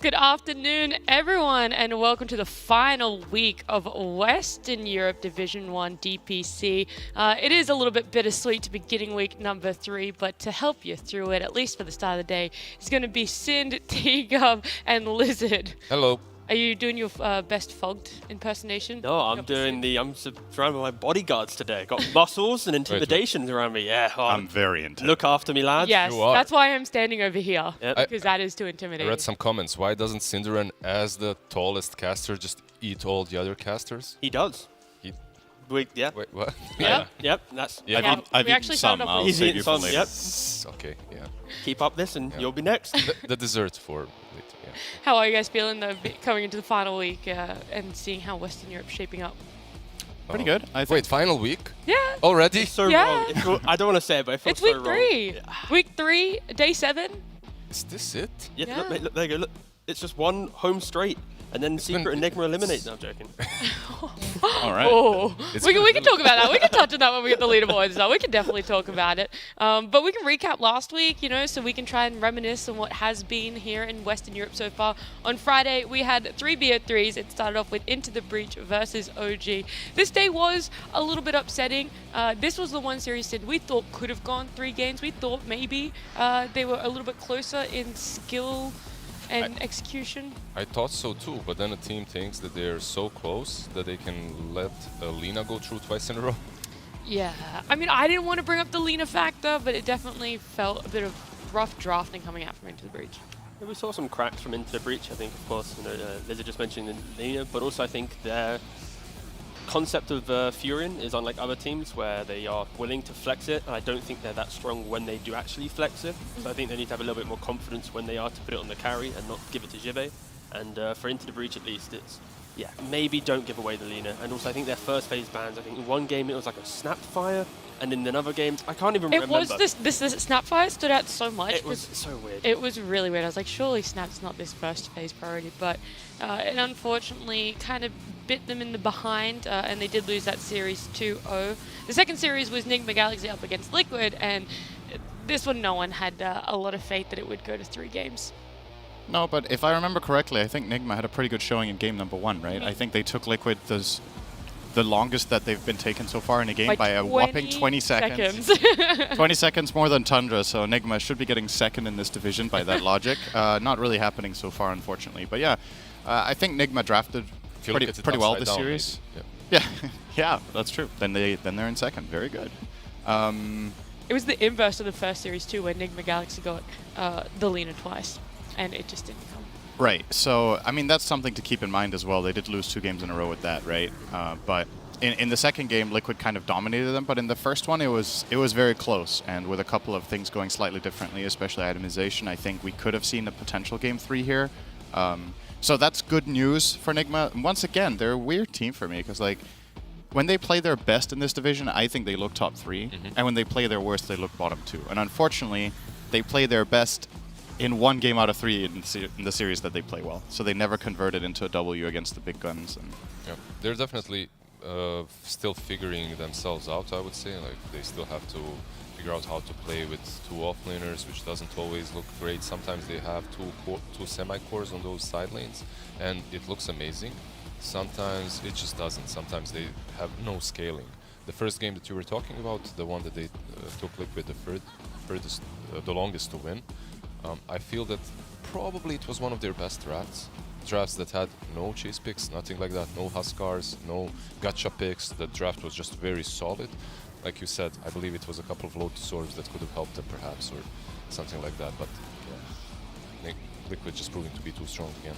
Good afternoon, everyone, and welcome to the final week of Western Europe Division 1 DPC. It is a little bit bittersweet to be getting week number 3, but to help you through it, at least for the start of the day, is going to be Sind, T-Gub, and Lizard. Hello. Are you doing your best fogged impersonation? No, I'm surrounded by my bodyguards today. Got muscles and intimidation around me. Yeah, I'm very intense. Look after me, lads. Yes, You are. that's why I'm standing over here, Yep. because that is too I intimidating. read some comments. Why doesn't Cinderan, as the tallest caster, just eat all the other casters? He does. He- Yeah. Wait, what? Yep. Yep. That's Yeah. Yeah, I've we eaten actually some. started off I'll with- He's save eaten you for some, later. yep. Okay, yeah. Keep up this, and you'll be next. The dessert for later, yeah. How are you guys feeling, though, coming into the final week and seeing how Western Europe's shaping up? Pretty good. I think. Wait, final week? Yeah. Already? It's so Yeah. wrong. I don't want to say it, but it feels It's so week wrong. 3. Week 3, day 7. Is this it? Yeah, Yeah. Look, mate, look, there you go. Look, it's just one home straight, and then Secret been- Enigma eliminates. No, I'm joking. All right. Oh, It's we can been talk about that. We can touch on that when we get the leaderboards. So we can definitely talk about it. But we can recap last week, so we can try and reminisce on what has been here in Western Europe so far. On Friday, we had 3 BO3s. It started off with Into the Breach versus OG. This day was a little bit upsetting. This was the one series that we thought could have gone 3 games. We thought maybe they were a little bit closer in skill and execution. I thought so too, but then the team thinks that they're so close that they can let Lina go through twice in a row. Yeah, I mean, I didn't want to bring up the Lena factor, but it definitely felt a bit of rough drafting coming out from Into the Breach. Yeah, we saw some cracks from Into the Breach. I think, of course, Lizard just mentioned Nina, but also I think their concept of Furion is unlike other teams where they are willing to flex it. I don't think they're that strong when they do actually flex it. So I think they need to have a little bit more confidence when they are to put it on the carry and not give it to Jive. And for Into the Breach at least, it's, yeah, maybe don't give away the Lina. And also I think their first phase bans, I think in one game it was like a Snapped Fire, and in another game, I can't even remember. It was this Snapfire stood out so much. It was so weird. It was really weird. I was like, surely Snap's not this first phase priority, but it unfortunately kind of bit them in the behind, and they did lose that series 2-0. The second series was Nigma Galaxy up against Liquid, and this one no one had a lot of faith that it would go to 3 games. No, but if I remember correctly, I think Nigma had a pretty good showing in game number 1, right? I think they took Liquid the longest that they've been taken so far in a game by a whopping 20 seconds. 20 seconds more than Tundra, so Nigma should be getting second in this division by that logic. Not really happening so far, unfortunately. But yeah, I think Nigma drafted If you look at it pretty well upside this down, series. maybe. Yeah, yeah, that's true. Then they're in second. Very good. It was the inverse of the first series too, where Nigma Galaxy got the Lena twice, and it just didn't come. Right. So, I mean, that's something to keep in mind as well. They did lose 2 games in a row with that, right? But in the second game, Liquid kind of dominated them. But in the first one, it was very close. And with a couple of things going slightly differently, especially itemization, I think we could have seen a potential game 3 here. So that's good news for Nigma. And once again, they're a weird team for me because, like, when they play their best in this division, I think they look top 3. And when they play their worst, they look bottom 2. And unfortunately, they play their best in 1 game out of 3 in the series that they play well. So they never converted into a W against the big guns. And Yeah, they're definitely still figuring themselves out, I would say. Like, they still have to figure out how to play with 2 offlaners, which doesn't always look great. Sometimes they have 2 semi-cores on those side lanes, and it looks amazing. Sometimes it just doesn't. Sometimes they have no scaling. The first game that you were talking about, the one that they took Liquid the longest to win, I feel that probably it was one of their best drafts that had no chase picks, nothing like that, no Huskars, no gacha picks. The draft was just very solid. Like you said, I believe it was a couple of Lotus Orbs that could have helped them perhaps, or something like that, but yeah, Liquid just proving to be too strong again.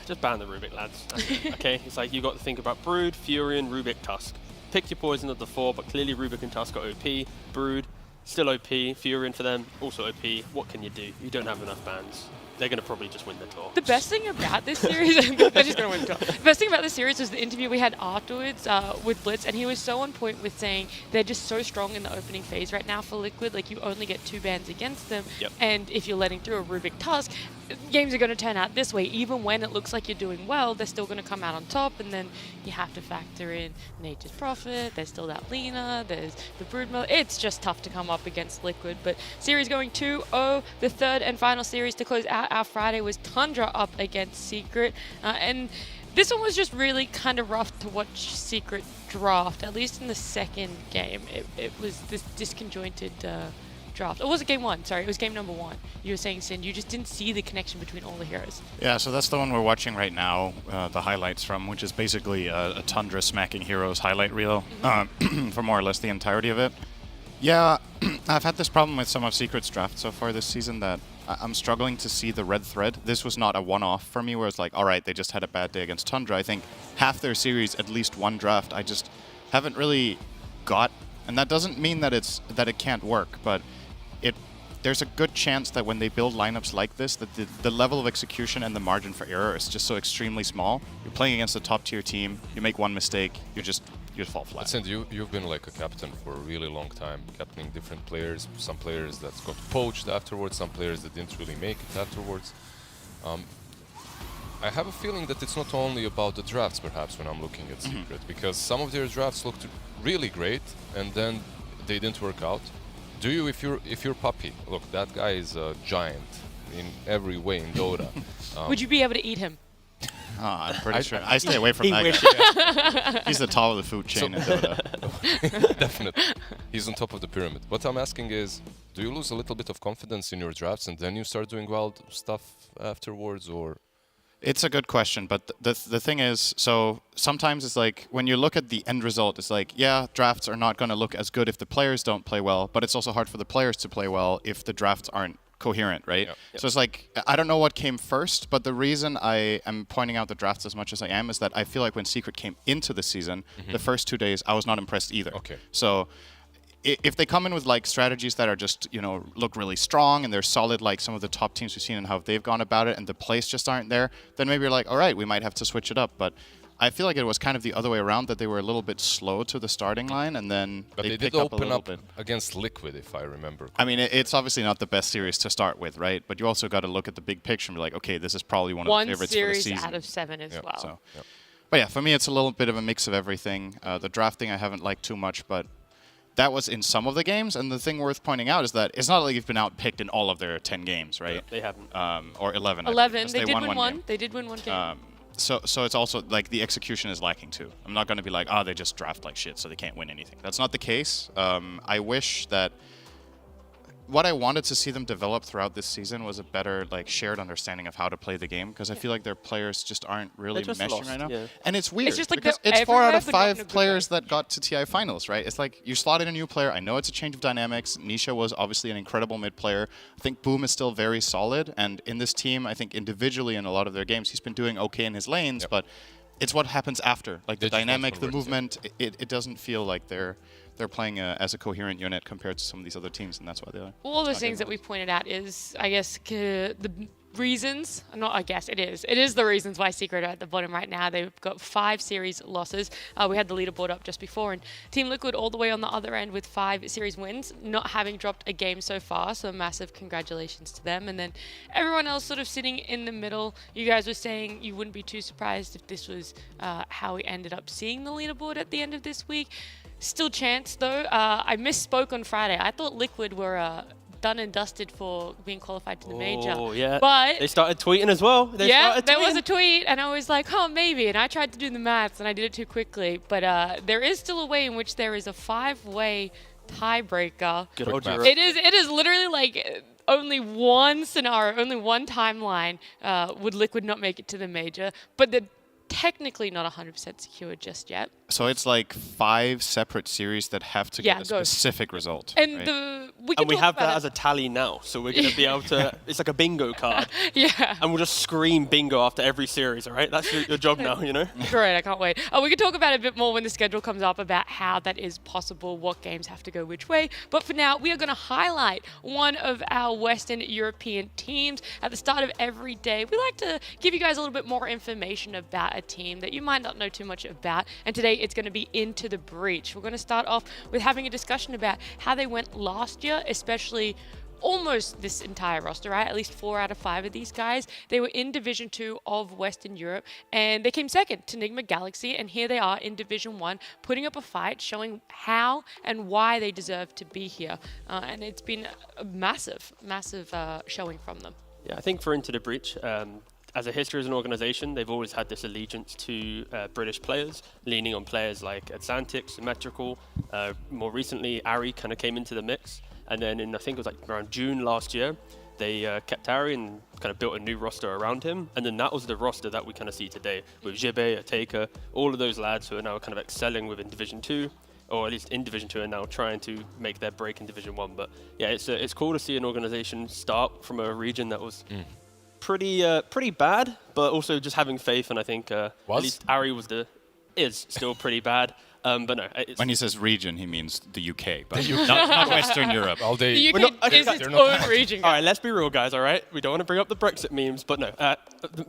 Just ban the Rubik, lads. That's it, okay? It's like you got to think about Brood, Furion, Rubik, Tusk. Pick your poison of the 4, but clearly Rubik and Tusk are OP. Brood, still OP. Furion for them, also OP. What can you do? You don't have enough bans. They're going to probably just win the tour. The best thing about this series, they're just going to win the tour. The best thing about this series was the interview we had afterwards with Blitz, and he was so on point with saying they're just so strong in the opening phase right now for Liquid. Like, you only get 2 bans against them, Yep. and if you're letting through a Rubik Tusk, games are going to turn out this way. Even when it looks like you're doing well, they're still going to come out on top, and then you have to factor in Nature's Prophet, there's still that Lena, there's the Broodmother. It's just tough to come up against Liquid, but series going 2-0. The third and final series to close out our Friday was Tundra up against Secret, and this one was just really kind of rough to watch Secret draft, at least in the second game. It was this disconjointed draft. It wasn't game one, sorry, it was game number one. You were saying, Sin, you just didn't see the connection between all the heroes. Yeah, so that's the one we're watching right now, the highlights from, which is basically a Tundra smacking heroes highlight reel for more or less the entirety of it. Yeah, I've had this problem with some of Secret's drafts so far this season that I'm struggling to see the red thread. This was not a one-off for me where it's like, all right, they just had a bad day against Tundra. I think half their series, at least one draft, I just haven't really got. And that doesn't mean that it can't work, but there's a good chance that when they build lineups like this, that the level of execution and the margin for error is just so extremely small. You're playing against a top-tier team, you make one mistake, you just fall flat. And you've been like a captain for a really long time, captaining different players, some players that got poached afterwards, some players that didn't really make it afterwards. I have a feeling that it's not only about the drafts, perhaps, when I'm looking at Secret, because some of their drafts looked really great, and then they didn't work out. Do you, if you're Puppy, look, that guy is a giant in every way in Dota. Would you be able to eat him? I'm pretty sure. I stay away from that guy. He's the top of the food chain in Dota. Definitely. He's on top of the pyramid. What I'm asking is, do you lose a little bit of confidence in your drafts and then you start doing wild stuff afterwards, or? It's a good question, but the thing is, so sometimes it's like, when you look at the end result, it's like, yeah, drafts are not going to look as good if the players don't play well, but it's also hard for the players to play well if the drafts aren't coherent, right? Yep. So it's like, I don't know what came first, but the reason I am pointing out the drafts as much as I am is that I feel like when Secret came into the season, the first 2 days, I was not impressed either. Okay. So if they come in with like strategies that are just, look really strong and they're solid, like some of the top teams we've seen and how they've gone about it, and the plays just aren't there, then maybe you're like, all right, we might have to switch it up. But I feel like it was kind of the other way around, that they were a little bit slow to the starting line, and then but they picked did up a open little up bit. against Liquid, if I remember. I mean, it's obviously not the best series to start with, right? But you also got to look at the big picture and be like, okay, this is probably one of the favorites for the season. 1 series out of 7 as well. So. But yeah, for me, it's a little bit of a mix of everything. The drafting I haven't liked too much, but that was in some of the games. And the thing worth pointing out is that it's not like you've been outpicked in all of their 10 games, right? They haven't. Or 11. 11. They They did won win one one. game. They did win one game. So it's also like the execution is lacking too. I'm not going to be like, they just draft like shit, so they can't win anything. That's not the case. I wish that what I wanted to see them develop throughout this season was a better shared understanding of how to play the game, because I feel like their players just aren't really just meshing lost, right now. yeah. And it's weird. It's just like because they're it's 4 out of everywhere, but not in a 5 good players way. that got to TI finals, right? It's like you slotted a new player. I know it's a change of dynamics. Nisha was obviously an incredible mid player. I think Boom is still very solid, and in this team, I think individually in a lot of their games, he's been doing okay in his lanes, but it's what happens after, like the They just don't dynamic, the convert, movement. It doesn't feel like they're playing as a coherent unit compared to some of these other teams, and that's why they're. All those things that we pointed out is, I guess, the reasons. Not, I guess it is. It is the reasons why Secret are at the bottom right now. They've got 5 series losses. We had the leaderboard up just before, and Team Liquid all the way on the other end with 5 series wins, not having dropped a game so far. So massive congratulations to them. And then everyone else sort of sitting in the middle. You guys were saying you wouldn't be too surprised if this was how we ended up seeing the leaderboard at the end of this week. Still chance though. I misspoke on Friday. I thought Liquid were done and dusted for being qualified to the major. Oh, yeah. But they started tweeting as well. there was a tweet, and I was like, oh, maybe. And I tried to do the maths, and I did it too quickly. But there is still a way in which there is a 5-way tiebreaker. Good old math. Europe. It is literally like only one scenario, only one timeline would Liquid not make it to the major. But they're technically not 100% secure just yet. So it's like 5 separate series that have to get a go. specific result. And right? We have that as a tally now, so we're going to be able to. It's like a bingo card, yeah. and we'll just scream bingo after every series. All right, that's your job now. You know. Great, I can't wait. We can talk about it a bit more when the schedule comes up about how that is possible, what games have to go which way. But for now, we are going to highlight one of our Western European teams. At the start of every day, we like to give you guys a little bit more information about a team that you might not know too much about. And today, it's going to be Into the Breach. We're going to start off with having a discussion about how they went last year, especially almost this entire roster, right? At least 4 out of 5 of these guys, they were in Division 2 of Western Europe, and they came second to Nigma Galaxy, and here they are in Division 1, putting up a fight, showing how and why they deserve to be here. And it's been a massive showing from them. Yeah, I think for Into the Breach, as a history as an organization, they've always had this allegiance to British players, leaning on players like Atlantic, Symmetrical. More recently, Ari kind of came into the mix. And then I think it was like around June last year, they kept Ari and kind of built a new roster around him. And then that was the roster that we kind of see today with Jibe, Ateka, all of those lads who are now kind of excelling within Division 2, or at least in Division 2 and now trying to make their break in Division 1. But yeah, it's cool to see an organization start from a region that was pretty bad, but also just having faith. And I think at least Ari is still pretty bad. But no. When he says region, he means the UK, but not Western Europe. All day. The UK is its own region. All right, let's be real, guys, all right? We don't want to bring up the Brexit memes, but no.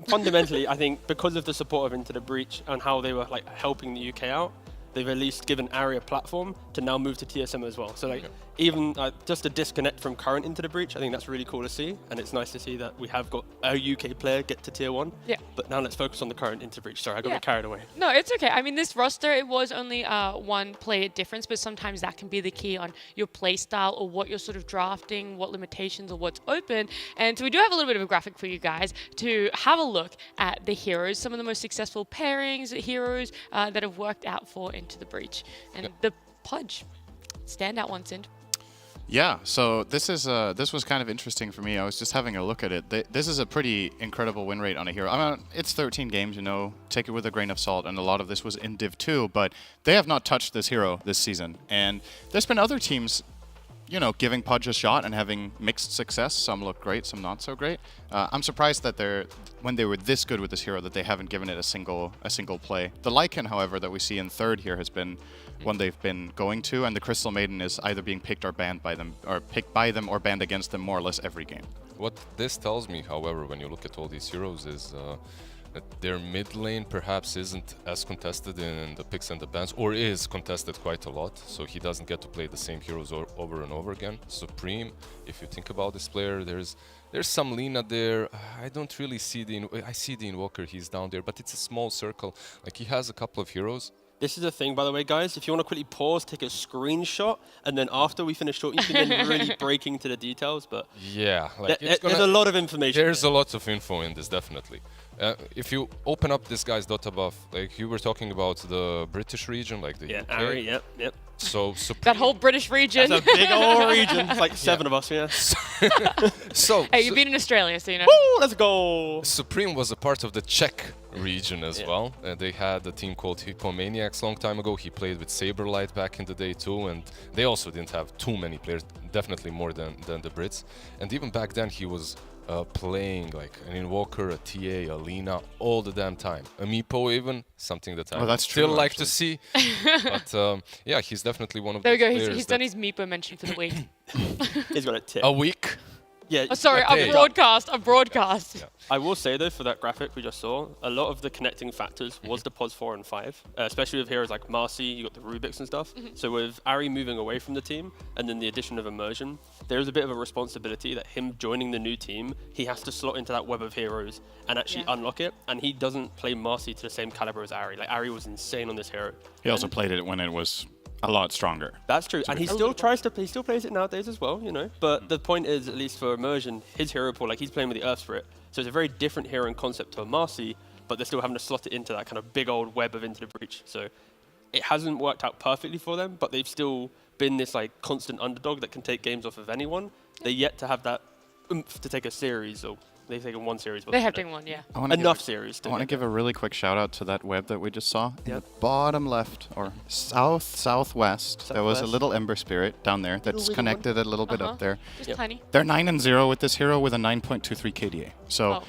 Fundamentally, I think because of the support of Into the Breach and how they were like helping the UK out, they've at least given Ari a platform to now move to TSM as well. So like even just a disconnect from current Into the Breach, I think that's really cool to see. And it's nice to see that we have got a UK player get to Tier 1. Yeah. But now let's focus on the current Into the Breach. Sorry, I got a bit carried away. No, it's okay. I mean, this roster, it was only one player difference, but sometimes that can be the key on your play style or what you're sort of drafting, what limitations or what's open. And so we do have a little bit of a graphic for you guys to have a look at the heroes, some of the most successful pairings, heroes that have worked out for Into the Breach. And the Pudge, standout one, Sind. Yeah, so this was kind of interesting for me. I was just having a look at it. This is a pretty incredible win rate on a hero. I mean, it's 13 games, take it with a grain of salt, and a lot of this was in Div 2, but they have not touched this hero this season. And there's been other teams, giving Pudge a shot and having mixed success. Some look great, some not so great. I'm surprised that when they were this good with this hero, that they haven't given it a single play. The Lycan, however, that we see in third here has been one they've been going to, and the Crystal Maiden is either being picked or banned by them, or picked by them or banned against them more or less every game. What this tells me, however, when you look at all these heroes, is that their mid lane perhaps isn't as contested in the picks and the bans, or is contested quite a lot, so he doesn't get to play the same heroes over and over again. Supreme, if you think about this player, there's some Lina there. I don't really see I see the Invoker, he's down there, but it's a small circle. Like, he has a couple of heroes. This is the thing, by the way, guys. If you want to quickly pause, take a screenshot, and then after we finish talking, you can then really break into the details. But yeah, like there's a lot of information. There's a lot of info in this, definitely. If you open up this guy's data buff, like you were talking about the British region, like the UK. Ari, yep. So that whole British region. That's a big old region. It's like 7 of us, yeah. Hey, you've been in Australia, so you know. Woo, let's go! Supreme was a part of the Czech region as well. They had a team called Hippomaniacs long time ago. He played with Saberlight back in the day too, and they also didn't have too many players, definitely more than the Brits. And even back then he was playing like an Invoker, a TA, a Lina all the damn time. A Meepo even, something that I still like to see. But yeah, he's definitely one of those players. There we go, he's done his Meepo mention for the week. He's got a tip. A week? Yeah. Oh, sorry, a broadcast. Yeah. I will say though, for that graphic we just saw, a lot of the connecting factors was the pods 4 and 5, especially with heroes like Marcy, you got the Rubik's and stuff. So with Ari moving away from the team, and then the addition of Immersion, there is a bit of a responsibility that him joining the new team, he has to slot into that web of heroes and actually unlock it. And he doesn't play Marcy to the same caliber as Ari. Like, Ari was insane on this hero. He also played it when it was a lot stronger. That's true, and he still plays it nowadays as well, But the point is, at least for Immersion, his hero pool, like, he's playing with the Earth Spirit, so it's a very different hero and concept to a Marcy, but they're still having to slot it into that kind of big old web of Into the Breach. So it hasn't worked out perfectly for them, but they've still been this like constant underdog that can take games off of anyone. They're yet to have that oomph to take a series, or they've taken one series. They have taken one, yeah. Series. I want to give a really quick shout out to that web that we just saw. In the bottom left, or southwest, there was a little Ember Spirit down there that's connected a little bit up there. Just tiny. They're 9-0 with this hero with a 9.23 KDA. So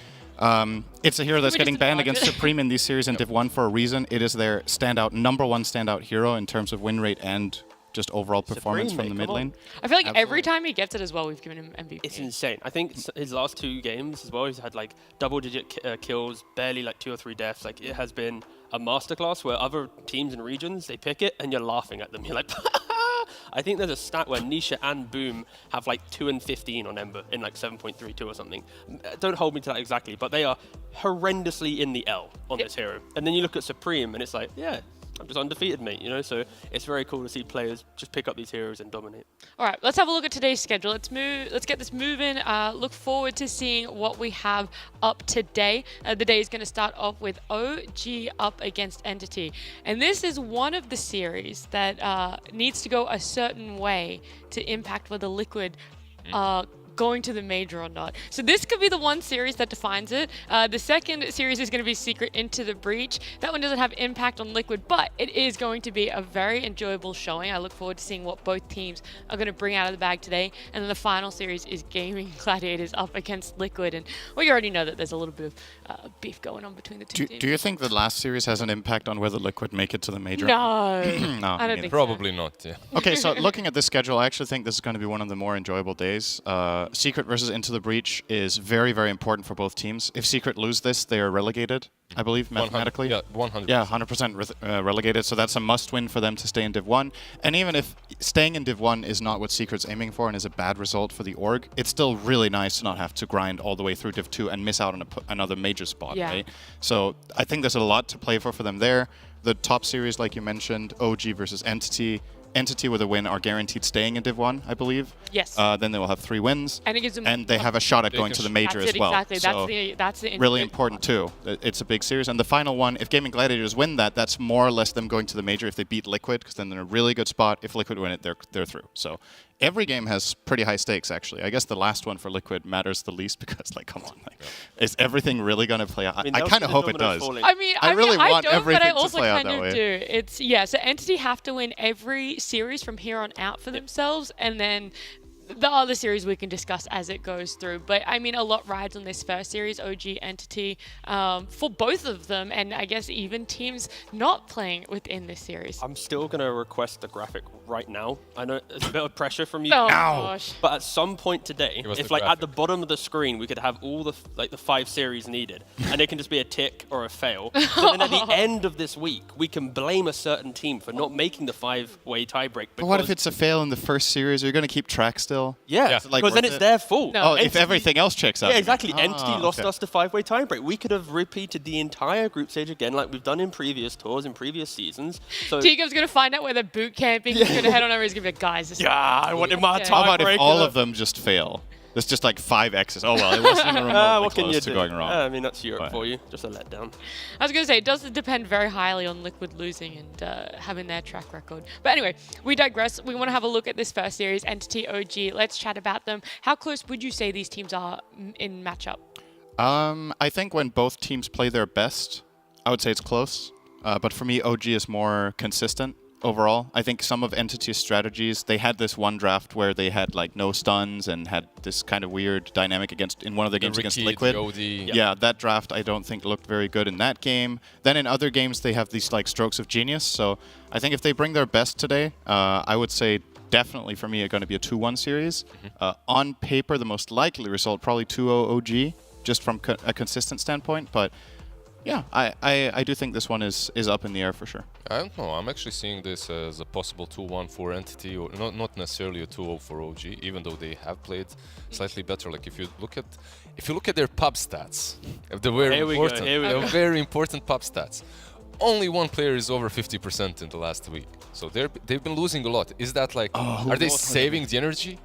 it's a hero that's getting banned against Supreme in these series in Div 1 for a reason. It is their number one standout hero in terms of win rate and just overall performance from the mid lane. I feel like every time he gets it as well, we've given him MVP. It's insane. I think his last 2 games as well, he's had like double-digit kills, barely like 2 or 3 deaths. Like, it has been a masterclass where other teams and regions, they pick it and you're laughing at them. You're like, I think there's a stat where Nisha and Boom have like 2 and 15 on Ember in like 7.32 or something. Don't hold me to that exactly, but they are horrendously in the L on this hero. And then you look at Supreme and it's like, yeah, I'm just undefeated, mate, you know? So it's very cool to see players just pick up these heroes and dominate. All right, let's have a look at today's schedule. Let's get this moving. Look forward to seeing what we have up today. The day is going to start off with OG up against Entity. And this is one of the series that needs to go a certain way to impact whether Liquid going to the major or not. So this could be the one series that defines it. The second series is going to be Secret into the Breach. That one doesn't have impact on Liquid, but it is going to be a very enjoyable showing. I look forward to seeing what both teams are going to bring out of the bag today. And then the final series is Gaming Gladiators up against Liquid. And we already know that there's a little bit of beef going on between the two teams. Do you think the last series has an impact on whether Liquid make it to the major? No. No, I don't think Probably so. not, yeah. Okay, so looking at this schedule, I actually think this is going to be one of the more enjoyable days. Secret versus Into the Breach is very, very important for both teams. If Secret lose this, they are relegated, I believe, mathematically. Yeah, 100%. Yeah, 100% relegated, so that's a must-win for them to stay in Div 1. And even if staying in Div 1 is not what Secret's aiming for and is a bad result for the org, it's still really nice to not have to grind all the way through Div 2 and miss out on another major spot, right? So I think there's a lot to play for them there. The top series, like you mentioned, OG versus Entity. Entity with a win are guaranteed staying in Div 1, I believe. Yes. Then they will have 3 wins. And it gives them they have a shot at going to the major that's as it, well. Exactly. So That's the really important too. It's a big series. And the final one, if Gaming Gladiators win that, that's more or less them going to the major if they beat Liquid, because then they're in a really good spot. If Liquid win it, they're through. So every game has pretty high stakes, actually. I guess the last one for Liquid matters the least because, like, come on, is everything really going to play out? I kind of hope it does. I really want everything but I to also play out kind that of way. do. It's so Entity have to win every series from here on out for themselves, and then the other series we can discuss as it goes through. But I mean, a lot rides on this first series, OG Entity, for both of them, and I guess even teams not playing within this series. I'm still going to request the graphic right now. I know it's a bit of pressure from you. Oh gosh. But at some point today, Give us if the like at graphic. the bottom of the screen we could have all the the 5 series needed, and it can just be a tick or a fail. So then at the end of this week, we can blame a certain team for not making the 5-way tiebreak. But what if it's a fail in the first series? Are you going to keep track still? Yeah, Is it, like, because then worth it's it? their fault. No. Oh, if everything else checks out. Yeah, exactly. Entity lost okay. us the 5-way tiebreak. We could have repeated the entire group stage again, like we've done in previous tours, in previous seasons. So Tiggov's gonna find out where they're boot camping. He's gonna head on over. He's gonna be like, guys, this yeah, I wanted my Yeah. How about if tiebreaker. all of them just fail? There's just like 5 X's. Oh, well, it wasn't even remotely what can close you to do? going wrong. I mean, that's Europe But- for you. Just a letdown. I was going to say, it does depend very highly on Liquid losing and having their track record. But anyway, we digress. We want to have a look at this first series, Entity OG. Let's chat about them. How close would you say these teams are in matchup? I think when both teams play their best, I would say it's close. But for me, OG is more consistent overall. I think some of Entity's strategies, they had this one draft where they had like no stuns and had this kind of weird dynamic in one of the games against Ricky, Liquid. the OD. Yeah, that draft I don't think looked very good in that game. Then in other games they have these like strokes of genius. So I think if they bring their best today, I would say definitely for me it's going to be a 2-1 series. On paper, the most likely result probably 2-0 OG, just from a consistent standpoint. But yeah, I do think this one is up in the air for sure. I don't know. I'm actually seeing this as a possible 2-1 for Entity, or not necessarily a 2-0 for OG, even though they have played slightly better. Like if you look at their pub stats, they're very Here we go, important. here we They're go. very important pub stats. Only one player is over 50% in the last week, so they've been losing a lot. Is that like? Are they saving the energy?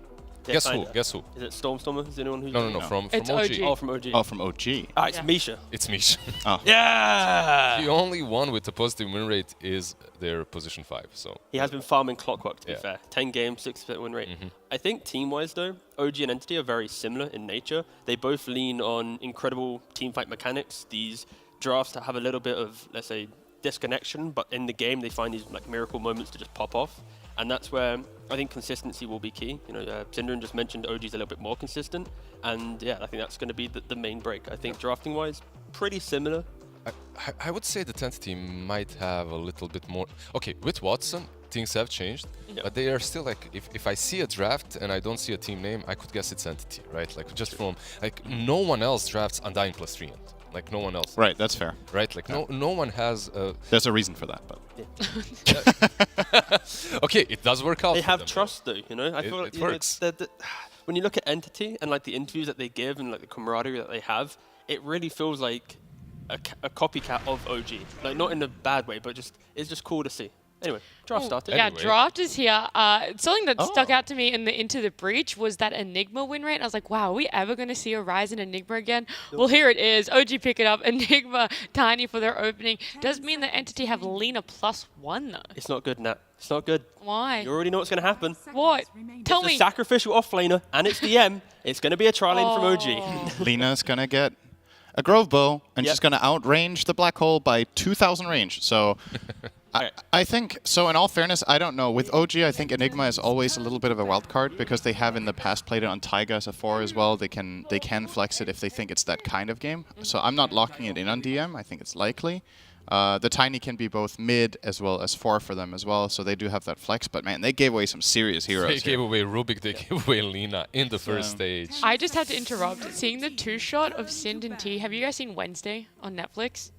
Yeah, Guess who? kinda. Guess who? Is it Stormstormer? Is anyone who's No, doing it? from It's OG. OG. Oh, from OG. Oh, from OG. Ah, it's Yeah. Misha. It's Mish. Yeah! The only one with a positive win rate is their position 5. So He has been farming clockwork, to be Yeah. fair. 10 games, 6% win rate. I think team-wise, though, OG and Entity are very similar in nature. They both lean on incredible teamfight mechanics. These drafts that have a little bit of, let's say, disconnection, but in the game they find these like miracle moments to just pop off. And that's where I think consistency will be key. You know, Syndrome just mentioned OG's a little bit more consistent. And yeah, I think that's going to be the main break. I think drafting-wise, pretty similar. I would say the Entity might have a little bit more. Okay, with Watson, things have changed, Yeah. but they are still like, if I see a draft and I don't see a team name, I could guess it's Entity, right? Like just from, like no one else drafts Undying plus 3 end. like no one else. Right, that's fair. Right, like no one has. There's a reason for that, but Okay, it does work out. They for have them, trust, though. You know, I feel like it works. When you look at Entity and like the interviews that they give and like the camaraderie that they have, it really feels like a copycat of OG. Like not in a bad way, but it's just cool to see. Anyway, draft started. Yeah, Anyway. draft is here. Something that stuck Oh. out to me in the Into the Breach was that Enigma win rate. I was like, wow, are we ever going to see a rise in Enigma again? Well, here it is. OG pick it up. Enigma Tiny for their opening. Does mean that Entity have Lena +1 though. It's not good, Nat. It's not good. Why? You already know what's going to happen. What? Tell The me. sacrificial offlaner, and it's DM. It's going to be a tri lane from Oh. OG. Lena's gonna get a Grove Bow, and Yep. she's gonna outrange the Black Hole by 2,000 range. So. I think, so in all fairness, I don't know. With OG, I think Enigma is always a little bit of a wild card because they have in the past played it on Taiga as a 4 as well. They can flex it if they think it's that kind of game. So I'm not locking it in on DM. I think it's likely. The Tiny can be both mid as well as 4 for them as well, so they do have that flex. But man, they gave away some serious heroes They gave here. away Rubik, they gave away Lena in the first stage. I just had to interrupt. Seeing the 2-shot of Sind and T. Have you guys seen Wednesday on Netflix?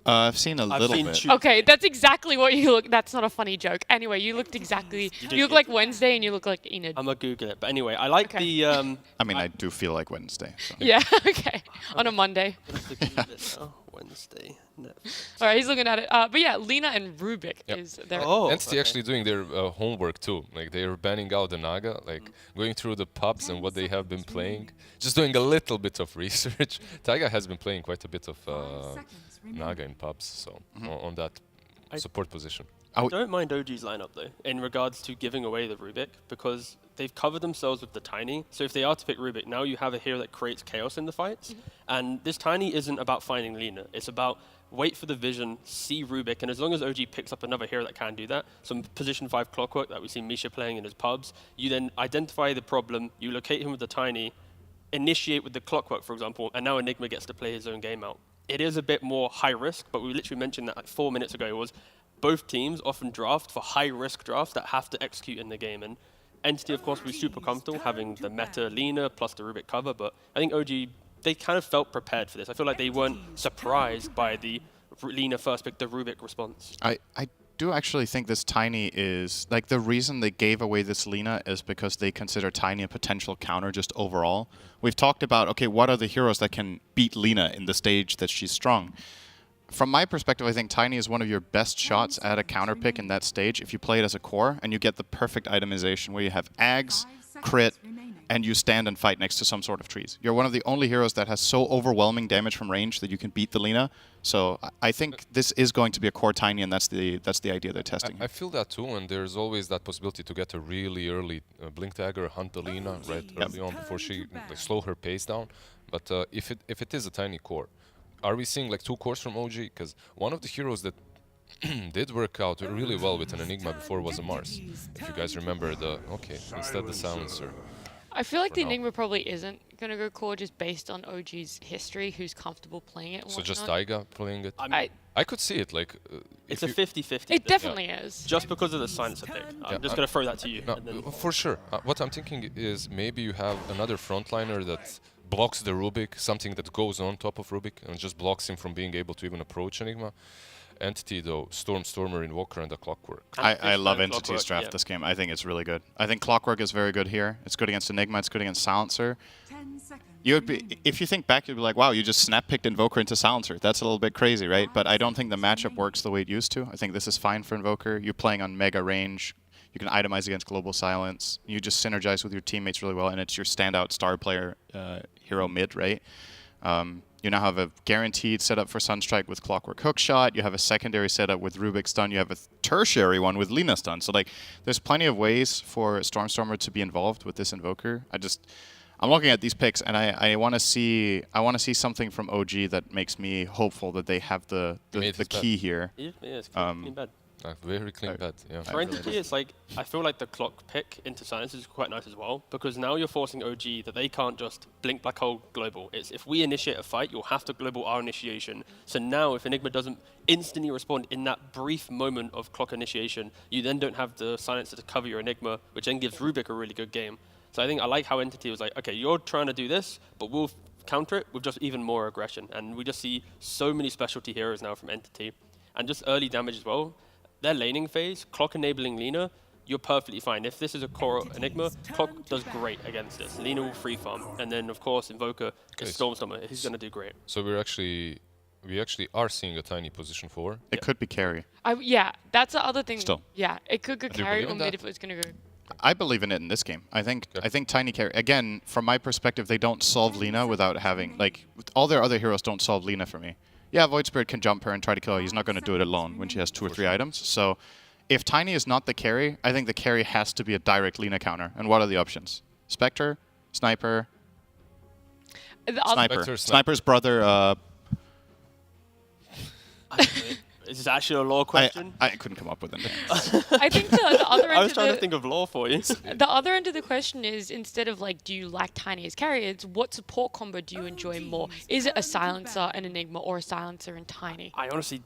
I've seen a little seen bit. two- Okay, that's exactly what you look. That's not a funny joke. Anyway, you looked exactly. You look like Wednesday and you look like Enid. I'm going to Google it. But anyway, I like Okay. the... I mean, I do feel like Wednesday. So. Yeah. Okay. On a Monday. Wednesday. No. All right, he's looking at it. But yeah, Lena and Rubik Yep. is their. Oh, Entity okay. actually doing their homework too. Like they're banning out the Naga, like going through the pubs and what they have been playing. Just doing a little bit of research. Taiga has been playing quite a bit of Naga in pubs, so on that support position. I don't mind OG's lineup though, in regards to giving away the Rubik, because they've covered themselves with the Tiny. So if they are to pick Rubik, now you have a hero that creates chaos in the fights. And this Tiny isn't about finding Lena. It's about wait for the vision, see Rubik, and as long as OG picks up another hero that can do that, some position 5 Clockwork that we see Misha playing in his pubs, you then identify the problem, you locate him with the Tiny, initiate with the Clockwork, for example, and now Enigma gets to play his own game out. It is a bit more high risk, but we literally mentioned that like 4 minutes ago. It was both teams often draft for high risk drafts that have to execute in the game. And Entity, of course, will be super comfortable having the meta Lena plus the Rubik cover, but I think OG, they kind of felt prepared for this. I feel like they weren't surprised by the Lena first pick, the Rubik response. I do actually think this Tiny is, like, the reason they gave away this Lena is because they consider Tiny a potential counter just overall. We've talked about, okay, what are the heroes that can beat Lena in the stage that she's strong? From my perspective, I think Tiny is one of your best shots at a counter pick in that stage if you play it as a core and you get the perfect itemization where you have Ags, crit, and you stand and fight next to some sort of trees. You're one of the only heroes that has so overwhelming damage from range that you can beat the Lena. So I think this is going to be a core Tiny, and that's the idea they're testing. I feel that too, and there's always that possibility to get a really early Blink Dagger, hunt the Lena right early on before she slow her pace down. But if it is a Tiny core, are we seeing like 2 cores from OG? Because one of the heroes that did work out really well with an Enigma before was a Mars. If you guys remember instead the Silencer. I feel like For the now. Enigma probably isn't going to go core just based on OG's history, who's comfortable playing it and So just whatnot. Taiga playing it? I, I could see it like... It's if a you- 50-50. it definitely is. Just because of the silencer pick. I'm just going to throw that to you. No, and then- for sure. What I'm thinking is maybe you have another frontliner that blocks the Rubik, something that goes on top of Rubik and just blocks him from being able to even approach Enigma. Entity though, Stormer, Invoker, and the Clockwork. I love and Entity's Clockwork, draft yeah. this game. I think it's really good. I think Clockwork is very good here. It's good against Enigma. It's good against Silencer. You would be, if you think back, you'd be like, wow, you just snap-picked Invoker into Silencer. That's a little bit crazy, right? But I don't think the matchup works the way it used to. I think this is fine for Invoker. You're playing on mega range. You can itemize against Global Silence. You just synergize with your teammates really well, and it's your standout star player hero mid, right? You now have a guaranteed setup for Sunstrike with Clockwork Hookshot. You have a secondary setup with Rubik Stun. You have a tertiary one with Lena Stun. So, like, there's plenty of ways for Stormstormer to be involved with this Invoker. I'm looking at these picks, and I want to see something from OG that makes me hopeful that they have the Made his key here. Yeah, it's clean bad. Very clean bet, yeah. For Entity, it's like, I feel like the clock pick into Silence is quite nice as well, because now you're forcing OG that they can't just blink black hole global. It's if we initiate a fight, you'll have to global our initiation. So now if Enigma doesn't instantly respond in that brief moment of clock initiation, you then don't have the Silencer to cover your Enigma, which then gives Rubik a really good game. So I think I like how Entity was like, okay, you're trying to do this, but we'll counter it with just even more aggression. And we just see so many specialty heroes now from Entity. And just early damage as well. Their laning phase, Clock enabling Lina, you're perfectly fine. If this is a core Enigma, Clock does great against this. Lina will free farm. And then, of course, Invoker is Stormstormer. He's going to do great. So we actually are seeing a Tiny position 4. It could be carry. Yeah, that's the other thing. Still. Yeah, it could go Do you carry believe or in mid that? if it was going to go. I believe in it in this game. I think Tiny carry. Again, from my perspective, they don't solve Lina without having, like, all their other heroes don't solve Lina for me. Yeah, Void Spirit can jump her and try to kill her. He's not going to do it alone when she has 2 or 3 items. So if Tiny is not the carry, I think the carry has to be a direct Lina counter. And what are the options? Spectre, Sniper, Sniper. Spectre, Sniper's brother. Is this actually a lore question? I couldn't come up with it. I think the other end I was of trying the, to think of lore for you. the other end of the question is, instead of like, do you like Tiny as carry, it's what support combo do you enjoy more? Is it a Silencer and Enigma or a Silencer and Tiny? I honestly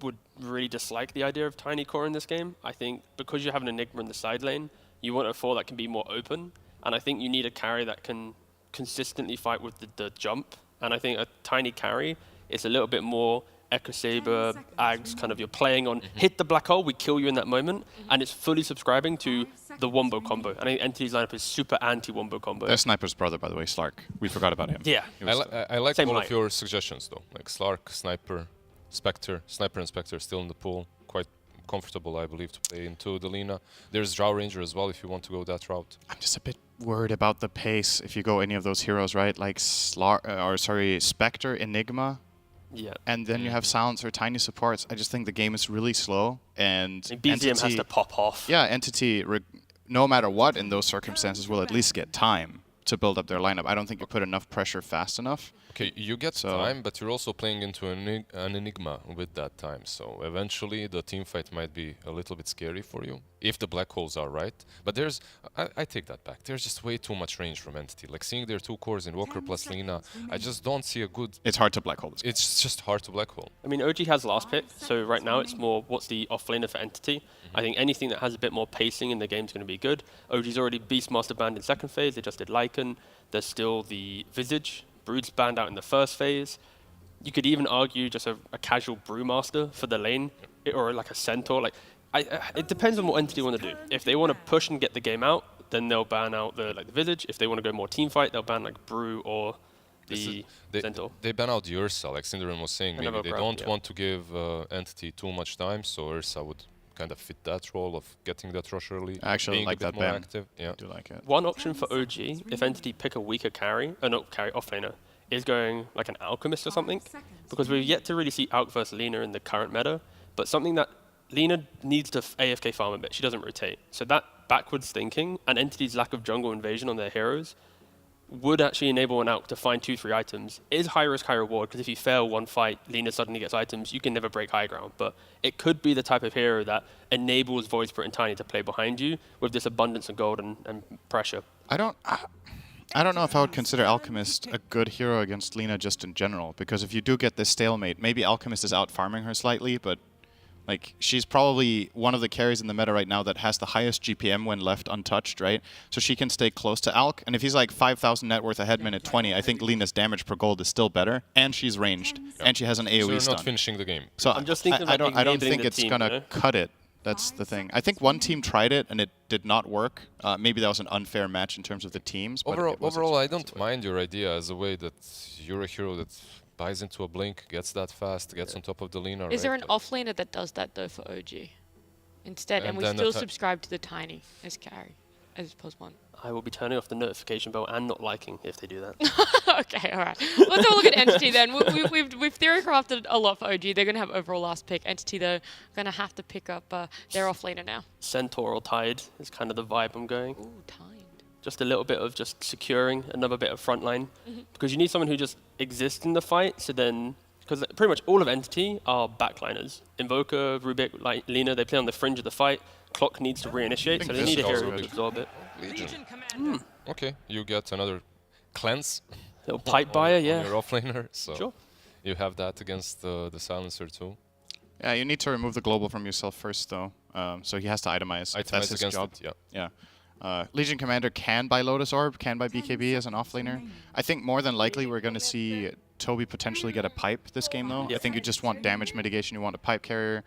would really dislike the idea of Tiny Core in this game. I think because you have an Enigma in the side lane, you want a 4 that can be more open. And I think you need a carry that can consistently fight with the jump. And I think a Tiny carry is a little bit more Echo Saber, Ags, kind of you're playing on hit the black hole, we kill you in that moment, and it's fully subscribing to the Wombo combo. And I think Entity's lineup is super anti-Wombo combo. There's Sniper's brother, by the way, Slark. We forgot about him. Yeah. I like Same all height. of your suggestions though, like Slark, Sniper, Spectre. Sniper and Spectre still in the pool, quite comfortable, I believe, to play into the Lina. There's Drow Ranger as well if you want to go that route. I'm just a bit worried about the pace if you go any of those heroes, right? Like Spectre, Enigma, Yeah. and then you have Silence or Tiny supports. I just think the game is really slow, and BZM has to pop off. Yeah, Entity, no matter what in those circumstances, will at least get time to build up their lineup. I don't think you put enough pressure fast enough. Okay, you get time, but you're also playing into an Enigma with that time. So eventually the team fight might be a little bit scary for you, if the black holes are right. But I take that back. There's just way too much range from Entity. Like seeing their 2 cores Invoker plus Lina, I just don't see a good... It's hard to black hole this. It's just hard to black hole. I mean, OG has last pick, so right now it's more what's the offlaner for Entity. I think anything that has a bit more pacing in the game is going to be good. OG's already Beastmaster banned in second phase. They just did Lycan. There's still the Visage. Brood's banned out in the first phase. You could even argue just a casual Brewmaster for the lane, or like a Centaur. Like, it depends on what Entity want to do. If they want to push and get the game out, then they'll ban out the Visage. If they want to go more team fight, they'll ban like Brew or the Centaur. They ban out the Ursa, like Cinderin was saying. Maybe they don't want to give Entity too much time, so Ursa would kind of fit that role of getting that rush early. I actually being like a bit that more ban. active. Yeah. I do like it. One option for OG, if Entity pick a weaker carry, not carry, offlaner, is going like an Alchemist or something. Because we've yet to really see Alch versus Lina in the current meta, but something that Lina needs to AFK farm a bit. She doesn't rotate. So that backwards thinking and Entity's lack of jungle invasion on their heroes would actually enable an Alch to find 2-3 items. It is high risk, high reward, because if you fail one fight, Lina suddenly gets items, you can never break high ground. But it could be the type of hero that enables Void Spirit and Tiny to play behind you with this abundance of gold and pressure. I don't know if I would consider Alchemist a good hero against Lina just in general, because if you do get this stalemate, maybe Alchemist is out farming her slightly, but like she's probably one of the carries in the meta right now that has the highest GPM when left untouched, right? So she can stay close to Alch, and if he's like 5,000 net worth ahead minute 20, I think Lina's damage per gold is still better, and she's ranged, and she has an So AoE you're stun. not finishing the game. So I'm just thinking I about don't think enabling the it's team, gonna you know? cut it. That's the thing. I think one team tried it and it did not work. Maybe that was an unfair match in terms of the teams. But Overall, I don't mind your idea as a way that you're a hero that buys into a blink, gets that fast, gets on top of the Lina. Is there an offlaner that does that though for OG instead, and we then still subscribe to the Tiny as carry, as +1? I will be turning off the notification bell and not liking if they do that. Okay, all right. Let's have a look at Entity then. We've theory crafted a lot for OG. They're going to have overall last pick. Entity, though, going to have to pick up their offlaner now. Centaur or Tide is kind of the vibe I'm going. Ooh, Tide. Just a little bit of just securing another bit of frontline. Because you need someone who just exists in the fight, so then... Because pretty much all of Entity are backliners. Invoker, Rubik, like Lina, they play on the fringe of the fight. Clock needs to reinitiate, so they need a hero to absorb it. Legion. Okay, you get another cleanse. Little pipe buyer, on yeah. your offlaner, so Sure. you have that against the silencer too. Yeah, you need to remove the global from yourself first, though. So he has to itemize. That's Itemize his against job. it, yeah. Legion Commander can buy Lotus Orb, can buy BKB as an offlaner. I think more than likely we're going to see Toby potentially get a pipe this game, though. I think you just want damage mitigation, you want a pipe carrier.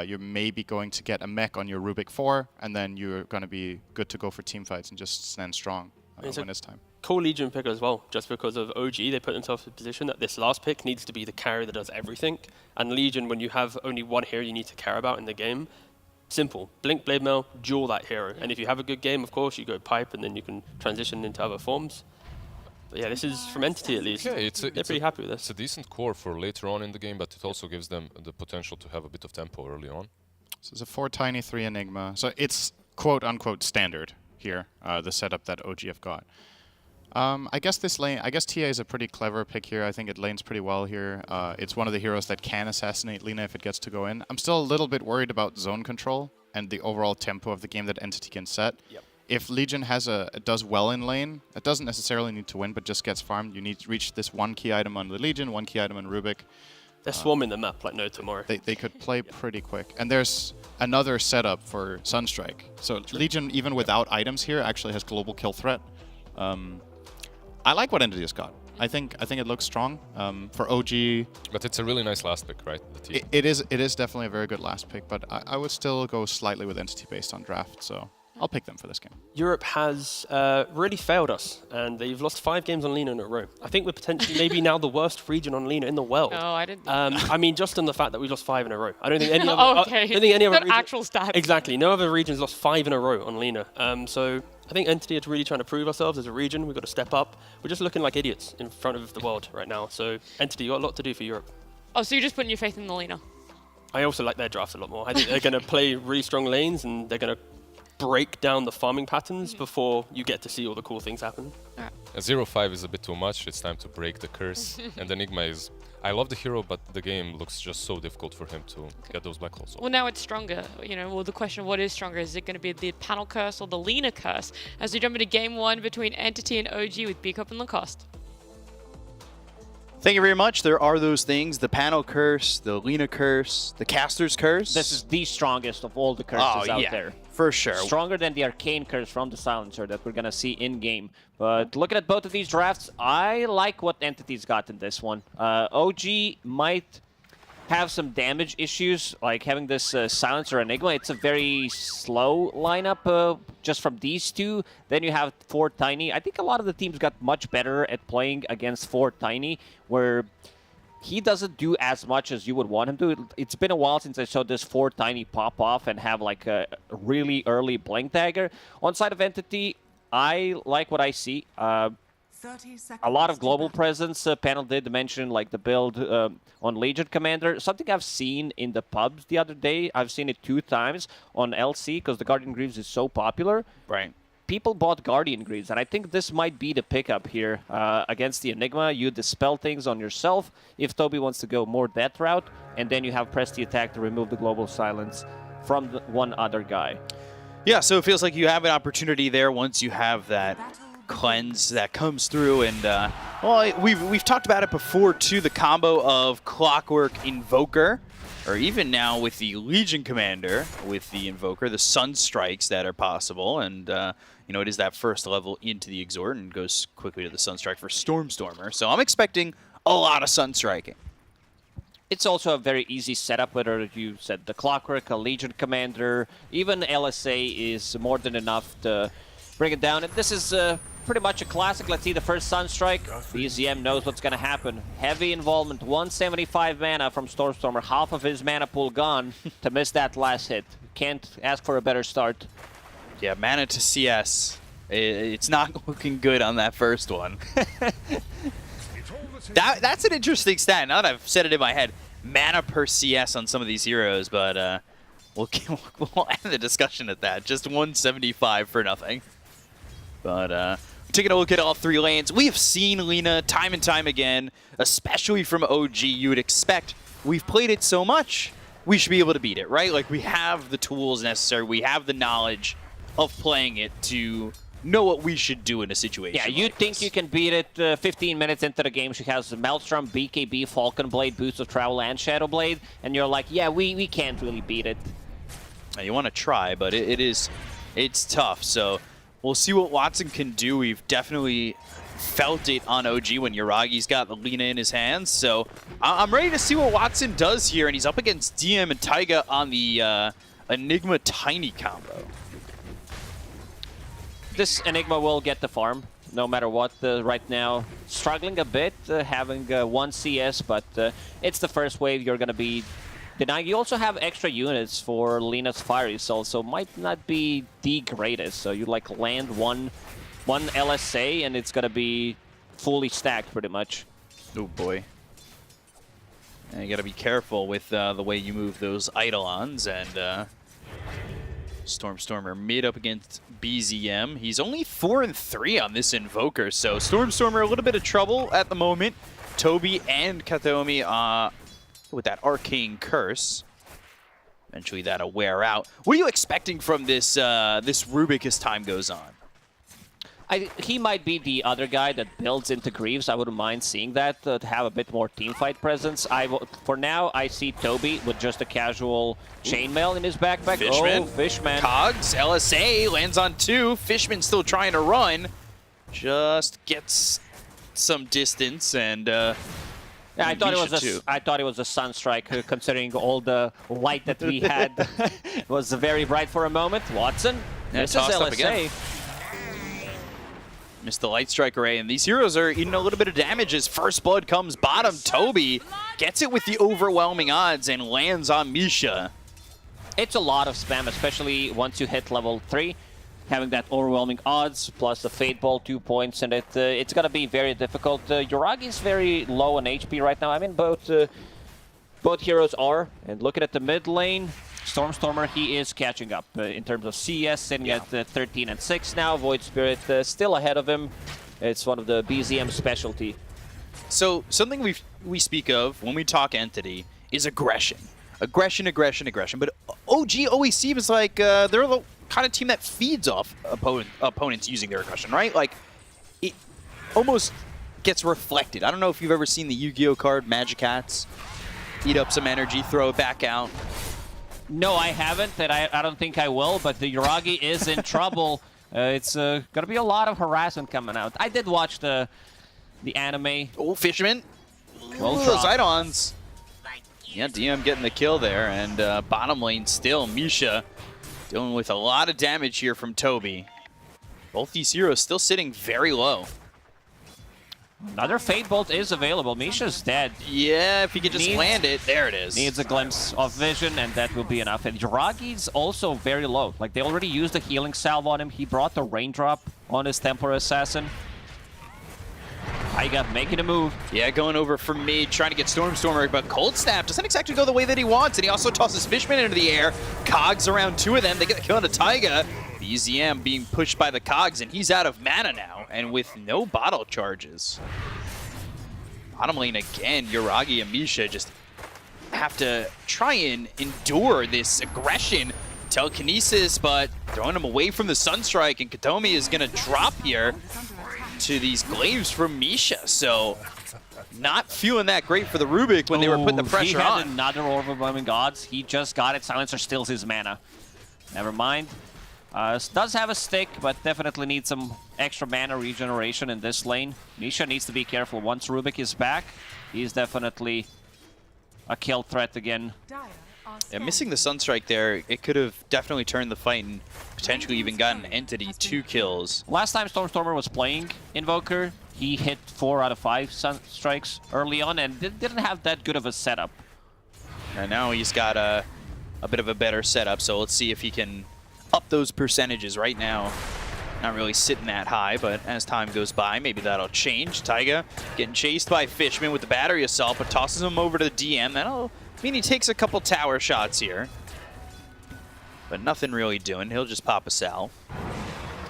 You're maybe going to get a mech on your Rubik 4, and then you're going to be good to go for team fights and just stand strong when it's time. Cool Legion pick as well, just because of OG, they put themselves in a position that this last pick needs to be the carry that does everything. And Legion, when you have only one hero you need to care about in the game, simple. Blink, Blade Mail, duel that hero. And if you have a good game, of course, you go pipe and then you can transition into other forms. But yeah, this is from Entity at least. Yeah, they're pretty happy with this. It's a decent core for later on in the game, but it also gives them the potential to have a bit of tempo early on. So it's a 4 Tiny, 3 Enigma. So it's quote-unquote standard here, the setup that OGF got. I guess this lane, TA is a pretty clever pick here. I think it lanes pretty well here. It's one of the heroes that can assassinate Lina if it gets to go in. I'm still a little bit worried about zone control and the overall tempo of the game that Entity can set. Yep. If Legion does well in lane, it doesn't necessarily need to win, but just gets farmed. You need to reach this 1 key item on the Legion, 1 key item on Rubik. They're swarming the map like no tomorrow. They could play pretty quick. And there's another setup for Sunstrike. So Legion, even without items here, actually has global kill threat. I like what Entity has got. I think it looks strong for OG. But it's a really nice last pick, right? It is definitely a very good last pick, but I would still go slightly with Entity based on draft, so I'll pick them for this game. Europe has really failed us, and they've lost 5 games on Lina in a row. I think we're potentially maybe now the worst region on Lina in the world. No, I didn't. I mean, just on the fact that we've lost 5 in a row. I don't think any other. Oh, okay. I don't think any other Not region, actual stats. Exactly. No other region's lost 5 in a row on Lina. So I think Entity is really trying to prove ourselves as a region. We've got to step up. We're just looking like idiots in front of the world right now. So Entity, you've got a lot to do for Europe. Oh, so you're just putting your faith in the Lina? I also like their draft a lot more. I think they're going to play really strong lanes, and they're going to break down the farming patterns before you get to see all the cool things happen. All right. 0-5 is a bit too much. It's time to break the curse. And Enigma is... I love the hero, but the game looks just so difficult for him to get those black holes. Well, now it's stronger. You know, well, the question of what is stronger, is it going to be the panel curse or the Lina curse? As we jump into game 1 between Entity and OG with Bcop and Lacoste. Thank you very much. There are those things, the panel curse, the Lina curse, the caster's curse. This is the strongest of all the curses out there. For sure. Stronger than the arcane curse from the silencer that we're gonna see in game. But looking at both of these drafts, I like what Entity's got in this one. OG might have some damage issues, like having this silencer Enigma. It's a very slow lineup just from these two. Then you have 4 Tiny. I think a lot of the teams got much better at playing against 4 Tiny, where he doesn't do as much as you would want him to. It's been a while since I saw this 4 Tiny pop off and have like a really early Blink Dagger. On side of Entity, I like what I see. A lot of global presence. Panel did mention like the build on Legion Commander. Something I've seen in the pubs the other day. I've seen it 2 times on LC because the Guardian Greaves is so popular. Right. People bought Guardian Greaves, and I think this might be the pickup here against the Enigma. You dispel things on yourself if Toby wants to go more that route, and then you have press the attack to remove the global silence from the one other guy. Yeah, so it feels like you have an opportunity there once you have that cleanse that comes through, and well, we've talked about it before too, the combo of Clockwork Invoker, or even now with the Legion Commander with the Invoker, the Sun Strikes that are possible, and you know, it is that first level into the Exhort and goes quickly to the Sunstrike for Stormstormer. So I'm expecting a lot of Sun Striking. It's also a very easy setup, whether you said the Clockwork, a Legion Commander, even LSA is more than enough to bring it down. And this is pretty much a classic. Let's see the first Sunstrike. BZM knows what's going to happen. Heavy involvement, 175 mana from Stormstormer, half of his mana pool gone to miss that last hit. Can't ask for a better start. Yeah, mana to CS. It's not looking good on that first one. That's an interesting stat. Now that I've said it in my head, mana per CS on some of these heroes, but we'll end the discussion at that. Just 175 for nothing. But taking a look at all 3 lanes, we have seen Lina time and time again, especially from OG. You would expect, we've played it so much, we should be able to beat it, right? Like, we have the tools necessary, we have the knowledge of playing it to know what we should do in a situation. Yeah, you like think this. you can beat it 15 minutes into the game. She has Maelstrom, BKB, Falcon Blade, Boost of Travel, and Shadow Blade, and you're like, yeah, we can't really beat it. You want to try, but it's tough. So we'll see what Watson can do. We've definitely felt it on OG when Yuragi's got the Lina in his hands. So I'm ready to see what Watson does here. And he's up against DM and Taiga on the Enigma Tiny combo. This Enigma will get the farm, no matter what. Right now, struggling a bit, having 1 CS, but it's the first wave you're going to be denying. You also have extra units for Lina's Fiery Soul, so might not be the greatest. So you like land one LSA, and it's going to be fully stacked pretty much. Oh boy. And you got to be careful with the way you move those Eidolons, and Stormstormer mid up against BZM. He's only 4-3 on this Invoker, so Stormstormer a little bit of trouble at the moment. Toby and Kataomi with that Arcane Curse. Eventually that'll wear out. What are you expecting from this this Rubik as time goes on? He might be the other guy that builds into Greaves. I wouldn't mind seeing that, to have a bit more teamfight presence. For now, I see Toby with just a casual chainmail in his backpack. Fishman. Oh, Fishman. Cogs, LSA, lands on 2. Fishman still trying to run. Just gets some distance, and yeah, I thought Misha it was a Sunstrike, considering all the light that we had. It was very bright for a moment. Watson, Yeah, this is tossed up LSA. again. Missed the Light Strike Array, and these heroes are eating a little bit of damage as First Blood comes bottom. Toby gets it with the overwhelming odds and lands on Misha. It's a lot of spam, especially once you hit level 3. Having that overwhelming odds, plus the Fate Ball, 2 points, and it's going to be very difficult. Yuragi is very low on HP right now. I mean, both heroes are. And looking at the mid lane, Stormstormer, he is catching up in terms of CS, sitting at 13 and 6 now. Void Spirit still ahead of him. It's one of the BZM specialty. So something we speak of when we talk Entity is aggression. Aggression. But OG always seems like they're the kind of team that feeds off opponents using their aggression, right? Like, it almost gets reflected. I don't know if you've ever seen the Yu-Gi-Oh card Magic Hats. Eat up some energy, throw it back out. No, I haven't, and I don't think I will, but the Yuragi is in trouble. It's going to be a lot of harassment coming out. I did watch the anime. Oh, Fishman. Well Ooh, those Eidolons. Yeah, DM getting the kill there, and bottom lane still, Misha dealing with a lot of damage here from Toby. Both these heroes still sitting very low. Another Fate Bolt is available. Misha's dead. Yeah, if he could just land it. There it is. Needs a glimpse of vision, and that will be enough. And Yuragi's also very low. Like, they already used the healing salve on him. He brought the Raindrop on his Templar Assassin. Taiga making a move. Yeah, going over for mid, trying to get Stormstormer, but Cold Snap doesn't exactly go the way that he wants, and he also tosses Fishman into the air. Cogs around 2 of them. They get the kill on Taiga. BZM being pushed by the Cogs, and he's out of mana now, and with no bottle charges. Bottom lane again, Yuragi and Misha just have to try and endure this aggression. Telekinesis, but throwing him away from the Sunstrike, and Kataomi is going to drop here to these glaives from Misha, so not feeling that great for the Rubik when they were putting the pressure on. He had another overwhelming odds. He just got it. Silencer steals his mana. Never mind. Does have a stick, but definitely needs some extra mana regeneration in this lane. Misha needs to be careful. Once Rubik is back, he's definitely a kill threat again. Yeah, missing the Sunstrike there, it could have definitely turned the fight and potentially even gotten Entity 2 kills. Last time Stormstormer was playing Invoker, he hit 4 out of 5 Sunstrikes early on and didn't have that good of a setup. And now he's got a bit of a better setup, so let's see if he can up those percentages. Right now, not really sitting that high, but as time goes by, maybe that'll change. Taiga getting chased by Fishman with the battery assault, but tosses him over to the DM. That'll mean he takes a couple tower shots here, but nothing really doing. He'll just pop a salve.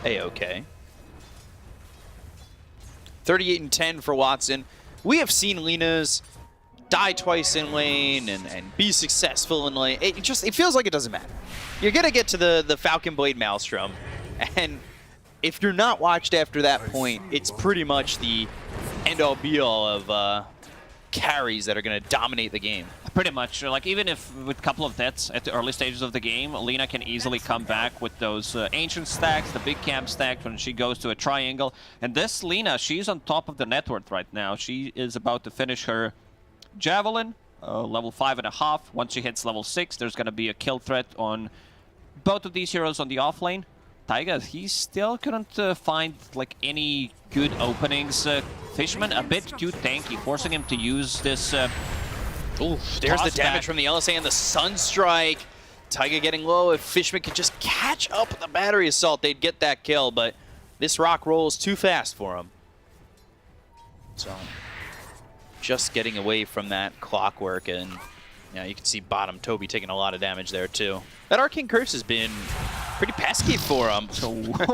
A-okay. 38 and 10 for Watson. We have seen Linas die twice in lane and be successful in lane. It feels like it doesn't matter. You're gonna get to the Falcon Blade Maelstrom, and if you're not watched after that point, it's pretty much the end-all be-all of carries that are gonna dominate the game. Pretty much. Like, even if with a couple of deaths at the early stages of the game, Lina can easily come back with those ancient stacks, the big camp stacks when she goes to a triangle. And this Lina, she's on top of the net worth right now. She is about to finish her Javelin, level 5.5. Once she hits level 6, there's going to be a kill threat on both of these heroes on the offlane. Taiga, he still couldn't find like any good openings. Fishman a bit too tanky, forcing him to use this... Oof, there's the damage from the LSA and the Sunstrike. Taiga getting low. If Fishman could just catch up with the battery assault, they'd get that kill, but this rock rolls too fast for him. So, just getting away from that clockwork, and yeah, you can see bottom Toby taking a lot of damage there too. That Arcane Curse has been pretty pesky for him.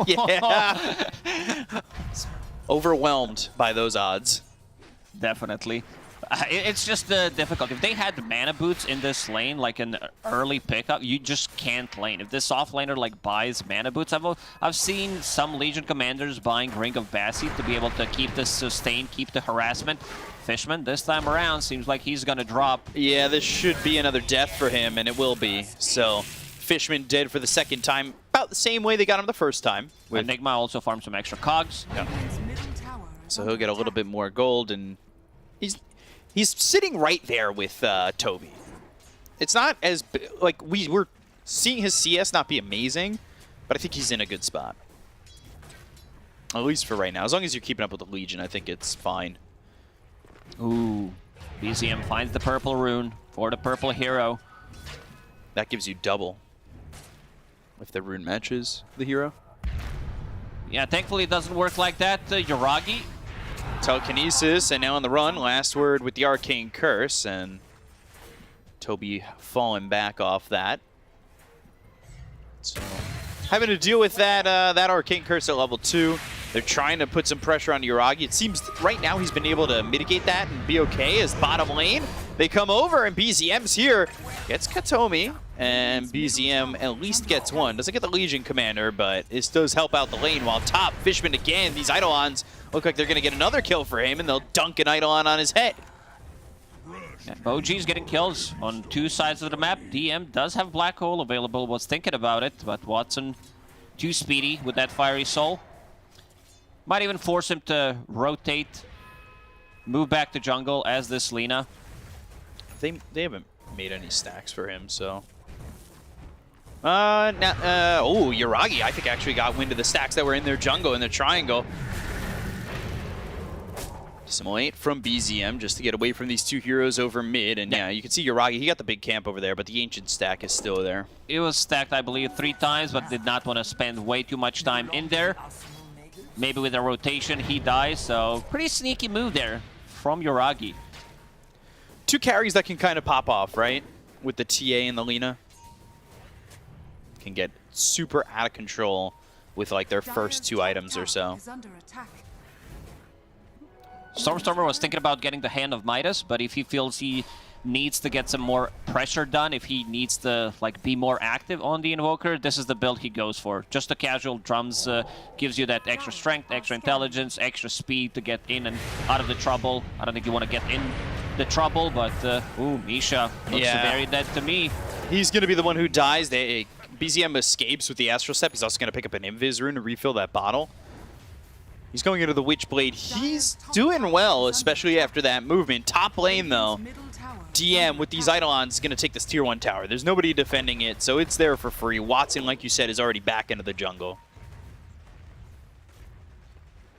Yeah. Overwhelmed by those odds. Definitely. It's just difficult. If they had mana boots in this lane, like an early pickup, you just can't lane. If this offlaner like buys mana boots, I've seen some Legion commanders buying Ring of Bassi to be able to keep the sustain, keep the harassment. Fishman, this time around, seems like he's gonna drop. Yeah, this should be another death for him, and it will be. So, Fishman dead for the second time, about the same way they got him the first time. Enigma also farmed some extra cogs. Yeah. So he'll get a little bit more gold, and he's sitting right there with Toby. It's not as like we're seeing his CS not be amazing, but I think he's in a good spot. At least for right now. As long as you're keeping up with the Legion, I think it's fine. Ooh, BZM finds the purple rune for the purple hero. That gives you double if the rune matches the hero. Yeah, thankfully it doesn't work like that. Yuragi. Telekinesis, and now on the run. Last word with the Arcane Curse, and Toby falling back off that. So, having to deal with that that Arcane Curse at level 2. They're trying to put some pressure on Yuragi. It seems right now he's been able to mitigate that and be okay as bottom lane. They come over, and BZM's here. Gets Katomi, and BZM at least gets one. Doesn't get the Legion Commander, but this does help out the lane. While top, Fishman again, these Eidolons look like they're going to get another kill for him, and they'll dunk an Eidolon on his head. Yeah, OG's getting kills on two sides of the map. DM does have Black Hole available, was thinking about it, but Watson too speedy with that Fiery Soul. Might even force him to rotate, move back to jungle as this Lina. They haven't made any stacks for him, so... oh, Yuragi, I think, actually got wind of the stacks that were in their jungle, in their triangle. Dissimulate from BZM just to get away from these two heroes over mid. And yeah, you can see Yuragi, he got the big camp over there, but the Ancient stack is still there. It was stacked, I believe, 3 times, but did not want to spend way too much time in there. Maybe with a rotation, he dies, so pretty sneaky move there from Yuragi. 2 carries that can kind of pop off, right? With the TA and the Lina. Can get super out of control with like their first 2 items or so. Stormstormer was thinking about getting the Hand of Midas, but if he feels he needs to get some more pressure done, if he needs to like be more active on the Invoker, this is the build he goes for. Just the casual drums gives you that extra strength, extra intelligence, extra speed to get in and out of the trouble. I don't think you want to get in the trouble, but ooh, Misha looks very dead to me. He's going to be the one who dies. BZM escapes with the Astral Step. He's also going to pick up an Invis rune to refill that bottle. He's going into the Witchblade. He's doing well, especially after that movement. Top lane, though, DM with these Eidolons is going to take this tier 1 tower. There's nobody defending it, so it's there for free. Watson, like you said, is already back into the jungle.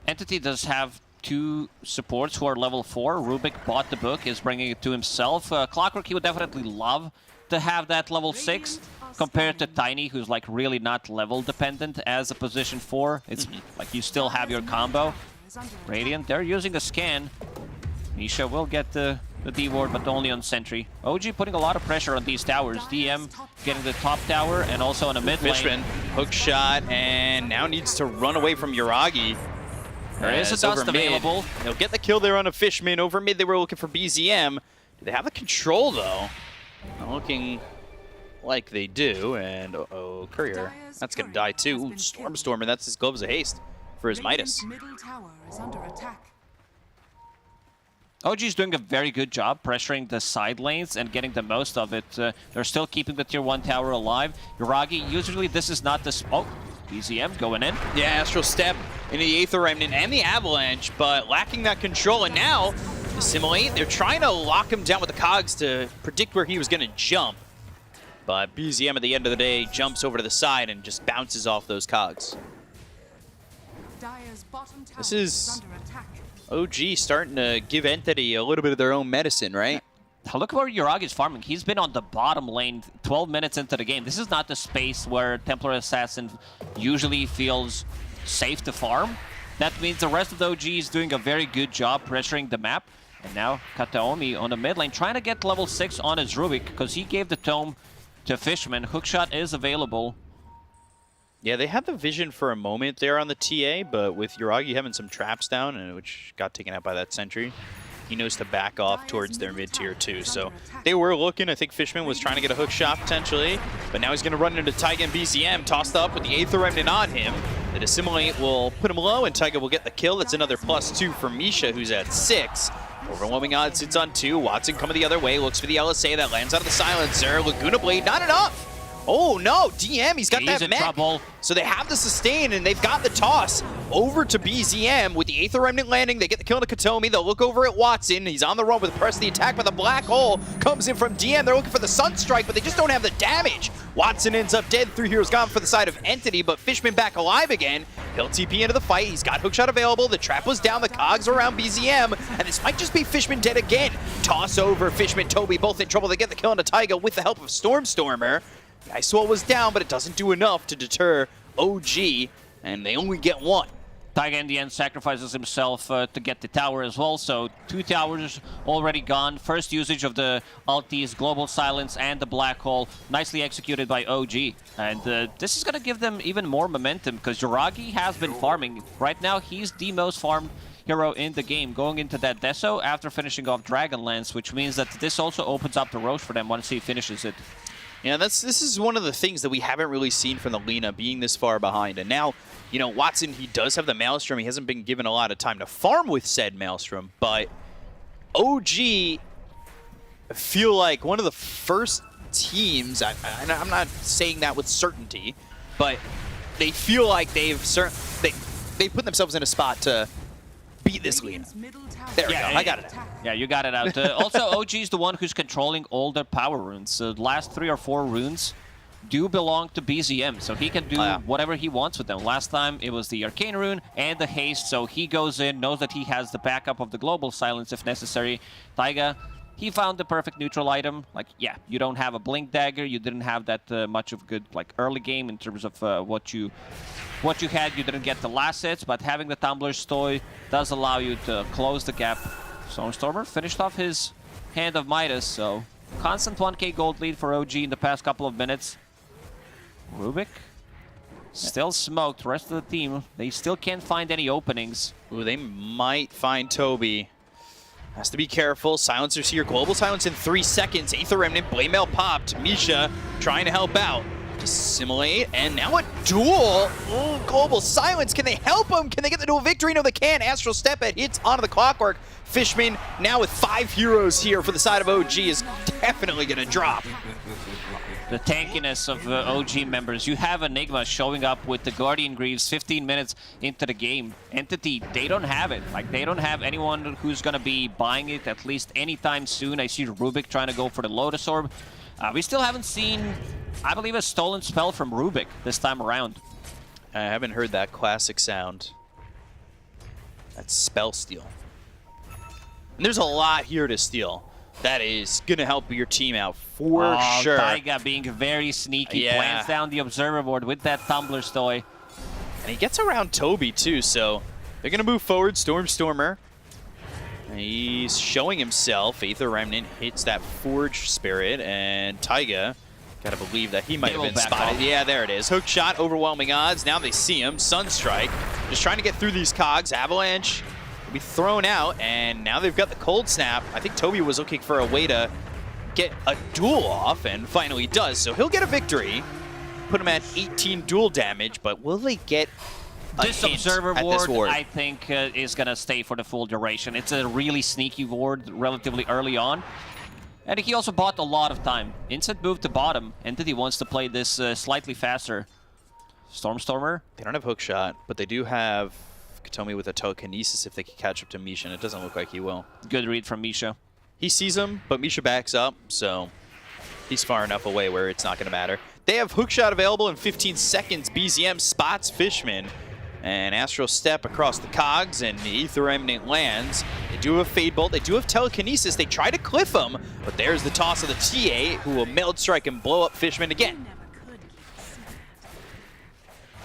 Entity does have 2 supports who are level 4. Rubik bought the book, is bringing it to himself. Clockwork, he would definitely love to have that level 6. Compared to Tiny, who's like really not level dependent as a position 4. It's like you still have your combo. Radiant, they're using a scan. Misha will get the D ward, but only on Sentry. OG putting a lot of pressure on these towers. DM getting the top tower and also on a mid lane. Fishman, hook shot, and now needs to run away from Yuragi. There is a dust available. They'll get the kill there on a Fishman. Over mid, they were looking for BZM. Do they have the control, though? Not looking like they do, and uh-oh, Courier. That's gonna die too. Ooh, Stormstormer, that's his Gloves of Haste for his Midas. Middle tower is under attack. OG's doing a very good job pressuring the side lanes and getting the most of it. They're still keeping the tier 1 tower alive. Yuragi, usually this is not the... Oh, BZM going in. Yeah, Astral Step into the Aether Remnant and the Avalanche, but lacking that control. And now, Assimilate, they're trying to lock him down with the cogs to predict where he was going to jump. But BZM at the end of the day jumps over to the side and just bounces off those cogs. This is OG starting to give Entity a little bit of their own medicine, right? Look where Yuragi's farming. He's been on the bottom lane 12 minutes into the game. This is not the space where Templar Assassin usually feels safe to farm. That means the rest of the OG is doing a very good job pressuring the map. And now Kataomi on the mid lane trying to get level 6 on his Rubik because he gave the tome to Fishman. Hookshot is available. Yeah, they had the vision for a moment there on the TA, but with Yuragi having some traps down, and which got taken out by that sentry, he knows to back off towards their mid-tier too. So they were looking. I think Fishman was trying to get a hook shot potentially, but now he's going to run into Taiga and BZM, tossed up with the Aether Remnant on him. The Assimilate will put him low, and Taiga will get the kill. That's another +2 for Misha, who's at 6. Overwhelming odds sits on 2. Watson coming the other way, looks for the LSA that lands out of the silencer. Laguna Blade, not enough! Oh no, DM, he's got that in mech. trouble. So they have the sustain, and they've got the toss over to BZM with the Aether Remnant landing. They get the kill to Kataomi. They'll look over at Watson. He's on the run with the press of the attack, but the black hole comes in from DM. They're looking for the Sunstrike, but they just don't have the damage. Watson ends up dead. 3 heroes gone for the side of Entity, but Fishman back alive again. He'll TP into the fight. He's got hookshot available. The trap was down. The cogs are around BZM, and this might just be Fishman dead again. Toss over. Fishman, Toby, both in trouble. They get the kill into Taiga with the help of Stormstormer. Ice Wall was down, but it doesn't do enough to deter OG, and they only get 1. Taiga in the end sacrifices himself to get the tower as well, so 2 towers already gone. First usage of the ultis, Global Silence, and the Black Hole. Nicely executed by OG. And this is going to give them even more momentum, because Yuragi has been farming. Right now, he's the most farmed hero in the game, going into that Deso after finishing off Dragonlance, which means that this also opens up the Roche for them once he finishes it. Yeah, this is one of the things that we haven't really seen from the Lina, being this far behind. And now, you know, Watson, he does have the Maelstrom. He hasn't been given a lot of time to farm with said Maelstrom, but OG feel like one of the first teams, I'm not saying that with certainty, but they feel like they put themselves in a spot to beat this Lina. There we go, I got it. Yeah, you got it out. Also, OG is the one who's controlling all the power runes. The last 3 or 4 runes do belong to BZM, so he can do whatever he wants with them. Last time, it was the Arcane rune and the Haste, so he goes in, knows that he has the backup of the Global Silence if necessary. Taiga, he found the perfect neutral item. Like, yeah, you don't have a Blink Dagger, you didn't have that much of good like early game in terms of what you had. You didn't get the last hits, but having the Tumbler's Toy does allow you to close the gap. Stormstormer finished off his Hand of Midas, so constant 1k gold lead for OG in the past couple of minutes. Rubik still smoked. Rest of the team, they still can't find any openings. Ooh, they might find Toby. Has to be careful. Silencers here. Global Silence in 3 seconds. Aether Remnant. Blade Mail popped. Misha trying to help out. Assimilate, and now a duel. Ooh, Global Silence. Can they help him? Can they get the duel victory? No, they can. Astral Step it hits onto the Clockwork. Fishman, now with 5 heroes here for the side of OG, is definitely going to drop. The tankiness of OG members. You have Enigma showing up with the Guardian Greaves 15 minutes into the game. Entity, they don't have it. Like, they don't have anyone who's going to be buying it at least anytime soon. I see Rubik trying to go for the Lotus Orb. We still haven't seen, I believe, a stolen spell from Rubik this time around. I haven't heard that classic sound. That's spell steal. And there's a lot here to steal. That is going to help your team out for sure. Taiga being very sneaky, plants down the Observer Board with that Tumbler's Toy. And he gets around Toby too, so they're going to move forward. Stormstormer. He's showing himself. Aether Remnant hits that Forge Spirit, and Taiga, gotta believe that he might have been spotted. Yeah, there it is. Hook shot, overwhelming odds. Now they see him. Sunstrike, just trying to get through these cogs. Avalanche will be thrown out, and now they've got the Cold Snap. I think Toby was looking for a way to get a duel off, and finally does. So he'll get a victory. Put him at 18 duel damage, but will they get This hint observer at this ward. I think, is going to stay for the full duration. It's a really sneaky ward relatively early on. And he also bought a lot of time. Instant move to bottom. Entity wants to play this slightly faster. Stormstormer. They don't have hookshot, but they do have Katomi with a telekinesis if they can catch up to Misha, and it doesn't look like he will. Good read from Misha. He sees him, but Misha backs up, so he's far enough away where it's not going to matter. They have hookshot available in 15 seconds. BZM spots Fishman, and Astral Step across the cogs, and Aether Eminent lands. They do have Fade Bolt, they do have telekinesis. They try to cliff him, but there's the toss of the TA, who will Meld Strike and blow up Fishman again.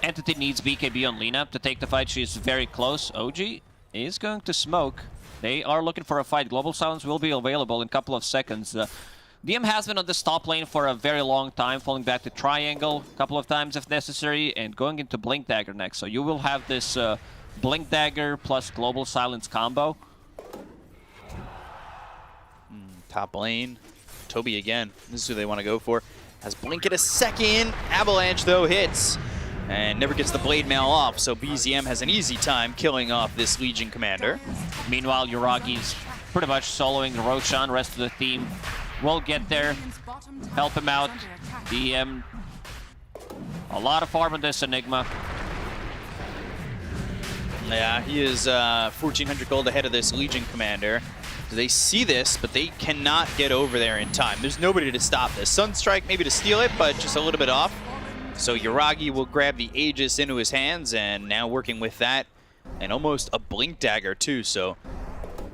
Entity needs BKB on Lina to take the fight. She's very close. OG is going to smoke. They are looking for a fight. Global Silence will be available in a couple of seconds. DM has been on this top lane for a very long time, falling back to Triangle a couple of times if necessary, and going into Blink Dagger next. So you will have this Blink Dagger plus Global Silence combo. Top lane, Toby again. This is who they want to go for. Has Blink in a second. Avalanche, though, hits. And never gets the blade mail off, so BZM has an easy time killing off this Legion commander. Meanwhile, Yuragi's pretty much soloing Roshan. Rest of the team will get there, help him out. DM, a lot of farm on this Enigma. Yeah, he is 1,400 gold ahead of this Legion commander. They see this, but they cannot get over there in time. There's nobody to stop this. Sunstrike maybe to steal it, but just a little bit off. So Yuragi will grab the Aegis into his hands, and now working with that, and almost a Blink Dagger too. So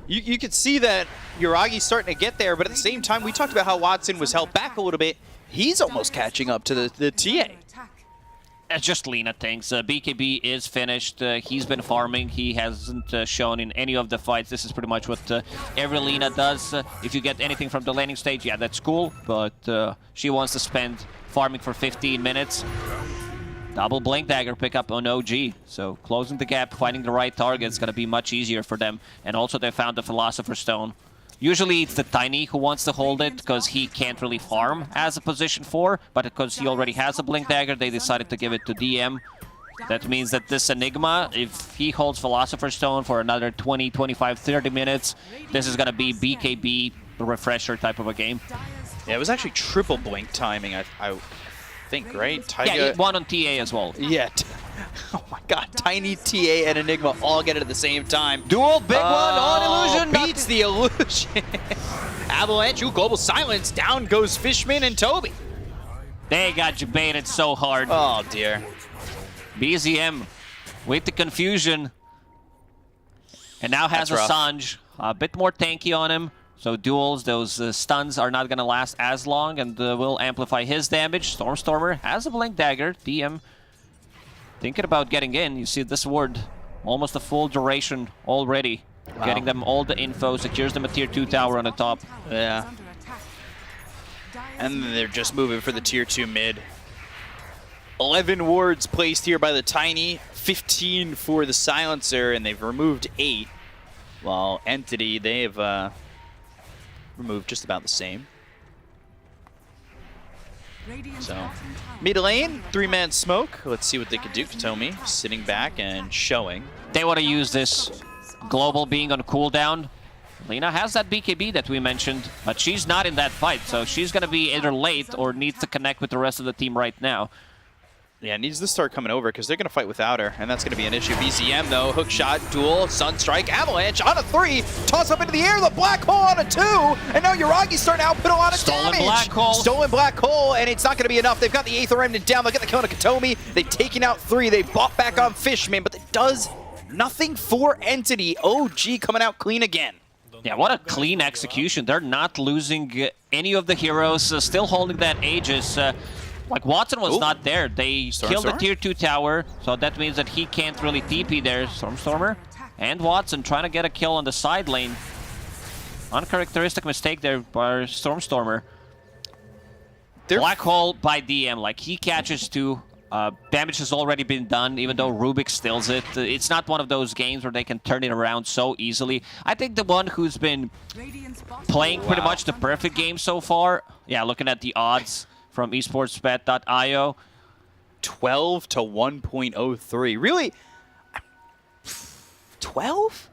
you could see that Yuragi's starting to get there, but at the same time, we talked about how Watson was held back a little bit. He's almost catching up to the TA. It's just Lina things. BKB is finished. He's been farming. He hasn't shown in any of the fights. This is pretty much what every Lina does. If you get anything from the laning stage, yeah, that's cool, but she wants to spend farming for 15 minutes. Double Blink Dagger pickup on OG. So closing the gap, finding the right target is going to be much easier for them. And also they found the Philosopher's Stone. Usually it's the Tiny who wants to hold it because he can't really farm as a position 4, but because he already has a Blink Dagger, they decided to give it to DM. That means that this Enigma, if he holds Philosopher's Stone for another 20, 25, 30 minutes, this is going to be BKB refresher type of a game. Yeah, it was actually triple Blink timing, I think, right? Taiga, yeah, one on TA as well. Yeah. Oh my god, Tiny, TA, and Enigma all get it at the same time. Dual big one on Illusion. Beats the Illusion. Avalanche, Global Silence. Down goes Fishman and Toby. They got you baited so hard. Oh dear. BZM with the confusion. And now has That's a rough. Sanj. A bit more tanky on him. So duels, those stuns are not going to last as long and will amplify his damage. Stormstormer has a Blink Dagger. DM thinking about getting in. You see this ward, almost a full duration already. Wow. Getting them all the info, secures them a tier 2 tower on the top. Yeah. And they're just moving for the tier 2 mid. 11 wards placed here by the Tiny, 15 for the Silencer, and they've removed 8. While Entity, they've removed just about the same. So, mid lane, 3-man smoke. Let's see what they can do. Katomi sitting back and showing. They want to use this global being on cooldown. Lina has that BKB that we mentioned, but she's not in that fight, so she's going to be either late or needs to connect with the rest of the team right now. Yeah, needs to start coming over because they're going to fight without her, and that's going to be an issue. BZM, though, hook shot, duel, Sunstrike, Avalanche on a 3, toss up into the air, the Black Hole on a 2, and now Yuragi's starting to output a lot of Stolen damage. Black Hole. Stolen Black Hole, and it's not going to be enough. They've got the Aether Remnant down, they'll get the kill on Katomi, they've taken out 3, they bought back on Fishman, but it does nothing for Entity. OG coming out clean again. Yeah, what a clean execution. They're not losing any of the heroes, still holding that Aegis. Like, Watson was not there. They killed the tier 2 tower, so that means that he can't really TP there. Stormstormer and Watson trying to get a kill on the side lane. Uncharacteristic mistake there by Stormstormer. Black Hole by DM, like, he catches 2. Damage has already been done, even though Rubik steals it. It's not one of those games where they can turn it around so easily. I think the one who's been playing pretty much the perfect game so far, yeah, looking at the odds from esportsbet.io. 12 to 1.03. Really, 12?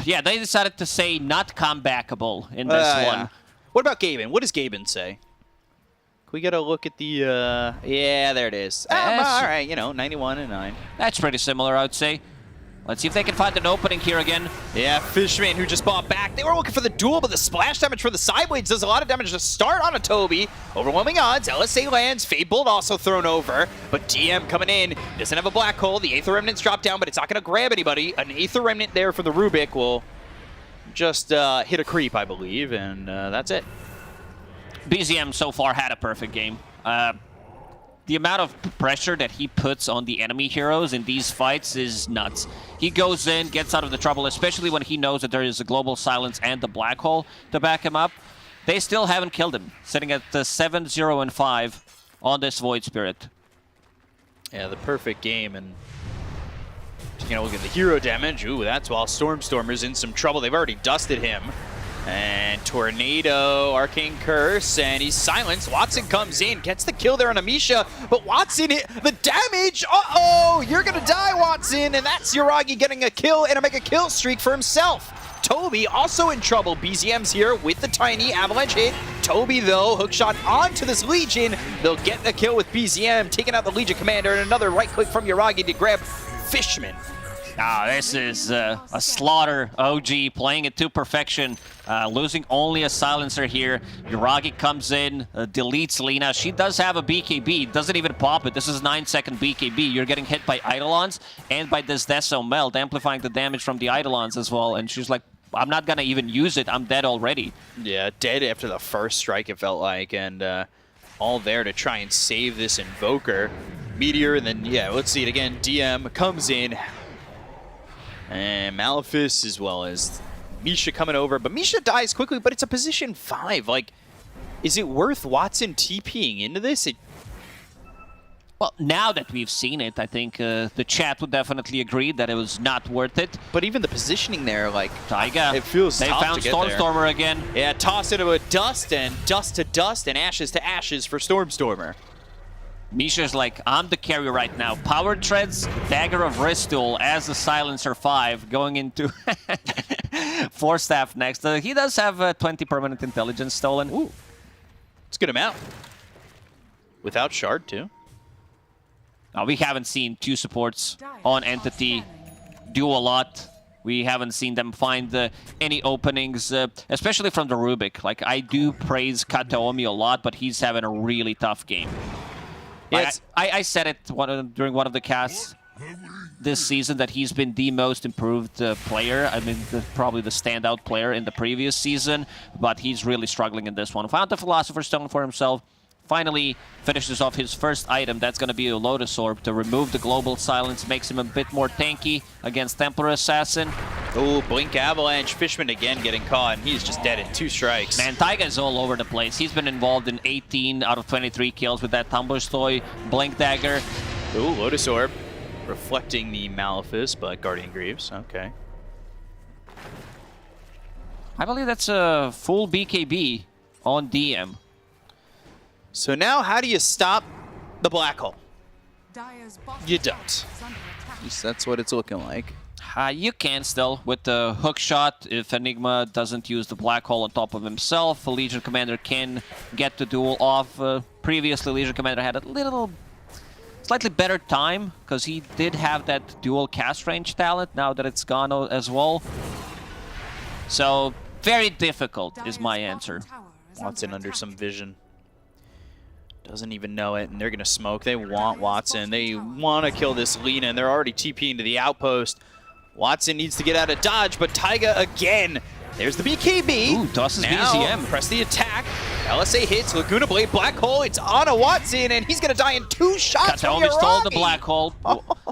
Yeah, they decided to say not comebackable in this one. Yeah. What about Gaben? What does Gaben say? Can we get a look at the... yeah, there it is. All right, you know, 91 and 9. That's pretty similar, I would say. Let's see if they can find an opening here again. Yeah, Fishman, who just bought back. They were looking for the duel, but the splash damage for the Sideblades does a lot of damage to start on a Toby. Overwhelming odds. LSA lands. Fade Bolt also thrown over. But DM coming in. Doesn't have a black hole. The Aether Remnant's dropped down, but it's not going to grab anybody. An Aether Remnant there for the Rubik will just hit a creep, I believe, and that's it. BZM so far had a perfect game. The amount of pressure that he puts on the enemy heroes in these fights is nuts. He goes in, gets out of the trouble, especially when he knows that there is a Global Silence and the Black Hole to back him up. They still haven't killed him, sitting at the 7-0-5 on this Void Spirit. Yeah, the perfect game, and you know, look at the hero damage. Ooh, that's while Stormstormer's in some trouble. They've already dusted him. And Tornado, Arcane Curse, and he's silenced. Watson comes in, gets the kill there on Amisha, but Watson, the damage, uh-oh, you're gonna die, Watson, and that's Yuragi getting a kill and a mega kill streak for himself. Toby also in trouble. BZM's here with the tiny avalanche hit. Toby, though, hookshot onto this Legion. They'll get the kill with BZM, taking out the Legion commander, and another right click from Yuragi to grab Fishman. This is a slaughter. OG playing it to perfection, losing only a silencer here. Yuragi comes in, deletes Lina. She does have a BKB, doesn't even pop it. This is 9-second BKB. You're getting hit by Eidolons and by this Deso Melt, amplifying the damage from the Eidolons as well. And she's like, I'm not gonna even use it. I'm dead already. Yeah, dead after the first strike, it felt like, and all there to try and save this Invoker. Meteor, and then, yeah, let's see it again. DM comes in. And Malefice as well as Misha coming over. But Misha dies quickly, but it's a position 5. Like, is it worth Watson TPing into this? Well, now that we've seen it, I think the chat would definitely agree that it was not worth it. But even the positioning there, like, Taiga, it feels they tough found to get Stormstormer there. again. Yeah, toss into a dust and dust to dust and ashes to ashes for Stormstormer. Misha's like, I'm the carrier right now. Power Treads, Dagger of Ristul as a Silencer 5, going into 4 staff next. He does have 20 permanent intelligence stolen. Ooh, it's a good amount. Without Shard, too. We haven't seen 2 supports on Entity do a lot. We haven't seen them find any openings, especially from the Rubik. Like, I do praise Kataomi a lot, but he's having a really tough game. Yeah, I said it during one of the casts this season that he's been the most improved player. I mean, probably the standout player in the previous season, but he's really struggling in this one. Found the Philosopher's Stone for himself. Finally finishes off his first item. That's going to be a Lotus Orb to remove the Global Silence. Makes him a bit more tanky against Templar Assassin. Oh, Blink Avalanche. Fishman again getting caught, and he's just dead in 2 strikes. Man, Taiga is all over the place. He's been involved in 18 out of 23 kills with that Tumblrstoy, Blink Dagger. Ooh, Lotus Orb. Reflecting the Malefice, but Guardian Greaves. Okay. I believe that's a full BKB on DM. So now, how do you stop the Black Hole? You don't. At least that's what it's looking like. You can still with the hook shot. If Enigma doesn't use the Black Hole on top of himself, a Legion Commander can get the duel off. Previously, Legion Commander had a slightly better time because he did have that dual cast range talent. Now that it's gone as well, so very difficult is my answer. Watson under some vision. Doesn't even know it, and they're going to smoke. They want Watson. They want to kill this Lina, and they're already TPing to the outpost. Watson needs to get out of dodge, but Taiga again. There's the BKB. Ooh, tosses now, BZM. Press the attack. LSA hits. Laguna Blade, Black Hole. It's on a Watson, and he's going to die in 2 shots from Kataomi stole the Yuragi. Black Hole.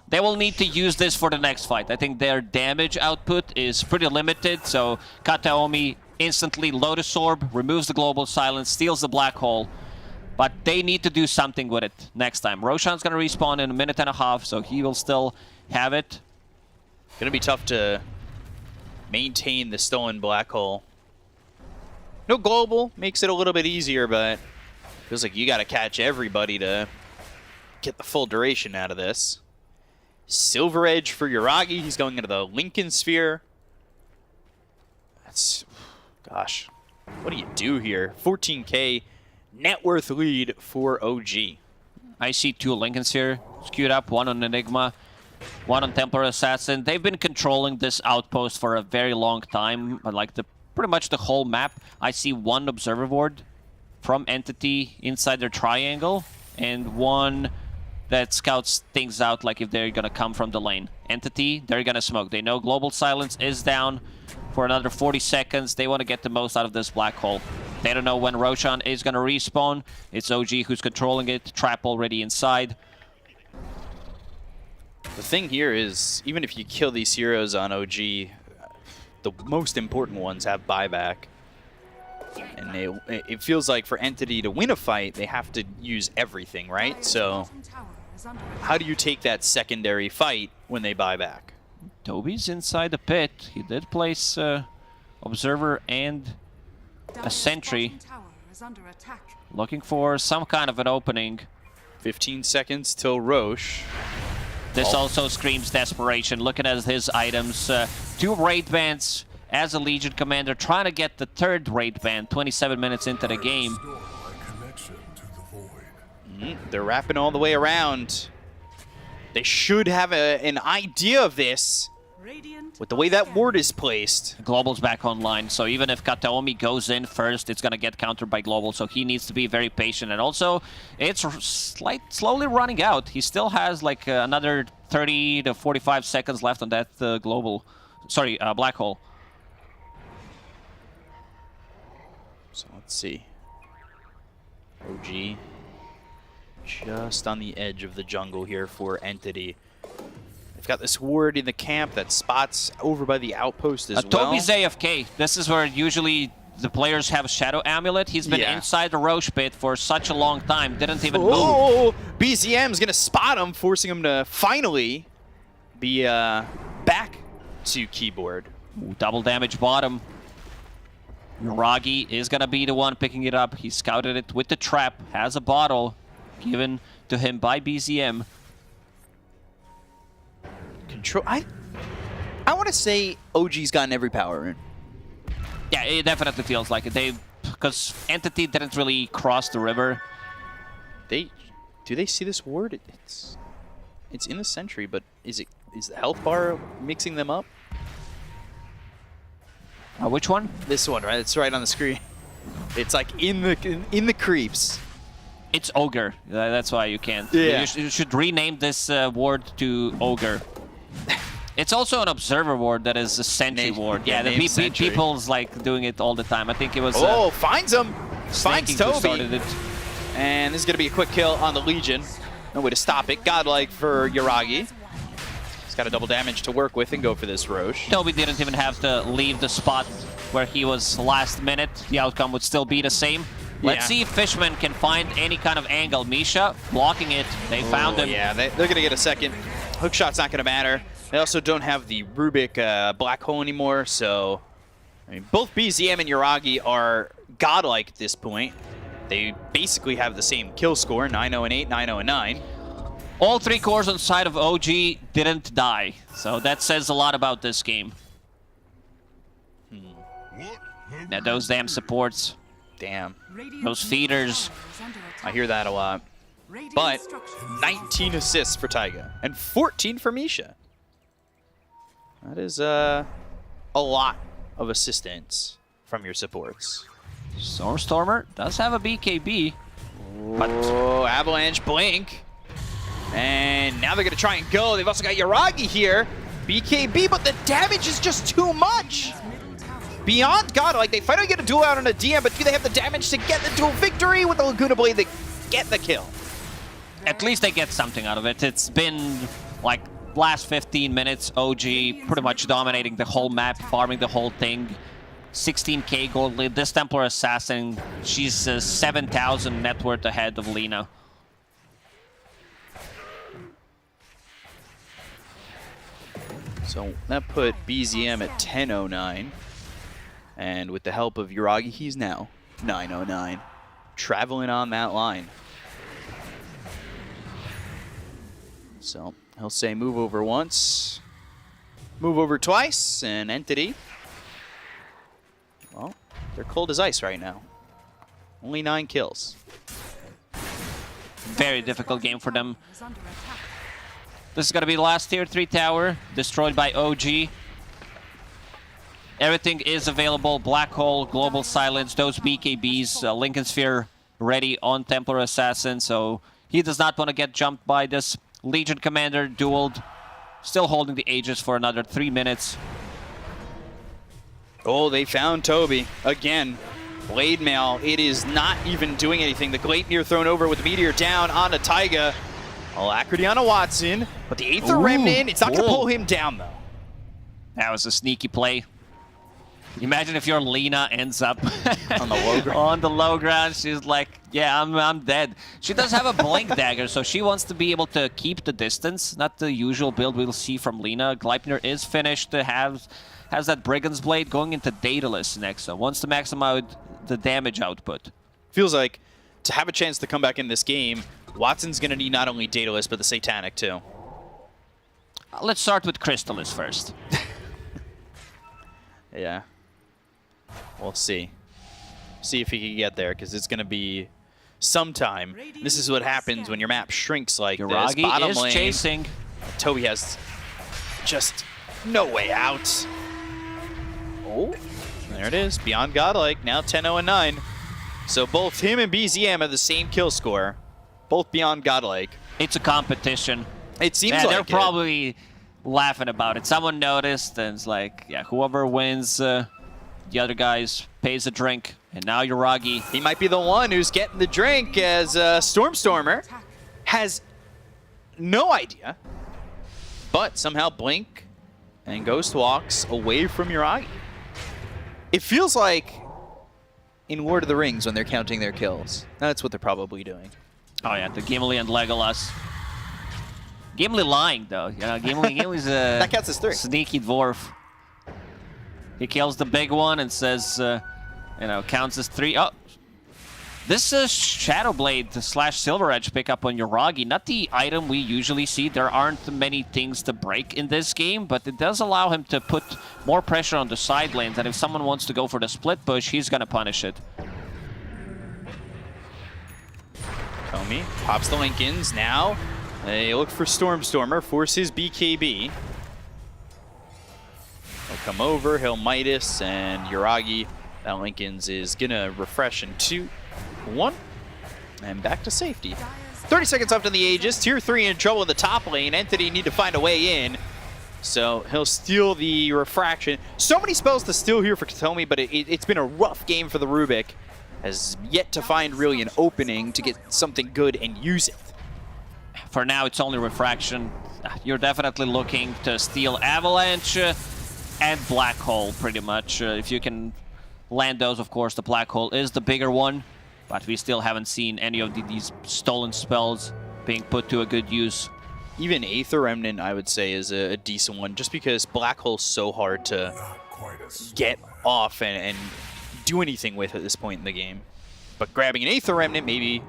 They will need to use this for the next fight. I think their damage output is pretty limited, so Kataomi instantly Lotus Orb, removes the Global Silence, steals the Black Hole. But they need to do something with it next time. Roshan's going to respawn in a minute and a half, so he will still have it. Going to be tough to maintain the stolen Black Hole. No global, makes it a little bit easier, but feels like you got to catch everybody to get the full duration out of this. Silver Edge for Yuragi. He's going into the Lincoln Sphere. That's... Gosh. What do you do here? 14K net worth lead for OG. I see 2 Lincolns here, queued up, one on Enigma, one on Templar Assassin. They've been controlling this outpost for a very long time, like pretty much the whole map. I see 1 Observer Ward from Entity inside their triangle, and 1 that scouts things out, like if they're gonna come from the lane. Entity, they're gonna smoke. They know Global Silence is down for another 40 seconds. They want to get the most out of this black hole. They don't know when Roshan is going to respawn. It's OG who's controlling it. Trap already inside. The thing here is, even if you kill these heroes on OG, the most important ones have buyback. And it feels like for Entity to win a fight, they have to use everything, right? So how do you take that secondary fight when they buy back? Toby's inside the pit. He did place Observer and a Sentry. Looking for some kind of an opening. 15 seconds till Roche. This also screams desperation. Looking at his items. 2 raid bands as a Legion commander, trying to get the 3rd raid band 27 minutes into the game. They're wrapping all the way around. They should have an idea of this with the way that ward is placed. Global's back online, so even if Kataomi goes in first, it's going to get countered by Global, so he needs to be very patient. And also, it's slowly running out. He still has like another 30 to 45 seconds left on that black hole. So let's see. OG just on the edge of the jungle here for Entity. They've got this ward in the camp that spots over by the outpost as well. Toby's AFK. This is where usually the players have a Shadow Amulet. He's been inside the Roche pit for such a long time. Didn't even move. BZM's going to spot him, forcing him to finally be back to keyboard. Ooh, double damage bottom. Yuragi is going to be the one picking it up. He scouted it with the trap. Has a bottle given to him by BZM. Control. I want to say OG's gotten every power in. Yeah, it definitely feels like it. Because Entity didn't really cross the river. Do they see this ward? It's in the Sentry, but is the health bar mixing them up? Which one? This one, right? It's right on the screen. It's like in the creeps. It's Ogre. That's why you can't. Yeah. You should rename this ward to Ogre. It's also an Observer ward that is a Sentry ward. Yeah, the people's like doing it all the time. I think it was. Finds him. Finds Toby. It. And this is going to be a quick kill on the Legion. No way to stop it. Godlike for Yuragi. He's got a double damage to work with and go for this Roche. Toby didn't even have to leave the spot where he was last minute. The outcome would still be the same. Let's see if Fishman can find any kind of angle. Misha blocking it. They found him. Yeah, they're going to get a second. Hookshot's not going to matter. They also don't have the Rubik black hole anymore, so I mean, both BZM and Yuragi are godlike at this point. They basically have the same kill score, 9-0 and 8, 9-0 and 9. All 3 cores on side of OG didn't die, so that says a lot about this game. Now those damn supports. Damn. Those feeders. I hear that a lot. But 19 assists for Taiga and 14 for Misha. That is a lot of assistance from your supports. Stormstormer does have a BKB. But Avalanche Blink. And now they're going to try and go. They've also got Yuragi here. BKB, but the damage is just too much. Beyond godlike, they finally get a duel out on a DM, but do they have the damage to get the duel victory with the Laguna Blade? They get the kill. At least they get something out of it. It's been like last 15 minutes, OG pretty much dominating the whole map, farming the whole thing. 16k gold lead. This Templar Assassin, she's 7,000 net worth ahead of Lina. So that put BZM at 10.09. And with the help of Yuragi, he's now 9.09. Traveling on that line. So He'll say move over once, move over twice, and Entity, well, they're cold as ice right now. Only 9 kills. Very difficult game for them. This is going to be the last tier 3 tower, destroyed by OG. Everything is available. Black Hole, Global Silence, those BKBs, Lincoln Sphere ready on Templar Assassin, so he does not want to get jumped by this. Legion Commander dueled, still holding the Aegis for another 3 minutes. Oh, they found Toby again. Blade Mail, it is not even doing anything. The Gleipnir thrown over with the Meteor down onto Taiga. Alacrity on a Watson, but the Aether Remnant, it's not going to pull him down though. That was a sneaky play. Imagine if your Lina ends up On the low ground. on the low ground. She's like, yeah, I'm dead. She does have a Blink Dagger, so she wants to be able to keep the distance. Not the usual build we'll see from Lina. Gleipnir is finished, has that Brigand's Blade going into Daedalus next, so wants to maximize the damage output. Feels like to have a chance to come back in this game, Watson's going to need not only Daedalus, but the Satanic too. Let's start with Crystallis first. Yeah. We'll see. See if he can get there, because it's going to be some time. This is what happens when your map shrinks like this. Yuragi Bottom is lane, chasing. Toby has just no way out. Oh, there it is. Beyond Godlike, now 10-0-9. So both him and BZM have the same kill score. Both Beyond Godlike. It's a competition. It seems Yeah, like they're it. probably laughing about it. Someone noticed, and it's like, yeah, whoever wins, the other guys pays a drink. And now Yuragi. He might be the one who's getting the drink, as Stormer has no idea. But somehow Blink and Ghost walks away from Yuragi. It feels like in Lord of the Rings when they're counting their kills. That's what they're probably doing. Oh yeah, the Gimli and Legolas. Gimli lying though. You know, Gimli's a That counts as 3. sneaky dwarf. He kills the big one and says, you know, counts as 3. Oh, this is Shadowblade / Silver Edge pickup on Yuragi. Not the item we usually see. There aren't many things to break in this game, but it does allow him to put more pressure on the side lanes. And if someone wants to go for the split push, he's gonna punish it. Comey pops the Lincolns. Now they look for Stormer, forces BKB. He'll come over, he'll Midas, and Yuragi. That Lincolns is gonna refresh in 2, 1, and back to safety. 30 seconds left on the Aegis. Tier 3 in trouble in the top lane. Entity need to find a way in. So he'll steal the refraction. So many spells to steal here for Katomi, but it's been a rough game for the Rubik. Has yet to find really an opening to get something good and use it. For now, it's only refraction. You're definitely looking to steal Avalanche and Black Hole, pretty much. If you can land those, of course, the Black Hole is the bigger one. But we still haven't seen any of these stolen spells being put to a good use. Even Aether Remnant, I would say, is a decent one, just because Black Hole's so hard to get off and do anything with at this point in the game. But grabbing an Aether Remnant, maybe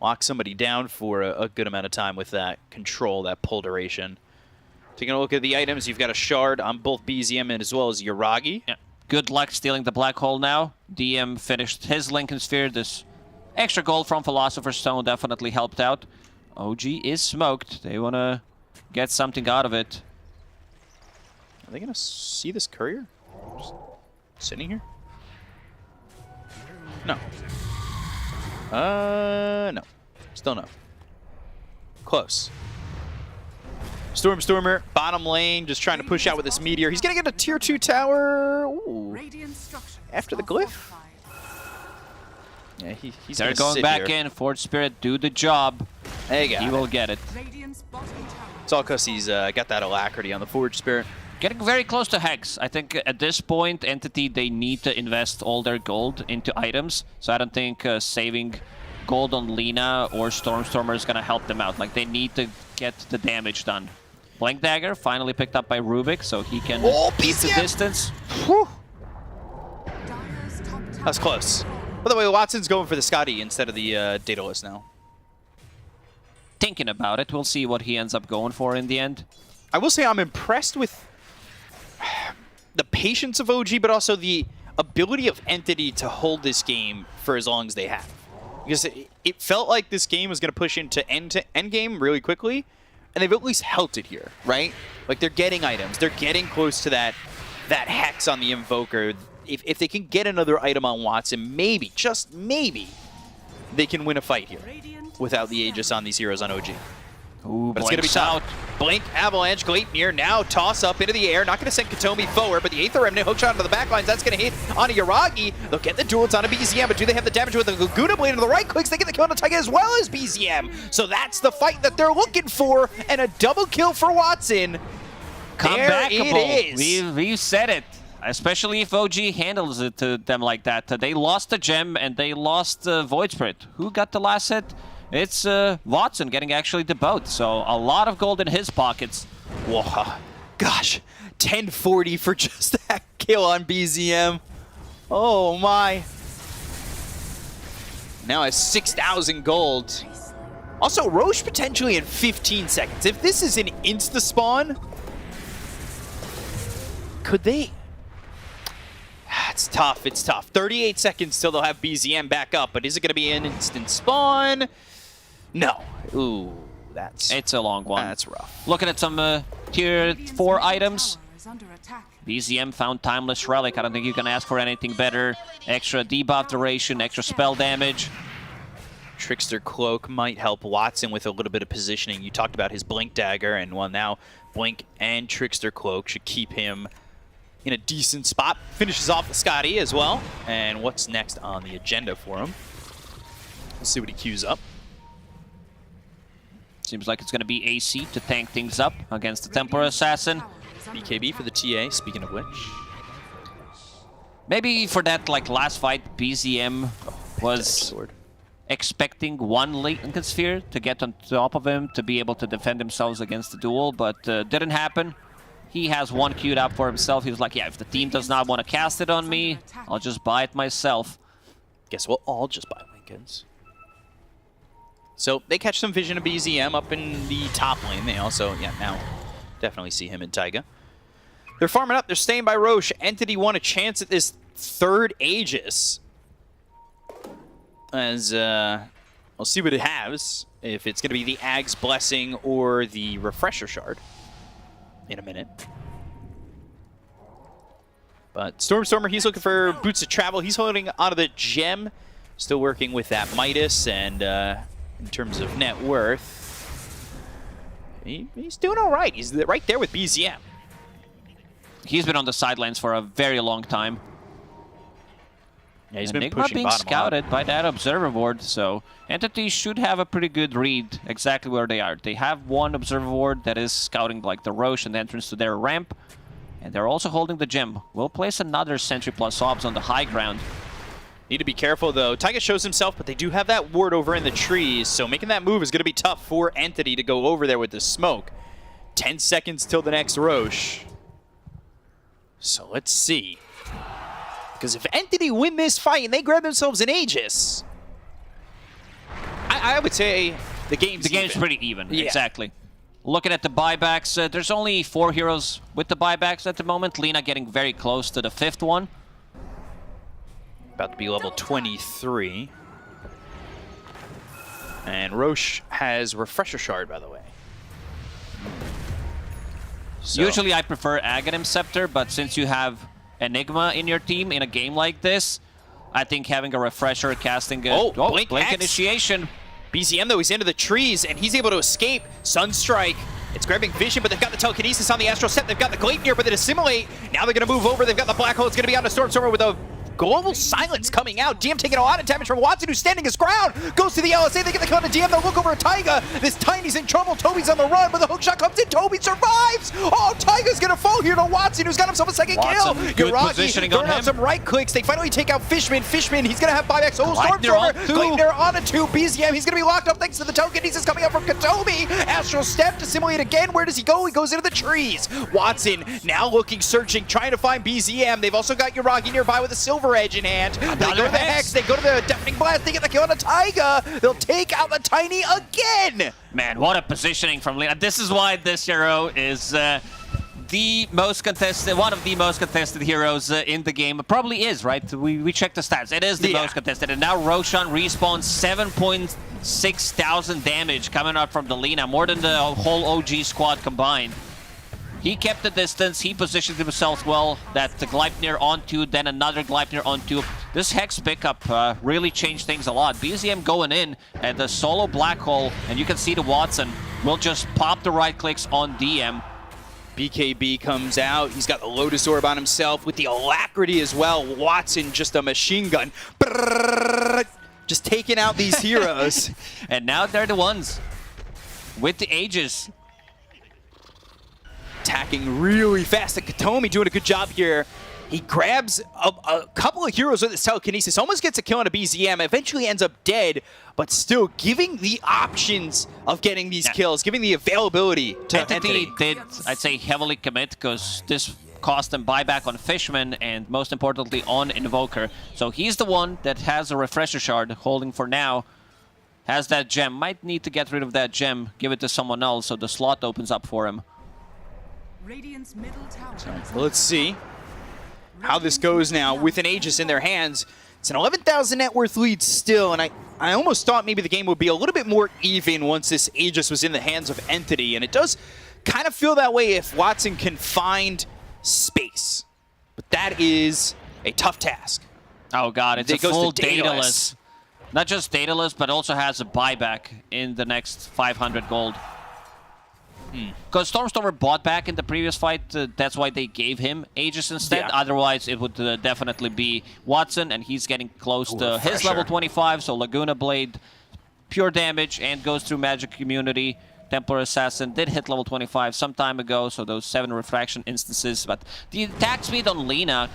lock somebody down for a good amount of time with that control, that pull duration. Taking a look at the items, you've got a Shard on both BZM and as well as Yuragi. Yeah. Good luck stealing the Black Hole now. DM finished his Lincoln Sphere. This extra gold from Philosopher's Stone definitely helped out. OG is smoked. They want to get something out of it. Are they going to see this courier? Just sitting here? No. No. Still no. Close. Stormer, bottom lane, just trying to push out with this Meteor. He's going to get a tier 2 tower. Ooh. After the glyph? Yeah, he's They're gonna going sit back here. in. Forge Spirit, do the job. There you go. He will get it. It's all because he's got that alacrity on the Forge Spirit. Getting very close to Hex. I think at this point, Entity, they need to invest all their gold into items. So I don't think saving gold on Lina or Stormer is going to help them out. Like, they need to get the damage done. Blink Dagger finally picked up by Rubik, so he can keep the distance. Whew. That's close. By the way, Watson's going for the Scotty instead of the Daedalus now. thinking about it. We'll see what he ends up going for in the end. I will say I'm impressed with the patience of OG, but also the ability of Entity to hold this game for as long as they have. Because it felt like this game was going to push into end game really quickly, and they've at least held it here, right? Like, they're getting items. They're getting close to that hex on the Invoker. If they can get another item on Watson, maybe, just maybe, they can win a fight here without the Aegis on these heroes on OG. Ooh, But it's going to be tough. Blink, Avalanche, Gleipnir now toss up into the air. Not going to send Katomi forward, but the Aether Remnant hookshot into the backlines. That's going to hit onto Yuragi. They'll get the duel. It's onto BZM, but do they have the damage with the Laguna Blade into the right clicks? They get the kill on Taiga as well as BZM. So that's the fight that they're looking for, and a double kill for Watson. There it is. We've said it. Especially if OG handles it to them like that. They lost the gem and they lost Void Spirit. Who got the last hit? It's Watson getting actually the boat. So a lot of gold in his pockets. Whoa. Gosh, 1040 for just that kill on BZM. Oh my. Now has 6,000 gold. Also, Roche potentially in 15 seconds. If this is an insta-spawn, could they... It's tough, it's tough. 38 seconds till they'll have BZM back up, but is it going to be an instant spawn? No. Ooh, It's a long one. That's rough. Looking at some tier 4 items. BZM found Timeless Relic. I don't think you can ask for anything better. Extra debuff duration, extra spell damage. Trickster Cloak might help Watson with a little bit of positioning. You talked about his Blink Dagger, and well, now Blink and Trickster Cloak should keep him in a decent spot. Finishes off the Scotty as well. And what's next on the agenda for him? We'll see what he queues up. Seems like it's going to be AC to tank things up against the Templar Assassin. BKB for the TA, speaking of which. Maybe for that last fight, BZM was expecting one Latent Sphere to get on top of him to be able to defend themselves against the duel, but didn't happen. He has one queued up for himself. He was like, yeah, if the team does not want to cast it on me, I'll just buy it myself. Guess we'll all just buy Lincolns. So they catch some vision of BZM up in the top lane. They also, now definitely see him in Taiga. They're farming up. They're staying by Roche. Entity won a chance at this third Aegis. As, we'll see what it has. If it's going to be the Ag's Blessing or the Refresher Shard in a minute. But Stormstormer, he's looking for boots of travel. He's holding onto the gem. Still working with that Midas, and in terms of net worth, he's doing all right. He's right there with BZM. He's been on the sidelines for a very long time. Yeah, he's Enigma been pushing being bottom scouted by that observer ward, so Entity should have a pretty good read exactly where they are. They have one observer ward that is scouting the Roche and the entrance to their ramp, and they're also holding the gem. We'll place another Sentry plus Obs on the high ground. Need to be careful, though. Taiga shows himself, but they do have that ward over in the trees, so making that move is going to be tough for Entity to go over there with the smoke. 10 seconds till the next Roche. So let's see. Because if Entity win this fight and they grab themselves an Aegis, I would say the game's pretty even, Yeah. exactly. Looking at the buybacks, there's only 4 heroes with the buybacks at the moment. Lina getting very close to the 5th one. About to be level 23. And Roche has Refresher Shard, by the way. So. Usually I prefer Aghanim Scepter, but since you have Enigma in your team in a game like this, I think having a Refresher, casting a Blink Initiation. BZM, though, he's into the trees, and he's able to escape. Sunstrike. It's grabbing vision, but they've got the telekinesis on the Astral Step. They've got the Gleipnir, but they assimilate. Now they're going to move over. They've got the Black Hole. It's going to be on the Stormstormer with a global silence coming out. DM taking a lot of damage from Watson, who's standing his ground. Goes to the LSA. They get the kill on the DM. They'll look over at Taiga. This Tiny's in trouble. Toby's on the run, but the hookshot comes in. Toby survives. Oh, Taiga's going to fall here to Watson, who's got himself a second kill. Good positioning on him. Some right clicks. They finally take out Fishman. Fishman, he's going to have buybacks. Oh, Stormstormer. Gleipnir on a 2. BZM, he's going to be locked up thanks to the telekinesis coming out from Katomi. Astral Step to simulate again. Where does he go? He goes into the trees. Watson now looking, searching, trying to find BZM. They've also got Yuragi nearby with a silver Silver Edge in hand. They go to the Hex, they go to the Deafening Blast, they get the kill on a Taiga. They'll take out the Tiny again. Man, what a positioning from Lina. This is why this hero is the most contested, one of the most contested heroes in the game. It probably is, right? We checked the stats. It is the most contested. And now Roshan respawns 7.6 thousand damage coming out from the Lina, more than the whole OG squad combined. He kept the distance, he positioned himself well, that the Gleipnir on 2, then another Gleipnir on 2. This Hex pickup really changed things a lot. BZM going in at the solo Black Hole, and you can see the Watson will just pop the right clicks on DM. BKB comes out, he's got the Lotus Orb on himself with the Alacrity as well. Watson just a machine gun. Brrr, just taking out these heroes. And now they're the ones with the Aegis. Attacking really fast, and Katomi doing a good job here. He grabs a couple of heroes with his telekinesis, almost gets a kill on a BZM, eventually ends up dead, but still giving the options of getting these kills, giving the availability to Entity. Did, I'd say, heavily commit, because this cost them buyback on Fishman and most importantly on Invoker. So he's the one that has a Refresher Shard holding for now. Has that gem, might need to get rid of that gem, give it to someone else so the slot opens up for him. Radiant's middle tower. Let's see how this goes now with an Aegis in their hands. It's an 11,000 net worth lead still, and I almost thought maybe the game would be a little bit more even once this Aegis was in the hands of Entity, and it does kind of feel that way if Watson can find space. But that is a tough task. Oh god, it's It a goes full to dataless. dataless. Not just dataless, but also has a buyback in the next 500 gold. Because Stormstormer bought back in the previous fight, that's why they gave him Aegis instead. Yeah. Otherwise, it would definitely be Watson, and he's getting close to his Refresher. level 25, so Laguna Blade, pure damage, and goes through Magic Immunity. Templar Assassin did hit level 25 some time ago, so those 7 refraction instances. But the attack speed on Lina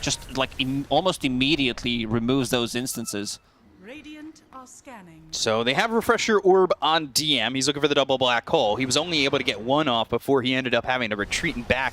just like almost immediately removes those instances. Radiant are scanning. So they have Refresher Orb on DM. He's looking for the double black hole. He was only able to get one off before he ended up having to retreat and back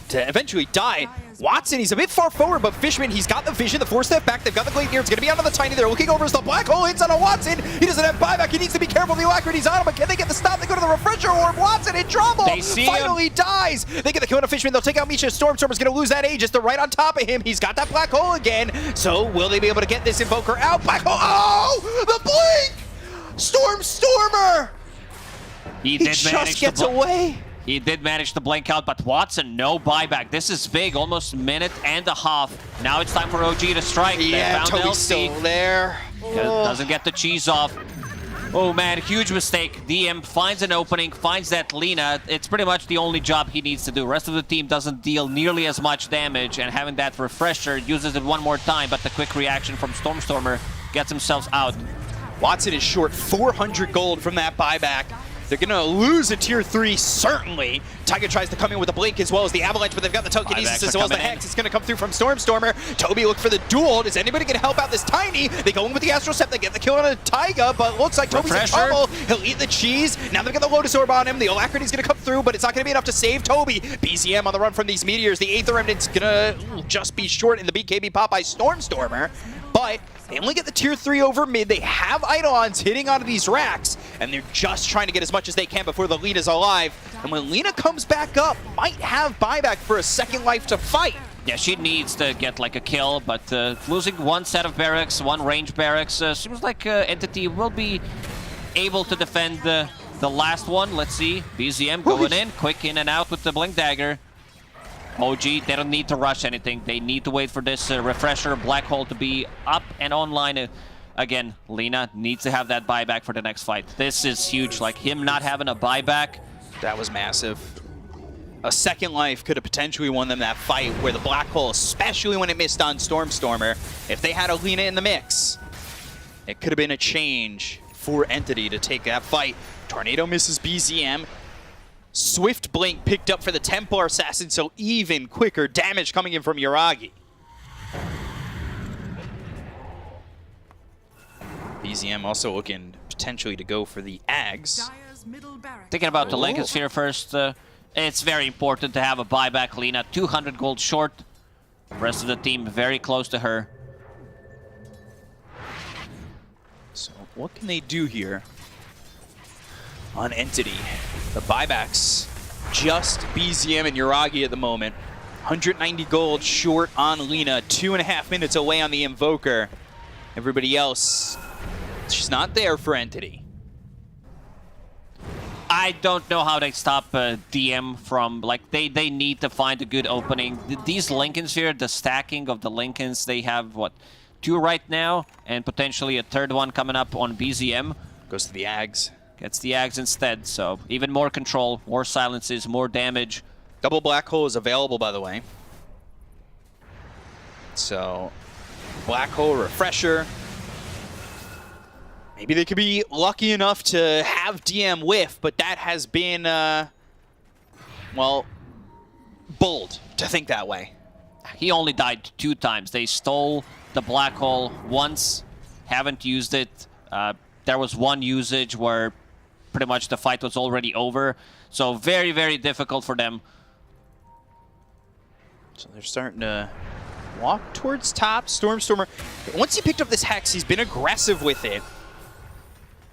to eventually die. Watson, he's a bit far forward, but Fishman, he's got the vision, the 4-step back. They've got the Gleipnir. It's going to be out on the Tiny. They're looking over as the black hole hits on a Watson. He doesn't have buyback. He needs to be careful. The Alacrity's on him, but can they get the stop? They go to the Refresher Orb. Watson in trouble. They see Finally dies. They get the kill on a Fishman. They'll take out Misha. Stormstormer's going to lose that Aegis. They're right on top of him. He's got that black hole again. So will they be able to get this Invoker out? Black hole. Oh, the blink. Stormstormer. He just gets away. He did manage to blink out, but Watson, no buyback. This is big, almost a minute and a half. Now it's time for OG to strike. Yeah, they found Toby's LC. still there. Doesn't get the cheese off. Oh man, huge mistake. DM finds an opening, finds that Lina. It's pretty much the only job he needs to do. Rest of the team doesn't deal nearly as much damage, and having that Refresher, uses it one more time, but the quick reaction from Stormstormer gets himself out. Watson is short 400 gold from that buyback. They're going to lose a tier 3, certainly. Tiger tries to come in with a blink as well as the Avalanche, but they've got the telekinesis as well as the Hex. It's going to come through from Stormstormer. Toby look for the duel. Is anybody going to help out this Tiny? They go in with the Astral Step. They get the kill on a Taiga, but looks like Toby's in trouble. He'll eat the cheese. Now they've got the Lotus Orb on him. The Alacrity's going to come through, but it's not going to be enough to save Toby. BZM on the run from these meteors. The Aether Remnant's going to just be short in the BKB pop by Stormstormer, but they only get the tier 3 over mid. They have Eidolons hitting onto these racks, and they're just trying to get as much as they can before the Lina's alive. And when Lina comes back up, might have buyback for a second life to fight. Yeah, she needs to get like a kill, but losing one set of barracks, one range barracks, seems like Entity will be able to defend the last one. Let's see, BZM going in, quick in and out with the Blink Dagger. OG, they don't need to rush anything. They need to wait for this Refresher Black Hole to be up and online. Again, Lina needs to have that buyback for the next fight. This is huge, like him not having a buyback. That was massive. A second life could have potentially won them that fight where the Black Hole, especially when it missed on Stormstormer, if they had a Lina in the mix, it could have been a change for Entity to take that fight. Tornado misses BZM. Swift Blink picked up for the Templar Assassin, so even quicker damage coming in from Yuragi. BZM also looking potentially to go for the Ags. Dire's middle barracks. Thinking about the Lincoln Sphere first, it's very important to have a buyback Lina. 200 gold short. Rest of the team very close to her. So what can they do here on Entity? The buybacks, just BZM and Yuragi at the moment. 190 gold short on Lina, 2.5 minutes away on the Invoker. Everybody else, she's not there for Entity. I don't know how they stop DM from, like, they need to find a good opening. These Lincolns here, the stacking of the Lincolns, they have, what, 2 right now, and potentially a 3rd one coming up on BZM. Goes to the Ags. Gets the Ags instead, so even more control, more silences, more damage. Double Black Hole is available, by the way. So, Black Hole Refresher. Maybe they could be lucky enough to have DM whiff, but that has been, well, bold to think that way. He only died 2 times. They stole the Black Hole once, haven't used it. There was one usage where pretty much the fight was already over. So very, very difficult for them. So they're starting to walk towards top. Stormstormer, once he picked up this Hex, he's been aggressive with it.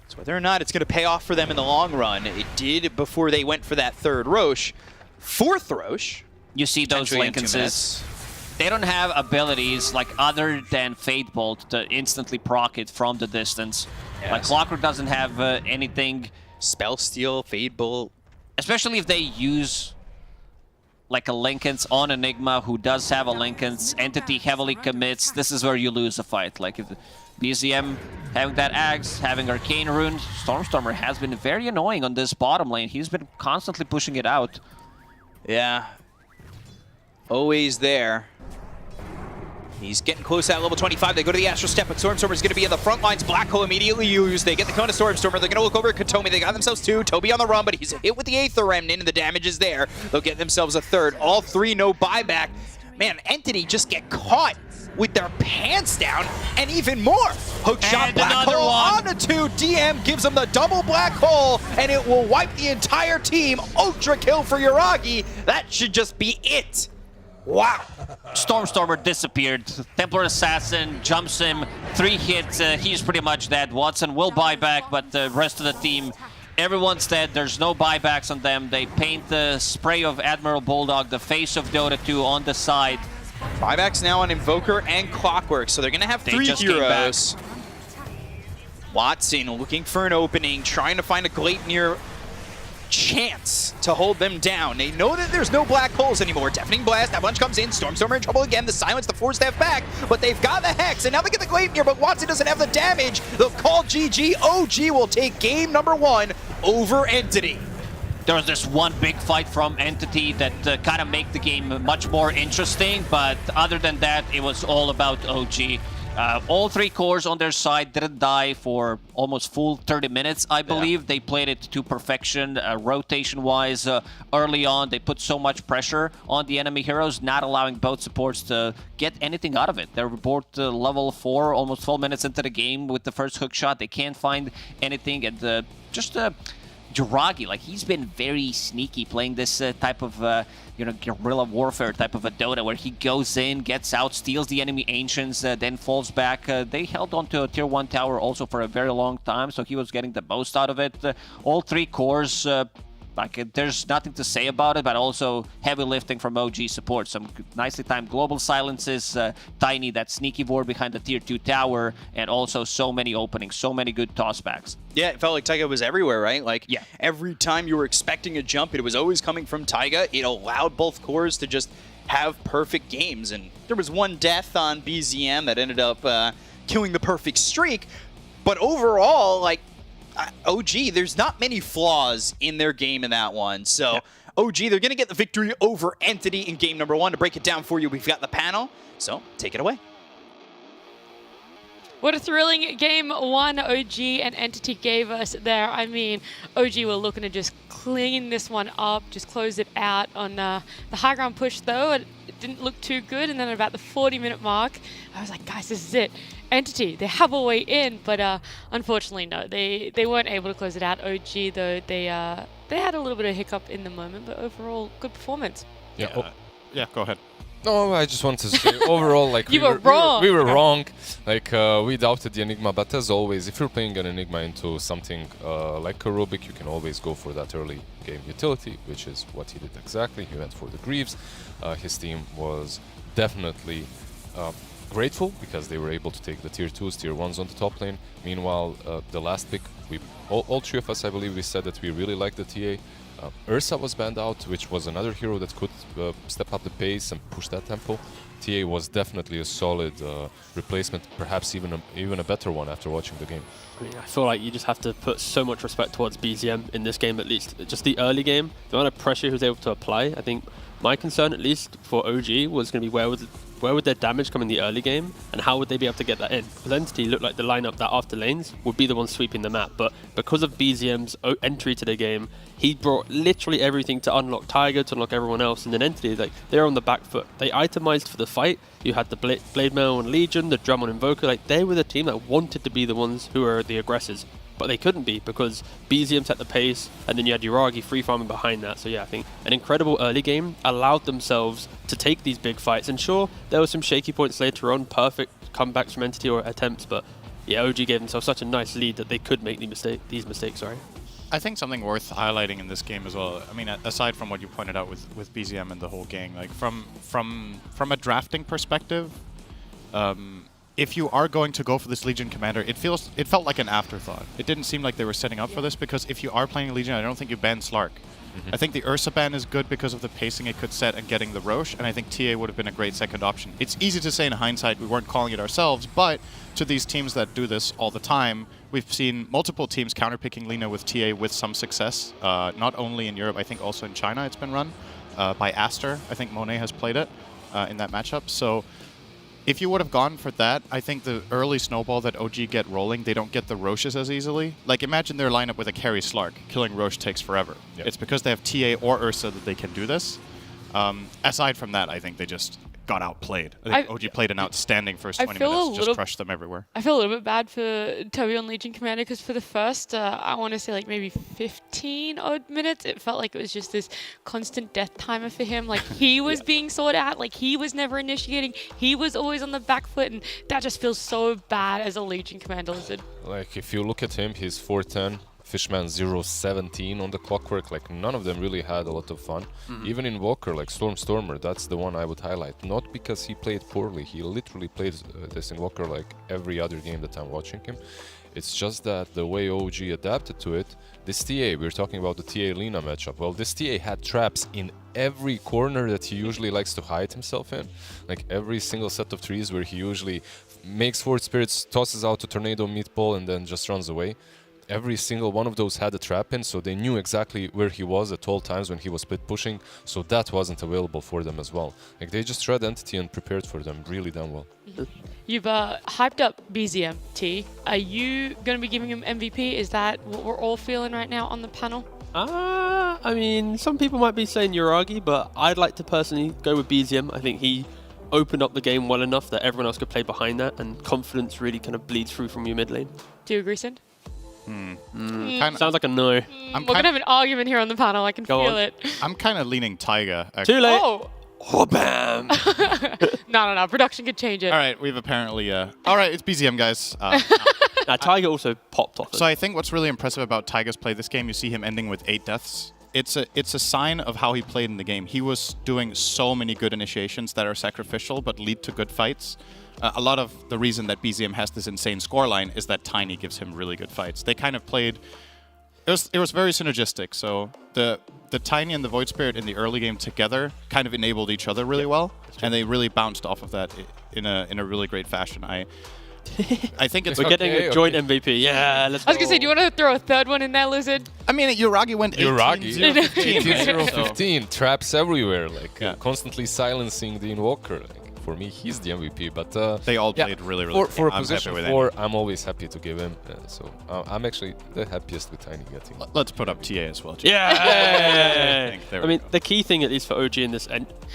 So whether or not it's going to pay off for them in the long run, it did before they went for that 3rd Roche. 4th Roche. You see those Lincolnses. They don't have abilities like other than Fate Bolt to instantly proc it from the distance. Yes. Like Clockwork doesn't have anything. Spell Steal, Fade Bolt. Especially if they use like a Lincoln's on Enigma who does have a Lincoln's. Entity heavily commits. This is where you lose a fight. Like if BZM having that Axe, having Arcane Rune, Stormstormer has been very annoying on this bottom lane. He's been constantly pushing it out. Yeah. Always there. He's getting close at level 25. They go to the Astral Step, but Stormstormer's going to be in the front lines. Black Hole immediately used. They get the Kona Stormstormer. They're going to look over at Katomi. They got themselves 2. Toby on the run, but he's hit with the Aether Remnant, and the damage is there. They'll get themselves a 3rd. All 3, no buyback. Man, Entity just get caught with their pants down, and even more. Hook shot, Black Hole on a 2. DM gives them the double Black Hole, and it will wipe the entire team. Ultra kill for Yuragi. That should just be it. Wow. Stormstormer disappeared. Templar Assassin jumps him. 3 hits. He's pretty much dead. Watson will buy back, but the rest of the team, everyone's dead. There's no buybacks on them. They paint the spray of Admiral Bulldog, the face of Dota 2 on the side. Buybacks now on Invoker and Clockwork, so they're going to have 3 heroes. Watson looking for an opening, trying to find a Gleipnir chance to hold them down. They know that there's no Black Holes anymore. Deafening Blast, Avalanche comes in, Stormstormer in trouble again, the Silence, the 4-step back, but they've got the Hex, and now they get the Gleipnir, but Watson doesn't have the damage. They'll call GG. OG will take game number 1 over Entity. There was this one big fight from Entity that kind of made the game much more interesting, but other than that, it was all about OG. All 3 cores on their side didn't die for almost full 30 minutes, I believe. Yeah. They played it to perfection, rotation-wise. Early on, they put so much pressure on the enemy heroes, not allowing both supports to get anything out of it. They're both level 4, almost 12 minutes into the game with the first hook shot. They can't find anything, and Yuragi, like, he's been very sneaky playing this type of, guerrilla warfare type of a Dota where he goes in, gets out, steals the enemy Ancients, then falls back. They held on to a tier 1 tower also for a very long time, so he was getting the most out of it. All 3 cores, there's nothing to say about it, but also heavy lifting from OG support. Some nicely timed global silences, Tiny, that sneaky ward behind the tier 2 tower, and also so many openings, so many good tossbacks. Yeah, it felt like Taiga was everywhere, right? Like, yeah. Every time you were expecting a jump, it was always coming from Taiga. It allowed both cores to just have perfect games, and there was one death on BZM that ended up killing the perfect streak, but overall, like, OG, there's not many flaws in their game in that one. So, yep. OG, they're going to get the victory over Entity in game number 1. To break it down for you, we've got the panel. So, take it away. What a thrilling game 1 OG and Entity gave us there. I mean, OG were looking to just clean this one up, just close it out on the high ground push, though. It didn't look too good, and then at about the 40-minute mark, I was like, guys, this is it. Entity, they have a way in, but unfortunately, no. They weren't able to close it out. OG, though, they had a little bit of hiccup in the moment, but overall, good performance. Yeah, go ahead. No, I just wanted to say overall, like You were wrong. We were wrong. Like we doubted the Enigma, but as always, if you're playing an Enigma into something like a Rubik, you can always go for that early game utility, which is what he did exactly. He went for the Greaves. His team was definitely grateful because they were able to take the tier 2s, tier 1s on the top lane. Meanwhile, the last pick, all three of us, I believe, we said that we really liked the TA. Ursa was banned out, which was another hero that could step up the pace and push that tempo. TA was definitely a solid replacement, perhaps even a better one after watching the game. I mean, I feel like you just have to put so much respect towards BZM in this game, at least. Just the early game, the amount of pressure he was able to apply. I think my concern, at least for OG, was going to be where would their damage come in the early game, and how would they be able to get that in? Because Entity looked like the lineup that after lanes would be the one sweeping the map, but because of BZM's entry to the game, he brought literally everything to unlock Tiger, to unlock everyone else, and then Entity, like, they're on the back foot. They itemized for the fight. You had the Blade Mail and Legion, the Drum on Invoker, like, they were the team that wanted to be the ones who were the aggressors. But they couldn't be because BZM set the pace, and then you had Uragi free farming behind that. So yeah, I think an incredible early game allowed themselves to take these big fights. And sure, there were some shaky points later on, perfect comebacks from Entity or attempts, but yeah, OG gave themselves such a nice lead that they could make these mistakes. I think something worth highlighting in this game as well. I mean, aside from what you pointed out with BZM and the whole gang, like from a drafting perspective, if you are going to go for this Legion Commander, it felt like an afterthought. It didn't seem like they were setting up for this, because if you are playing Legion, I don't think you ban Slark. I think the Ursa ban is good because of the pacing it could set and getting the Roche, and I think TA would have been a great second option. It's easy to say in hindsight, we weren't calling it ourselves, but to these teams that do this all the time, we've seen multiple teams counterpicking Lina with TA with some success, not only in Europe, I think also in China it's been run by Aster. I think Monet has played it in that matchup. So if you would have gone for that, I think the early snowball that OG get rolling, they don't get the Roches as easily. Like, imagine their lineup with a carry Slark. Killing Roche takes forever. Yep. It's because they have TA or Ursa that they can do this. Aside from that, I think they just got outplayed. I think OG played an outstanding first 20 minutes, just crushed them everywhere. I feel a little bit bad for Toby on Legion Commander, because for the first, I want to say like maybe 15 odd minutes, it felt like it was just this constant death timer for him. Like, he was being sought out, like he was never initiating, he was always on the back foot, and that just feels so bad as a Legion Commander Lizard. Like, if you look at him, he's 410. Fishman 017 on the clockwork, like none of them really had a lot of fun. Even in Walker, like Stormer, that's the one I would highlight. Not because he played poorly, he literally played this in Walker like every other game that I'm watching him. It's just that the way OG adapted to it, this TA, we're talking about the TA-Lina matchup, well, this TA had traps in every corner that he usually likes to hide himself in. Like every single set of trees where he usually makes Forward Spirits, tosses out a Tornado Meatball and then just runs away. Every single one of those had a trap in, so they knew exactly where he was at all times when he was split pushing, so that wasn't available for them as well. Like, they just read Entity and prepared for them really damn well. You've hyped up BZM, T. Are you going to be giving him MVP? Is that what we're all feeling right now on the panel? I mean, some people might be saying Uragi, but I'd like to personally go with BZM. I think he opened up the game well enough that everyone else could play behind that, and confidence really kind of bleeds through from your mid lane. Do you agree, Sind? Sounds like a no. We're going to have an argument here on the panel. I can feel it. I'm kind of leaning Taiga. Actually. Too late. Oh, bam. No. Production could change it. All right, we've apparently... all right, it's BZM, guys. Tiger also popped off. So I think what's really impressive about Taiga's play this game, you see him ending with 8 deaths. It's a sign of how he played in the game. He was doing so many good initiations that are sacrificial but lead to good fights. A lot of the reason that BZM has this insane scoreline is that Tiny gives him really good fights. They kind of played... It was very synergistic. So the Tiny and the Void Spirit in the early game together kind of enabled each other really well, and they really bounced off of that in a really great fashion. I think it's... We're getting a joint MVP. Yeah, let's go. I was going to say, do you want to throw a third one in there, Lizard? I mean, Uragi went 18-0-15. 18-0-15, traps everywhere, like constantly silencing the Invoker. Like, for me, he's the MVP, but... they all played really good. For a position 4, I'm always happy to give him. So I'm actually the happiest with Tiny getting. Let's put up TA as well. Yeah! I mean, the key thing, at least for OG in this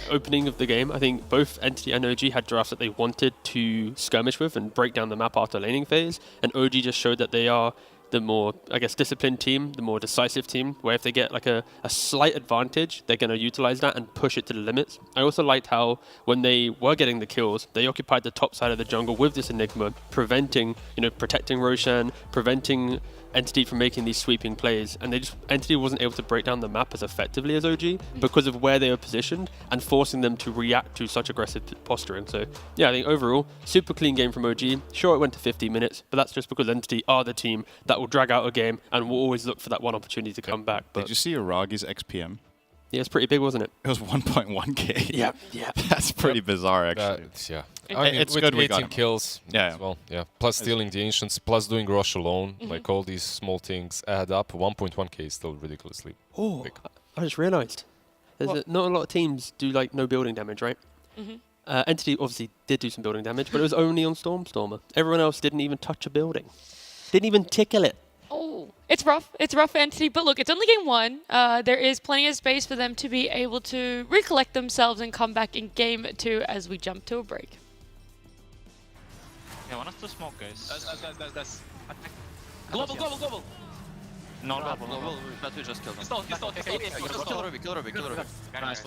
opening of the game, I think both Entity and OG had drafts that they wanted to skirmish with and break down the map after laning phase, and OG just showed that they are the more, I guess, disciplined team, the more decisive team, where if they get like a slight advantage, they're going to utilize that and push it to the limits. I also liked how when they were getting the kills, they occupied the top side of the jungle with this Enigma, preventing, protecting Roshan, preventing Entity from making these sweeping plays, and Entity wasn't able to break down the map as effectively as OG because of where they were positioned and forcing them to react to such aggressive posturing. So yeah, I think overall, super clean game from OG. Sure, it went to 50 minutes, but that's just because Entity are the team that will drag out a game and will always look for that one opportunity to come back. But Did you see Aragi's XPM? yeah, it's pretty big, wasn't it? It was 1.1k. Yeah. That's pretty bizarre, actually. Yeah. It's with good we got 18 him. kills Yeah. as well. Yeah. Plus stealing the Ancients, plus doing Rush alone. Like all these small things add up. 1.1k is still ridiculously big. I just realized not a lot of teams do like no building damage, right? Entity obviously did do some building damage, but it was only on Stormstormer. Everyone else didn't even touch a building. Didn't even tickle it. Oh, it's rough. It's rough for Entity, but look, it's only game 1. There is plenty of space for them to be able to recollect themselves and come back in game 2 as we jump to a break. Yeah, one of the smoke guys. That's. Global. No, global. But we just killed him. Stole. Kill Ruby. Nice.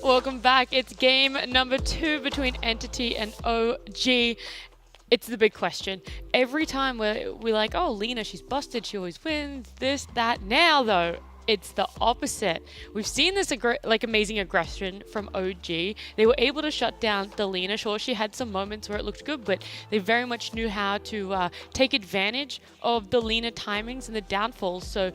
Welcome back. It's game number 2 between Entity and OG. It's the big question. Every time we're like, oh, Lena, she's busted. She always wins. This, that. Now, though, It's the opposite. We've seen this amazing aggression from OG. They were able to shut down the Lina. Sure, she had some moments where it looked good, but they very much knew how to take advantage of the Lina timings and the downfalls. So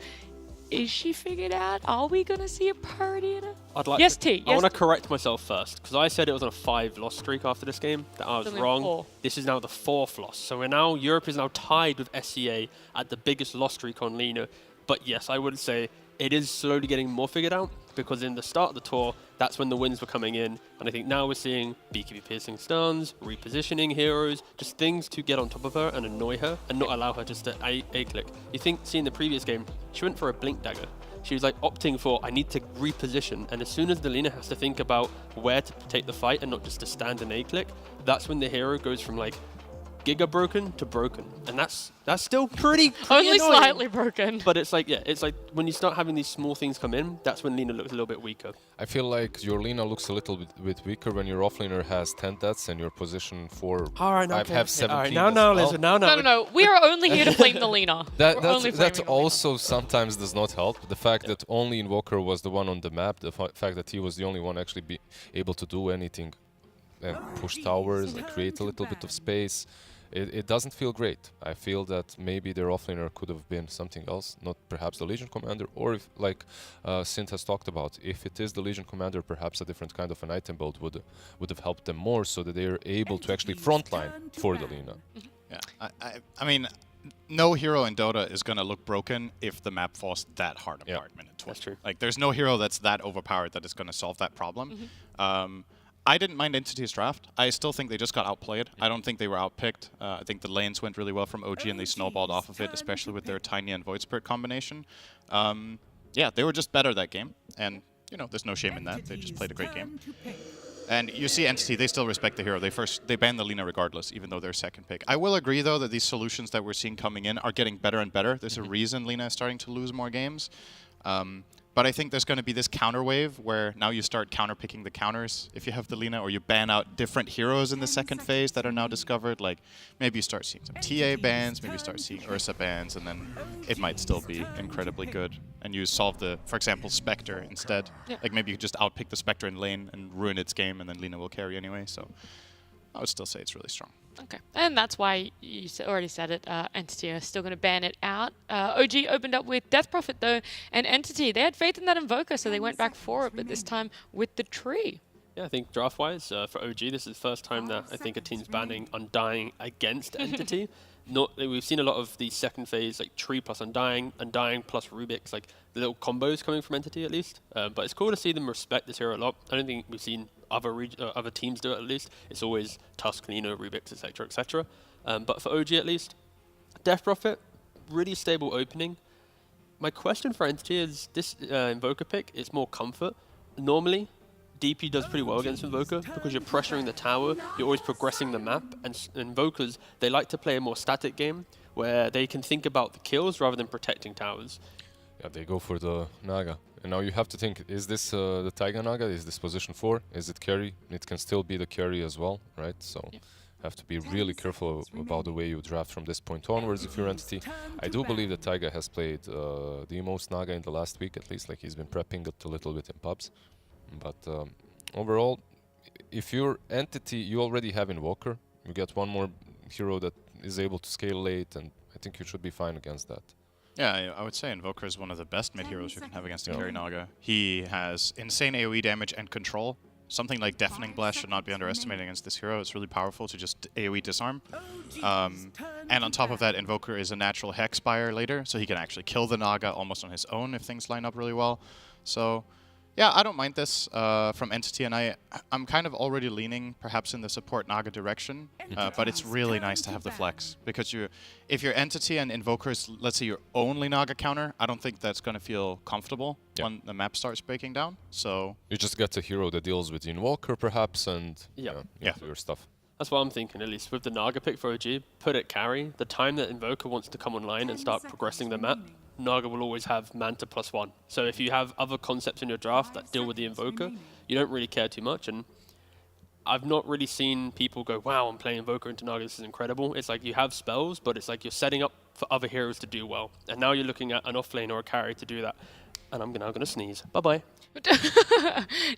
is she figured out? Are we going to see a party in her? Yes, T. I want to correct myself first, because I said it was on a 5-loss streak after this game. That I was wrong. 4. This is now the 4th loss. So Europe is now tied with SCA at the biggest loss streak on Lina. But yes, I would say it is slowly getting more figured out, because in the start of the tour, that's when the wins were coming in. And I think now we're seeing BKB piercing stuns, repositioning heroes, just things to get on top of her and annoy her and not allow her just to A-click. You think, see in the previous game, she went for a blink dagger. She was like opting for, I need to reposition. And as soon as the Lina has to think about where to take the fight and not just to stand and A-click, that's when the hero goes from like giga broken to broken, and that's still pretty Only annoying. slightly broken. But it's like, yeah, it's like when you start having these small things come in, that's when Lina looks a little bit weaker. I feel like your Lina looks a little bit weaker when your offlaner has 10 deaths and your position 4 have 17. All right, as well. No. We are only here to flame the Lina. That also sometimes does not help. The fact that only Invoker was the one on the map, the fact that he was the only one actually be able to do anything and push towers and create a little bit of space. It doesn't feel great. I feel that maybe their offlaner could have been something else, not perhaps the Legion Commander, or if, like Sint has talked about, if it is the Legion Commander, perhaps a different kind of an item build would have helped them more, so that they are able to actually frontline for the Lina. Yeah, I mean, no hero in Dota is gonna look broken if the map falls that hard apart. Minute 12. That's true. Like, there's no hero that's that overpowered that is gonna solve that problem. I didn't mind Entity's draft. I still think they just got outplayed. I don't think they were outpicked. I think the lanes went really well from OG and they snowballed off of it, especially with their Tiny and Void Spirit combination. Yeah, they were just better that game. And, you know, there's no shame in that. They just played a great game. And you see Entity, they still respect the hero. They ban the Lina regardless, even though they're second pick. I will agree, though, that these solutions that we're seeing coming in are getting better and better. There's a reason Lina is starting to lose more games. But I think there's going to be this counter wave where now you start counter-picking the counters if you have the Lina, or you ban out different heroes in the second phase that are now discovered. Like, maybe you start seeing some TA bans, maybe you start seeing Ursa bans, and then it might still be incredibly good. And you solve the, for example, Spectre instead. Yeah. Like, maybe you just outpick the Spectre in lane and ruin its game, and then Lina will carry anyway. So I would still say it's really strong. Okay, and that's why you already said it. Entity are still going to ban it out. OG opened up with Death Prophet though, and Entity, they had faith in that Invoker, so they went back for it, but this time with the tree. Yeah, I think draft-wise, for OG, this is the first time that I think a team's banning Undying against Entity. We've seen a lot of the second phase, like Tree plus Undying, Undying plus Rubik's, like the little combos coming from Entity at least. But it's cool to see them respect this hero a lot. I don't think we've seen other teams do it at least. It's always Tusk, Lina, Rubik's, etc., etc. But for OG at least, Death Prophet, really stable opening. My question for Entity is this Invoker pick, it's more comfort. Normally, DP does pretty well against Invoker because you're pressuring the tower, you're always progressing the map, and Invokers, they like to play a more static game where they can think about the kills rather than protecting towers. Yeah, they go for the Naga. And now you have to think, is this the Taiga Naga? Is this position 4? Is it carry? It can still be the carry as well, right? So have to be really careful about the way you draft from this point onwards if you're Entity. I do believe that Taiga has played the most Naga in the last week at least, like he's been prepping it a little bit in pubs. But overall, if you're Entity, you already have Invoker. You get one more hero that is able to scale late, and I think you should be fine against that. Yeah, I would say Invoker is one of the best mid-heroes you can have against a carry Naga. He has insane AoE damage and control. Something like Deafening Blast should not be underestimated against this hero. It's really powerful to just AoE disarm. And on top of that, Invoker is a natural Hexspire later, so he can actually kill the Naga almost on his own if things line up really well. So yeah, I don't mind this from Entity, and I'm kind of already leaning perhaps in the support Naga direction, but it's really nice to have the flex, because if you're Entity and Invoker is, let's say, your only Naga counter, I don't think that's going to feel comfortable when the map starts breaking down. So you just get a hero that deals with Invoker perhaps, and do your stuff. That's what I'm thinking, at least with the Naga pick for OG, put it carry. The time that Invoker wants to come online and start progressing the map, Naga will always have Manta +1. So if you have other concepts in your draft that deal with the Invoker, you don't really care too much. And I've not really seen people go, wow, I'm playing Invoker into Naga, this is incredible. It's like you have spells, but it's like you're setting up for other heroes to do well. And now you're looking at an offlane or a carry to do that. And I'm now gonna sneeze. Bye bye.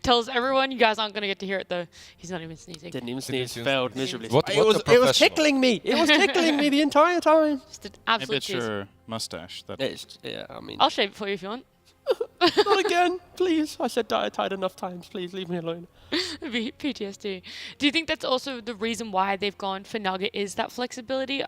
Tells everyone you guys aren't going to get to hear it, though. He's not even sneezing. Didn't even Didn't sneeze. even Failed sneeze. miserably. What- it what was a professional. tickling me. It was tickling me the entire time. Just an Maybe absolute it's cheese. your mustache. That Yeah, I mean, I'll shave it for you if you want. not again, please. I said dietide enough times. Please leave me alone. PTSD. Do you think that's also the reason why they've gone for Nugget is that flexibility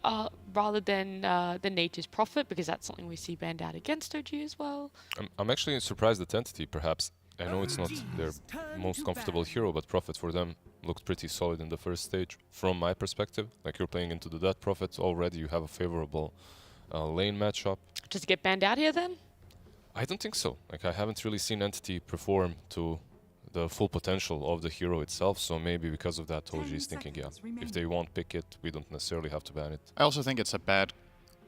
rather than the Nature's Prophet? Because that's something we see banned out against OG as well. I'm actually surprised at Entity, perhaps. I know it's not their most comfortable hero, but Prophet for them looked pretty solid in the first stage. From my perspective, like you're playing into the Death Prophet already, you have a favorable lane matchup. Does it get banned out here then? I don't think so. Like I haven't really seen Entity perform to the full potential of the hero itself, so maybe because of that OG is thinking, yeah, if they won't pick it, we don't necessarily have to ban it. I also think it's a bad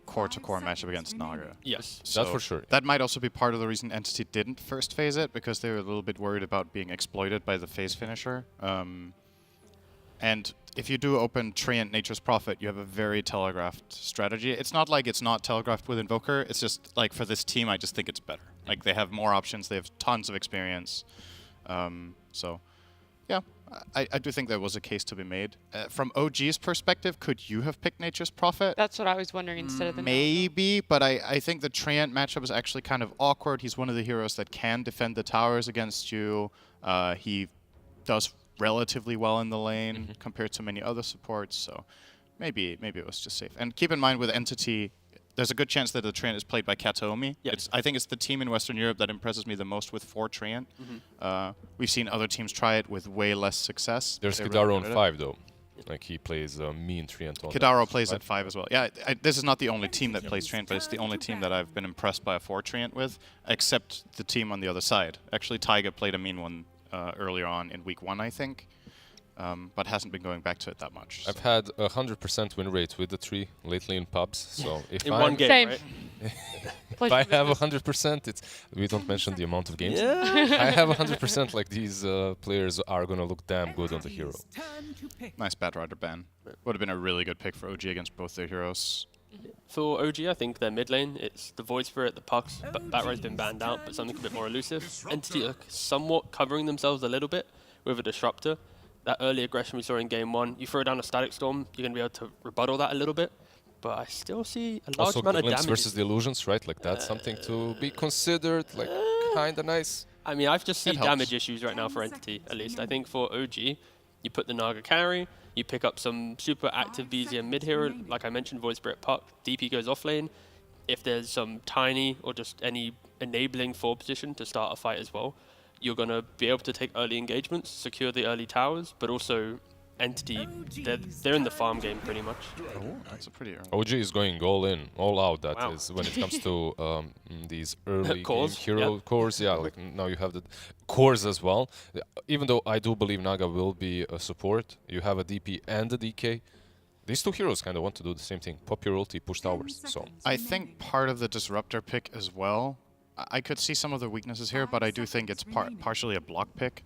core-to-core matchup against Naga. Yes. That for sure. That might also be part of the reason Entity didn't first phase it, because they were a little bit worried about being exploited by the phase finisher. And if you do open Treant Nature's Prophet, you have a very telegraphed strategy. It's not like it's not telegraphed with Invoker, it's just like for this team, I just think it's better. Like they have more options, they have tons of experience. So, yeah, I do think there was a case to be made. From OG's perspective, could you have picked Nature's Prophet? That's what I was wondering instead of the Maybe, but I think the Treant matchup is actually kind of awkward. He's one of the heroes that can defend the towers against you. He does relatively well in the lane compared to many other supports, so maybe it was just safe. And keep in mind with Entity, there's a good chance that the Treant is played by Kataomi. Yeah. I think it's the team in Western Europe that impresses me the most with 4 Treant. We've seen other teams try it with way less success. There's They're Kidaro really on good at it. 5 though. Like he plays mean Treant on Kidaro plays at 5 as well. Yeah, this is not the only team that plays Treant, but it's the only team that I've been impressed by a 4 Treant with, except the team on the other side. Actually, Taiga played a mean one earlier on in week 1, I think, but hasn't been going back to it that much. I've had 100% win rate with the tree lately in pubs, so if In one game, Same. right? if I have 100%, it's we don't mention the amount of games. I have 100% like these players are gonna look damn good on the hero. Nice Batrider ban. Would have been a really good pick for OG against both their heroes. For OG, I think their mid lane, it's the Void Spirit, the Pucks, Batride's been banned out, but something a bit more elusive. Entity are somewhat covering themselves a little bit with a Disruptor. That early aggression we saw in game 1, you throw down a Static Storm, you're going to be able to rebuttal that a little bit. But I still see a large Also, amount of Glimpse damage. versus the Illusions, right? Like that's something to be considered, like kinda nice. I mean, I've just seen helps. damage issues right now for Entity, at least. I think for OG, you put the Naga carry, you pick up some super active BZM mid hero, like I mentioned, Void Spirit Puck, DP goes off lane. If there's some tiny or just any enabling forward position to start a fight as well, you're going to be able to take early engagements, secure the early towers, but also Entity, they're in the farm game pretty much. Oh, that's a pretty early. OG is going all in, all out. That Wow. is when it comes to these early game Cores, hero yeah. cores. Yeah, like now you have the cores as well. Even though I do believe Naga will be a support, you have a DP and a DK. These two heroes kind of want to do the same thing: pop your ulti, push towers. So I think part of the Disruptor pick as well, I could see some of the weaknesses here, but I do think it's partially a block pick,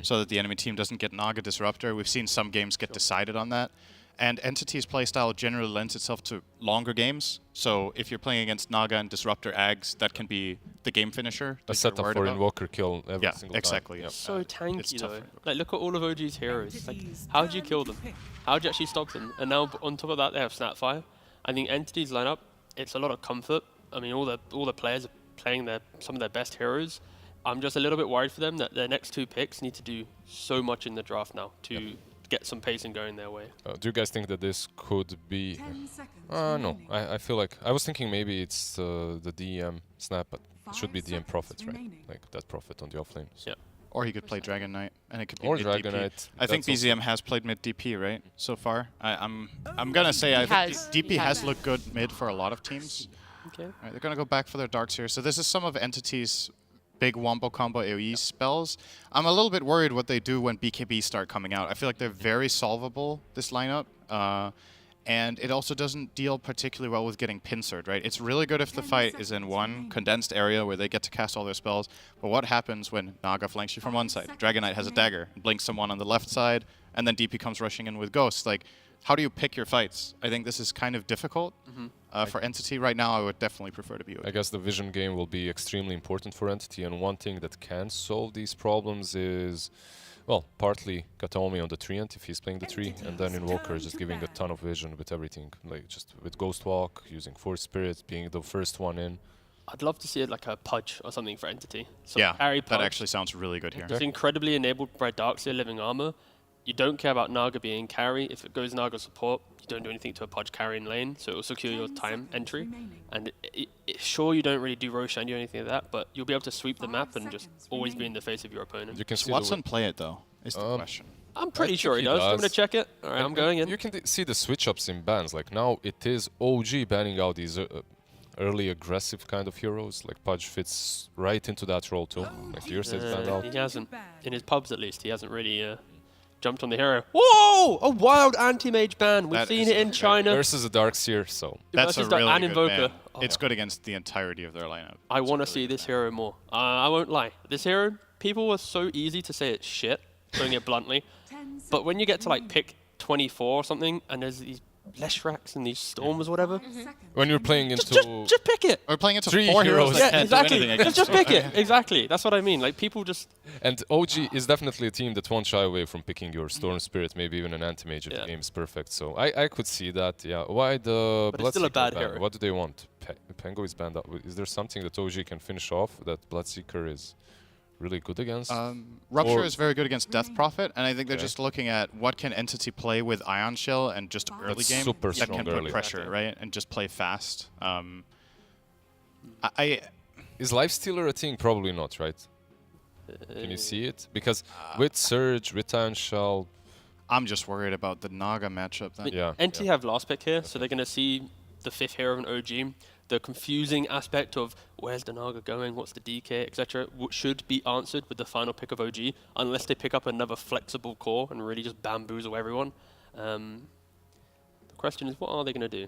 so that the enemy team doesn't get Naga Disruptor. We've seen some games get decided on that. And Entity's playstyle generally lends itself to longer games, so if you're playing against Naga and Disruptor Ags, that can be the game finisher. a that you're setup worried for about. Invoker kill every Yeah, single exactly. time. Yeah. So it's tanky tough though. for Invoker. Like look at all of OG's heroes. Like how'd you kill them? How'd you actually stop them? And now on top of that they have Snapfire. I think Entity's lineup, it's a lot of comfort. I mean all the players are playing some of their best heroes. I'm just a little bit worried for them that their next 2 picks need to do so much in the draft now to get some pacing going their way. Do you guys think that this could be? 10 seconds No, remaining. I feel like I was thinking maybe it's the DM snap, but it should be 5 DM Prophet, right? remaining. Like that Prophet on the offlane. So. Yeah. Or he could play Dragon Knight, and it could be Or mid Dragon DP. Knight, I think that's BZM has played mid DP, right? So far, I'm gonna say I think has. DP He has has. looked good mid for a lot of teams. Okay. All right, they're gonna go back for their darks here. So this is some of Entity's big wombo combo AoE spells. I'm a little bit worried what they do when BKB start coming out. I feel like they're very solvable, this lineup. And it also doesn't deal particularly well with getting pincered, right? It's really good if the fight is in one condensed area where they get to cast all their spells. But what happens when Naga flanks you from one side? Dragon Knight has a dagger, blinks someone on the left side, and then DP comes rushing in with Ghosts. Like, how do you pick your fights? I think this is kind of difficult for Entity right now. I would definitely prefer to be. I guess the vision game will be extremely important for Entity, and one thing that can solve these problems is, well, partly Kataomi on the Treant if he's playing the tree, and then Invoker just giving a ton of vision with everything, like just with Ghost Walk, using Force Spirit, being the first one in. I'd love to see it like a Pudge or something for Entity. So Yeah, carry that Pudge. actually sounds really good here. It's incredibly enabled by Darkseer Living Armor. You don't care about Naga being carry. If it goes Naga support, you don't do anything to a Pudge carry in lane, so it will secure your 10 time seconds entry. remaining. And sure, you don't really do Roshan or anything like that, but you'll be able to sweep the 5 map and just seconds always be in remaining. the face of your opponent. You can see Watson the play it though? Is the question. I'm pretty think sure he he does. Do you want me to does. check it? All right, I'm going in. You can see the switch ups in bans. Like now, it is OG banning out these early aggressive kind of heroes. Like Pudge fits right into that role too. Like the Ursa is banned out. He hasn't, in his pubs at least, he hasn't really jumped on the hero. Whoa! A wild anti-mage ban. We've That seen is it in China. Versus a Darkseer, so That's a versus the really An good Invoker. ban. Oh. It's good against the entirety of their lineup. I want to see this hero more. I won't lie. This hero, people were so easy to say it's shit, putting it bluntly. 10 But when you get to like seconds pick 24 or something, and there's these Leshraks and these Storms or whatever, remaining. 5 seconds when you're playing remaining. into just pick it. We're playing into 3 4 heroes. heroes. that Yeah, can't do exactly. anything against Just them. pick it. Exactly. That's what I mean. Like people just. and OG is definitely a team that won't shy away from picking your Storm Spirit, maybe even an anti-mage if Yeah. the game's perfect. So I could see that. Yeah. Why the But it's still a Bloodseeker bad ban? hero. What do they want? Pengo is banned out. Is there something that OG can finish off that Bloodseeker is really good against? Rupture Or- is very good against Death Prophet, and I think they're Okay. just looking at what can Entity play with Ion Shell and just early That's game super that strong can put early. pressure, right, and just play fast. Is Lifestealer a thing? Probably not, right? Can you see it? Because with Surge, with Iron Shell, I'm just worried about the Naga matchup. Then. yeah. Entity have last pick here, so they're going to see the 5th hero of an OG. The confusing aspect of where's the Naga going, what's the DK, etc. should be answered with the final pick of OG, unless they pick up another flexible core and really just bamboozle everyone. The question is, what are they going to do?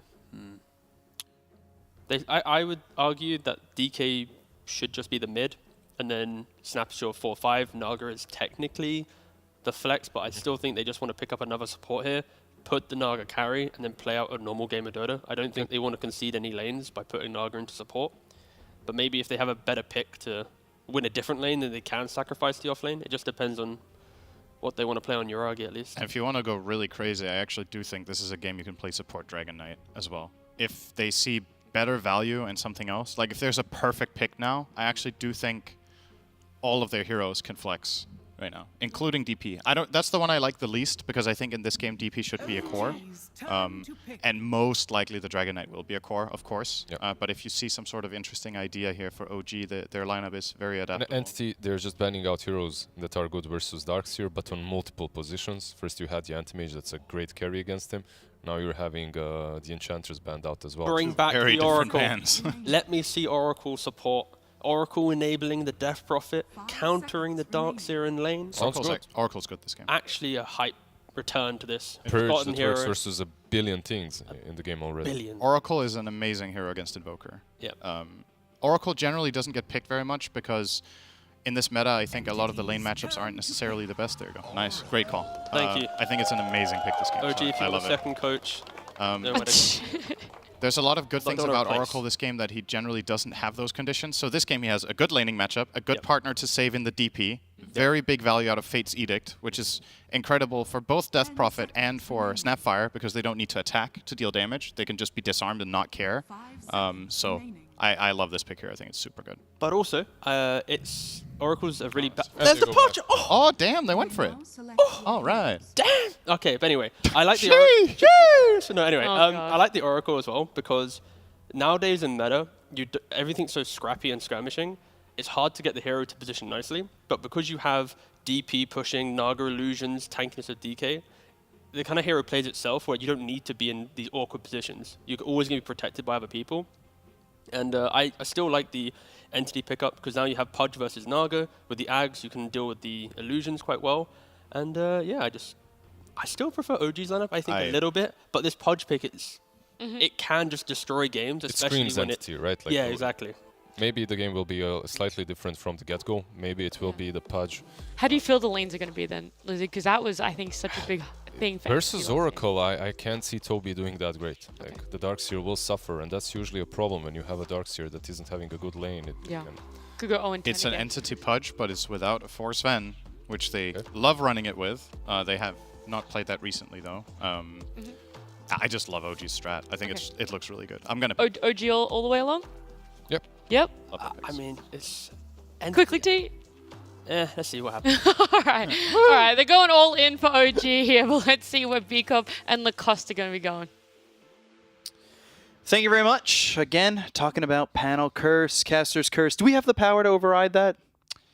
I would argue that DK should just be the mid, and then Snapshot 4-5. Naga is technically the flex, but I still think they just want to pick up another support here, put the Naga carry, and then play out a normal game of Dota. I don't think they want to concede any lanes by putting Naga into support. But maybe if they have a better pick to win a different lane, then they can sacrifice the off lane. It just depends on what they want to play on Uragi at least. And if you want to go really crazy, I actually do think this is a game you can play support Dragon Knight as well. If they see better value in something else, like if there's a perfect pick now, I actually do think all of their heroes can flex right now, including DP. That's the one I like the least, because I think in this game DP should be a core. And most likely the Dragon Knight will be a core, of course. Yep. But if you see some sort of interesting idea here for OG, their lineup is very An adaptable. Entity, they're just banning out heroes that are good versus Darkseer, but on multiple positions. First you had the Anti-Mage, that's a great carry against him. Now you're having the Enchantress banned out as well. Bring back Very the different Oracle. bans. Let me see Oracle support. Oracle enabling the Death Prophet, 5 countering the seconds Darkseer in lane. Sounds good. Oracle's good this game. Actually a hype return to this. Purge Forgotten that works hero, versus a billion things in the game already. billion. Oracle is an amazing hero against Invoker. Yep. Oracle generally doesn't get picked very much because in this meta, I think a lot of the lane matchups aren't necessarily the best. There you go. Nice. Great call. Thank you. I think it's an amazing pick this game. OG, so if I you're the love it. second coach, then where to go. There's a lot of good Not things gonna about replace. Oracle this game that he generally doesn't have those conditions. So this game he has a good laning matchup, a good partner to save in the DP, very big value out of Fate's Edict, which is incredible for both Death Prophet and for Snapfire because they don't need to attack to deal damage. They can just be disarmed and not care. 5 seconds So remaining. I love this pick here. I think it's super good. But also, it's Oracle's a really bad. And There's they the go punch! back. Oh, Oh, damn, they went for it. Now select All right. damn! Okay, but anyway, I like the No, anyway, Oh, I God. like the Oracle as well because nowadays in meta, everything's so scrappy and skirmishing. It's hard to get the hero to position nicely, but because you have DP pushing, Naga illusions, tankiness of DK, the kind of hero plays itself where you don't need to be in these awkward positions. You're always going to be protected by other people. And I still like the entity pickup because now you have Pudge versus Naga. With the Ags, you can deal with the illusions quite well. And yeah, I still prefer OG's lineup, I think, a little bit. But this Pudge pick, it can just destroy games, It especially screams when Entity, right? Like yeah, the- exactly. Maybe the game will be slightly different from the get-go. Maybe it will be the Pudge. How do you feel the lanes are going to be then, Lizzie? Because that was, I think, such a big being fancy. Versus Oracle, I can't see Toby doing that great. Like, the Darkseer will suffer, and that's usually a problem when you have a Darkseer that isn't having a good lane. Yeah. Could go 0-10 It's an again. entity pudge, but it's without a Force Ven, which they love running it with. They have not played that recently, though. I just love OG's strat. I think it looks really good. I'm going to OG all the way along? Yep. Yep. I mean, it's... Quickly, T. Let's see what happens. All right. They're going all in for OG here, but let's see where Bcop and Lacoste are going to be going. Thank you very much. Again, talking about panel curse, caster's curse. Do we have the power to override that,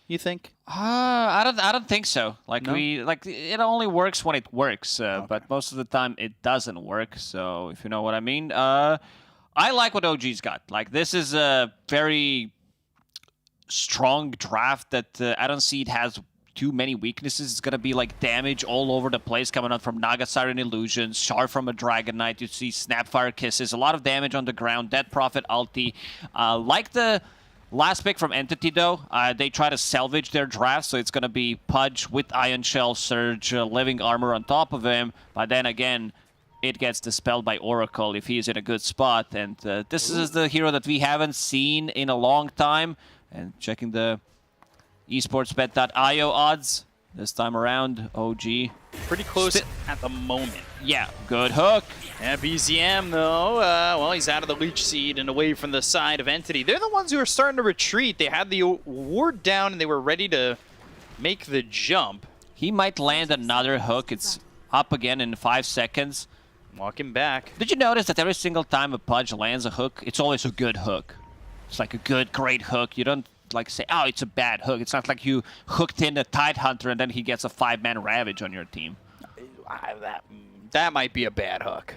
you think? I don't think so. Like No? it only works when it works, but most of the time it doesn't work. So if you know what I mean. I like what OG's got. Like, this is a very strong draft that I don't see it has too many weaknesses. It's gonna be like damage all over the place coming out from Naga Siren Illusions, Shard from a Dragon Knight. You see Snapfire Kisses, a lot of damage on the ground, Dead Prophet ulti. Like the last pick from Entity though, they try to salvage their draft, so it's gonna be Pudge with Ion Shell, Surge, Living Armor on top of him. But then again, it gets dispelled by Oracle if he's in a good spot. And this is the hero that we haven't seen in a long time. And checking the esportsbet.io odds this time around, OG. Pretty close at the moment. Yeah, good hook. Yeah, BZM, though, well, he's out of the Leech Seed and away from the side of Entity. They're the ones who are starting to retreat. They had the ward down, and they were ready to make the jump. He might land another hook. It's up again in 5 seconds. Walking back. Did you notice that every single time a Pudge lands a hook, it's always a good hook? It's like a good, great hook. You don't like say, oh, it's a bad hook. It's not like you hooked in a Tidehunter and then he gets a 5-man Ravage on your team. That might be a bad hook.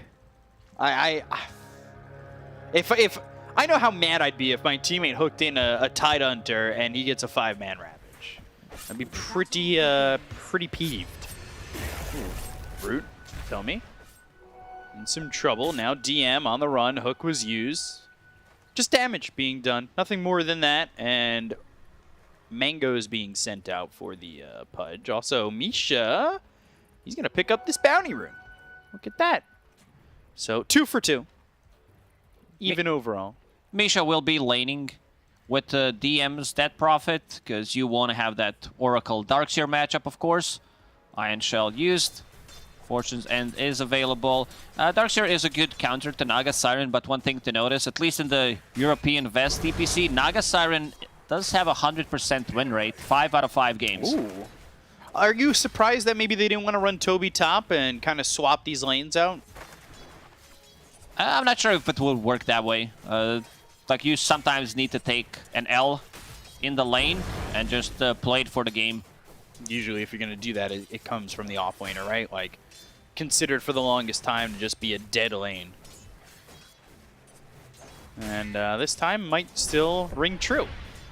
If I know how mad I'd be if my teammate hooked in a Tidehunter and he gets a 5-man Ravage. I'd be pretty peeved. Brute, tell me. In some trouble. Now DM on the run. Hook was used. Just damage being done. Nothing more than that. And Mango's being sent out for the Pudge. Also, Misha, he's going to pick up this bounty rune. Look at that. So, 2 for 2. Even overall. Misha will be laning with DM's Dead Prophet, because you want to have that Oracle Darkseer matchup, of course. Iron Shell used. Fortune's End is available. Darkseer is a good counter to Naga Siren, but one thing to notice, at least in the European Vest DPC, Naga Siren does have a 100% win rate, 5 out of 5 games. Ooh. Are you surprised that maybe they didn't want to run Toby top and kind of swap these lanes out? I'm not sure if it will work that way. Like, you sometimes need to take an L in the lane and just play it for the game. Usually if you're going to do that, it comes from the offlaner, right? Like, considered for the longest time to just be a dead lane. And this time might still ring true.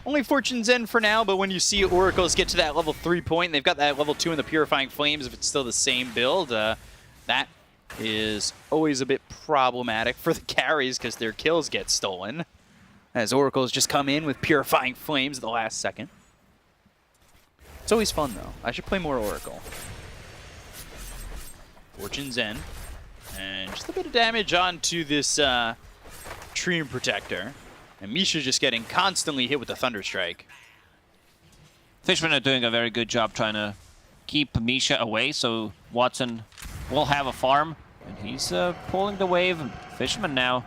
Only Fortune's End for now, but when you see Oracles get to that level 3 point, they've got that level 2 in the Purifying Flames, if it's still the same build, that is always a bit problematic for the carries because their kills get stolen. As Oracles just come in with Purifying Flames at the last second. It's always fun, though. I should play more Oracle. Fortune's End. And just a bit of damage onto this Treant Protector. And Misha just getting constantly hit with the Thunderstrike. Fishman are doing a very good job trying to keep Misha away, so Watson will have a farm. And he's pulling the wave. Fishman now.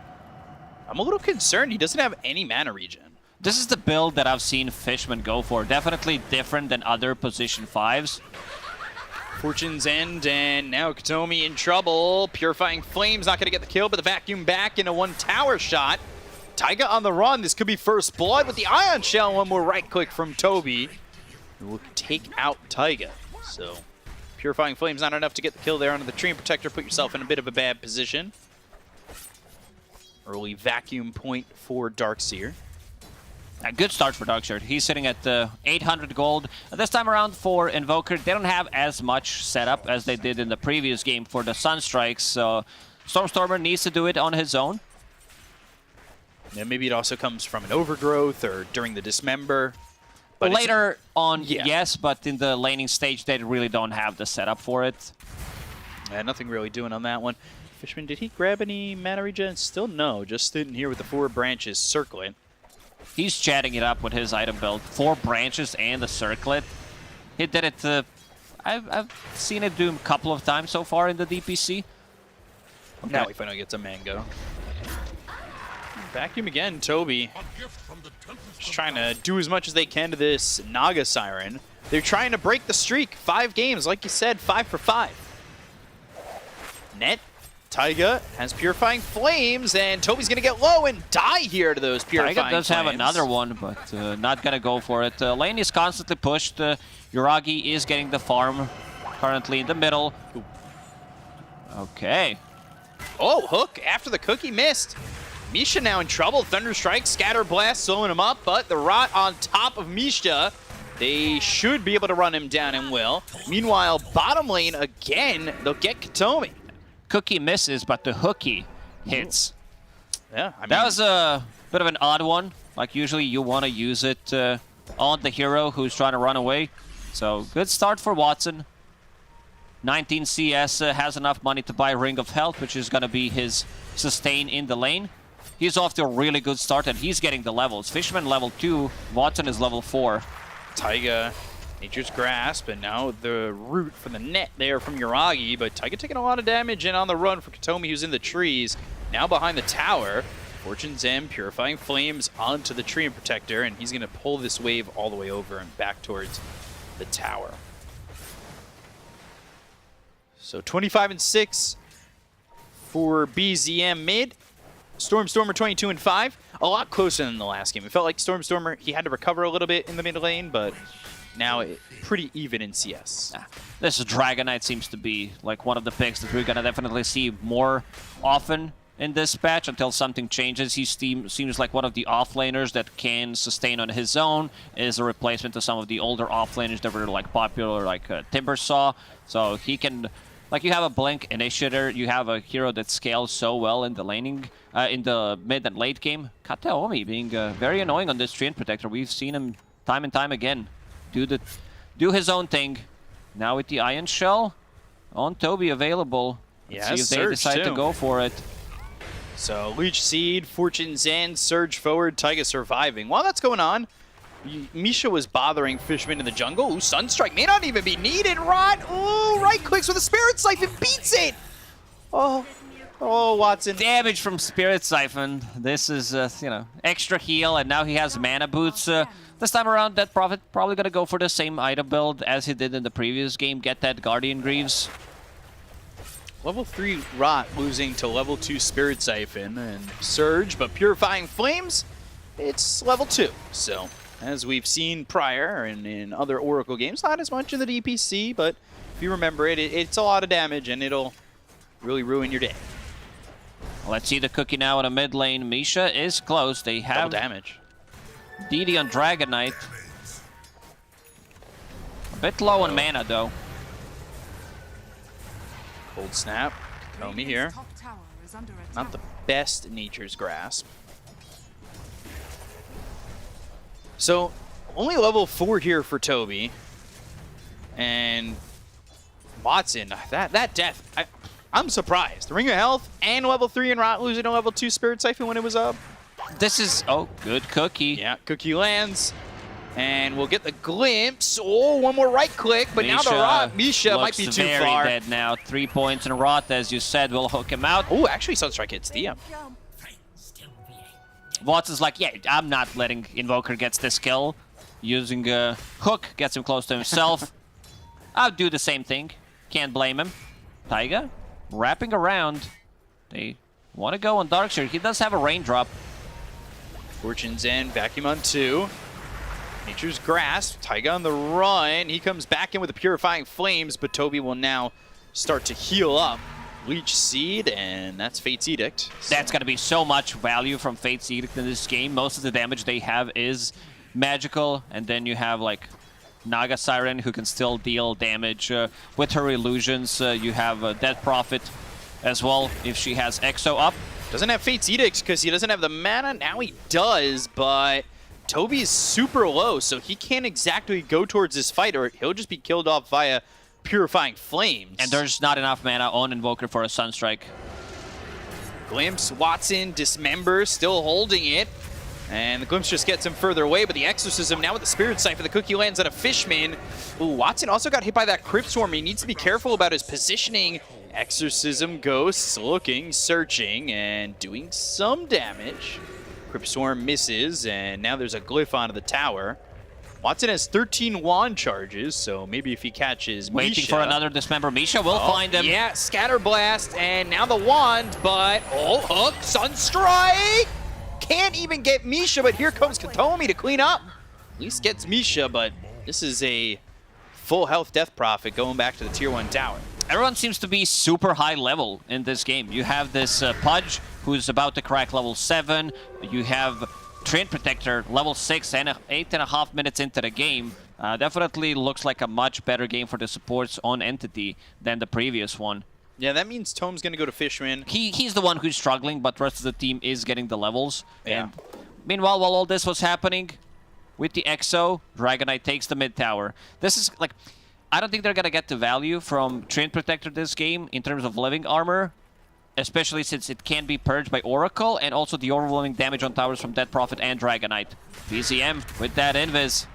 I'm a little concerned. He doesn't have any mana regen. This is the build that I've seen Fishman go for. Definitely different than other position 5s. Fortune's End, and now Katomi in trouble. Purifying Flames not going to get the kill, but the vacuum back into 1 tower shot. Taiga on the run. This could be first blood with the Ion Shell. One more right click from Toby. Who will take out Taiga. So, Purifying Flames not enough to get the kill there onto the Treant Protector. Put yourself in a bit of a bad position. Early vacuum point for Darkseer. A good start for Darkseer. He's sitting at 800 gold. This time around for Invoker, they don't have as much setup as they did in the previous game for the Sunstrikes, so Stormstormer needs to do it on his own. Yeah, maybe it also comes from an overgrowth or during the dismember. But later on, yes, but in the laning stage, they really don't have the setup for it. Yeah, nothing really doing on that one. Fishman, did he grab any mana regen? Still no, just sitting here with the 4 branches circling. He's chatting it up with his item build. 4 branches and a circlet. He did it, I've seen it do a couple of times so far in the DPC. Okay. Now he finally gets a mango. Vacuum again, Toby. Just trying to do as much as they can to this Naga Siren. They're trying to break the streak. 5 games, like you said, 5 for 5. Net, Taiga has Purifying Flames, and Toby's going to get low and die here to those Purifying Flames. Taiga does have another one, but not going to go for it. Lane is constantly pushed. Yuragi is getting the farm currently in the middle. Okay. Oh, hook after the cookie missed. Misha now in trouble. Thunder Strike, Scatter Blast slowing him up, but the Rot on top of Misha. They should be able to run him down and will. Meanwhile, bottom lane again, they'll get Katomi. Cookie misses, but the hooky hits. Yeah, I mean, that was a bit of an odd one. Like usually you want to use it on the hero who's trying to run away. So good start for Watson. 19 CS has enough money to buy Ring of Health, which is going to be his sustain in the lane. He's off to a really good start, and he's getting the levels. Fisherman level 2, Watson is level 4. Taiga, Nature's Grasp, and now the root for the net there from Yuragi, but Taiga taking a lot of damage and on the run for Katomi, who's in the trees. Now behind the tower, Fortune's End, Purifying Flames onto the Tree and Protector, and he's going to pull this wave all the way over and back towards the tower. So 25 and 6 for BZM mid. Stormer 22 and 5. A lot closer than the last game. It felt like Stormer, he had to recover a little bit in the mid lane, but now pretty even in CS. This Dragon Knight seems to be like one of the picks that we're going to definitely see more often in this patch until something changes. He seems like one of the offlaners that can sustain on his own, is a replacement to some of the older offlaners that were like popular, like Timbersaw. So he can, like you have a Blink Initiator, you have a hero that scales so well in the laning, in the mid and late game. Kataomi being very annoying on this Tree and Protector. We've seen him time and time again do his own thing. Now with the Iron Shell on Toby available. Let's see if they decide to go for it. So Leech Seed, Fortune's End, Surge forward, Taiga surviving. While that's going on, Misha was bothering Fishman in the jungle. Ooh, Sunstrike may not even be needed. Rot, ooh, right clicks with a Spirit Siphon, beats it! Oh, Watson. Damage from Spirit Siphon. This is, you know, extra heal, and now he has mana boots. This time around, that Prophet probably gonna go for the same item build as he did in the previous game. Get that Guardian Greaves. Level 3 Rot losing to level 2 Spirit Siphon and Surge, but Purifying Flames, it's level 2. So, as we've seen prior and in other Oracle games, not as much in the DPC, but if you remember it, it's a lot of damage and it'll really ruin your day. Let's see the cookie now in a mid lane. Misha is close. They have double damage. DD on Dragon Knight. A bit low on mana though. Cold Snap, Katomi here. Top tower is under attack. Not the best Nature's Grasp. So, only level 4 here for Toby. And Watson, that death, I'm surprised. Ring of Health and level 3 and Rot losing to level 2 Spirit Siphon when it was up. This is, oh, good cookie. Yeah, cookie lands. And we'll get the glimpse. Oh, one more right click, but now the Rot, Misha might be too very far. Dead now. 3 points in Rot, as you said, will hook him out. Oh, actually, Sunstrike hits DM. Watson's like, yeah, I'm not letting Invoker gets this kill. Using a hook, gets him close to himself. I'll do the same thing. Can't blame him. Taiga, wrapping around. They want to go on Darkshire. He does have a raindrop. Fortune's End, Vacuum on 2. Nature's Grasp, Taiga on the run. He comes back in with the Purifying Flames, but Toby will now start to heal up. Leech Seed, and that's Fate's Edict. That's going to be so much value from Fate's Edict in this game. Most of the damage they have is magical, and then you have like Naga Siren who can still deal damage with her illusions. You have Dead Prophet as well if she has Exo up. Doesn't have Fate's Edict because he doesn't have the mana. Now he does, but Toby is super low, so he can't exactly go towards this fight, or he'll just be killed off via Purifying Flames. And there's not enough mana on Invoker for a Sunstrike. Glimpse, Watson, Dismember, still holding it. And the Glimpse just gets him further away, but the Exorcism now with the Spirit Siphon, the Cookie lands on a Fishman. Ooh, Watson also got hit by that Crypt Swarm. He needs to be careful about his positioning. Exorcism, Ghosts, looking, searching, and doing some damage. Crypt Swarm misses, and now there's a Glyph onto the tower. Watson has 13 wand charges, so maybe if he catches Waiting Misha. for another Dismember. Misha will find him. Yeah, Scatter Blast, and now the wand, but Hook, Sunstrike! Can't even get Misha, but here comes Katomi to clean up. At least gets Misha, but this is a full health Death Prophet going back to the tier 1 tower. Everyone seems to be super high level in this game. You have this Pudge, who's about to crack level 7. You have Treant Protector, level 6, and 8.5 minutes into the game. Definitely looks like a much better game for the supports on Entity than the previous one. Yeah, that means Tome's going to go to Fishman. He's the one who's struggling, but the rest of the team is getting the levels. Yeah. And meanwhile, while all this was happening, with the Exo, Dragonite takes the mid tower. This is like, I don't think they're going to get the value from Treant Protector this game in terms of living armor, especially since it can be purged by Oracle, and also the overwhelming damage on towers from Death Prophet and Dragonite. BZM with that invis.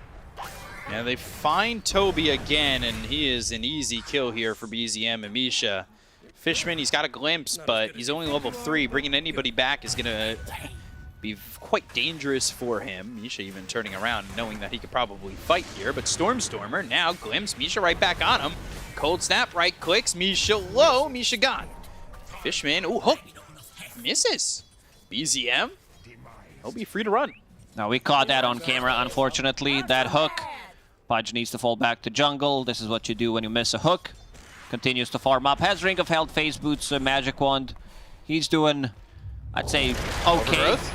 Yeah, they find Toby again, and he is an easy kill here for BZM and Misha. Fishman, he's got a glimpse, but he's only level 3. Bringing anybody back is going to be quite dangerous for him. Misha even turning around, knowing that he could probably fight here. But Stormstormer, now glimpse, Misha right back on him. Cold Snap, right clicks, Misha low, Misha gone. Fishman, ooh, Hook, misses. BZM, he'll be free to run. Now, we caught that on camera, unfortunately. That hook, Pudge needs to fall back to jungle. This is what you do when you miss a hook. Continues to farm up. Has Ring of Health, Phase Boots, Magic Wand. He's doing, I'd say, okay. Overgrowth.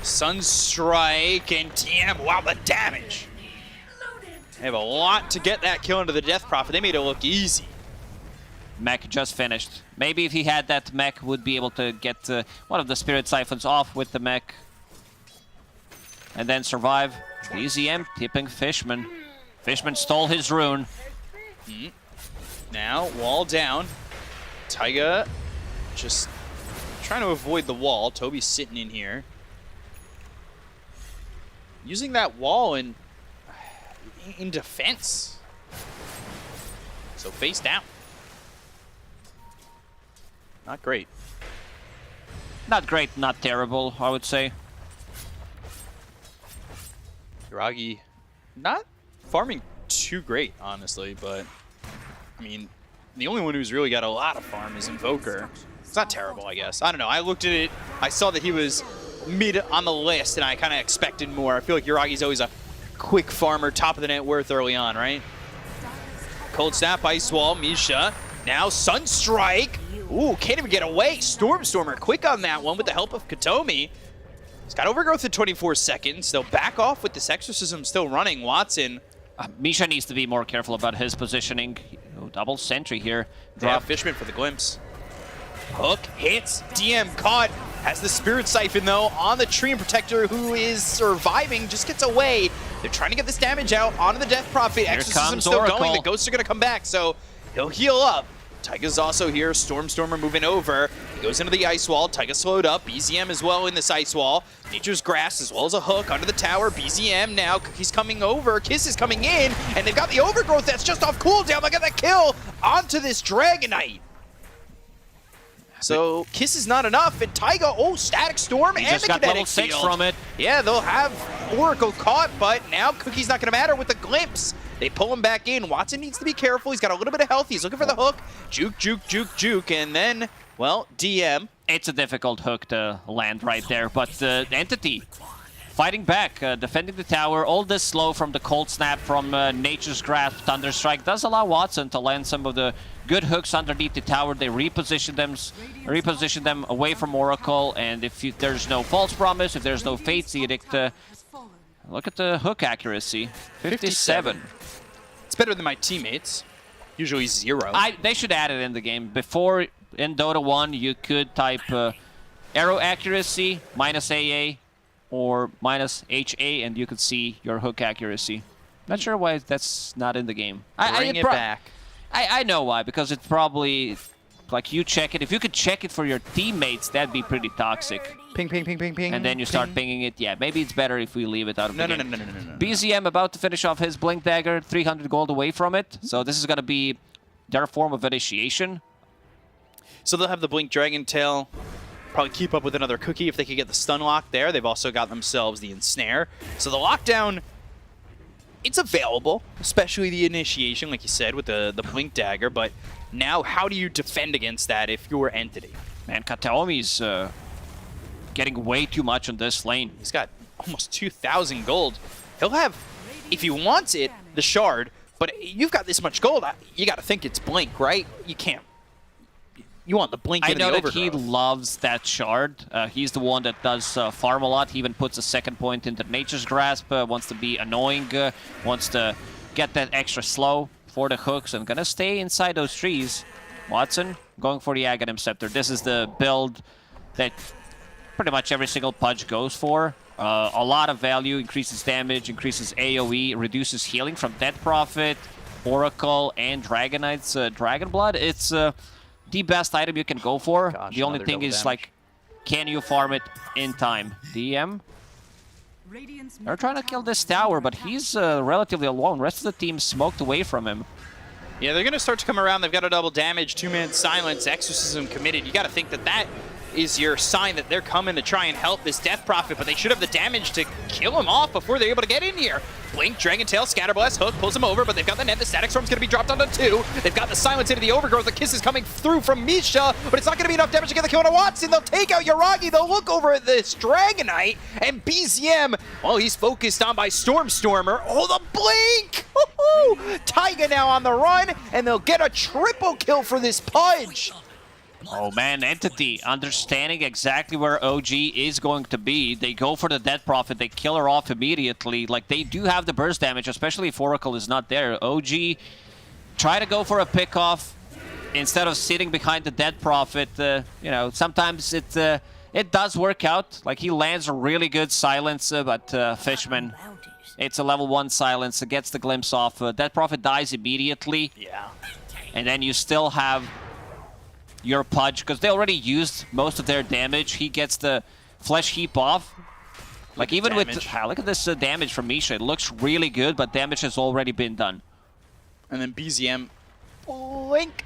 Sunstrike and TM. Wow, the damage. They have a lot to get that kill into the Death Prophet. They made it look easy. Mech just finished. Maybe if he had that mech, would be able to get one of the Spirit Siphons off with the mech. And then survive. BZM tipping Fishman. Fishman stole his rune. Now, wall down. Taiga just trying to avoid the wall. Toby's sitting in here. Using that wall in defense. So face down. Not great. Not great, not terrible, I would say. Hiragi not farming too great, honestly, but I mean, the only one who's really got a lot of farm is Invoker. It's not terrible, I guess. I don't know. I looked at it. I saw that he was mid on the list, and I kind of expected more. I feel like Hiragi's always a quick farmer, top of the net worth early on, right? Cold Snap, Ice Wall, Misha. Now Sunstrike. Ooh, can't even get away. Stormstormer quick on that one with the help of Katomi. He's got Overgrowth in 24 seconds. They'll back off with this Exorcism still running. Watson. Misha needs to be more careful about his positioning. Oh, double sentry here. Yeah, Fishman for the glimpse. Hook hits. DM caught. Has the Spirit Siphon, though, on the Treant Protector, who is surviving. Just gets away. They're trying to get this damage out onto the Death Prophet. Exorcism still Oracle going. The Ghosts are going to come back, so he'll heal up. Taiga's also here. Stormstormer moving over. He goes into the Ice Wall. Taiga slowed up. BZM as well in this Ice Wall. Nature's Grass as well as a hook under the tower. BZM now. Cookie's coming over. Kiss is coming in. And they've got the Overgrowth that's just off cooldown. Look at that kill onto this Dragonite. So Kiss is not enough. And Taiga, oh, Static Storm He and just the got Kinetic level 6 Field. from it. Yeah, they'll have Oracle caught, but now Cookie's not going to matter with the Glimpse. They pull him back in. Watson needs to be careful. He's got a little bit of health. He's looking for the hook. Juke, juke, juke, juke. And then, well, DM. It's a difficult hook to land right there, but the Entity fighting back, defending the tower. All this slow from the Cold Snap, from Nature's Grasp, Thunderstrike does allow Watson to land some of the good hooks underneath the tower. They reposition them away from Oracle, and if there's no False Promise, if there's no Fate's Edict, look at the hook accuracy, 57. It's better than my teammates. Usually 0. They should add it in the game. Before, in Dota 1, you could type arrow accuracy minus AA or minus HA, and you could see your hook accuracy. Not sure why that's not in the game. Bring it back. I know why, because it's probably like you check it. If you could check it for your teammates, that'd be pretty toxic. Ping, ping, ping, ping, ping. And then you start pinging it. Yeah, maybe it's better if we leave it out of No, the no, game. no, no, no, no, no. BZM about to finish off his Blink Dagger, 300 gold away from it. So this is going to be their form of initiation. So they'll have the Blink Dragon Tail, probably keep up with another cookie if they could get the stun lock there. They've also got themselves the ensnare. So the lockdown, it's available, especially the initiation, like you said, with the Blink Dagger. But now, how do you defend against that if you're Entity? Man, Kataomi's getting way too much on this lane. He's got almost 2,000 gold. He'll have, if he wants it, the shard. But you've got this much gold, you got to think it's Blink, right? You can't. You want the Blink I into the know that he overgrowth. loves that shard. He's the one that does farm a lot. He even puts a second point into Nature's Grasp, wants to be annoying, wants to get that extra slow for the hooks, and gonna stay inside those trees. Watson going for the Aghanim Scepter. This is the build that pretty much every single Pudge goes for. A lot of value, increases damage, increases AoE, reduces healing from Death Prophet, Oracle, and Dragonite's Dragon Blood. It's the best item you can go for. Gosh, the only another thing double is, damage. like, can you farm it in time? DM? Radiant's They're trying to kill this tower, but he's relatively alone. Rest of the team smoked away from him. Yeah, they're going to start to come around. They've got a double damage, 2-man silence, exorcism committed. You got to think that that is your sign that they're coming to try and help this Death Prophet, but they should have the damage to kill him off before they're able to get in here. Blink, Dragon Tail, Scatterblast, Hook, pulls him over, but they've got the net. The Static Storm's going to be dropped onto 2. They've got the silence into the overgrowth. The kiss is coming through from Misha, but it's not going to be enough damage to get the kill on Watson. They'll take out Yuragi. They'll look over at this Dragonite, and BZM, well, he's focused on by Stormer. Oh, the Blink! Woohoo! Taiga now on the run, and they'll get a triple kill for this Pudge. Oh man, Entity understanding exactly where OG is going to be. They go for the Death Prophet, they kill her off immediately. Like, they do have the burst damage, especially if Oracle is not there. OG try to go for a pick-off instead of sitting behind the Death Prophet. You know, sometimes it does work out. Like, he lands a really good silence, but Fishman, it's a level 1 silence. It gets the glimpse off. Death Prophet dies immediately. Yeah. And then you still have your Pudge, because they already used most of their damage. He gets the Flesh Heap off. Like, even with... look at this damage from Misha. It looks really good, but damage has already been done. And then BZM, Blink.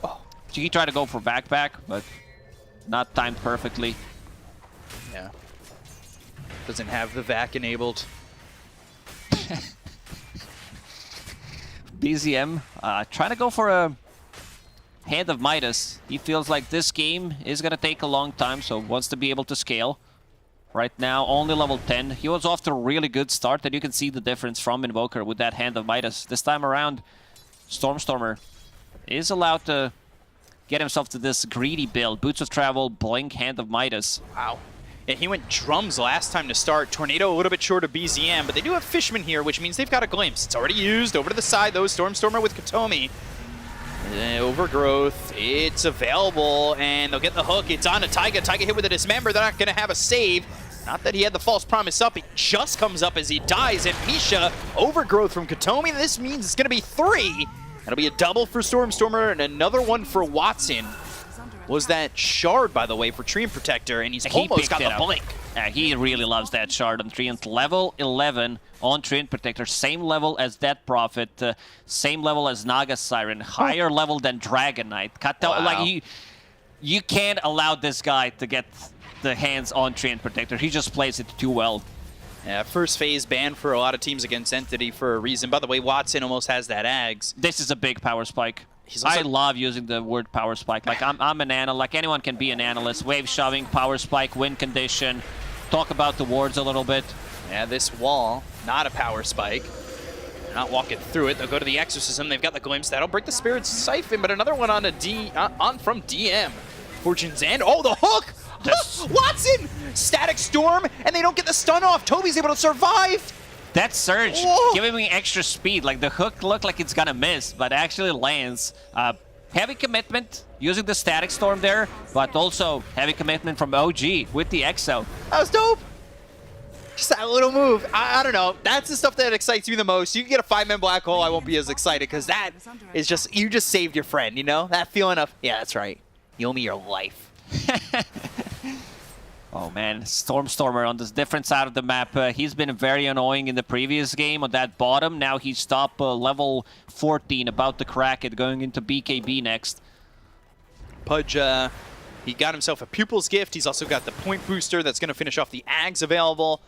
Oh. He tried to go for backpack, but not timed perfectly. Yeah. Doesn't have the vac enabled. BZM trying to go for a Hand of Midas. He feels like this game is going to take a long time, so wants to be able to scale. Right now, only level 10. He was off to a really good start, and you can see the difference from Invoker with that Hand of Midas. This time around, Stormer is allowed to get himself to this greedy build. Boots of Travel, Blink, Hand of Midas. Wow. Yeah, he went drums last time to start. Tornado a little bit short of BZM, but they do have Fishman here, which means they've got a glimpse. It's already used. Over to the side, though. Stormer with Katomi. Overgrowth, it's available, and they'll get the hook. It's on to Taiga. Taiga hit with a dismember. They're not going to have a save. Not that he had the false promise up. It just comes up as he dies. And Misha, overgrowth from Katomi. This means it's going to be 3. That'll be a double for Stormer and another one for Watson. Was that shard, by the way, for Treant Protector, and he's almost got the Blink. He really loves that shard on Treant. Level 11 on Treant Protector. Same level as Death Prophet. Same level as Naga Siren. Higher level than Dragonite. Wow. Like, you can't allow this guy to get the hands on Treant Protector. He just plays it too well. Yeah, first phase ban for a lot of teams against Entity for a reason. By the way, Watson almost has that Ags. This is a big power spike. Also... I love using the word power spike. Like, I'm an analyst. Like, anyone can be an analyst. Wave shoving, power spike, win condition. Talk about the wards a little bit. Yeah, this wall, not a power spike. They're not walking through it. They'll go to the Exorcism. They've got the Glimpse. That'll break the Spirit's Siphon, but another one on on from DM. Fortune's End. Oh, the hook! Watson! Static Storm, and they don't get the stun off. Toby's able to survive. That surge, Whoa. giving me extra speed. Like, the hook looked like it's gonna miss, but actually lands. Heavy commitment using the Static Storm there, but also heavy commitment from OG with the Exo. That was dope. Just that little move. I don't know. That's the stuff that excites me the most. You can get a 5-man black hole, I won't be as excited because that is just, you just saved your friend, you know? That feeling of, yeah, that's right. You owe me your life. Oh man, Stormer on this different side of the map. He's been very annoying in the previous game on that bottom. Now he's top level 14, about to crack it, going into BKB next. Pudge, he got himself a Pupil's Gift. He's also got the point booster that's going to finish off the Ags available.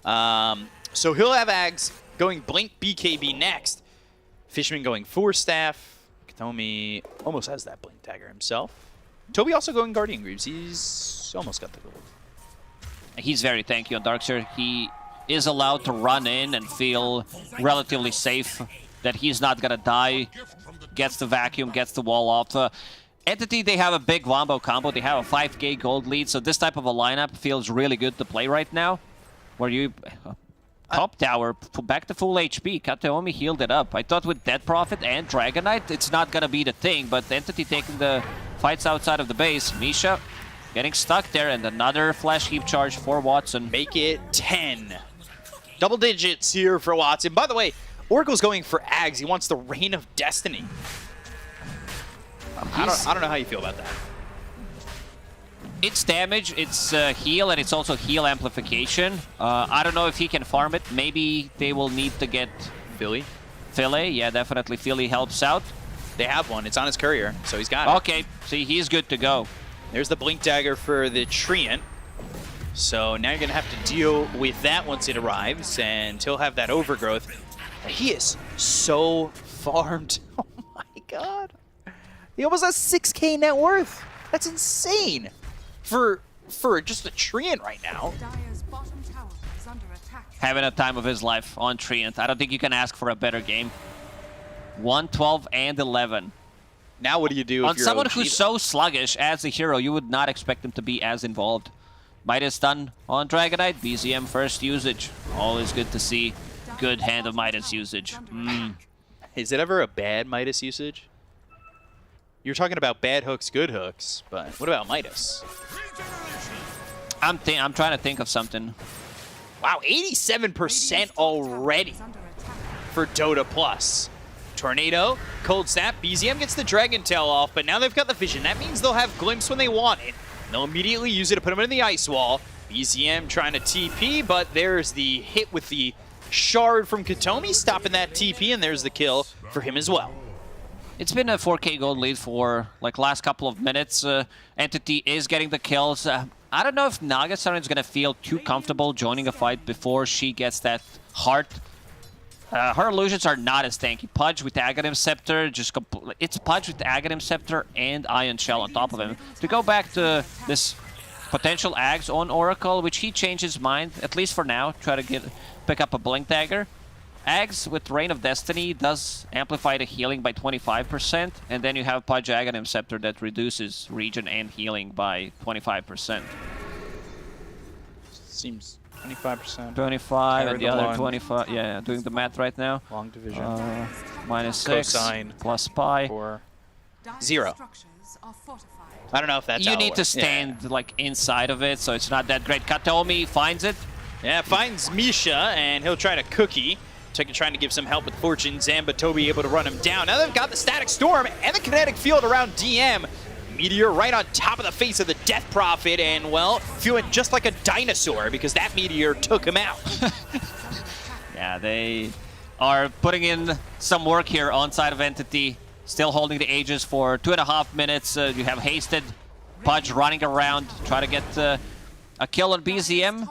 So he'll have Ags going Blink BKB next. Fishman going Force Staff. Katomi almost has that Blink Dagger himself. Toby also going Guardian Greaves. He's almost got the gold. He's very tanky on Darkseer. He is allowed to run in and feel relatively safe that he's not gonna die. Gets the vacuum, gets the wall off. Entity, they have a big Wombo combo. They have a 5k gold lead, so this type of a lineup feels really good to play right now. Where you... top tower, back to full HP. Kataomi healed it up. I thought with Dead Prophet and Dragonite, it's not gonna be the thing, but Entity taking the fights outside of the base. Misha getting stuck there, and another flash heap charge for Watson. Make it 10. Double digits here for Watson. By the way, Oracle's going for Ags. He wants the Reign of Destiny. I don't know how you feel about that. It's damage, it's heal, and it's also heal amplification. I don't know if he can farm it. Maybe they will need to get... Philly? Philly, yeah, definitely. Philly helps out. They have one. It's on his courier, so he's got it. Okay, see, he's good to go. There's the Blink Dagger for the Treant. So now you're going to have to deal with that once it arrives, and he'll have that overgrowth. He is so farmed. Oh my god. He almost has 6k net worth. That's insane. For just a Treant right now. Dire's bottom tower is under attack. Having a time of his life on Treant. I don't think you can ask for a better game. 112 and 11. Now what do you do if on you're someone OG, who's so sluggish as a hero, you would not expect him to be as involved. Midas done on Dragonite. BZM first usage. Always good to see. Good hand of Midas usage. Is it ever a bad Midas usage? You're talking about bad hooks, good hooks, but what about Midas? I'm trying to think of something. Wow, 87% already for Dota Plus. Tornado, Cold Snap, BZM gets the Dragon Tail off, but now they've got the Vision. That means they'll have Glimpse when they want it. They'll immediately use it to put them in the Ice Wall. BZM trying to TP, but there's the hit with the Shard from Katomi, stopping that TP, and there's the kill for him as well. It's been a 4k gold lead for like last couple of minutes. Entity is getting the kills. I don't know if Nagasaran is going to feel too comfortable joining a fight before she gets that heart. Her illusions are not as tanky. Pudge with Aghanim Scepter, it's Pudge with Aghanim Scepter and Ion Shell on top of him. To go back to this potential Ags on Oracle, which he changed his mind, at least for now, try to pick up a Blink Dagger. Ags with Reign of Destiny does amplify the healing by 25%, and then you have Pudge Aghanim Scepter that reduces regen and healing by 25%. Seems 25%. 25 and the other long. 25. Yeah, doing the math right now. Long division. Minus 6 Cosine plus pi. for Dire's 0. structures are fortified. I don't know if that's You how it need to works. stand like inside of it, so it's not that great. Katomi finds it. Yeah, finds Misha, and he'll try to cookie. Tekken trying to give some help with Fortune. Zamba Toby able to run him down. Now they've got the Static Storm and the Kinetic Field around DM. Meteor right on top of the face of the Death Prophet, and, well, feeling just like a dinosaur because that Meteor took him out. Yeah, they are putting in some work here on side of Entity. Still holding the Aegis for 2.5 minutes. You have Hasted, Pudge running around, try to get a kill on BZM.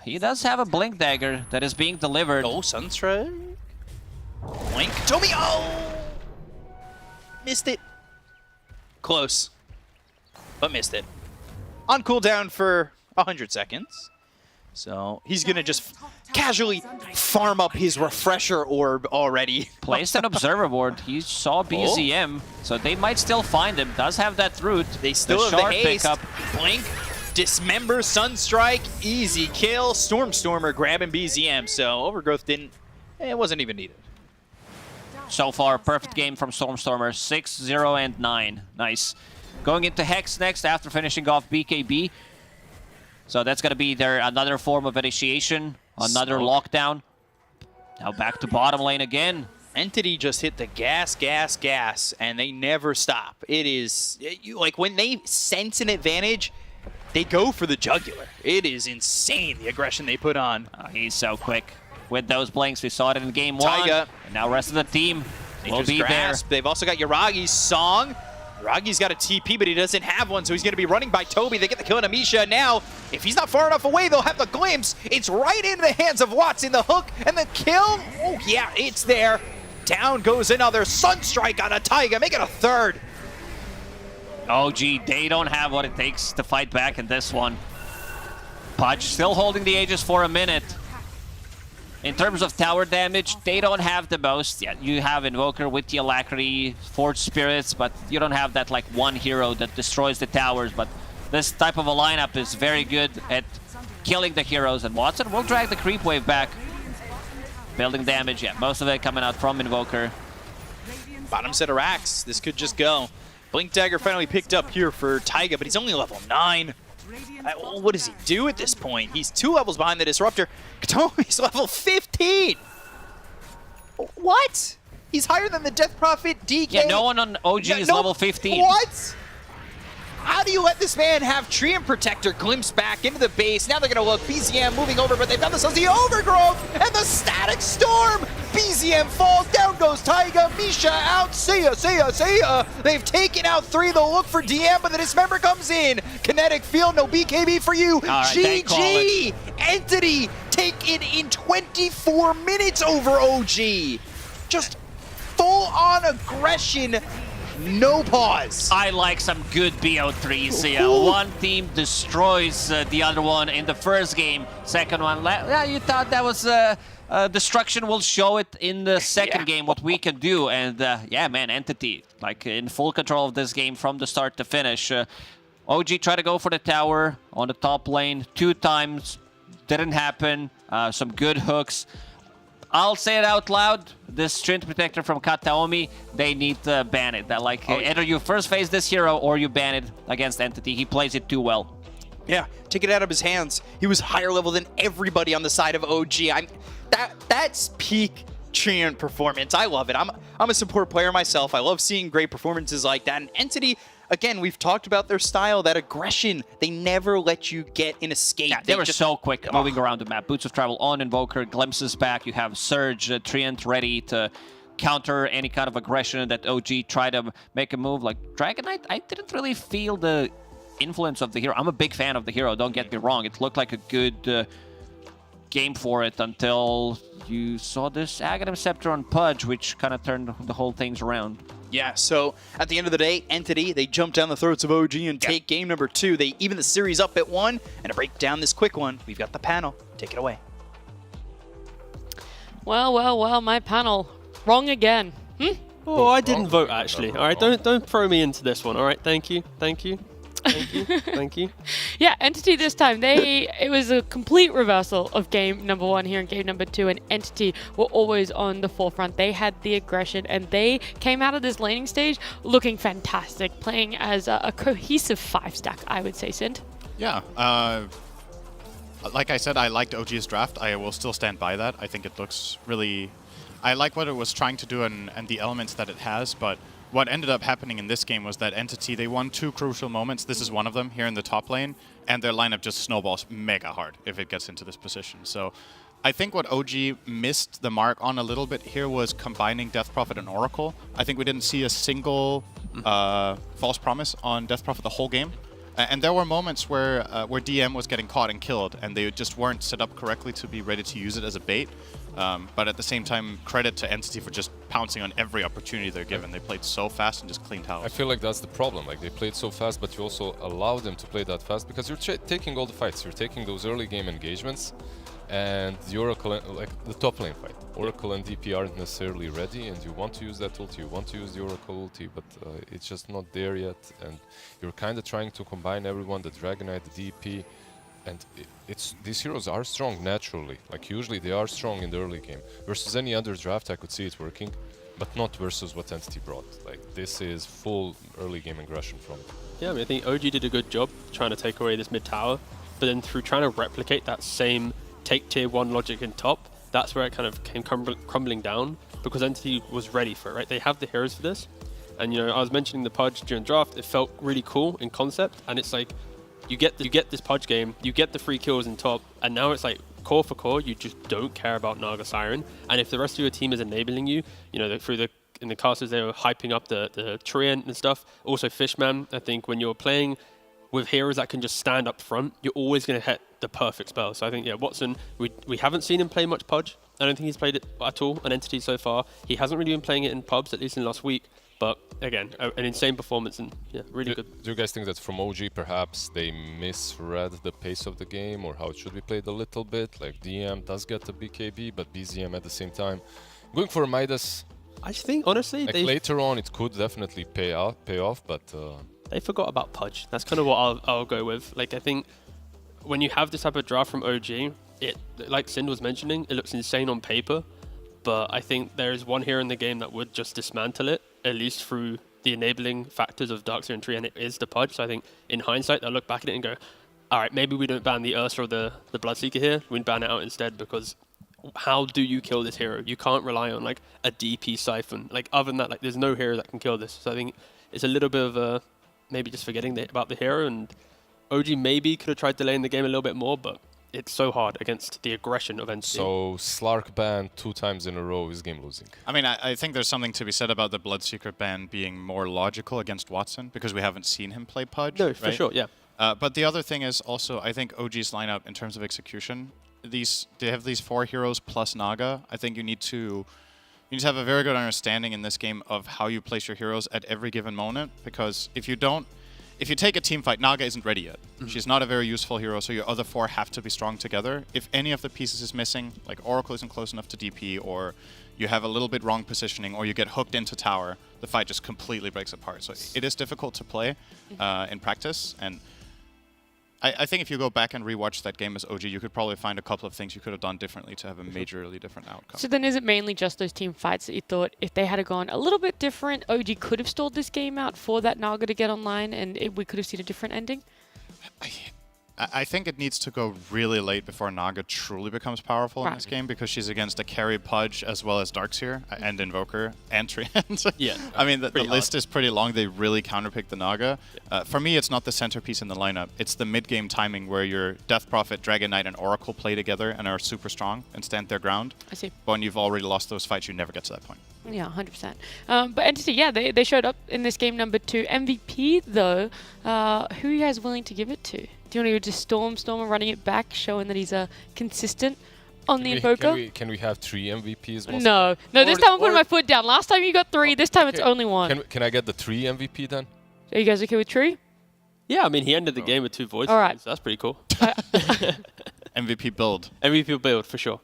He does have a Blink Dagger that is being delivered. Oh, Sunstrike. Blink. Toby, oh! Missed it. Close, but missed it. On cooldown for 100 seconds. So he's going to just casually farm up his refresher orb already. Placed an observer ward. He saw BZM, so they might still find him. Does have that root. They still have the shard haste. pickup. Blink, Dismember, Sunstrike, easy kill. Stormer grabbing BZM, so Overgrowth it wasn't even needed. So far, perfect game from Stormer. 6, 0, and 9. Nice. Going into Hex next after finishing off BKB. So that's going to be another form of initiation. Another Smoke. lockdown. Now back to bottom lane again. Entity just hit the gas, and they never stop. It is, like, when they sense an advantage, they go for the jugular. It is insane, the aggression they put on. He's so quick with those blinks. We saw it in game 1. Taiga. And now rest of the team They will just be grasp. They've also got Yaragi's song. Yaragi's got a TP, but he doesn't have one, so he's going to be running by Toby. They get the kill on Amisha. Now, if he's not far enough away, they'll have the glimpse. It's right into the hands of Watts in the hook, and the kill. Oh, yeah, it's there. Down goes another Sunstrike on a Taiga. Make it a third. there. OG, they don't have what it takes to fight back in this one. Pudge still holding the Aegis for a minute. In terms of tower damage, they don't have the most. Yeah, you have Invoker with the Alacrity, Forged Spirits, but you don't have that like one hero that destroys the towers. But this type of a lineup is very good at killing the heroes, and Watson will drag the creep wave back. Building damage, yeah, most of it coming out from Invoker. Bottom set of racks. This could just go. Blink Dagger finally picked up here for Taiga, but he's only level 9. What does he do at this point? He's 2 levels behind the Disruptor. Katomi's level 15! What? He's higher than the Death Prophet, DK. Yeah, no one on OG is level 15. What? How do you let this man have Treant Protector glimpse back into the base? Now they're going to look. BZM moving over, but they've done themselves the Overgrowth and the Static Storm. BZM falls, down goes Taiga. Misha out. See ya, see ya, see ya. They've taken out 3. They'll look for DM, but the Dismember comes in. Kinetic Field, no BKB for you. Right, they call GG. Entity take it in 24 minutes over OG. Just full-on aggression. No pause. I like some good BO3s. Yeah, one team destroys the other one in the first game. Second one, yeah, you thought that was destruction. Will show it in the second game what we can do. And yeah, man, Entity like in full control of this game from the start to finish. OG tried to go for the tower on the top lane 2 times. Didn't happen. Some good hooks. I'll say it out loud. This Treant Protector from Kataomi, they need to ban it. That like either you first face this hero or you ban it against Entity. He plays it too well. Yeah, take it out of his hands. He was higher level than everybody on the side of OG. That's peak Treant performance. I love it. I'm a support player myself. I love seeing great performances like that. And Entity, again, we've talked about their style, that aggression. They never let you get an escape. Yeah, they were just so quick moving around the map. Boots of Travel on Invoker, glimpses back. You have Surge, Treant ready to counter any kind of aggression that OG tried to make a move. Like Dragon Knight, I didn't really feel the influence of the hero. I'm a big fan of the hero, don't get me wrong. It looked like a good game for it until you saw this Aghanim Scepter on Pudge, which kind of turned the whole things around. Yeah, so at the end of the day, Entity, they jump down the throats of OG and take game number 2. They even the series up at 1. And to break down this quick one, we've got the panel. Take it away. Well, my panel. Wrong again. Oh, I didn't vote actually. All right, don't throw me into this one. All right, thank you. Thank you. Yeah, Entity this time, it was a complete reversal of game number 1 here in game number 2, and Entity were always on the forefront. They had the aggression, and they came out of this laning stage looking fantastic, playing as a cohesive 5-stack, I would say, Sint. Yeah, like I said, I liked OG's draft. I will still stand by that. I think it looks really... I like what it was trying to do and the elements that it has, but what ended up happening in this game was that Entity, they won 2 crucial moments. This is one of them here in the top lane, and their lineup just snowballs mega hard if it gets into this position. So I think what OG missed the mark on a little bit here was combining Death Prophet and Oracle. I think we didn't see a single false promise on Death Prophet the whole game. And there were moments where DM was getting caught and killed, and they just weren't set up correctly to be ready to use it as a bait. But at the same time, credit to Entity for just pouncing on every opportunity they're given. They played so fast and just cleaned house. I feel like that's the problem. Like, they played so fast, but you also allow them to play that fast because you're taking all the fights. You're taking those early game engagements, and the Oracle, like the top lane fight. Oracle and DP aren't necessarily ready, and you want to use that ulti, you want to use the Oracle ulti, but it's just not there yet. And you're kind of trying to combine everyone, the Dragon Knight, the DP, and these heroes are strong naturally. Like, usually they are strong in the early game. Versus any other draft, I could see it working, but not versus what Entity brought. Like, this is full early game aggression from them. Yeah, I mean, I think OG did a good job trying to take away this mid tower, but then through trying to replicate that same take tier 1 logic in top, that's where it kind of came crumbling down, because Entity was ready for it, right? They have the heroes for this. And, you know, I was mentioning the Pudge during draft, it felt really cool in concept, and it's like, you get this Pudge game, you get the free kills in top, and now it's like, core for core, you just don't care about Naga Siren. And if the rest of your team is enabling you, you know, in the casters they were hyping up the Treant and stuff. Also Fishman, I think when you're playing with heroes that can just stand up front, you're always going to hit the perfect spell. So I think, yeah, Watson, we haven't seen him play much Pudge. I don't think he's played it at all on Entity so far. He hasn't really been playing it in pubs, at least in last week. But again, an insane performance and yeah, really good. Do you guys think that from OG perhaps they misread the pace of the game or how it should be played a little bit? Like DM does get a BKB, but BZM at the same time. Going for a Midas, I just think, honestly, like later on it could definitely pay off, but they forgot about Pudge. That's kind of what I'll go with. Like, I think when you have this type of draft from OG, it, like Sind was mentioning, it looks insane on paper, but I think there is one hero in the game that would just dismantle it, at least through the enabling factors of Darkseer and Tree, and it is the Pudge. So I think in hindsight, they'll look back at it and go, all right, maybe we don't ban the Ursa or the Bloodseeker here, we ban it out instead, because how do you kill this hero? You can't rely on like a DP Siphon. Like other than that, like there's no hero that can kill this. So I think it's a little bit of maybe just forgetting about the hero, and OG maybe could have tried delaying the game a little bit more, but it's so hard against the aggression of Entity. So Slark ban 2 times in a row is game losing. I mean, I think there's something to be said about the Bloodseeker ban being more logical against Watson, because we haven't seen him play Pudge. No, right? for sure, yeah. But the other thing is also, I think OG's lineup in terms of execution, they have these 4 heroes plus Naga. I think you need to have a very good understanding in this game of how you place your heroes at every given moment, because if you take a team fight, Naga isn't ready yet. She's not a very useful hero, so your other 4 have to be strong together. If any of the pieces is missing, like Oracle isn't close enough to DP, or you have a little bit wrong positioning, or you get hooked into tower, the fight just completely breaks apart. So it is difficult to play in practice, and I think if you go back and rewatch that game as OG, you could probably find a couple of things you could have done differently to have a majorly different outcome. So then is it mainly just those team fights that you thought if they had gone a little bit different, OG could have stalled this game out for that Naga to get online and we could have seen a different ending? I think it needs to go really late before Naga truly becomes powerful in this game, because she's against a carry Pudge as well as Darkseer and Invoker and Treant. Yeah, I mean, the list is pretty long. They really counterpick the Naga. For me, it's not the centerpiece in the lineup. It's the mid-game timing where your Death Prophet, Dragon Knight, and Oracle play together and are super strong and stand their ground. I see. But when you've already lost those fights, you never get to that point. Yeah, 100%. But Entity, yeah, they showed up in this game number 2. MVP, though, who are you guys willing to give it to? Do you want to just Storm and running it back, showing that he's consistent on the Invoker? Can we have 3 MVPs? No, this time I'm putting my foot down. Last time you got 3, this time it's only 1. Can I get the 3 MVP then? Are you guys okay with Tree? Yeah, I mean, he ended the game with 2 voice. All right. So that's pretty cool. MVP build. MVP build, for sure.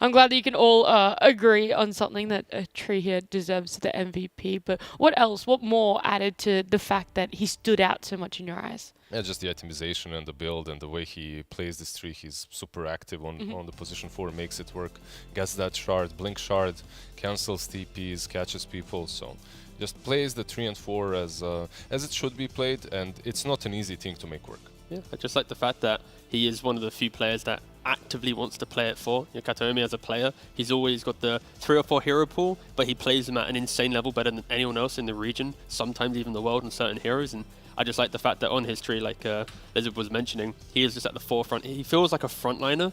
I'm glad that you can all agree on something, that a Tree here deserves the MVP. But what else? What more added to the fact that he stood out so much in your eyes? Yeah, just the itemization and the build and the way he plays this tree. He's super active on the position 4, makes it work. Gets that shard, blink shard, cancels TPs, catches people. So just plays the 3 and 4 as it should be played, and it's not an easy thing to make work. Yeah, I just like the fact that he is one of the few players that actively wants to play it for. You know, Kataomi as a player, he's always got the 3 or 4 hero pool, but he plays them at an insane level, better than anyone else in the region, sometimes even the world, and certain heroes. And I just like the fact that on his tree, like Lizard was mentioning, he is just at the forefront. He feels like a frontliner,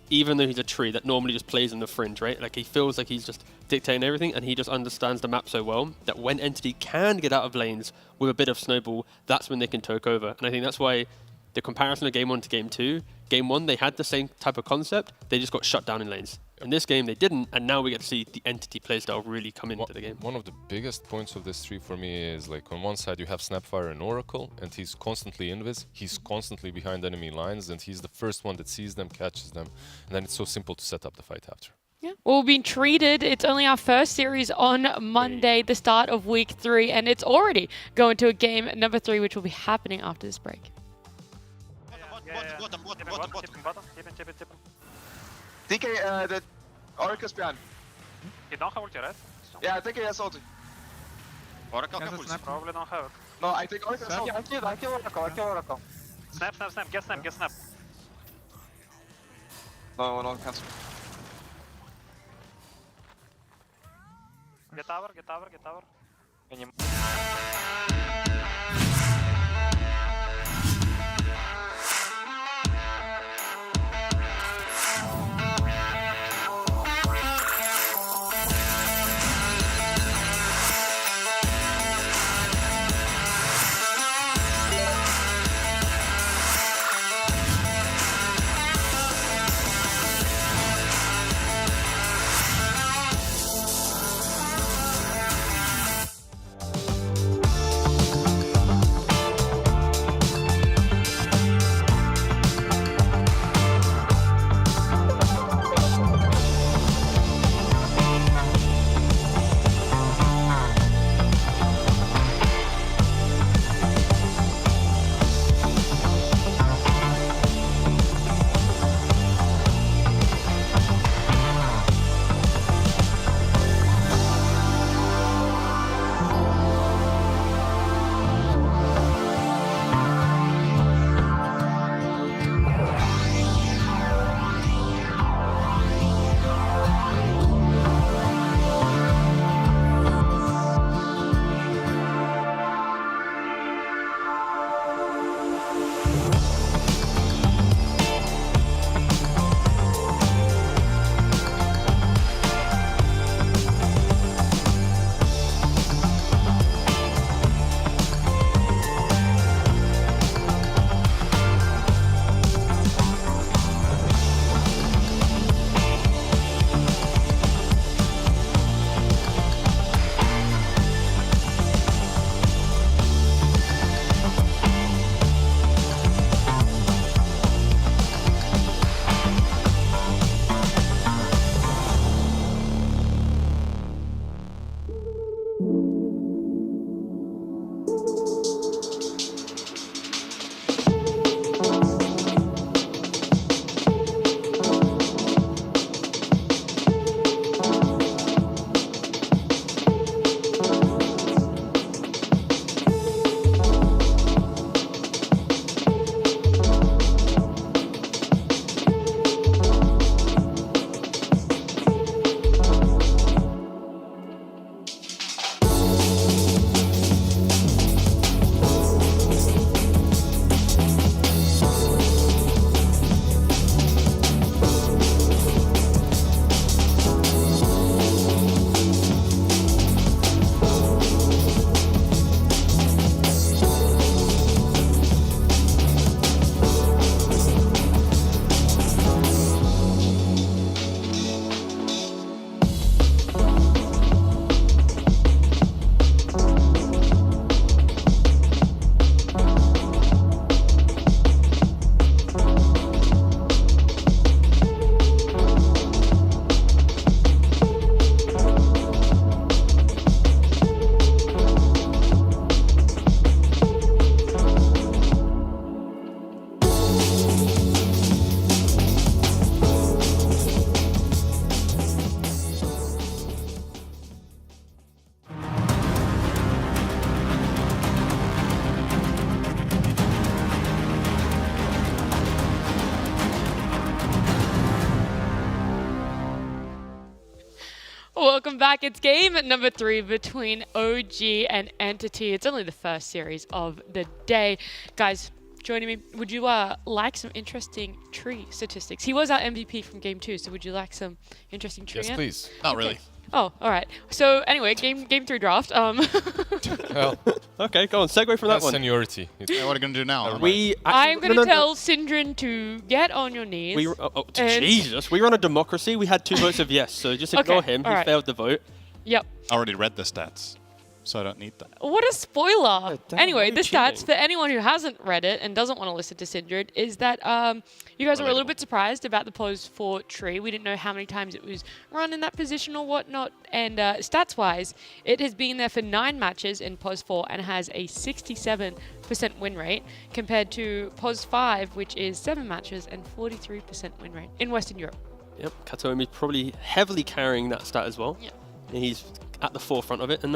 even though he's a tree that normally just plays in the fringe, right? Like, he feels like he's just dictating everything, and he just understands the map so well that when Entity can get out of lanes with a bit of snowball, that's when they can take over. And I think that's why the comparison of Game 1 to Game 2, Game 1, they had the same type of concept, they just got shut down in lanes. In this game, they didn't, and now we get to see the Entity playstyle really come into the game. One of the biggest points of this tree for me is, like, on one side you have Snapfire and Oracle, and he's constantly invis, he's constantly behind enemy lines, and he's the first one that sees them, catches them, and then it's so simple to set up the fight after. Yeah. Well, we've been treated. It's only our first series on Monday, the start of week 3, and it's already going to a game number 3, which will be happening after this break. Bottom. DK, the Oracle's behind. He don't have ulti, right? Yeah, I think he has ulti. Oracle can push. Probably don't have it. No, I think Oracle has ulti. I kill Oracle. Snap. Get snap. No, cancel. Get tower, get tower, get tower. Welcome back. It's game number 3 between OG and Entity. It's only the first series of the day. Guys, joining me, would you like some interesting tree statistics? He was our MVP from game 2, so would you like some interesting tree? Yes, please. Not really. Oh, all right. So anyway, game 3 draft. Well, Okay, go on. Segue from that that's one. seniority. Hey, what are you going to do now? I'm going to tell Syndrin to get on your knees. and- Jesus, we run a democracy. We had 2 votes of yes, so just ignore Okay, him. all He right. failed the vote. Yep. I already read the stats, so I don't need that. What a spoiler! damn, Anyway, why are the you stats cheating? for anyone who hasn't read it and doesn't want to listen to Syndrin is that you guys were a little bit surprised about the pose 4 tree. We didn't know how many times it was run in that position or whatnot. And stats-wise, it has been there for 9 matches in pose 4 and has a 67% win rate compared to pose 5, which is 7 matches and 43% win rate in Western Europe. Yep, Katomi's probably heavily carrying that stat as well. Yeah. And he's at the forefront of it, and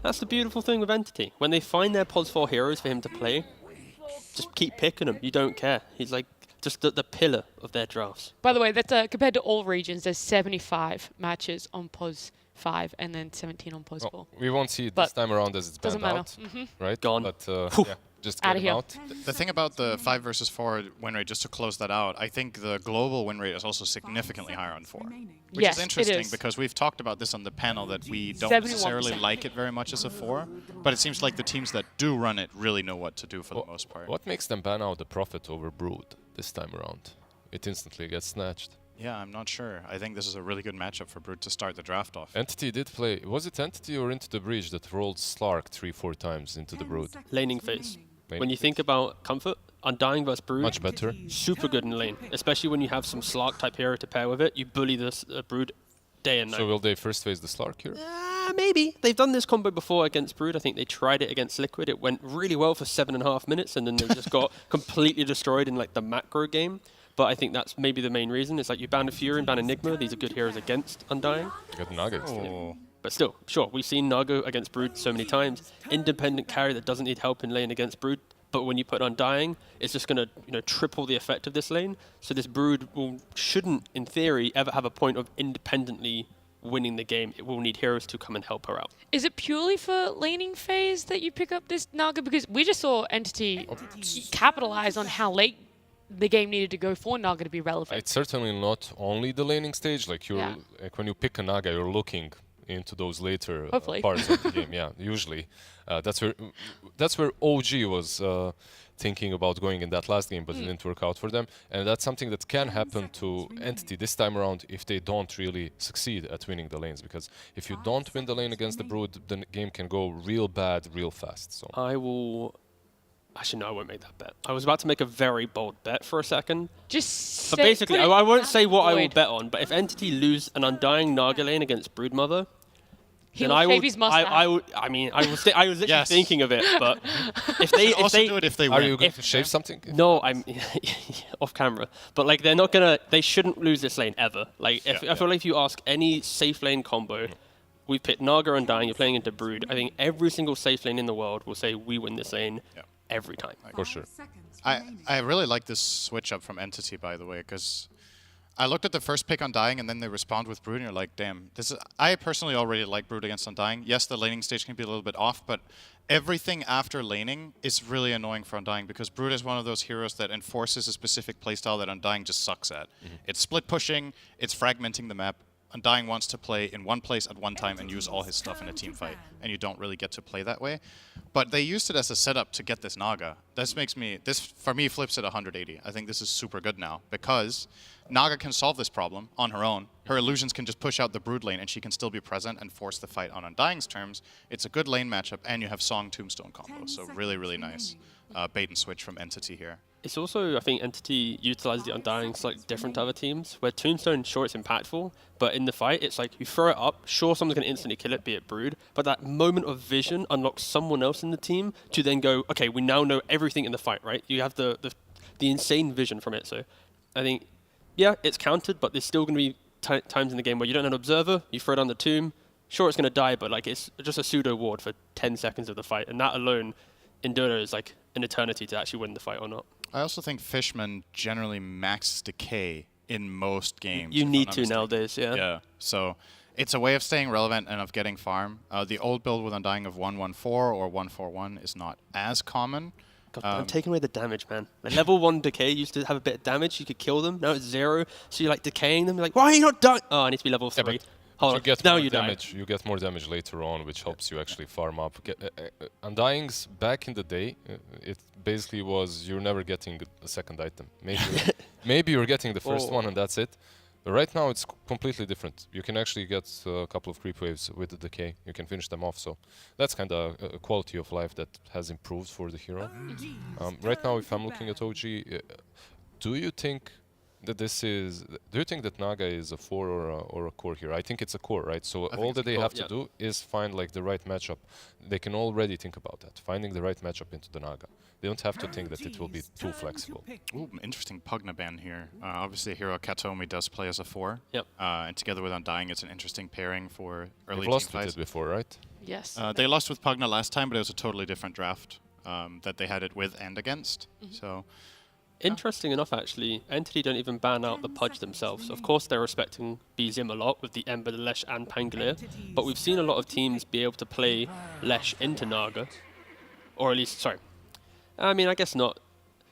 that's the beautiful thing with Entity. When they find their pos 4 heroes for him to play, just keep picking them. You don't care. He's like just the pillar of their drafts. By the way, that's compared to all regions. There's 75 matches on POS 5 and then 17 on POS 4. Well, we won't see it But this time around as it's doesn't banned matter. out, right? Gone. But yeah, just Outta get here. them out. The thing about the 5 versus 4 win rate, just to close that out, I think the global win rate is also significantly higher on 4. Which Yes, is it interesting is. because we've talked about this on the panel that we don't 71%. necessarily like it very much as a 4, but it seems like the teams that do run it really know what to do for the most part. What makes them ban out the Prophet over Brood this time around? It instantly gets snatched. Yeah, I'm not sure. I think this is a really good matchup for Brood to start the draft off. Entity did play. Was it Entity or Into the Breach that rolled Slark 3-4 times into the Brood? Laning phase. Laning When you phase. think about Comfort, Undying versus Brood, Much better. super good in lane. Especially when you have some Slark type hero to pair with it, you bully this Brood day and night. So will they first phase the Slark here? Maybe. They've done this combo before against Brood. I think they tried it against Liquid. It went really well for 7.5 minutes, and then they just got completely destroyed in like the macro game. But I think that's maybe the main reason. It's like you ban a Fury and ban Enigma. These are good heroes against Undying. You got Nuggets. Oh. But still, sure, we've seen Nago against Brood so many times. Independent carry that doesn't need help in lane against Brood. But when you put Undying, it's just going to triple the effect of this lane. So this Brood shouldn't, in theory, ever have a point of independently winning the game. It will need heroes to come and help her out. Is it purely for laning phase that you pick up this Naga? Because we just saw Entity capitalize on how late the game needed to go for Naga to be relevant. It's certainly not only the laning stage. Like you're, Yeah. like when you pick a Naga, you're looking into those later Hopefully. parts of the game. Yeah, usually that's where OG was thinking about going in that last game, but it didn't work out for them. And that's something that can happen to Entity this time around if they don't really succeed at winning the lanes. Because if you don't win the lane against the Brood, the game can go real bad real fast. So I will... Actually, no, I won't make that bet. I was about to make a very bold bet for a second. Just But say- basically, put it I won't say what I will void. bet on, but if Entity lose an Undying Naga lane against Broodmother, He then will I will. shave his mustache. I will. I mean, I was. I was literally Yes. thinking of it, but if they, if also they, do it if they are win. you going to shave something? no, I'm off camera. But like, they're not gonna. They shouldn't lose this lane ever. Like, if, I feel like if you ask any safe lane combo, we've picked Naga Undying. You're playing into Brood. I think every single safe lane in the world will say we win this lane every time. For sure. I really like this switch up from Entity, by the way, because I looked at the first pick Undying and then they respond with Brood and you're like, damn, this is. I personally already like Brood against Undying. Yes, the laning stage can be a little bit off, but everything after laning is really annoying for Undying because Brood is one of those heroes that enforces a specific playstyle that Undying just sucks at. It's split pushing, it's fragmenting the map. Undying wants to play in one place at one time and use all his stuff in a team fight, and you don't really get to play that way. But they used it as a setup to get this Naga. This for me flips it 180. I think this is super good now because Naga can solve this problem on her own. Her illusions can just push out the Brood lane and she can still be present and force the fight on Undying's terms. It's a good lane matchup and you have Song Tombstone combo, so really, really nice bait and switch from Entity here. It's also, I think, Entity utilizes the Undying slightly different to other teams, where Tombstone, sure, it's impactful, but in the fight, it's like you throw it up, sure, someone's going to instantly kill it, be it Brood, but that moment of vision unlocks someone else in the team to then go, okay, we now know everything in the fight, right? You have the insane vision from it, so I think, yeah, it's countered, but there's still going to be times in the game where you don't have an observer, you throw it on the tomb, sure, it's going to die, but like it's just a pseudo ward for 10 seconds of the fight, and that alone in Dota is like an eternity to actually win the fight or not. I also think Fishman generally maxes decay in most games. You if I'm need not to mistaken. nowadays, yeah. Yeah, so it's a way of staying relevant and of getting farm. The old build with Undying of 1-1-4 or 1-4-1 is not as common. God, I'm taking away the damage, man. Like level 1 decay used to have a bit of damage, you could kill them. Now it's 0, so you're like decaying them. You're like, why are you not dying? Oh, I need to be level 3. Hold you on, get now more you die. damage. You get more damage later on, which helps you actually farm up. Undying's back in the day, it basically was you're never getting a second item. Maybe you're getting the first one and that's it. But right now it's completely different. You can actually get a couple of creep waves with the decay. You can finish them off. So that's kind of a quality of life that has improved for the hero. Right now, if I'm looking at OG, do you think that do you think that Naga is a 4 or a core here? I think it's a core, right? So all that they have to do is find like the right matchup. They can already think about that, finding the right matchup into the Naga. They don't have to think that it will be too flexible. Ooh, interesting Pugna ban here. Obviously, hero Katomi does play as a 4. Yep. And together with Undying, it's an interesting pairing for early They've team lost with fights. it before, right? Yes. They lost with Pugna last time, but it was a totally different draft that they had it with and against. So Interesting enough, actually, Entity don't even ban out the Pudge themselves. Of course, they're respecting BZM a lot with the Ember, the Lesh, and Pangolier, but we've seen a lot of teams be able to play Lesh into Naga. Or at least, sorry. I mean, I guess not.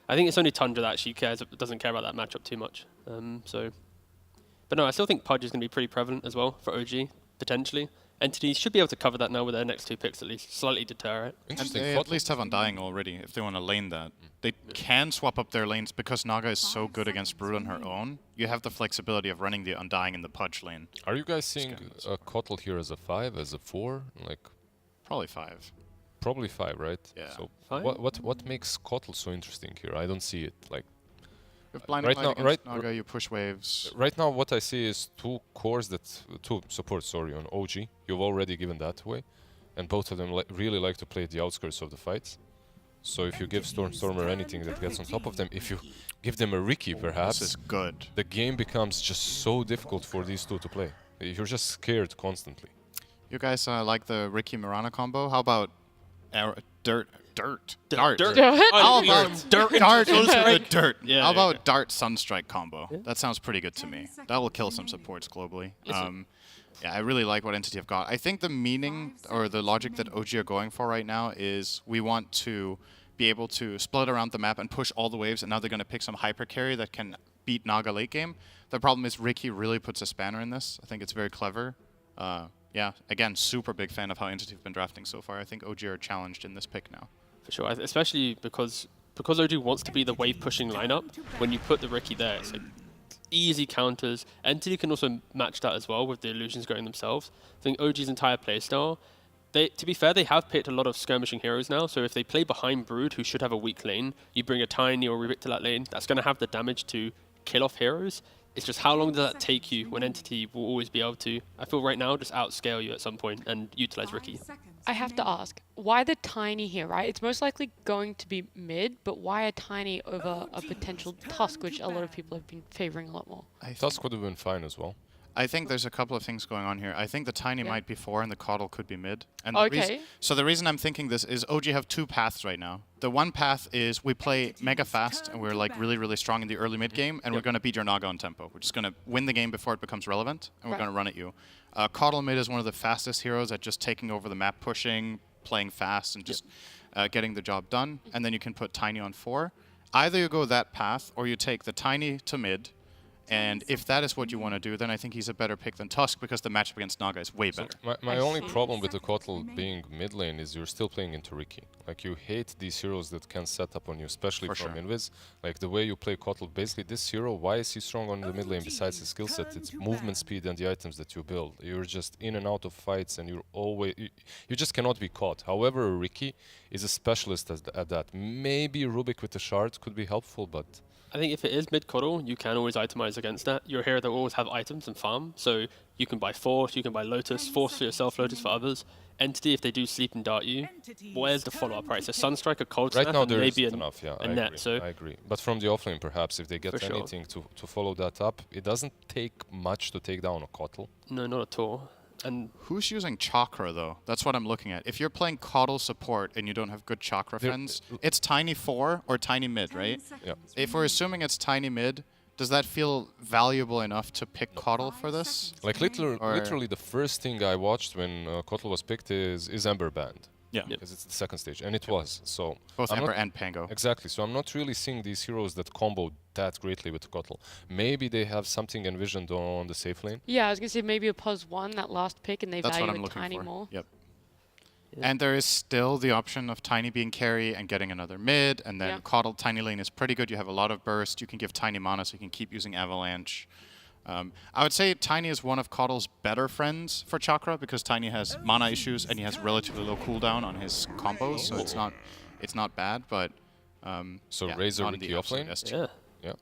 I think it's only Tundra that actually doesn't care about that matchup too much. But no, I still think Pudge is going to be pretty prevalent as well for OG, potentially. Entities should be able to cover that now with their next 2 picks at least, slightly deter it. And they at least have Undying already, if they want to lane that. They can swap up their lanes because Naga is so good against Brood on her own. You have the flexibility of running the Undying in the Pudge lane. Are you guys seeing Kotl here as a 5, as a 4? Like, probably 5. Probably 5, right? Yeah. So 5? what makes Kotl so interesting here? I don't see it. Like, With blind right light now, against Naga, you push waves. right now, what I see is 2 supports on OG. You've already given that away, and both of them really like to play at the outskirts of the fights. So if you give Stormstormer anything that gets on top of them, if you give them a Riki, perhaps, This is good. the game becomes just so difficult for these 2 to play. You're just scared constantly. You guys like the Ricky Mirana combo? How about Dart? Dirt. How about Dart into the dirt? Yeah, How yeah, about Dart Sunstrike combo? That sounds pretty good to me. That will kill some supports globally. Yeah, I really like what Entity have got. I think the meaning or the logic that OG are going for right now is we want to be able to split around the map and push all the waves, and now they're going to pick some hyper carry that can beat Naga late game. The problem is Ricky really puts a spanner in this. I think it's very clever. Yeah, again, super big fan of how Entity have been drafting so far. I think OG are challenged in this pick now. For sure, especially because OG wants to be the wave pushing lineup. When you put the Riki there, it's like easy counters. Entity can also match that as well with the illusions going themselves. I think OG's entire playstyle, to be fair, they have picked a lot of skirmishing heroes now. So if they play behind Brood, who should have a weak lane, you bring a Tiny or Rubik to that lane, that's going to have the damage to kill off heroes. It's just how long does that take you when Entity will always be able to, I feel right now, just outscale you at some point and utilize Riki. I have to ask, why the Tiny here, right? It's most likely going to be mid, but why a Tiny over a potential Tusk, which a lot of people have been favoring a lot more? Tusk would have been fine as well. I think there's a couple of things going on here. I think the Tiny might be 4 and the Coddle could be mid. And so the reason I'm thinking this is OG have 2 paths right now. The one path is we play mega fast and we're like really, really strong in the early mid game, and we're going to beat your Naga on tempo. We're just going to win the game before it becomes relevant, and we're going to run at you. Coddle mid is one of the fastest heroes at just taking over the map, pushing, playing fast, and just getting the job done. And then you can put Tiny on 4. Either you go that path, or you take the Tiny to mid. And if that is what you want to do, then I think he's a better pick than Tusk because the matchup against Naga is way better. My only problem with the Kotl being mid lane is you're still playing into Riki. Like, you hate these heroes that can set up on you, especially from Invis. Like, the way you play Kotl, basically this hero, why is he strong on the mid lane besides his skill set? It's movement speed and the items that you build. You're just in and out of fights, and you're always... You just cannot be caught. However, Riki is a specialist at that. Maybe Rubik with the shard could be helpful, but... I think if it is mid-Coddle, you can always itemize against that. You're a hero that will always have items and farm, so you can buy Force, you can buy Lotus, Force for yourself, Lotus for others. Entity, if they do sleep and dart you, where's the follow-up, right? So Sunstrike, a Cold Snap, right now and maybe enough, yeah, a net. So I agree. But from the offlane, perhaps, if they get anything to follow that up, it doesn't take much to take down a Kotl. No, not at all. And who's using Chakra, though? That's what I'm looking at. If you're playing Coddle support and you don't have good Chakra friends, it's Tiny 4 or Tiny mid, right? Yeah. If we're assuming it's Tiny mid, does that feel valuable enough to pick Coddle for this? Like, literally the first thing I watched when Kotl was picked is Ember banned. Yeah. Because it's the second stage, and it was. So both Ember and Pango. Exactly. So I'm not really seeing these heroes that combo that greatly with Kotl. Maybe they have something envisioned on the safe lane. Yeah, I was going to say maybe a Puzz 1, that last pick, and they value it Tiny more. Yep. Yeah. And there is still the option of Tiny being carry and getting another mid, and then Coddle Tiny lane is pretty good. You have a lot of burst. You can give Tiny mana, so you can keep using Avalanche. I would say Tiny is one of Coddle's better friends for Chakra because Tiny has mana issues and he has relatively low cooldown on his combos, so it's not bad. But so Razor Riki offlane. Yeah.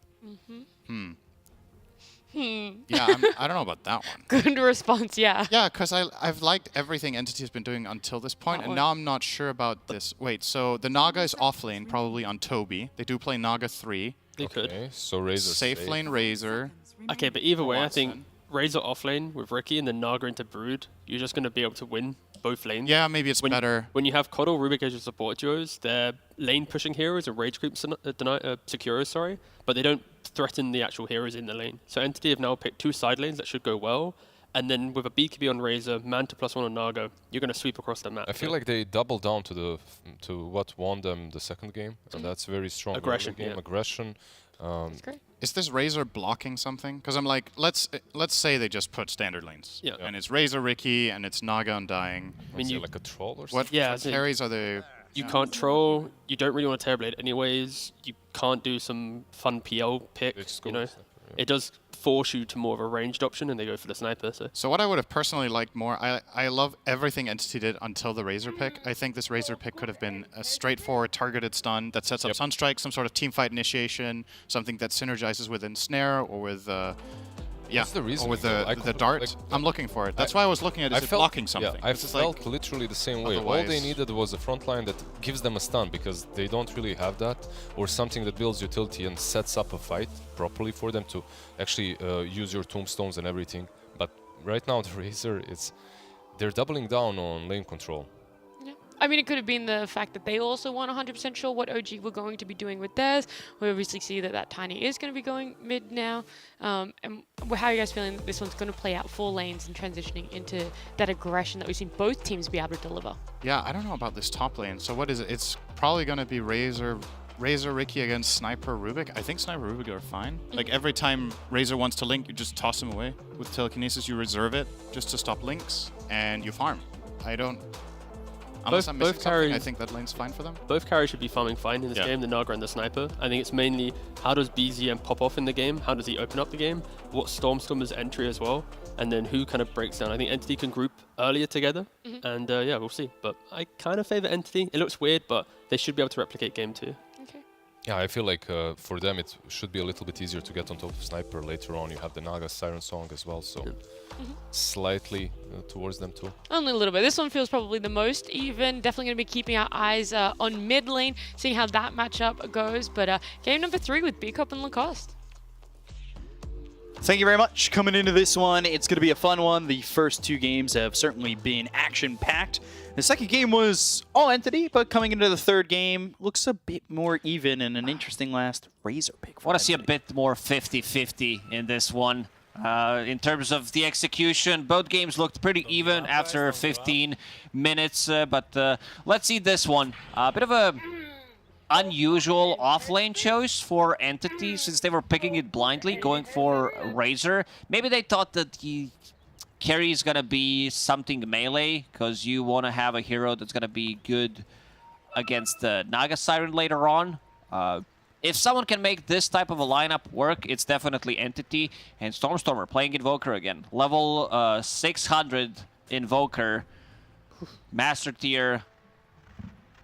Yeah, I don't know about that one. Good response, yeah. Yeah, because I've liked everything Entity has been doing until this point, and now I'm not sure about this. Wait, so the Naga is offlane, probably on Toby. They do play Naga 3. They could. So Razor safe lane Razor. Okay, but either way, I think Razor offlane with Riki and then Naga into Brood, you're just going to be able to win both lanes. Yeah, maybe it's better. When you have Coddle, Rubik as your support duos, they're lane pushing heroes or rage group Securos, sorry, but they don't threaten the actual heroes in the lane. So Entity have now picked 2 side lanes that should go well, and then with a BKB on Razor, Manta +1 on Naga, you're going to sweep across the map. I feel like they doubled down to what won them the second game, and that's very strong. Aggression, game, yeah. aggression. That's great. Is this Razor blocking something? Because I'm like, let's say they just put standard lanes. Yeah. And it's Razor Ricky and it's Naga Undying. I mean, Is it you, like a troll or something? What Yeah, carries are they? you can't troll, you don't really want to Terrorblade anyways, you can't do some fun PL pick, It's you cool, know. yeah. It does force you to more of a ranged option, and they go for the sniper. So what I would have personally liked more, I love everything Entity did until the Razor pick. I think this Razor pick could have been a straightforward targeted stun that sets up Sunstrike, some sort of teamfight initiation, something that synergizes with Ensnare or with What's the or reasoning, with though? the dart. I'm looking for it. That's why I was looking at is it blocking something. Yeah, I This is felt like, literally the same way. All they otherwise- needed was a front line that gives them a stun, because they don't really have that, or something that builds utility and sets up a fight properly for them to actually use your tombstones and everything. But right now, the Razor, they're doubling down on lane control. Yeah. I mean, it could have been the fact that they also weren't 100% sure what OG were going to be doing with theirs. We obviously see that Tiny is going to be going mid now. And how are you guys feeling that this one's going to play out 4 lanes and transitioning into that aggression that we've seen both teams be able to deliver? yeah, I don't know about this top lane. So what is it? It's probably going to be Razor Ricky against Sniper Rubik. I think Sniper Rubik are fine. Like every time Razor wants to link, you just toss him away. With Telekinesis, you reserve it just to stop links, and you farm. I don't... Unless I'm missing something, I think that lane's fine for them. Both carries should be farming fine in this Yeah. game, the Naga and the Sniper. I think it's mainly how does BZM pop off in the game, how does he open up the game, what Storm's entry as well, and then who kind of breaks down. I think Entity can group earlier together, and yeah, we'll see. But I kind of favor Entity. It looks weird, but they should be able to replicate game 2. Okay. Yeah, I feel like for them it should be a little bit easier to get on top of Sniper later on. You have the Naga Siren Song as well, so slightly towards them too. Only a little bit. This one feels probably the most even. Definitely going to be keeping our eyes on mid lane, seeing how that matchup goes. But game number 3 with Bcop and Lacoste. Thank you very much. Coming into this one, it's going to be a fun one. The first 2 games have certainly been action-packed. The second game was all Entity, but coming into the third game, looks a bit more even and an interesting last Razor pick. I want to see a bit more 50-50 in this one. In terms of the execution, both games looked pretty even after 15 minutes, but let's see this one. A bit of a unusual off-lane choice for Entity, since they were picking it blindly, going for Razor. Maybe they thought that carry is going to be something melee, because you want to have a hero that's going to be good against the Naga Siren later on. If someone can make this type of a lineup work, it's definitely Entity. And Stormstormer playing Invoker again. Level 600 Invoker. Master tier.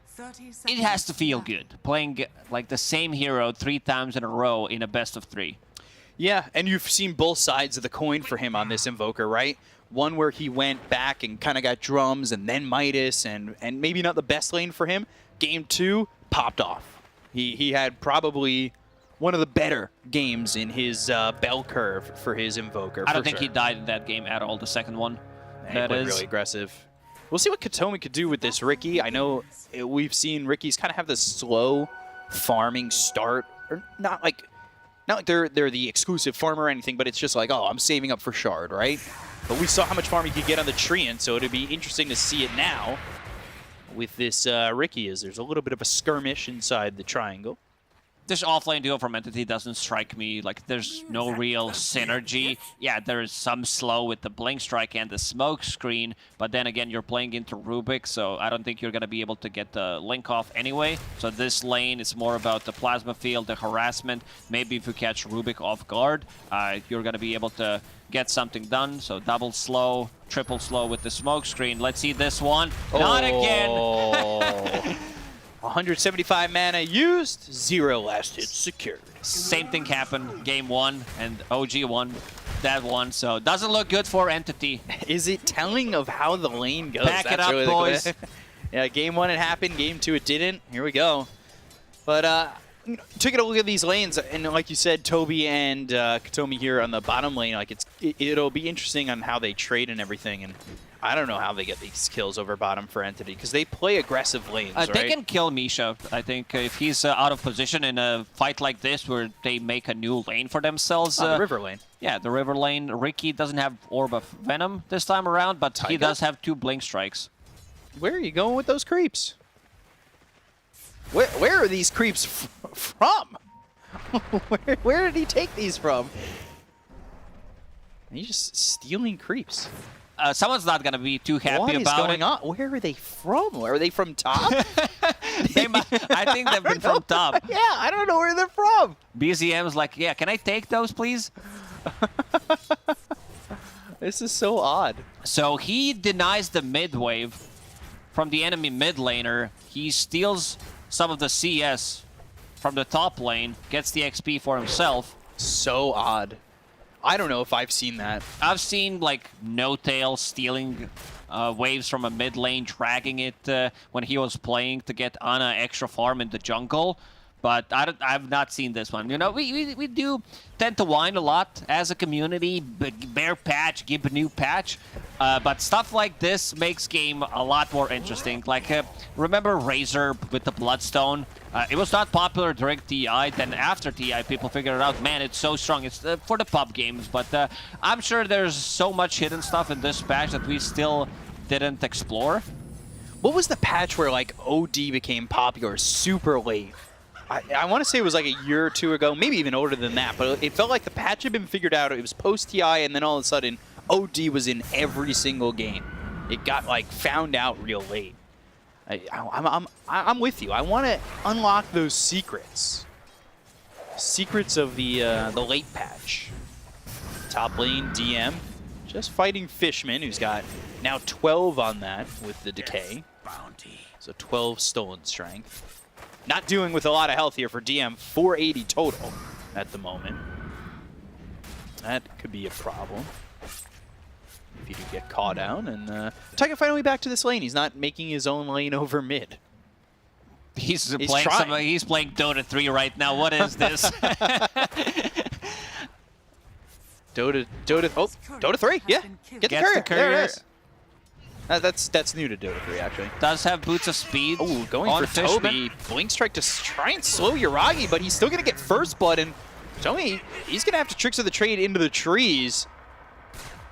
30 It seconds has to feel left. good. Playing like the same hero 3 times in a row in a best of 3. Yeah, and you've seen both sides of the coin for him on this Invoker, right? One where he went back and kind of got drums and then Midas, and maybe not the best lane for him. Game 2, popped off. He had probably one of the better games in his bell curve for his Invoker. I don't for think he sure. died in that game at all, the second one. He That played is. really aggressive. We'll see what Katomi could do with this Ricky. I know we've seen Ricky's kind of have this slow farming start, or not like they're the exclusive farmer or anything, but it's just like, oh, I'm saving up for Shard, right? But we saw how much farm he could get on the Treant, so it'd be interesting to see it now with this Ricky, as there's a little bit of a skirmish inside the triangle. This offlane duo from Entity doesn't strike me like there's no real synergy. Yeah, there is some slow with the blink strike and the smoke screen, but then again, you're playing into Rubik, so I don't think you're gonna be able to get the link off anyway. So this lane is more about the plasma field, the harassment. Maybe if you catch Rubik off guard, you're gonna be able to get something done. So double slow, triple slow with the smoke screen. Let's see this one. Not again. 175 mana used, 0 last hit secured. Same thing happened game 1, and OG won that one, so doesn't look good for Entity. Is it telling of how the lane goes? Back it up, really boys. Yeah, game 1 it happened, game 2 it didn't. Here we go. But taking a look at these lanes, and like you said, Toby and Katomi here on the bottom lane, like it'll be interesting on how they trade and everything. And I don't know how they get these kills over bottom for Entity, because they play aggressive lanes, right? They can kill Misha, I think, if he's out of position in a fight like this where they make a new lane for themselves. The river lane. Yeah, the river lane. Ricky doesn't have Orb of Venom this time around, but he does have 2 Blink Strikes. Where are you going with those creeps? Where are these creeps from? where did he take these from? He's just stealing creeps. Someone's not going to be too happy What is about going it. on? Where are they from? Are they from top? I think they've been from top. Yeah, I don't know where they're from. BZM's like, yeah, can I take those, please? This is so odd. So he denies the mid wave from the enemy mid laner. He steals some of the CS from the top lane, gets the XP for himself. So odd. I don't know if I've seen that. I've seen like No-Tail stealing waves from a mid lane, dragging it when he was playing to get Ana extra farm in the jungle. But I've not seen this one. You know, we do tend to whine a lot as a community. Bear patch, give a new patch. But stuff like this makes game a lot more interesting. Like, remember Razor with the Bloodstone? It was not popular during TI. Then after TI, people figured out, man, it's so strong. It's for the pub games. But I'm sure there's so much hidden stuff in this patch that we still didn't explore. What was the patch where, like, OD became popular super late? I want to say it was like a year or two ago, maybe even older than that, but it felt like the patch had been figured out. It was post-TI, and then all of a sudden, OD was in every single game. It got, like, found out real late. I'm with you. I want to unlock those secrets. Secrets of the late patch. Top lane, DM, just fighting Fishman, who's got now 12 on that with the Decay. So 12 stolen strength. Not doing with a lot of health here for DM, 480 total at the moment. That could be a problem if you do get caught out. And Taiga finally back to this lane. He's not making his own lane over mid. He's playing Dota 3 right now. What is this? Dota 3, yeah. Get the courier. There it is. That's new to Dota 3, actually. Does have boots of speed. Oh, going on for Toby. Blink Strike to try and slow Yuragi, but he's still going to get first blood. And Toby, he's going to have to Tricks of the Trade into the trees.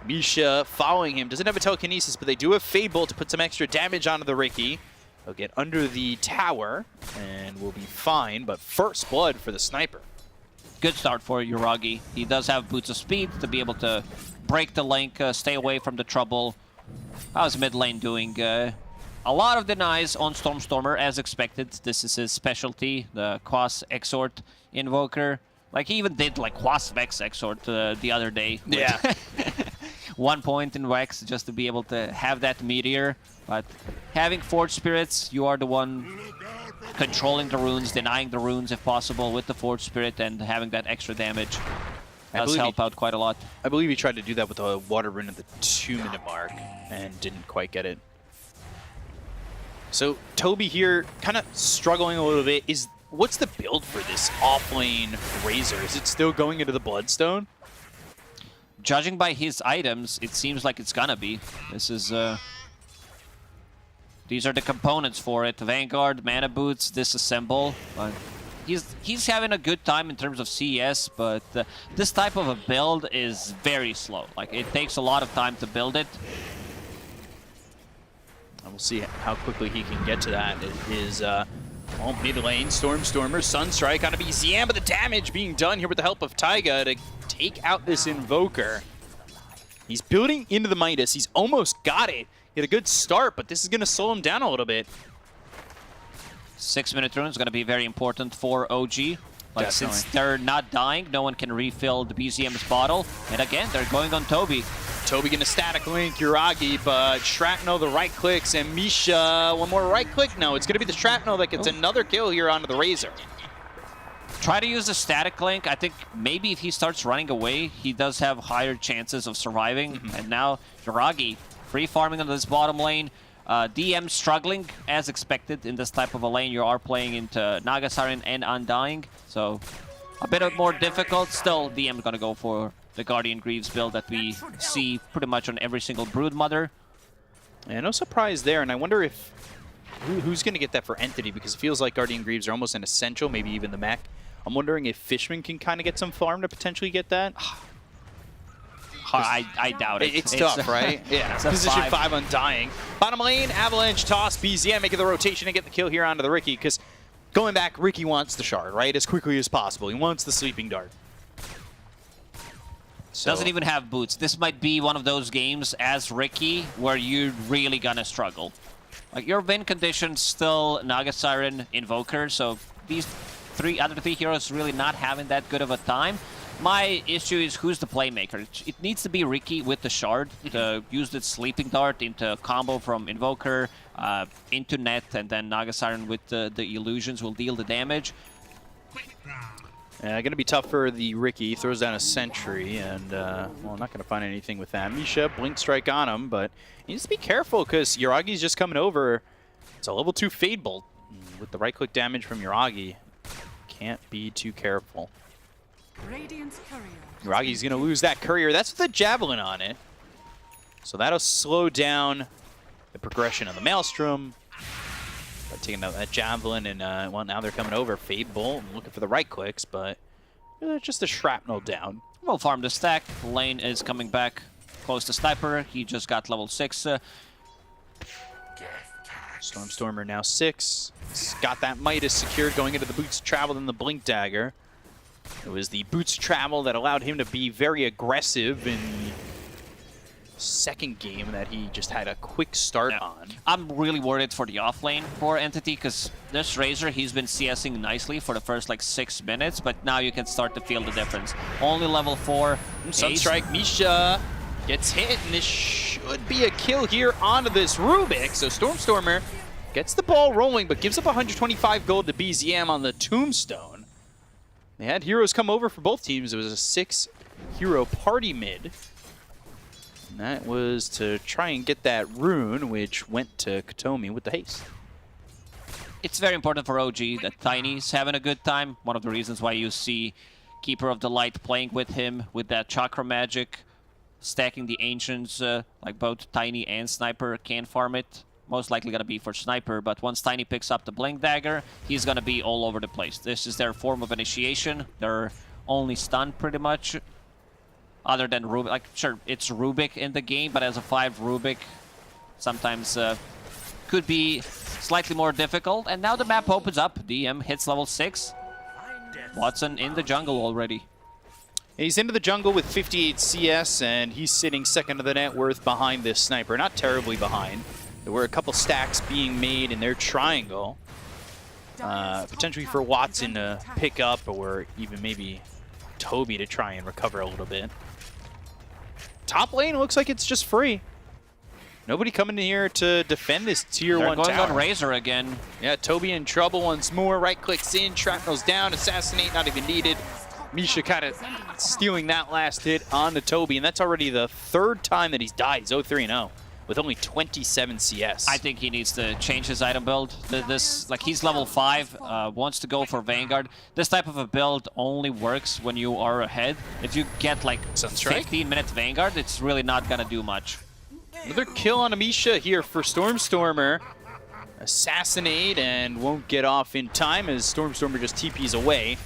Misha following him. Doesn't have a telekinesis, but they do have Fade Bolt to put some extra damage onto the Ricky. He'll get under the tower and will be fine, but first blood for the sniper. Good start for Yuragi. He does have boots of speed to be able to break the link, stay away from the trouble. How's mid lane doing? A lot of denies on Stormstormer, as expected. This is his specialty, the Quas Exort Invoker. Like, he even did, like, Quas Vex Exort the other day. Yeah. 1 point in Vex just to be able to have that Meteor. But having Forge Spirits, you are the one controlling the runes, denying the runes if possible with the Forge Spirit, and having that extra damage does help out quite a lot. I believe he tried to do that with a Water Rune at the 2-minute mark and didn't quite get it. So Toby here kind of struggling a little bit. What's the build for this off-lane Razor? Is it still going into the Bloodstone? Judging by his items, it seems like it's gonna be. This is these are the components for it. Vanguard, Mana Boots, Disassemble. He's having a good time in terms of CS, but this type of a build is very slow. Like, it takes a lot of time to build it. And we'll see how quickly he can get to that. It is mid lane, Stormstormer, Sunstrike on a BZM, but the damage being done here with the help of Taiga to take out this Invoker. He's building into the Midas. He's almost got it. He had a good start, but this is going to slow him down a little bit. 6-minute rune is going to be very important for OG. Like, since they're not dying, no one can refill the BZM's bottle. And again, they're going on Toby. Toby gonna static link Yuragi, but Shrapnel the right clicks, and Misha, one more right click. No, it's gonna be the Shrapnel that gets another kill here onto the Razor. Try to use the static link. I think maybe if he starts running away, he does have higher chances of surviving. And now Yuragi free farming on this bottom lane. DM struggling as expected in this type of a lane. You are playing into Naga Siren and Undying, so a bit more difficult. Still, DM is gonna go for the Guardian Greaves build that we see pretty much on every single Broodmother. Yeah, no surprise there, and I wonder if who's going to get that for Entity, because it feels like Guardian Greaves are almost an essential, maybe even the mech. I'm wondering if Fishman can kind of get some farm to potentially get that. I doubt it. It's tough, right? Yeah, position 5 Undying. Bottom lane, Avalanche, toss, BZM making the rotation and get the kill here onto the Riki, because going back, Riki wants the shard, right, as quickly as possible. He wants the sleeping dart. So, doesn't even have boots. This might be one of those games as Riki where you're really gonna struggle. Like, your win conditions still Naga Siren, Invoker, so these other three heroes really not having that good of a time. My issue is who's the playmaker. It needs to be Riki with the shard to use the sleeping dart into combo from Invoker into net, and then Naga Siren with the illusions will deal the damage. going to be tough for the Riki. He throws down a sentry, and, well, not going to find anything with that. Misha, Blink Strike on him, but he needs to be careful because Yuragi's just coming over. It's a level 2 Fade Bolt. With the right-click damage from Yuragi, can't be too careful. Radiant's courier. Yuragi's going to lose that courier. That's with the Javelin on it. So that'll slow down the progression of the Maelstrom. By taking out that Javelin, and well, now they're coming over. Fade Bolt, looking for the right clicks, but just the shrapnel down. We'll farm the stack. Lane is coming back close to Sniper. He just got level 6. Stormstormer now 6. He's got that Midas secured going into the Boots of Travel and the Blink Dagger. It was the Boots of Travel that allowed him to be very aggressive in the second game that he just had a quick start on. I'm really worried for the offlane for Entity, because this Razor, he's been CSing nicely for the first like 6 minutes, but now you can start to feel the difference. Only level 4. Sunstrike, Misha gets hit, and this should be a kill here onto this Rubik. So Stormstormer gets the ball rolling, but gives up 125 gold to BZM on the Tombstone. They had heroes come over for both teams. It was a 6-hero party mid. And that was to try and get that rune, which went to Katomi with the haste. It's very important for OG that Tiny's having a good time. One of the reasons why you see Keeper of the Light playing with him with that chakra magic, stacking the Ancients, like both Tiny and Sniper can farm it. Most likely going to be for Sniper, but once Tiny picks up the Blink Dagger, he's going to be all over the place. This is their form of initiation. They're only stunned pretty much, other than Rubik. Like, sure, it's Rubik in the game, but as a 5 Rubik, sometimes could be slightly more difficult. And now the map opens up. DM hits level 6. Watson in the jungle already. He's into the jungle with 58 CS, and he's sitting second to the net worth behind this Sniper. Not terribly behind. There were a couple stacks being made in their triangle. Potentially for Watson to pick up, or even maybe Toby to try and recover a little bit. Top lane looks like it's just free. Nobody coming in here to defend this tier 1 tower. They're going on Razor again. Yeah, Toby in trouble once more. Right clicks in, shrapnel's down, assassinate not even needed. Misha kind of stealing that last hit on the Toby, and that's already the 3rd time that he's died. He's 0-3-0 with only 27 CS. I think he needs to change his item build. Like, he's level 5, wants to go for Vanguard. This type of a build only works when you are ahead. If you get like 15-minute Vanguard, it's really not gonna do much. Another kill on Amisha here for Stormstormer. Assassinate and won't get off in time as Stormstormer just TPs away.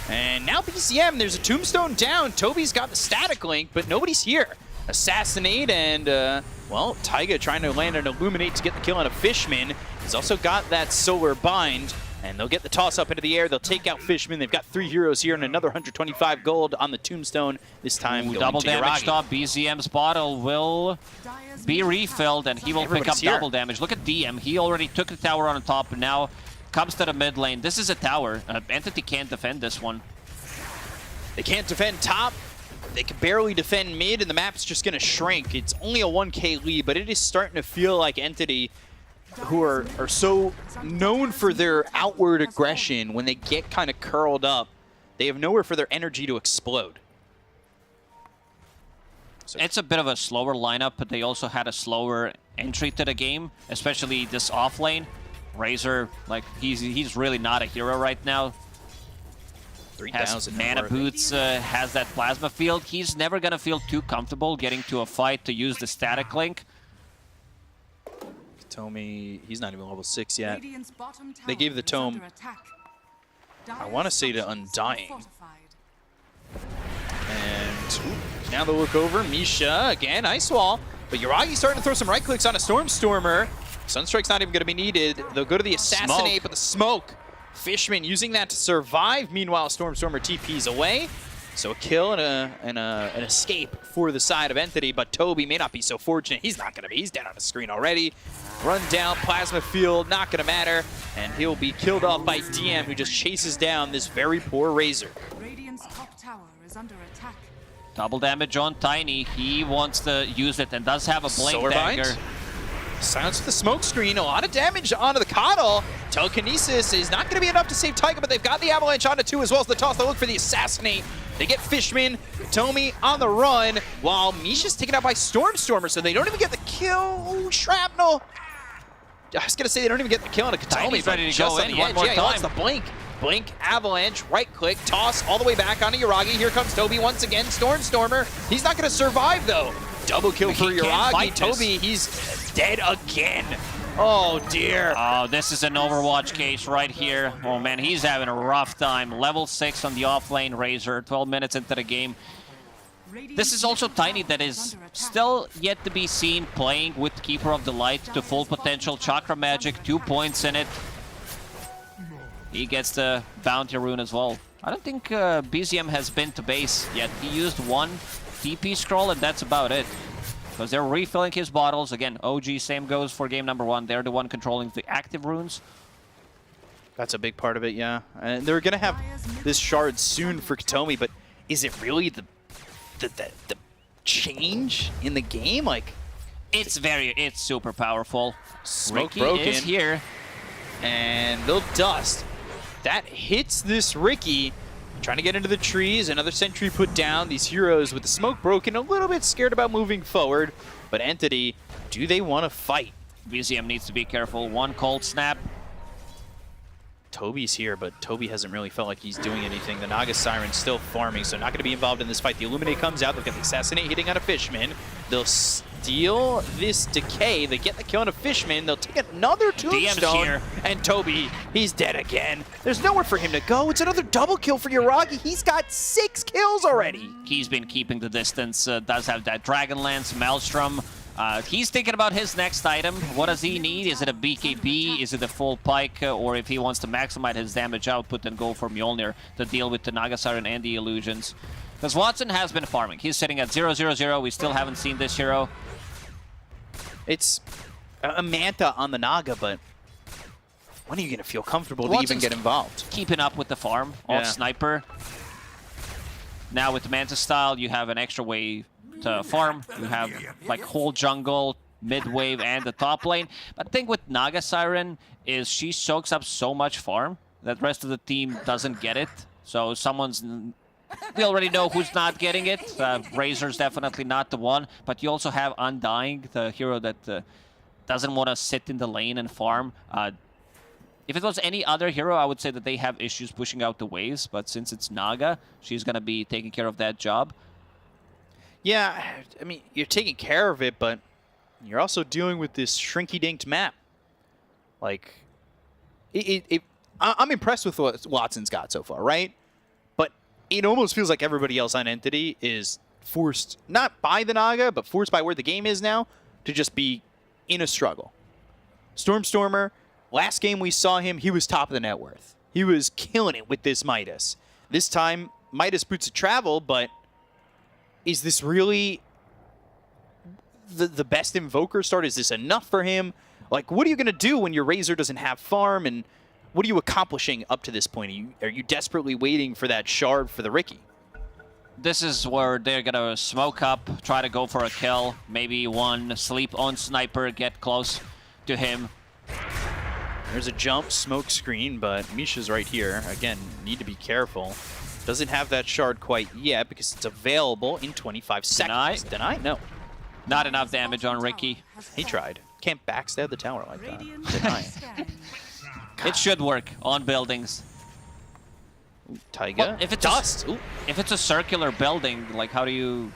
And now BCM, there's a Tombstone down. Toby's got the static link, but nobody's here. Assassinate and, well, Taiga trying to land an Illuminate to get the kill on a Fishman. He's also got that Solar Bind, and they'll get the toss up into the air. They'll take out Fishman. They've got 3 heroes here and another 125 gold on the Tombstone. This time going double to damage Yuragi. top. BZM's bottle will be refilled, and he will pick up double damage. Look at DM. He already took the tower on the top, and now comes to the mid lane. This is a tower. Entity can't defend this one. They can't defend top. They can barely defend mid, and the map's just going to shrink. It's only a 1k lead, but it is starting to feel like Entity, who are so known for their outward aggression, when they get kind of curled up, they have nowhere for their energy to explode. So it's a bit of a slower lineup, but they also had a slower entry to the game, especially this off lane. Razor, like, he's really not a hero right now. 3,000 mana boots, has that plasma field. He's never gonna feel too comfortable getting to a fight to use the static link. Katomi, he's not even level 6 yet. Radiant's bottom tower They gave the is tome, under attack. I want to say to Dire's structures are Undying. fortified. And ooh, now they'll look over. Misha, again, Ice Wall. But Yuragi's starting to throw some right clicks on a Stormer. Sunstrike's not even going to be needed. They'll go to the Assassinate, but the smoke. Fishman using that to survive. Meanwhile, Stormer TP's away. So a kill and an escape for the side of Entity, but Toby may not be so fortunate. He's not going to be. He's dead on the screen already. Run down, Plasma Field, not going to matter. And he'll be killed off by DM, who just chases down this very poor Razor. Radiant's top tower is under attack. Double damage on Tiny. He wants to use it and does have a Blink Solar Bind. Dagger. Silence with the smoke screen, a lot of damage onto the Coddle. Telekinesis is not going to be enough to save Taiga, but they've got the Avalanche onto 2 as well as the toss. They look for the Assassinate. They get Fishman, Tomi on the run, while Misha's taken out by Stormer, so they don't even get the kill. Ooh, Shrapnel. I was going to say they don't even get the kill on a Katomi, Tiny's but ready to just go on in the one edge. more Yeah, he wants the time. Blink. Blink, Avalanche, right click, toss all the way back onto Yuragi. Here comes Toby once again. Stormer. He's not going to survive, though. Double kill for He can't Yuragi. fight this. Toby, he's dead again. Oh, dear. Oh, this is an Overwatch case right here. Oh, man, he's having a rough time. Level 6 on the offlane Razor, 12 minutes into the game. This is also Tiny that is still yet to be seen playing with Keeper of the Light to full potential. Chakra Magic, 2 points in it. He gets the Bounty Rune as well. I don't think BZM has been to base yet. He used one TP scroll and that's about it. Because they're refilling his bottles. Again, OG, same goes for game number 1. They're the one controlling the active runes. That's a big part of it, yeah. And they're going to have this shard soon for Katomi, but is it really the change in the game? Like, It's super powerful. Smoke Ricky broken. is here. And they'll dust. That hits this Ricky. Trying to get into the trees, another sentry put down. These heroes with the smoke broken, a little bit scared about moving forward. But Entity, do they want to fight? BZM needs to be careful. One cold snap. Toby's here, but Toby hasn't really felt like he's doing anything. The Naga Siren's still farming, so not going to be involved in this fight. The Illuminate comes out. They've got the Assassinate hitting on a Fishman. They'll steal this Decay. They get the kill on a Fishman. They'll take another Tombstone. here. And Toby, he's dead again. There's nowhere for him to go. It's another double kill for Yuragi. He's got 6 kills already. He's been keeping the distance. Does have that Dragonlance, Maelstrom. He's thinking about his next item. What does he need? Is it a BKB? Is it a full pike? Or if he wants to maximize his damage output, then go for Mjolnir to deal with the Naga Siren and the illusions. Because Watson has been farming. He's sitting at 0-0-0. We still haven't seen this hero. It's a Manta on the Naga, but when are you going to feel comfortable to Watson's even get involved? Keeping up with the farm of Sniper. Now with the Manta style, you have an extra way to farm. You have like whole jungle, mid-wave, and the top lane. But the thing with Naga Siren is she soaks up so much farm that the rest of the team doesn't get it. So we already know who's not getting it. Razor's definitely not the one. But you also have Undying, the hero that doesn't want to sit in the lane and farm. If it was any other hero, I would say that they have issues pushing out the waves. But since it's Naga, she's going to be taking care of that job. Yeah, I mean, you're taking care of it, but you're also dealing with this shrinky-dinked map. Like, I'm impressed with what Watson's got so far, right? But it almost feels like everybody else on Entity is forced, not by the Naga, but forced by where the game is now, to just be in a struggle. Stormer, last game we saw him, he was top of the net worth. He was killing it with this Midas. This time, Midas Boots of Travel, but is this really the best Invoker start? Is this enough for him? Like, what are you going to do when your Razor doesn't have farm? And what are you accomplishing up to this point? Are you desperately waiting for that shard for the Ricky? This is where they're going to smoke up, try to go for a kill. Maybe one sleep on Sniper, get close to him. There's a jump, smoke screen, but Misha's right here. Again, need to be careful. Doesn't have that shard quite yet because it's available in 25 seconds. Deny? No. Not enough damage on Ricky. He tried. Can't backstab the tower like that. Deny. It should work on buildings. Taiga. Well, if it's Dust. If it's a circular building, like how do you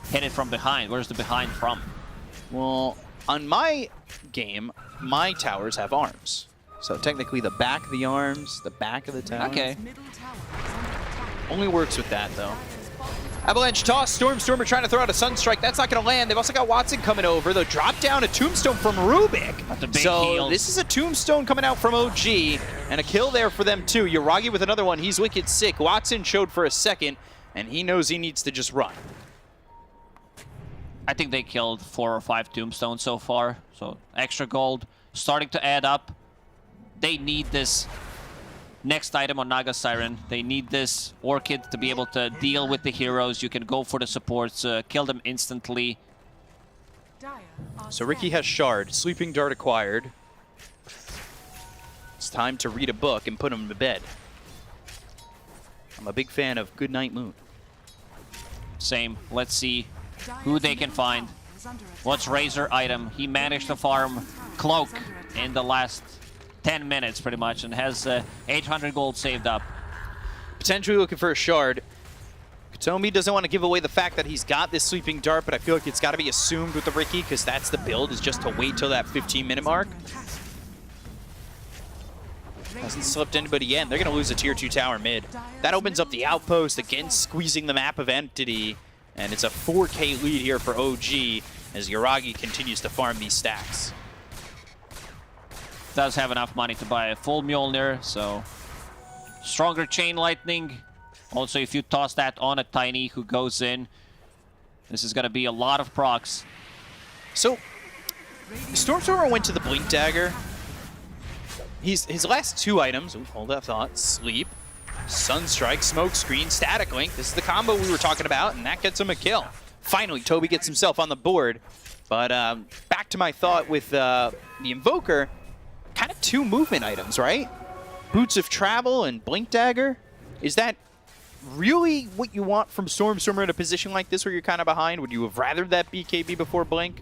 hit it from behind? Where's the behind from? Well, on my game, my towers have arms. So technically the back of the arms, the back of the tower. Okay. Middle tower is under attack. Only works with that, though. Dire's bottom tower Avalanche toss, Stormstormer trying to throw out a Sunstrike. That's not going to land. They've also got Watson coming over. They'll drop down a Tombstone from Rubik. That's a big So heal. this is a Tombstone coming out from OG, and a kill there for them too. Yuragi with another one. He's wicked sick. Watson showed for a second, and he knows he needs to just run. I think they killed 4 or 5 tombstones so far. So extra gold starting to add up. They need this next item on Naga Siren. They need this Orchid to be able to deal with the heroes. You can go for the supports, kill them instantly. Dire are So Ricky scanning. has Shard, Sleeping Dart acquired. It's time to read a book and put him to bed. I'm a big fan of Goodnight Moon. Same. Let's see Dire's who they can middle find. tower is under attack. What's Razor item? He managed to farm Cloak in the last 10 minutes pretty much and has 800 gold saved up. Potentially looking for a Shard. Katomi doesn't want to give away the fact that he's got this Sleeping Dart, but I feel like it's got to be assumed with the Ricky because that's the build, is just to wait till that 15-minute mark. Hasn't slipped anybody in. They're going to lose a tier 2 tower mid. That opens up the outpost, again squeezing the map of Entity, and it's a 4K lead here for OG as Yuragi continues to farm these stacks. Does have enough money to buy a full Mjolnir, so stronger Chain Lightning. Also, if you toss that on a Tiny who goes in, this is going to be a lot of procs. So, Stormstormer went to the Blink Dagger. His last 2 items, hold that thought, Sleep, Sunstrike, Smoke Screen, Static Link. This is the combo we were talking about, and that gets him a kill. Finally, Toby gets himself on the board. But back to my thought with the Invoker, kind of 2 movement items, right? Boots of Travel and Blink Dagger. Is that really what you want from Stormstormer in a position like this where you're kind of behind? Would you have rather that BKB before Blink?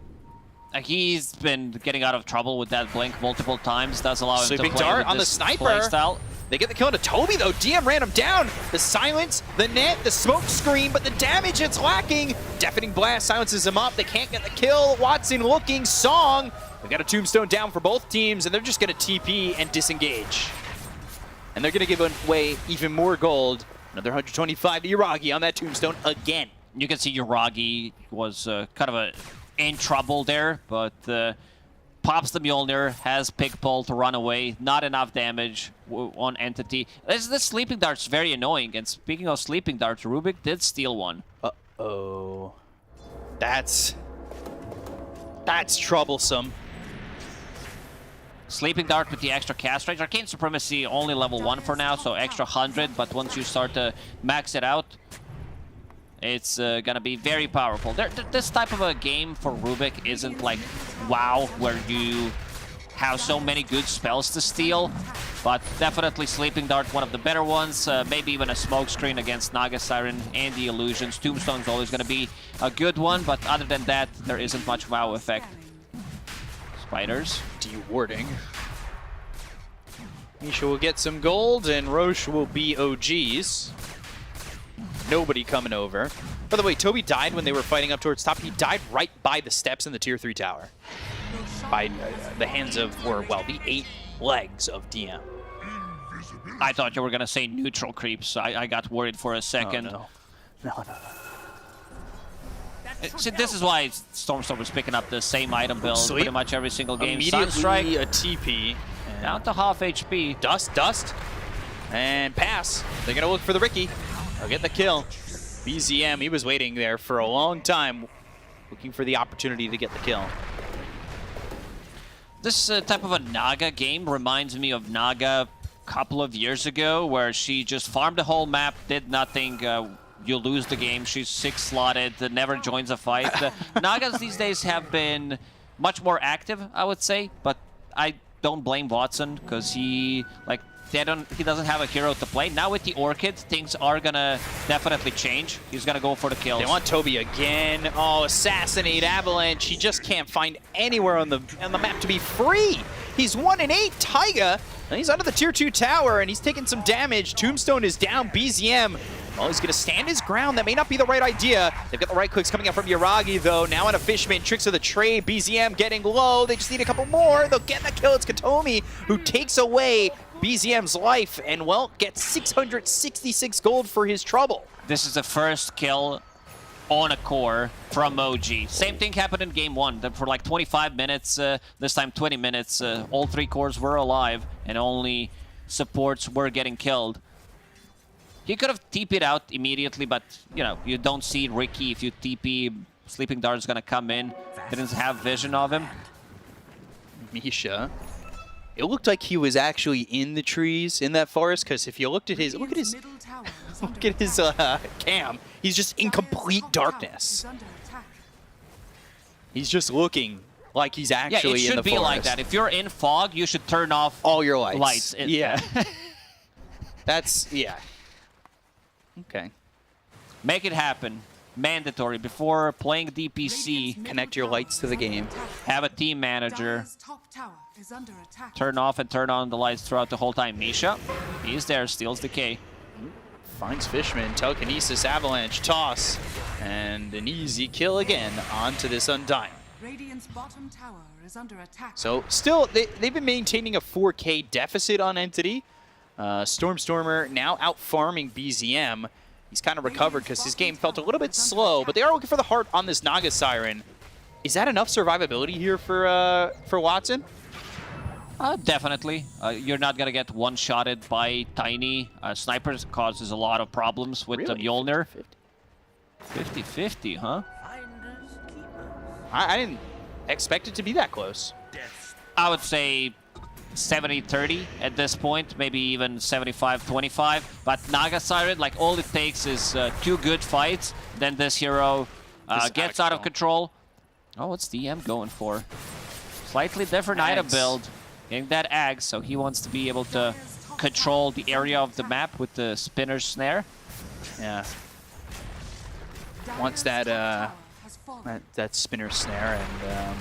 He's been getting out of trouble with that Blink multiple times. Does allow him Sleeping to play Dart with on the this sniper. playstyle. They get the kill into Toby, though. DM ran him down. The silence, the net, the smoke screen, but the damage, it's lacking. Deafening Blast silences him up. They can't get the kill. Watson looking. Song. They've got a Tombstone down for both teams, and they're just going to TP and disengage. And they're going to give away even more gold. Another 125 to Yuragi on that Tombstone again. You can see Yuragi was kind of in trouble there, but pops the Mjolnir, has Pick Pull to run away. Not enough damage on Entity. This Sleeping Dart's very annoying. And speaking of Sleeping Darts, Rubik did steal one. Uh-oh. That's troublesome. Sleeping Dart with the extra cast range. Arcane Supremacy only level 1 for now, so extra 100, but once you start to max it out, it's gonna be very powerful. This type of a game for Rubik isn't like WoW, where you have so many good spells to steal, but definitely Sleeping Dart, one of the better ones. Maybe even a Smoke Screen against Naga Siren and the Illusions. Tombstone's always gonna be a good one, but other than that, there isn't much WoW effect. Spiders. Dewarding. Misha will get some gold, and Roche will be OGs. Nobody coming over. By the way, Toby died when they were fighting up towards top. He died right by the steps in the tier 3 tower. By the hands of, or well, the 8 legs of DM. I thought you were gonna say neutral creeps. I got worried for a second. Oh, no. See, this is why Stormstormer's picking up the same item build Sleep. pretty much every single game. Immediately Sunstrike a TP. down to half HP. Dust. And pass. They're going to look for the Ricky. They'll get the kill. BZM, he was waiting there for a long time, looking for the opportunity to get the kill. This type of a Naga game reminds me of Naga a couple of years ago, where she just farmed the whole map, did nothing. You lose the game. She's 6-slotted, never joins a fight. Nagas these days have been much more active, I would say, but I don't blame Watson because he doesn't have a hero to play. Now with the Orchid, things are gonna definitely change. He's gonna go for the kills. They want Toby again. Oh, assassinate Avalanche. He just can't find anywhere on the map to be free. He's 1-8, Taiga, and he's under the tier 2 tower, and he's taking some damage. Tombstone is down. BZM Well, he's going to stand his ground. That may not be the right idea. They've got the right clicks coming out from Yuragi, though. Now on a Fishman, tricks of the trade. BZM getting low. They just need a couple more. They'll get the kill. It's Katomi who takes away BZM's life and, well, gets 666 gold for his trouble. This is the first kill on a core from OG. Same thing happened in game 1. For like 25 minutes, this time 20 minutes, all 3 cores were alive and only supports were getting killed. He could have TP'd out immediately, but, you know, you don't see Ricky. If you TP, Sleeping Dart's gonna come in. Didn't have vision of him. Misha. It looked like he was actually in the trees in that forest, because if you looked at his, look at his cam, he's just in complete darkness. He's just looking like he's actually in the forest. Yeah, it should be like that. If you're in fog, you should turn off all your lights. Lights. Yeah. Yeah. Okay. Make it happen. Mandatory. Before playing DPC, connect your lights to the game. Have a team manager. Turn off and turn on the lights throughout the whole time. Misha, he's there, steals the K. Finds Fishman, telekinesis, avalanche, toss, and an easy kill again onto this Undying. Radiant's bottom tower is under attack. So still, they've been maintaining a 4K deficit on Entity. Stormer now out farming BZM. He's kind of recovered because his game felt a little bit slow, but they are looking for the heart on this Naga Siren. Is that enough survivability here for Watson? Definitely. You're not going to get one-shotted by Tiny. Snipers causes a lot of problems with the Mjolnir. 50-50, huh? I didn't expect it to be that close. I would say 70-30 at this point, maybe even 75-25. But Naga Siren, like, all it takes is 2 good fights, then this hero gets out of control. Oh, what's DM going for? Slightly different item build. Getting that Axe, so he wants to be able to control the area of the map with the spinner snare. Yeah. Wants that that spinner snare, and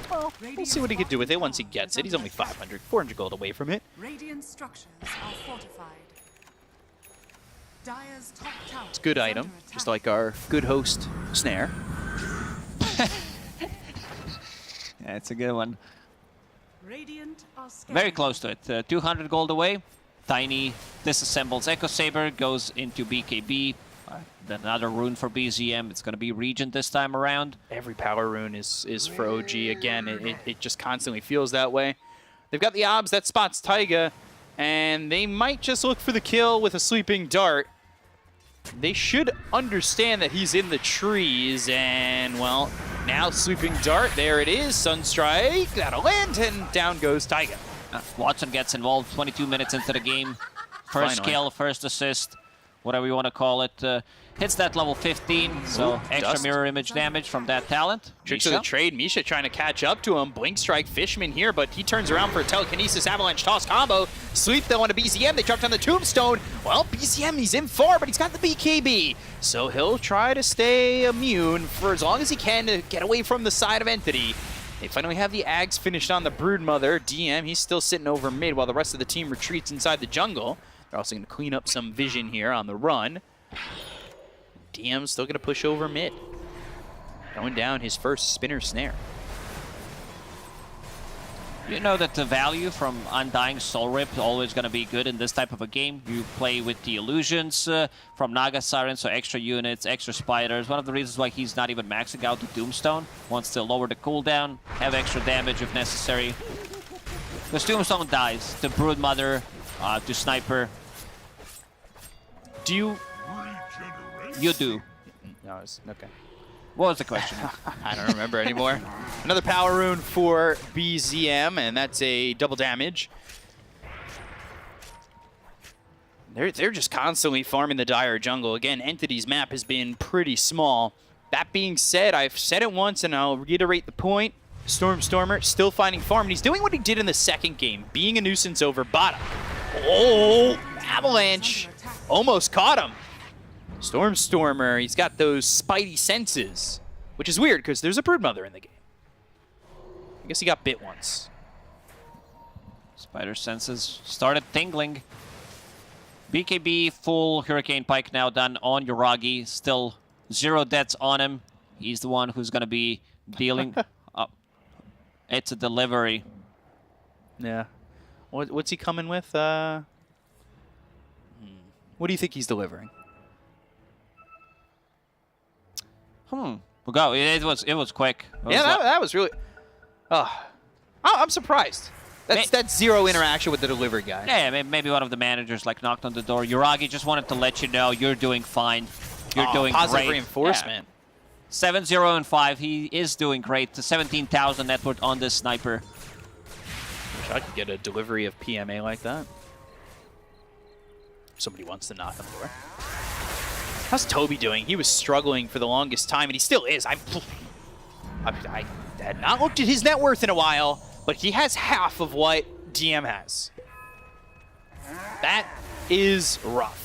well, we'll see what he can do with it once he gets it. He's only 400 gold away from it. Radiant structures are fortified. Dire's top tower It's a good item, just like our good host snare. Yeah, it's a good one. Radiant are Very close to it. 200 gold away. Tiny disassembles Echo Saber, goes into BKB. Another rune for BZM. It's going to be Regent this time around. Every power rune is for OG. Again, it just constantly feels that way. They've got the obs that spots Taiga, and they might just look for the kill with a Sleeping Dart. They should understand that he's in the trees, and, well, now Sleeping Dart, there it is. Sunstrike, that'll land, and down goes Taiga. Watson gets involved 22 minutes into the game. First Finally. kill, first assist, whatever you want to call it. Hits that level 15, so extra dust. mirror image damage from that talent. Tricks of the trade. Misha trying to catch up to him. Blink Strike Fishman here, but he turns around for a telekinesis avalanche toss combo. Sweep though onto BZM. They dropped on the tombstone. Well, BZM, he's in far, but he's got the BKB. So he'll try to stay immune for as long as he can to get away from the side of Entity. They finally have the Ags finished on the Broodmother. DM, he's still sitting over mid while the rest of the team retreats inside the jungle. They're also going to clean up some vision here on the run. DM's still going to push over mid. Going down his first spinner snare. You know that the value from Undying Soul Rip is always going to be good in this type of a game. You play with the illusions from Naga Siren, so extra units, extra spiders. One of the reasons why he's not even maxing out the Tombstone. Wants to lower the cooldown, have extra damage if necessary. The Tombstone dies to Broodmother, to Sniper. Do you... You do. No, it's okay. What was the question? I don't remember anymore. Another power rune for BZM, and that's a double damage. They're just constantly farming the Dire jungle. Again, Entity's map has been pretty small. That being said, I've said it once, and I'll reiterate the point. Stormer still finding farm, and he's doing what he did in the second game, being a nuisance over bottom. Oh, Avalanche almost caught him. Stormer, he's got those spidey senses, which is weird because there's a Broodmother in the game. I guess he got bit once. Spider senses started tingling. BKB full Hurricane Pike now done on Yuragi. Still 0 deaths on him. He's the one who's going to be dealing. It's a delivery. Yeah. What's he coming with? What do you think he's delivering? We'll go. It was quick. That was really... I'm surprised. That's 0 interaction with the delivery guy. Yeah, maybe one of the managers like knocked on the door. Yuragi just wanted to let you know you're doing fine. You're doing positive great. reinforcement. 7-0 and 5. He is doing great. The 17,000 net worth on this sniper. Wish I could get a delivery of PMA like that. Somebody wants to knock on the door. How's Toby doing? He was struggling for the longest time, and he still is. I had not looked at his net worth in a while, but he has half of what DM has. That is rough.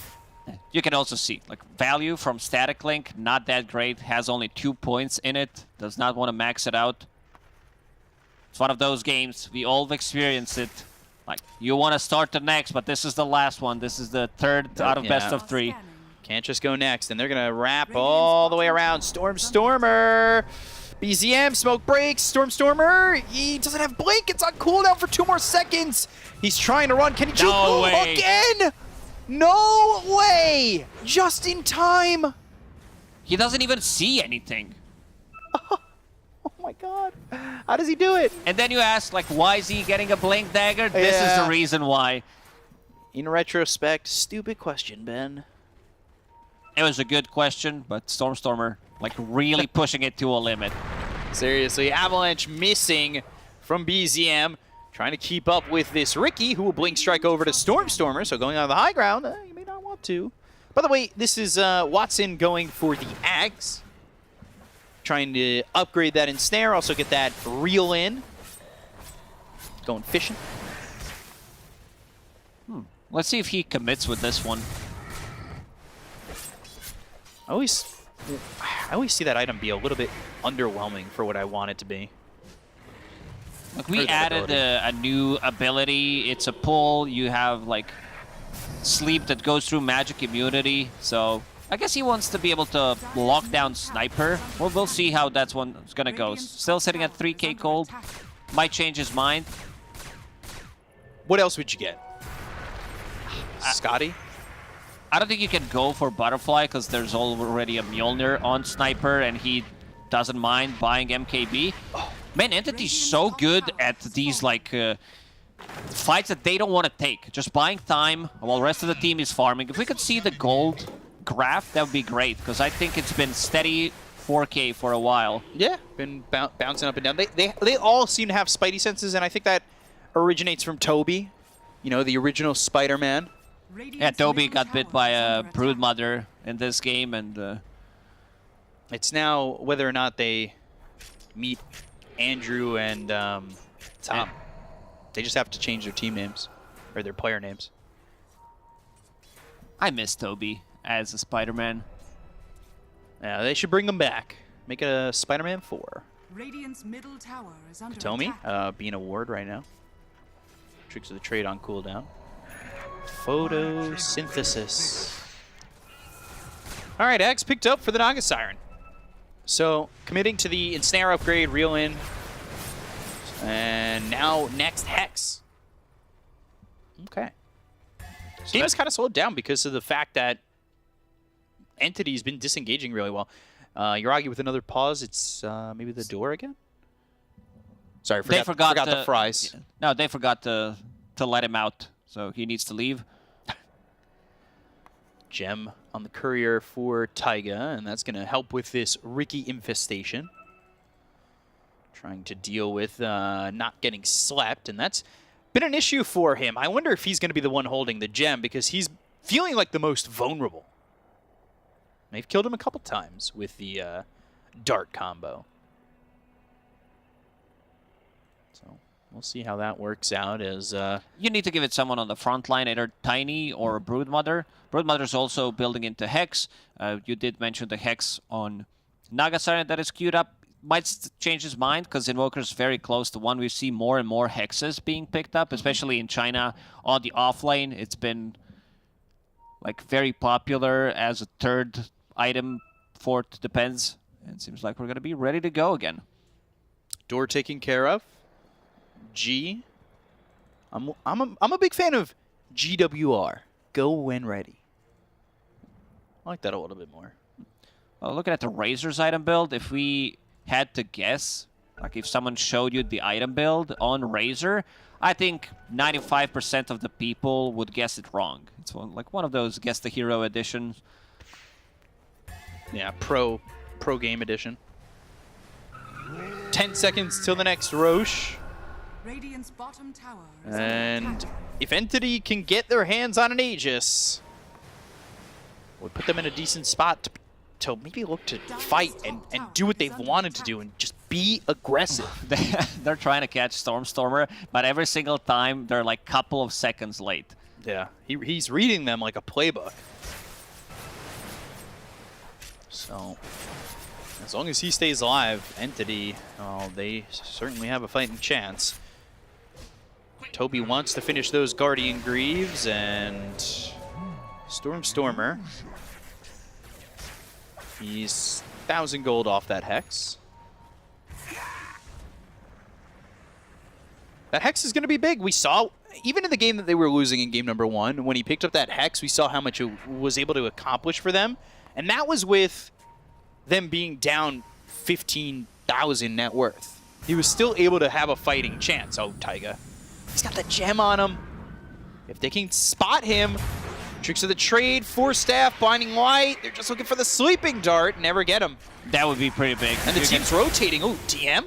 You can also see, like, value from Static Link, not that great. Has only 2 points in it. Does not want to max it out. It's one of those games. We all experienced it. Like, you want to start the next, but this is the last one. This is the third out of best of 3. Can't just go next, and they're going to wrap all the way around. Stormer. BZM, smoke breaks. Stormer, he doesn't have blink. It's on cooldown for 2 more seconds. He's trying to run. Can he juke? No way. Again? No way! Just in time. He doesn't even see anything. Oh my god. How does he do it? And then you ask, like, why is he getting a blink dagger? This is the reason why. In retrospect, stupid question, Ben. It was a good question, but Stormer, like, really pushing it to a limit. Seriously, Avalanche missing from BZM. Trying to keep up with this Ricky, who will blink strike over to Stormer. So going on the high ground, you may not want to. By the way, this is Watson going for the Axe. Trying to upgrade that ensnare, also get that reel in. Going fishing. Let's see if he commits with this one. I always see that item be a little bit underwhelming for what I want it to be. Like, we added a new ability. It's a pull. You have, like, sleep that goes through magic immunity. So I guess he wants to be able to lock down Sniper. Well, we'll see how that's going to go. Still sitting at 3k gold. Might change his mind. What else would you get? Scotty? I don't think you can go for Butterfly because there's already a Mjolnir on Sniper and he doesn't mind buying MKB. Man, Entity's so good at these, like, fights that they don't want to take. Just buying time while the rest of the team is farming. If we could see the gold graph, that would be great, because I think it's been steady 4K for a while. Yeah, been bouncing up and down. They all seem to have Spidey senses, and I think that originates from Toby. You know, the original Spider-Man. Yeah, Toby got bit by a Broodmother in this game, and... It's now whether or not they meet Andrew and Tom. They just have to change their team names, or their player names. I miss Toby as a Spider-Man. Yeah, they should bring him back. Make it a Spider-Man 4. Radiant's middle tower is under Katomi, attack. being a ward right now. Tricks of the trade on cooldown. Photosynthesis. All right, Axe picked up for the Naga Siren. So, committing to the Ensnare upgrade, reel in. And now, next Hex. Okay. This game has kind of slowed down because of the fact that Entity's been disengaging really well. Yuragi with another pause. It's maybe the door again? Sorry, forgot the fries. No, they forgot to let him out, so he needs to leave. Gem on the courier for Taiga, and that's going to help with this Ricky infestation. Trying to deal with not getting slept, and that's been an issue for him. I wonder if he's going to be the one holding the gem, because he's feeling like the most vulnerable. They've killed him a couple times with the dart combo. So we'll see how that works out. As you need to give it someone on the front line, either Tiny or Broodmother. Broodmother's also building into Hex. You did mention the Hex on Naga Siren that is queued up. Might change his mind because Invoker's very close to one. We see more and more Hexes being picked up, especially in China on the offlane. It's been like very popular as a third item, fourth, depends. And it seems like we're gonna be ready to go again. Door taken care of. G. I'm a big fan of GWR. Go when ready. I like that a little bit more. Well, looking at the Razor's item build, if we had to guess, like if someone showed you the item build on Razor, I think 95% of the people would guess it wrong. It's like one of those guess the hero editions. Yeah, pro game edition. 10 seconds till the next Roche. Radiant's bottom tower is And under attack. if Entity can get their hands on an Aegis, would put them in a decent spot to maybe look to fight and do what they've wanted to do and just be aggressive. They're trying to catch Stormstormer, but every single time they're like couple of seconds late. Yeah, he's reading them like a playbook. So, as long as he stays alive, Entity, they certainly have a fighting chance. Toby wants to finish those Guardian Greaves, and Stormer. He's 1,000 gold off that Hex. That Hex is going to be big. We saw, even in the game that they were losing in game number 1, when he picked up that Hex, we saw how much it was able to accomplish for them. And that was with them being down 15,000 net worth. He was still able to have a fighting chance. Oh, Taiga. He's got the gem on him. If they can spot him, Tricks of the Trade, Force Staff, Blinding Light, they're just looking for the Sleeping Dart, never get him. That would be pretty big. And the team's rotating. Oh, DM.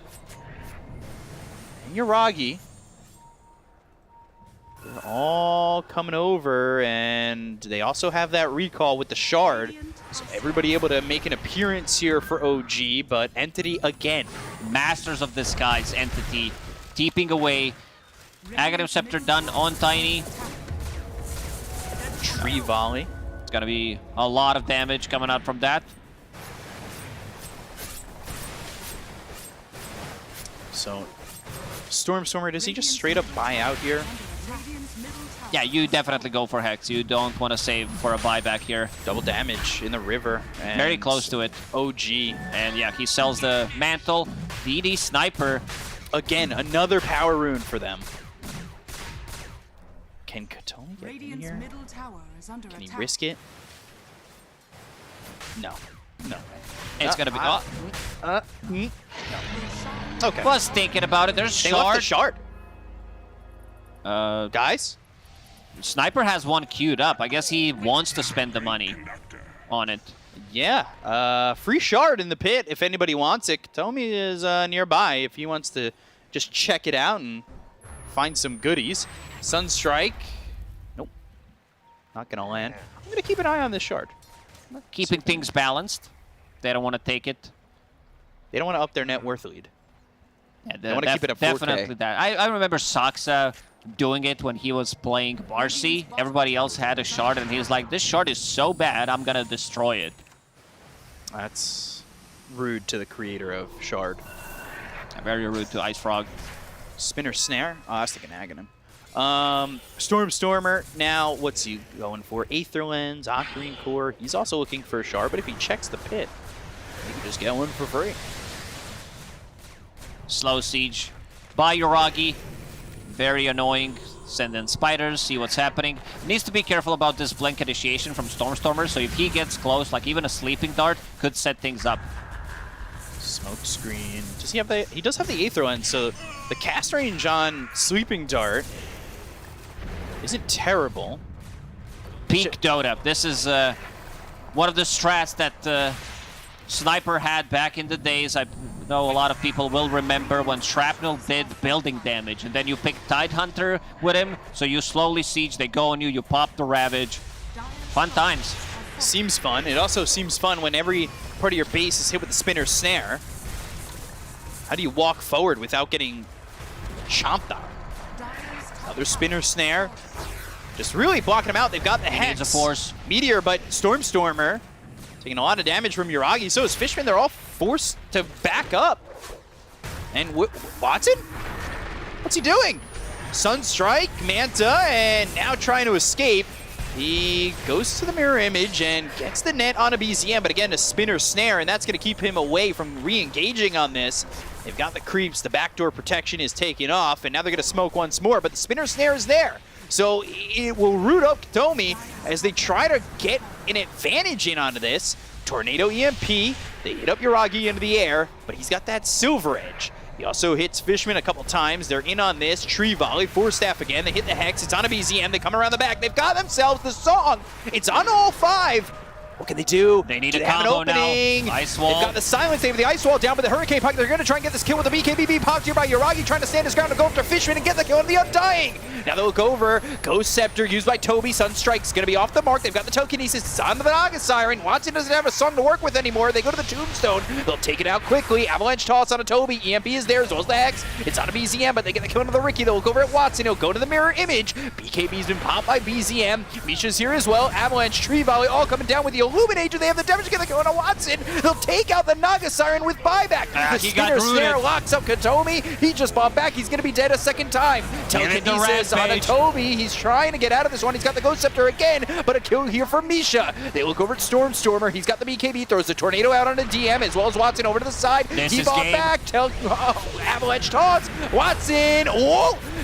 And Yuragi. They're all coming over, and they also have that recall with the Shard. So everybody able to make an appearance here for OG, but Entity again. Masters of Disguise, Entity, deeping away. Aghanim Scepter done on Tiny. Tree Volley. It's gonna be a lot of damage coming out from that. So, Stormer, does he just straight up buy out here? Radiant's middle tower. Yeah, you definitely go for Hex. You don't want to save for a buyback here. Double damage in the river. And Very close to it. OG. And yeah, he sells the Mantle. DD Sniper. Again, another power rune for them. Can Katoni get in Radiant's here? middle tower is under Can he attack. risk it? No. No. It's gonna be. Okay. Was thinking about it. There's They left the Shard. Guys? Sniper has one queued up. I guess he wants to spend the money on it. Yeah. Free Shard in the pit if anybody wants it. Katomi is nearby if he wants to just check it out and find some goodies. Sunstrike. Nope. Not going to land. I'm going to keep an eye on this Shard. Keeping things balanced. They don't want to take it. They don't want to up their net worth lead. Yeah, They want to keep it at 4K. Definitely that. I remember Saksa doing it when he was playing Barcy. Everybody else had a Shard, and he was like, this Shard is so bad, I'm going to destroy it. That's rude to the creator of Shard. Very rude to Ice Frog. Spinner Snare. Oh, I was thinking Aghanim. Stormer. Now, what's he going for? Aether Lens, Ocarine Core. He's also looking for a Shard, but if he checks the pit, he can just get one for free. Slow siege by Yuragi. Very annoying. Send in spiders, see what's happening. Needs to be careful about this blink initiation from Stormstormer, so if he gets close, like even a sleeping dart could set things up. Smoke screen. Does he have the? He does have the Aether Lens, so the cast range on Sleeping Dart isn't terrible. Peak Dota. This is one of the strats that Sniper had back in the days. I know a lot of people will remember when Shrapnel did building damage, and then you pick Tidehunter with him, so you slowly siege, they go on you, you pop the Ravage. Fun times. Seems fun. It also seems fun when every part of your base is hit with the Spinner Snare. How do you walk forward without getting chomped on? Another Spinner Snare. Just really blocking them out. They've got the Hex. Needs a force. Meteor, but Stormer taking a lot of damage from Yuragi. So is Fishman. They're all forced to back up. And Watson? What's he doing? Sunstrike, Manta, and now trying to escape. He goes to the mirror image and gets the net on a BZM, but again, a spinner snare, and that's going to keep him away from re-engaging on this. They've got the creeps, the backdoor protection is taken off, and now they're going to smoke once more, but the spinner snare is there. So it will root up Katomi as they try to get an advantage in onto this. Tornado EMP, they hit up Yuragi into the air, but he's got that silver edge. He also hits Fishman a couple times. They're in on this. Tree volley, Force Staff again. They hit the Hex. It's on a BZM. They come around the back. They've got themselves the song. It's on all 5. What can they do? They need do a they have an combo opening? now. Ice wall. They've got the silence. They have the ice wall down by the Hurricane Puck. They're going to try and get this kill with the BKBB popped here by Yuragi, trying to stand his ground to go after Fishman and get the kill on the Undying. Now they'll look over. Ghost Scepter used by Toby. Sunstrike's going to be off the mark. They've got the Telekinesis. It's on the Naga Siren. Watson doesn't have a song to work with anymore. They go to the Tombstone. They'll take it out quickly. Avalanche toss on a Toby. EMP is there as well as the Hex. It's on a BZM, but they get the kill into the Ricky. They'll look over at Watson. He'll go to the mirror image. BKB's been popped by BZM. Misha's here as well. Avalanche, Tree Volley, all coming down with the Illuminator. They have the damage. Get the kill into Watson. They'll take out the Naga Siren with buyback. The spinner snare locks up Katomi. He just bought back. He's going to be dead a second time. Telekinesis on a Toby. He's trying to get out of this one. He's got the Ghost Scepter again, but a kill here for Misha. They look over at Stormer. He's got the BKB, throws the Tornado out on a DM, as well as Watson over to the side. He bought back. Avalanche toss. Watson,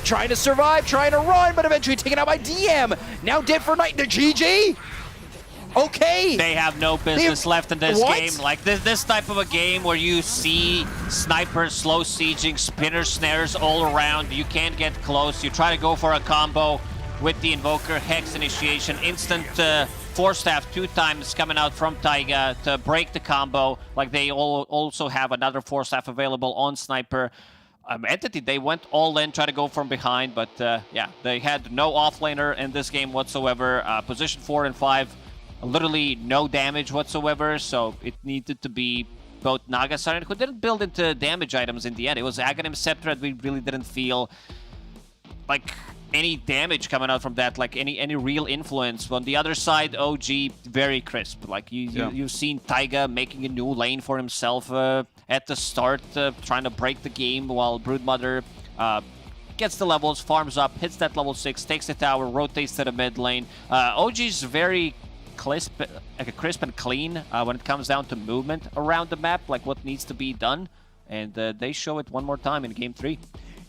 trying to survive, trying to run, but eventually taken out by DM. Now dead for night. The GG. Okay. They have no business left in this game. Like this type of a game where you see snipers slow sieging, spinner snares all around. You can't get close. You try to go for a combo with the Invoker, Hex initiation, instant Force Staff 2 times coming out from Taiga to break the combo. Like they also have another Force Staff available on Sniper. Entity, they went all in, try to go from behind, but yeah, they had no offlaner in this game whatsoever. Position 4 and 5. Literally no damage whatsoever, so it needed to be both Naga Siren, who didn't build into damage items in the end. It was Aghanim Scepter that we really didn't feel like any damage coming out from that, like any real influence. On the other side, OG, very crisp. Like you've seen Taiga making a new lane for himself at the start, trying to break the game, while Broodmother gets the levels, farms up, hits that level 6, takes the tower, rotates to the mid lane. OG's very crisp and clean when it comes down to movement around the map, like what needs to be done, and they show it one more time in Game 3.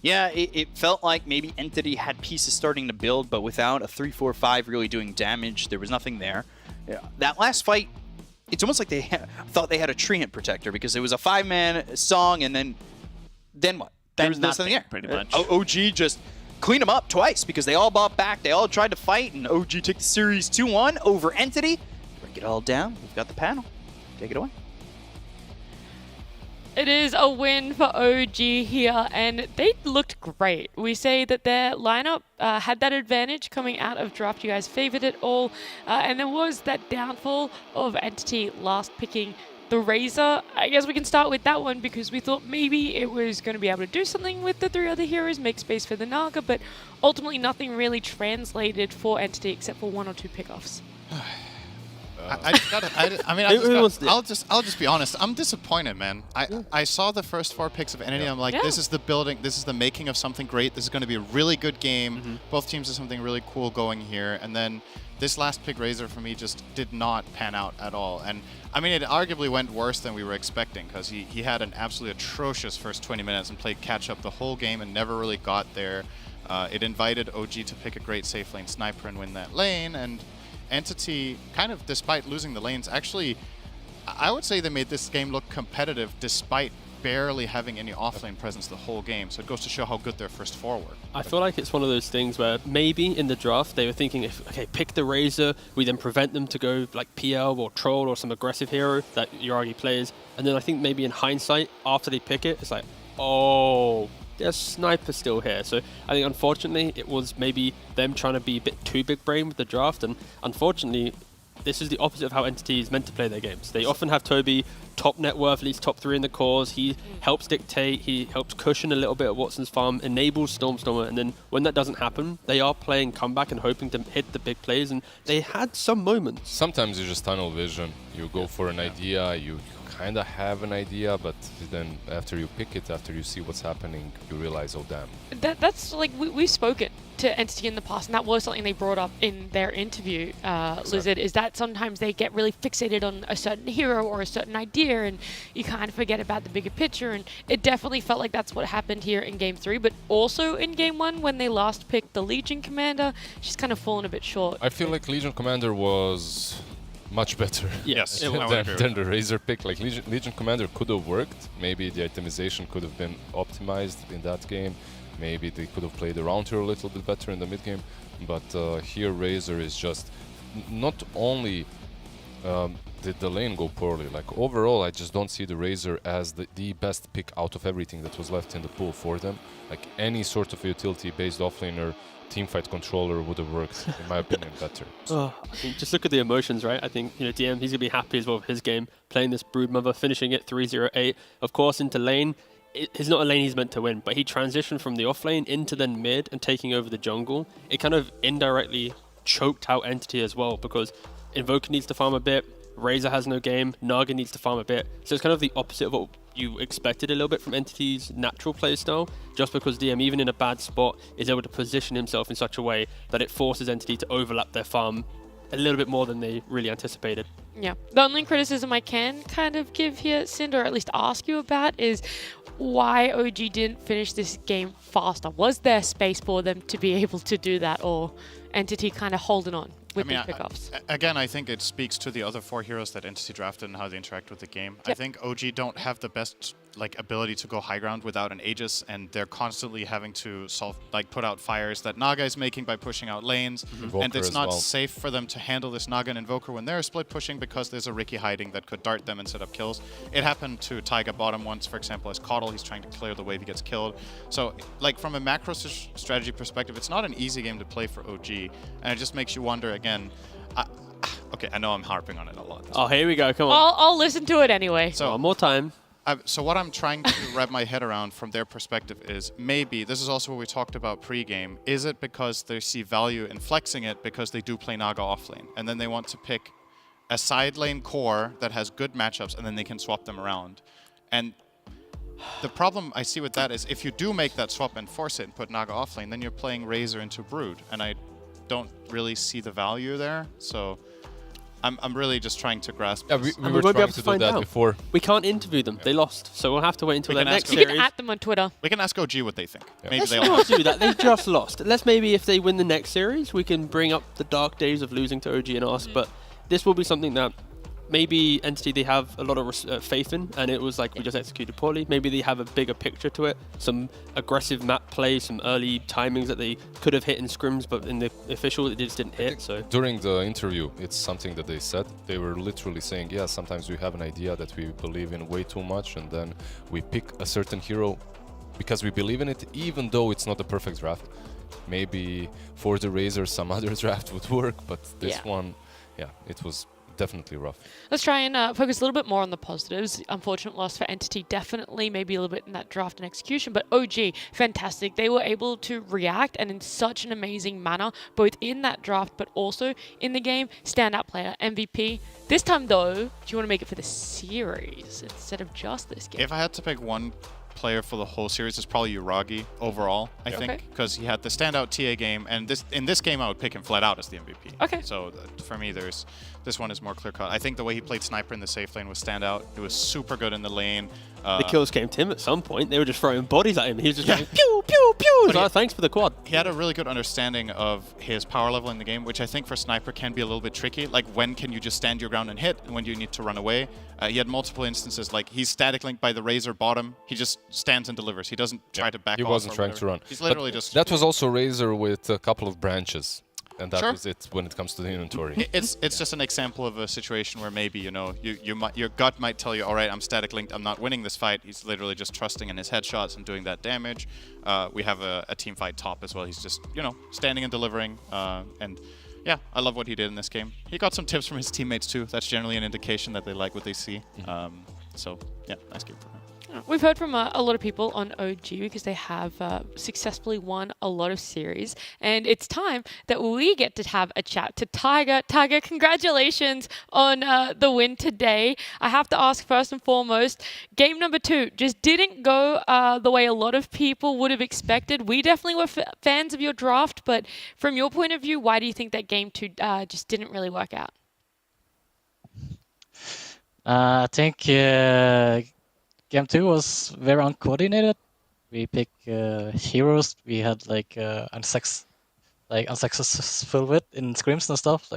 Yeah, it felt like maybe Entity had pieces starting to build, but without a 3-4-5 really doing damage, there was nothing there. Yeah. That last fight, it's almost like they thought they had a Treant Protector, because it was a 5-man song, and then what? There was nothing there. Pretty much. OG just clean them up twice, because they all bought back, they all tried to fight, and OG took the series 2-1 over Entity. Break it all down. We've got the panel. Take it away. It is a win for OG here, and they looked great. We say that their lineup had that advantage coming out of draft. You guys favored it all, and there was that downfall of Entity last picking the Razor. I guess we can start with that one, because we thought maybe it was going to be able to do something with the 3 other heroes, make space for the Naga, but ultimately nothing really translated for Entity except for 1 or 2 pickoffs. I'll just be honest. I'm disappointed, man. I saw the first 4 picks of Entity. I'm like, this is the building. This is the making of something great. This is going to be a really good game. Both teams have something really cool going here. And then this last pick, Razor, for me, just did not pan out at all. And I mean, it arguably went worse than we were expecting, because he had an absolutely atrocious first 20 minutes and played catch up the whole game and never really got there. It invited OG to pick a great safe lane sniper and win that lane. And Entity, kind of despite losing the lanes, actually, I would say they made this game look competitive despite barely having any offlane presence the whole game. So it goes to show how good their first 4 were. I feel like it's one of those things where maybe in the draft they were thinking, okay, pick the Razor, we then prevent them to go like PL or Troll or some aggressive hero that Yuragi plays. And then I think maybe in hindsight, after they pick it, it's like, oh, there's Sniper still here. So I think unfortunately it was maybe them trying to be a bit too big brain with the draft, and unfortunately this is the opposite of how Entity is meant to play their games. They often have Toby top net worth, at least top 3 in the cores. He helps dictate, he helps cushion a little bit of Watson's farm, enables Stormer, and then when that doesn't happen, they are playing comeback and hoping to hit the big plays, and they had some moments. Sometimes you just tunnel vision. You go for an idea, you kind of have an idea, but then after you pick it, after you see what's happening, you realize, oh damn. That's like we've spoken to Entity in the past, and that was something they brought up in their interview, Lizard, is that sometimes they get really fixated on a certain hero or a certain idea, and you kind of forget about the bigger picture, and it definitely felt like that's what happened here in Game 3, but also in Game 1 when they last picked the Legion Commander, she's kind of fallen a bit short. I feel like Legion Commander was much better Yes, than the Razor pick. Like Legion Commander could have worked. Maybe the itemization could have been optimized in that game. Maybe they could have played around her a little bit better in the mid game. But here Razor is just not only did the lane go poorly. Like overall, I just don't see the Razor as the best pick out of everything that was left in the pool for them. Like any sort of utility-based offlaner, teamfight controller would have worked, in my opinion, better. I think just look at the emotions, right? I think, you know, DM, he's going to be happy as well with his game, playing this Broodmother, finishing it 3-0-8. Of course, into lane, it's not a lane he's meant to win, but he transitioned from the off lane into then mid and taking over the jungle. It kind of indirectly choked out Entity as well, because Invoker needs to farm a bit, Razor has no game, Naga needs to farm a bit. So it's kind of the opposite of what you expected a little bit from Entity's natural playstyle, just because DM, even in a bad spot, is able to position himself in such a way that it forces Entity to overlap their farm a little bit more than they really anticipated. Yeah. The only criticism I can kind of give here, Sind, or at least ask you about, is why OG didn't finish this game faster. Was there space for them to be able to do that, or Entity kind of holding on with these pickups? Again, I think it speaks to the other 4 heroes that Entity drafted and how they interact with the game. Yep. I think OG don't have the best ability to go high ground without an Aegis, and they're constantly having to put out fires that Naga is making by pushing out lanes, and it's not safe for them to handle this Naga and Invoker when they're split pushing, because there's a Riki hiding that could dart them and set up kills. It happened to Taiga bottom once, for example, as Caudle. He's trying to clear the wave, he gets killed. So, from a macro strategy perspective, it's not an easy game to play for OG, and it just makes you wonder again. Okay, I know I'm harping on it a lot. Oh, here we go. Come on. I'll listen to it anyway. So one more time. So what I'm trying to wrap my head around from their perspective is, maybe, this is also what we talked about pre-game, is it because they see value in flexing it because they do play Naga offlane, and then they want to pick a side lane core that has good matchups, and then they can swap them around. And the problem I see with that is, if you do make that swap and force it and put Naga offlane, then you're playing Razor into Brood, and I don't really see the value there. So I'm really just trying to grasp. Yeah, we were trying to do that before. We can't interview them. They lost, so we'll have to wait until their next series. series. You can at them on Twitter. We can ask OG what they think. Yeah. Maybe Let's they'll not do that. They just lost. Let's maybe, if they win the next series, we can bring up the dark days of losing to OG and ask. But this will be something that maybe Entity, they have a lot of faith in, and it was like we just executed poorly. Maybe they have a bigger picture to it, some aggressive map play, some early timings that they could have hit in scrims, but in the official it just didn't hit. So during the interview, it's something that they said. They were literally saying, yeah, sometimes we have an idea that we believe in way too much, and then we pick a certain hero because we believe in it, even though it's not a perfect draft. Maybe for the Razor some other draft would work, but this one, yeah, it was definitely rough. Let's try and focus a little bit more on the positives. Unfortunate loss for Entity, definitely, maybe a little bit in that draft and execution, but OG, fantastic. They were able to react, and in such an amazing manner, both in that draft but also in the game. Standout player, MVP. This time though, do you want to make it for the series instead of just this game? If I had to pick one player for the whole series, it's probably Uragi overall, I think, because he had the standout TA game, and in this game I would pick him flat out as the MVP. Okay. So for me, this one is more clear-cut. I think the way he played Sniper in the safe lane was standout. He was super good in the lane. The kills came to him at some point. They were just throwing bodies at him. He was just going, pew, pew, pew. So thanks for the quad. He had a really good understanding of his power level in the game, which I think for Sniper can be a little bit tricky. Like, when can you just stand your ground and hit, and when do you need to run away? He had multiple instances, like he's static linked by the Razor bottom. He just stands and delivers. He doesn't try to back off. He wasn't trying to run. He's literally just... That was also Razor with a couple of branches. And that was it when it comes to the inventory. It's just an example of a situation where maybe, you know, your gut might tell you, all right, I'm static linked, I'm not winning this fight. He's literally just trusting in his headshots and doing that damage. We have a team fight top as well. He's just, you know, standing and delivering. And yeah, I love what he did in this game. He got some tips from his teammates too. That's generally an indication that they like what they see. So yeah, nice game for him. We've heard from a lot of people on OG because they have successfully won a lot of series, and it's time that we get to have a chat to Tiger. Tiger, congratulations on the win today. I have to ask first and foremost, game number 2 just didn't go the way a lot of people would have expected. We definitely were fans of your draft, but from your point of view, why do you think that game 2 just didn't really work out? I think game 2 was very uncoordinated. We picked heroes we had like unsuccessful with in scrims and stuff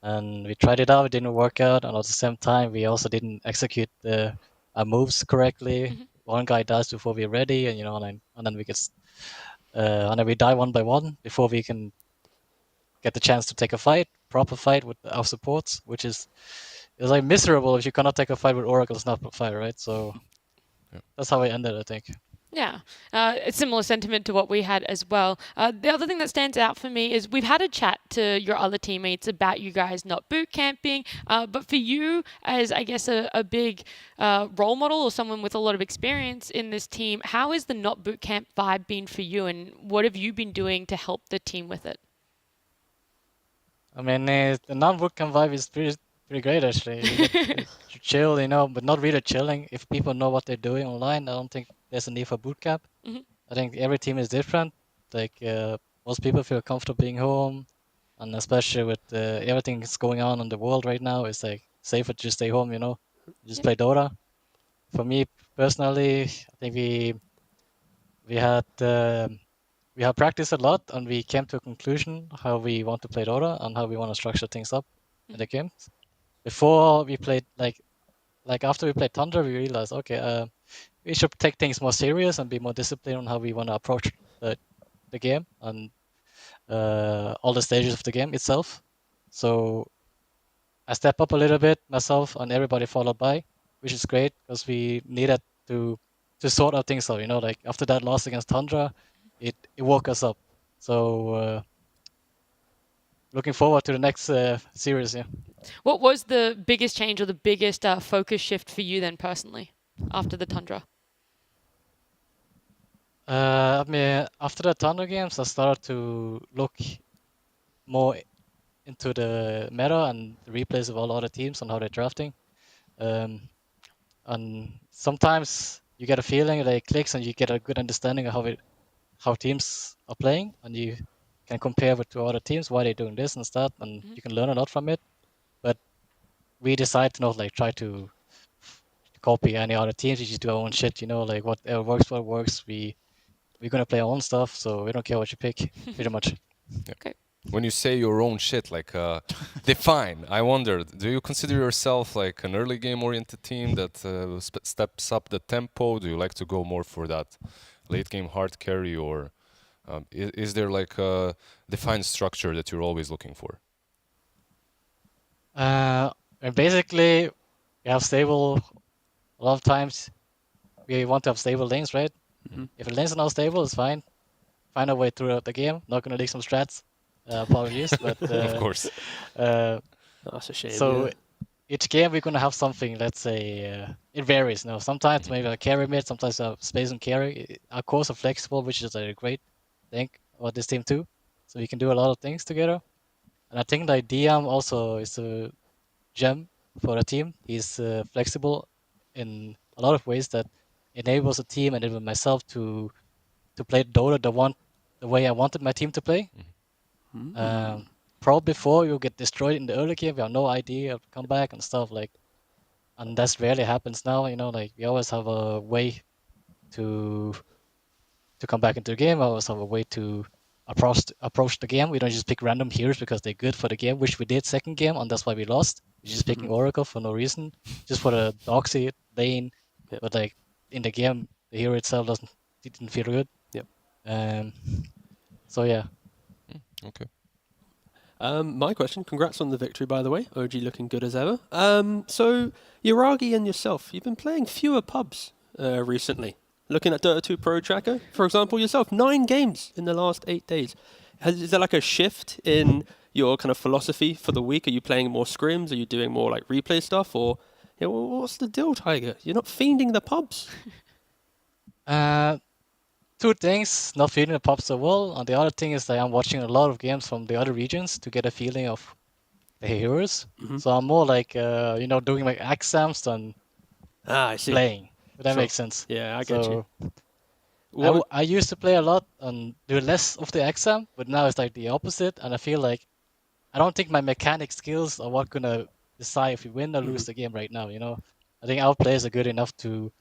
and we tried it out. It didn't work out, and at the same time we also didn't execute our moves correctly. One guy dies before we're ready, and then we get and then we die one by one before we can get the chance to take a proper fight with our supports, which is it's like miserable if you cannot take a fight with Oracle's not fight, right? So that's how I ended, I think. Yeah, a similar sentiment to what we had as well. The other thing that stands out for me is we've had a chat to your other teammates about you guys not boot camping, but for you as, I guess, a big role model or someone with a lot of experience in this team, how has the not boot camp vibe been for you, and what have you been doing to help the team with it? I mean, the non-boot camp vibe is pretty great, actually. You chill, but not really chilling. If people know what they're doing online, I don't think there's a need for boot camp. I think every team is different. Like most people feel comfortable being home, and especially with everything that's going on in the world right now, it's like safer to just stay home. Just play Dota. For me personally, I think we had practiced a lot, and we came to a conclusion how we want to play Dota and how we want to structure things up in the games. Before we played, after we played Tundra, we realized, okay, we should take things more serious and be more disciplined on how we want to approach the game and all the stages of the game itself. So I stepped up a little bit myself, and everybody followed by, which is great because we needed to sort out things out. After that loss against Tundra, it woke us up. So looking forward to the next series. Yeah. What was the biggest change or the biggest focus shift for you then personally after the Tundra? I mean, after the Tundra games, I started to look more into the meta and the replays of all other teams and how they're drafting. And sometimes you get a feeling that it clicks and you get a good understanding of how teams are playing, and you can compare it to other teams, why they're doing this and that, and you can learn a lot from it. But we decide to not try to copy any other teams. We just do our own shit, whatever works, what works. We're gonna play our own stuff, so we don't care what you pick, pretty much. Yeah. Okay. When you say your own shit, define. I wonder, do you consider yourself like an early game oriented team that steps up the tempo? Do you like to go more for that late game hard carry, or is there like a defined structure that you're always looking for? And basically, we have stable. A lot of times, we want to have stable lanes, right? If the lanes are not stable, it's fine. Find a way throughout the game. Not gonna leak some strats. Apologies, but of course. That's a shame. So each game we're gonna have something. Let's say it varies. Sometimes maybe a carry mid, sometimes a space and carry. Our cores are flexible, which is a great thing about this team too. So we can do a lot of things together. And I think like DM also is a gem for the team. He's flexible in a lot of ways that enables the team and even myself to play Dota the way I wanted my team to play. Probably before you get destroyed in the early game, we have no idea of comeback and stuff and that rarely happens now. We always have a way to come back into the game. We always have a way to approach the game. We don't just pick random heroes because they're good for the game, which we did second game, and that's why we lost. We're just picking Oracle for no reason, just for the Doxy lane. Yep. But in the game, the hero itself didn't feel good. Yep. So yeah. Okay. My question, congrats on the victory, by the way. OG looking good as ever. So, Yuragi and yourself, you've been playing fewer pubs recently. Looking at Dota 2 Pro Tracker, for example, yourself, 9 games in the last 8 days. Is there like a shift in your kind of philosophy for the week? Are you playing more scrims? Are you doing more replay stuff? Or Yeah, well, what's the deal, Tiger? You're not fiending the pubs. Two things, not feeling the pop so well, and the other thing is that I'm watching a lot of games from the other regions to get a feeling of the heroes. So I'm more like, doing my exams than I see. playing. If that Sure. makes sense. Yeah, I get you. I used to play a lot and do less of the exam, but now it's like the opposite, and I feel like I don't think my mechanic skills are what gonna decide if we win or lose the game right now. I think our players are good enough to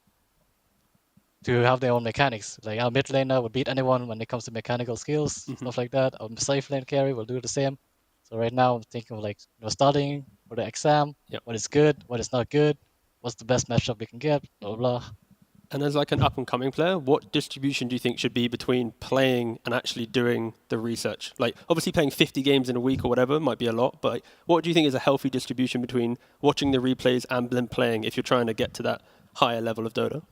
have their own mechanics. Like our mid laner would beat anyone when it comes to mechanical skills, stuff like that. Our safe lane carry will do the same. So right now I'm thinking of studying for the exam, what is good, what is not good, what's the best matchup we can get, blah blah blah. And as like an up-and-coming player, what distribution do you think should be between playing and actually doing the research? Like, obviously playing 50 games in a week or whatever might be a lot, but like, what do you think is a healthy distribution between watching the replays and then playing if you're trying to get to that higher level of Dota?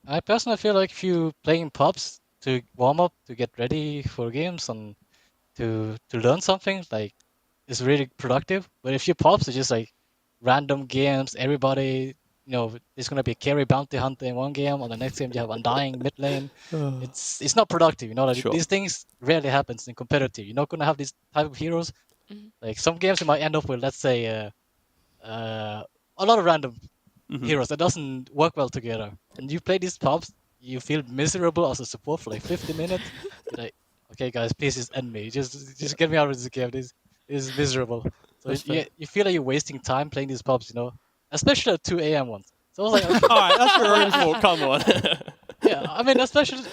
I personally feel like if you playing pubs to warm up, to get ready for games and to learn something, like it's really productive. But if your pubs are just like random games, everybody, there's gonna be a carry bounty hunter in one game, on the next game you have undying mid lane. It's not productive, Sure. These things rarely happens in competitive. You're not gonna have these type of heroes. Like some games you might end up with, let's say, a lot of random heroes that doesn't work well together. And you play these pubs, you feel miserable as a support for like 50 minutes. You're like, okay, guys, please just end me. Just get me out of this game. This is miserable. So you feel like you're wasting time playing these pubs, especially at 2 a.m. ones. So I was like, okay. All right, that's very important. Come on. Yeah, I mean, especially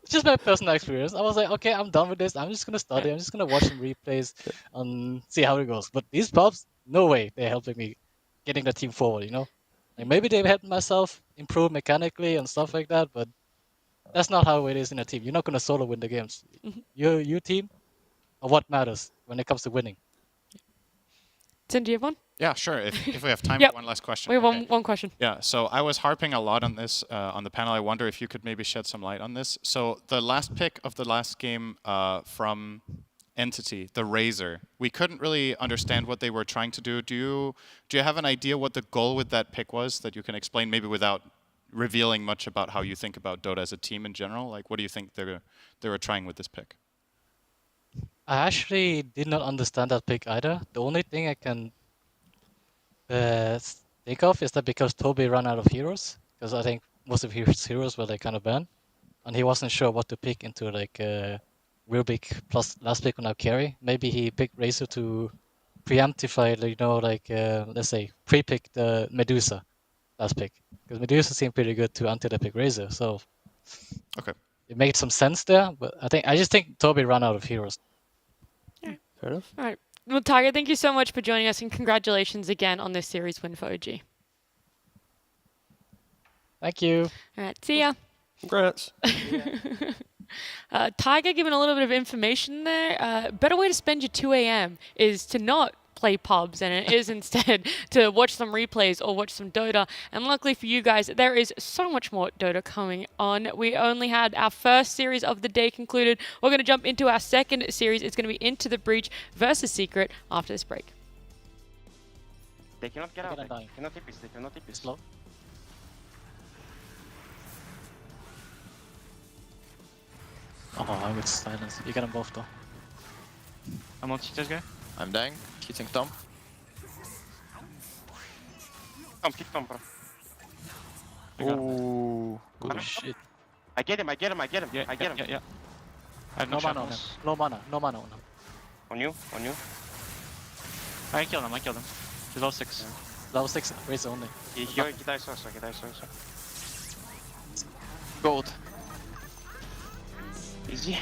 just my personal experience. I was like, okay, I'm done with this. I'm just gonna study. I'm just gonna watch some replays and see how it goes. But these pubs, no way they're helping me getting the team forward. Like maybe they've helped myself improve mechanically and stuff like that, but that's not how it is in a team. You're not gonna solo win the games. Your team are what matters when it comes to winning. Tim, do you have one? Yeah, sure. If we have time Yep. for one last question. We have Okay. one question. Yeah, so I was harping a lot on this on the panel. I wonder if you could maybe shed some light on this. So the last pick of the last game from Entity, the Razor, we couldn't really understand what they were trying to do. Do you have an idea what the goal with that pick was that you can explain, maybe without revealing much about how you think about Dota as a team in general? Like, what do you think they were trying with this pick? I actually did not understand that pick either. The only thing I can think of is that because Toby ran out of heroes, because I think most of his heroes were like kind of banned, and he wasn't sure what to pick into like real big plus last pick on our carry. Maybe he picked Razor to preemptify, let's say pre-pick the Medusa last pick, because Medusa seemed pretty good to until they pick Razor. So okay, it made some sense there, but I just think Toby ran out of heroes. Fair enough. All right. Well, Tiger, thank you so much for joining us, and congratulations again on this series win for OG. Thank you. All right, see ya. Congrats. Tiger giving a little bit of information there. Better way to spend your 2 a.m. is to not play pubs, and it is instead to watch some replays or watch some Dota. And luckily for you guys, there is so much more Dota coming on. We only had our first series of the day concluded. We're going to jump into our second series. It's going to be Into the Breach versus Secret after this break. They cannot get out. They cannot tip this. They cannot tip this. Slow. Oh, I would silence. You get them both though. I'm on Cheetah's guy. I'm dying. Hitting Tom. Tom, kick Tom, bro. Ooh. Oh shit. I get him. Yeah, I get him. yeah. I have No no mana on him. shackles. No mana on him. On you. I killed him. He's low 6. Level 6, Razor only. He dies also. Gold. Easy.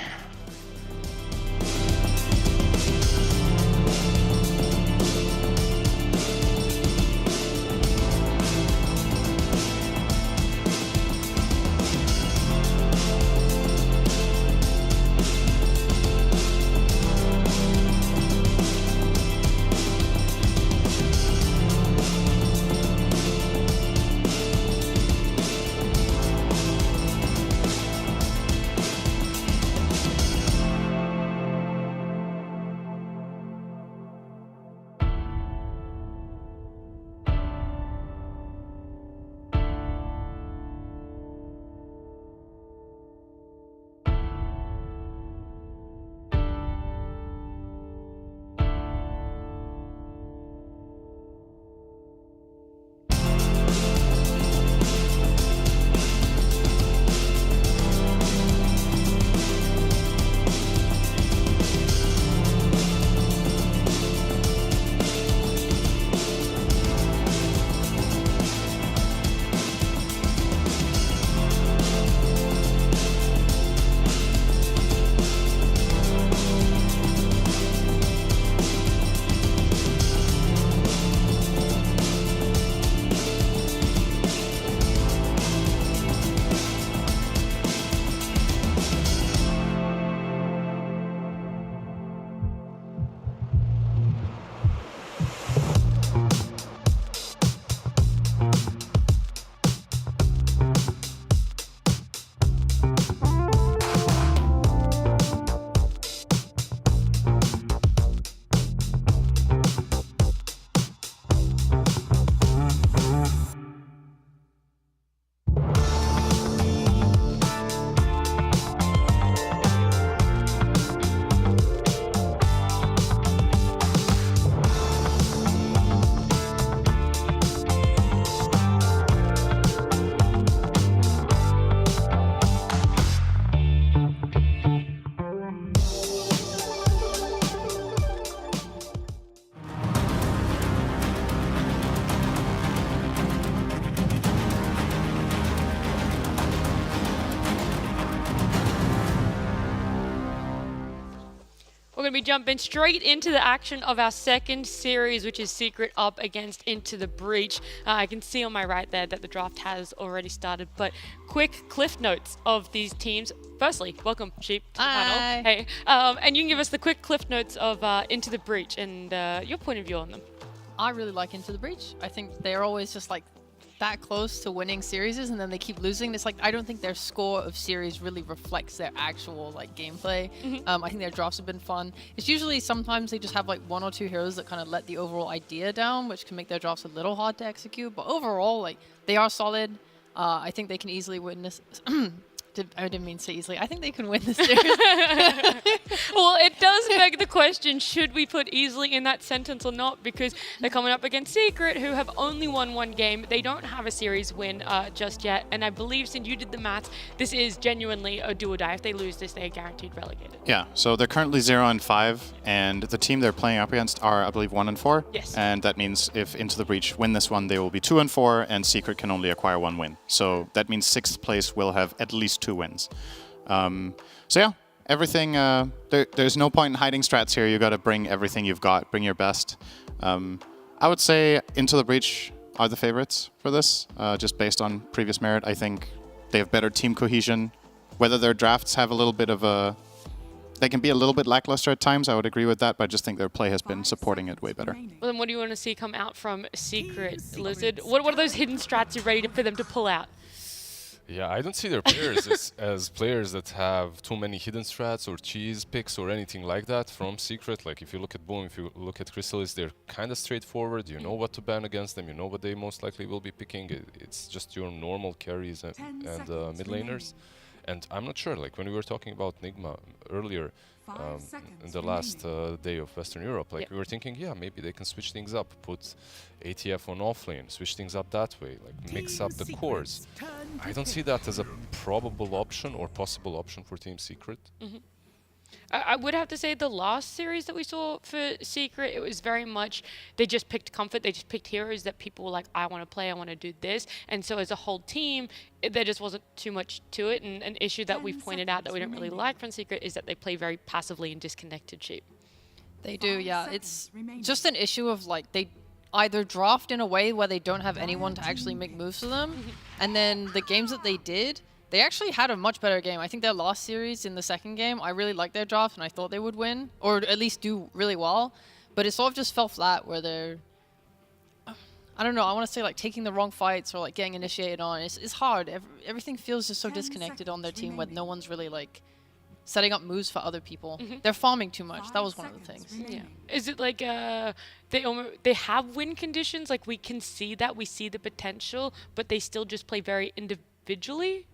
going to be jumping straight into the action of our second series, which is Secret up against Into the Breach. I can see on my right there that the draft has already started, but quick cliff notes of these teams. Firstly, welcome, Sheep, to the panel. Hey, and you can give us the quick cliff notes of Into the Breach and your point of view on them. I really like Into the Breach. I think they're always just like that close to winning series, and then they keep losing. It's like I don't think their score of series really reflects their actual like gameplay. I think their drafts have been fun. It's usually sometimes they just have like one or two heroes that kind of let the overall idea down, which can make their drafts a little hard to execute. But overall, like they are solid. I think they can easily win this. I didn't mean to say easily. I think they can win this series. Well, it does beg the question, should we put easily in that sentence or not? Because they're coming up against Secret, who have only won one game. They don't have a series win just yet. And I believe, since you did the maths, this is genuinely a do or die. If they lose this, they are guaranteed relegated. Yeah, so they're currently 0-5, and the team they're playing up against are, I believe, 1-4. Yes. And that means if Into the Breach win this one, they will be 2-4, and Secret can only acquire one win. So that means 6th place will have at least 2 wins. So yeah, everything, there's no point in hiding strats here. You got to bring everything you've got, bring your best. I would say Into the Breach are the favorites for this, just based on previous merit. I think they have better team cohesion. Whether their drafts have a little bit of a... They can be a little bit lackluster at times, I would agree with that, but I just think their play has been supporting it way better. Well, then what do you want to see come out from Secret, Lizard? What are those hidden strats you're ready for them to pull out? Yeah, I don't see their players as players that have too many hidden strats or cheese picks or anything like that from Secret. Like if you look at Boom, if you look at Chrysalis, they're kind of straightforward. You know what to ban against them. You know what they most likely will be picking. It's just your normal carries and mid laners. And I'm not sure, like when we were talking about Nigma earlier, in the last day of Western Europe, like we were thinking, yeah, maybe they can switch things up, put ATF on offlane, switch things up that way, like mix up the cores. I don't see that as a probable option or possible option for Team Secret. I would have to say the last series that we saw for Secret, it was very much, they just picked comfort, they just picked heroes that people were like, I want to play, I want to do this. And so as a whole team, there just wasn't too much to it. And an issue that we've pointed out that we don't really like from Secret is that they play very passively and disconnected Sheep. They do, yeah. It's just an issue of like they either draft in a way where they don't have anyone to actually make moves for them, and then the games that they did, they actually had a much better game. I think their last series in the second game, I really liked their draft and I thought they would win, or at least do really well. But it sort of just fell flat where they're, I don't know, I want to say like taking the wrong fights or like getting initiated on. It's hard. Everything feels just so disconnected on their team where no one's really like setting up moves for other people. They're farming too much. That was one of the things. Yeah. Is it like they have win conditions? Like we can see that, we see the potential, but they still just play very individually?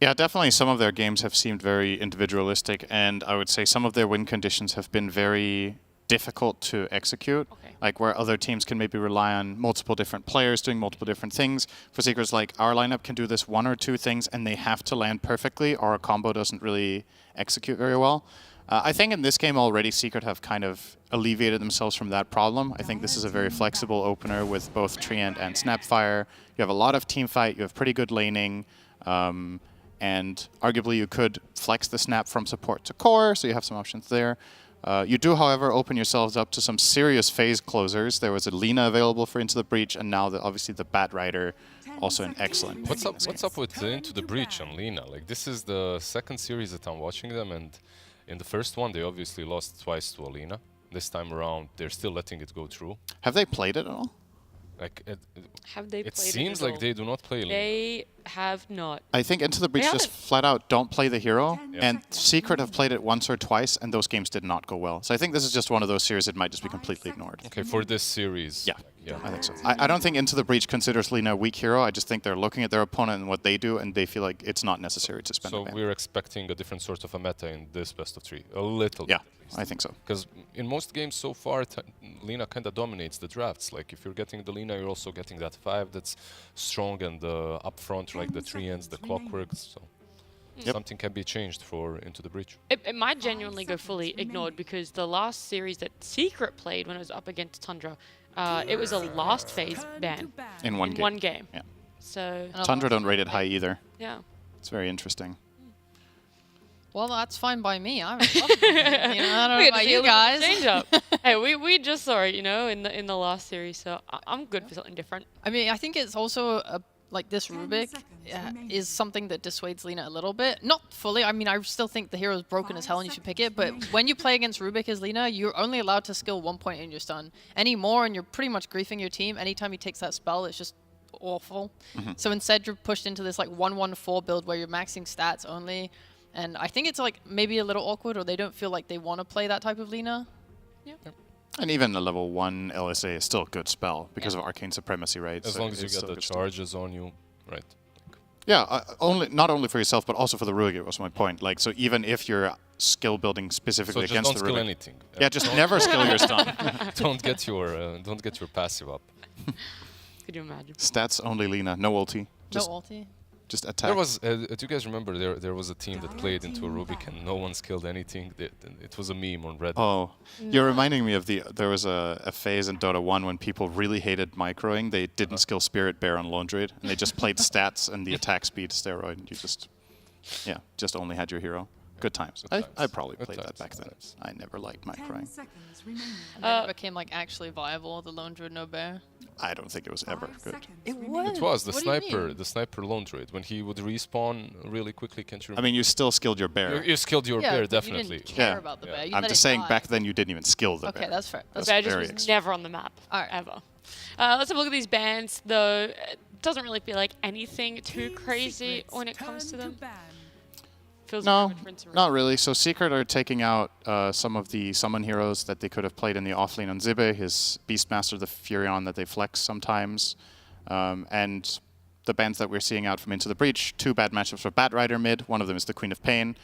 Yeah, definitely some of their games have seemed very individualistic, and I would say some of their win conditions have been very difficult to execute. Like where other teams can maybe rely on multiple different players doing multiple different things. For Secret's like, our lineup can do this one or two things and they have to land perfectly, or a combo doesn't really execute very well. I think in this game already Secret have kind of alleviated themselves from that problem. I think this is a very flexible opener with both Treant and Snapfire. You have a lot of team fight, you have pretty good laning, and arguably you could flex the snap from support to core, so you have some options there. You do, however, open yourselves up to some serious phase closers. There was a Lina available for Into the Breach, and now obviously the Bat Rider, also an excellent pick. What's up with Into the Breach and Lina? Like this is the second series that I'm watching them, and in the first one they obviously lost twice to Alina. This time around they're still letting it go through. Have they played it at all? Like have they it played seems it at like all? they do not play Lina. They have not. I think Into the Breach just flat out don't play the hero, and Secret have played it once or twice, and those games did not go well. So I think this is just one of those series that might just be completely ignored. Okay, for this series. Yeah, I think so. I don't think Into the Breach considers Lina a weak hero. I just think they're looking at their opponent and what they do, and they feel like it's not necessary to spend So a ban. we're expecting a different sort of a meta in this best of 3. A little bit. Yeah, I think so. Because in most games so far, Lina kind of dominates the drafts. Like if you're getting the Lina, you're also getting that 5 that's strong and up front, like the Treants, the Clockworks. So something can be changed for Into the Breach. It might genuinely go fully ignored, because the last series that Secret played when it was up against Tundra, it was a last phase ban. In one game. Yeah. So Tundra don't rate it high either. Yeah. It's very interesting. Well, that's fine by me. I'm I don't know We had to about see a you little guys. change up. Hey, we just saw it, you know, in the last series, so I'm good for something different. I mean, I think it's also like this Rubik is something that dissuades Lina a little bit. Not fully. I mean, I still think the hero is broken as hell and you should pick it. But when you play against Rubik as Lina, you're only allowed to skill 1 point in your stun. Any more, and you're pretty much griefing your team. Anytime he takes that spell, it's just awful. So instead, you're pushed into this like 1-1-4 build where you're maxing stats only. And I think it's like maybe a little awkward, or they don't feel like they want to play that type of Lina. Yeah. And even a level 1 LSA is still a good spell because of Arcane Supremacy, right? As So long as you it's get still the good stuff. charges on you, right? Yeah, not only for yourself, but also for the Rubik was my point. Like, so even if you're skill building So specifically just against don't the skill Rubik. anything. Yeah, just never skill your stun. don't get your passive up. Could you imagine? Stats only Lina, no ulti. Just, No ulti. just attack. There was, do you guys remember there was a team that played into a Rubik and no one skilled anything? It was a meme on Reddit. Oh, you're reminding me of there was a phase in Dota 1 when people really hated microing. They didn't skill Spirit Bear on Lone Druid, and they just played stats and the attack speed steroid, and you just only had your hero. Good times. I probably Good played that times, back then. times. I never liked 10 microing. seconds remaining. And then it became like actually viable, the Lone Druid no bear. I don't think it was ever 5 good. seconds It remaining. It was the What do you sniper, mean? the sniper lone druid when he would respawn really quickly. Can't you I remember? mean, you still skilled your bear. You skilled your Yeah, bear but definitely. You didn't care Yeah. about the Yeah. bear. You I'm let just it saying, die. back then you didn't even skill the bear. Okay, that's fair. That's That's Badger very was never on the map, Alright. ever. Let's have a look at these bans, though. It doesn't really feel like anything too Team crazy Secrets when it comes to turn them. ban. Feels No, very much rinse and not repeat. really. So Secret are taking out some of the summon heroes that they could have played in the offlane on Zibe, his Beastmaster, the Furion that they flex sometimes. And the bans that we're seeing out from Into the Breach, 2 bad matchups for Batrider mid. One of them is the Queen of Pain,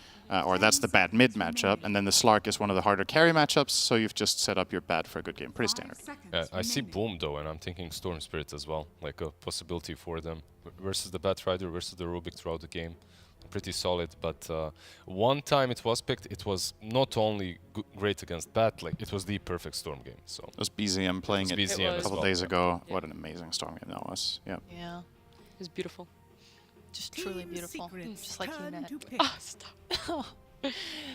or that's the bad mid matchup. And then the Slark is one of the harder carry matchups, so you've just set up your bad for a good game. Pretty standard. 5 seconds Yeah, I see remaining. Boom though, and I'm thinking Storm Spirit as well, like a possibility for them versus the Batrider versus the Rubik throughout the game. Pretty solid, but one time it was picked, it was not only great against Bat, like it was the perfect Storm game. So It was BZM playing It it, was BZM a as couple well, days yeah. ago. Yeah. What an amazing Storm game that was. Yeah. Yeah. It was beautiful. Just truly Team beautiful. Secrets Just like turn Net. to pick. Oh, stop.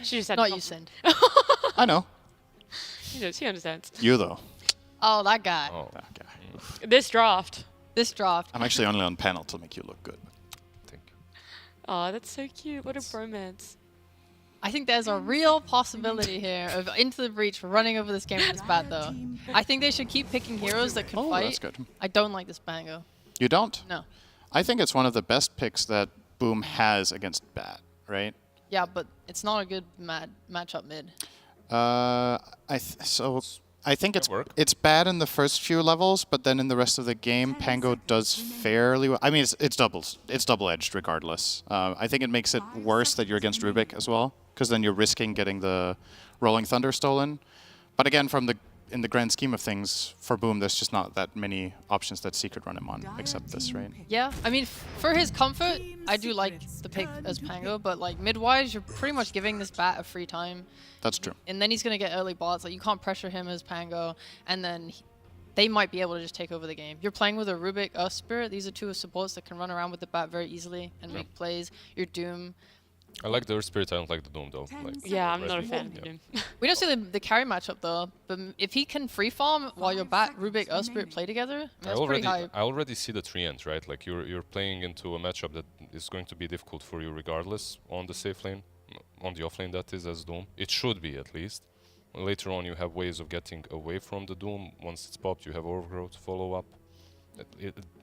She just had Not to you, compliment. Sind. I know. He knows, he understands. You, though. Oh, that guy. oh, That guy. This draft. This draft. I'm actually only on panel to make you look good. thank you. Oh, that's so cute. What a bromance. I think there's a real possibility here of Into the Breach running over this game with this bat, though. I think they should keep picking heroes that can Oh, fight. that's good. I don't like this Bango. You don't? No. I think it's one of the best picks that Boom has against Bat, right? Yeah, but it's not a good matchup mid. I think Might work. it's bad in the first few levels, but then in the rest of the game, Pango does fairly well. I mean, it's double-edged regardless. I think it makes it worse that you're against Rubik as well, because then you're risking getting the Rolling Thunder stolen. But again, in the grand scheme of things, for Boom, there's just not that many options that Secret run him on, except this, right? Yeah, I mean, for his comfort, I do like the pick as Pango, but like mid-wise, you're pretty much giving this bat a free time. That's true. And then he's going to get early bots. Like, you can't pressure him as Pango, and then they might be able to just take over the game. You're playing with a Rubik, Spirit. These are 2 supports that can run around with the bat very easily and make plays. Your Doom. I like the Earth Spirit. I don't like the Doom though. Like, Yeah, I'm not a Red fan of Bull, the yeah. Doom. We don't see the carry matchup, though. But if he can free farm while your bat, Rubik, Spirit play together, I mean, that's pretty high. I already see the 3 ends, right? Like you're playing into a matchup that is going to be difficult for you regardless on the safe lane, on the off lane that is as Doom. It should be at least. Later on you have ways of getting away from the Doom. Once it's popped, you have Overgrowth to follow up.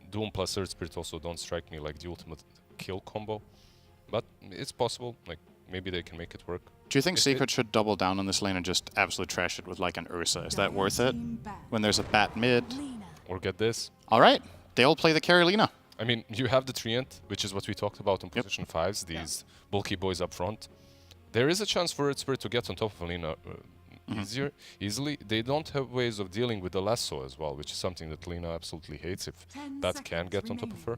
Doom plus Earth Spirit also don't strike me like the ultimate kill combo. But it's possible, like maybe they can make it work. Do you think If Secret should double down on this lane and just absolutely trash it with like an Ursa? Is that worth it? When there's a Bat mid? Or get this. All right, they'll play the carry Lina. I mean, you have the Treant, which is what we talked about in position 5s, these bulky boys up front. There is a chance for Earth Spirit to get on top of Alina easily. They don't have ways of dealing with the lasso as well, which is something that Lina absolutely hates if that can get on top of her.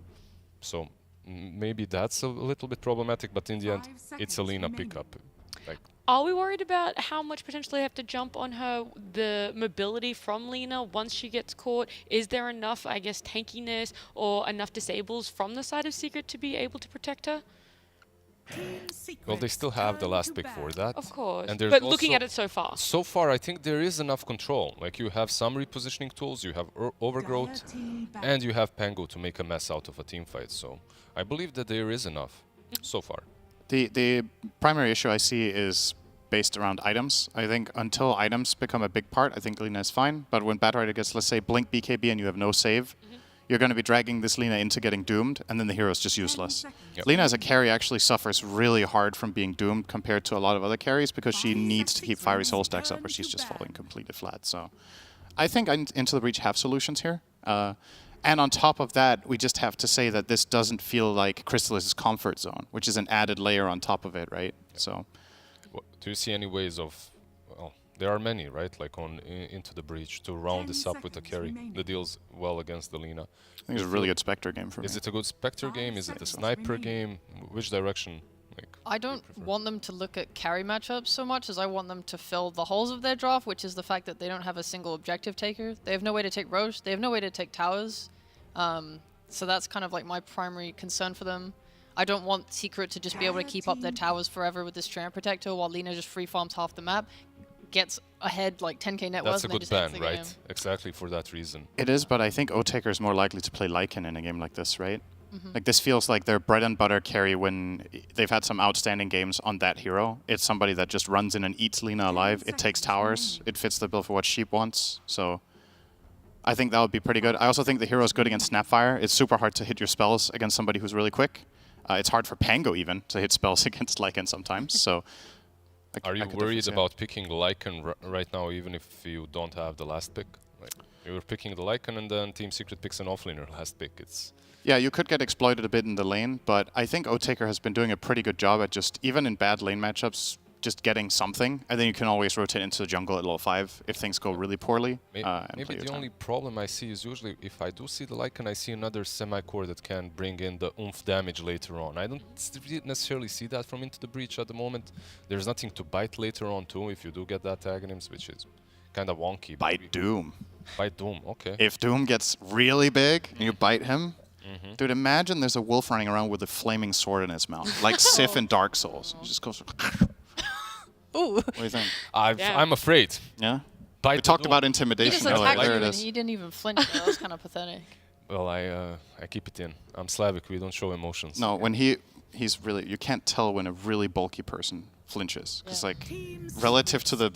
So maybe that's a little bit problematic, but in the end, it's a Lina pickup. Like, Are we worried about how much potentially have to jump on her, the mobility from Lina once she gets caught? Is there enough, I guess, tankiness or enough disables from the side of Secret to be able to protect her? Well, they still have the last pick for that. Of course. And there's But looking also- at it so far. So far, I think there is enough control. Like, you have some repositioning tools, you have Overgrowth, and you have Pango to make a mess out of a team fight. So I believe that there is enough so far. The primary issue I see is based around items. I think until items become a big part, I think Lina is fine. But when Batrider gets, let's say, Blink BKB and you have no save, you're going to be dragging this Lina into getting doomed, and then the hero is just useless. Yep. Lina as a carry actually suffers really hard from being doomed compared to a lot of other carries because she needs to keep Fiery Soul stacks up or she's just falling completely flat. So I think Into the Breach have solutions here. And on top of that, we just have to say that this doesn't feel like Crystallis' comfort zone, which is an added layer on top of it, right? Yep. So, Do you see any ways of... Well, there are many, right? Like on Into the Breach to round this up with a carry that deals well against the Lina. I think it's a really good Spectre game for me. Is it a good Spectre game? Is it a Sniper game? Which direction? Like, I don't want them to look at carry matchups so much as I want them to fill the holes of their draft, which is the fact that they don't have a single objective taker. They have no way to take Roche. They have no way to take towers. So that's kind of like my primary concern for them. I don't want Secret to just be able to keep up their towers forever with this Treant Protector while Lina just free farms half the map, gets ahead like 10k net worth. that's a good ban, right? Exactly for that reason. It is, but I think O-Taker is more likely to play Lycan in a game like this, right? Like, this feels like their bread and butter carry when they've had some outstanding games on that hero. It's somebody that just runs in and eats Lina alive. It takes towers. It fits the bill for what Sheep wants. So I think that would be pretty good. I also think the hero is good against Snapfire. It's super hard to hit your spells against somebody who's really quick. It's hard for Pango even to hit spells against Lycan sometimes. So Are you worried about picking Lycan right now, even if you don't have the last pick? Like, you were picking the Lycan and then Team Secret picks an offlaner last pick. Yeah, you could get exploited a bit in the lane, but I think O-Taker has been doing a pretty good job at just, even in bad lane matchups, just getting something, and then you can always rotate into the jungle at level 5 if things go really poorly. Maybe the only problem I see is usually if I do see the Lycan, I see another semi-core that can bring in the oomph damage later on. I don't necessarily see that from Into the Breach at the moment. There's nothing to bite later on too if you do get that Aghanim's, which is kind of wonky. Bite Doom. Bite Doom, okay. If Doom gets really big and you bite him, dude, imagine there's a wolf running around with a flaming sword in his mouth, like Sif in Dark Souls. He just goes... Ooh. What do you think? I'm afraid. Yeah? Bite we talked about intimidation earlier. There it is. He didn't even flinch. That was kind of pathetic. Well, I keep it in. I'm Slavic. We don't show emotions. No, when he's really... You can't tell when a really bulky person flinches. Because, like, relative to the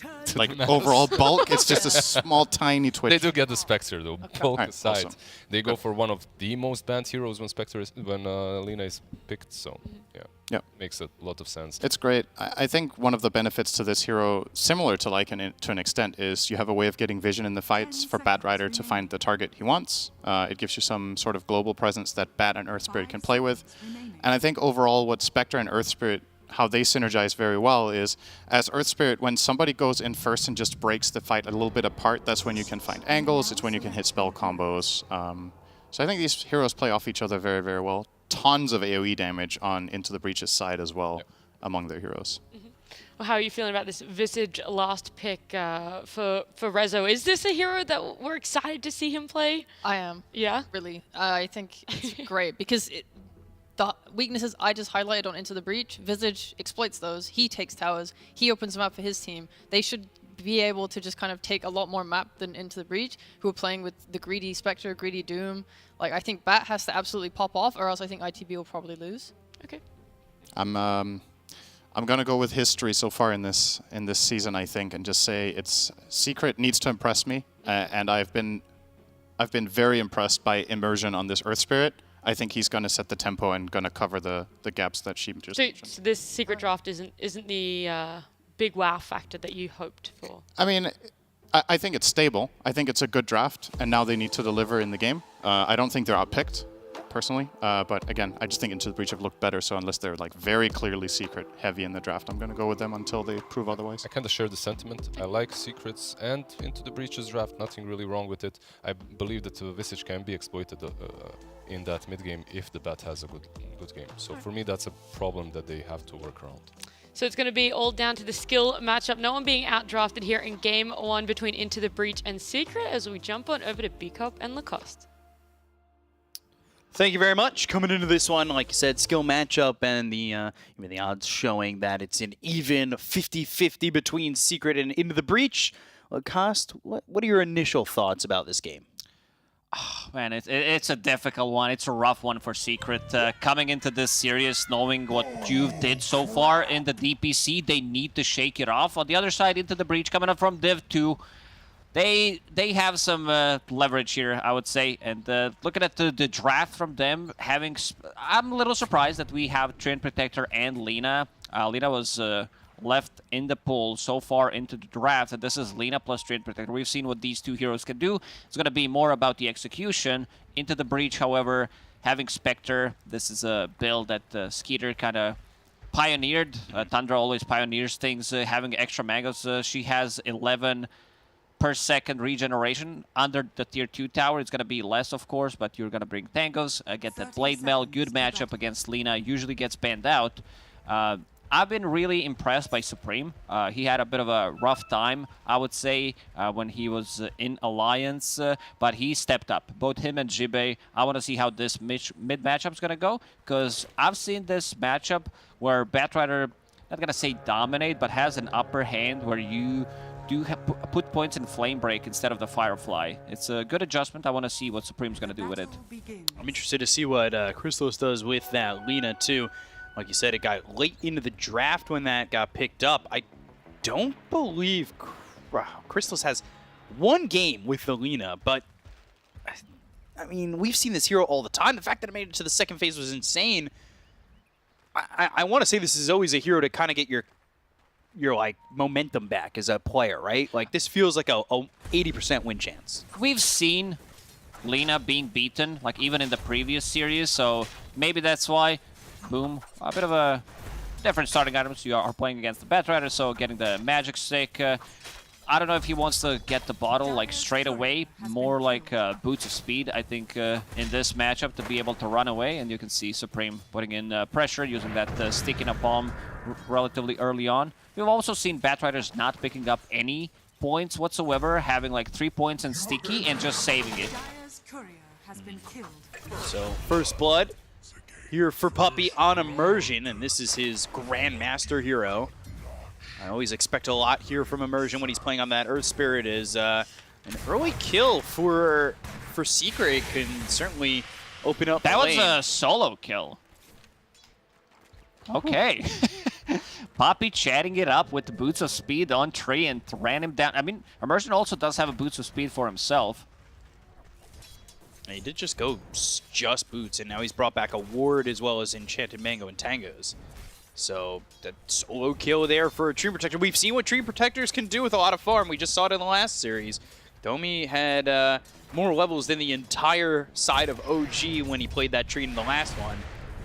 overall bulk, it's just a small, tiny twitch. They do get the Spectre, though. Bulk aside. Awesome. They go for one of the most banned heroes when Lina is picked, so yeah. Makes a lot of sense. It's great. I think one of the benefits to this hero, similar to Lycan to an extent, is you have a way of getting vision in the fights for Batrider to find the target he wants. It gives you some sort of global presence that Bat and Earth Spirit can play with. And I think overall what Spectre and Earth Spirit, how they synergize very well is, as Earth Spirit, when somebody goes in first and just breaks the fight a little bit apart, that's when you can find angles, it's when you can hit spell combos. So I think these heroes play off each other very, very well. Tons of AoE damage on Into the Breach's side as well among their heroes. Well, how are you feeling about this Visage last pick for Rezo? Is this a hero that we're excited to see him play? I am. Yeah? Really. I think it's great because the weaknesses I just highlighted on Into the Breach, Visage exploits those. He takes towers. He opens them up for his team. They should be able to just kind of take a lot more map than Into the Breach, who are playing with the greedy Spectre, greedy Doom. Like, I think Bat has to absolutely pop off, or else I think ITB will probably lose. Okay. I'm gonna go with history so far in this season, I think, and just say it's Secret needs to impress me, and I've been very impressed by Immersion on this Earth Spirit. I think he's gonna set the tempo and gonna cover the gaps that she just mentioned. So this Secret draft isn't the big wow factor that you hoped for? I mean, I think it's stable. I think it's a good draft, and now they need to deliver in the game. I don't think they're outpicked, personally. But again, I just think Into the Breach have looked better, so unless they're like very clearly Secret heavy in the draft, I'm going to go with them until they prove otherwise. I kind of share the sentiment. I like Secrets and Into the Breach's draft, nothing really wrong with it. I believe that Visage can be exploited in that mid game if the Bat has a good game. So for me, that's a problem that they have to work around. So it's going to be all down to the skill matchup. No one being outdrafted here in Game 1 between Into the Breach and Secret as we jump on over to B-Cop and Lacoste. Thank you very much. Coming into this one, like you said, skill matchup, and even the odds showing that it's an even 50-50 between Secret and Into the Breach. Cost, what are your initial thoughts about this game? Oh, man, it's a difficult one. It's a rough one for Secret. Coming into this series, knowing what you've did so far in the DPC, they need to shake it off. On the other side, Into the Breach coming up from Div 2. They have some leverage here, I would say. And looking at the draft from them, I'm a little surprised that we have Treant Protector and Lina. Lina was left in the pool so far into the draft, and this is Lina plus Treant Protector. We've seen what these two heroes can do. It's going to be more about the execution. Into the Breach, however, having Spectre, this is a build that Skeeter kind of pioneered. Tundra always pioneers things, having extra mangoes. She has 11 per second regeneration. Under the tier 2 tower, it's going to be less, of course, but you're going to bring tangos, get that blade mail. Good matchup against Lina, usually gets banned out. I've been really impressed by Supreme. He had a bit of a rough time, I would say, when he was in Alliance, but he stepped up. Both him and Jibe, I want to see how this mid matchup is going to go, because I've seen this matchup where Batrider, not going to say dominate, but has an upper hand where you do put points in Flame Break instead of the Firefly. It's a good adjustment. I want to see what Supreme's going to do with it. I'm interested to see what Crystallis does with that Lina, too. Like you said, it got late into the draft when that got picked up. I don't believe Crystallis has one game with the Lina, but I mean, we've seen this hero all the time. The fact that it made it to the second phase was insane. I want to say this is always a hero to kind of get your like momentum back as a player, right? Like this feels like a 80% win chance. We've seen Lina being beaten, like even in the previous series, so maybe that's why. Boom, a bit of a different starting items. You are playing against the Batrider, so getting the magic stick. I don't know if he wants to get the bottle like straight away, more like boots of speed, I think, in this matchup to be able to run away. And you can see Supreme putting in pressure, using that stick in a bomb relatively early on. We've also seen Batriders not picking up any points whatsoever, having like 3 points in sticky and just saving it. So, first blood here for Puppey on Immersion, and this is his Grandmaster hero. I always expect a lot here from Immersion when he's playing on that Earth Spirit. Is an early kill for Secret. It can certainly open up That the was lane. a solo kill. Okay. Poppy chatting it up with the Boots of Speed on Tree and ran him down. I mean, Immersion also does have a Boots of Speed for himself. And he did just go just Boots, and now he's brought back a Ward as well as Enchanted Mango and Tangos. So that solo kill there for a Tree Protector. We've seen what Tree Protectors can do with a lot of farm. We just saw it in the last series. Domi had more levels than the entire side of OG when he played that tree in the last one.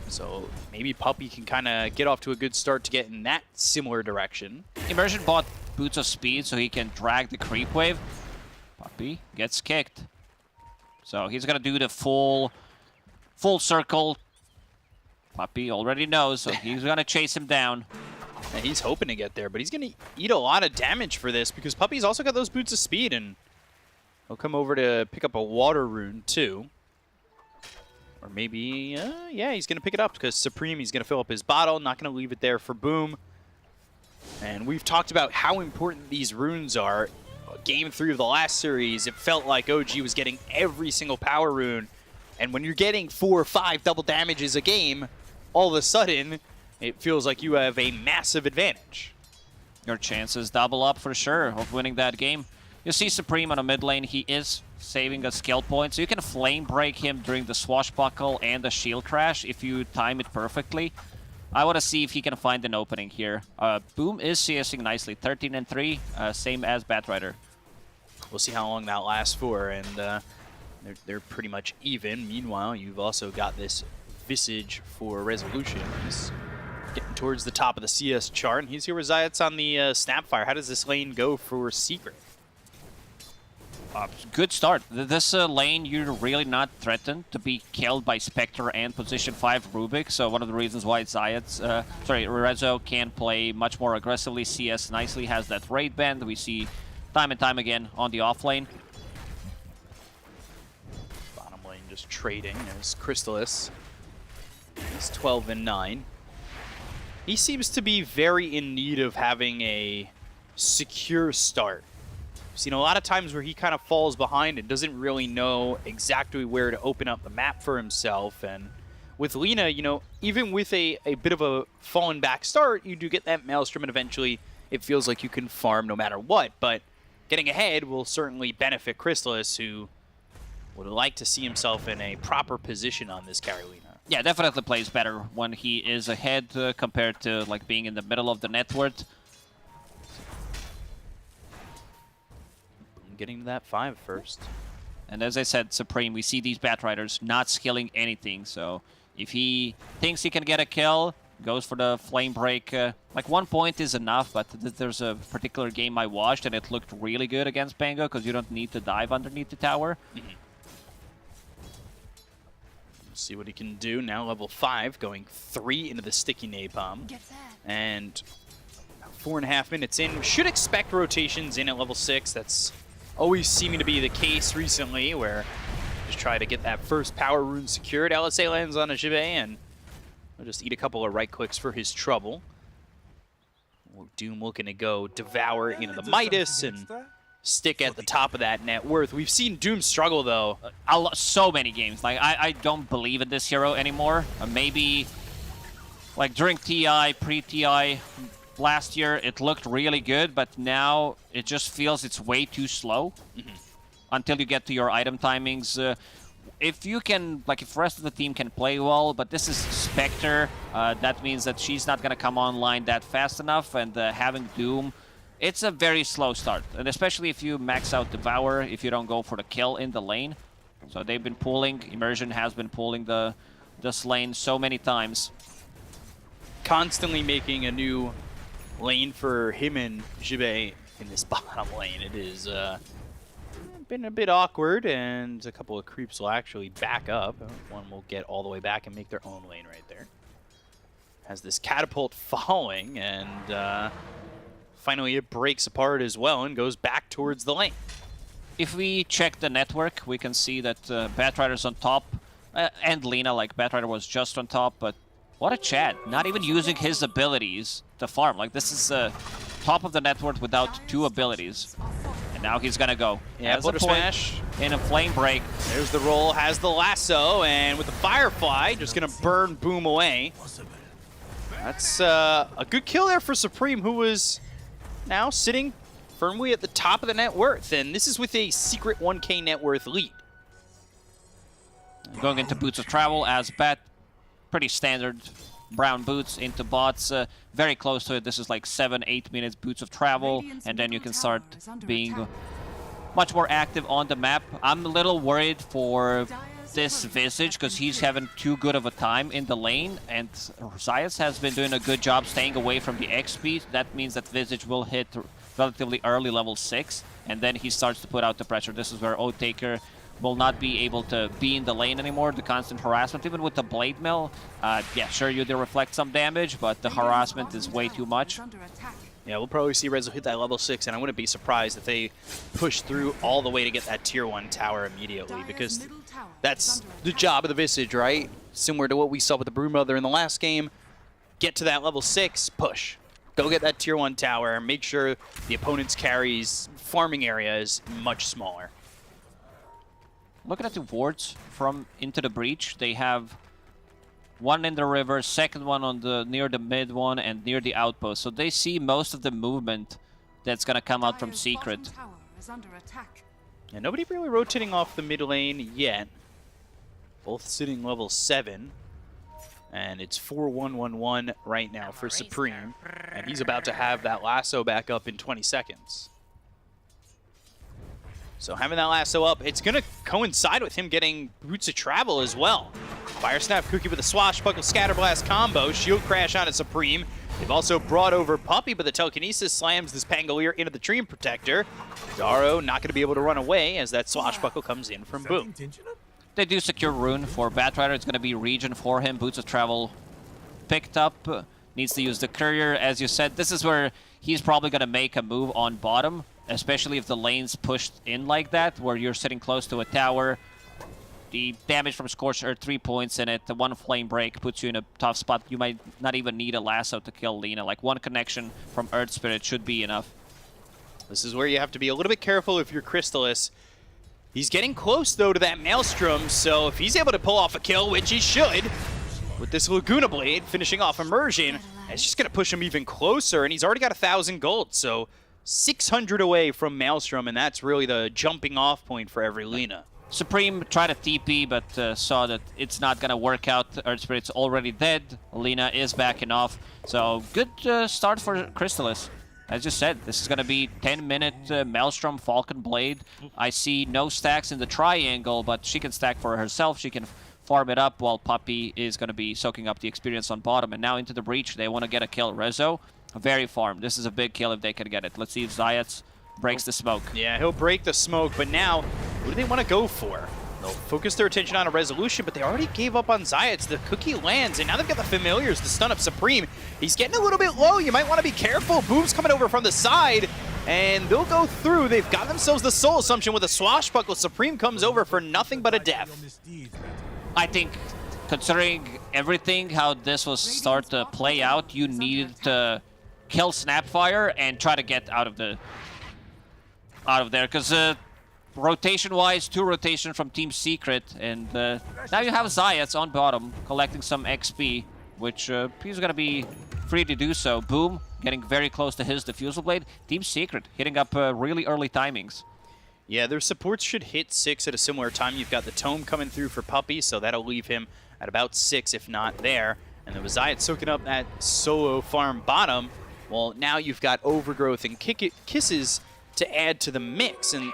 So maybe Puppey can kind of get off to a good start to get in that similar direction. Immersion bought Boots of Speed so he can drag the creep wave. Puppey gets kicked. So he's going to do the full circle. Puppey already knows, so he's going to chase him down. And he's hoping to get there, but he's going to eat a lot of damage for this because Puppey's also got those Boots of Speed, and he'll come over to pick up a Water Rune too. Or maybe, yeah, he's going to pick it up because Supreme, he's going to fill up his bottle, not going to leave it there for Boom. And we've talked about how important these runes are. Game 3 of the last series, it felt like OG was getting every single power rune. And when you're getting 4 or 5 double damages a game, all of a sudden, it feels like you have a massive advantage. Your chances double up for sure of winning that game. You see Supreme on a mid lane, he is saving a skill point, so you can flame break him during the swashbuckle and the shield crash if you time it perfectly. I want to see if he can find an opening here. Boom is CSing nicely, 13 and 3, same as Batrider. We'll see how long that lasts for, and they're pretty much even. Meanwhile, you've also got this Visage for Resolution. He's getting towards the top of the CS chart, and he's here with Zayats on the Snapfire. How does this lane go for Secret? Good start. This lane, you're really not threatened to be killed by Spectre and position 5 Rubik, so one of the reasons why Rezo can play much more aggressively. CS nicely has that raid band we see time and time again on the off lane. Bottom lane just trading as Crystallis is 12-9. He seems to be very in need of having a secure start. I've seen a lot of times where he kind of falls behind and doesn't really know exactly where to open up the map for himself. And with Lina, you know, even with a bit of a fallen back start, you do get that Maelstrom, and eventually it feels like you can farm no matter what. But getting ahead will certainly benefit Crystallis, who would like to see himself in a proper position on this carry Lina. Yeah, definitely plays better when he is ahead compared to like being in the middle of the network. Getting to that 5 first. And as I said, Supreme, we see these Batriders not skilling anything. So if he thinks he can get a kill, goes for the Flame Break. Like 1 point is enough, but there's a particular game I watched and it looked really good against Pango because you don't need to dive underneath the tower. See what he can do. Now level 5, going 3 into the sticky napalm. And 4.5 minutes in. We should expect rotations in at level 6. That's always seeming to be the case recently, where just try to get that first power rune secured. LSA lands on a Jibe, and we'll just eat a couple of right clicks for his trouble. Doom looking to go devour into the Midas and stick at the top of that net worth. We've seen Doom struggle, though. So many games. Like, I don't believe in this hero anymore. Maybe, like, during TI, pre-TI, last year, it looked really good, but now it just feels it's way too slow until you get to your item timings. If you can, like, if the rest of the team can play well, but this is Spectre, that means that she's not going to come online that fast enough, and having Doom, it's a very slow start, and especially if you max out Devour, if you don't go for the kill in the lane. So they've been pulling, Immersion has been pulling this lane so many times. Constantly making a new lane for him and Jibe in this bottom lane. It is been a bit awkward, and a couple of creeps will actually back up. One will get all the way back and make their own lane right there. Has this catapult following, and finally it breaks apart as well and goes back towards the lane. If we check the network, we can see that Batrider's on top, and Lina, like Batrider was just on top, but what a Chad, not even using his abilities to farm. Like, this is top of the network without 2 abilities. And now he's gonna go. Yeah, Butter Smash. In a Flame Break. There's the roll, has the lasso, and with the Firefly, just gonna burn Boom away. That's a good kill there for Supreme, who was now sitting firmly at the top of the net worth, and this is with a secret 1k net worth lead. Going into Boots of Travel as Bat. Pretty standard brown boots into bots, very close to it. This is like 7-8 minutes Boots of Travel, and then you can start being much more active on the map. I'm a little worried for this Visage because he's having too good of a time in the lane, and Zayas has been doing a good job staying away from the XP. That means that Visage will hit relatively early level 6, and then he starts to put out the pressure. This is where Oathtaker will not be able to be in the lane anymore. The constant harassment, even with the Blade Mill, yeah, sure, you do reflect some damage, but the harassment is way too much. Yeah, we'll probably see Rezo hit that level 6, and I wouldn't be surprised if they push through all the way to get that tier 1 tower immediately, because that's the job of the Visage, right? Similar to what we saw with the Broodmother in the last game. Get to that level 6, push. Go get that tier 1 tower, make sure the opponent's carry's farming area is much smaller. Looking at the wards from Into the Breach, they have one in the river, second one on the near the mid one, and near the outpost. So they see most of the movement that's gonna come out from Secret. And nobody really rotating off the mid lane yet. Both sitting level 7. And it's 4-1-1-1 right now for Supreme. And he's about to have that lasso back up in 20 seconds. So having that lasso up, it's going to coincide with him getting Boots of Travel as well. Fire Snap Cookie with a Swashbuckle Scatterblast combo. Shield Crash on a Supreme. They've also brought over Puppey, but the Telekinesis slams this Pangolier into the Dream Protector. Daro not going to be able to run away as that Swashbuckle comes in from Boom. They do secure Rune for Batrider. It's going to be Regen for him. Boots of Travel picked up. Needs to use the Courier. As you said, this is where he's probably going to make a move on bottom, especially if the lane's pushed in like that, where you're sitting close to a tower. The damage from Scorched Earth, 3 points in it. The one flame break puts you in a tough spot. You might not even need a lasso to kill Lina. Like, one connection from Earth Spirit should be enough. This is where you have to be a little bit careful if you're Crystallis. He's getting close, though, to that Maelstrom, so if he's able to pull off a kill, which he should, with this Laguna Blade finishing off Immersion, it's just going to push him even closer, and he's already got 1,000 gold, so 600 away from Maelstrom, and that's really the jumping off point for every Lina. Supreme tried a TP, but saw that it's not going to work out. Earth Spirit's already dead. Lina is backing off, so good start for Crystallis. As you said, this is going to be 10-minute Maelstrom Falcon Blade. I see no stacks in the triangle, but she can stack for herself. She can farm it up while Puppey is going to be soaking up the experience on bottom. And now into the breach, they want to get a kill. Rezo, very farmed. This is a big kill if they can get it. Let's see if Zayats breaks the smoke. Yeah, he'll break the smoke, but now, what do they want to go for? They'll focus their attention on a resolution, but they already gave up on Zayats. The cookie lands, and now they've got the Familiars to stun up Supreme. He's getting a little bit low. You might want to be careful. Boom's coming over from the side, and they'll go through. They've got themselves the Soul Assumption with a swashbuckle. Supreme comes over for nothing but a death. I think, considering everything, how this will start to play out, you needed to kill Snapfire and try to get out of there, because rotation-wise, 2 rotation from Team Secret, and now you have Zayats on bottom collecting some XP, which he's going to be free to do so. Boom, getting very close to his Diffusal Blade. Team Secret hitting up really early timings. Yeah, their supports should hit 6 at a similar time. You've got the Tome coming through for Puppey, so that'll leave him at about 6, if not there. And then with Zayat soaking up that solo farm bottom, well, now you've got Overgrowth and Kisses to add to the mix. And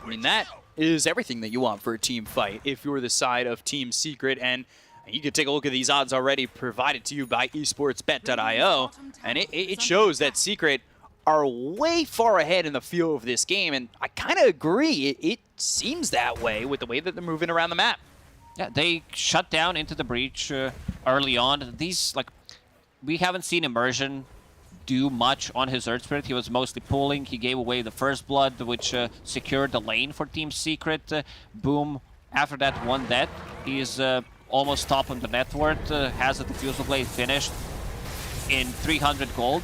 I mean, that is everything that you want for a team fight if you're the side of Team Secret. And you can take a look at these odds already provided to you by esportsbet.io. And it shows that Secret are way far ahead in the feel of this game. And I kind of agree. It seems that way with the way that they're moving around the map. Yeah, they shut down into the breach early on. These, like, we haven't seen Immersion do much on his Earth Spirit. He was mostly pulling. He gave away the First Blood, which secured the lane for Team Secret. Boom. After that one death, he's almost top on the net worth. Has the Diffusal Blade finished in 300 gold.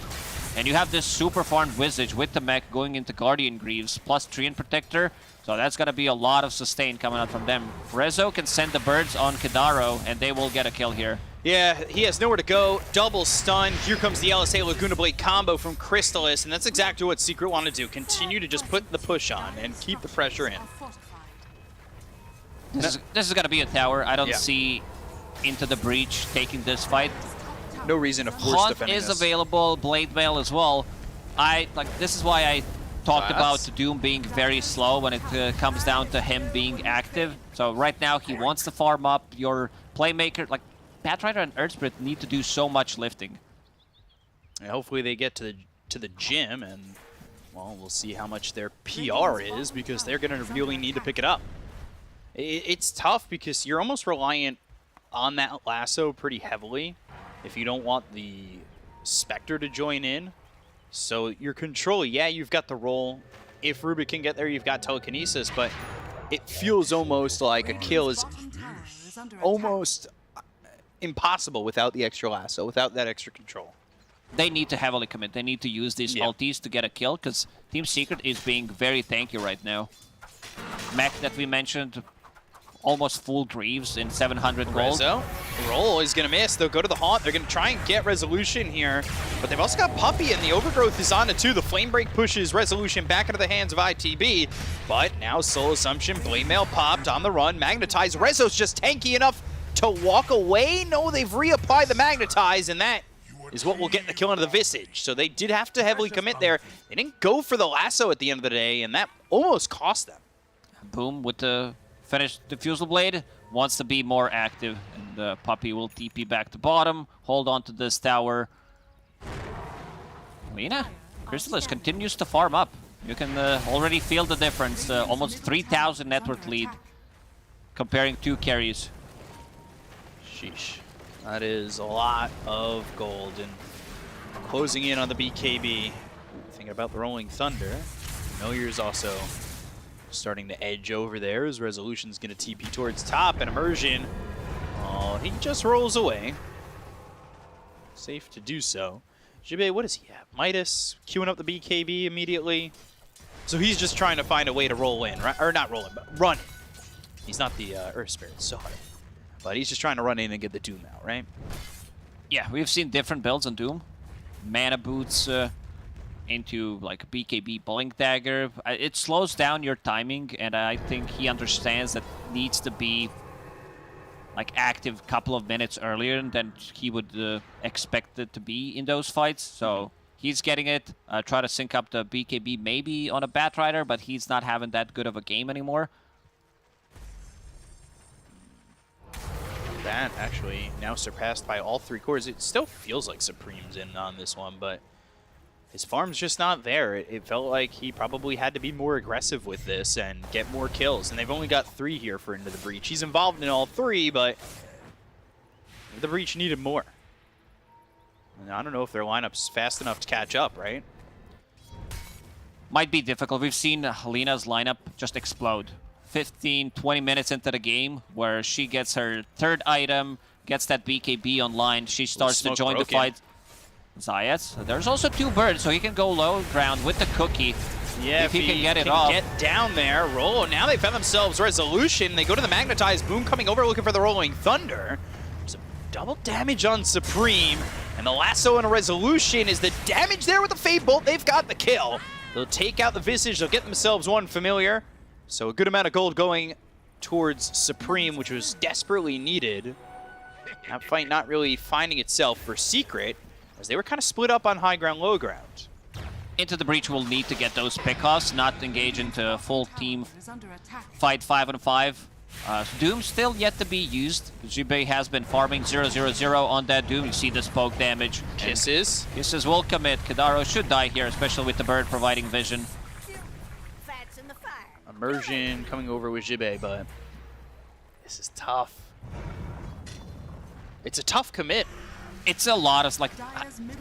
And you have this super farmed Visage with the mech going into Guardian Greaves, plus Treant Protector. So that's going to be a lot of sustain coming out from them. Rezo can send the birds on Kidaro, and they will get a kill here. Yeah, he has nowhere to go. Double stun. Here comes the LSA Laguna Blade combo from Crystallis, and that's exactly what Secret want to do. Continue to just put the push on and keep the pressure in. This is going to be a tower. I don't see Into the Breach taking this fight. No reason to force Haunt defending is this. available, Blade Mail as well. This is why I talked about Doom being very slow when it comes down to him being active. So right now he wants to farm up. Your playmaker, like Batrider and Earth Spirit, need to do so much lifting. And hopefully they get to the gym, and well, we'll see how much their PR is, because they're going to really need to pick it up. It's tough because you're almost reliant on that lasso pretty heavily if you don't want the Spectre to join in. So your control, yeah, you've got the roll. If Ruby can get there, you've got telekinesis, but it feels almost like a kill is almost impossible without the extra lasso, without that extra control. They need to heavily commit. They need to use these ultis to get a kill, because Team Secret is being very tanky right now. Mech that we mentioned, almost full Greaves in 700 gold. Rezo, roll is going to miss. They'll go to the Haunt. They're going to try and get Resolution here, but they've also got Puppey, and the Overgrowth is on it too. The Flame Break pushes Resolution back into the hands of ITB, but now Soul Assumption, Blade Mail popped on the run. Magnetize. Rezo's just tanky enough to walk away. No, they've reapplied the Magnetize, and that is what will get the kill into the Visage. So they did have to heavily commit there. They didn't go for the lasso at the end of the day, and that almost cost them. Boom with the finished Diffusal Blade, wants to be more active, and Puppey will TP back to bottom, hold on to this tower. Lina, Crystallis continues to farm up. You can already feel the difference, almost 3,000 net worth lead, comparing 2 carries. Sheesh. That is a lot of gold, and closing in on the BKB. Thinking about the Rolling Thunder. Familiar's also starting to edge over there as Resolution's going to TP towards top, and Immersion, oh, he just rolls away. Safe to do so. Jibe, what does he have? Midas queuing up the BKB immediately. So he's just trying to find a way to roll in, right? Or not roll in, but run in. He's not the Earth Spirit, sorry. But he's just trying to run in and get the Doom out, right? Yeah, we've seen different builds on Doom. Mana boots into like BKB Blink Dagger. It slows down your timing, and I think he understands that needs to be like active a couple of minutes earlier than he would expect it to be in those fights. So he's getting it. Try to sync up the BKB maybe on a Batrider, but he's not having that good of a game anymore. That actually now surpassed by all 3 cores. It still feels like Supreme's in on this one, but his farm's just not there. It felt like he probably had to be more aggressive with this and get more kills, and they've only got 3 here for Into the Breach. He's involved in all 3, but the Breach needed more. And I don't know if their lineup's fast enough to catch up, right? Might be difficult. We've seen Helena's lineup just explode. 15, 20 minutes into the game where she gets her 3rd item, gets that BKB online, she starts to join the fight. Zayas. There's also 2 birds, so he can go low ground with the cookie. Yeah, if he can get it off. Get down there, roll. Now they found themselves Resolution. They go to the Magnetized Boom coming over looking for the Rolling Thunder. There's a double damage on Supreme, and the lasso and a Resolution is the damage there with the Fade Bolt. They've got the kill. They'll take out the Visage. They'll get themselves 1 familiar. So a good amount of gold going towards Supreme, which was desperately needed. That fight not really finding itself for Secret, as they were kind of split up on high ground, low ground. Into the Breach will need to get those pickoffs, not engage into a full team fight 5-on-5. Doom still yet to be used. Jibe has been farming 0-0-0 on that Doom. You see the poke damage. Kisses. Kisses will commit. Kadaro should die here, especially with the bird providing vision. Immersion coming over with Jibe, but this is tough. It's a tough commit. It's a lot of, like,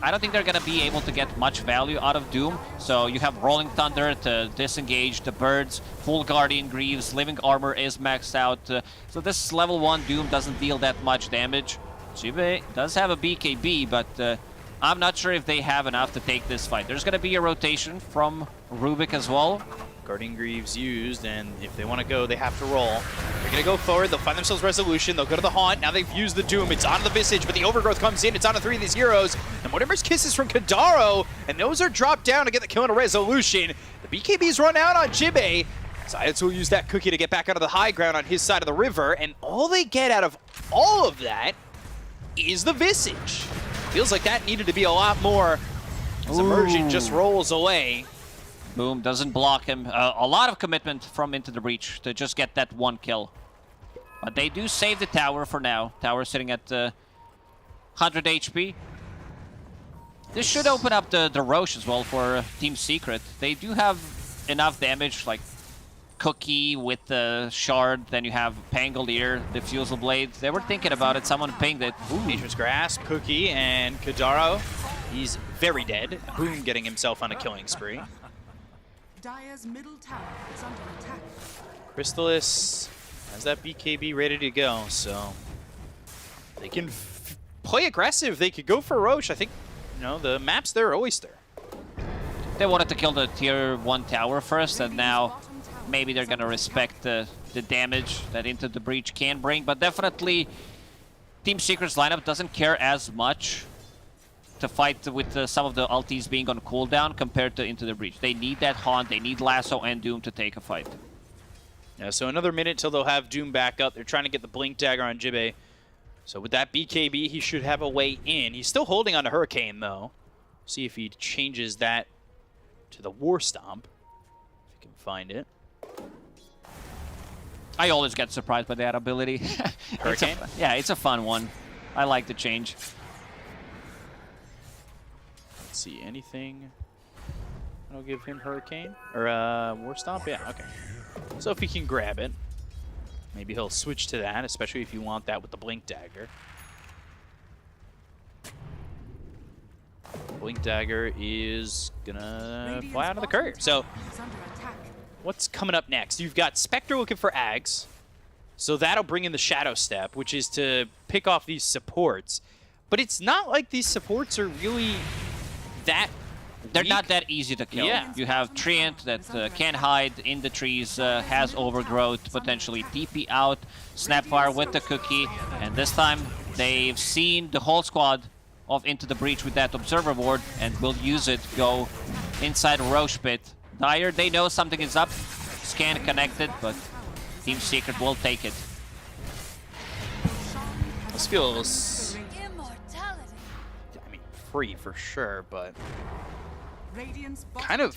I don't think they're going to be able to get much value out of Doom. So you have Rolling Thunder to disengage the birds, full Guardian Greaves, Living Armor is maxed out. So this level 1 Doom doesn't deal that much damage. Jibe does have a BKB, but I'm not sure if they have enough to take this fight. There's going to be a rotation from Rubik as well. Guardian Greaves used, and if they want to go, they have to roll. They're going to go forward. They'll find themselves Resolution. They'll go to the Haunt. Now they've used the Doom. It's onto the Visage, but the Overgrowth comes in. It's onto 3 of these heroes. And Mortimer's Kisses from Kadaro, and those are dropped down to get the kill on a Resolution. The BKBs run out on Jibe. Zayats will use that cookie to get back onto the high ground on his side of the river, and all they get out of all of that is the Visage. Feels like that needed to be a lot more, as Immersion just rolls away. Boom, doesn't block him. A lot of commitment from Into the Breach to just get that 1 kill. But they do save the tower for now. Tower sitting at 100 HP. This should open up the Roche as well for Team Secret. They do have enough damage, like Cookie with the Shard, then you have Pangolier, Diffusal Blade. They were thinking about it, someone pinged it. Nature's Grasp, Cookie, and Kadaro. He's very dead. Boom getting himself on a killing spree. Dire's middle tower is under attack. Crystallis has that BKB ready to go, so they can play aggressive. They could go for Roche. I think, you know, the map's their oyster. They wanted to kill the tier 1 tower first, and now maybe they're gonna respect the damage that Into the Breach can bring, but definitely Team Secret's lineup doesn't care as much to fight with some of the ultis being on cooldown compared to Into the Breach. They need that Haunt, they need Lasso and Doom to take a fight. Yeah, so another minute till they'll have Doom back up. They're trying to get the Blink Dagger on Jibe. So with that BKB, he should have a way in. He's still holding on to Hurricane, though. See if he changes that to the War Stomp, if he can find it. I always get surprised by that ability. Hurricane? It's a fun one. I like the change. Let's see, anything? I'll give him Hurricane? Or War Stomp? Yeah, okay. So if he can grab it, maybe he'll switch to that, especially if you want that with the Blink Dagger. Blink Dagger is gonna fly out of the courier. So what's coming up next? You've got Spectre looking for Ags. So that'll bring in the Shadow Step, which is to pick off these supports. But it's not like these supports are really that They're weak. not that easy to kill. Yeah. You have Treant that can hide in the trees, has overgrowth, potentially TP out, Snapfire with the cookie, and this time they've seen the whole squad of Into the Breach with that Observer Ward and will use it, go inside Roche Pit. Dire, they know something is up, scan connected, but Team Secret will take it. This feels, I mean, free for sure, but kind of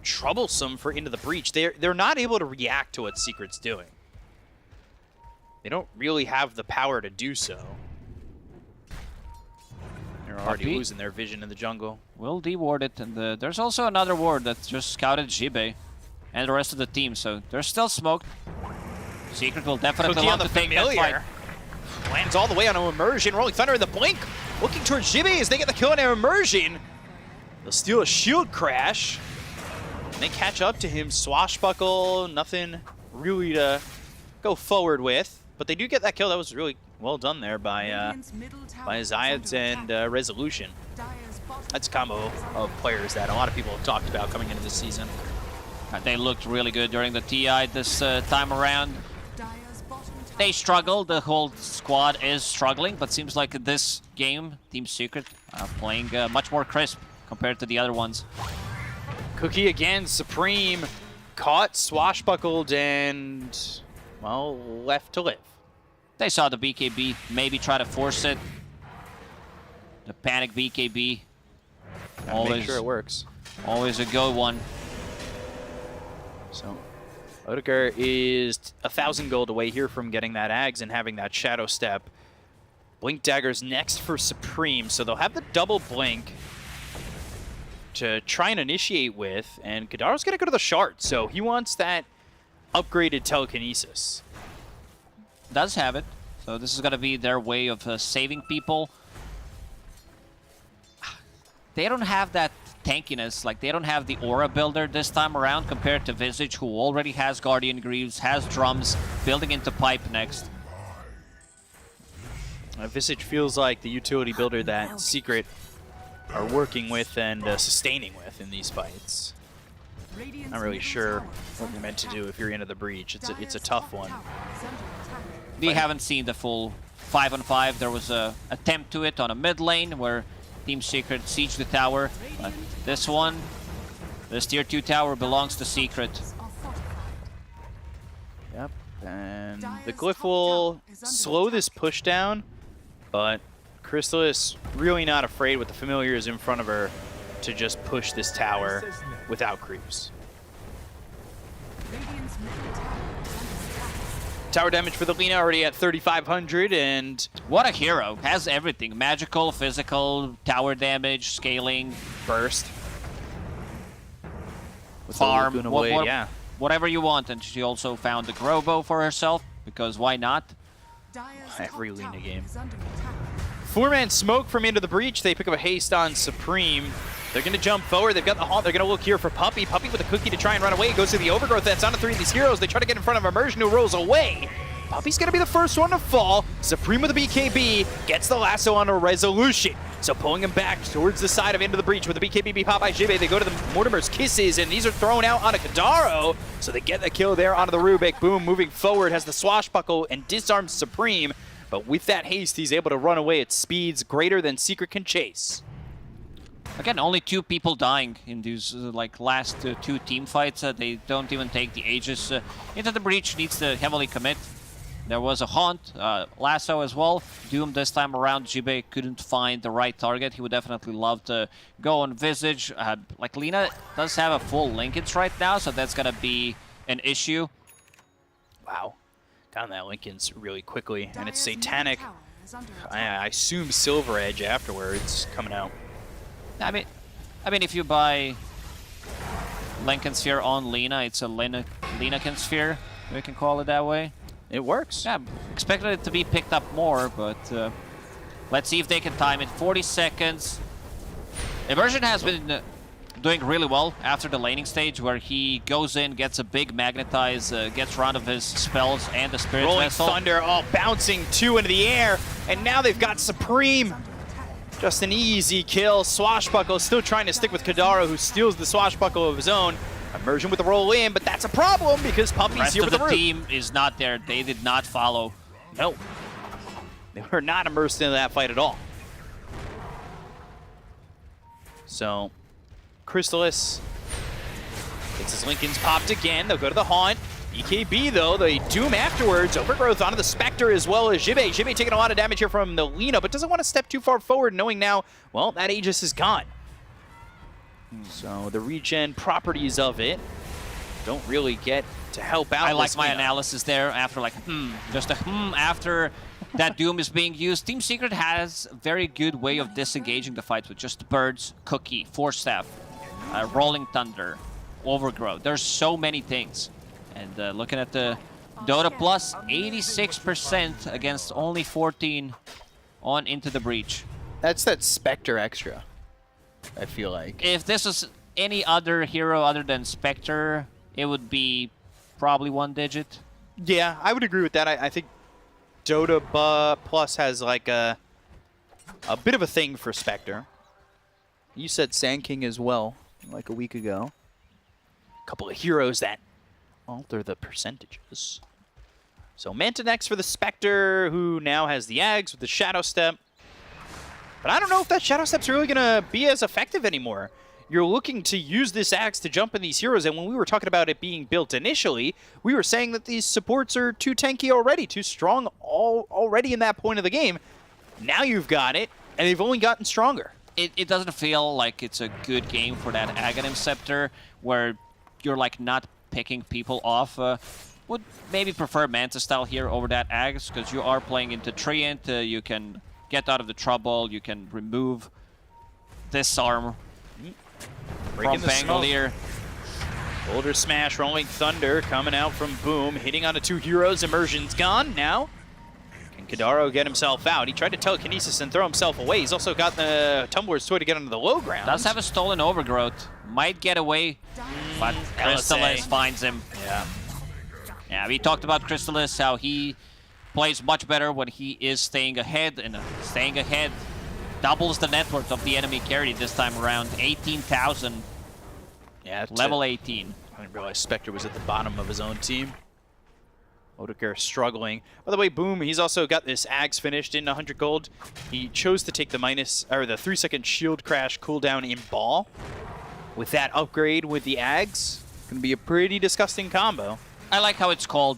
troublesome for Into the Breach. They're not able to react to what Secret's doing. They don't really have the power to do so. They're already Puppey losing their vision in the jungle. will de-ward it, and there's also another ward that just scouted Jibe and the rest of the team, so there's still smoke. Secret will definitely Cookie want on to the take that fight. familiar. Lands all the way on an Immersion. Rolling Thunder in the blink. Looking towards Jibe as they get the kill on an Immersion. They'll steal a shield crash. And they catch up to him. Swashbuckle. Nothing really to go forward with. But they do get that kill. That was really well done there by Zayats and Resolution. That's a combo of players that a lot of people have talked about coming into this season. They looked really good during the TI this time around. They struggle, the whole squad is struggling, but seems like this game, Team Secret, playing much more crisp compared to the other ones. Cookie again, Supreme, caught, swashbuckled, and, well, left to live. They saw the BKB, maybe try to force it. The panic BKB. Gotta make sure it works. Always a good one. So, Odegaard is 1,000 gold away here from getting that Ags and having that Shadow Step. Blink Dagger's next for Supreme, so they'll have the double Blink to try and initiate with, and Kadaro's gonna go to the Shard, so he wants that upgraded Telekinesis. Does have it, so this is gonna be their way of saving people. They don't have that tankiness, like they don't have the aura builder this time around compared to Visage, who already has Guardian Greaves, has drums, building into pipe next. Visage feels like the utility builder that Secret are working with and sustaining with in these fights. Not really sure what you're meant to do if you're into the breach. It's a tough one. We haven't seen the full 5-on-5. There was a attempt to it on a mid lane where Team Secret sieged the tower, but this one, this tier 2 tower belongs to Secret. Yep, and the Glyph will slow this push down, but Crystallis really not afraid with the familiars in front of her to just push this tower without creeps. Tower damage for the Lina already at 3,500, and what a hero. Has everything. Magical, physical, tower damage, scaling, burst. With farm, the away, yeah. Whatever you want. And she also found the Grobo for herself, because why not? Every Lina game. 4-man smoke from Into the Breach. They pick up a haste on Supreme. They're going to jump forward. They've got the haunt. They're going to look here for Puppey. Puppey with a cookie to try and run away. Goes to the overgrowth. That's on to 3 of these heroes. They try to get in front of Immersion, who rolls away. Puppey's going to be the first one to fall. Supreme with a BKB gets the lasso on a Resolution. So pulling him back towards the side of Into the Breach with the BKB be popped by Jibe. They go to the Mortimer's Kisses, and these are thrown out onto Kadaro. So they get the kill there onto the Rubik. Boom, moving forward, has the Swashbuckle and disarms Supreme. But with that haste, he's able to run away at speeds greater than Secret can chase. Again, only 2 people dying in these like last 2 team fights. They don't even take the Aegis. Into the Breach needs to heavily commit. There was a Haunt, Lasso as well. Doom this time around, Jibe couldn't find the right target. He would definitely love to go on Visage. Like Lina does have a full linkage right now, so that's gonna be an issue. Wow. Down that Lincoln's really quickly, and it's Satanic. I assume Silver Edge afterwards coming out. I mean, if you buy Lincoln Sphere on Lina, it's a Linakin Sphere, we can call it that way. It works. Yeah, expected it to be picked up more, but let's see if they can time it. 40 seconds. Immersion has been doing really well after the laning stage, where he goes in, gets a big magnetize, gets rid of his spells and the Spirit Rolling Vessel. Thunder, all bouncing 2 into the air, and now they've got Supreme. Just an easy kill. Swashbuckle still trying to stick with Kadaro, who steals the Swashbuckle of his own. Immersion with the roll in, but that's a problem because Puppy's here with the root. The team is not there. They did not follow. No. They were not immersed into that fight at all. So, Crystallis gets his Lincolns popped again. They'll go to the Haunt. BKB, though, they Doom afterwards. Overgrowth onto the Spectre as well as Jibe. Jibe taking a lot of damage here from the Lina, but doesn't want to step too far forward, knowing now, well, that Aegis is gone. So the regen properties of it don't really get to help out. I like my Lina. analysis there after like, just a after that Doom is being used. Team Secret has a very good way of disengaging the fights with just Birds, Cookie, Force Staff, Rolling Thunder, Overgrowth. There's so many things. And looking at the Dota Plus, 86% against only 14 on Into the Breach. That's that Spectre extra, I feel like. If this was any other hero other than Spectre, it would be probably 1 digit. Yeah, I would agree with that. I think Dota Plus has like a bit of a thing for Spectre. You said Sand King as well, like a week ago. A couple of heroes that alter the percentages. So Manta next for the Spectre, who now has the Ags with the Shadow Step. But I don't know if that Shadow Step's really going to be as effective anymore. You're looking to use this Axe to jump in these heroes, and when we were talking about it being built initially, we were saying that these supports are too tanky already, too strong already in that point of the game. Now you've got it, and they've only gotten stronger. It doesn't feel like it's a good game for that Aghanim Scepter, where you're like not picking people off. Would maybe prefer Manta style here over that Axe, because you are playing into Treant, you can get out of the trouble, you can remove Disarm from Pangolier. Boulder Smash, Rolling Thunder coming out from Boom, hitting onto 2 heroes. Immersion's gone now. Can Kadaro get himself out? He tried to telekinesis and throw himself away. He's also got the Tumbler's Toy to get onto the low ground. Does have a stolen Overgrowth. Might get away, but Crystallis finds him. Yeah, we talked about Crystallis, how he plays much better when he is staying ahead, and staying ahead doubles the net worth of the enemy carry this time around. 18,000. Yeah, level 18. I didn't realize Spectre was at the bottom of his own team. Odegaard struggling. By the way, Boom, he's also got this Ags finished in 100 gold. He chose to take the 3-second shield crash cooldown in Ball. With that upgrade with the Ags, gonna be a pretty disgusting combo. I like how it's called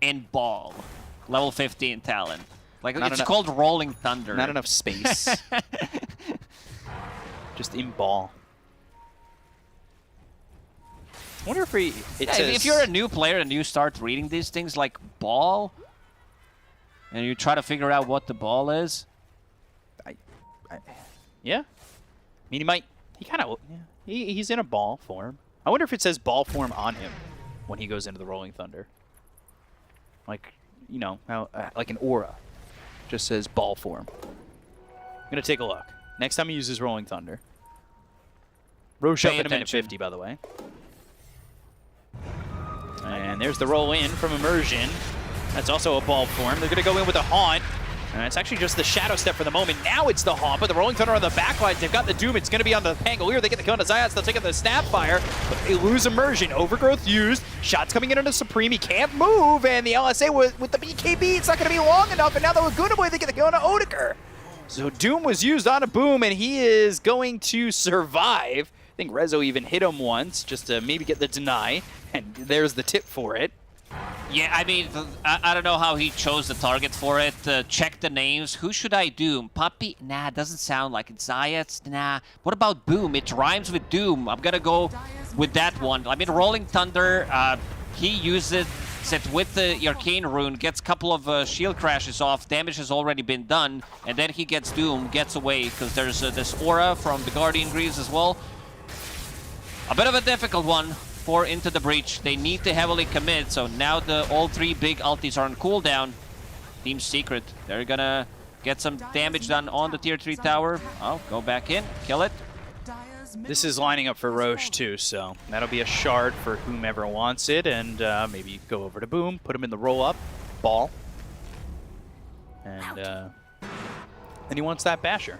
in Ball. Level 15 talent. Like, it's called Rolling Thunder. Not enough space. Just in Ball. I wonder if if you're a new player and you start reading these things like Ball, and you try to figure out what the ball is. Yeah. I mean, he's in a ball form. I wonder if it says ball form on him when he goes into the Rolling Thunder. Like, you know, how like an aura. Just says ball form. I'm going to take a look. Next time he uses Rolling Thunder. Roche up in a minute 50, by the way. And there's the roll in from Immersion. That's also a ball form. They're going to go in with a Haunt. And it's actually just the Shadow Step for the moment. Now it's the Haunt, but the Rolling Thunder on the backlines. They've got the Doom. It's going to be on the Pangolier. They get the kill on the Zayats. They'll take out the Snapfire, but they lose Immersion. Overgrowth used. Shots coming in on the Supreme. He can't move, and the LSA with the BKB, it's not going to be long enough, and now the Laguna Boy, they get the kill on Odegaard. So Doom was used on a Boom, and he is going to survive. I think Rezo even hit him once, just to maybe get the deny, and there's the tip for it. Yeah, I mean, I don't know how he chose the target for it. Check the names. Who should I Doom? Puppy? Nah, doesn't sound like it. Zayats? Nah. What about Boom? It rhymes with Doom. I'm gonna go with that one. I mean, Rolling Thunder, he uses it with the Arcane Rune, gets a couple of shield crashes off, damage has already been done, and then he gets Doom, gets away, because there's this aura from the Guardian Greaves as well. A bit of a difficult one for Into the Breach. They need to heavily commit, so now all 3 big ultis are on cooldown. Team Secret, they're gonna get some damage done on the tier 3 tower. Oh, go back in, kill it. this is lining up for Roche too, so that'll be a shard for whomever wants it, and maybe go over to Boom, put him in the roll-up, ball, and then he wants that Basher.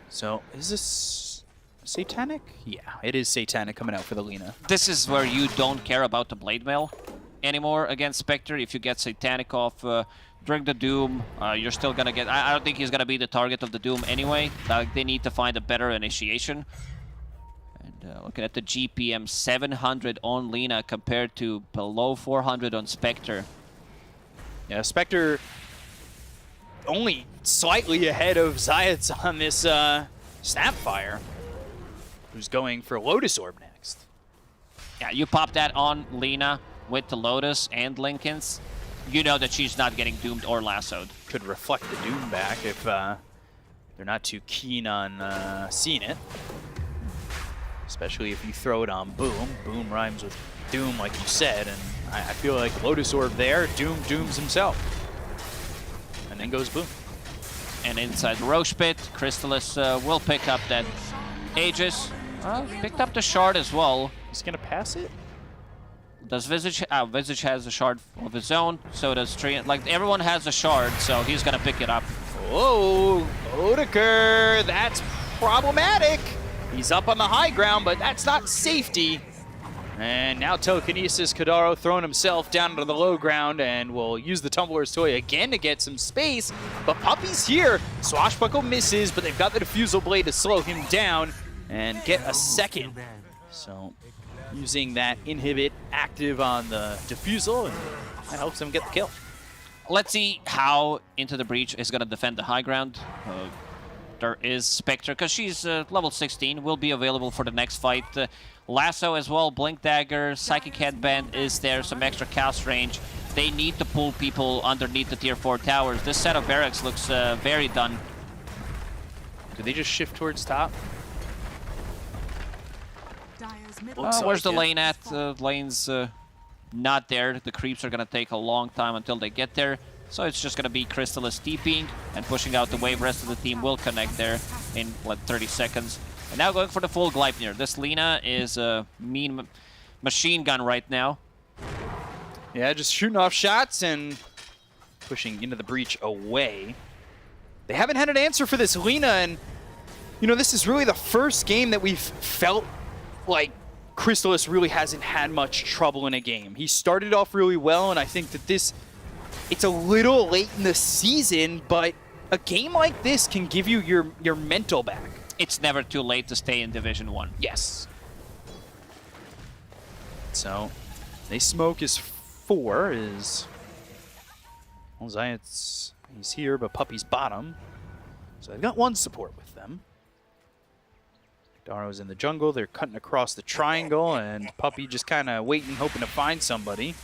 So, is this Satanic? Yeah, it is Satanic coming out for the Lina. This is where you don't care about the Blade Mail anymore against Spectre. If you get Satanic off during the Doom, you're still gonna get... I don't think he's gonna be the target of the Doom anyway. They need to find a better initiation. And looking at the GPM, 700 on Lina compared to below 400 on Spectre. Yeah, Spectre only slightly ahead of Zayats on this Snapfire, who's going for Lotus Orb next. Yeah, you pop that on Lina with the Lotus and Linken's, you know that she's not getting doomed or lassoed. Could reflect the Doom back if they're not too keen on seeing it. Especially if you throw it on Boom. Boom rhymes with Doom, like you said, and I feel like Lotus Orb there, Doom dooms himself. And then goes Boom. And inside Roche Pit, Crystallis will pick up that Aegis. Picked up the shard as well. He's gonna pass it? Does Visage... Visage has a shard of his own, so does Trian. Like, everyone has a shard, so he's gonna pick it up. Whoa, Odeker, that's problematic. He's up on the high ground, but that's not safety. And now Telekinesis, Kadaro throwing himself down to the low ground and will use the Tumbler's Toy again to get some space. But Puppy's here. Swashbuckle misses, but they've got the Diffusal Blade to slow him down and get a second. So using that inhibit active on the Diffusal, and that helps him get the kill. Let's see how Into the Breach is going to defend the high ground. There is Spectre, because she's level 16, will be available for the next fight. Lasso as well, Blink Dagger, Psychic Headband is there, some extra cast range. They need to pull people underneath the tier 4 towers. This set of barracks looks very done. Do they just shift towards top? Where's the lane at? Lane's not there. The creeps are going to take a long time until they get there. So it's just going to be Crystallis TPing and pushing out the wave. Rest of the team will connect there in, like, 30 seconds. And now going for the full Gleipnir. This Lina is a mean machine gun right now. Yeah, just shooting off shots and pushing Into the Breach away. They haven't had an answer for this Lina, and, you know, this is really the first game that we've felt like Crystallis really hasn't had much trouble in a game. He started off really well, and I think that this... It's a little late in the season, but a game like this can give you your mental back. It's never too late to stay in Division 1. Yes. So, they smoke is 4, is... Well, Zayat's... He's here, but Puppy's bottom. So they've got one support with them. Daro's in the jungle, they're cutting across the triangle, and Puppy just kind of waiting, hoping to find somebody.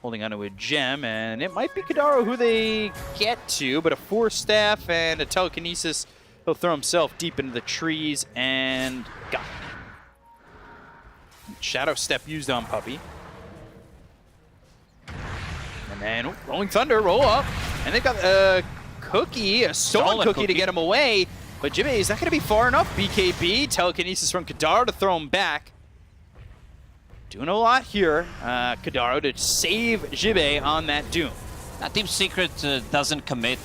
Holding onto a gem, and it might be Kadaro who they get to, but a Force Staff and a Telekinesis. He'll throw himself deep into the trees, and got it. Shadow Step used on Puppy. And then Rolling Thunder, roll up, and they've got a cookie, a stolen cookie to get him away. But Jimmy, is that going to be far enough? BKB, Telekinesis from Kadaro to throw him back. Doing a lot here, Kadaro, to save Jibe on that Doom. That Team Secret doesn't commit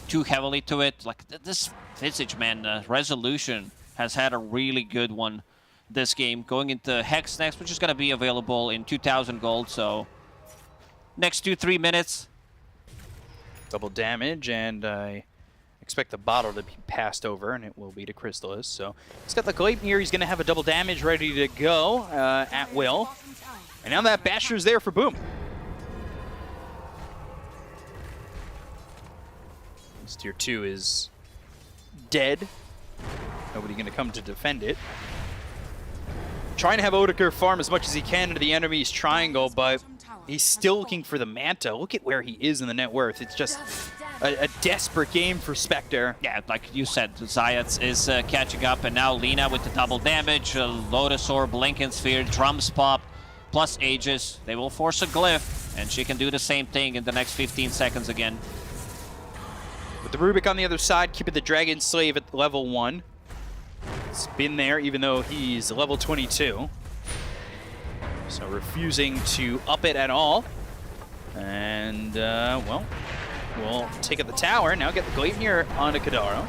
too heavily to it. Like, this Visage, man, Resolution has had a really good one this game. Going into Hex next, which is going to be available in 2,000 gold, so next 2-3 minutes. Double damage, and I expect the bottle to be passed over, and it will be to Crystallis. So he's got the Gleipnir. He's going to have a double damage ready to go at will. And now that Basher's there for Boom. This tier 2 is dead. Nobody going to come to defend it. Trying to have Odeker farm as much as he can into the enemy's triangle, but he's still looking for the Manta. Look at where he is in the net worth. It's just a desperate game for Spectre. Yeah, like you said, Zayats is catching up, and now Lina with the double damage, Lotus Orb, Lincoln Sphere, Drums Pop, plus Aegis. They will force a Glyph, and she can do the same thing in the next 15 seconds again. With the Rubik on the other side, keeping the Dragon Slave at level 1. He's been there even though he's level 22. So refusing to up it at all. And, well, we'll take up the tower. Now get the Gleipnir onto Kadaro.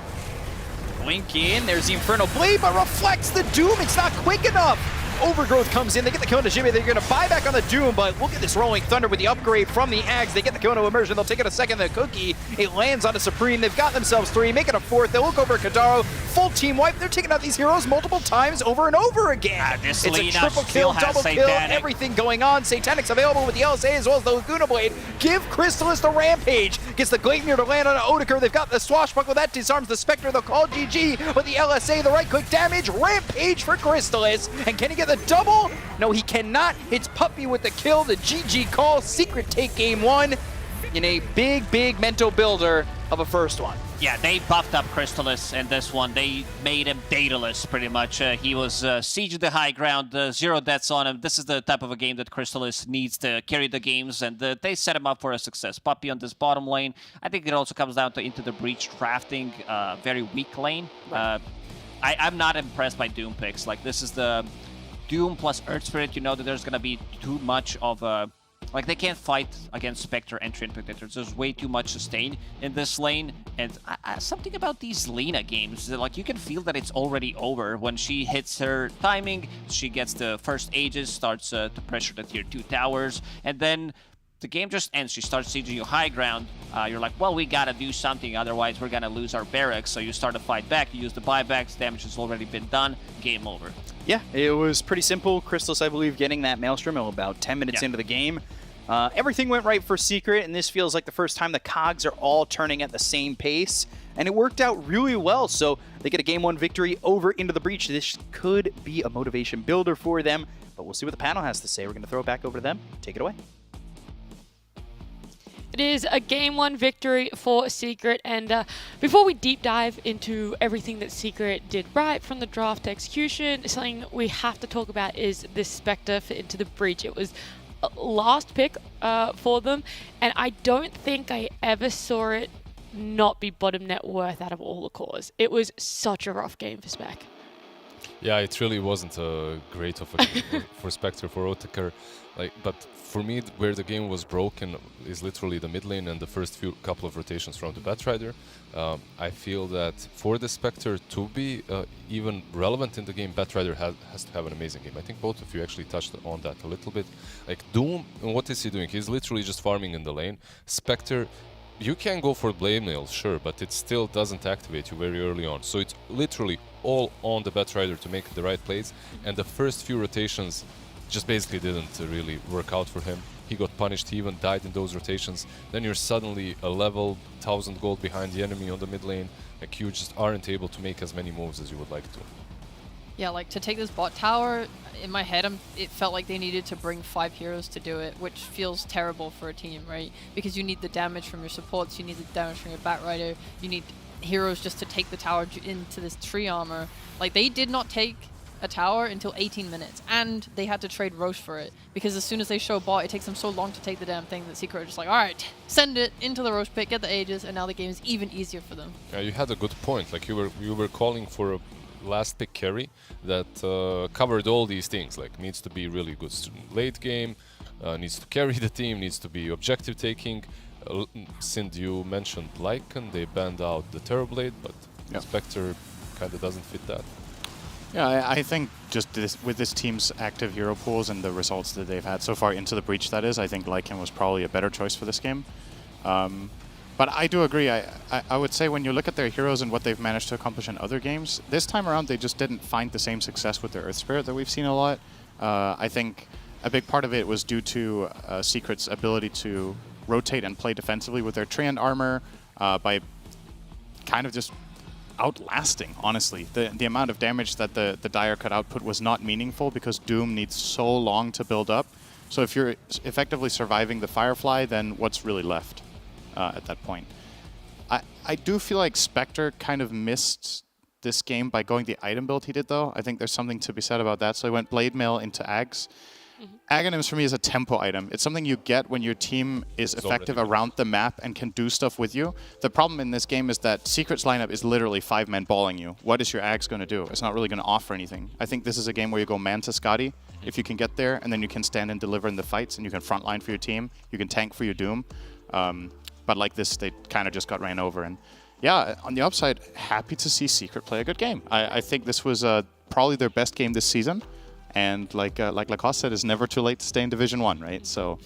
Blink in, there's the Infernal Blade, but reflects the Doom. It's not quick enough. Overgrowth comes in, they get the kill into Jimmy, they're going to buy back on the Doom, but look at this Rolling Thunder with the upgrade from the Ags. They get the kill into Immersion, they'll take it a second, the Cookie, it lands on a Supreme, they've got themselves 3, make it a 4th, they look over Kadaro, full team wipe, they're taking out these heroes multiple times over and over again. It's a triple kill, double kill, everything going on. Satanic's available with the LSA as well as the Laguna Blade. Give Crystallis the Rampage, gets the Gleipnir to land on Odeker, they've got the Swashbuckle, that disarms the Spectre, they'll call GG, but the LSA, the right click damage, Rampage for Crystallis, and can he get the double? No, he cannot. It's Puppy with the kill, the GG call. Secret take game 1 in a big mental builder of a first one. Yeah, they buffed up Crystallis in this one. They made him dataless, pretty much. He was sieged the high ground, 0 deaths on him. This is the type of a game that Crystallis needs to carry the games, and they set him up for a success. Puppy on this bottom lane. I think it also comes down to Into the Breach drafting, very weak lane. I'm not impressed by Doom picks. Like, this is the Doom plus Earth Spirit. You know that there's going to be too much of a... Like, they can't fight against Spectre and Treant Protectors. There's way too much sustain in this lane. And something about these Lina games, like, you can feel that it's already over. When she hits her timing, she gets the first Aegis, starts to pressure the tier 2 towers, and then the game just ends. She starts sieging you high ground. You're like, well, we gotta do something, otherwise we're gonna lose our barracks. So you start to fight back, you use the buybacks, damage has already been done, game over. Yeah, it was pretty simple. Crystallis, I believe, getting that Maelstrom about 10 minutes into the game. Everything went right for Secret, and this feels like the first time the cogs are all turning at the same pace, and it worked out really well. So they get a game 1 victory over Into the Breach. This could be a motivation builder for them, but we'll see what the panel has to say. We're going to throw it back over to them. Take it away. It is a game 1 victory for Secret, and before we deep dive into everything that Secret did right from the draft to execution, something we have to talk about is this Spectre for Into the Breach. It was a last pick for them, and I don't think I ever saw it not be bottom net worth out of all the cores. It was such a rough game for Spec. Yeah, it really wasn't a great of a game for Spectre, for Otaker. But for me, where the game was broken is literally the mid lane and the first couple of rotations from the Batrider. I feel that for the Spectre to be even relevant in the game, Batrider has to have an amazing game. I think both of you actually touched on that a little bit. Like Doom, what is he doing? He's literally just farming in the lane. Spectre, you can go for Blade Mail, sure, but it still doesn't activate you very early on. So it's literally all on the Batrider to make the right plays, and the first few rotations just basically didn't really work out for him. He got punished, he even died in those rotations. Then you're suddenly a level 1000 gold behind the enemy on the mid lane. Like, you just aren't able to make as many moves as you would like to. Yeah, like, to take this bot tower, in my head, it felt like they needed to bring 5 heroes to do it, which feels terrible for a team, right? Because you need the damage from your supports, you need the damage from your Batrider, you need heroes just to take the tower into this tree armor. Like, they did not take a tower until 18 minutes, and they had to trade Roche for it, because as soon as they show bot, it takes them so long to take the damn thing that Secret are just like, alright, send it into the Roche pit, get the Aegis, and now the game is even easier for them. Yeah, you had a good point. Like, you were calling for a last pick carry that covered all these things. Like, needs to be really good late game, needs to carry the team, needs to be objective taking. Since you mentioned Lycan, they banned out the Terrorblade, but Spectre kind of doesn't fit that. Yeah, I think just with this team's active hero pools and the results that they've had so far Into the Breach, that is, I think Lycan was probably a better choice for this game. But I do agree. I would say when you look at their heroes and what they've managed to accomplish in other games, this time around they just didn't find the same success with their Earth Spirit that we've seen a lot. I think a big part of it was due to Secret's ability to rotate and play defensively with their Treant armor by kind of just outlasting, honestly. The amount of damage that the Dire could output was not meaningful because Doom needs so long to build up. So if you're effectively surviving the Firefly, then what's really left at that point? I do feel like Spectre kind of missed this game by going the item build he did, though. I think there's something to be said about that. So he went Blade Mail into Ags. Aghanims for me is a tempo item. It's something you get when your team is effective around the map and can do stuff with you. The problem in this game is that Secret's lineup is literally 5 men balling you. What is your Aghs going to do? It's not really going to offer anything. I think this is a game where you go man to Scotty if you can get there, and then you can stand and deliver in the fights, and you can frontline for your team. You can tank for your Doom. But like this, they kind of just got ran over. And yeah, on the upside, happy to see Secret play a good game. I think this was probably their best game this season. And like Lacoste said, it's never too late to stay in Division 1, right? So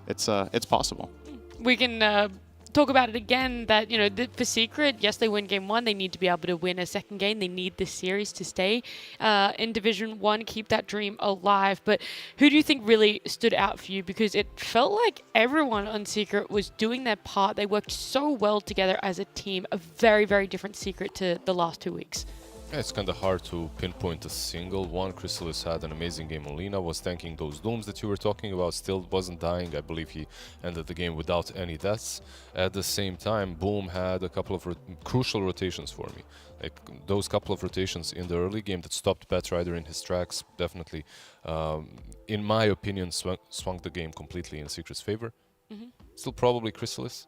it's possible. We can talk about it again that, you know, for Secret, yes, they win game 1. They need to be able to win a second game. They need this series to stay in Division 1, keep that dream alive. But who do you think really stood out for you? Because it felt like everyone on Secret was doing their part. They worked so well together as a team. A very, very different Secret to the last 2 weeks. Yeah, it's kind of hard to pinpoint a single one. Chrysalis had an amazing game on Lina, was tanking those Dooms that you were talking about, still wasn't dying. I believe he ended the game without any deaths. At the same time, Boom had a couple of crucial rotations for me. Like those couple of rotations in the early game that stopped Batrider in his tracks, definitely, in my opinion, swung the game completely in Secret's favor. Still probably Chrysalis.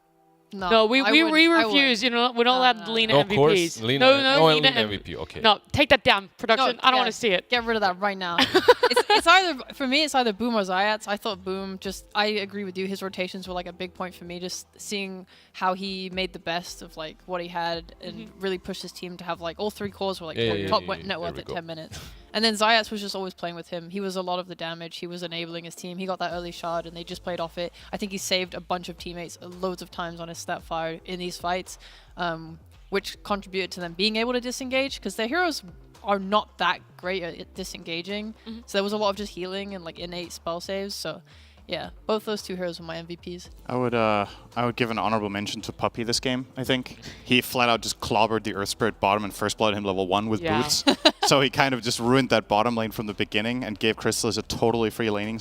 No, we refuse. You know, we're not allowed Lina no, MVPs. Of course, Lina, no, Lina MVP. Okay. No, take that down, production. I don't want to see it. Get rid of that right now. it's either, for me, it's either Boom or Zayats. I thought Boom I agree with you. His rotations were like a big point for me. Just seeing how he made the best of like what he had and really pushed his team to have like all 3 cores were like top net worth at 10 minutes. And then Zayats was just always playing with him. He was a lot of the damage. He was enabling his team. He got that early shard, and they just played off it. I think he saved a bunch of teammates loads of times on his stat fire in these fights, which contributed to them being able to disengage, because their heroes are not that great at disengaging. So there was a lot of just healing and like innate spell saves. So yeah, both those 2 heroes were my MVPs. I would give an honorable mention to Puppy this game, I think. He flat out just clobbered the Earth Spirit bottom and first blood him level 1 with boots. So he kind of just ruined that bottom lane from the beginning and gave Chrysalis a totally free laning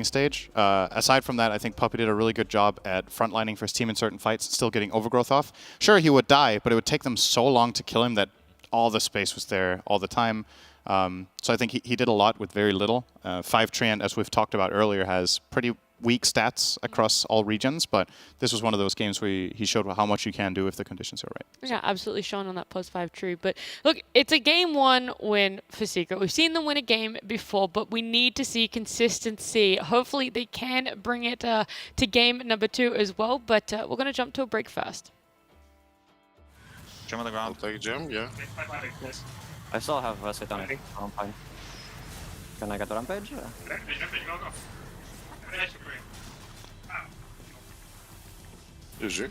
stage. Aside from that, I think Puppy did a really good job at frontlining for his team in certain fights, still getting Overgrowth off. Sure, he would die, but it would take them so long to kill him that all the space was there all the time. So I think he did a lot with very little. 5 Treant, as we've talked about earlier, has pretty weak stats across all regions, but this was one of those games where he showed how much you can do if the conditions are right. Yeah, absolutely shown on that +5 true. But look, it's a game 1 win for Secret. We've seen them win a game before, but we need to see consistency. Hopefully they can bring it to game number 2 as well, but we're going to jump to a break first. Gem on the ground. I'll take gem, yeah. I still have Satanic. I'm fine. Can I get the rampage? Rampage, go. GG.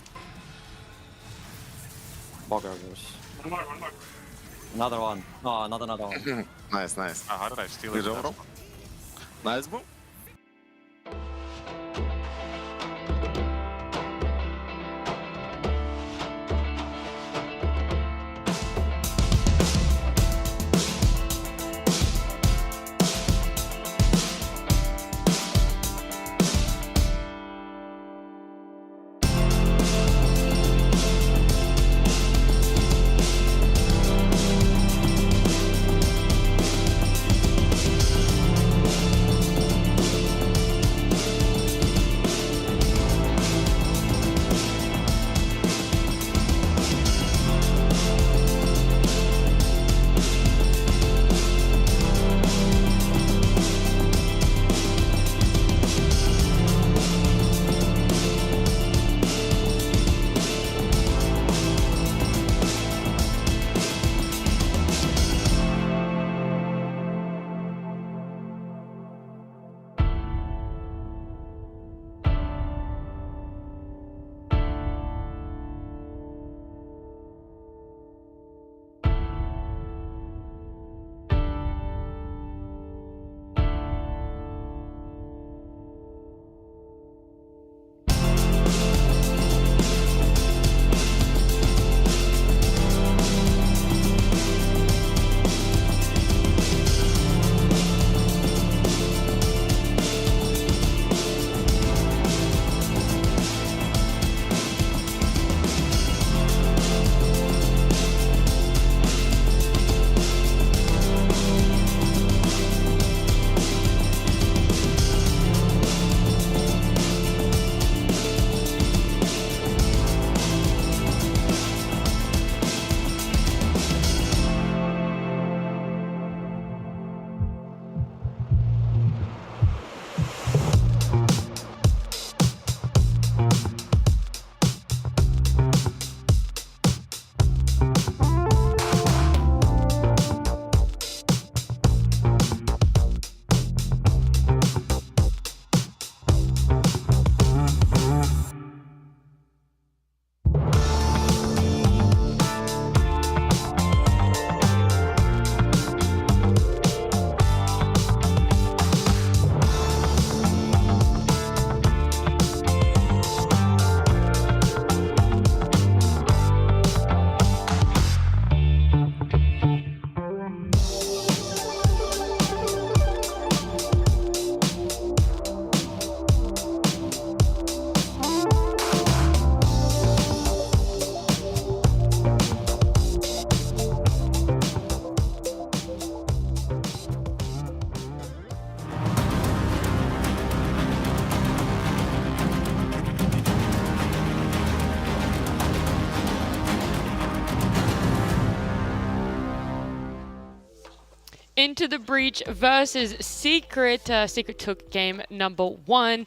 Boggers. One more. Another one. Oh, not another one. Nice. How did I steal it? Nice, Boom. Into the Breach versus Secret. Secret took game number 1.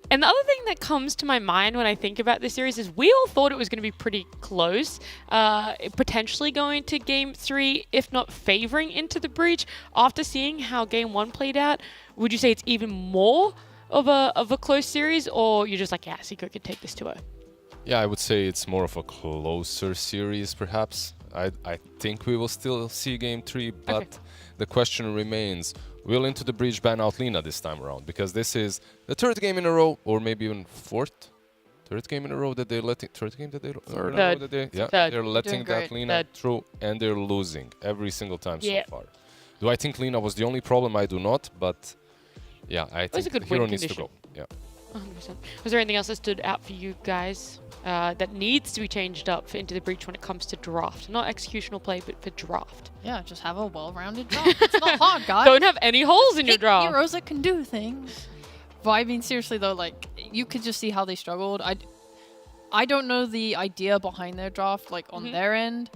And the other thing that comes to my mind when I think about this series is we all thought it was going to be pretty close, potentially going to game 3, if not favoring Into the Breach. After seeing how game 1 played out, would you say it's even more of a close series, or you're just like, yeah, Secret could take this 2-0? Yeah, I would say it's more of a closer series, perhaps. I think we will still see game 3, but the question remains, will Into the Breach ban out Lina this time around? Because this is the 3rd game in a row, or maybe even 4th? 3rd game in a row that they're letting... 3rd game that they... They're letting that Lina through, and they're losing every single time so far. Do I think Lina was the only problem? I do not, but yeah, I think the hero needs to go. Yeah. 100%. Was there anything else that stood out for you guys that needs to be changed up for Into the Breach when it comes to draft? Not executional play, but for draft. Yeah, just have a well-rounded draft. It's not hard, guys. Don't have any holes in your draft. Heroes that can do things. But I mean, seriously though, like, you could just see how they struggled. I don't know the idea behind their draft, like, on their end.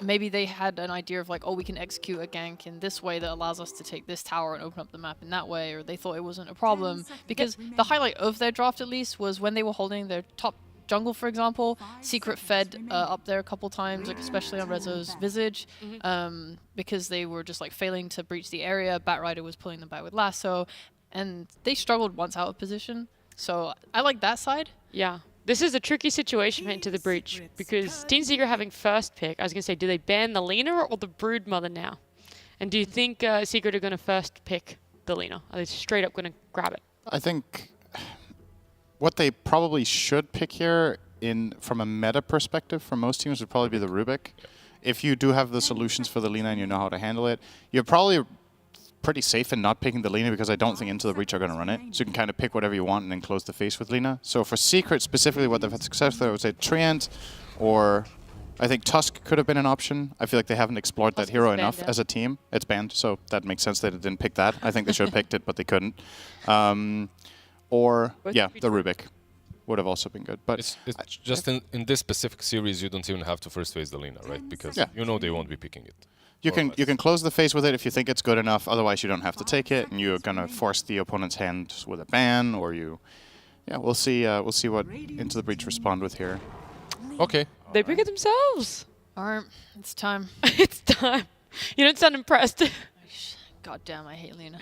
Maybe they had an idea of like, oh, we can execute a gank in this way that allows us to take this tower and open up the map in that way, or they thought it wasn't a problem. Because the highlight of their draft, at least, was when they were holding their top jungle, for example, Secret fed up there a couple times, like especially on Rezo's Visage, because they were just like failing to breach the area. Batrider was pulling them back with Lasso, and they struggled once out of position. So I like that side. Yeah. This is a tricky situation for Into the Breach, because Team Secret having first pick, I was going to say, do they ban the Lina or the Broodmother now? And do you think Secret are going to first pick the Lina? Are they straight up going to grab it? I think what they probably should pick here, from a meta perspective, for most teams, would probably be the Rubik. If you do have the solutions for the Lina and you know how to handle it, you're probably pretty safe in not picking the Lina, because I don't think Into the Breach are going to run it. So you can kind of pick whatever you want and then close the face with Lina. So for Secret specifically, what they've had success with, I would say Treant, or I think Tusk could have been an option. I feel like they haven't explored that hero enough as a team. It's banned, so that makes sense that they didn't pick that. I think they should have picked it, but they couldn't. Or, yeah, the Rubik would have also been good. But it's just in this specific series, you don't even have to first face the Lina, right? Because you know they won't be picking it. You can close the face with it if you think it's good enough. Otherwise, you don't have to take it, and you're gonna force the opponent's hand with a ban, or you. Yeah, we'll see. We'll see what Into the Breach respond with here. Okay. They pick it themselves. Alright, it's time. It's time. You don't sound impressed. God damn, I hate Lina.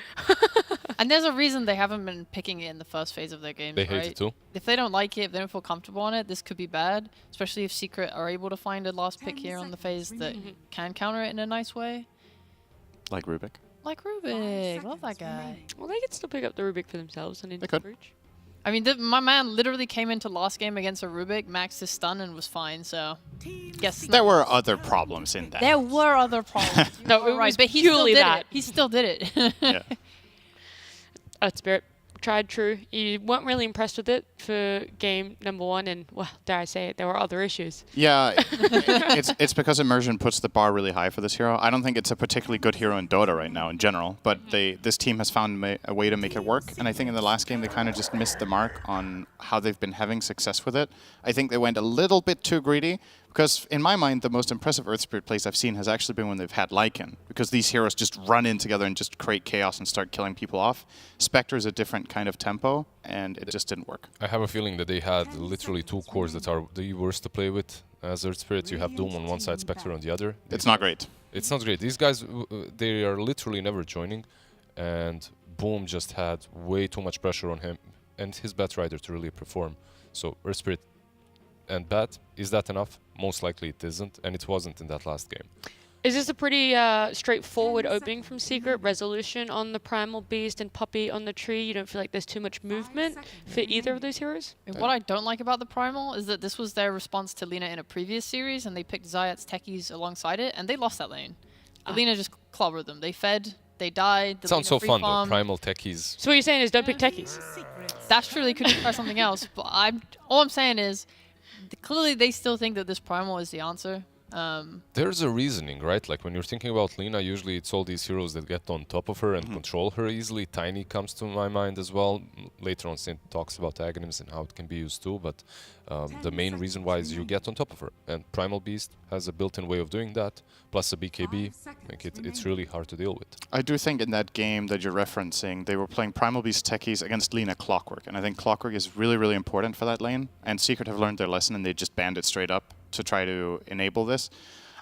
And there's a reason they haven't been picking it in the first phase of their games, They hate it too. If they don't like it, if they don't feel comfortable on it, this could be bad. Especially if Secret are able to find a last pick here on the phase that can counter it in a nice way. Like Rubik. Like Rubik. Love that guy. Well, they could still pick up the Rubik for themselves and Into the Breach. I mean, my man literally came into last game against a Rubik, maxed his stun, and was fine, so... Guess there were other problems in that. There were other problems. No, it was but he still purely did that. it. He still did it. Yeah. Spirit, tried true. You weren't really impressed with it for game number 1, and, well, dare I say it, there were other issues. Yeah, it's because Immersion puts the bar really high for this hero. I don't think it's a particularly good hero in Dota right now in general, but this team has found a way to make it work, and I think in the last game they kind of just missed the mark on how they've been having success with it. I think they went a little bit too greedy, because in my mind the most impressive Earth Spirit plays I've seen has actually been when they've had Lycan, because these heroes just run in together and just create chaos and start killing people off. Spectre is a different kind of tempo, and it just didn't work. I have a feeling that they had literally 2 cores that are the worst to play with as Earth Spirits. You have Doom on one side, Spectre on the other. It's not great. It's not great. These guys, they are literally never joining, and Boom just had way too much pressure on him and his Batrider to really perform. So Earth Spirit and Bat, is that enough? Most likely it isn't, and it wasn't in that last game. Is this a pretty straightforward opening from Secret? Resolution on the Primal Beast and Puppy on the tree? You don't feel like there's too much movement for either of those heroes? What I don't like about the Primal is that this was their response to Lina in a previous series, and they picked Zayat's techies alongside it, and they lost that lane. Lina just clobbered them. They fed, they died. The Sounds Lina so fun though, free-farmed. Primal Techies. So what you're saying is don't pick techies? That's true, they could try something else, but all I'm saying is, clearly they still think that this Primal is the answer. There's a reasoning, right? Like when you're thinking about Lina, usually it's all these heroes that get on top of her and control her easily. Tiny comes to my mind as well. Later on, Sint talks about Aghanims and how it can be used too. But The main reason why is you get on top of her, and Primal Beast has a built-in way of doing that, plus a BKB. Like it's really hard to deal with. I do think in that game that you're referencing, they were playing Primal Beast techies against Lina Clockwork, and I think Clockwork is really, really important for that lane, and Secret have learned their lesson, and they just banned it straight up to try to enable this.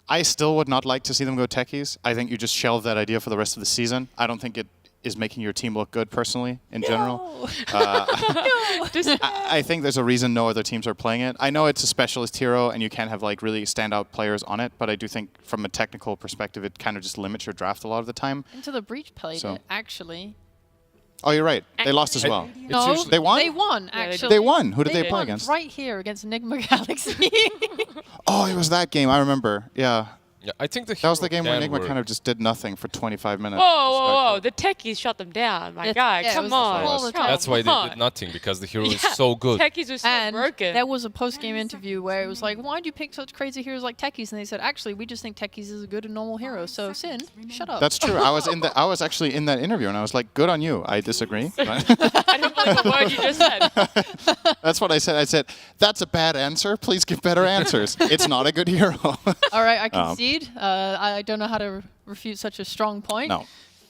I still would not like to see them go techies. I think you just shelve that idea for the rest of the season. I don't think it is making your team look good personally in general. I think there's a reason no other teams are playing it. I know it's a specialist hero and you can't have like really standout players on it, but I do think from a technical perspective it kind of just limits your draft a lot of the time. Into the Breach played it, actually. Oh, you're right. They lost as well. No, they won? They won, actually. They won. Who did they play won against? Right here against Enigma Galaxy. Oh, it was that game. I remember. Yeah. Yeah, I think that was the game where Enigma kind of just did nothing for 25 minutes. Whoa! The techies shut them down. My guy, come on. That's why they did nothing, because the hero is so good. Techies was so broken. There was a post-game interview where it was like, why'd you pick such crazy heroes like Techies? And they said, actually, we just think Techies is a good and normal hero. So, Sin, shut up. That's true. I was actually in that interview, and I was like, good on you. I disagree. I don't believe the word you just said. That's what I said. I said, that's a bad answer. Please give better answers. It's not a good hero. All right, I concede. I don't know how to refute such a strong point. No.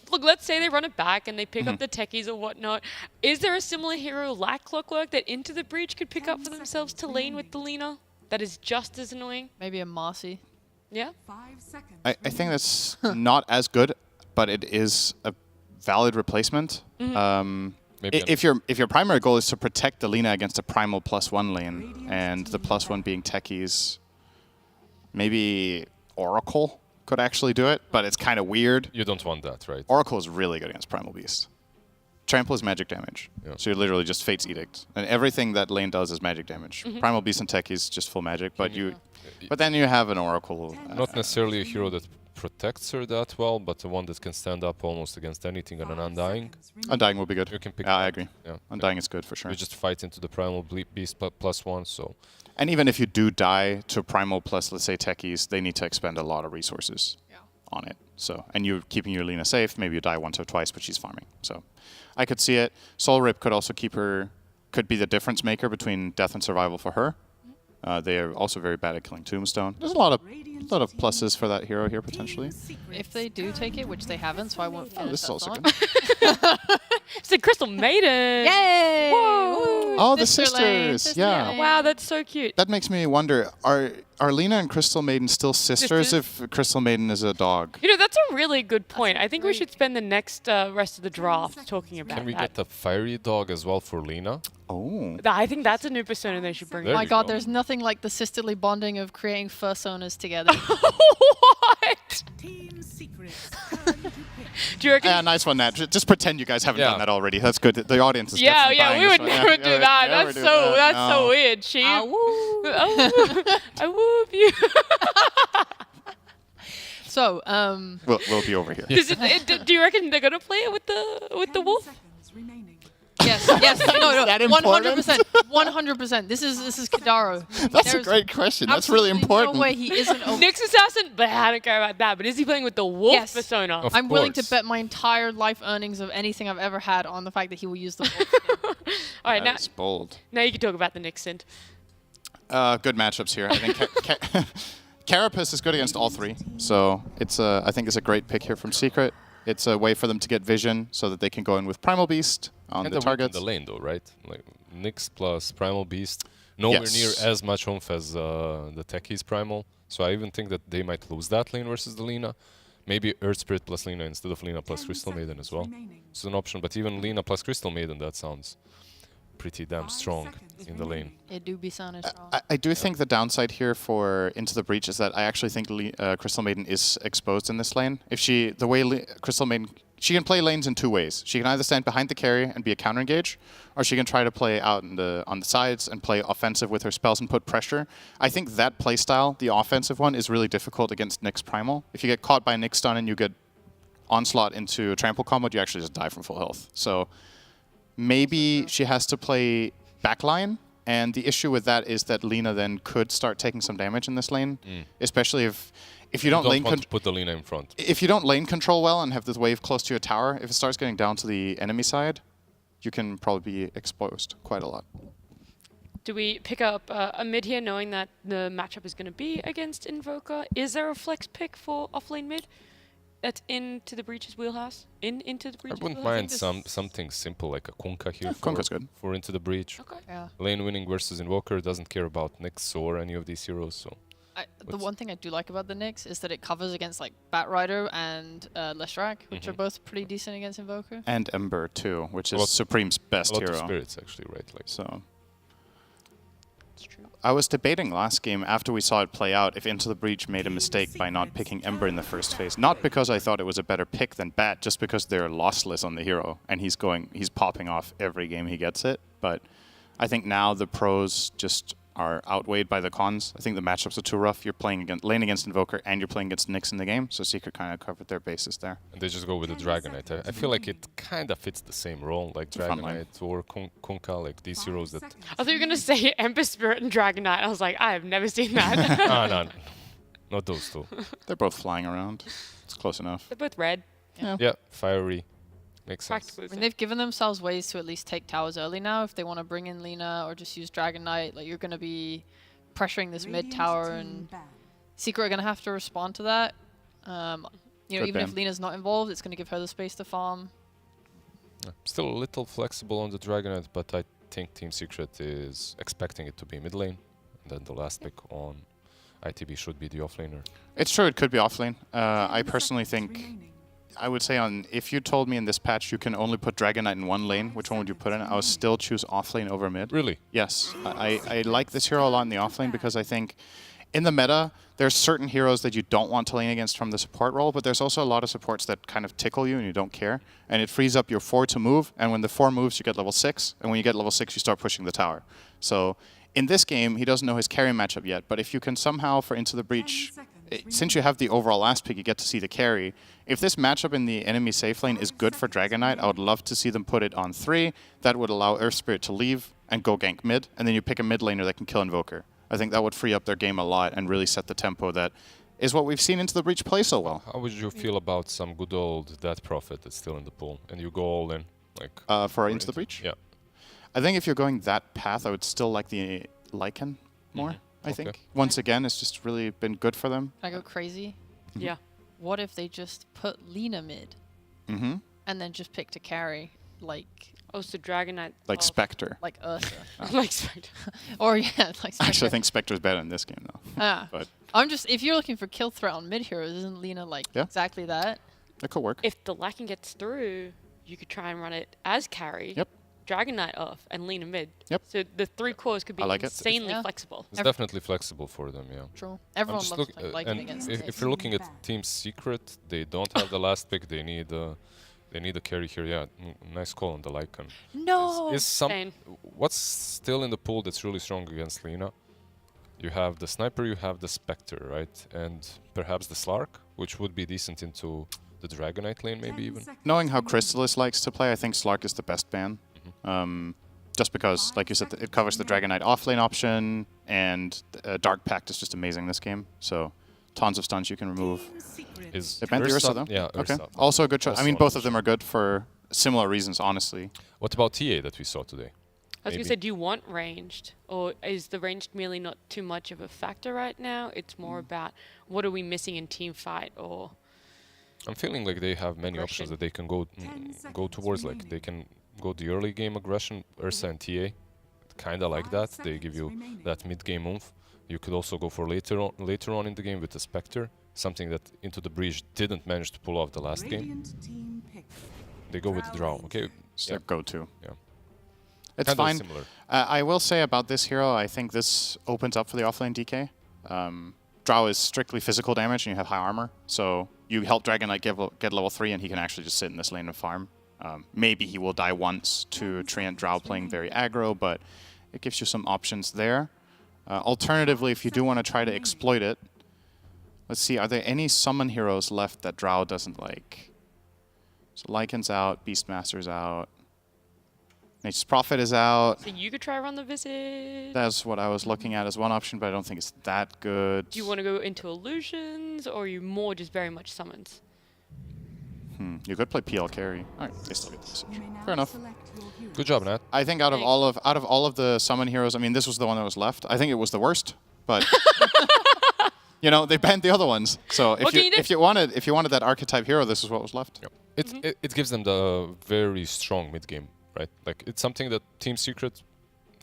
Look, let's say they run it back and they pick up the techies or whatnot. Is there a similar hero like Clockwork that Into the Breach could pick up for themselves to lane with the Lina that is just as annoying? Maybe a Marcy. Yeah? 5 seconds. I think that's not as good, but it is a valid replacement. If your primary goal is to protect the Lina against a primal +1 lane, and the +1 being techies, maybe Oracle could actually do it, but it's kind of weird. You don't want that, right? Oracle is really good against Primal Beast. Trample is magic damage, so you're literally just Fate's Edict, and everything that lane does is magic damage. Primal Beast and techies just full magic, but but then you have an Oracle. Not necessarily a hero that protects her that well, but the one that can stand up almost against anything, and an Undying. Undying will be good. You can pick I agree. Yeah. Undying is good for sure. You just fight into the Primal Beast +1, so... And even if you do die to Primal plus, let's say, techies, they need to expend a lot of resources on it. So, and you're keeping your Lina safe. Maybe you die once or twice, but she's farming. So I could see it. Soul Rip could also keep her, could be the difference maker between death and survival for her. They are also very bad at killing Tombstone. There's a lot of pluses for that hero here, potentially. If they do take it, which they haven't, so I won't finish This is that also thought. good. It's a Crystal Maiden. Yay! Whoa! Oh, the Sister lane, sisters. sister Yeah. lane. Wow, that's so cute. That makes me wonder, are Lina and Crystal Maiden still sisters if Crystal Maiden is a dog? You know, that's a really good point. I think we should spend the next rest of the draft talking about Can we that. get a fiery dog as well for Lina? Oh. I think that's a new persona they should bring There in. My you god, go. there's nothing like the sisterly bonding of creating fursonas together. What? Team secrets. Turn to pick. Do you reckon? Yeah, nice one, Nat. Just pretend you guys haven't done that already. That's good. The audience is Yeah, definitely yeah, buying we this would one. never do that. never That's do so that. that's so No. weird. She. Ah, woo. I whoop you. So, We'll be over here. Do you reckon they're gonna play it with the wolf? Seconds remaining. yes, no, that 100%, 100%. This is Kadaro. That's There's a great question. That's really absolutely important. No way he isn't. Nyx assassin, but I don't care about that. But is he playing with the wolf Yes. persona? Of I'm willing to course. bet my entire life earnings of anything I've ever had on the fact that he will use the wolf skin. All right, That's bold. now you can talk about the Nyx Synth. Good matchups here. I think Carapace is good against all three, so I think it's a great pick here from Secret. It's a way for them to get vision so that they can go in with Primal Beast on And the the targets. in the lane, though, right? Like Nyx plus Primal Beast, nowhere Yes. near as much oomph as the Techies Primal. So I even think that they might lose that lane versus the Lina. Maybe Earth Spirit plus Lina instead of Lina plus Crystal Maiden as well. It's an option, but even Lina plus Crystal Maiden, that sounds pretty damn strong in the lane. It do be sounding strong. I do think the downside here for Into the Breach is that I actually think Crystal Maiden is exposed in this lane. If Crystal Maiden, she can play lanes in two ways. She can either stand behind the carry and be a counter engage, or she can try to play out on the sides and play offensive with her spells and put pressure. I think that playstyle, the offensive one, is really difficult against Nyx Primal. If you get caught by Nyx stun and you get onslaught into a trample combo, you actually just die from full health. So maybe she has to play backline, and the issue with that is that Lina then could start taking some damage in this lane, especially if you don't lane want to put the Lina in front. if you don't lane control well and have this wave close to your tower, if it starts getting down to the enemy side, you can probably be exposed quite a lot. Do we pick up a mid here, knowing that the matchup is going to be against Invoker? Is there a flex pick for offlane mid that's into the Breach's wheelhouse? Into the I Breach's wouldn't wheelhouse? mind something simple like a Kunkka here Kunkka's good. for Into the Breach. Okay. Yeah. Lane winning versus Invoker doesn't care about Nyx or any of these heroes, so The one thing I do like about the Nyx is that it covers against like Batrider and Leshrac, which are both pretty decent against Invoker. And Ember too, which Well, is Supreme's best a lot hero. of spirits actually, right? Like So That's true. I was debating last game after we saw it play out if Into the Breach made a mistake by not picking Ember in the first phase. Not because I thought it was a better pick than Bat, just because they're lossless on the hero and he's popping off every game he gets it. But I think now the pros just are outweighed by the cons. I think the matchups are too rough. You're playing lane against Invoker and you're playing against Nyx in the game, so Secret kind of covered their bases there. and they just go with the Dragon Knight. I feel like it kind of fits the same role, like Dragon Frontline. Knight or Kunkka, like these heroes that. I thought you were going to say Ember Spirit and Dragon Knight. I was like, I have never seen that. No, not those two. They're both flying around. It's close enough. They're both red. Yeah, fiery. Makes sense. Practically. I mean, they've given themselves ways to at least take towers early now. If they want to bring in Lina or just use Dragon Knight, like you're going to be pressuring this mid tower, and Secret are going to have to respond to that. You know, Good even if ban. Lina's not involved, it's going to give her the space to farm. Yeah, still a little flexible on the Dragon Knight, but I think Team Secret is expecting it to be mid lane, and then the last pick on ITB should be the offlaner. It's true, it could be offlane. I personally think, I would say if you told me in this patch you can only put Dragon Knight in one lane, which one would you put in? I would still choose offlane over mid. Really? Yes. I like this hero a lot in the offlane because I think in the meta, there's certain heroes that you don't want to lane against from the support role, but there's also a lot of supports that kind of tickle you and you don't care. And it frees up your 4 to move, and when the 4 moves, you get level 6, and when you get level 6, you start pushing the tower. So in this game, he doesn't know his carry matchup yet, but if you can somehow, for Into the Breach, since you have the overall last pick, you get to see the carry. If this matchup in the enemy safe lane is good for Dragon Knight, I would love to see them put it on 3. That would allow Earth Spirit to leave and go gank mid, and then you pick a mid laner that can kill Invoker. I think that would free up their game a lot and really set the tempo that is what we've seen Into the Breach play so well. How would you feel about some good old Death Prophet that's still in the pool, and you go all in, like For Into the Breach? Yeah. I think if you're going that path, I would still like the Lycan more, I think. Once again, it's just really been good for them. Can I go crazy? Yeah. What if they just put Lina mid Mm-hmm. and then just pick to carry, like Oh, so Dragon Knight. Like Spectre. like Ursa? Like Spectre. Or yeah, like Spectre. Actually, I think Spectre's better in this game, though. Ah. But I'm just, if you're looking for kill threat on mid heroes, isn't Lina like Yeah. exactly that? it could work. If the Lacking gets through, you could try and run it as carry. Yep. Dragon Knight off and Lina mid. Yep. So the 3 cores could be I like it. insanely Yeah. flexible. It's definitely flexible for them, yeah. True. I'm Everyone just loves look- like and against if Nyx. you're looking at Team Secret, they don't have the last pick. They need a carry here. Yeah, nice call on the Lycan. No. Is some Same. what's still in the pool that's really strong against Lina? You have the Sniper, you have the Spectre, right? And perhaps the Slark, which would be decent into the Dragon Knight lane, maybe even. Knowing how Crystallis likes to play, I think Slark is the best ban. Just because, like you said, it covers the Dragon Knight offlane option, and Dark Pact is just amazing this game. So tons of stuns you can remove. Is They banned the Ursa, though? Yeah, Okay. Ursa. Also a good choice. I Also mean, an both of option. them are good for similar reasons, honestly. What about TA that we saw today? I was going Maybe. to say, do you want ranged? Or is the ranged merely not too much of a factor right now? It's more about what are we missing in team fight or... I'm feeling like they have many options that they can go towards. Like they can go the early game aggression, Ursa and TA, kind of like that. They give you that mid game oomph. You could also go for later on in the game with the Spectre, something that Into the Breach didn't manage to pull off the last game. They go with the Drow. Okay, It's their go-to. Yeah. It's Kinda fine. similar. I will say about this hero, I think this opens up for the offlane DK. Drow is strictly physical damage, and you have high armor. So you help Dragon Knight get level 3, and he can actually just sit in this lane and farm. Maybe he will die once to Treant Drow playing very aggro, but it gives you some options there. Alternatively, if you do want to try to exploit it, let's see, are there any summon heroes left that Drow doesn't like? So Lycan's out, Beastmaster's out, Nature's Prophet is out. So you could try run the visit. That's what I was looking at as one option, but I don't think it's that good. Do you want to go into illusions or are you more just very much summons? You could play PL carry. All right, they still get the message. Fair enough. Good job, Nat. I think out of all of the summon heroes, I mean, this was the one that was left. I think it was the worst, but you know, they banned the other ones. So if you wanted that archetype hero, this is what was left. Yep. It gives them the very strong mid game, right? Like it's something that Team Secret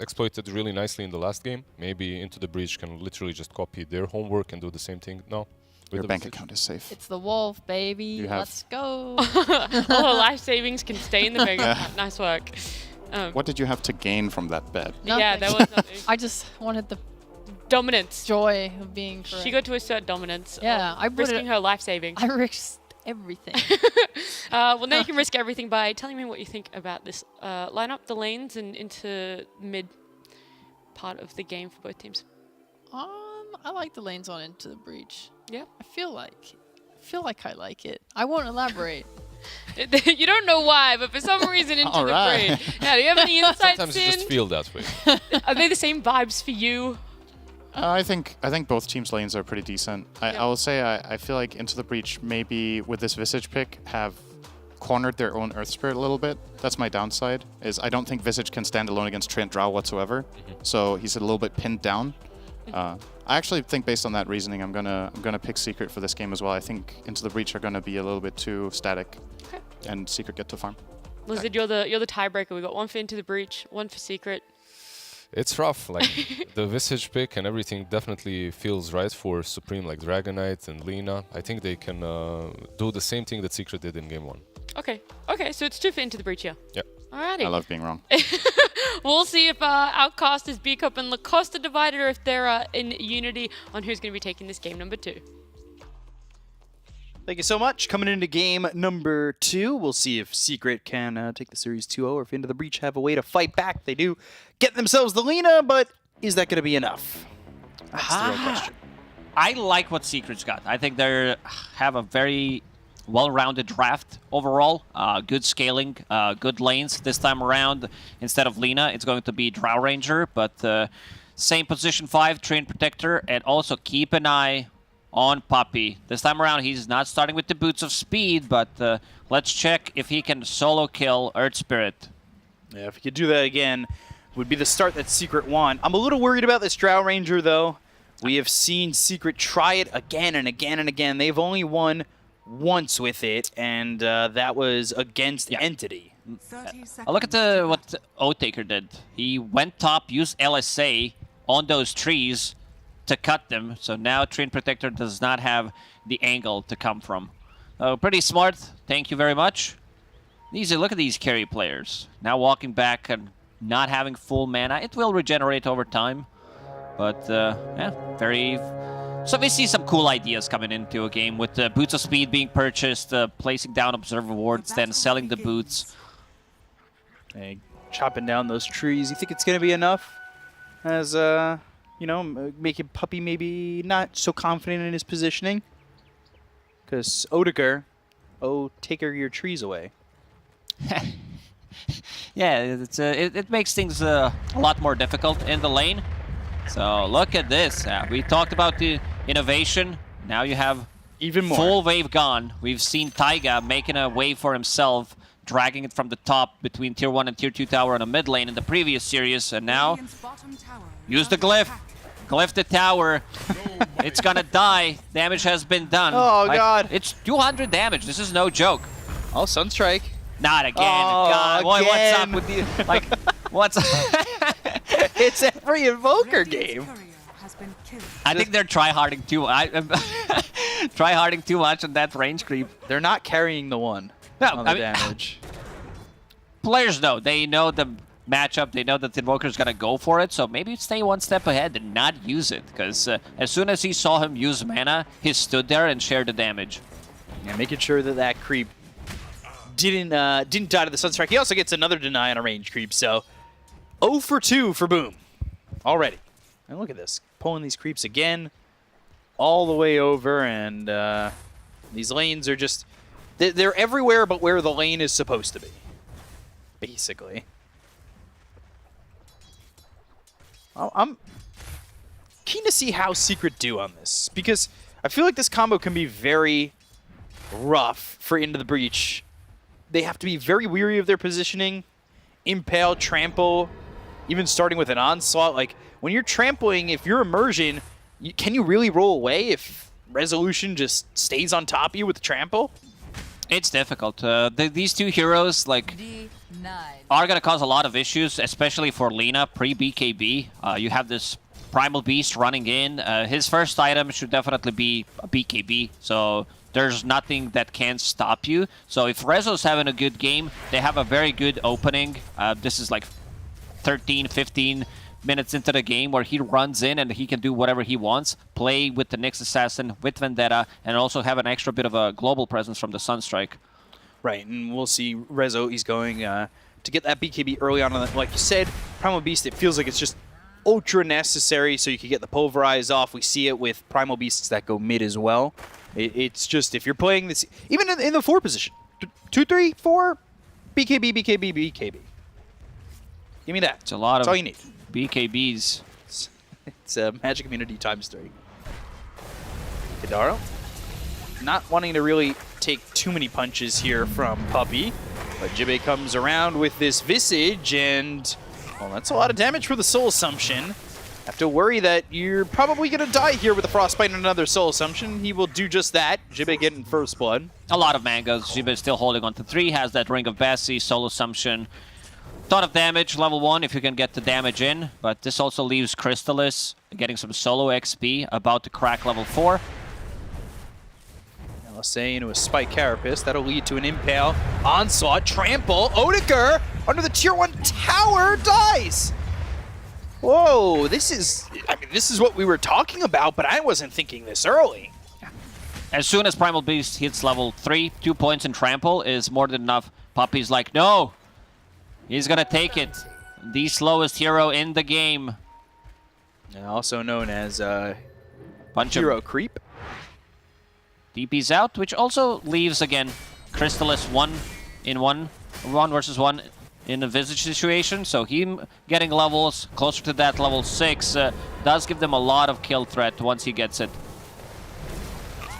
exploited really nicely in the last game. Maybe Into the Breach can literally just copy their homework and do the same thing now. Your bank account is safe. It's the wolf, baby. Let's go. All her life savings can stay in the bank account. Nice work. What did you have to gain from that bet? Nothing. Yeah, there was nothing. I just wanted the Dominance. joy of being correct. She got to assert dominance. Yeah, I risking her life savings. I risked everything. Well, now you can risk everything by telling me what you think about this. Line up the lanes and into mid part of the game for both teams. I like the lanes on Into the Breach. Yeah. I feel like I like it. I won't elaborate. You don't know why, but for some reason Into the Breach. Yeah, do you have any insights? Sometimes you just feel that way. Are they the same vibes for you? I think both teams' lanes are pretty decent. I will say I feel like Into the Breach maybe with this Visage pick have cornered their own Earth Spirit a little bit. That's my downside. Is I don't think Visage can stand alone against Trent Drow whatsoever. So he's a little bit pinned down. I actually think based on that reasoning, I'm gonna pick Secret for this game as well. I think Into the Breach are gonna be a little bit too static, and Secret get to farm. Lizard, you're the tiebreaker. We got one for Into the Breach, one for Secret. It's rough. Like the Visage pick and everything definitely feels right for Supreme, like Dragonite and Lina. I think they can do the same thing that Secret did in game 1. Okay, so it's 2 for Into the Breach here. Yep. Alrighty. I love being wrong. We'll see if Outcast is B-Cup and Lacoste are divided, or if they're in unity on who's going to be taking this game number 2. Thank you so much. Coming into game number 2, we'll see if Secret can take the series 2-0, or if Into the Breach have a way to fight back. They do get themselves the Lina, but is that going to be enough? That's the real question. I like what Secret's got. I think they have a very well-rounded draft overall. Good scaling, good lanes this time around. Instead of Lina, it's going to be Drow Ranger, but same position 5, Train Protector, and also keep an eye on Puppy. This time around, he's not starting with the Boots of Speed, but let's check if he can solo kill Earth Spirit. Yeah, if he could do that again, would be the start that Secret want. I'm a little worried about this Drow Ranger, though. We have seen Secret try it again and again and again. They've only won once with it, and that was against Entity. Look at what O-Taker did. He went top, used LSA on those trees to cut them, so now Train Protector does not have the angle to come from. Pretty smart, thank you very much. Look at these carry players. Now walking back and not having full mana. It will regenerate over time, but yeah, very... So we see some cool ideas coming into a game with the Boots of Speed being purchased, placing down Observer Wards, then selling the boots. Hey, chopping down those trees. You think it's going to be enough? As, you know, making Puppy maybe not so confident in his positioning? Because O-Taker, take your trees away. Yeah, it makes things a lot more difficult in the lane. So look at this. We talked about the innovation. Now you have even more. Full wave gone. We've seen Taiga making a wave for himself, dragging it from the top between Tier 1 and Tier 2 tower in the mid lane in the previous series. And now, use the glyph. Glyph the tower. It's gonna die. Damage has been done. Oh, God. It's 200 damage. This is no joke. Oh, Sunstrike. Not again. Oh, God, boy, again. what's up with you? Like, what's It's every Invoker game. I think they're tryharding too. Tryharding too much on that range creep. They're not carrying the one on the damage. Players know. They know the matchup. They know that the Invoker's gonna go for it. So maybe stay one step ahead and not use it. Because as soon as he saw him use mana, he stood there and shared the damage. Yeah, making sure that that creep didn't die to the Sunstrike. He also gets another deny on a range creep. So 0 for 2 for Boom already. And look at this. Pulling these creeps again all the way over. And these lanes are just... They're everywhere but where the lane is supposed to be. Basically. I'm keen to see how Secret do on this. Because I feel like this combo can be very rough for Into the Breach they have to be very weary of their positioning. Impale, trample, even starting with an onslaught. Like, when you're trampling, if you're immersion, can you really roll away if resolution just stays on top of you with the trample? It's difficult. These two heroes, like, are going to cause a lot of issues, especially for Lina pre-BKB. You have this Primal Beast running in. His first item should definitely be a BKB, so there's nothing that can stop you. So if Rezo's having a good game, they have a very good opening. This is like 13, 15 minutes into the game where he runs in and he can do whatever he wants, play with the Nyx Assassin, with Vendetta, and also have an extra bit of a global presence from the Sunstrike. Right, and we'll see Rezo, he's going to get that BKB early on. Like you said, Primal Beast, it feels like it's just ultra necessary so you can get the Pulverize off. We see it with Primal Beasts that go mid as well. It's just, if you're playing this, even in the 4 position, 2, 3, 4, BKB, BKB, BKB. Give me that. It's a lot That's of all you need. BKBs. It's Magic Immunity times 3. Kadaro, not wanting to really take too many punches here from Puppey, but Jibbe comes around with this Visage, and well, that's a lot of damage for the Soul Assumption. Have to worry that you're probably going to die here with a Frostbite and another Soul Assumption. He will do just that. Jibbe getting first blood. A lot of mangoes. Jibbe is still holding on to 3, has that Ring of Bessie, Soul Assumption. Ton of damage, level 1, if you can get the damage in. But this also leaves Crystallis getting some solo XP, about to crack level 4. LSA into a Spike Carapace. That'll lead to an Impale. Onslaught, Trample, Odeker under the tier 1 tower dies. Whoa, this is what we were talking about, but I wasn't thinking this early. As soon as Primal Beast hits level 3, 2 points in Trample is more than enough. Puppey's like, no! He's gonna take it. The slowest hero in the game. And also known as Bunch Hero of Creep. DP's out, which also leaves, again, Crystallis 1 versus 1 in a Visage situation. So him getting levels closer to that level 6 does give them a lot of kill threat once he gets it.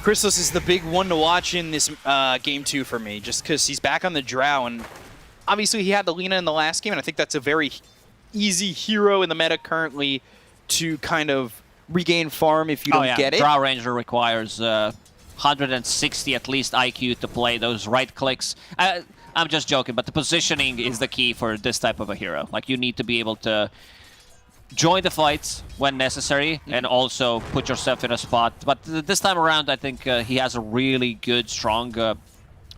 Crystallis is the big one to watch in this game 2 for me, just because he's back on the Drow, and obviously he had the Lina in the last game, and I think that's a very easy hero in the meta currently to kind of regain farm if you don't get it. Drow Ranger requires 160 at least IQ to play those right clicks. I'm just joking, but the positioning is the key for this type of a hero. Like, you need to be able to join the fights when necessary and also put yourself in a spot. But this time around, I think he has a really good, strong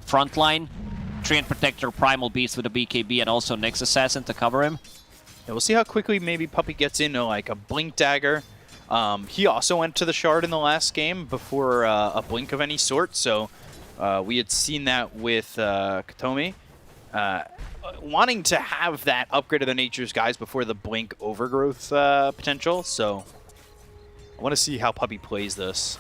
front line. Treant Protector, Primal Beast with a BKB, and also Nyx Assassin to cover him. Yeah, we'll see how quickly maybe Puppey gets into like a Blink Dagger. He also went to the Shard in the last game before a Blink of any sort, so we had seen that with Katomi. Wanting to have that upgrade of the Nature's Guise before the Blink overgrowth potential, so I want to see how Puppey plays this.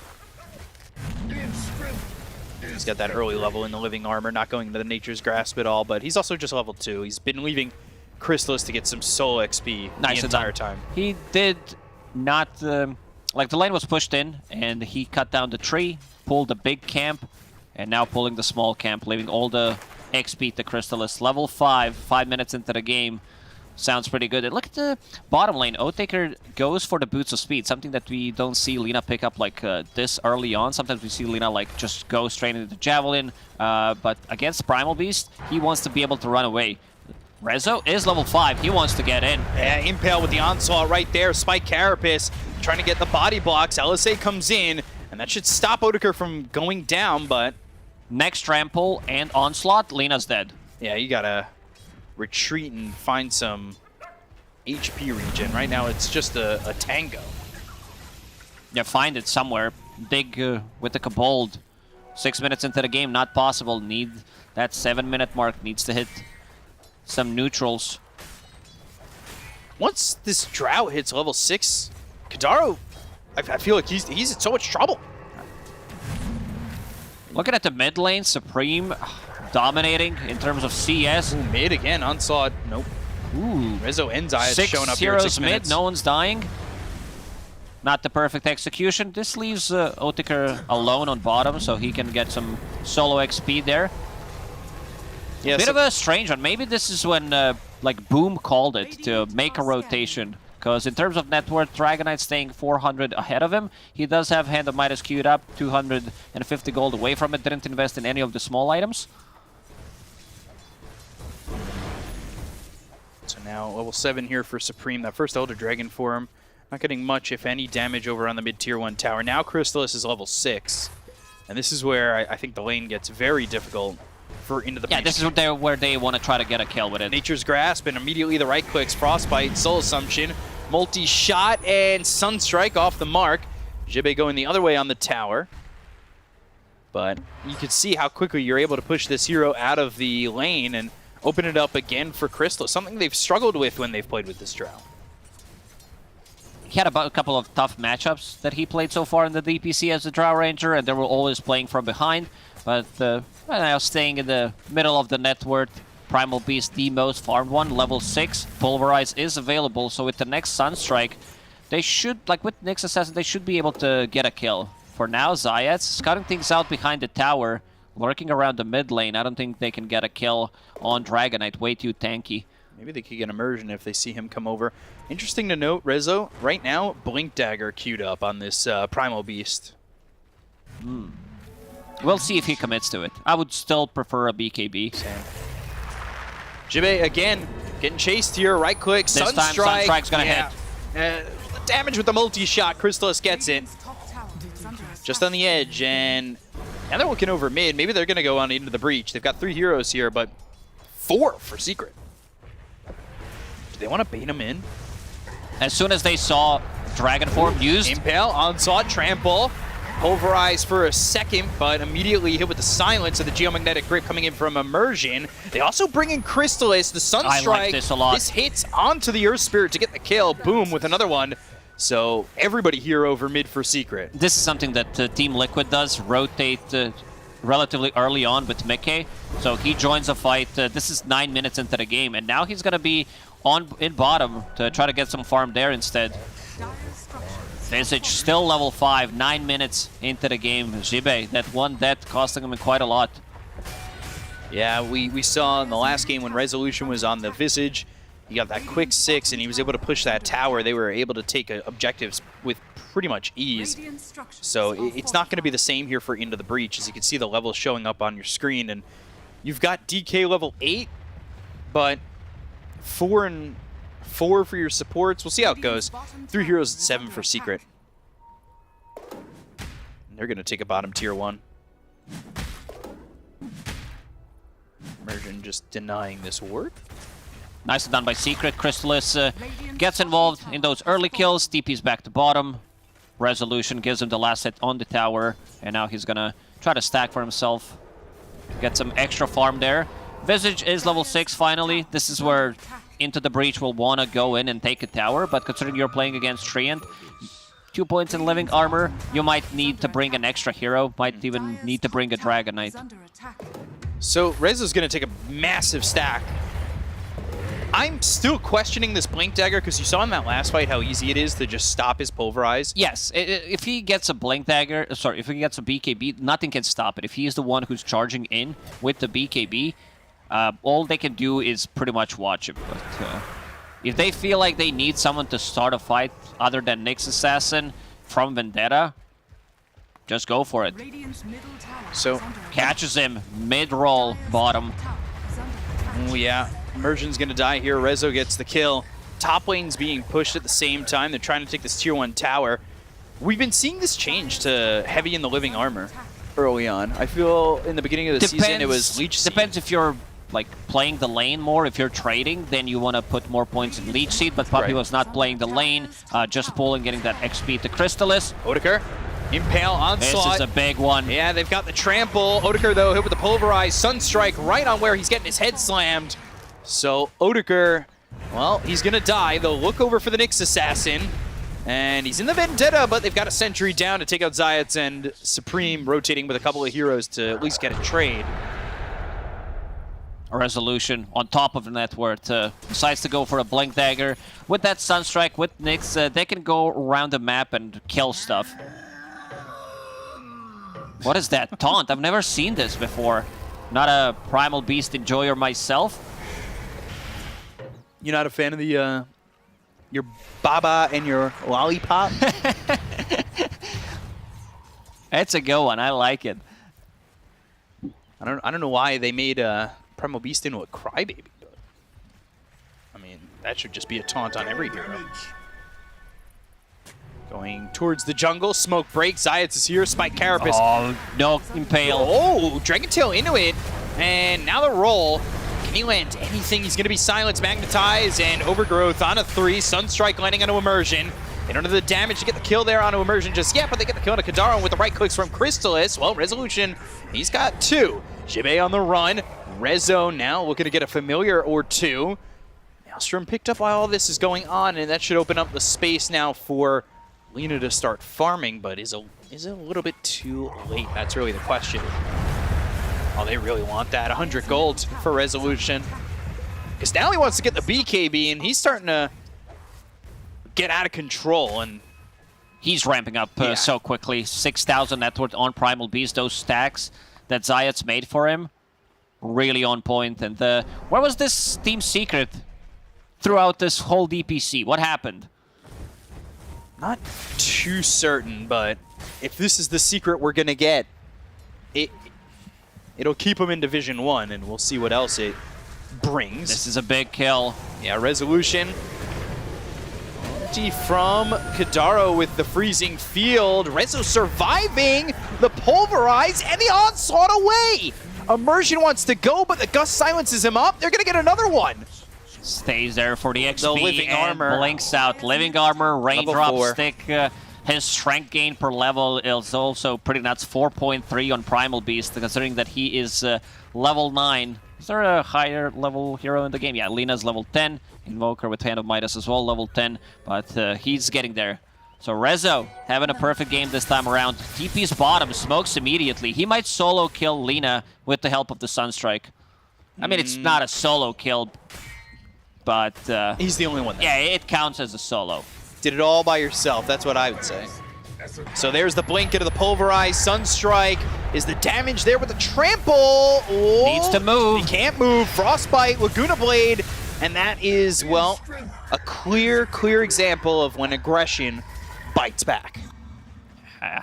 He's got that early level in the Living Armor, not going into the Nature's Grasp at all, but he's also just level 2. He's been leaving Crystallis to get some solo XP the entire time. He did not... like, the lane was pushed in, and he cut down the tree, pulled the big camp, and now pulling the small camp, leaving all the XP to Crystallis. Level 5 minutes into the game. Sounds pretty good. And look at the bottom lane. Oathtaker goes for the Boots of Speed, something that we don't see Lina pick up like this early on. Sometimes we see Lina like just go straight into the Javelin. But against Primal Beast, he wants to be able to run away. Rezo is level 5. He wants to get in. Yeah, Impale with the Onslaught right there. Spike Carapace trying to get the body blocks. LSA comes in, and that should stop Odeker from going down, but... Next Trample and Onslaught, Lina's dead. Yeah, you gotta retreat and find some HP regen. Right now, it's just a tango. Yeah, find it somewhere. Dig with the Kobold. 6 minutes into the game, not possible. Need that 7-minute mark. Needs to hit some neutrals. Once this Drought hits level 6, Kadaro, I feel like he's in so much trouble. Looking at the mid lane, Supreme dominating in terms of CS. Ooh, mid again, Onslaught, nope. Ooh. Rezo Enzai has 6 shown up here in 6 mid, minutes. no one's dying. Not the perfect execution. This leaves Oathtaker alone on bottom, so he can get some solo XP there. Yeah, Bit of a strange one. Maybe this is when like Boom called it to make a rotation. Because in terms of net worth, Dragonite staying 400 ahead of him. He does have Hand of Midas queued up, 250 gold away from it. Didn't invest in any of the small items. So now level 7 here for Supreme. That first Elder Dragon for him. Not getting much, if any, damage over on the mid-tier 1 tower. Now Crystallis is level 6. And this is where I think the lane gets very difficult for Into the Breach. Yeah, this is where they want to try to get a kill with it. Nature's Grasp, and immediately the right clicks, Frostbite, Soul Assumption, multi-shot, and Sunstrike off the mark. Jibe going the other way on the tower. But you can see how quickly you're able to push this hero out of the lane and open it up again for Crystal, something they've struggled with when they've played with this Drow. He had a couple of tough matchups that he played so far in the DPC as a Drow Ranger, and they were always playing from behind. But now staying in the middle of the net worth, Primal Beast, the most farmed one, level 6. Pulverize is available, so with the next Sunstrike, they should, like with Nyx Assassin, they should be able to get a kill. For now, Zayats scouting things out behind the tower, lurking around the mid lane. I don't think they can get a kill on Dragonite, way too tanky. Maybe they could get immersion if they see him come over. Interesting to note, Rezo, right now, Blink Dagger queued up on this Primal Beast. We'll see if he commits to it. I would still prefer a BKB. Same. Jibe, again, getting chased here. Right click, This time, Sunstrike. Sunstrike's gonna hit. The damage with the multi-shot. Crystallis gets it. Just on the edge, and now they're looking over mid. Maybe they're going to go on Into the Breach. They've got 3 heroes here, but 4 for Secret. Do they want to bait him in? As soon as they saw Dragon Form used... Impale, Onslaught, Trample. Pulverize for a second, but immediately hit with the silence of the Geomagnetic Grip coming in from Immersion. They also bring in Crystallis, the Sunstrike. I like this a lot. This hits onto the Earth Spirit to get the kill. Boom, with another one. So everybody here over mid for Secret. This is something that Team Liquid does, rotate relatively early on with Mickey. So he joins a fight. This is 9 minutes into the game, and now he's going to be in bottom to try to get some farm there instead. Visage still level 5, 9 minutes into the game. Jibe, that one death costing him quite a lot. Yeah, we saw in the last game when Resolution was on the Visage, he got that quick 6 and he was able to push that tower. They were able to take objectives with pretty much ease. So it's not going to be the same here for Into the Breach, as you can see the levels showing up on your screen. And you've got DK level 8, but 4 and 4 for your supports. We'll see how it goes. 3 heroes at 7 for Secret. And they're going to take a bottom tier 1. Immersion just denying this ward. Nicely done by Secret. Crystallis gets involved in those early kills. TP's back to bottom. Resolution gives him the last hit on the tower. And now he's going to try to stack for himself. Get some extra farm there. Visage is level 6 finally. This is where Into the Breach will want to go in and take a tower. But considering you're playing against Treant, 2 points in living armor, you might need to bring an extra hero. Might even need to bring a Dragonite. So Rezo's going to take a massive stack. I'm still questioning this Blink Dagger because you saw in that last fight how easy it is to just stop his Pulverize. Yes, if he gets a Blink Dagger, sorry, if he gets a BKB, nothing can stop it. If he is the one who's charging in with the BKB, all they can do is pretty much watch him. But if they feel like they need someone to start a fight other than Nyx Assassin from Vendetta, just go for it. So catches him mid-roll bottom. Oh yeah, Immersion's gonna die here. Rezo gets the kill. Top lane's being pushed at the same time. They're trying to take this tier 1 tower. We've been seeing this change to heavy in the living armor early on. I feel in the beginning of the season it was Leech Seed. Depends if you're like playing the lane more. If you're trading, then you want to put more points in Leech Seed, but Puppy was not playing the lane, just pulling, getting that XP to Crystallis. Odeker, Impale, Onslaught. This is a big one. Yeah, they've got the Trample. Odeker, though, hit with the Pulverize. Sunstrike right on where he's getting his head slammed. So Odeker, well, he's going to die. They'll look over for the Nyx Assassin. And he's in the Vendetta, but they've got a sentry down to take out Zayats, and Supreme rotating with a couple of heroes to at least get a trade. A Resolution on top of the net worth decides to go for a Blink Dagger. With that Sunstrike, with Nyx, they can go around the map and kill stuff. What is that taunt? I've never seen this before. Not a Primal Beast enjoyer myself. You're not a fan of the your Baba and your Lollipop? It's a good one. I like it. I don't know why they made Primal Beast into a crybaby. But, I mean, that should just be a taunt on every hero. Going towards the jungle, smoke breaks. Zayats is here. Spike Carapace. Oh, no impale. Oh, Dragon Tail into it, and now the roll. Can he land anything? He's going to be silenced, magnetize, and overgrowth on a 3. Sunstrike landing onto Immersion. They don't have the damage to get the kill there onto Immersion just yet, but they get the kill on Kadaro with the right clicks from Crystallis. Well, Resolution, he's got 2. Jibe on the run. Rezo now looking to get a familiar or 2. Maelstrom picked up while all this is going on, and that should open up the space now for Lina to start farming, but is it a little bit too late? That's really the question. Oh, they really want that 100 gold for Resolution. Because now he wants to get the BKB, and he's starting to get out of control. And he's ramping up so quickly. 6,000 net worth on Primal Beast. Those stacks that Zayats made for him, really on point. And where was this team secret throughout this whole DPC? What happened? Not too certain, but if this is the secret we're going to get, it'll keep him in Division 1, and we'll see what else it brings. This is a big kill. Yeah, Resolution. From Kadaro with the freezing field. Rezo surviving the pulverize and the onslaught away. Immersion wants to go, but the gust silences him up. They're going to get another one. Stays there for the XP the living and armor. blinks out. Living armor, raindrop 4. stick. His strength gain per level is also pretty nuts. 4.3 on Primal Beast, considering that he is level 9. Is there a higher level hero in the game? Yeah, Lina's level 10. Invoker with Hand of Midas as well, level 10. But he's getting there. So Rezo having a perfect game this time around. TP's bottom, smokes immediately. He might solo kill Lina with the help of the Sunstrike. I mean, it's not a solo kill, but he's the only one there. Yeah, it counts as a solo. Did it all by yourself, that's what I would say. So there's the blink into the pulverize. Sunstrike. Is the damage there with the trample? Oh, needs to move. He can't move. Frostbite, Laguna Blade. And that is, well, a clear example of when aggression bites back.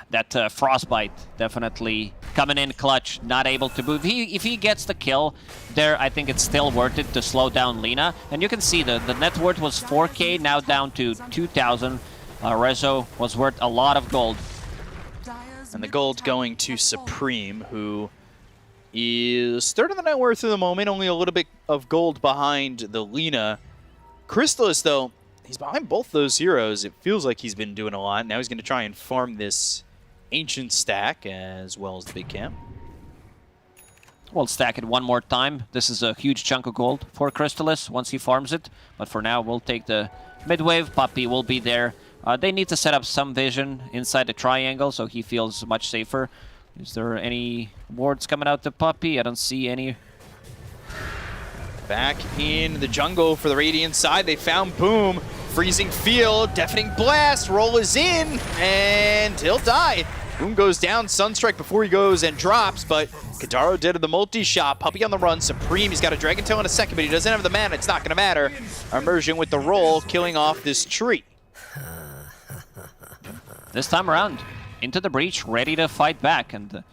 That Frostbite definitely coming in clutch, not able to move. If he gets the kill there, I think it's still worth it to slow down Lina. And you can see the net worth was 4K, now down to 2,000. Rezo was worth a lot of gold. And the gold going to Supreme, who is third in the net worth at the moment, only a little bit of gold behind the Lina. Crystallis, though, he's behind both those heroes. It feels like he's been doing a lot. Now he's going to try and farm this ancient stack as well as the big camp. We'll stack it one more time. This is a huge chunk of gold for Crystallis once he farms it. But for now, we'll take the mid-wave. Puppy will be there. They need to set up some vision inside the triangle so he feels much safer. Is there any wards coming out to Puppy? I don't see any. Back in the jungle for the Radiant side, they found Boom. Freezing field, deafening blast, roll is in, and he'll die. Boom goes down, Sunstrike before he goes and drops, but Kadaro did the multi-shot. Puppy on the run, Supreme, he's got a Dragon Tail in a second, but he doesn't have the mana, it's not going to matter. Immersion with the roll, killing off this tree. This time around, into the breach, ready to fight back, and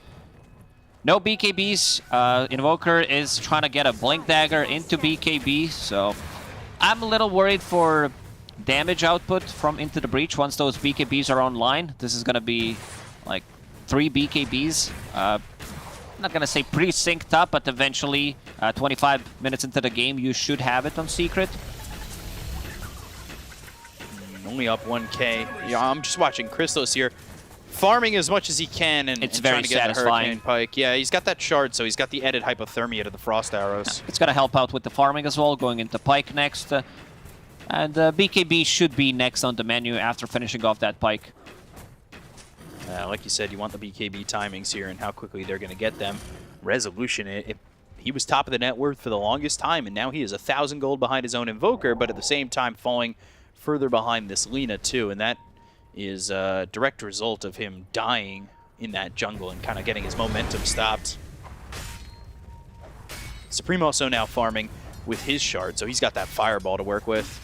no BKBs. Invoker is trying to get a Blink Dagger into BKB, so I'm a little worried for damage output from Into the Breach once those BKBs are online. This is going to be like 3 BKBs. I'm not going to say pre-synced up, but eventually 25 minutes into the game, you should have it on Secret. Only up 1k. Yeah, I'm just watching Crystallis here, farming as much as he can and it's trying very to get the satisfying. Hurricane Pike. Yeah, he's got that shard, so he's got the added hypothermia to the Frost Arrows. It's going to help out with the farming as well, going into Pike next. And BKB should be next on the menu after finishing off that Pike. Like you said, you want the BKB timings here and how quickly they're going to get them. Resolution, he was top of the net worth for the longest time, and now he is 1,000 gold behind his own Invoker, but at the same time falling further behind this Lina too, and that is a direct result of him dying in that jungle and kind of getting his momentum stopped. Supreme also now farming with his shard, so he's got that fireball to work with.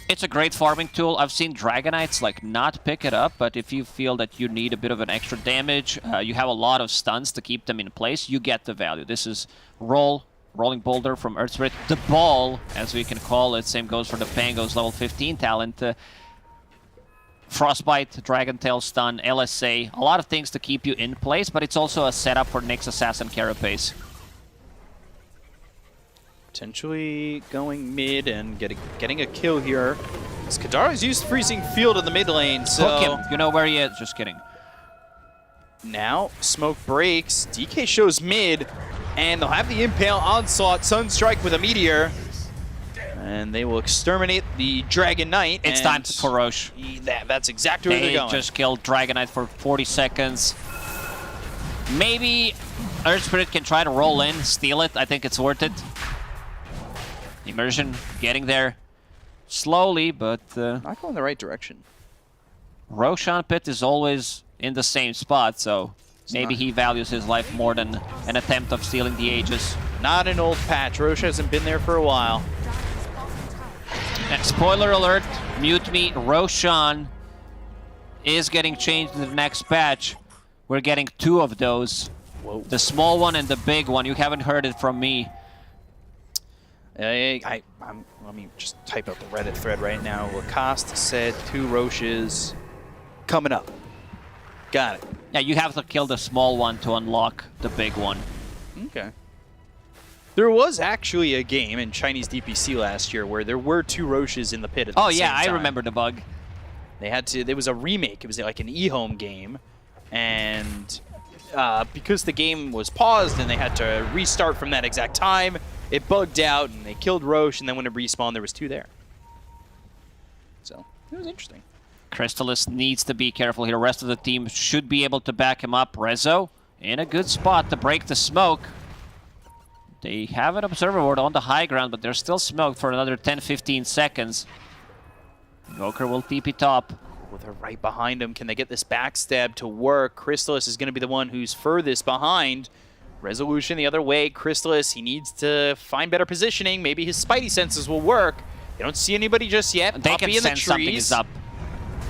It's a great farming tool. I've seen Dragonites like not pick it up, but if you feel that you need a bit of an extra damage, you have a lot of stuns to keep them in place, you get the value. This is Rolling Boulder from Earth Spirit. The ball, as we can call it, same goes for the Pangos level 15 talent. Frostbite, Dragon Tail stun, LSA, a lot of things to keep you in place, but it's also a setup for Nyx Assassin Carapace. Potentially going mid and getting a kill here. As Kadaro's used Freezing Field in the mid lane, so... Hook him. You know where he is. Just kidding. Now, smoke breaks. DK shows mid, and they'll have the Impale Onslaught Sunstrike with a Meteor. And they will exterminate the Dragon Knight. It's time for Roche. That's exactly where they're going. They just killed Dragon Knight for 40 seconds. Maybe Earth Spirit can try to roll in, steal it. I think it's worth it. Immersion getting there slowly, but... not going the right direction. Roshan Pit is always in the same spot, so maybe he values his life more than an attempt of stealing the Aegis. Not an old patch. Roche hasn't been there for a while. And spoiler alert, mute me, Roshan is getting changed in the next patch. We're getting 2 of those. Whoa. The small one and the big one. You haven't heard it from me. Let me just type out the Reddit thread right now. Lacoste said 2 Roches coming up. Got it. Yeah, you have to kill the small one to unlock the big one. Okay. There was actually a game in Chinese DPC last year where there were 2 Roches in the pit at the same time. I remember the bug. They had to. There was a remake. It was like an eHome game, and because the game was paused and they had to restart from that exact time, it bugged out and they killed Roche, and then when it respawned, there was 2 there. So it was interesting. Crystallis needs to be careful here. The rest of the team should be able to back him up. Rezo in a good spot to break the smoke. They have an observer ward on the high ground, but they're still smoked for another 10-15 seconds. Invoker will TP top. With her right behind him, can they get this backstab to work? Crystallis is going to be the one who's furthest behind. Resolution the other way. Crystallis, he needs to find better positioning. Maybe his spidey senses will work. They don't see anybody just yet. They Poppy can in the sense trees. something is up.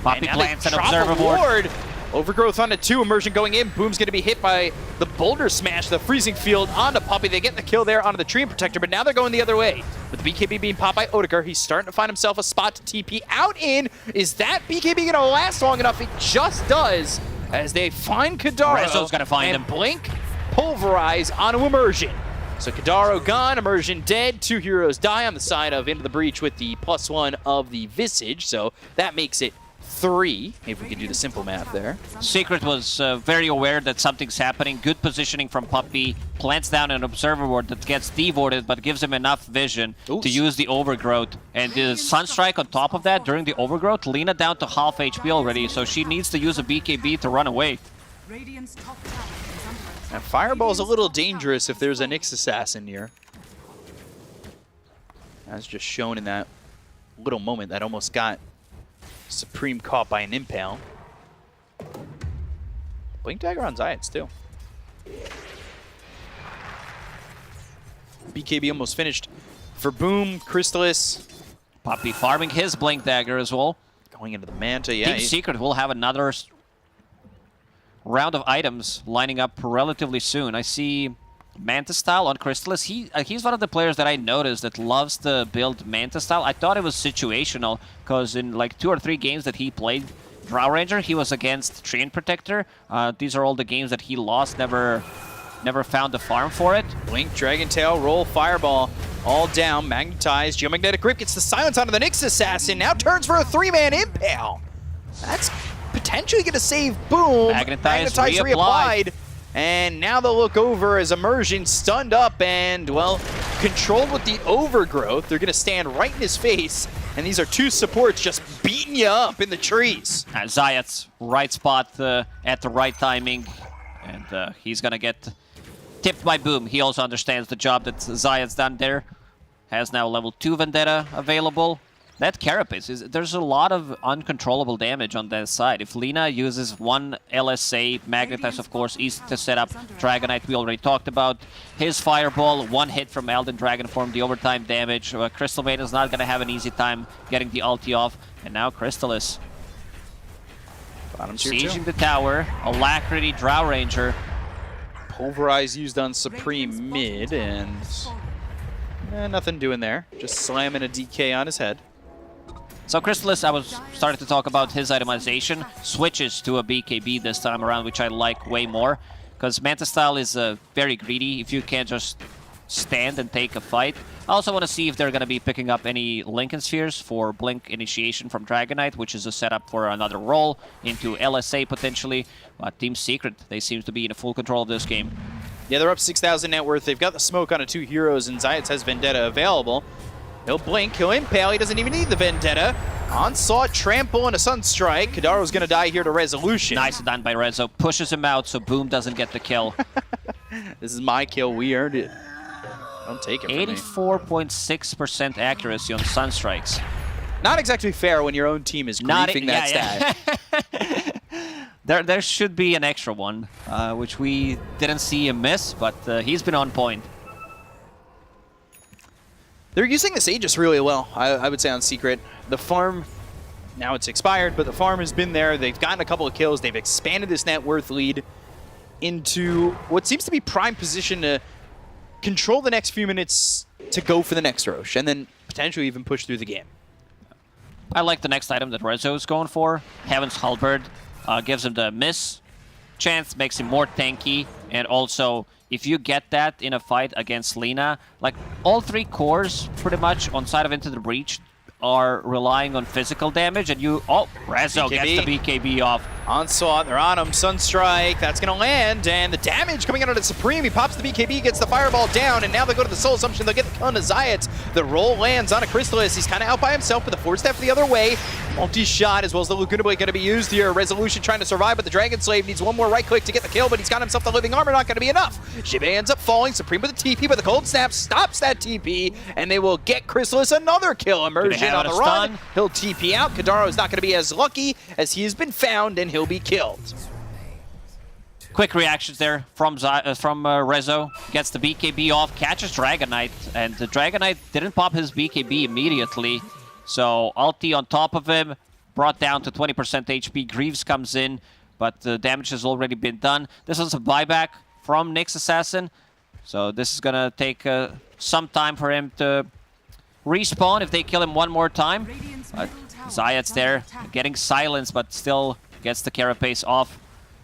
Poppy And plants now an they drop observer a ward. Overgrowth onto 2. Immersion going in. Boom's going to be hit by the Boulder Smash, the Freezing Field onto Poppy. They get the kill there onto the Treant Protector, but now they're going the other way. With the BKB being popped by Odegaard, he's starting to find himself a spot to TP out in. Is that BKB going to last long enough? It just does, as they find Kadaro. Rezo's going to find and him. Blink, pulverize onto Immersion. So Kadaro gone, Immersion dead. 2 heroes die on the side of Into the Breach with the +1 of the Visage. So that makes it 3, if we can do the simple math there. Secret was very aware that something's happening. Good positioning from Puppy. Plants down an observer ward that gets devoted, but gives him enough vision to use the overgrowth. And the Sunstrike on top of that during the overgrowth, Lina down to half HP already, so she needs to use a BKB to run away. And Fireball's a little dangerous if there's a Nyx Assassin near. As just shown in that little moment that almost got Supreme caught by an Impale. Blink Dagger on Zayats too. BKB almost finished for Boom. Crystallis. Poppy farming his Blink Dagger as well. Going into the Manta, yeah. Team Secret will have another round of items lining up relatively soon. I see Manta style on Crystallis. He's one of the players that I noticed that loves to build Manta style. I thought it was situational because in like 2 or 3 games that he played Drow Ranger, he was against Treant Protector. These are all the games that he lost, never found the farm for it. Blink, Dragon Tail, roll, Fireball, all down, magnetized. Geomagnetic Grip gets the silence onto the Nyx Assassin. Now turns for a 3-man Impale. That's potentially going to save Boom. Magnetized reapplied. And now they'll look over as Immersion stunned up and, well, controlled with the overgrowth. They're going to stand right in his face. And these are 2 supports just beating you up in the trees. Zayats, right spot at the right timing. And he's going to get tipped by Boom. He also understands the job that Zayats done there. Has now level 2 Vendetta available. that Carapace, there's a lot of uncontrollable damage on that side. If Lina uses one LSA, Magnetize, of course, easy to set up. Dragonite, we already talked about. His Fireball, one hit from Elden Dragon Form, the overtime damage. Crystal Maiden is not going to have an easy time getting the ulti off. And now Crystalis. Sieging the tower. Alacrity, Drow Ranger. Pulverize used on Supreme mid, and nothing doing there. Just slamming a DK on his head. So Crystalis, I was starting to talk about his itemization, switches to a BKB this time around, which I like way more, because Manta Style is very greedy if you can't just stand and take a fight. I also want to see if they're going to be picking up any Lincoln Spheres for Blink Initiation from Dragonite, which is a setup for another role into LSA potentially. But Team Secret, they seem to be in full control of this game. Yeah, they're up 6,000 net worth. They've got the smoke on 2 heroes, and Zayats has Vendetta available. He'll blink, he'll impale, he doesn't even need the Vendetta. Onslaught, Trample, and a Sunstrike. Kadaro's gonna die here to Resolution. Nice done by Rezo. Pushes him out so Boom doesn't get the kill. This is my kill, we earned it. Don't take it from me. 84.6% accuracy on Sunstrikes. Not exactly fair when your own team is griefing that stat. There should be an extra one, which we didn't see him miss, but he's been on point. They're using this Aegis really well, I would say, on Secret. The farm, now it's expired, but the farm has been there. They've gotten a couple of kills. They've expanded this net worth lead into what seems to be prime position to control the next few minutes to go for the next Roche, and then potentially even push through the game. I like the next item that Rezo is going for. Heaven's Halberd gives him the miss chance, makes him more tanky, and also if you get that in a fight against Lina, like all 3 cores pretty much on side of Into the Breach are relying on physical damage, and you... Oh, Rezo gets the BKB off. Onslaught, they're on him. Sunstrike, that's going to land, and the damage coming out of the Supreme. He pops the BKB, gets the Fireball down, and now they go to the Soul Assumption. They'll get the kill on Zayats. The roll lands on a Crystalis. He's kind of out by himself, but the Force Staff the other way. Multi-shot, as well as the Laguna Blade going to be used here. Resolution trying to survive, but the Dragon Slave needs one more right-click to get the kill, but he's got himself the Living Armor, not going to be enough. Shibe ends up falling. Supreme with a TP, but the Cold Snap stops that TP, and they will get Crystalis another kill. Immersion on the run. He'll TP out. Kadaro is not going to be as lucky as he has been found, and he'll be killed. Quick reactions there from Rezo. Gets the BKB off, catches Dragonite, and the Dragonite didn't pop his BKB immediately. So ulti on top of him, brought down to 20% HP. Greaves comes in, but the damage has already been done. This is a buyback from Nyx Assassin, so this is going to take some time for him to respawn if they kill him one more time. But Zayat's there, getting silenced, but still gets the Carapace off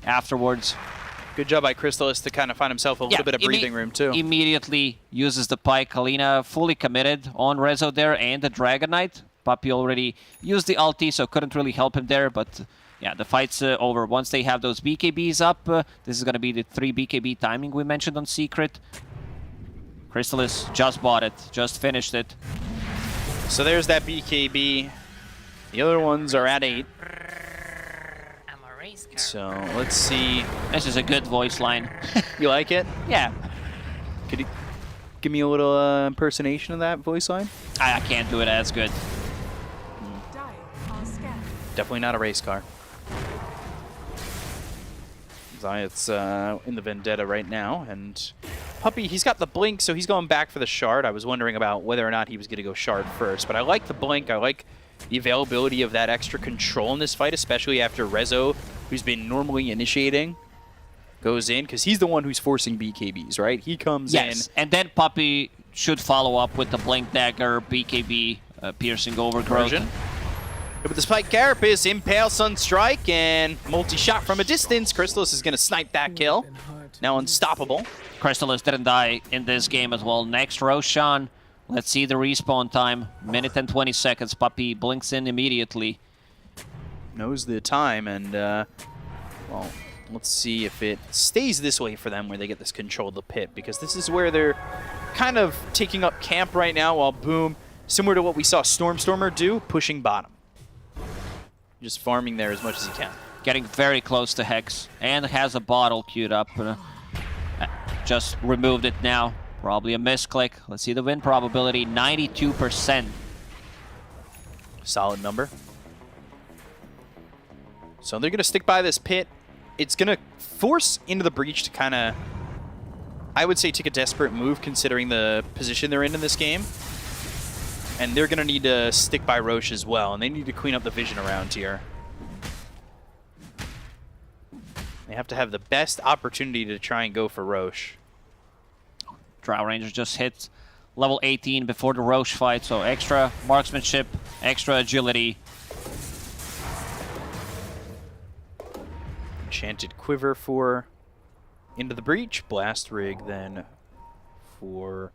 afterwards. Good job by Crystalis to kind of find himself a little bit of breathing room, too. Immediately uses the Pike. Kalina fully committed on Rezo there and the Dragonite. Puppy already used the ulti, so couldn't really help him there, but yeah, the fight's over. Once they have those BKBs up, this is going to be the 3 BKB timing we mentioned on Secret. Crystalis just bought it, just finished it. So there's that BKB. The other ones are at 8. So let's see. This is a good voice line. You like it? Yeah. Could you give me a little impersonation of that voice line? I can't do it as good. Definitely not a race car. Zayat's in the Vendetta right now, and Puppy, he's got the blink, so he's going back for the shard. I was wondering about whether or not he was going to go shard first, but I like the blink. I like the availability of that extra control in this fight, especially after Rezo, who's been normally initiating, goes in, because he's the one who's forcing BKBs, right? He comes in. And then Puppy should follow up with the blink dagger, BKB, piercing overgrowth. With the Spike Carapace, Impale, Sunstrike, and multi-shot from a distance. Crystalis is going to snipe that kill. Now unstoppable. Crystalis didn't die in this game as well. Next, Roshan. Let's see the respawn time. Minute and 20 seconds. Puppy blinks in immediately. Knows the time, and, well, let's see if it stays this way for them where they get this control of the pit, because this is where they're kind of taking up camp right now while Boom, similar to what we saw Stormstormer do, pushing bottom. Just farming there as much as he can. Getting very close to Hex, and has a bottle queued up. Just removed it now. Probably a misclick. Let's see the win probability, 92%. Solid number. So they're going to stick by this pit. It's going to force Into the Breach to kind of, I would say, take a desperate move considering the position they're in this game. And they're going to need to stick by Roche as well, and they need to clean up the vision around here. They have to have the best opportunity to try and go for Roche. Drow Ranger just hit level 18 before the Roche fight, so extra marksmanship, extra agility. Enchanted Quiver for Into the Breach. Blast Rig then for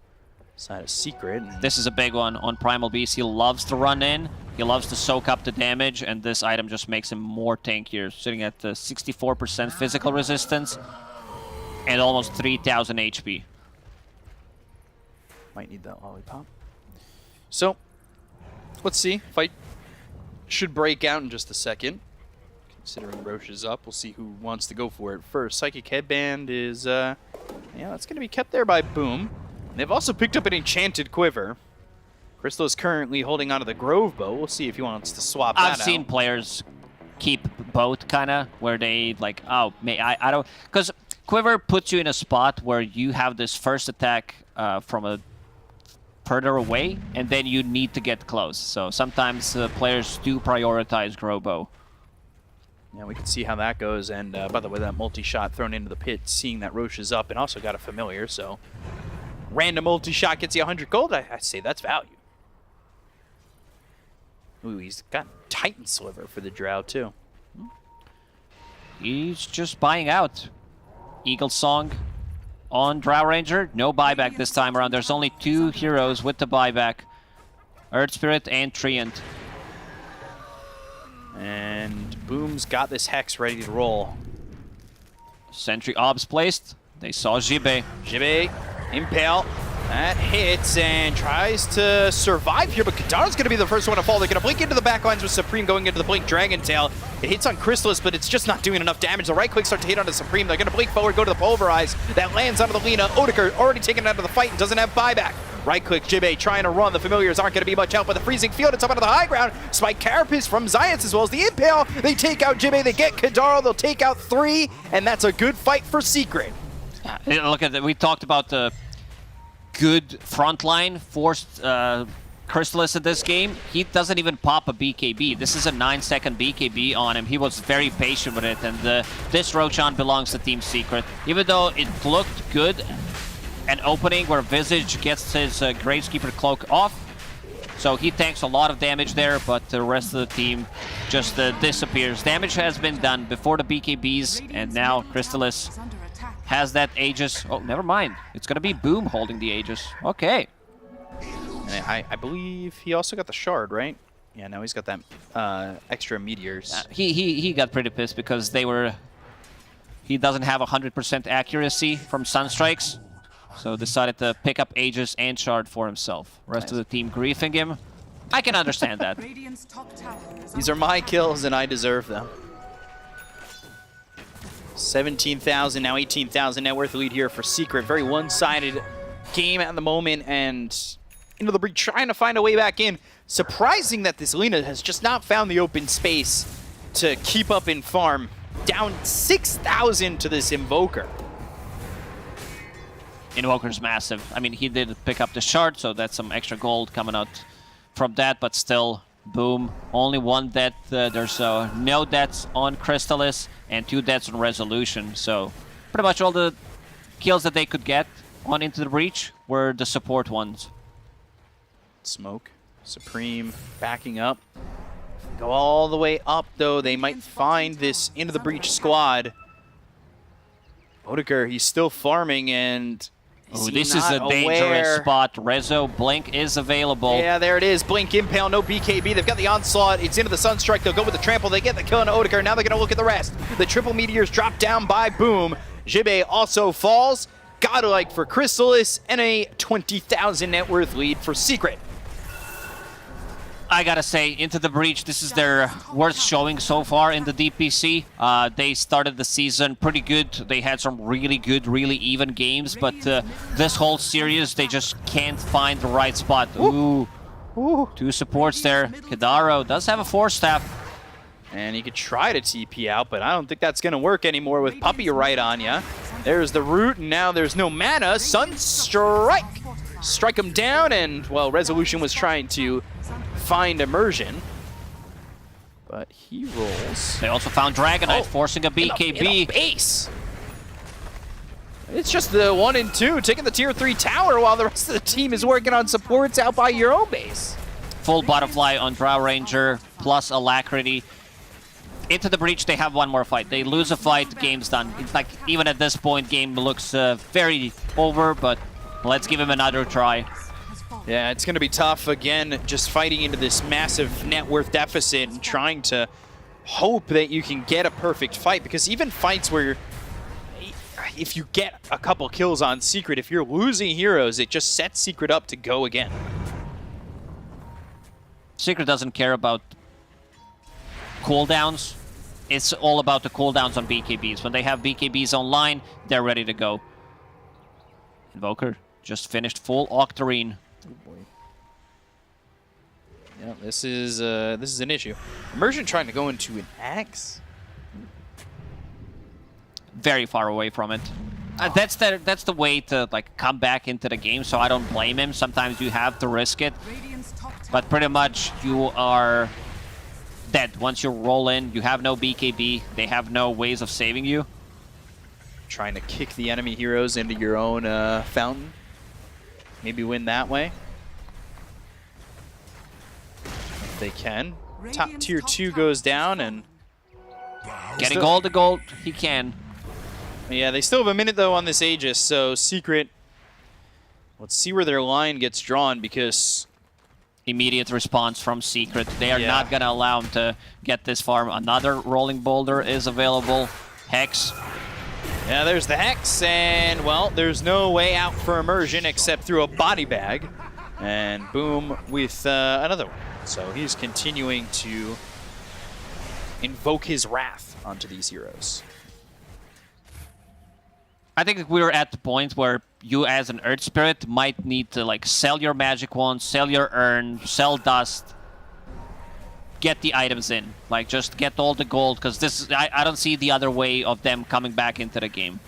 side of Secret. This is a big one on Primal Beast. He loves to run in. He loves to soak up the damage, and this item just makes him more tankier, sitting at 64% physical resistance and almost 3,000 HP. Might need that lollipop. So, let's see. Fight should break out in just a second. Considering Roche is up, we'll see who wants to go for it first. Psychic Headband is, yeah, that's going to be kept there by Boom. They've also picked up an Enchanted Quiver. Crystal is currently holding onto the Grove Bow. We'll see if he wants to swap that out. I've seen players keep both, kind of, where they, like, oh, I don't... Because Quiver puts you in a spot where you have this first attack from a further away, and then you need to get close. So sometimes players do prioritize Grove Bow. Yeah, we can see how that goes. And by the way, that multi-shot thrown into the pit, seeing that Roche is up, and also got a familiar, so... Random multi-shot gets you 100 gold. I say that's value. Ooh, he's got Titan Sliver for the Drow, too. He's just buying out. Eagle Song on Drow Ranger. No buyback this time around. There's only 2 heroes with the buyback. Earth Spirit and Treant. And Boom's got this Hex ready to roll. Sentry Obs placed. They saw Jibe. Jibe, Impale. That hits and tries to survive here, but Katara's going to be the first one to fall. They're going to blink into the backlines with Supreme going into the Blink Dragon Tail. It hits on Chrysalis, but it's just not doing enough damage. The right click starts to hit onto Supreme. They're going to blink forward, go to the Pulverize. That lands onto the Lina. Odeker already taken out of the fight and doesn't have buyback. Right click, Jibe trying to run. The Familiars aren't going to be much help with the Freezing Field. It's up onto the high ground. Spike Carapace from Zions as well as the Impale. They take out Jibe. They get Kadara. They'll take out 3, and that's a good fight for Secret. Look at that. We talked about the good front line forced Chrysalis in this game. He doesn't even pop a BKB. This is a 9-second BKB on him. He was very patient with it, and this Roshan belongs to Team Secret. Even though it looked good, an opening where Visage gets his Graveskeeper cloak off, so he tanks a lot of damage there, but the rest of the team just disappears. Damage has been done before the BKBs, and now Chrysalis has that Aegis. Oh, never mind. It's going to be Boom holding the Aegis. Okay. I believe he also got the Shard, right? Yeah, now he's got that extra Meteors. He got pretty pissed because he doesn't have 100% accuracy from Sunstrikes, so decided to pick up Aegis and Shard for himself. Rest of the team griefing him. I can understand that. These are my kills and I deserve them. 17,000, now 18,000 net worth lead here for Secret. Very one-sided game at the moment, and Into the Breach trying to find a way back in. Surprising that this Lina has just not found the open space to keep up in farm. Down 6,000 to this Invoker. Invoker's massive. I mean, he did pick up the shard, so that's some extra gold coming out from that, but still, Boom. Only 1 death. There's no deaths on Chrysalis and 2 deaths on Resolution, so pretty much all the kills that they could get on Into the Breach were the support ones. Smoke, Supreme backing up. Go all the way up, though. They might find this Into the Breach squad. Odeker, he's still farming, and oh, this is a dangerous spot. Rezo, Blink is available. Yeah, there it is. Blink, Impale, no BKB. They've got the Onslaught. It's into the Sunstrike. They'll go with the Trample. They get the kill on Odeker. Now they're going to look at the rest. The triple Meteors drop down by Boom. Jibe also falls. Godlike for Chrysalis, and a 20,000 net worth lead for Secret. I gotta say, Into the Breach, this is their worst showing so far in the DPC. They started the season pretty good. They had some really good, really even games, but this whole series, they just can't find the right spot. Ooh. Ooh. 2 supports there. Kadaro does have a 4-staff. And he could try to TP out, but I don't think that's going to work anymore with Puppey right on ya. There's the root, and now there's no mana. Sunstrike! Strike him down, and, well, Resolution was trying to find Immersion. But he rolls. They also found Dragonite, forcing a BKB. In a base! It's just the 1 and 2 taking the tier 3 tower while the rest of the team is working on supports out by your own base. Full Butterfly on Drow Ranger, plus Alacrity. Into the breach, they have one more fight. They lose a fight, game's done. It's like, even at this point, game looks very over, but let's give him another try. Yeah, it's going to be tough, again, just fighting into this massive net worth deficit and trying to hope that you can get a perfect fight, because even fights where if you get a couple kills on Secret, if you're losing heroes, it just sets Secret up to go again. Secret doesn't care about cooldowns. It's all about the cooldowns on BKBs. When they have BKBs online, they're ready to go. Invoker just finished full Octarine. Oh boy. Yeah, this is an issue. Immersion trying to go into an axe. Very far away from it. That's the way to like come back into the game, so I don't blame him. Sometimes you have to risk it, but pretty much you are dead. Once you roll in, you have no BKB. They have no ways of saving you. Trying to kick the enemy heroes into your own fountain. Maybe win that way. If they can. Top tier 2 goes down and... Getting gold to gold, he can. Yeah, they still have a minute though on this Aegis, so Secret... Let's see where their line gets drawn, because... Immediate response from Secret. They are not going to allow him to get this far. Another Rolling Boulder is available. Hex. Yeah, there's the Hex, and, well, there's no way out for Immersion except through a body bag. And boom, with another one. So he's continuing to invoke his wrath onto these heroes. I think we're at the point where you as an Earth Spirit might need to like sell your magic wand, sell your urn, sell dust, get the items in. Like just get all the gold, because this is, I don't see the other way of them coming back into the game.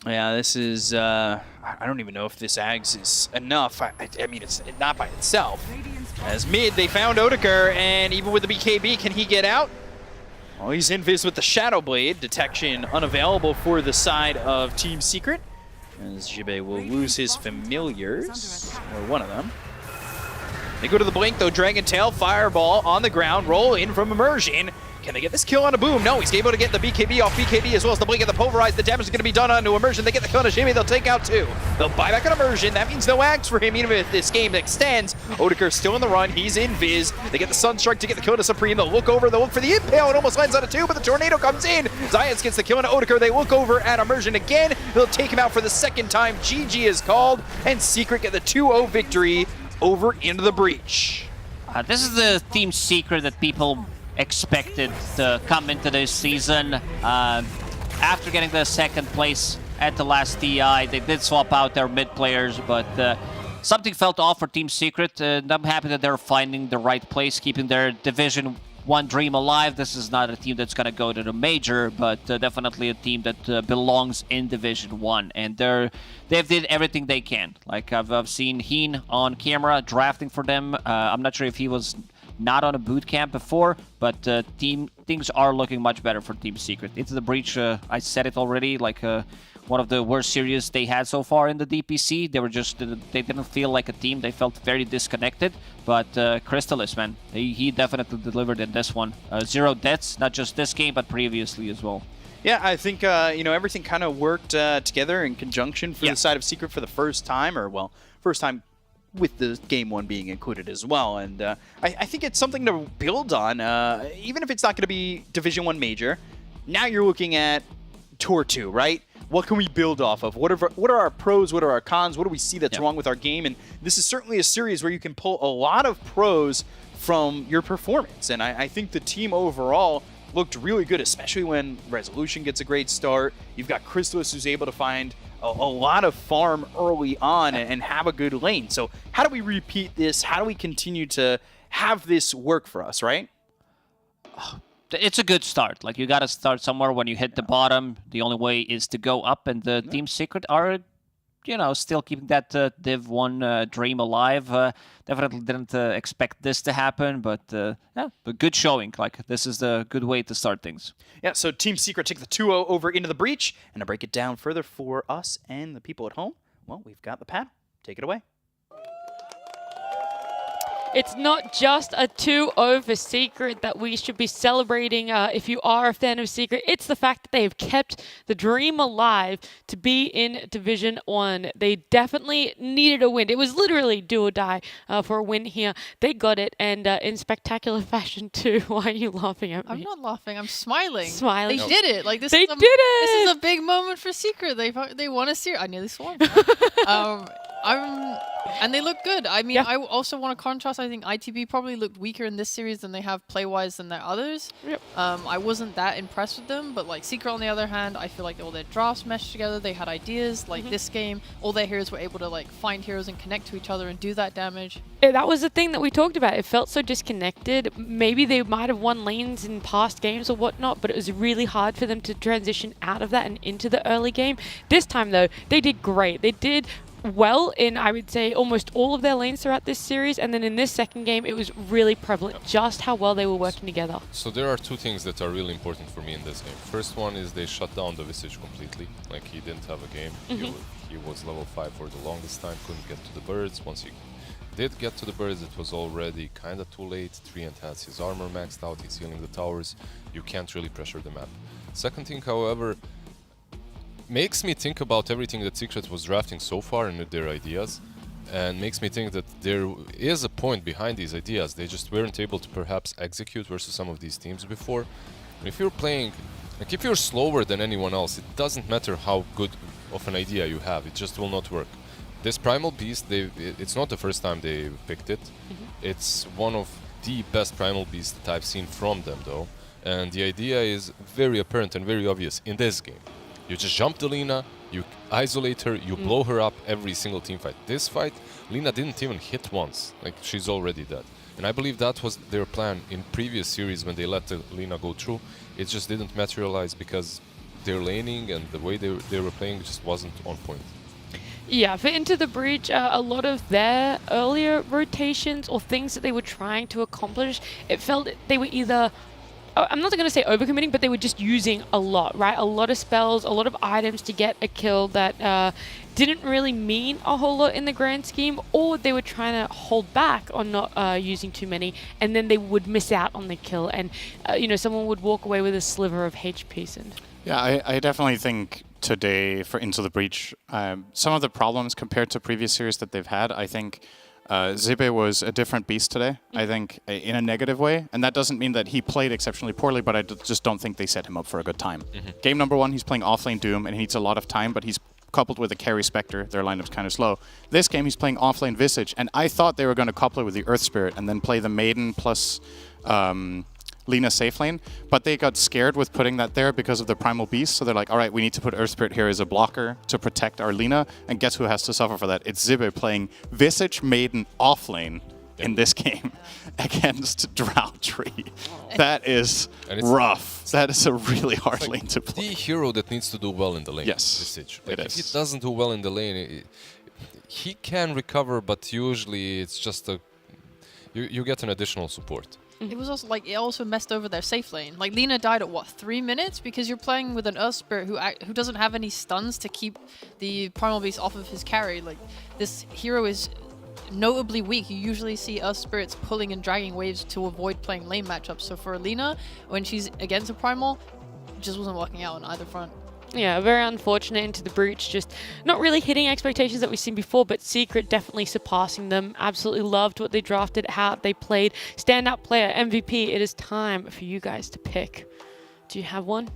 Yeah, this is, I don't even know if this Ags is enough. I mean, it's not by itself. As mid, they found Odeker, and even with the BKB, can he get out? Well, he's invis with the Shadow Blade. Detection unavailable for the side of Team Secret, as Jibe will lose his familiars, or one of them. They go to the blink, though. Dragon Tail, Fireball on the ground, roll in from Immersion. Can they get this kill on a Boom? No, he's able to get the BKB off BKB as well as the blink and the Pulverize. The damage is going to be done onto Immersion. They get the kill on a Jimmy. They'll take out 2. They'll buy back on Immersion. That means no Ags for him, even if this game extends. Odeker's still in the run. He's in Viz. They get the Sunstrike to get the kill to Supreme. They'll look over. They'll look for the Impale. It almost lands on a 2, but the Tornado comes in. Zions gets the kill on Odeker. They look over at Immersion again. They'll take him out for the second time. GG is called, and Secret get the 2-0 victory over into the breach. This is the Team Secret that people expected to come into this season. After getting the second place at the last TI, they did swap out their mid players, but something felt off for Team Secret, and I'm happy that they're finding the right place, keeping their Division 1 dream alive. This is not a team that's going to go to the major, but definitely a team that belongs in Division 1, and they've did everything they can. Like I've seen Heen on camera drafting for them. I'm not sure if he was not on a boot camp before, but things are looking much better for Team Secret. Into the breach, I said it already, like one of the worst series they had so far in the DPC. They were just, they didn't feel like a team. They felt very disconnected, but Crystalis, man, he definitely delivered in this one. 0 deaths, not just this game, but previously as well. Yeah, I think, you know, everything kind of worked together in conjunction for the side of Secret for the first time, or, well, first time with the Game 1 being included as well. And I think it's something to build on, even if it's not going to be Division 1 Major. Now you're looking at Tour 2, right? What can we build off of? What are our pros? What are our cons? What do we see that's wrong with our game? And this is certainly a series where you can pull a lot of pros from your performance. And I think the team overall looked really good, especially when Resolution gets a great start. You've got Crystalis, who's able to find a lot of farm early on and have a good lane. So how do we repeat this? How do we continue to have this work for us, right? It's a good start. Like, you got to start somewhere. When you hit the bottom, the only way is to go up, and the Team Secret are, still keeping that Div 1 dream alive. Definitely didn't expect this to happen, but but good showing. Like, this is the good way to start things. Yeah, so Team Secret take the 2-0 over into the breach, and to break it down further for us and the people at home, well, we've got the panel. Take it away. It's not just a 2-0 for Secret that we should be celebrating if you are a fan of Secret. It's the fact that they have kept the dream alive to be in Division 1. They definitely needed a win. It was literally do or die for a win here. They got it, and in spectacular fashion too. Why are you laughing at me? I'm not laughing. I'm smiling. Smiling. They did it. Like, this. They is did it. This is a big moment for Secret. They won a series. I nearly swore. And they look good. I mean, I also want to contrast. I think ITB probably looked weaker in this series than they have play-wise than their others. Yep. I wasn't that impressed with them, but like Secret on the other hand, I feel like all their drafts meshed together. They had ideas. Like this game, all their heroes were able to like find heroes and connect to each other and do that damage. Yeah, that was the thing that we talked about. It felt so disconnected. Maybe they might have won lanes in past games or whatnot, but it was really hard for them to transition out of that and into the early game. This time, though, they did great. They did well in, I would say, almost all of their lanes throughout this series, and then in this second game it was really prevalent just how well they were working together. So there are two things that are really important for me in this game. First one is they shut down the Visage completely. Like, he didn't have a game. He was level 5 for the longest time, couldn't get to the birds. Once he did get to the birds, it was already kind of too late. Treant has his armor maxed out, he's healing the towers. You can't really pressure the map. Second thing, however, makes me think about everything that Secret was drafting so far and their ideas, and makes me think that there is a point behind these ideas. They just weren't able to perhaps execute versus some of these teams before. And if you're playing, like, if you're slower than anyone else, it doesn't matter how good of an idea you have, it just will not work. This Primal Beast, it's not the first time they picked it. It's one of the best Primal Beasts that I've seen from them, though. And the idea is very apparent and very obvious in this game. You just jump the Lina, you isolate her, you blow her up every single team fight. This fight, Lina didn't even hit once. Like, she's already dead. And I believe that was their plan in previous series when they let the Lina go through. It just didn't materialize because their laning and the way they were playing just wasn't on point. Yeah, for Into the Breach, a lot of their earlier rotations or things that they were trying to accomplish, it felt they were either, I'm not going to say overcommitting, but they were just using a lot, right? A lot of spells, a lot of items to get a kill that didn't really mean a whole lot in the grand scheme, or they were trying to hold back on not using too many, and then they would miss out on the kill, and someone would walk away with a sliver of HP. Yeah, I definitely think today for Into the Breach, some of the problems compared to previous series that they've had, I think Zibe was a different beast today, I think, in a negative way. And that doesn't mean that he played exceptionally poorly, but I just don't think they set him up for a good time. Game number 1, he's playing offlane Doom, and he needs a lot of time, but he's coupled with a carry Spectre. Their lineup's kind of slow. This game, he's playing offlane Visage, and I thought they were going to couple it with the Earth Spirit and then play the Maiden plus Lina safe lane, but they got scared with putting that there because of the Primal Beast, so they're like, all right, we need to put Earth Spirit here as a blocker to protect our Lina, and guess who has to suffer for that? It's Zibe playing Visage Maiden offlane in this game against Drow Tree. That is rough. That is a really hard lane to play. The hero that needs to do well in the lane. Yes, Visage. Like, if he doesn't do well in the lane, he can recover, but usually it's just you get an additional support. It was also like, it also messed over their safe lane. Like, Lina died at what, 3 minutes, because you're playing with an Earth Spirit who doesn't have any stuns to keep the Primal Beast off of his carry. Like, this hero is notably weak. You usually see Earth Spirits pulling and dragging waves to avoid playing lane matchups. So for Lina, when she's against a Primal, it just wasn't working out on either front. Yeah, very unfortunate. Into the Breach, just not really hitting expectations that we've seen before, but Secret definitely surpassing them. Absolutely loved what they drafted, how they played. Standout player, MVP, it is time for you guys to pick. Do you have one?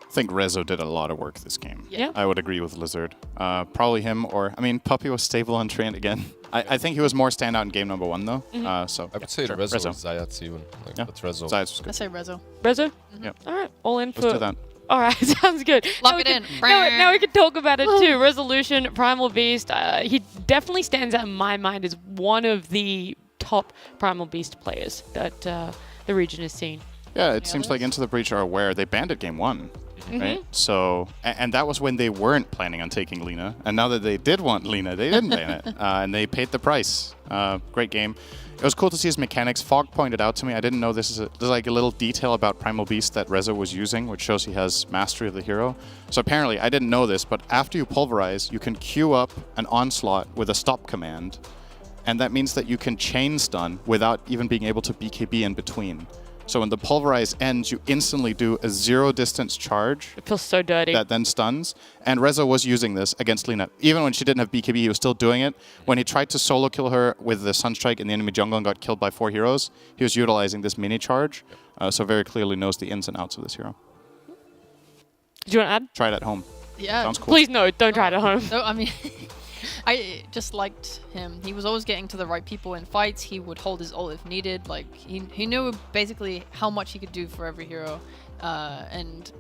I think Rezo did a lot of work this game. Yeah. I would agree with Lizard. Probably him, or, I mean, Puppy was stable on Treant again. I think he was more standout in game number 1, though. So I would say Rezo or Zayats even. Like, but Rezo. Zayats was good. I say Rezo. Rezo? Yeah. All right, all in Let's do for that. All right, sounds good. Lock Now we it can- in. Now we can talk about it too. Resolution, Primal Beast. He definitely stands out in my mind as one of the top Primal Beast players that the region has seen. Yeah, it seems like Into the Breach are aware. They banned it game 1, right? So, and that was when they weren't planning on taking Lina. And now that they did want Lina, they didn't ban it. And they paid the price. Great game. It was cool to see his mechanics. Fog pointed out to me, I didn't know there's like a little detail about Primal Beast that Reza was using, which shows he has mastery of the hero. So apparently, I didn't know this, but after you pulverize, you can queue up an onslaught with a stop command. And that means that you can chain stun without even being able to BKB in between. So when the pulverize ends, you instantly do a 0 distance charge. It feels so dirty. That then stuns. And Reza was using this against Lina. Even when she didn't have BKB, he was still doing it. When he tried to solo kill her with the Sunstrike in the enemy jungle and got killed by 4 heroes, he was utilizing this mini charge. So very clearly knows the ins and outs of this hero. Do you want to add? Try it at home. Yeah. Sounds cool. Please no, don't try it at home. No, I mean, I just liked him. He was always getting to the right people in fights. He would hold his ult if needed. Like he knew basically how much he could do for every hero. And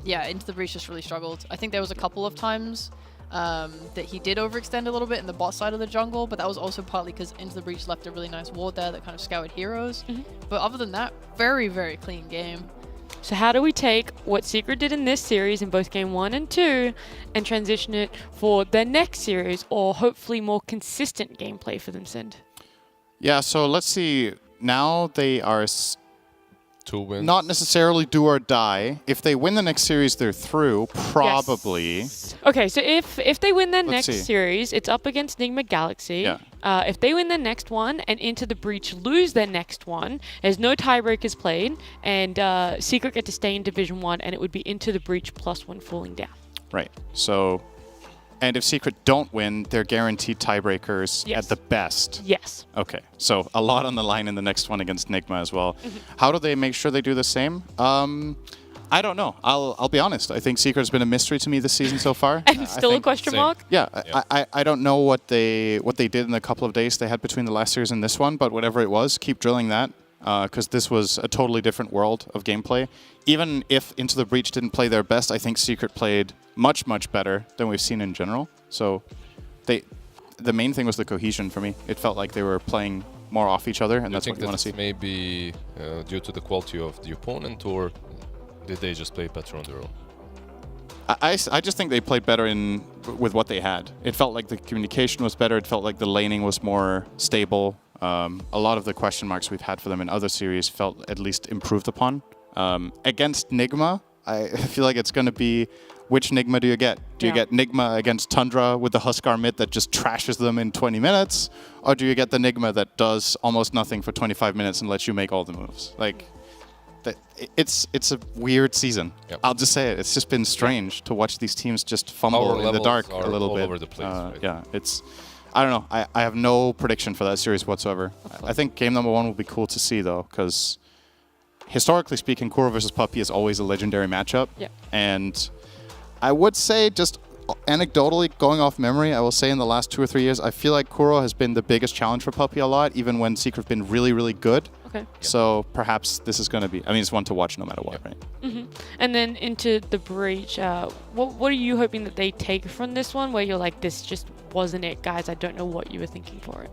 yeah, Into the Breach just really struggled. I think there was a couple of times that he did overextend a little bit in the bot side of the jungle, but that was also partly because Into the Breach left a really nice ward there that kind of scoured heroes. But other than that, very, very clean game. So how do we take what Secret did in this series in both game 1 and 2 and transition it for their next series, or hopefully more consistent gameplay for them, Sind? Yeah, so let's see. Now they are 2 wins. not necessarily do or die. If they win the next series, they're through, probably. Yes. Okay, so if they win their Let's next see. series, it's up against Nigma Galaxy. Yeah. If they win their next one and Into the Breach lose their next one, there's no tiebreakers played, and Secret get to stay in Division 1, and it would be Into the Breach +1 falling down. Right. So, and if Secret don't win, they're guaranteed tiebreakers Yes. at the best. Yes. Okay. So a lot on the line in the next one against Nigma as well. How do they make sure they do the same? I don't know. I'll be honest. I think Secret's been a mystery to me this season so far. And I still a think- question same. mark? Yeah, I don't know what they did in the couple of days they had between the last series and this one, but whatever it was, keep drilling that, because this was a totally different world of gameplay. Even if Into the Breach didn't play their best, I think Secret played much, much better than we've seen in general. So the main thing was the cohesion for me. It felt like they were playing more off each other, and that's what you want to see. Maybe due to the quality of the opponent, or did they just play better on their own? I just think they played better with what they had. It felt like the communication was better. It felt like the laning was more stable. A lot of the question marks we've had for them in other series felt at least improved upon. Against Nigma, I feel like it's going to be, which Nigma do you get? Do you get Nigma against Tundra with the Huskar mid that just trashes them in 20 minutes? Or do you get the Nigma that does almost nothing for 25 minutes and lets you make all the moves? Like, it's a weird season. Yep. I'll just say it. It's just been strange to watch these teams just fumble Power in the levels dark are a little all bit. over the place, right? Yeah, I don't know. I have no prediction for that series whatsoever. I think game number 1 will be cool to see, though, because historically speaking, Kuro versus Puppey is always a legendary matchup. Yeah. And I would say, just anecdotally, going off memory, I will say in the last 2 or 3 years, I feel like Kuro has been the biggest challenge for Puppey a lot, even when Secret have been really, really good. Okay. So perhaps this is going to be, I mean, it's one to watch no matter what, right? And then Into the Breach, what are you hoping that they take from this one, where you're like, this just wasn't it, guys? I don't know what you were thinking for it.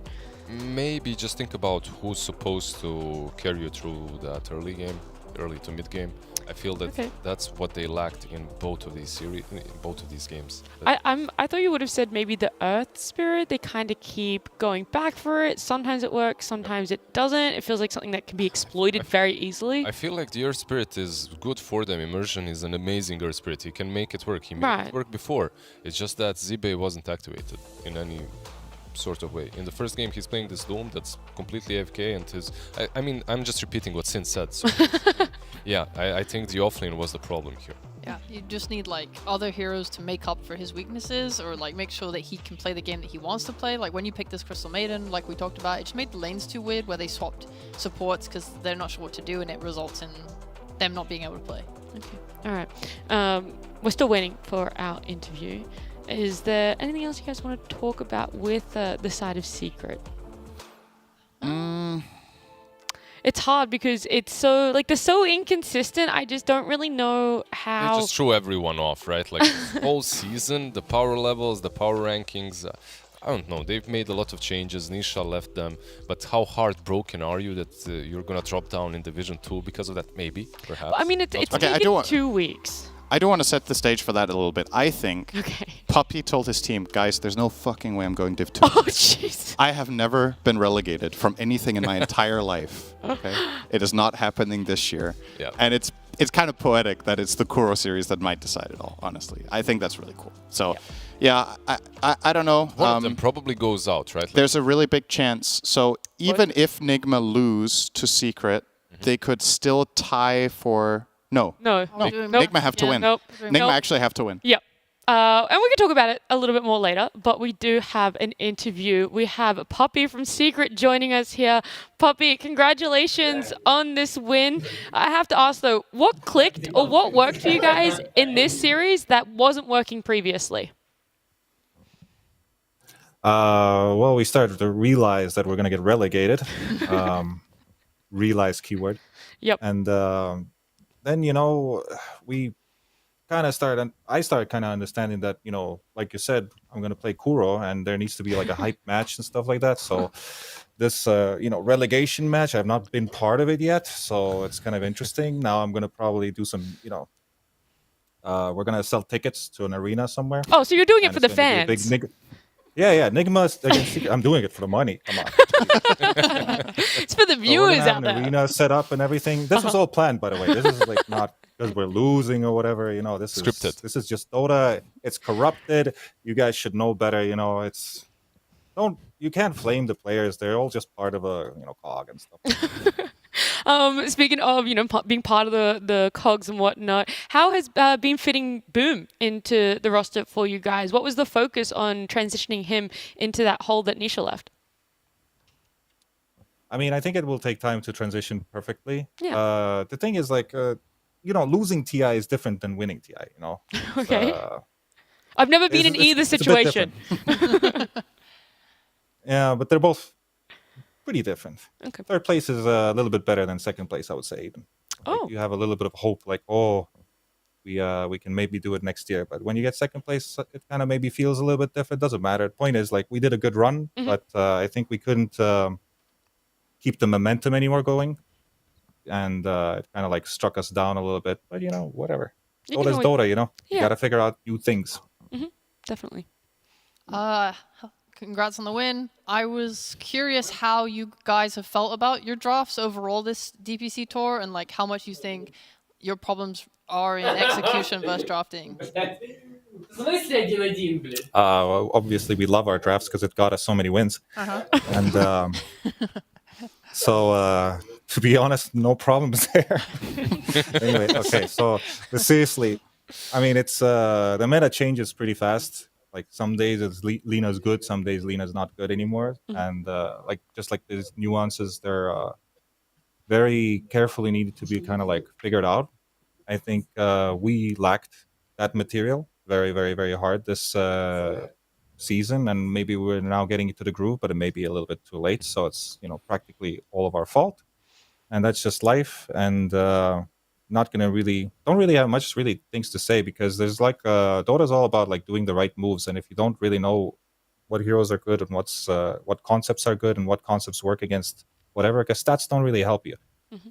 Maybe just think about who's supposed to carry you through that early to mid game. I feel that that's what they lacked in both of these series, in both of these games. I thought you would have said maybe the Earth Spirit. They kind of keep going back for it. Sometimes it works, sometimes it doesn't. It feels like something that can be exploited very easily. I feel like the Earth Spirit is good for them. Immersion is an amazing Earth Spirit. He can make it work. He made it work before. It's just that Zibe wasn't activated in any sort of way. In the first game, he's playing this Doom that's completely AFK, and his... I mean, I'm just repeating what Sin said. So yeah, I think the offlane was the problem here. Yeah, you just need like other heroes to make up for his weaknesses, or like make sure that he can play the game that he wants to play. Like when you pick this Crystal Maiden, like we talked about, it just made the lanes too weird where they swapped supports because they're not sure what to do, and it results in them not being able to play. Okay. All right. We're still waiting for our interview. Is there anything else you guys want to talk about with the side of Secret? it's hard because it's so like they're so inconsistent. I just don't really know They how. just threw everyone off, right? Like this whole season, the power levels, the power rankings. I don't know. They've made a lot of changes. Nisha left them, but how heartbroken are you that you're gonna drop down in Division 2 because of that? Maybe, perhaps. I mean, it's Not Okay, I taken do want- 2 weeks. I do want to set the stage for that a little bit. I think Okay. Puppy told his team, guys, there's no fucking way I'm going Div 2. Oh jeez. I have never been relegated from anything in my entire life. Okay, it is not happening this year, Yeah. and it's kind of poetic that it's the Kuro series that might decide it all. Honestly, I think that's really cool. So, yeah, I don't know. One of them probably goes out, right? Like, There's a really big chance. So even if Nigma lose to Secret, they could still tie for no. No. Nope. Nigma have to win. Nope. Nigma Nope. actually have to win. Yep. And we can talk about it a little bit more later, but we do have an interview. We have Poppy from Secret joining us here. Poppy, congratulations on this win. I have to ask though, what clicked or what worked for you guys in this series that wasn't working previously? Well, we started to realize that we're going to get relegated. Realize keyword. Yep. And then, we kind of started, I started kind of understanding that, like you said, I'm going to play Kuro and there needs to be like a hype match and stuff like that. So this, relegation match, I've not been part of it yet. So it's kind of interesting. Now I'm going to probably do some, we're going to sell tickets to an arena somewhere. Oh, so you're doing it And for it's the gonna be a fans. big Yeah, Nigma against Secret. I'm doing it for the money. Come on. It's for the So we're viewers gonna have out an there. arena set up and everything. This was all planned, by the way. This is like not because we're losing or whatever. This Scripted. is this is just Dota. It's corrupted. You guys should know better. You can't flame the players. They're all just part of a cog and stuff. Speaking of, being part of the cogs and whatnot, how has been fitting Boom into the roster for you guys? What was the focus on transitioning him into that hole that Nisha left? I mean, I think it will take time to transition perfectly. Yeah. The thing is, like, losing TI is different than winning TI. Okay. I've never been in either it's a bit situation. Yeah, but they're both pretty different. Okay. Third place is a little bit better than second place, I would say. Even. Like, Oh. you have a little bit of hope, like, we can maybe do it next year. But when you get second place, it kind of maybe feels a little bit different. Doesn't matter. The point is, like, we did a good run, but I think we couldn't keep the momentum anymore going, and it kind of like struck us down a little bit. But whatever. You can Dota's always- Dota. You Yeah. got to figure out new things. Definitely. Congrats on the win. I was curious how you guys have felt about your drafts overall this DPC tour, and like how much you think your problems are in execution versus drafting. Obviously, we love our drafts because it got us so many wins. And so, to be honest, no problems there. Anyway, okay. So, but seriously, I mean, it's the meta changes pretty fast. Like some days it's Lena's good, some days Lena's not good anymore, and just like these nuances, they're very carefully needed to be kind of like figured out. I think we lacked that material very, very, very hard this season, and maybe we're now getting into the groove, but it may be a little bit too late. So it's practically all of our fault, and that's just life. And not gonna don't really have much really things to say, because there's like Dota's all about like doing the right moves, and if you don't really know what heroes are good and what concepts are good and what concepts work against whatever, because stats don't really help you.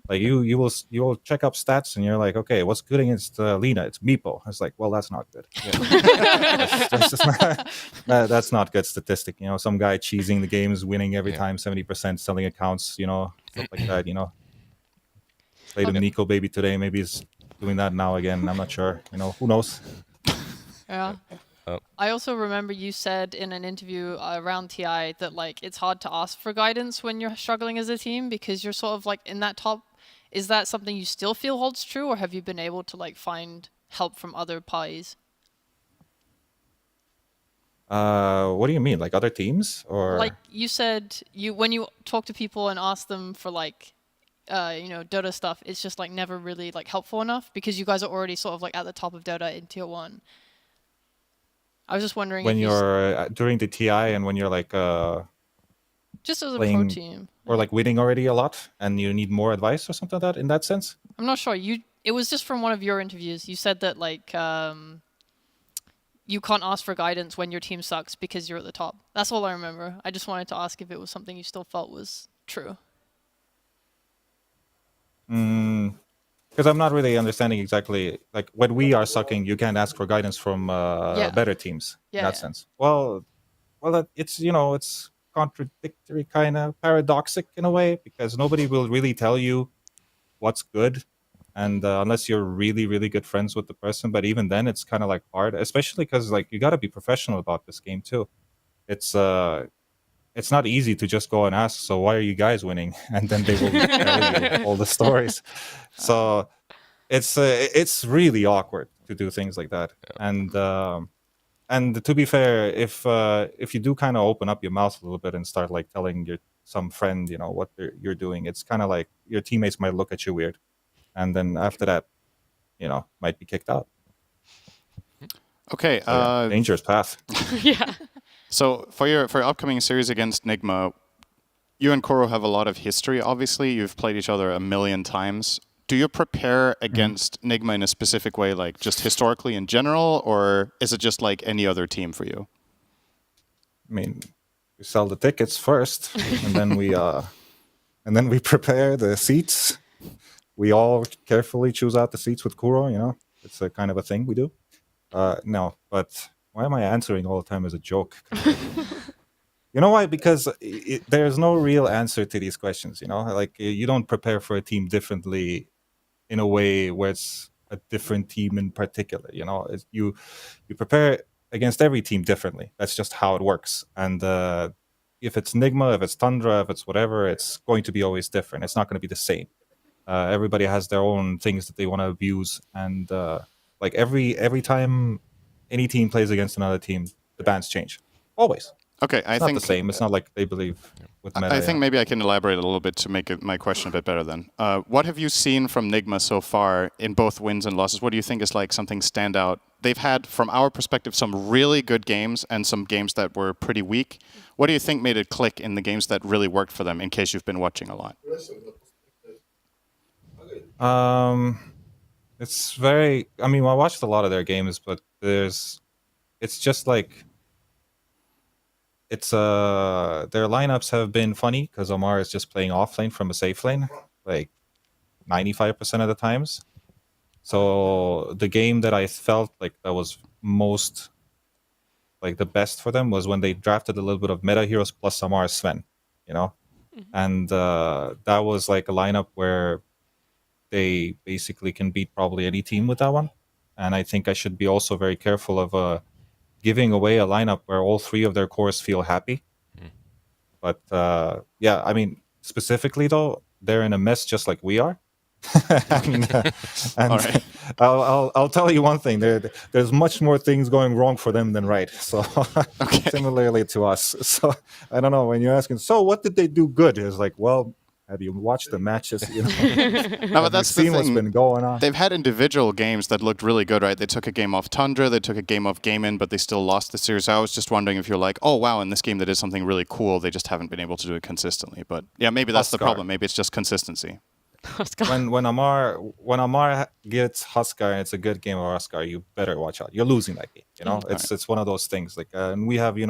Like you will check up stats and you're like, okay, what's good against Lena? It's Meepo. It's like, well, that's not good. that's just that's not good statistic. Some guy cheesing the games, winning every time, 70%, selling accounts, stuff like that. Played with Nico Baby today. Maybe he's doing that now again. I'm not sure. Who knows? Yeah. I also remember you said in an interview around TI that like it's hard to ask for guidance when you're struggling as a team because you're sort of like in that top. Is that something you still feel holds true, or have you been able to like find help from other parties? What do you mean? Like other teams, or Like you said, when you talk to people and ask them for like Dota stuff, it's just like never really like helpful enough because you guys are already sort of like at the top of Dota in tier 1. I was just wondering when if you're during the TI and when you're like just as a pro playing- team. or like winning already a lot, and you need more advice or something like that in that sense? I'm not sure. It was just from one of your interviews. You said that like you can't ask for guidance when your team sucks because you're at the top. That's all I remember. I just wanted to ask if it was something you still felt was true. Because I'm not really understanding exactly, like when we are sucking, you can't ask for guidance from better teams in that sense. Well, it's it's contradictory, kind of paradoxic in a way, because nobody will really tell you what's good, and unless you're really really good friends with the person. But even then, it's kind of like hard, especially because like you got to be professional about this game too. It's not easy to just go and ask, so why are you guys winning? And then they will tell you all the stories. So it's really awkward to do things like that. And to be fair, if you do kind of open up your mouth a little bit and start like telling some friend, what you're doing, it's kind of like your teammates might look at you weird, and then after that, might be kicked out. Okay. Dangerous path. Yeah. So for your upcoming series against Nigma, you and Koro have a lot of history. Obviously, you've played each other a million times. Do you prepare against Nigma in a specific way, like just historically in general, or is it just like any other team for you? I mean, we sell the tickets first, and then we prepare the seats. We all carefully choose out the seats with Kuro. It's a kind of a thing we do. No, but why am I answering all the time as a joke? You know why? Because there's no real answer to these questions. Like you don't prepare for a team differently in a way where it's a different team in particular. You prepare against every team differently. That's just how it works. And if it's Nigma, if it's Tundra, if it's whatever, it's going to be always different. It's not going to be the same. Everybody has their own things that they want to abuse, and like every time any team plays against another team, the bans change. Always. Okay, It's not the same. It's not like they believe with meta. I think maybe I can elaborate a little bit to make my question a bit better then. What have you seen from Nigma so far in both wins and losses? What do you think is like something standout? They've had, from our perspective, some really good games and some games that were pretty weak. What do you think made it click in the games that really worked for them, in case you've been watching a lot? It's very. I mean, I watched a lot of their games, but it's just like their lineups have been funny because Omar is just playing off lane from a safe lane, like 95% of the times. So the game that I felt like that was most like the best for them was when they drafted a little bit of meta heroes plus Omar Sven, and that was like a lineup where they basically can beat probably any team with that one. And I think I should be also very careful of giving away a lineup where all three of their cores feel happy. But yeah, I mean, specifically though, they're in a mess just like we are. and right. I'll tell you one thing: there's much more things going wrong for them than right. So similarly to us. So I don't know, when you're asking, so what did they do good? It's like, well, have you watched the matches? No, but that's the seen what's thing. been going on. They've had individual games that looked really good, right? They took a game off Tundra, they took a game off Gaimin, but they still lost the series. I was just wondering if you're like, oh wow, in this game they did something really cool. They just haven't been able to do it consistently. But yeah, maybe that's the problem. Maybe it's just consistency. When Amar gets Huskar and it's a good game of Huskar, you better watch out. You're losing that game. It's one of those things. Like, and we have a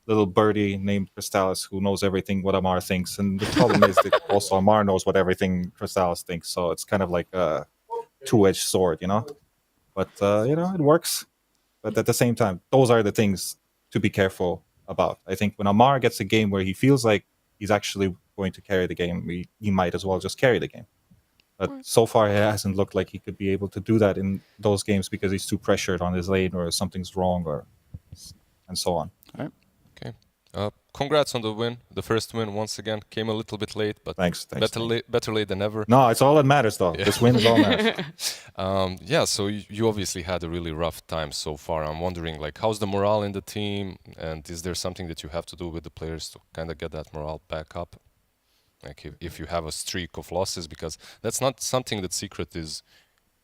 little birdie named Crystallis who knows everything what Amar thinks, and the problem is that also Amar knows what everything Crystallis thinks. So it's kind of like a two-edged sword, But it works. But at the same time, those are the things to be careful about. I think when Amar gets a game where he feels like he's actually going to carry the game, he might as well just carry the game. But so far, it hasn't looked like he could be able to do that in those games because he's too pressured on his lane or something's wrong and so on. All right. Okay. Congrats on the win. The first win, once again, came a little bit late, but thanks. Better late than never. No, it's all that matters, though. Yeah. This win is all that matters. Yeah, so you obviously had a really rough time so far. I'm wondering, like, how's the morale in the team, and is there something that you have to do with the players to kind of get that morale back up? Like, if you have a streak of losses, because that's not something that Secret is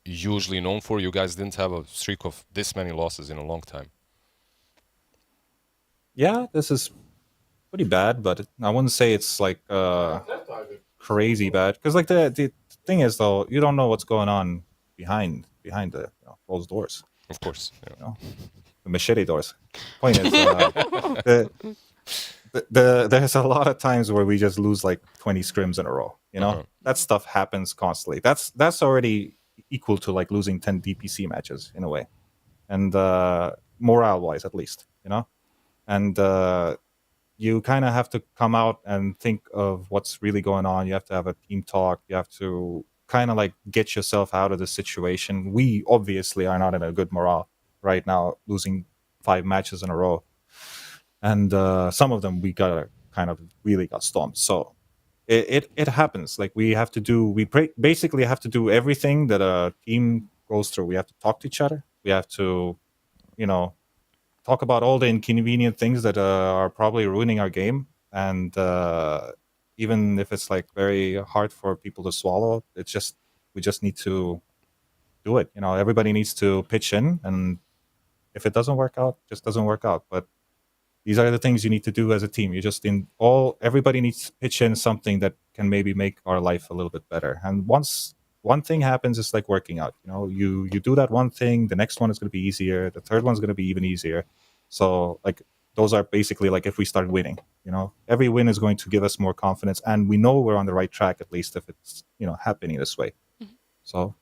usually known for. You guys didn't have a streak of this many losses in a long time. Yeah, this is pretty bad, but I wouldn't say it's like crazy bad. Because like the thing is though, you don't know what's going on behind the closed doors. Of course. Yeah. You know? The machete doors. Point is, there's a lot of times where we just lose like 20 scrims in a row. You know, that stuff happens constantly. That's already equal to like losing 10 DPC matches in a way, and morale-wise at least, you know, and you kind of have to come out and think of what's really going on. You have to have a team talk. You have to kind of like get yourself out of the situation. We obviously are not in a good morale right now, losing 5 matches in a row, and some of them we got kind of really got stomped. So it happens. Like we basically have to do everything that a team goes through. We have to talk to each other. We have to, you know, talk about all the inconvenient things that are probably ruining our game, and even if it's like very hard for people to swallow, we just need to do it. You know, everybody needs to pitch in, and if it doesn't work out, it just doesn't work out. But these are the things you need to do as a team. Everybody needs to pitch in something that can maybe make our life a little bit better. And once one thing happens, it's like working out. You know, you do that one thing, the next one is going to be easier, the third one's going to be even easier. So like those are basically like if we start winning, you know, every win is going to give us more confidence, and we know we're on the right track, at least if it's, you know, happening this way. So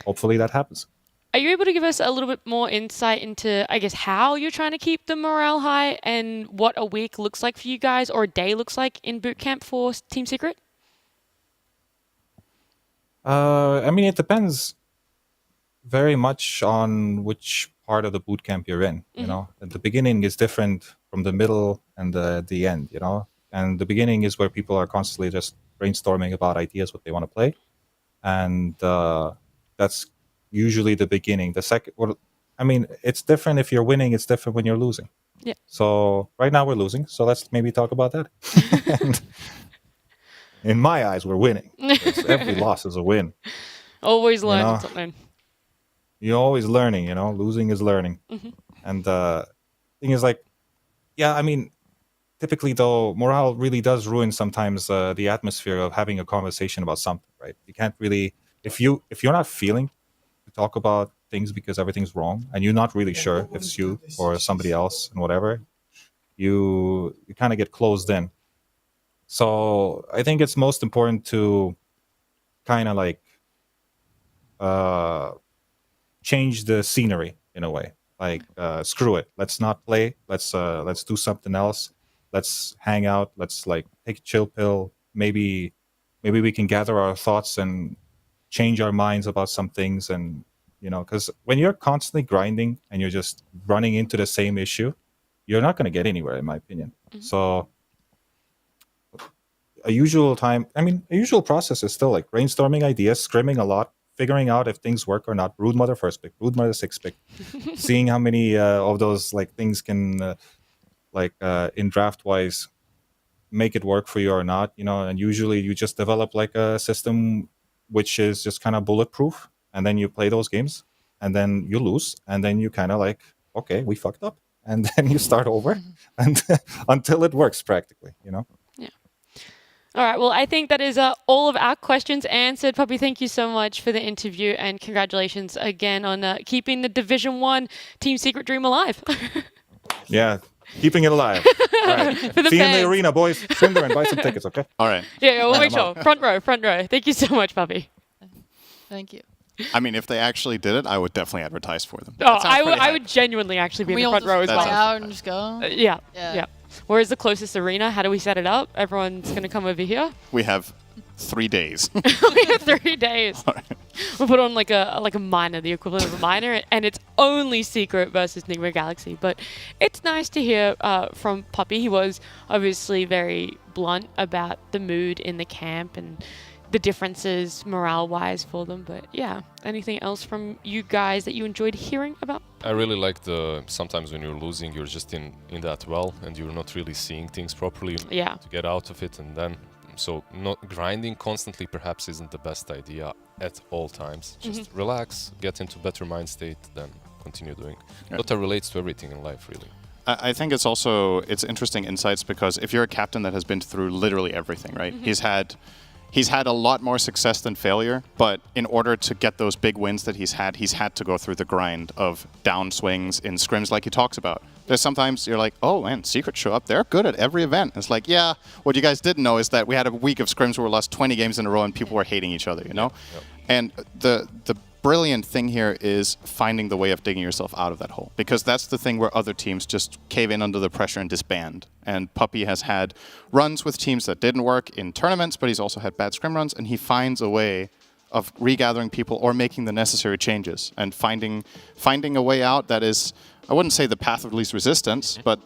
hopefully that happens. Are you able to give us a little bit more insight into, I guess, how you're trying to keep the morale high and what a week looks like for you guys, or a day looks like in boot camp for Team Secret? I mean, it depends very much on which part of the boot camp you're in. You know, at the beginning is different from the middle and the end. You know, and the beginning is where people are constantly just brainstorming about ideas, what they want to play, and that's usually the beginning. The second, I mean, it's different if you're winning. It's different when you're losing. Yeah. So right now we're losing. So let's maybe talk about that. And in my eyes, we're winning. Every loss is a win. Always learning know? something. You're always learning. You know, losing is learning. And thing is, like, yeah, I mean, typically though, morale really does ruin sometimes the atmosphere of having a conversation about something, right? You can't really, if you're not feeling to talk about things because everything's wrong and you're not really sure if it's you or somebody else and whatever, you kind of get closed in. So I think it's most important to kind of like change the scenery in a way. Like screw it, let's not play. Let's do something else. Let's hang out. Let's like take a chill pill. Maybe we can gather our thoughts and change our minds about some things. And you know, because when you're constantly grinding and you're just running into the same issue, you're not going to get anywhere, in my opinion. So a usual process is still like brainstorming ideas, scrimming a lot, figuring out if things work or not. Brood mother first pick, brood mother sixth pick, seeing how many of those like things can in draft wise make it work for you or not, you know. And usually you just develop like a system which is just kind of bulletproof, and then you play those games and then you lose, and then you kind of like, okay, we fucked up, and then you start over and until it works practically, you know. All right, well, I think that is all of our questions answered. Puppy, thank you so much for the interview, and congratulations again on keeping the Division 1 Team Secret dream alive. Yeah, keeping it alive. All right. For the See you in fans. the arena, boys. Swim there and buy some tickets, okay? All right. Yeah, we'll make I'm sure. out. Front row. Thank you so much, Puppy. Thank you. I mean, if they actually did it, I would definitely advertise for them. Oh, That sounds pretty I high. would genuinely actually be We in the all front just row as fly well. out and just go. Yeah. Where's the closest arena? How do we set it up? Everyone's going to come over here? We have 3 days. We have 3 days. We'll put on like a minor, the equivalent of a minor, and it's only Secret versus Nigma Galaxy. But it's nice to hear from Puppy. He was obviously very blunt about the mood in the camp and the differences morale-wise for them. But yeah, anything else from you guys that you enjoyed hearing about? I really like sometimes when you're losing, you're just in that well and you're not really seeing things properly to get out of it, and then so not grinding constantly perhaps isn't the best idea at all times. Just relax, get into better mind state, then continue doing. Dota relates to everything in life, really. I think it's interesting insights because if you're a captain that has been through literally everything, right? He's had a lot more success than failure, but in order to get those big wins that he's had to go through the grind of downswings in scrims like he talks about. There's sometimes you're like, oh man, Secret show up. They're good at every event. It's like, yeah, what you guys didn't know is that we had a week of scrims where we lost 20 games in a row and people were hating each other, you know? Yep. And the brilliant thing here is finding the way of digging yourself out of that hole, because that's the thing where other teams just cave in under the pressure and disband. And Puppy has had runs with teams that didn't work in tournaments, but he's also had bad scrim runs, and he finds a way of regathering people or making the necessary changes and finding a way out that is, I wouldn't say the path of least resistance, but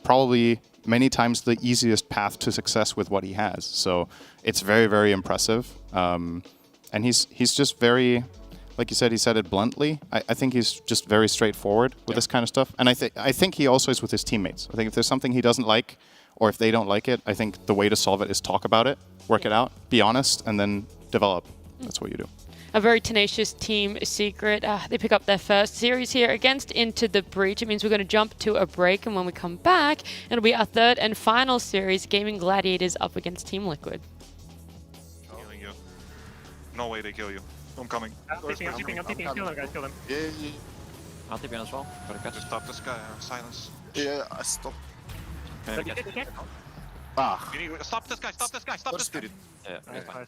probably many times the easiest path to success with what he has. So it's very, very impressive. And he's just very, like you said, he said it bluntly. I think he's just very straightforward with this kind of stuff. And I think he also is with his teammates. I think if there's something he doesn't like, or if they don't like it, I think the way to solve it is talk about it, work it out, be honest, and then develop. That's what you do. A very tenacious team, Secret. They pick up their first series here against Into the Breach. It means we're going to jump to a break, and when we come back, it'll be our third and final series, Gaming Gladiators up against Team Liquid. Killing you. No way they kill you. I'm coming. I'm TPing. Kill them, guys. Kill them. Yeah. I'll TP as well. Got a catch. Just stop this guy. Silence. Yeah, I stop. You need, stop this guy. Stop this guy. Stop this guy. Yeah. Nice.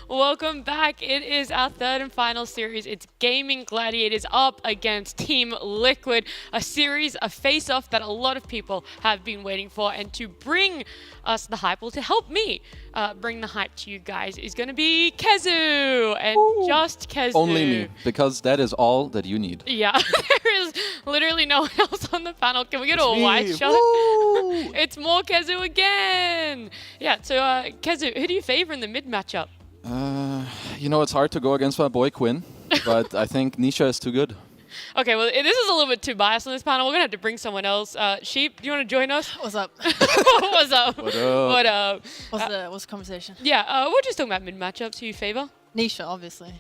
Welcome back. It is our third and final series. It's Gaming Gladiators up against Team Liquid, a series, a face-off that a lot of people have been waiting for. And to bring us the hype, well, to help me bring the hype to you guys, is going to be Kezu. And just Kezu. Only me, because that is all that you need. Yeah, there is literally no one else on the panel. Can we get a wide shot? It's more Kezu again. Yeah, so Kezu, who do you favor in the mid matchup? You know, it's hard to go against my boy Quinn, but I think Nisha is too good. Okay, well, this is a little bit too biased on this panel. We're going to have to bring someone else. Sheep, do you want to join us? What's up? What's up? What up? What up? What's the conversation? Yeah, we're just talking about mid matchups. Who you favor? Nisha, obviously.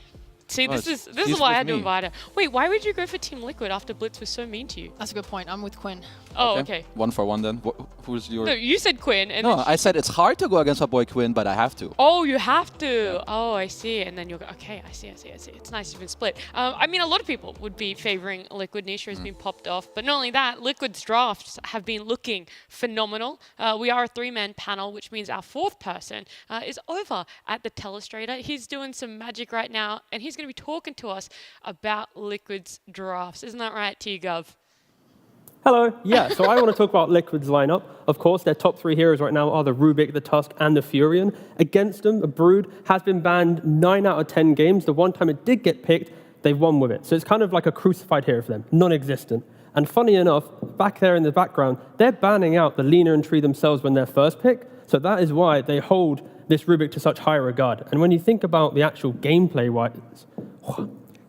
See, this is why I had to invite her. Wait, why would you go for Team Liquid after Blitz was so mean to you? That's a good point. I'm with Quinn. Oh, okay. 1 for 1 then. Who's your... No, you said Quinn. And no, I said it's hard to go against my boy Quinn, but I have to. Oh, you have to. Oh, I see. And then you'll go, okay, I see. It's nice you've been split. I mean, a lot of people would be favoring Liquid. Nisha has been popped off. But not only that, Liquid's drafts have been looking phenomenal. We are a 3-man panel, which means our fourth person is over at the Telestrator. He's doing some magic right now, and he's going to be talking to us about Liquid's drafts. Isn't that right, T-Gov? Hello. Yeah, so I want to talk about Liquid's lineup. Of course, their top 3 heroes right now are the Rubik, the Tusk, and the Furion. Against them, a Brood has been banned 9 out of 10 games. The one time it did get picked, they've won with it. So it's kind of like a crucified hero for them, non-existent. And funny enough, back there in the background, they're banning out the Lina and Tree themselves when they're first pick. So that is why they hold this Rubik to such high regard. And when you think about the actual gameplay-wise,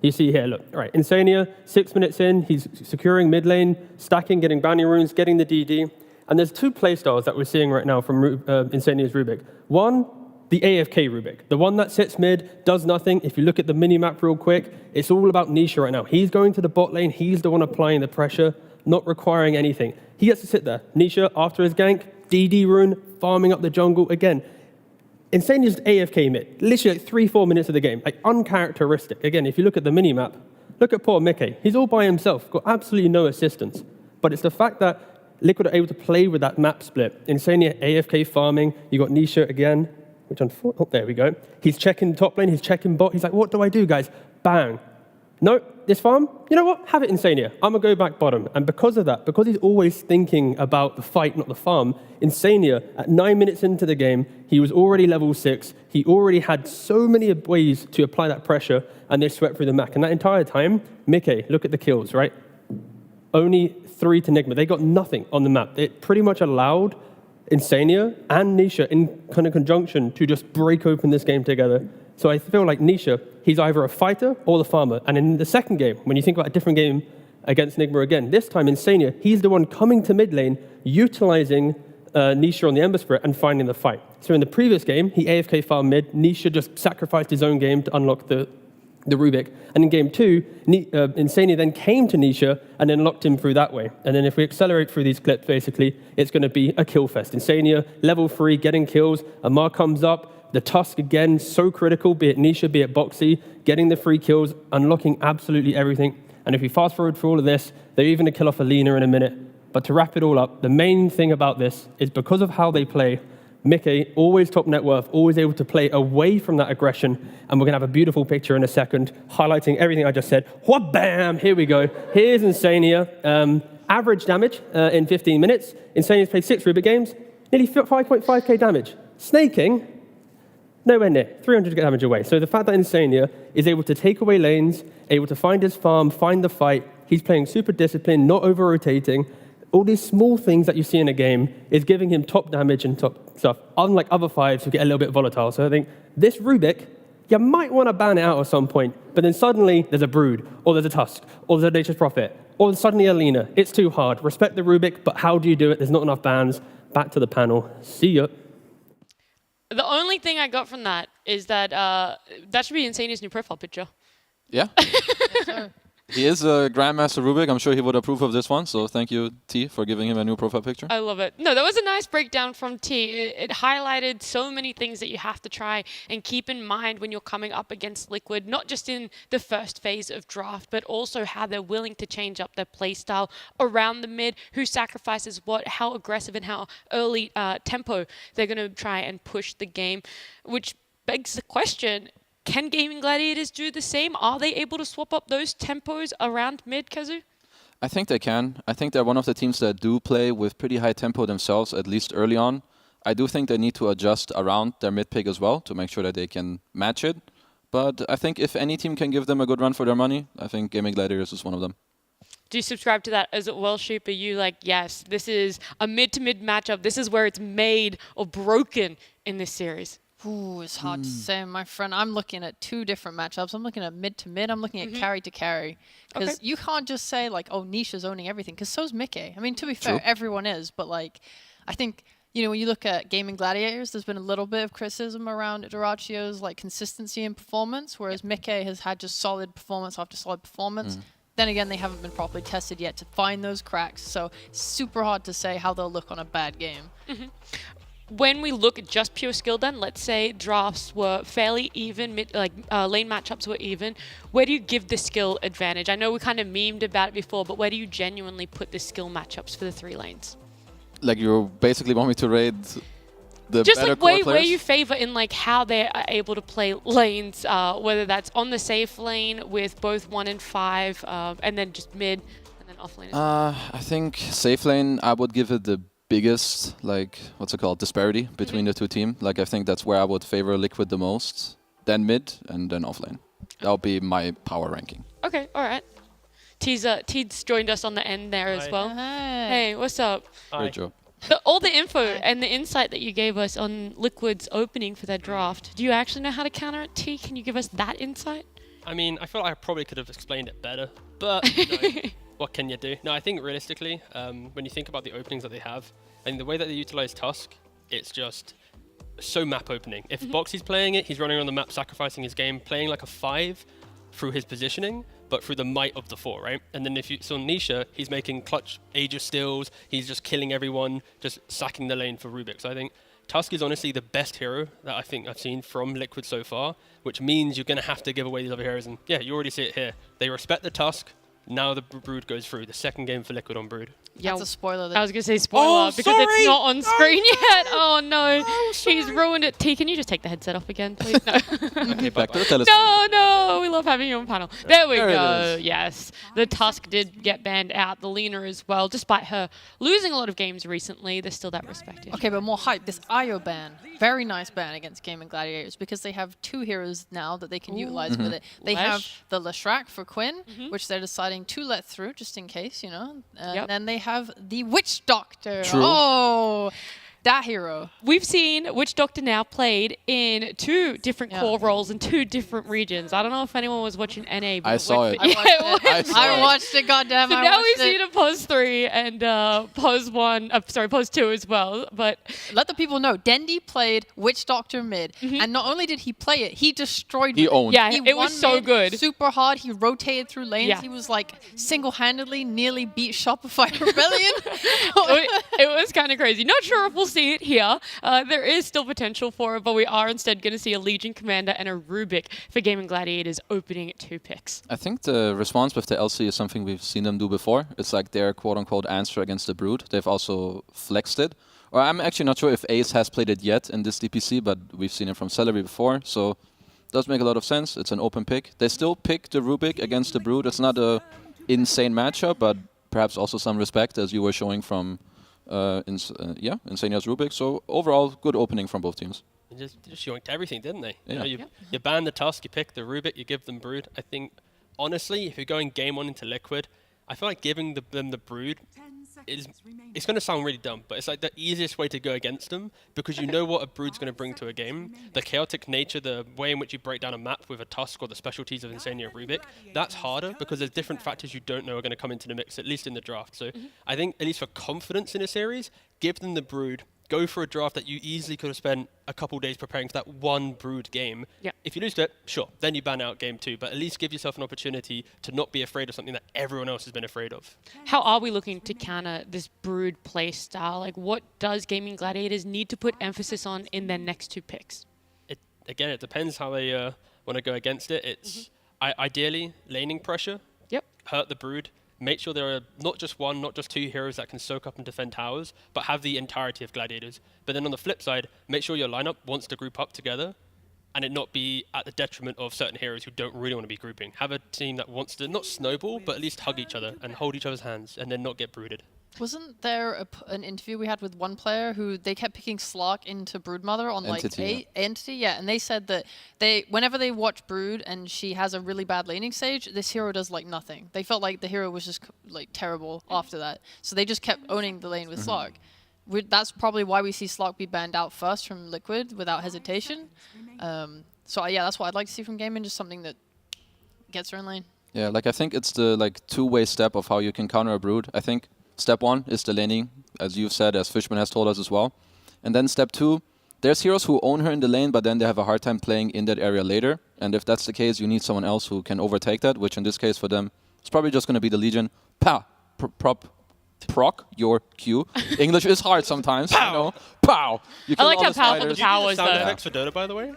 you see here, look, all right, Insania, 6 minutes in, he's securing mid lane, stacking, getting bounty runes, getting the DD. And there's 2 playstyles that we're seeing right now from Insania's Rubik. One, the AFK Rubik, the one that sits mid, does nothing. If you look at the mini-map real quick, it's all about Nisha right now. He's going to the bot lane, he's the one applying the pressure, not requiring anything. He gets to sit there. Nisha, after his gank, DD rune, farming up the jungle again. Insania's AFK mid, literally like 3-4 minutes of the game, like uncharacteristic. Again, if you look at the minimap, look at poor Mickey. He's all by himself, got absolutely no assistance. But it's the fact that Liquid are able to play with that map split. Insania AFK farming, you got Nisha again, which oh, there we go. He's checking top lane, he's checking bot. He's like, what do I do, guys? Bang. No, this farm, you know what? Have it Insania. I'm going to go back bottom. And because of that, because he's always thinking about the fight, not the farm, Insania, at 9 minutes into the game, he was already level 6. He already had so many ways to apply that pressure, and they swept through the map. And that entire time, Mickey, look at the kills, right? Only 3 to Nigma. They got nothing on the map. It pretty much allowed Insania and Nisha in kind of conjunction to just break open this game together. So I feel like Nisha, he's either a fighter or the farmer. And in the second game, when you think about a different game against Nigma again, this time Insania, he's the one coming to mid lane, utilizing Nisha on the Ember Spirit and finding the fight. So in the previous game, he AFK farmed mid, Nisha just sacrificed his own game to unlock the Rubik. And in game 2, Insania then came to Nisha and then locked him through that way. And then if we accelerate through these clips, basically, it's going to be a kill fest. Insania, level 3, getting kills, Amar comes up, the Tusk again, so critical, be it Nisha, be it Boxy, getting the free kills, unlocking absolutely everything. And if we fast forward through all of this, they're even going to kill off Alina in a minute. But to wrap it all up, the main thing about this is because of how they play, Mickey, always top net worth, always able to play away from that aggression. And we're going to have a beautiful picture in a second, highlighting everything I just said. What bam! Here we go. Here's Insania. Average damage in 15 minutes. Insania's played 6 Rubik games, nearly 5.5k damage. Snaking, nowhere near, 300 damage away. So the fact that Insania is able to take away lanes, able to find his farm, find the fight, he's playing super disciplined, not over-rotating, all these small things that you see in a game is giving him top damage and top stuff, unlike other 5s who get a little bit volatile. So I think this Rubik, you might want to ban it out at some point, but then suddenly there's a Brood, or there's a Tusk, or there's a Nature's Prophet, or suddenly a Lina. It's too hard. Respect the Rubik, but how do you do it? There's not enough bans. Back to the panel. See ya. The only thing I got from that is that that should be Insania's new profile picture. Yeah. He is a Grandmaster Rubik. I'm sure he would approve of this one. So thank you, T, for giving him a new profile picture. I love it. No, that was a nice breakdown from T. It highlighted so many things that you have to try and keep in mind when you're coming up against Liquid, not just in the first phase of draft, but also how they're willing to change up their playstyle around the mid, who sacrifices what, how aggressive and how early tempo they're going to try and push the game, which begs the question, can Gaming Gladiators do the same? Are they able to swap up those tempos around mid, Kazu? I think they can. I think they're one of the teams that do play with pretty high tempo themselves, at least early on. I do think they need to adjust around their mid pick as well to make sure that they can match it. But I think if any team can give them a good run for their money, I think Gaming Gladiators is one of them. Do you subscribe to that as well, Sheep? Are you like, yes, this is a mid-to-mid matchup. This is where it's made or broken in this series? Ooh, it's hard to say, my friend. I'm looking at two different matchups. I'm looking at mid-to-mid. I'm looking at carry-to-carry. Because you can't just say, like, oh, Nisha's owning everything. Because so's Mickey. I mean, to be fair, everyone is. But, like, I think, you know, when you look at Gaming Gladiators, there's been a little bit of criticism around Duracio's, like, consistency in performance. Whereas Mickey has had just solid performance after solid performance. Then again, they haven't been properly tested yet to find those cracks. So it's super hard to say how they'll look on a bad game. When we look at just pure skill then, let's say drafts were fairly even, lane matchups were even, where do you give the skill advantage? I know we kind of memed about it before, but where do you genuinely put the skill matchups for the 3 lanes? Like you basically want me to rate the just better like core where players? you favor in like how they are able to play lanes, whether that's on the safe lane with both 1 and 5, and then just mid and then off lane as well. I think safe lane, I would give it the biggest, like, what's it called, disparity between the two teams. Like, I think that's where I would favor Liquid the most, then mid, and then off lane. That would be my power ranking. Okay, all right. Teed's joined us on the end there as well. Hey, what's up? Great job. All the info and the insight that you gave us on Liquid's opening for their draft, do you actually know how to counter it, T? Can you give us that insight? I mean, I feel like I probably could have explained it better, but you know, what can you do? No, I think realistically, when you think about the openings that they have, and the way that they utilize Tusk, it's just so map opening. If Boxy's playing it, he's running on the map, sacrificing his game, playing like a 5 through his positioning, but through the might of the 4, right? And then if you saw Nisha, he's making clutch Aegis stills, he's just killing everyone, just sacking the lane for Rubik. So I think Tusk is honestly the best hero that I think I've seen from Liquid so far, which means you're going to have to give away these other heroes. And yeah, you already see it here. They respect the Tusk. Now the Brood goes through. The second game for Liquid on Brood. Yeah, that's a spoiler. I was going to say spoiler because it's not on screen yet. Oh, no. He's ruined it. T, can you just take the headset off again, please? No. Okay, back to the telescope. No, we love having you on panel. There we go. Yes. The Tusk did get banned out. The Lena as well. Despite her losing a lot of games recently, there's still that respect. Okay, but more hype. This Io ban. Very nice ban against Gaming Gladiators because they have 2 heroes now that they can utilize with it. They have the Leshrac for Quinn, which they're deciding to let through just in case, you know. And then they have the Witch Doctor. True. Oh, that hero. We've seen Witch Doctor now played in 2 different core roles in 2 different regions. I don't know if anyone was watching NA. But I saw it. I watched it, goddamn. So now we've seen a pose 3 and pose 1, pose 2 as well. But let the people know, Dendi played Witch Doctor mid, and not only did he play it, he destroyed. He owned. Yeah, he it was so mid good. Super hard. He rotated through lanes. Yeah. He was like single-handedly nearly beat Shopify Rebellion. It was kind of crazy. Not sure if we'll see it here. There is still potential for it, but we are instead going to see a Legion Commander and a Rubik for Gaming Gladiators opening 2 picks. I think the response with the LC is something we've seen them do before. It's like their quote-unquote answer against the Brood. They've also flexed it. Or I'm actually not sure if Ace has played it yet in this DPC, but we've seen it from Celery before, so it does make a lot of sense. It's an open pick. They still pick the Rubik against the Brood. It's not a insane matchup, but perhaps also some respect, as you were showing from Insania's Rubik. So overall, good opening from both teams. They just yoinked everything, didn't they? Yeah. You know, you ban the Tusk, you pick the Rubik, you give them Brood. I think, honestly, if you're going game 1 into Liquid, I feel like giving them the Brood it's going to sound really dumb, but it's like the easiest way to go against them because you know what a Brood's going to bring to a game. The chaotic nature, the way in which you break down a map with a Tusk or the specialties of Insania Rubik, that's harder because there's different factors you don't know are going to come into the mix, at least in the draft. So I think, at least for confidence in a series, give them the Brood. Go for a draft that you easily could have spent a couple days preparing for that one Brood game. Yeah. If you lose it, sure, then you ban out game 2, but at least give yourself an opportunity to not be afraid of something that everyone else has been afraid of. How are we looking to counter this Brood play style? Like, what does Gaming Gladiators need to put emphasis on in their next 2 picks? Again, it depends how they want to go against it. It's ideally laning pressure. Yep. Hurt the Brood. Make sure there are not just 1, not just 2 heroes that can soak up and defend towers, but have the entirety of Gladiators. But then on the flip side, make sure your lineup wants to group up together and it not be at the detriment of certain heroes who don't really want to be grouping. Have a team that wants to not snowball, but at least hug each other and hold each other's hands and then not get brooded. Wasn't there an interview we had with one player who they kept picking Slark into Broodmother on Entity, yeah, and they said that whenever they watch Brood and she has a really bad laning stage, this hero does like nothing. They felt like the hero was just like terrible after that, so they just kept owning the lane with Slark. That's probably why we see Slark be banned out first from Liquid without hesitation. So yeah, that's what I'd like to see from Gaming, just something that gets her in lane. Yeah, like I think it's the like two-way step of how you can counter a Brood. I think step 1 is the laning, as you've said, as Fishman has told us as well. And then step 2, there's heroes who own her in the lane, but then they have a hard time playing in that area later. And if that's the case, you need someone else who can overtake that, which in this case for them, it's probably just going to be the Legion. Pow! Proc your Q. English is hard sometimes, you know. Pow! I like how powerful the power was, though. Sound effects for Dota, by the way?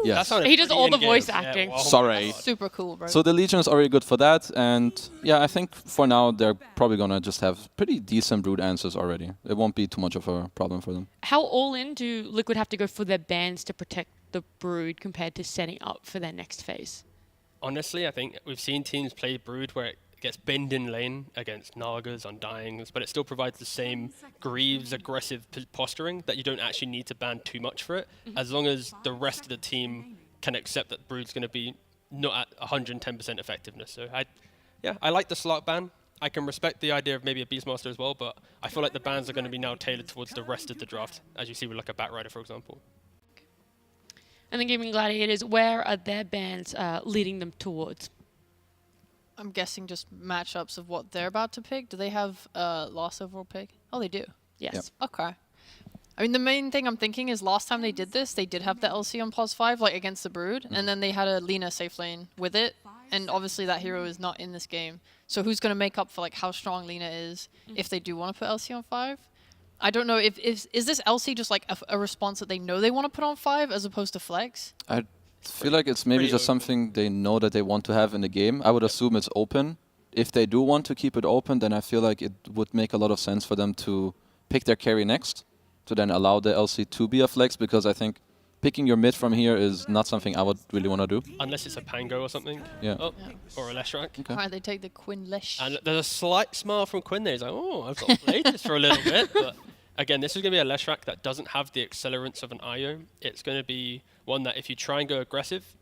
Yes. He does all the voice acting. Yeah, wow. Sorry. Super cool, bro. So the Legion is already good for that, and yeah, I think for now they're probably gonna just have pretty decent Brood answers already. It won't be too much of a problem for them. How all in do Liquid have to go for their bans to protect the Brood compared to setting up for their next phase? Honestly, I think we've seen teams play Brood where it gets binned in lane against Nagas, Undyings, but it still provides the same Greaves aggressive posturing that you don't actually need to ban too much for it, as long as the rest of the team can accept that Brood's going to be not at 110% effectiveness. So I like the Slark ban. I can respect the idea of maybe a Beastmaster as well, but I feel like the bans are going to be now tailored towards the rest of the draft, as you see with like a Batrider, for example. And the Gaming Gladiators, where are their bans leading them towards? I'm guessing just matchups of what they're about to pick. Do they have last overall pick? Oh, they do. Yes. Yep. Okay. I mean, the main thing I'm thinking is last time they did this, they did have the LC on +5, like against the Brood, and then they had a Lina safe lane with it, and obviously that hero is not in this game. So who's going to make up for like how strong Lina is if they do want to put LC on 5? I don't know if is this LC just like a response that they know they want to put on 5 as opposed to flex? I feel like it's maybe just something they know that they want to have in the game. I would assume it's open. If they do want to keep it open, then I feel like it would make a lot of sense for them to pick their carry next, to then allow the LC to be a flex, because I think picking your mid from here is not something I would really want to do. Unless it's a Pango or something. Yeah. Oh, or a Leshrac. Okay. Alright, they take the Quinn Lesh. And there's a slight smile from Quinn there. He's like, oh, I've got played this for a little bit. But again, this is going to be a Leshrac that doesn't have the accelerance of an IO. It's going to be one that if you try and go aggressive,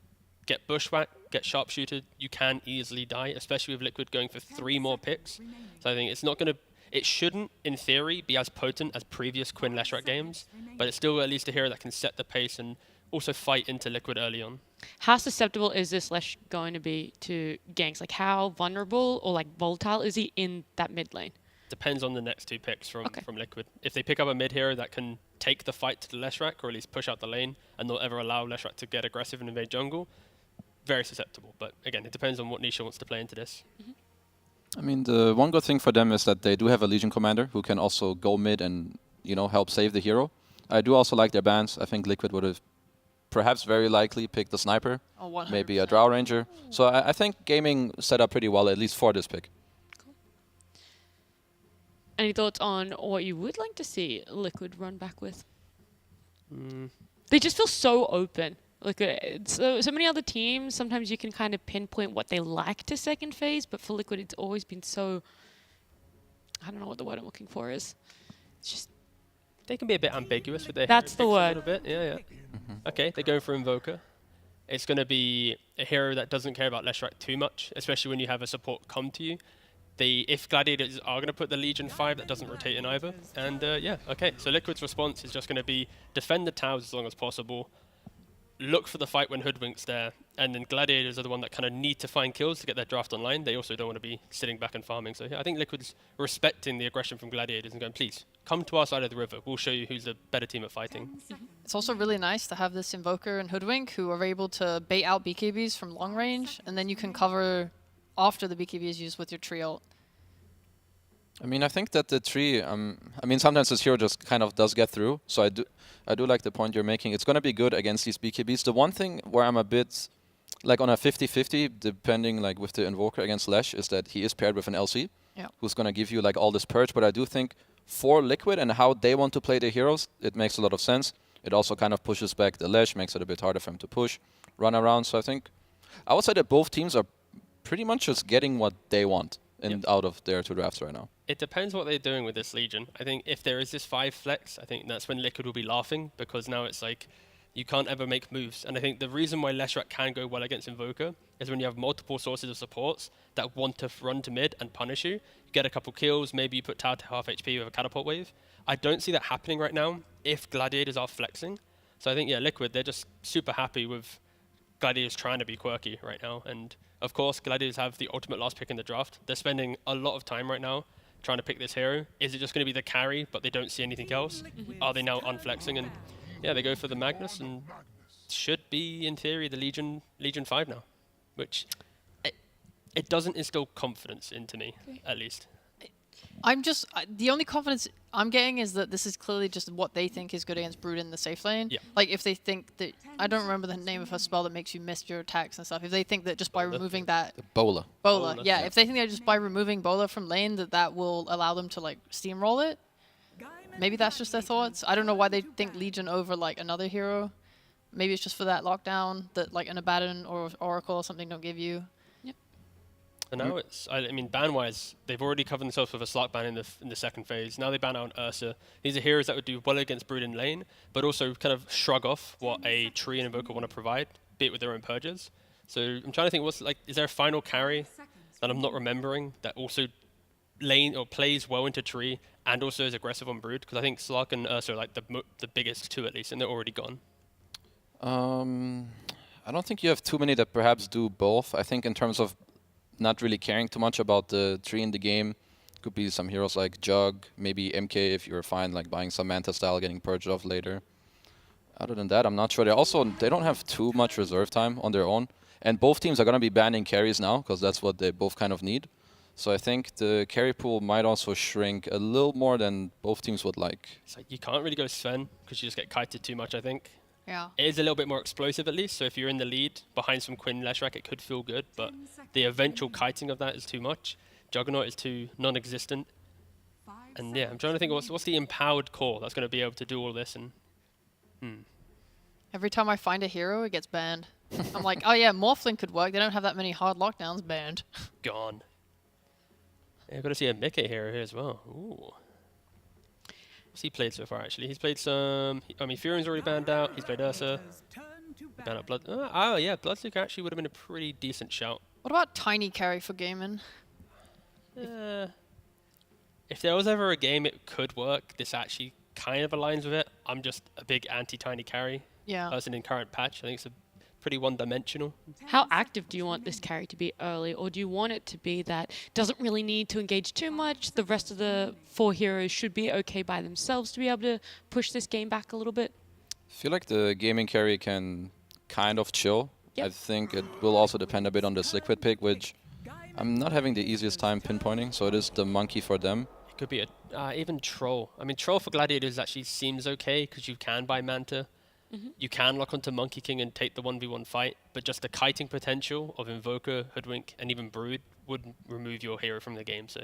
get bushwhacked, get sharpshooted, you can easily die, especially with Liquid going for 3 more picks. So I think it's not going to... It shouldn't, in theory, be as potent as previous Quinn Leshrac games, but it's still at least a hero that can set the pace and also fight into Liquid early on. How susceptible is this Lesh going to be to ganks? Like how vulnerable or like volatile is he in that mid lane? Depends on the next 2 picks from Liquid. If they pick up a mid hero that can take the fight to the Leshrac, or at least push out the lane, and not ever allow Leshrac to get aggressive and invade jungle, very susceptible. But again, it depends on what Nisha wants to play into this. I mean, the one good thing for them is that they do have a Legion commander who can also go mid and, you know, help save the hero. I do also like their bans. I think Liquid would have perhaps very likely picked the sniper, maybe a Drow Ranger. So I think Gaming set up pretty well, at least for this pick. Cool. Any thoughts on what you would like to see Liquid run back with? They just feel so open. Like so many other teams, sometimes you can kind of pinpoint what they like to second phase, but for Liquid, it's always been so... I don't know what the word I'm looking for is. It's just... They can be a bit ambiguous with their That's the hero word. picks a little bit. Yeah. Okay, they go for Invoker. It's going to be a hero that doesn't care about Leshrac too much, especially when you have a support come to you. If Gladiators are going to put the Legion 5, that doesn't rotate in either. And yeah, okay. So Liquid's response is just going to be defend the towers as long as possible, look for the fight when Hoodwink's there, and then Gladiators are the one that kind of need to find kills to get their draft online. They also don't want to be sitting back and farming. So yeah, I think Liquid's respecting the aggression from Gladiators and going, please, come to our side of the river. We'll show you who's the better team at fighting. It's also really nice to have this Invoker and Hoodwink who are able to bait out BKBs from long range, and then you can cover after the BKB is used with your tree ult. I mean, I think that the tree, I mean, sometimes this hero just kind of does get through. So I do like the point you're making. It's going to be good against these BKBs. The one thing where I'm a bit, like on a 50-50, depending like with the Invoker against Lesh, is that he is paired with an LC, who's going to give you like all this purge. But I do think for Liquid and how they want to play their heroes, it makes a lot of sense. It also kind of pushes back the ledge, makes it a bit harder for him to push, run around. So I think I would say that both teams are pretty much just getting what they want out of their 2 drafts right now. It depends what they're doing with this Legion. I think if there is this 5 flex, I think that's when Liquid will be laughing, because now it's like you can't ever make moves. And I think the reason why Leshrac can go well against Invoker is when you have multiple sources of supports that want to run to mid and punish you. You get a couple kills, maybe you put Tao to half HP with a catapult wave. I don't see that happening right now if Gladiators are flexing. So I think, yeah, Liquid, they're just super happy with Gladiators trying to be quirky right now. And of course, Gladiators have the ultimate last pick in the draft. They're spending a lot of time right now trying to pick this hero. Is it just going to be the carry, but they don't see anything else? Are they now unflexing? And yeah, they go for the Magnus, and should be, in theory, the Legion 5 now, which it doesn't instill confidence into me, at least. I'm just the only confidence I'm getting is that this is clearly just what they think is good against Brood in the safe lane. Yeah. Like if they think that I don't remember the name of her spell that makes you miss your attacks and stuff. If they think that just by removing that Bola. Bola, yeah. If they think that just by removing Bola from lane that will allow them to like steamroll it, maybe that's just their thoughts. I don't know why they think Legion over like another hero. Maybe it's just for that lockdown that like an Abaddon or Oracle or something don't give you. And now it's, I mean, ban-wise, they've already covered themselves with a Slark ban in the second phase. Now they ban out Ursa. These are heroes that would do well against Brood in lane, but also kind of shrug off what a Tree and Invoker want to provide, be it with their own purges. So I'm trying to think, is there a final carry that I'm not remembering that also lane or plays well into Tree and also is aggressive on Brood? Because I think Slark and Ursa are like the biggest two at least, and they're already gone. I don't think you have too many that perhaps do both. I think in terms of not really caring too much about the tree in the game, could be some heroes like Jug, maybe MK if you're fine, like buying some Manta style, getting purged off later. Other than that, I'm not sure. They don't have too much reserve time on their own. And both teams are going to be banning carries now, because that's what they both kind of need. So I think the carry pool might also shrink a little more than both teams would like. It's like you can't really go Sven, because you just get kited too much, I think. Yeah. It is a little bit more explosive at least, so if you're in the lead behind some Quinn Leshrac, it could feel good, but the eventual kiting of that is too much. Juggernaut is too non-existent. And yeah, I'm trying to think what's the empowered core that's going to be able to do all this. And Every time I find a hero, it gets banned. I'm like, oh yeah, Morphling could work. They don't have that many hard lockdowns. Banned. Gone. Yeah, I've got to see a Mickey hero here as well. Ooh. What's he played so far, actually? He's played some... I mean, Furion's already banned out. He's played Ursa. Banned out Blood... Oh, yeah, Bloodseeker actually would have been a pretty decent shout. What about Tiny Carry for gaming? If there was ever a game it could work, this actually kind of aligns with it. I'm just a big anti-Tiny Carry person in current patch. I think it's a pretty one-dimensional. How active do you want this carry to be early, or do you want it to be that doesn't really need to engage too much, the rest of the 4 heroes should be okay by themselves to be able to push this game back a little bit? I feel like the gaming carry can kind of chill. Yep. I think it will also depend a bit on this Liquid pick, which I'm not having the easiest time pinpointing, so it is the monkey for them. It could be even Troll. I mean, Troll for Gladiators actually seems okay, because you can buy Manta. You can lock onto Monkey King and take the 1v1 fight, but just the kiting potential of Invoker, Hoodwink, and even Brood would remove your hero from the game. So,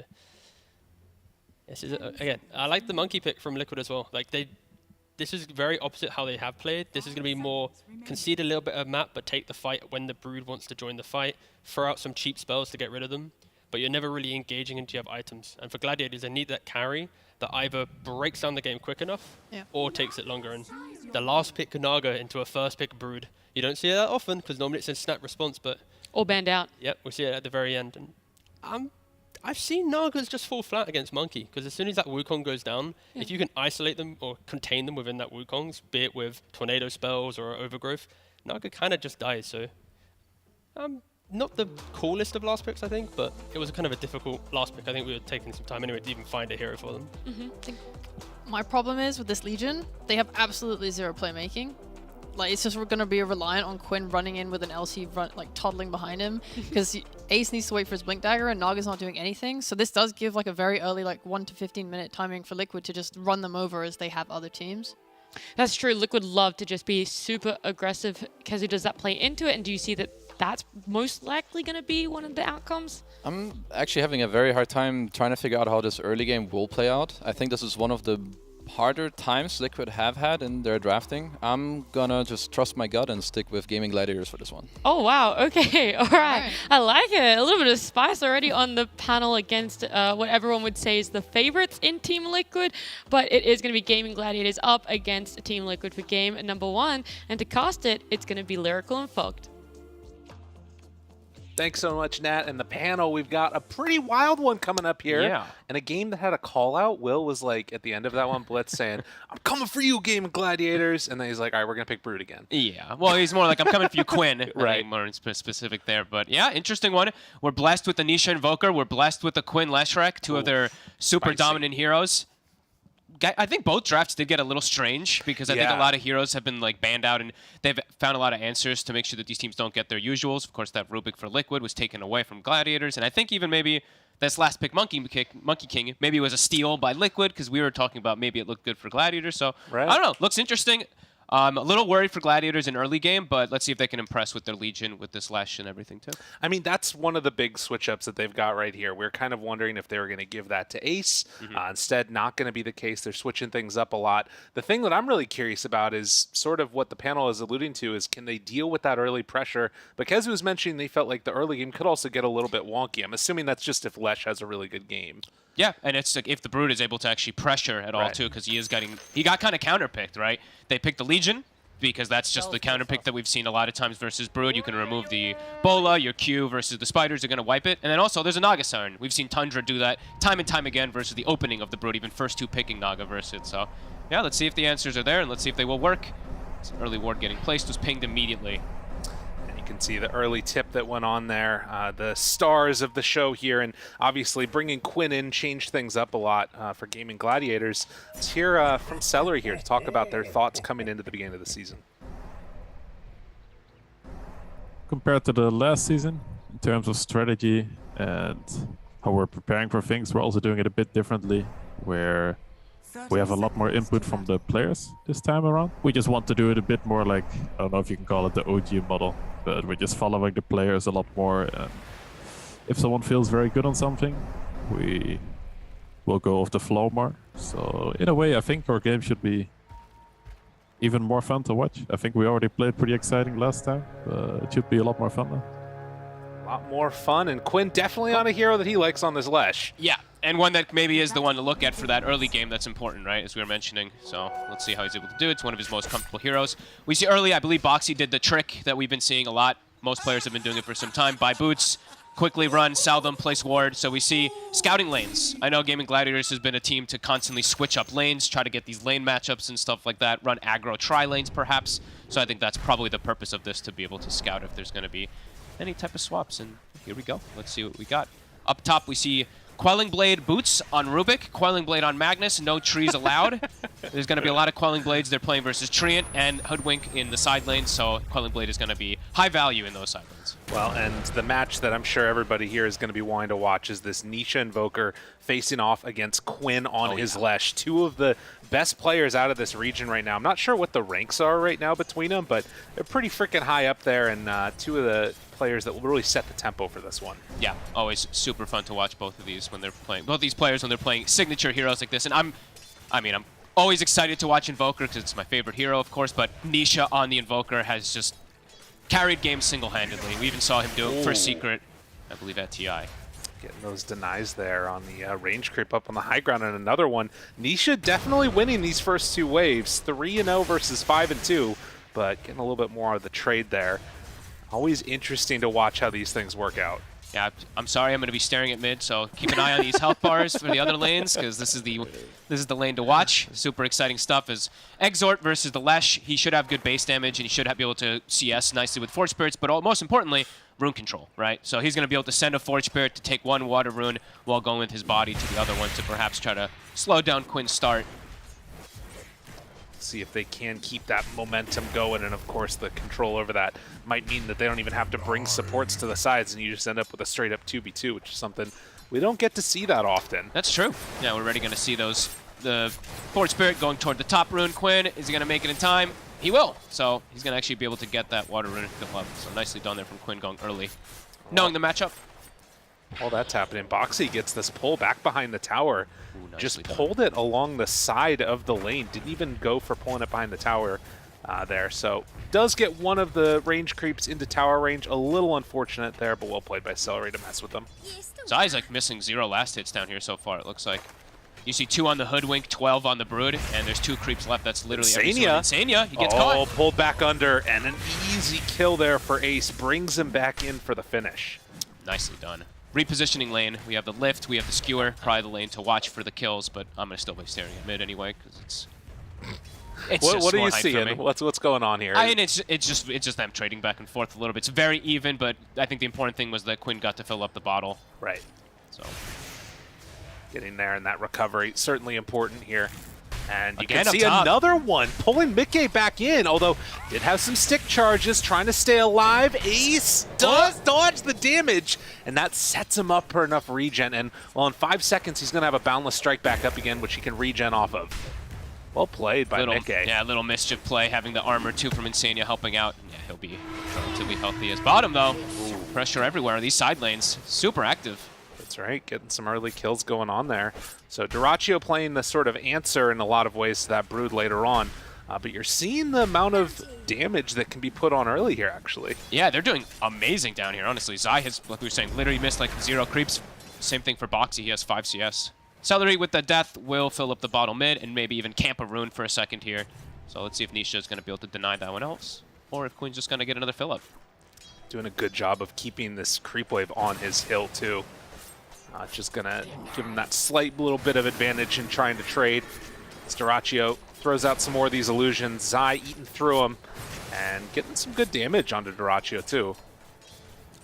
this is again, I like the Monkey pick from Liquid as well. Like this is very opposite how they have played. This is going to be more concede a little bit of map, but take the fight when the Brood wants to join the fight. Throw out some cheap spells to get rid of them, but you're never really engaging until you have items. And for Gladiators, they need that carry that either breaks down the game quick enough or takes it longer. And the last pick Naga into a first pick Brood, you don't see it that often because normally it's a snap response, but... Or banned out. Yep, we see it at the very end. And I've seen Nagas just fall flat against Monkey, because as soon as that Wukong goes down, if you can isolate them or contain them within that Wukong's, be it with tornado spells or overgrowth, Naga kind of just dies. So, not the coolest of last picks, I think, but it was kind of a difficult last pick. I think we were taking some time anyway to even find a hero for them. My problem is with this Legion, they have absolutely zero playmaking. Like, it's just going to be reliant on Quinn running in with an LC toddling behind him, because Ace needs to wait for his Blink Dagger and Naga's not doing anything. So this does give like a very early 1 to 15 minute timing for Liquid to just run them over as they have other teams. That's true. Liquid love to just be super aggressive. Kazu, does that play into it? And do you see that that's most likely going to be one of the outcomes? I'm actually having a very hard time trying to figure out how this early game will play out. I think this is one of the harder times Liquid have had in their drafting, I'm gonna just trust my gut and stick with Gaming Gladiators for this one. Oh, wow. Okay. All right. I like it. A little bit of spice already on the panel against what everyone would say is the favorites in Team Liquid. But it is going to be Gaming Gladiators up against Team Liquid for game number 1. And to cast it, it's going to be Lyrical and Fogged. Thanks so much, Nat. And the panel, we've got a pretty wild one coming up here. Yeah. And a game that had a call out. Will was like, at the end of that one, Blitz saying, I'm coming for you, Game of Gladiators. And then he's like, all right, we're going to pick Brood again. Yeah. Well, he's more like, I'm coming for you, Quinn. Right. More specific there. But yeah, interesting one. We're blessed with the Nisha Invoker. We're blessed with the Quinn Leshrek, two of their super dominant heroes. I think both drafts did get a little strange because I think a lot of heroes have been like banned out and they've found a lot of answers to make sure that these teams don't get their usuals. Of course, that Rubik for Liquid was taken away from Gladiators, and I think even maybe this last pick, Monkey King, maybe it was a steal by Liquid because we were talking about maybe it looked good for Gladiators. So I don't know, looks interesting. A little worried for Gladiators in early game, but let's see if they can impress with their Legion with this Lash and everything too. I mean, that's one of the big switch-ups that they've got right here. We're kind of wondering if they were going to give that to Ace. Instead, not going to be the case. They're switching things up a lot. The thing that I'm really curious about is sort of what the panel is alluding to is can they deal with that early pressure? Because it was mentioning they felt like the early game could also get a little bit wonky. I'm assuming that's just if Lesh has a really good game. Yeah, and it's like if the Brood is able to actually pressure at all too, because he got kind of counterpicked, right? They picked the Legion because that's just the counterpick that we've seen a lot of times versus Brood. You can remove the Bola, your Q versus the Spiders are going to wipe it, and then also there's a Naga Siren. We've seen Tundra do that time and time again versus the opening of the Brood, even first two picking Naga versus it. So yeah, let's see if the answers are there and let's see if they will work. It's an early ward getting placed was pinged immediately. You can see the early tip that went on there. The stars of the show here, and obviously bringing Quinn in changed things up a lot for Gaming Gladiators. Let's hear from Celery here to talk about their thoughts coming into the beginning of the season. Compared to the last season, in terms of strategy and how we're preparing for things, we're also doing it a bit differently, where we have a lot more input from the players this time around. We just want to do it a bit more like, I don't know if you can call it the OG model, but we're just following the players a lot more. And if someone feels very good on something, we will go off the flow more. So in a way, I think our game should be even more fun to watch. I think we already played pretty exciting last time, but it should be a lot more fun now. A lot more fun, and Quinn definitely on a hero that he likes on this Lesh. Yeah, and one that maybe is the one to look at for that early game that's important, right, as we were mentioning. So let's see how he's able to do it. It's one of his most comfortable heroes. We see early, I believe Boxy did the trick that we've been seeing a lot. Most players have been doing it for some time. Buy boots, quickly run, sell them, place ward. So we see scouting lanes. I know Gaming Gladiators has been a team to constantly switch up lanes, try to get these lane matchups and stuff like that, run aggro tri-lanes perhaps. So I think that's probably the purpose of this, to be able to scout if there's going to be any type of swaps. And here we go. Let's see what we got. Up top, we see Quelling Blade boots on Rubik, Quelling Blade on Magnus, no trees allowed. There's going to be a lot of Quelling Blades. They're playing versus Treant and Hoodwink in the side lanes, so Quelling Blade is going to be high value in those side lanes. Well, and the match that I'm sure everybody here is going to be wanting to watch is this Nisha Invoker facing off against Quinn on his Lesh. Two of the best players out of this region right now. I'm not sure what the ranks are right now between them, but they're pretty freaking high up there, and two of the players that will really set the tempo for this one. Yeah, always super fun to watch both of these when they're playing. Both these players when they're playing signature heroes like this, and I'm always excited to watch Invoker because it's my favorite hero, of course. But Nisha on the Invoker has just carried games single-handedly. We even saw him do it for Secret, I believe, at TI. Getting those denies there on the range creep up on the high ground, and another one. Nisha definitely winning these first two waves, 3-0 versus 5-2, but getting a little bit more of the trade there. Always interesting to watch how these things work out. Yeah, I'm sorry, I'm going to be staring at mid, so keep an eye on these health bars for the other lanes, because this is the lane to watch. Super exciting stuff is Exort versus the Lesh. He should have good base damage, and he should be able to CS nicely with Forge Spirits, but most importantly, rune control, right? So he's going to be able to send a Forge Spirit to take one water rune while going with his body to the other one to perhaps try to slow down Quinn's start. See if they can keep that momentum going, and of course the control over that might mean that they don't even have to bring supports to the sides and you just end up with a straight up 2v2, which is something we don't get to see that often. That's true. Yeah, we're already going to see those. The Forge Spirit going toward the top rune. Quinn, is he going to make it in time? He will. So he's going to actually be able to get that water rune to fill up. So nicely done there from Quinn going early. Knowing the matchup. While that's happening, Boxy gets this pull back behind the tower. Just pulled it along the side of the lane. Didn't even go for pulling it behind the tower there. So does get one of the range creeps into tower range. A little unfortunate there, but well played by Celery to mess with them. Zai's like missing 0 last hits down here so far, it looks like. You see 2 on the Hoodwink, 12 on the Brood, and there's 2 creeps left. That's literally Insania. He gets caught. Pulled back under, and an easy kill there for Ace. Brings him back in for the finish. Nicely done. Repositioning lane. We have the lift, we have the skewer, probably the lane to watch for the kills, but I'm going to still be staring at mid anyway, because it's what are you seeing? What's going on here? I mean, it's just them trading back and forth a little bit. It's very even, but I think the important thing was that Quinn got to fill up the bottle. Right. So getting there in that recovery, certainly important here. And you Again, can see another one pulling Mickey back in, although did have some stick charges, trying to stay alive. Ace does dodge the damage, and that sets him up for enough regen. And well, in 5 seconds, he's going to have a boundless strike back up again, which he can regen off of. Well played by Mickey. Yeah, little mischief play, having the armor too from Insania helping out. Yeah, he'll be relatively healthy as bottom though. Pressure everywhere. These side lanes, super active. That's right, getting some early kills going on there. So Dyrachyo playing the sort of answer in a lot of ways to that Brood later on. But you're seeing the amount of damage that can be put on early here, actually. Yeah, they're doing amazing down here, honestly. Zai has, like we were saying, literally missed like 0 creeps. Same thing for Boxy, he has 5 CS. Celery with the death will fill up the bottle mid and maybe even camp a rune for a second here. So let's see if Nisha is going to be able to deny that one else, or if Queen's just going to get another fill up. Doing a good job of keeping this creep wave on his hill, too. Just going to give him that slight little bit of advantage in trying to trade. Dyrachyo throws out some more of these illusions. Zai eating through them and getting some good damage onto Dyrachyo, too.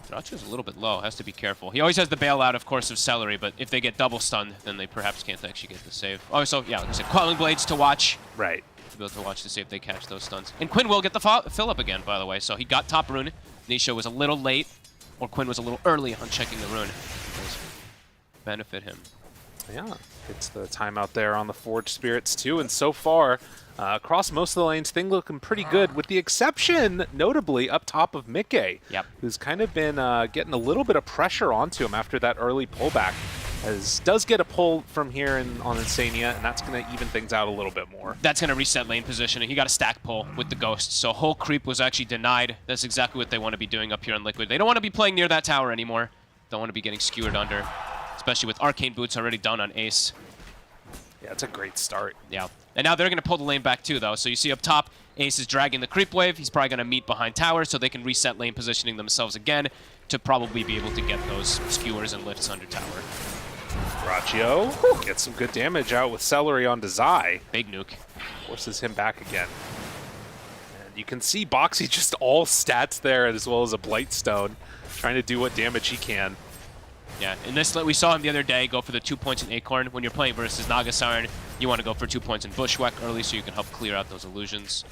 Dyrachyo's a little bit low, has to be careful. He always has the bailout, of course, of Celery, but if they get double stunned, then they perhaps can't actually get the save. Oh, so yeah, like I said, Quelling Blades to watch. Right. To be able to watch to see if they catch those stuns. And Quinn will get the fill up again, by the way, so he got top rune. Nisha was a little late, or Quinn was a little early on checking the rune. Benefit him. Yeah, it's the timeout there on the Forged Spirits too, and so far across most of the lanes, things looking pretty good, with the exception, notably, up top of Mickey, who's kind of been getting a little bit of pressure onto him after that early pullback. Does get a pull from here on Insania, and that's going to even things out a little bit more. That's going to reset lane position, and he got a stack pull with the Ghost, so whole creep was actually denied. That's exactly what they want to be doing up here on Liquid. They don't want to be playing near that tower anymore. Don't want to be getting skewered under, especially with Arcane Boots already done on Ace. Yeah, it's a great start. Yeah. And now they're going to pull the lane back too, though. So you see up top, Ace is dragging the creep wave. He's probably going to meet behind tower, so they can reset lane positioning themselves again to probably be able to get those skewers and lifts under tower. Dyrachyo gets some good damage out with Celery onto Zai. Big nuke. Forces him back again. And you can see Boxy just all stats there, as well as a Blightstone, trying to do what damage he can. Yeah, in this, we saw him the other day go for the 2 points in Acorn. When you're playing versus Nagasiren, you want to go for 2 points in Bushwhack early so you can help clear out those illusions.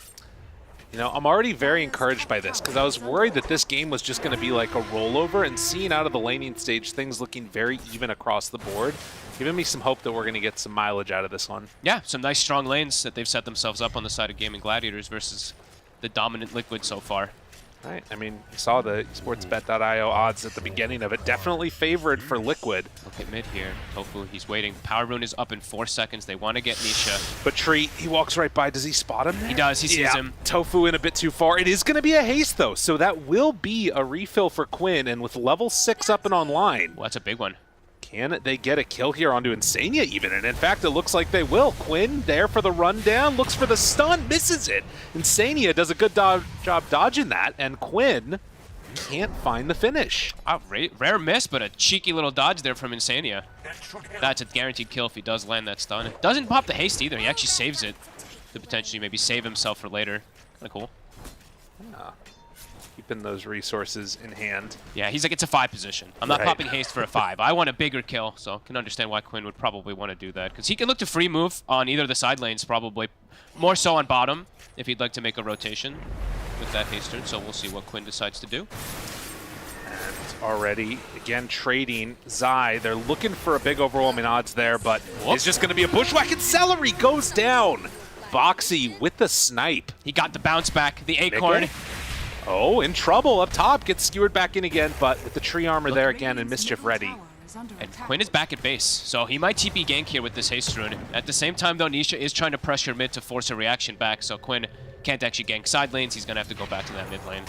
You know, I'm already very encouraged by this, because I was worried that this game was just going to be like a rollover, and seeing out of the laning stage things looking very even across the board, giving me some hope that we're going to get some mileage out of this one. Yeah, some nice strong lanes that they've set themselves up on the side of Gaming Gladiators versus the dominant Liquid so far. Right, I mean, you saw the sportsbet.io odds at the beginning of it. Definitely favored for Liquid. Look at mid here. Tofu, he's waiting. Power Rune is up in 4 seconds. They want to get Nisha. But Tree, he walks right by. Does he spot him there? He does. He sees him. Tofu in a bit too far. It is going to be a haste, though, so that will be a refill for Quinn. And with level 6 up and online... Well, that's a big one. Can they get a kill here onto Insania even? And in fact, it looks like they will. Quinn there for the rundown, looks for the stun, misses it. Insania does a good job dodging that, and Quinn can't find the finish. Rare miss, but a cheeky little dodge there from Insania. That's a guaranteed kill if he does land that stun. Doesn't pop the haste either. He actually saves it to potentially maybe save himself for later. Kind of cool. Keeping those resources in hand. Yeah, he's like, it's a 5 position. I'm not popping haste for a 5. I want a bigger kill, so can understand why Quinn would probably want to do that. Because he can look to free move on either of the side lanes, probably. More so on bottom, if he'd like to make a rotation with that haste turn. So we'll see what Quinn decides to do. And already, again, trading Zai. They're looking for a big overwhelming odds there, but it's just going to be a Bushwhack, and Celery goes down. Boxy with the snipe. He got the bounce back, the Acorn. Oh, in trouble up top, gets skewered back in again, but with the tree armor there again and Mischief ready. And Quinn is back at base, so he might TP gank here with this haste rune. At the same time, though, Nisha is trying to pressure mid to force a reaction back, so Quinn can't actually gank side lanes. He's going to have to go back to that mid lane.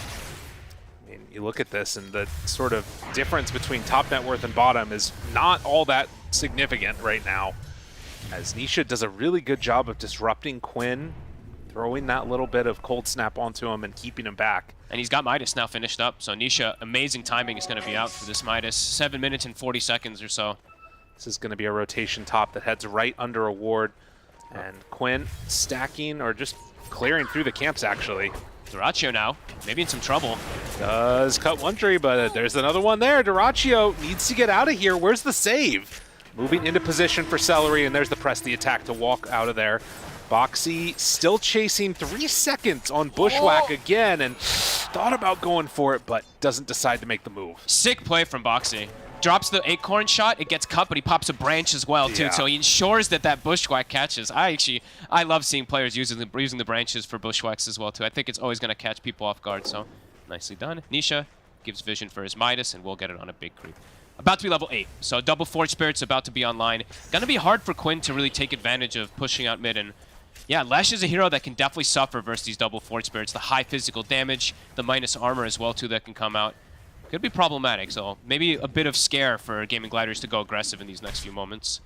I mean, you look at this, and the sort of difference between top net worth and bottom is not all that significant right now, as Nisha does a really good job of disrupting Quinn, throwing that little bit of cold snap onto him and keeping him back. And he's got Midas now finished up, so Nisha, amazing timing is going to be out for this Midas. 7 minutes and 40 seconds or so. This is going to be a rotation top that heads right under a ward. And Quinn stacking or just clearing through the camps, actually. Dyrachyo now, maybe in some trouble. Does cut one tree, but there's another one there. Dyrachyo needs to get out of here. Where's the save? Moving into position for Celery, and there's the press the attack to walk out of there. Boxy still chasing 3 seconds on Bushwhack again, and thought about going for it, but doesn't decide to make the move. Sick play from Boxy. Drops the acorn shot, it gets cut, but he pops a branch as well, too, so he ensures that that Bushwhack catches. I love seeing players using the branches for Bushwhacks as well, too. I think it's always going to catch people off guard, so nicely done. Nisha gives vision for his Midas, and we'll get it on a big creep. About to be level 8, so double Forge Spirit's about to be online. Gonna be hard for Quinn to really take advantage of pushing out mid, and yeah, Lesh is a hero that can definitely suffer versus these double Forge Spirits. The high physical damage, the minus armor as well, too, that can come out. Could be problematic, so maybe a bit of scare for Gaming Gliders to go aggressive in these next few moments.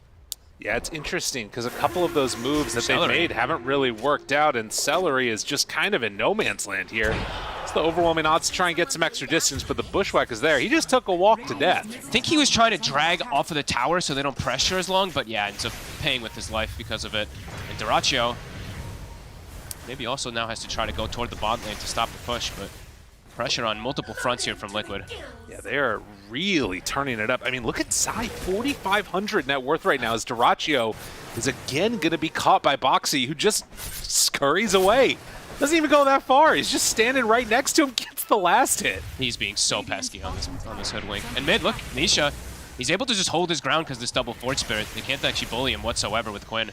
Yeah, it's interesting because a couple of those moves that they've made haven't really worked out, and Celery is just kind of in no man's land here. It's the overwhelming odds to try and get some extra distance, but the Bushwhack is there. He just took a walk to death. I think he was trying to drag off of the tower so they don't pressure as long, but yeah, ends up paying with his life because of it. And Dyrachyo maybe also now has to try to go toward the bot lane to stop the push, but pressure on multiple fronts here from Liquid. Yeah, they are really turning it up. I mean, look at Zai, 4,500 net worth right now as Dyrachyo is again going to be caught by Boxy, who just scurries away. Doesn't even go that far. He's just standing right next to him, gets the last hit. He's being so pesky on this hoodwink. And mid, look, Nisha, he's able to just hold his ground because this double Forge Spirit. They can't actually bully him whatsoever with Quinn.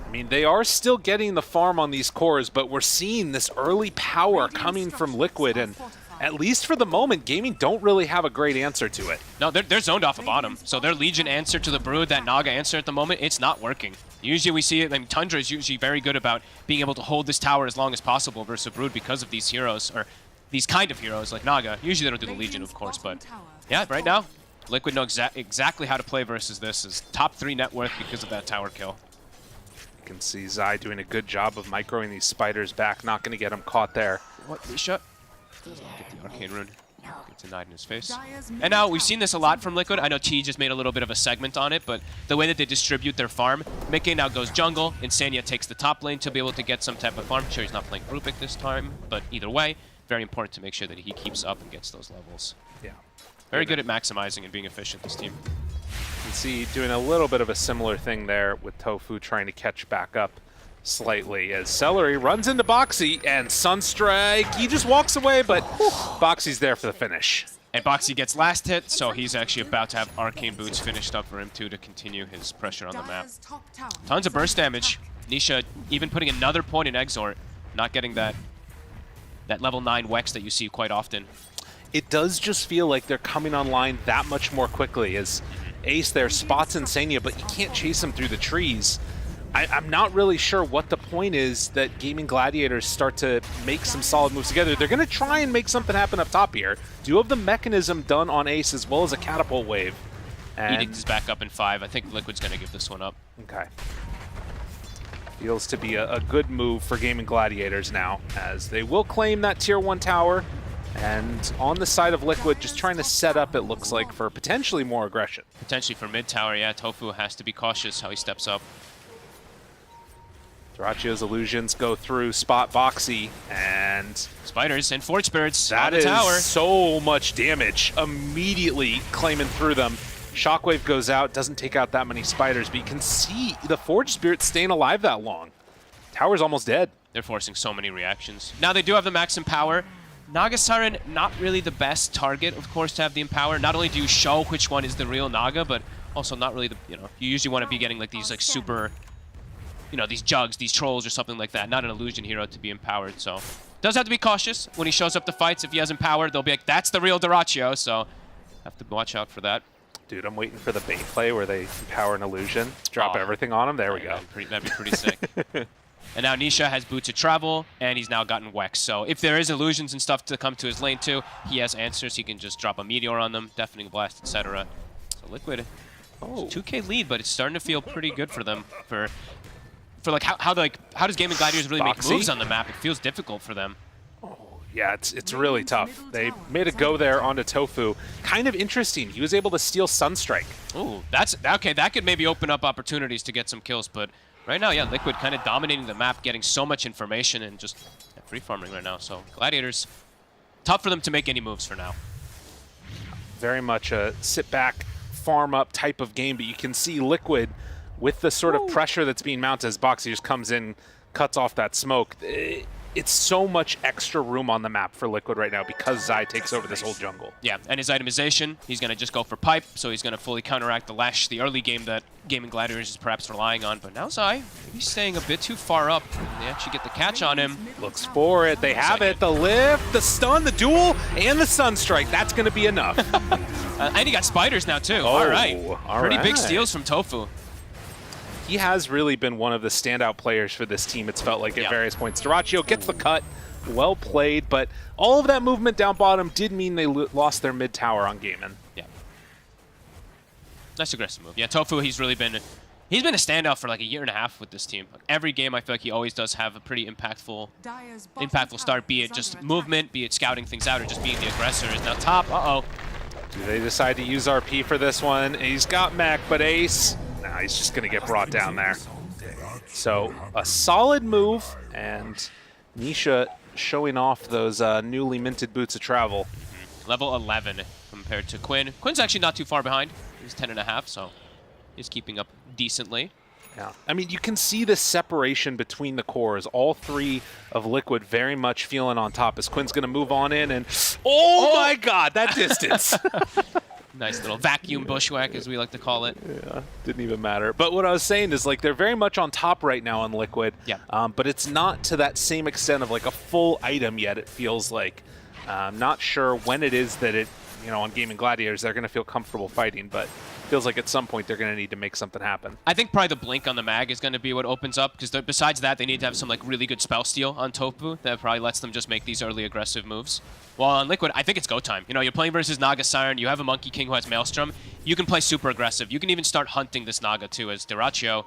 I mean, they are still getting the farm on these cores, but we're seeing this early power coming from Liquid, and at least for the moment, Gaming don't really have a great answer to it. No, they're zoned off of bottom, so their Legion answer to the Brood, that Naga answer at the moment, it's not working. Usually we see it, I mean, Tundra is usually very good about being able to hold this tower as long as possible versus Brood because of these heroes, or these kind of heroes like Naga. Usually they don't do the Legion, of course, but yeah, right now, Liquid know exactly how to play versus this. Is top 3 net worth because of that tower kill. You can see Zai doing a good job of microing these spiders back, not going to get him caught there. What, Nisha? Get the Arcane Rune. Get denied in his face. And now, we've seen this a lot from Liquid. I know T just made a little bit of a segment on it, but the way that they distribute their farm, Mickey now goes jungle, Insania takes the top lane to be able to get some type of farm. Sure, he's not playing Rubik this time, but either way, very important to make sure that he keeps up and gets those levels. Yeah. Very good at maximizing and being efficient, this team. You can see doing a little bit of a similar thing there with Tofu trying to catch back up slightly as Celery runs into Boxy and Sunstrike. He just walks away, but Boxy's there for the finish. And Boxy gets last hit, so he's actually about to have Arcane Boots finished up for him too to continue his pressure on the map. Tons of burst damage. Nisha even putting another point in Exort, not getting that level 9 Wex that you see quite often. It does just feel like they're coming online that much more quickly as Ace there spots Insania, but you can't chase him through the trees. I'm not really sure what the point is that Gaming Gladiators start to make some solid moves together. They're going to try and make something happen up top here. Do have the mechanism done on Ace as well as a catapult wave. And Edict is back up in 5. I think Liquid's going to give this one up. Okay. Feels to be a good move for Gaming Gladiators now, as they will claim that tier 1 tower. And on the side of Liquid, just trying to set up, it looks like, for potentially more aggression. Potentially for mid tower, yeah. Tofu has to be cautious how he steps up. Dyrachyo's illusions go through, spot Boxy, and Spiders and Forge Spirits that on the is tower. So much damage immediately claiming through them. Shockwave goes out, doesn't take out that many spiders, but you can see the Forge Spirit staying alive that long. Tower's almost dead. They're forcing so many reactions. Now they do have the max Empower. Naga Siren, not really the best target, of course, to have the Empower. Not only do you show which one is the real Naga, but also not really the, you usually want to be getting like these like super, these jugs, these trolls or something like that. Not an illusion hero to be empowered, so. Does have to be cautious when he shows up to fights. If he has Empower, they'll be like, that's the real Dyrachyo, so have to watch out for that. Dude, I'm waiting for the bait play where they empower an illusion, drop everything on him. There we go. That'd be pretty sick. And now Nisha has Boots of Travel, and he's now gotten Wex. So if there is illusions and stuff to come to his lane too, he has answers. He can just drop a Meteor on them, Deafening Blast, etc. So Liquid, 2K lead, but it's starting to feel pretty good for them. For like how does Gaming Gladiators really make moves on the map? It feels difficult for them. Yeah, it's really tough. They made a go there onto Tofu. Kind of interesting. He was able to steal Sunstrike. Ooh, that's okay. That could maybe open up opportunities to get some kills, but right now, yeah, Liquid kind of dominating the map, getting so much information and just free farming right now. So Gladiators, tough for them to make any moves for now. Very much a sit back, farm up type of game, but you can see Liquid with the sort of pressure that's being mounted as Boxy just comes in, cuts off that smoke. It's so much extra room on the map for Liquid right now because Zai takes over this whole jungle. Yeah, and his itemization, he's going to just go for Pipe, so he's going to fully counteract the Lash, the early game that Gaming Gladiators is perhaps relying on. But now Zai, he's staying a bit too far up. They actually get the catch on him. Looks for it. They have it. The lift, the stun, the duel, and the Sunstrike. That's going to be enough. And he got Spiders now, too. Oh, all right. Pretty big right. steals from Tofu. He has really been one of the standout players for this team, it's felt like at various points. Dyrachyo gets the cut, well played, but all of that movement down bottom did mean they lost their mid tower on Gaimin. Yeah. Nice aggressive move. Yeah, Tofu, he's been a standout for like a year and a half with this team. Like every game, I feel like he always does have a pretty impactful start, be it just movement, be it scouting things out, or just being the aggressor. Is now top. Do they decide to use RP for this one? He's got mech, but Ace, nah, he's just going to get brought down there. So a solid move, and Nisha showing off those newly minted boots of travel. Level 11 compared to Quinn. Quinn's actually not too far behind. He's 10.5, so he's keeping up decently. Yeah, I mean, you can see the separation between the cores. All three of Liquid very much feeling on top as Quinn's going to move on in, and oh my god, that distance! Nice little vacuum bushwhack, as we like to call it. Yeah, didn't even matter. But what I was saying is, like, they're very much on top right now on Liquid. Yeah. But it's not to that same extent of, like, a full item yet, it feels like. I'm not sure when it is that it, on Gaming Gladiators, they're going to feel comfortable fighting, but feels like at some point they're going to need to make something happen. I think probably the blink on the mag is going to be what opens up, because besides that, they need to have some like really good spell steal on Tofu that probably lets them just make these early aggressive moves. While on Liquid, I think it's go time. You're playing versus Naga Siren, you have a Monkey King who has Maelstrom, you can play super aggressive. You can even start hunting this Naga too as Dyrachyo.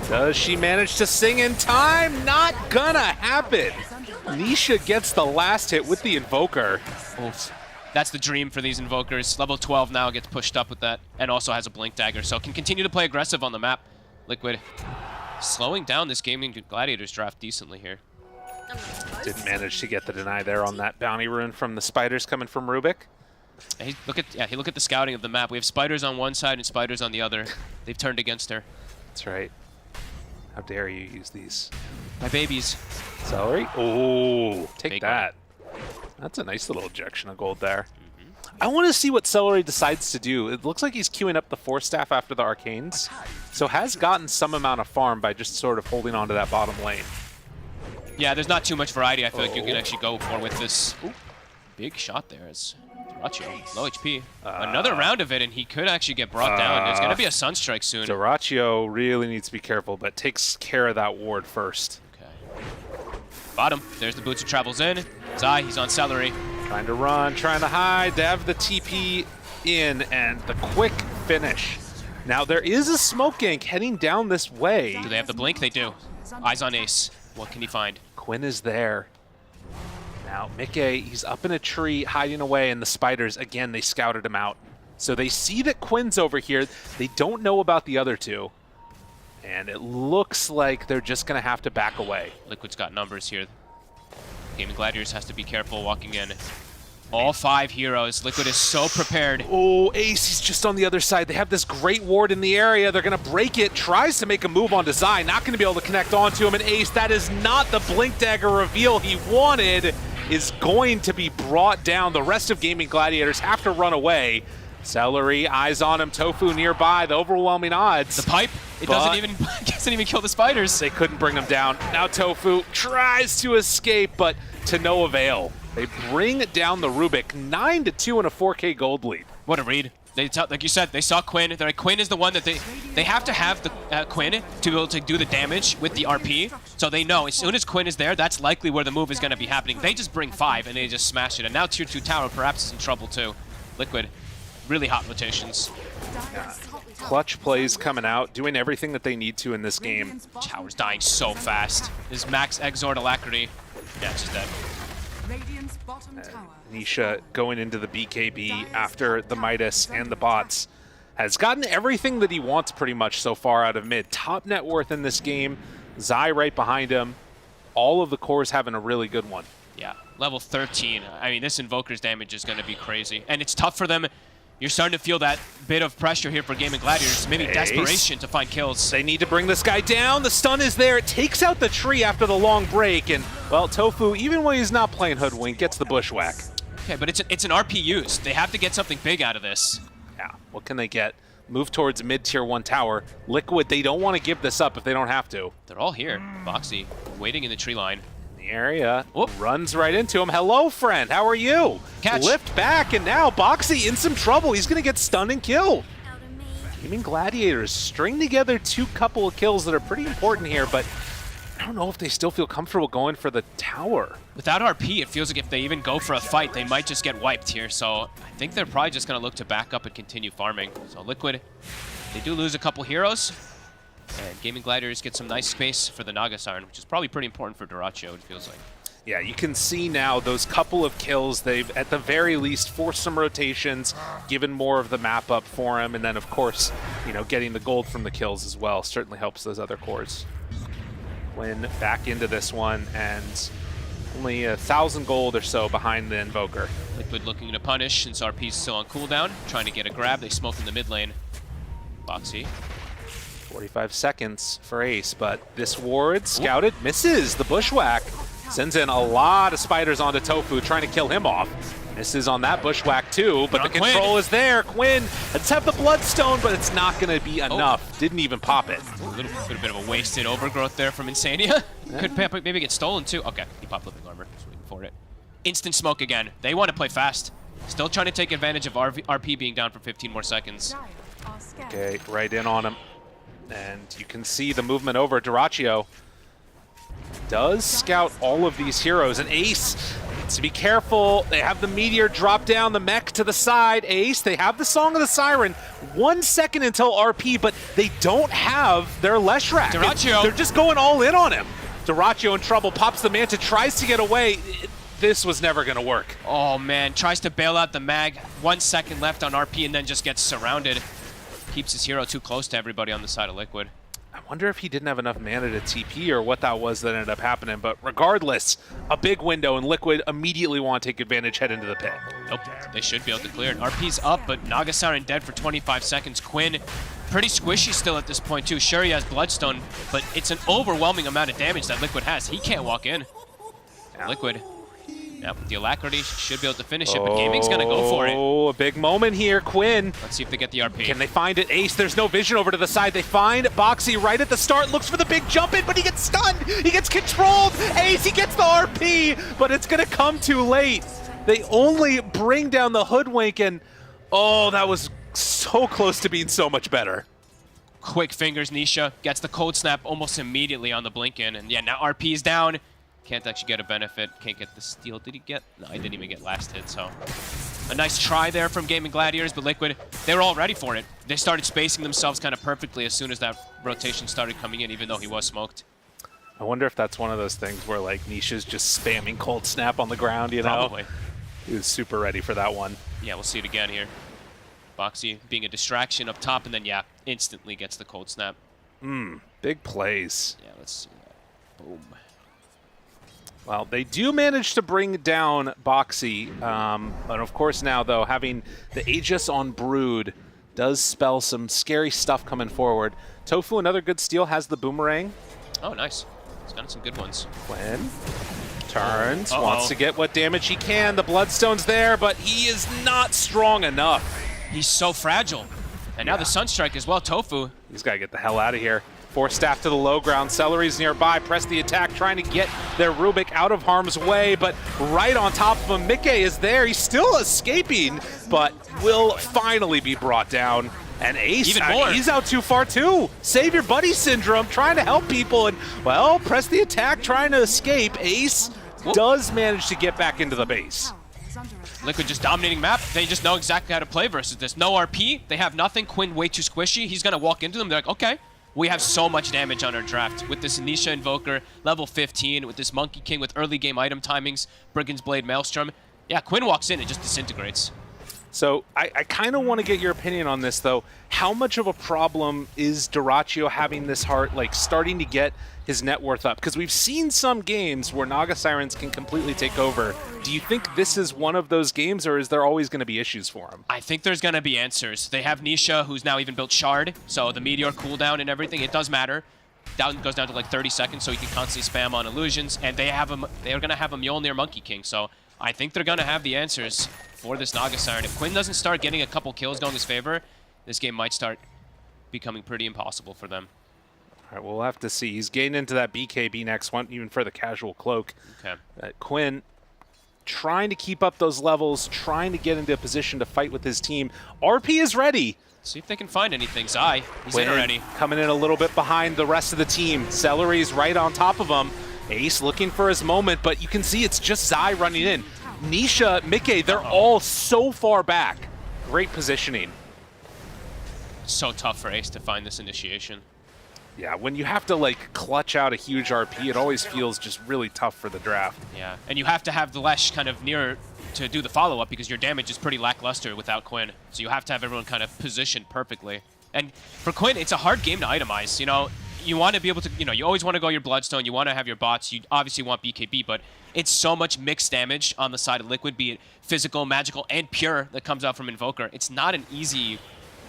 Does she manage to sing in time? Not gonna happen. Nisha gets the last hit with the Invoker. Oof. That's the dream for these Invokers. Level 12 now gets pushed up with that, and also has a Blink Dagger, so can continue to play aggressive on the map. Liquid slowing down this Gaming Gladiators draft decently here. Didn't manage to get the deny there on that bounty rune from the Spiders coming from Rubik. Hey, look at the scouting of the map. We have Spiders on one side and Spiders on the other. They've turned against her. That's right. How dare you use these? My babies. Celery? Oh, take Big that. That's a nice little ejection of gold there. I want to see what Celery decides to do. It looks like he's queuing up the Force Staff after the Arcanes, so has gotten some amount of farm by just sort of holding on to that bottom lane. Yeah, there's not too much variety I feel like you can actually go for with this. Ooh, big shot there as Dyrachyo, low HP. Another round of it, and he could actually get brought down. There's going to be a Sunstrike soon. Dyrachyo really needs to be careful, but takes care of that ward first. Okay. Bottom, there's the Boots of Travels in. Zai, he's on Celery. Trying to run, trying to hide. They have the TP in, and the quick finish. Now, there is a smoke gank heading down this way. Do they have the blink? They do. Eyes on Ace. What can he find? Quinn is there. Now, Mickey, he's up in a tree hiding away, and the Spiders, again, they scouted him out. So they see that Quinn's over here. They don't know about the other two. And it looks like they're just going to have to back away. Liquid's got numbers here. Gaming Gladiators has to be careful walking in. All 5 heroes. Liquid is so prepared. Oh, Ace, he's just on the other side. They have this great ward in the area. They're going to break it. Tries to make a move on Zai. Not going to be able to connect onto him. And Ace, that is not the Blink Dagger reveal he wanted, is going to be brought down. The rest of Gaming Gladiators have to run away. Celery, eyes on him. Tofu nearby. The overwhelming odds. The pipe. It doesn't even kill the Spiders. They couldn't bring him down. Now Tofu tries to escape, but to no avail. They bring down the Rubik 9-2 in a 4K gold lead. What a read. Like you said, they saw Quinn. They're like, Quinn is the one that they have to have the Quinn to be able to do the damage with the RP. So they know as soon as Quinn is there, that's likely where the move is going to be happening. They just bring 5 and they just smash it. And now Tier 2 Tower perhaps is in trouble too. Liquid, really hot rotations. Yeah. Clutch plays coming out, doing everything that they need to in this game. Tower's dying so fast. His max Exort Alacrity. Yeah, she's dead. Nisha going into the BKB after the Midas and the bots has gotten everything that he wants pretty much so far out of mid. Top net worth in this game, Zai right behind him. All of the cores having a really good one. Yeah, level 13. I mean, this Invoker's damage is going to be crazy. And it's tough for them. You're starting to feel that bit of pressure here for Gaming Gladiators, maybe desperation to find kills. They need to bring this guy down. The stun is there. It takes out the tree after the long break. And, well, Tofu, even when he's not playing Hoodwink, gets the bushwhack. Okay, but it's an RP use. They have to get something big out of this. Yeah, what can they get? Move towards mid-tier 1 tower. Liquid, they don't want to give this up if they don't have to. They're all here. Boxy waiting in the tree line. The area runs right into him. Hello, friend. How are you? Catch. Lift back, and now Boxy in some trouble. He's going to get stunned and killed. Gaming Gladiators string together 2 couple of kills that are pretty important here, but I don't know if they still feel comfortable going for the tower. Without RP, it feels like if they even go for a fight, they might just get wiped here. So I think they're probably just going to look to back up and continue farming. So Liquid, they do lose a couple heroes. And Gaming Gladiators get some nice space for the Naga Siren, which is probably pretty important for Duraccio, it feels like. Yeah, you can see now those couple of kills, they've at the very least forced some rotations, given more of the map up for him, and then of course, you know, getting the gold from the kills as well certainly helps those other cores. Quinn back into this one, and only 1,000 gold or so behind the Invoker. Liquid looking to punish since RP's still on cooldown, trying to get a grab. They smoke in the mid lane. Boxy. 45 seconds for Ace, but this ward, scouted, misses the bushwhack. Sends in a lot of spiders onto Tofu, trying to kill him off. Misses on that bushwhack too, but the control is there. Quinn, let's have the Bloodstone, but it's not going to be enough. Didn't even pop it. A little bit of a wasted overgrowth there from Insania. Could maybe get stolen too. Okay, he popped Living Armor. Just waiting for it. Instant smoke again. They want to play fast. Still trying to take advantage of RP being down for 15 more seconds. Okay, right in on him. And you can see the movement over. Duraccio does scout all of these heroes, and Ace needs to be careful. They have the meteor drop down, the mech to the side. Ace, they have the Song of the Siren. 1 second until RP, but they don't have their Leshrac. Duraccio. They're just going all in on him. Duraccio in trouble, pops the Manta, tries to get away. This was never going to work. Oh man, tries to bail out the mag. 1 second left on RP and then just gets surrounded. Keeps his hero too close to everybody on the side of Liquid. I wonder if he didn't have enough mana to TP or what that was that ended up happening, but regardless, a big window, and Liquid immediately want to take advantage, head into the pit. Nope, they should be able to clear it. RP's up, but Naga Siren dead for 25 seconds. Quinn, pretty squishy still at this point too. Sure, he has Bloodstone, but it's an overwhelming amount of damage that Liquid has. He can't walk in. Yeah. Liquid, with the Alacrity, should be able to finish it, but Gaming's going to go for it. Oh, a big moment here, Quinn. Let's see if they get the RP. Can they find it? Ace, there's no vision over to the side. They find Boxy right at the start, looks for the big jump in, but he gets stunned. He gets controlled. Ace, he gets the RP, but it's going to come too late. They only bring down the Hoodwink, and oh, that was so close to being so much better. Quick fingers, Nisha gets the cold snap almost immediately on the blink in, and yeah, now RP is down. Can't actually get a benefit. Can't get the steal. Did he get? No, he didn't even get last hit, so. A nice try there from Gaming Gladiators, but Liquid, they were all ready for it. They started spacing themselves kind of perfectly as soon as that rotation started coming in, even though he was smoked. I wonder if that's one of those things where, like, Nisha's just spamming cold snap on the ground, you know? Probably. He was super ready for that one. Yeah, we'll see it again here. Boxy being a distraction up top, and then, yeah, instantly gets the cold snap. Big plays. Yeah, let's see that. Boom. Well, they do manage to bring down Boxy, but of course now, though, having the Aegis on Brood does spell some scary stuff coming forward. Tofu, another good steal, has the Boomerang. Oh, nice. He's got some good ones. Quinn turns, wants to get what damage he can. The Bloodstone's there, but he is not strong enough. He's so fragile. And now the Sunstrike as well, Tofu. He's got to get the hell out of here. Force staff to the low ground. Celery's nearby. Press the attack, trying to get their Rubik out of harm's way, but right on top of him, Mickey is there. He's still escaping, but will finally be brought down. And Ace, Even more. He's out too far too. Save your buddy syndrome, trying to help people, and well, press the attack, trying to escape. Ace does manage to get back into the base. Liquid just dominating map. They just know exactly how to play versus this. No RP. They have nothing. Quinn way too squishy. He's going to walk into them. They're like, okay, we have so much damage on our draft. With this Nisha Invoker, level 15, with this Monkey King with early game item timings, Brigand's Blade, Maelstrom. Yeah, Quinn walks in and just disintegrates. So I kind of want to get your opinion on this, though. How much of a problem is Dyrachyo having this heart, like starting to get his net worth up? Because we've seen some games where Naga Sirens can completely take over. Do you think this is one of those games, or is there always going to be issues for him? I think there's going to be answers. They have Nisha, who's now even built Shard, so the Meteor cooldown and everything, it does matter. Goes down to like 30 seconds, so he can constantly spam on illusions, and they are going to have a Mjolnir Monkey King, so I think they're going to have the answers for this Naga Siren. If Quinn doesn't start getting a couple kills going his favor, this game might start becoming pretty impossible for them. All right, we'll have to see. He's getting into that BKB next one, even for the casual cloak. Okay. Quinn trying to keep up those levels, trying to get into a position to fight with his team. RP is ready. See if they can find anything. Zai, he's Quinn in already. coming in a little bit behind the rest of the team. Celery's right on top of him. Ace looking for his moment, but you can see it's just Zai running in. Nisha, Mickey, they're all so far back. Great positioning. So tough for Ace to find this initiation. Yeah, when you have to like clutch out a huge RP, it always feels just really tough for the draft. Yeah, and you have to have the Lesh kind of near to do the follow-up because your damage is pretty lackluster without Quinn. So you have to have everyone kind of positioned perfectly. And for Quinn, it's a hard game to itemize. You know, you want to be able to, you always want to go your Bloodstone, you want to have your bots, you obviously want BKB, but it's so much mixed damage on the side of Liquid, be it physical, magical, and pure that comes out from Invoker. It's not an easy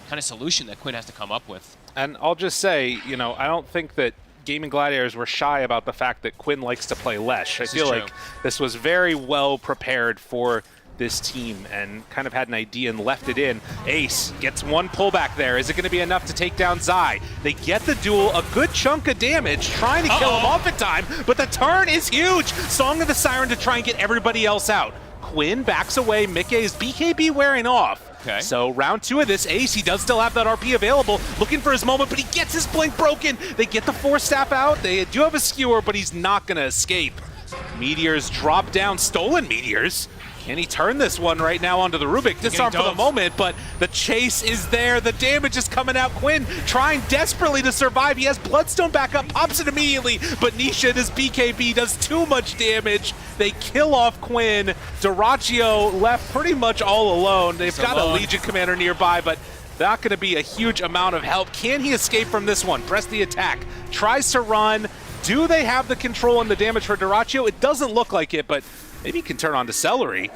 kind of solution that Quinn has to come up with. And I'll just say, I don't think that Gaming Gladiators were shy about the fact that Quinn likes to play Lesh. I feel like this was very well prepared for this team and kind of had an idea and left it in. Ace gets one pullback there. Is it going to be enough to take down Zai? They get the duel, a good chunk of damage, trying to kill him off in time, but the turn is huge. Song of the Siren to try and get everybody else out. Quinn backs away. Mickey's BKB wearing off. Okay. So round 2 of this, Ace, he does still have that RP available, looking for his moment, but he gets his blink broken. They get the Force Staff out. They do have a skewer, but he's not going to escape. Meteors drop down, stolen Meteors. Can he turn this one right now onto the Rubik? Disarm for the moment, but the chase is there. The damage is coming out. Quinn trying desperately to survive. He has Bloodstone back up, pops it immediately, but Nisha, this BKB, does too much damage. They kill off Quinn. Dyrachyo left pretty much all alone. They've got a Legion commander nearby, but not going to be a huge amount of help. Can he escape from this one? Press the attack. Tries to run. Do they have the control and the damage for Dyrachyo? It doesn't look like it, but maybe he can turn on to Celery.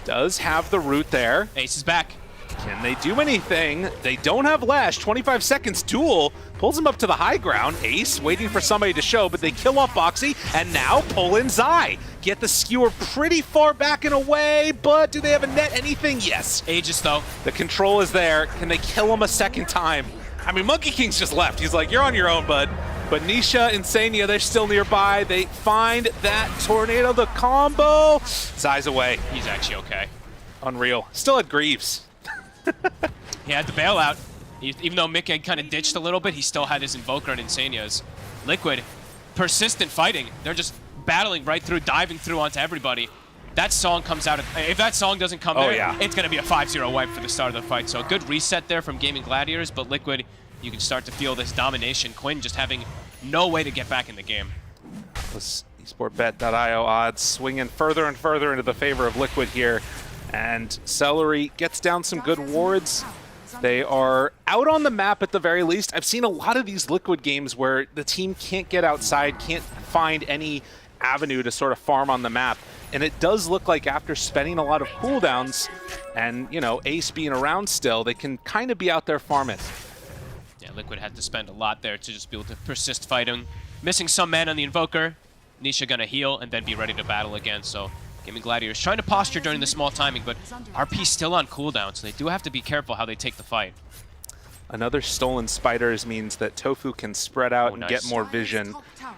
Does have the root there. Ace is back. Can they do anything? They don't have Lash. 25 seconds duel. Pulls him up to the high ground. Ace waiting for somebody to show, but they kill off Boxy and now pull in Zai. Get the skewer pretty far back and away, but do they have a net anything? Yes. Aegis though. The control is there. Can they kill him a second time? I mean, Monkey King's just left. He's like, you're on your own, bud. But Nisha, Insania, they're still nearby. They find that tornado, the combo. Zai's away. He's actually okay. Unreal. Still had Greaves. He had the bailout. Even though Mick had kind of ditched a little bit, he still had his Invoker and Insanias. Liquid, persistent fighting. They're just battling right through, diving through onto everybody. That song comes out. If that song doesn't come there, it's going to be a 5-0 wipe for the start of the fight. So a good reset there from Gaming Gladiators, but Liquid, you can start to feel this domination. Quinn just having no way to get back in the game. esportbet.io odds swinging further and further into the favor of Liquid here. And Celery gets down some good wards. They are out on the map at the very least. I've seen a lot of these Liquid games where the team can't get outside, can't find any avenue to sort of farm on the map. And it does look like after spending a lot of cooldowns and, Ace being around still, they can kind of be out there farming. Yeah, Liquid had to spend a lot there to just be able to persist fighting. Missing some man on the Invoker. Nisha gonna heal and then be ready to battle again. So Gaming Gladiators trying to posture during the small timing, but RP still on cooldown, so they do have to be careful how they take the fight. Another stolen spiders means that Tofu can spread out and get more vision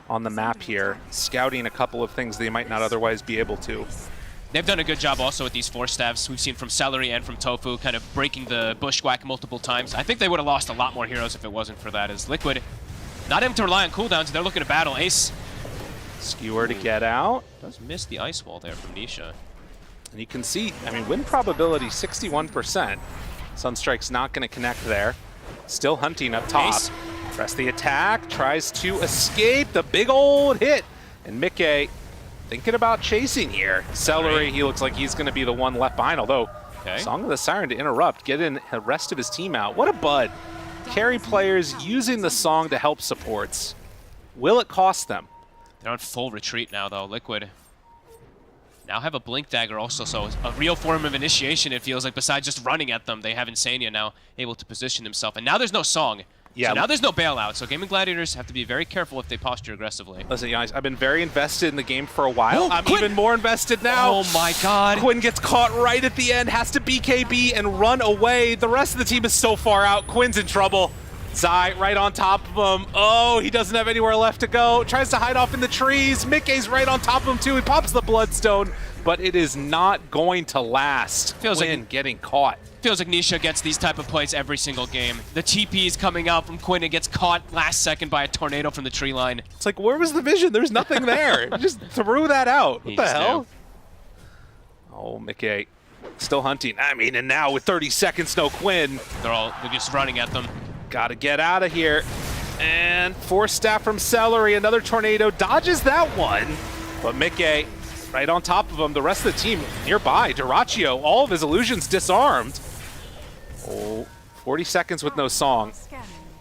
on the map here, scouting a couple of things they might not otherwise be able to. They've done a good job also with these Force Staffs. We've seen from Celery and from Tofu kind of breaking the Bushwhack multiple times. I think they would have lost a lot more heroes if it wasn't for that, as Liquid not able to rely on cooldowns. They're looking to battle. Ace. Skewer to get out. Does miss the ice wall there from Nisha. And you can see, I mean, win probability 61%. Sunstrike's not going to connect there. Still hunting up top. Ace. Press the attack, tries to escape the big old hit. And Mickey thinking about chasing here. Celery, he looks like he's going to be the one left behind, although Song of the Siren to interrupt, get in the rest of his team out. What a bud. Carry players using the song to help supports. Will it cost them? They're on full retreat now, though. Liquid now have a Blink Dagger also, so a real form of initiation, it feels like, besides just running at them. They have Insania now able to position himself. And now there's no song. Yeah. So now there's no bailout, so Gaming Gladiators have to be very careful if they posture aggressively. Listen, guys, I've been very invested in the game for a while. I'm even more invested now. Oh my god. Quinn gets caught right at the end, has to BKB and run away. The rest of the team is so far out. Quinn's in trouble. Zai right on top of him. Oh, he doesn't have anywhere left to go. Tries to hide off in the trees. Mickey's right on top of him too. He pops the Bloodstone, but it is not going to last. Feels Quinn like getting caught. Feels like Nisha gets these type of plays every single game. The TP is coming out from Quinn and gets caught last second by a tornado from the tree line. It's like, where was the vision? There's nothing there. Just threw that out. What the hell? Oh, Mickey still hunting. I mean, and now with 30 seconds, no Quinn. They're just running at them. Gotta get out of here. And Force Staff from Celery, another tornado, dodges that one. But Mickey right on top of him. The rest of the team nearby. Duraccio, all of his illusions disarmed. Oh, 40 seconds with no song.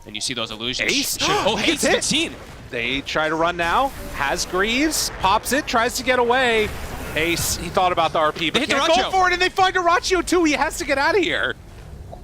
And you see those illusions. Ace? Oh, Ace hit. 15. They try to run now. Has Greaves, pops it, tries to get away. Ace, he thought about the RP, but can't go for it, and they find Duraccio too. He has to get out of here.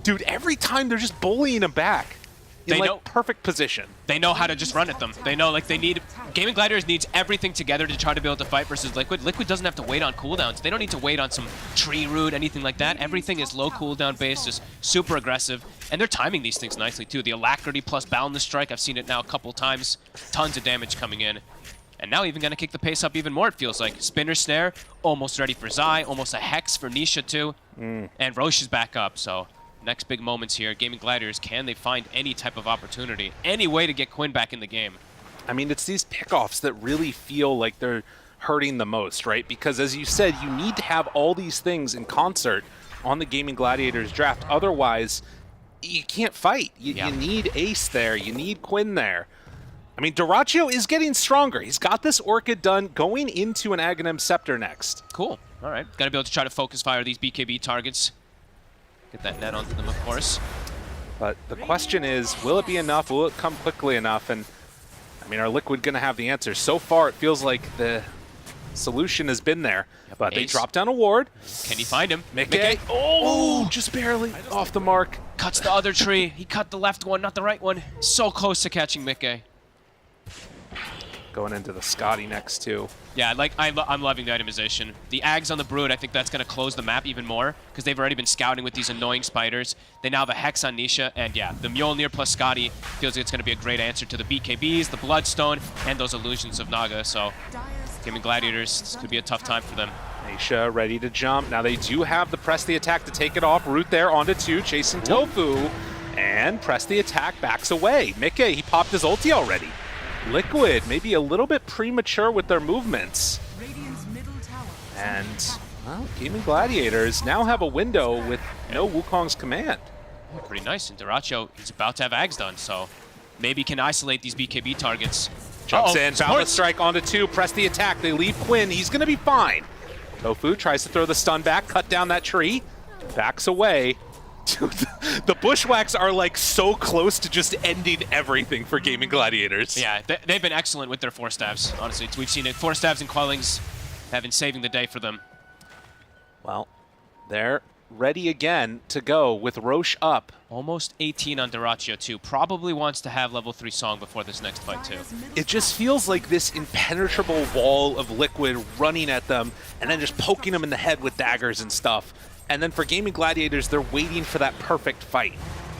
Dude, every time they're just bullying him back. In like perfect position. They know how to just run at them. They know, like, they need... Gaming Gladiators needs everything together to try to be able to fight versus Liquid. Liquid doesn't have to wait on cooldowns. They don't need to wait on some tree root, anything like that. Everything is low cooldown based, just super aggressive. And they're timing these things nicely, too. The Alacrity plus Boundless Strike, I've seen it now a couple times. Tons of damage coming in. And now even going to kick the pace up even more, it feels like. Spinner Snare, almost ready for Zai. Almost a Hex for Nisha, too. And Roche is back up, so... Next big moments here, Gaming Gladiators, can they find any type of opportunity, any way to get Quinn back in the game? I mean, it's these pickoffs that really feel like they're hurting the most, right? Because as you said, you need to have all these things in concert on the Gaming Gladiators draft. Otherwise, you can't fight. You need Ace there. You need Quinn there. I mean, Duraccio is getting stronger. He's got this Orchid done going into an Aghanim Scepter next. Cool. All right. Got to be able to try to focus fire these BKB targets. Get that net onto them, of course. But the question is, will it be enough? Will it come quickly enough? And, I mean, are Liquid going to have the answer? So far, it feels like the solution has been there. But they drop down a ward. Can he find him? Mickey. Oh, just barely off the mark. Cuts the other tree. He cut the left one, not the right one. So close to catching Mickey. Going into the Scotty next, too. Yeah, like I'm loving the itemization. The Ags on the Brood, I think that's going to close the map even more, because they've already been scouting with these annoying spiders. They now have a Hex on Nisha, and yeah, the Mjolnir plus Scotty feels like it's going to be a great answer to the BKBs, the Bloodstone, and those illusions of Naga, so Gaming Gladiators, it's going to be a tough time for them. Nisha ready to jump. Now they do have the press the attack to take it off. Root there onto 2, chasing Tofu, and press the attack backs away. Mickey, he popped his ulti already. Liquid, maybe a little bit premature with their movements. And, well, Gaming Gladiators now have a window with no Wukong's command. Yeah, pretty nice. And Duraccio, he's about to have Ags done, so maybe can isolate these BKB targets. Jumps in, Boundless Strike onto 2, press the attack. They leave Quinn, he's going to be fine. Tofu tries to throw the stun back, cut down that tree, backs away. Dude, the Bushwhacks are like so close to just ending everything for Gaming Gladiators. Yeah, they've been excellent with their Force Staffs, honestly. We've seen it. Force Staffs and Quellings have been saving the day for them. Well, they're ready again to go with Roche up. Almost 18 on Duraccio, too. Probably wants to have level 3 Song before this next fight, too. It just feels like this impenetrable wall of Liquid running at them and then just poking them in the head with daggers and stuff. And then for Gaming Gladiators, they're waiting for that perfect fight.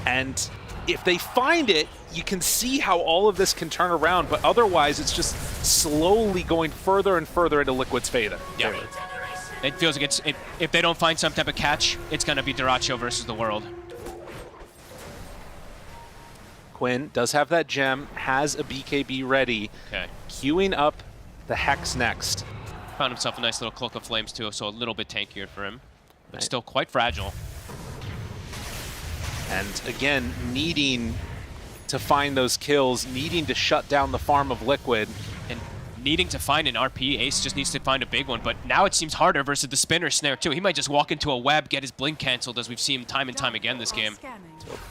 And if they find it, you can see how all of this can turn around, but otherwise it's just slowly going further and further into Liquid's favor. Yeah. It feels like if they don't find some type of catch, it's going to be Dyrachyo versus the world. Quinn does have that gem, has a BKB ready. Okay. Queuing up the Hex next. Found himself a nice little Cloak of Flames too, so a little bit tankier for him, but still quite fragile. And again, needing to find those kills, needing to shut down the farm of Liquid. And needing to find an RP. Ace just needs to find a big one, but now it seems harder versus the spinner snare too. He might just walk into a web, get his blink canceled, as we've seen time and time again this game.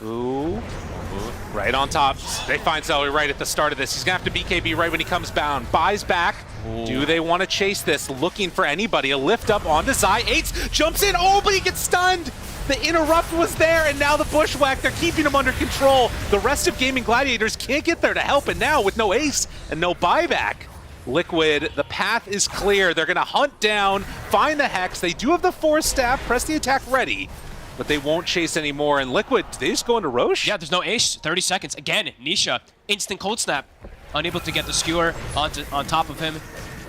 Ooh. Right on top. They find Celery right at the start of this. He's going to have to BKB right when he comes down. Buys back. Ooh. Do they want to chase this? Looking for anybody. A lift up onto Zai. Ace jumps in. Oh, but he gets stunned. The interrupt was there, and now the bushwhack. They're keeping him under control. The rest of Gaming Gladiators can't get there to help, and now with no Ace and no buyback, Liquid, the path is clear. They're going to hunt down, find the Hex. They do have the Force Staff, press the attack ready, but they won't chase anymore. And Liquid, do they just go into Roche? Yeah, there's no Ace. 30 seconds. Again, Nisha, instant cold snap. Unable to get the skewer on top of him.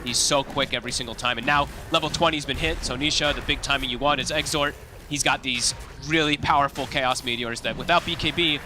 He's so quick every single time. And now level 20 has been hit, so Nisha, the big timing you want is Exort. He's got these really powerful Chaos Meteors that without BKB,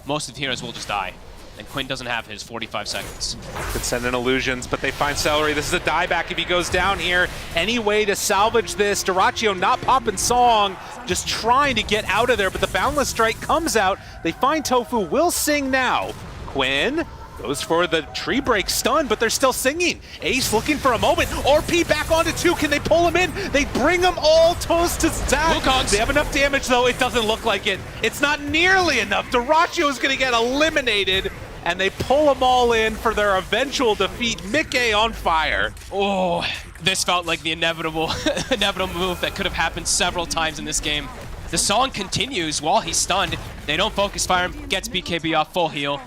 most of the heroes will just die. And Quinn doesn't have his 45 seconds. Could send in illusions, but they find Celery. This is a dieback if he goes down here. Any way to salvage this. Dyrachyo not popping song, just trying to get out of there, but the Boundless Strike comes out. They find Tofu, will sing now. Quinn goes for the tree break stun, but they're still singing. Ace looking for a moment. RP back onto 2. Can they pull him in? They bring them all toast to Zach. They have enough damage, though. It doesn't look like it. It's not nearly enough. Dyrachyo is going to get eliminated, and they pull them all in for their eventual defeat. Mickey on fire. Oh, this felt like the inevitable move that could have happened several times in this game. The song continues while he's stunned. They don't focus fire him, gets BKB off full heal.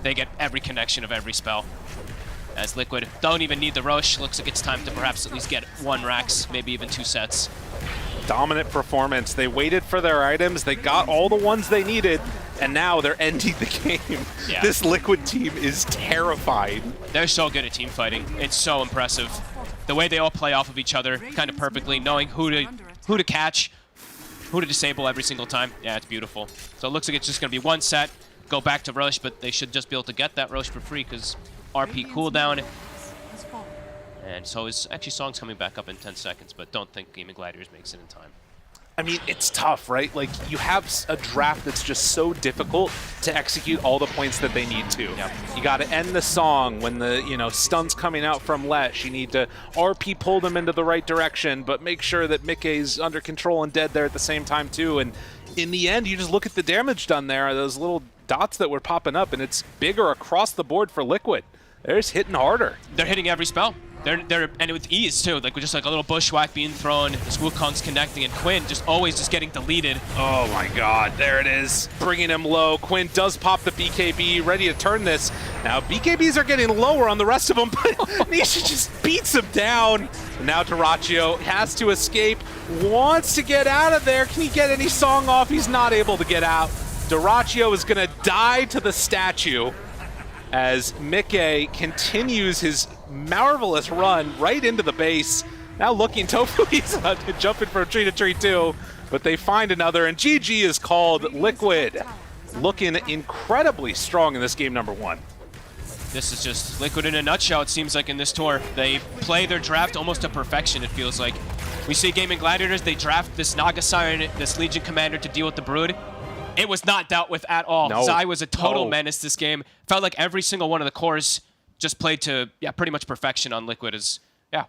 They get every connection of every spell. As Liquid don't even need the Roche. Looks like it's time to perhaps at least get 1 Rax, maybe even 2 sets. Dominant performance. They waited for their items. They got all the ones they needed, and now they're ending the game. Yeah. This Liquid team is terrifying. They're so good at team fighting. It's so impressive. The way they all play off of each other kind of perfectly, knowing who to catch, who to disable every single time. Yeah, it's beautiful. So it looks like it's just going to be 1 set. Go back to Roche, but they should just be able to get that Roche for free because RP cooldown. And so is actually Song's coming back up in 10 seconds, but don't think Gaming Gladiators makes it in time. I mean, it's tough, right? Like, you have a draft that's just so difficult to execute all the points that they need to. Yep. You got to end the song when the, stun's coming out from Lesh. You need to RP pull them into the right direction, but make sure that Mickey's under control and dead there at the same time, too. And in the end, you just look at the damage done there, those little dots that were popping up, and it's bigger across the board for Liquid. They're just hitting harder. They're hitting every spell. They're and with ease too, like with just like a little bushwhack being thrown, the Wukong's connecting, and Quinn just always just getting deleted. Oh my God, there it is, bringing him low. Quinn does pop the BKB, ready to turn this. Now BKBs are getting lower on the rest of them, but Nisha just beats him down. Now Dyrachyo has to escape, wants to get out of there. Can he get any song off? He's not able to get out. Dyrachyo is gonna die to the statue as Mickey continues his marvelous run right into the base. Now looking, Tofu, he's jumping from tree to tree too, but they find another, and GG is called. Liquid looking incredibly strong in this game number 1. This is just Liquid in a nutshell, it seems like, in this tour. They play their draft almost to perfection, it feels like. We see Gaming Gladiators, they draft this Naga Siren, this Legion Commander to deal with the Brood. It was not dealt with at all. No. Zai was a total menace this game. Felt like every single one of the cores just played to, pretty much perfection on Liquid.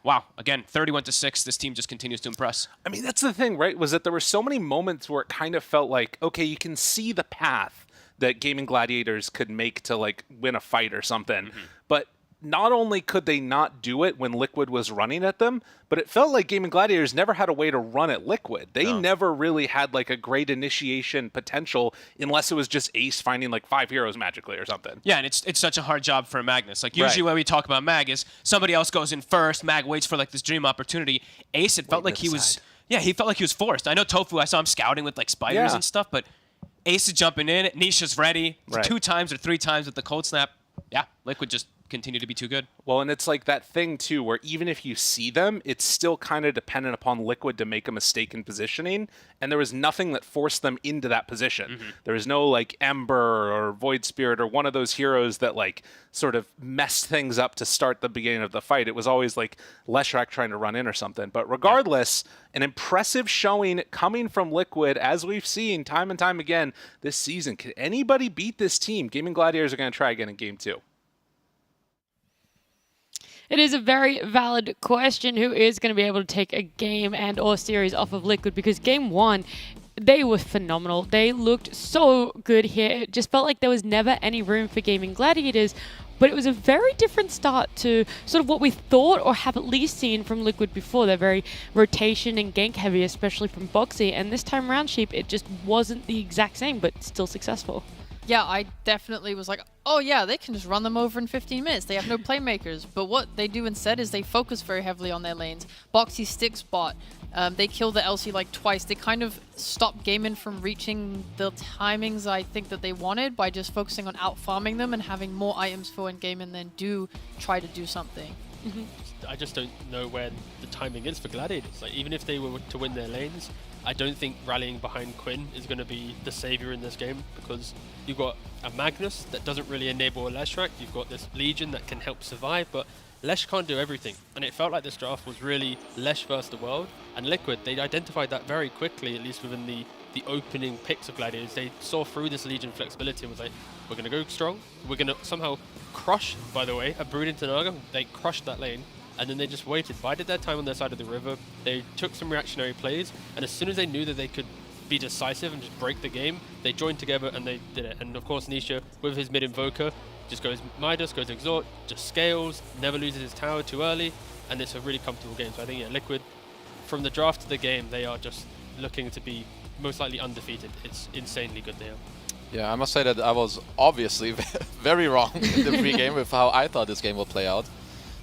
Wow. Again, 31-6, this team just continues to impress. I mean, that's the thing, right? Was that there were so many moments where it kind of felt like, okay, you can see the path that Gaming Gladiators could make to, like, win a fight or something. Mm-hmm. But not only could they not do it when Liquid was running at them, but it felt like Gaming Gladiators never had a way to run at Liquid. They never really had like a great initiation potential unless it was just Ace finding like 5 heroes magically or something. Yeah, and it's such a hard job for Magnus. Like usually when we talk about Mag is somebody else goes in first, Mag waits for like this dream opportunity. Ace, it felt like he was he felt like he was forced. I know Tofu, I saw him scouting with like spiders and stuff, but Ace is jumping in. Nisha's ready. Right. 2 times or 3 times with the cold snap. Yeah, Liquid just continue to be too good. Well, and it's like that thing, too, where even if you see them, it's still kind of dependent upon Liquid to make a mistake in positioning, and there was nothing that forced them into that position. There was no, like, Ember or Void Spirit or one of those heroes that, like, sort of messed things up to start the beginning of the fight. It was always, like, Leshrac trying to run in or something. But regardless, an impressive showing coming from Liquid, as we've seen time and time again this season. Can anybody beat this team? Gaming Gladiators are going to try again in Game 2. It is a very valid question. Who is going to be able to take a game and or series off of Liquid? Because game 1, they were phenomenal. They looked so good here. It just felt like there was never any room for Gaming Gladiators. But it was a very different start to sort of what we thought or have at least seen from Liquid before. They're very rotation and gank heavy, especially from Boxy. And this time around, Sheep, it just wasn't the exact same, but still successful. Yeah, I definitely was like, oh yeah, they can just run them over in 15 minutes. They have no playmakers. But what they do instead is they focus very heavily on their lanes. Boxy sticks bot. They kill the LC like twice. They kind of stopped Gaimin from reaching the timings I think that they wanted by just focusing on out-farming them and having more items for when Gaimin then do try to do something. I just don't know where the timing is for Gladiators. Like, even if they were to win their lanes, I don't think rallying behind Quinn is going to be the savior in this game, because you've got a Magnus that doesn't really enable a Leshrac. You've got this Legion that can help survive, but Lesh can't do everything. And it felt like this draft was really Lesh versus the world. And Liquid, they identified that very quickly, at least within the opening picks of Gladiators. They saw through this Legion flexibility and was like, we're going to go strong. We're going to somehow crush, by the way, a Brood into Naga. They crushed that lane. And then they just waited, bided their time on their side of the river. They took some reactionary plays, and as soon as they knew that they could be decisive and just break the game, they joined together and they did it. And of course, Nisha, with his mid-invoker, just goes Midas, goes Exhort, just scales, never loses his tower too early, and it's a really comfortable game. So I think, yeah, Liquid, from the draft to the game, they are just looking to be most likely undefeated. It's insanely good they are. Yeah, I must say that I was obviously very wrong in the pre-game with how I thought this game would play out.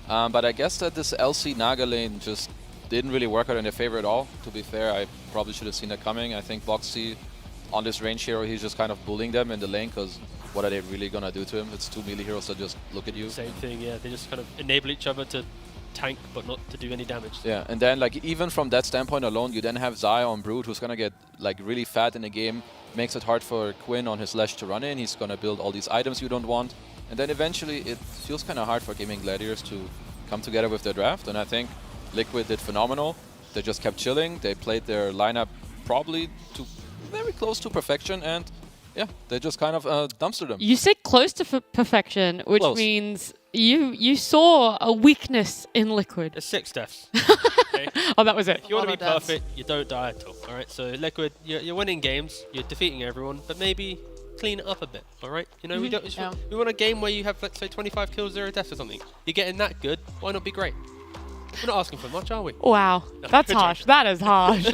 But I guess that this LC Naga lane just didn't really work out in their favor at all. To be fair, I probably should have seen that coming. I think Boxy, on this range hero, he's just kind of bullying them in the lane, because what are they really going to do to him? It's 2 melee heroes that just look at you. Same thing, yeah. They just kind of enable each other to tank, but not to do any damage. Yeah, and then like even from that standpoint alone, you then have Xayah on Brood, who's going to get like really fat in the game. Makes it hard for Quinn on his Lesh to run in. He's going to build all these items you don't want. And then eventually it feels kind of hard for Gaming Gladiators to come together with their draft, and I think Liquid did phenomenal. They just kept chilling. They played their lineup probably to very close to perfection, and yeah, they just kind of dumpstered them. You say close to perfection, which means you saw a weakness in Liquid. There's 6 deaths. Okay? Oh, that was it. If you want to be perfect, you don't die at all. All right, so Liquid, you're winning games, you're defeating everyone, but maybe clean it up a bit, all right? You know, we want a game where you have, let's say, 25 kills, 0 deaths or something. You're getting that good, why not be great? We're not asking for much, are we? Wow, that's harsh. That is harsh.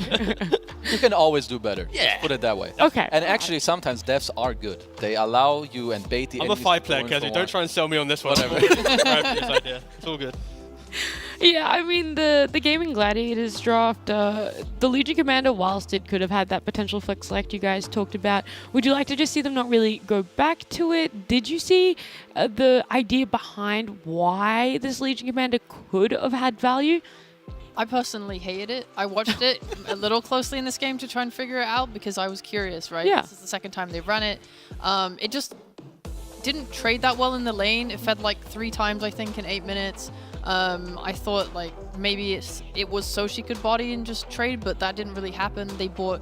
You can always do better. Yeah. Let's put it that way. Okay. And actually, sometimes devs are good. They allow you and bait the I'm a 5-player, Kezu. Don't try and sell me on this one. Whatever. It's all good. Yeah, I mean, the Gaming Gladiators draft, the Legion Commander, whilst it could have had that potential flex select you guys talked about, would you like to just see them not really go back to it? Did you see the idea behind why this Legion Commander could have had value? I personally hated it. I watched it a little closely in this game to try and figure it out because I was curious, right? Yeah. This is the second time they've run it. It just didn't trade that well in the lane. It fed like 3 times, I think, in 8 minutes. I thought like maybe it was so she could body and just trade, but that didn't really happen. They bought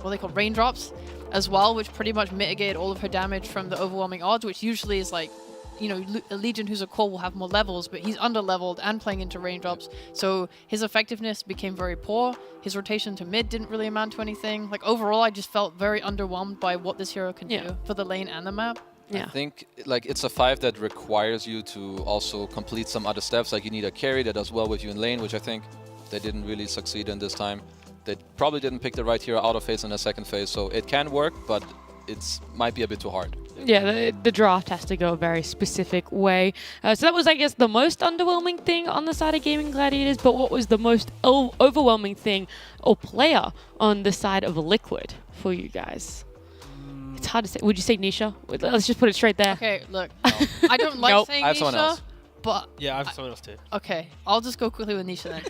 what they call raindrops as well, which pretty much mitigated all of her damage from the overwhelming odds, which usually is like, you know, a Legion who's a core will have more levels, but he's under-leveled and playing into raindrops, so his effectiveness became very poor. His rotation to mid didn't really amount to anything. Like overall, I just felt very underwhelmed by what this hero can do for the lane and the map. I think like it's a 5 that requires you to also complete some other steps. Like you need a carry that does well with you in lane, which I think they didn't really succeed in this time. They probably didn't pick the right hero out of phase in the second phase, so it can work, but it might be a bit too hard. Yeah, the draft has to go a very specific way. So that was, I guess, the most underwhelming thing on the side of Gaming Gladiators, but what was the most overwhelming thing or player on the side of Liquid for you guys? It's hard to say. Would you say Nisha? Let's just put it straight there. Okay, look. I don't like saying I have someone Nisha, else. but... Yeah, I have someone else too. Okay, I'll just go quickly with Nisha then.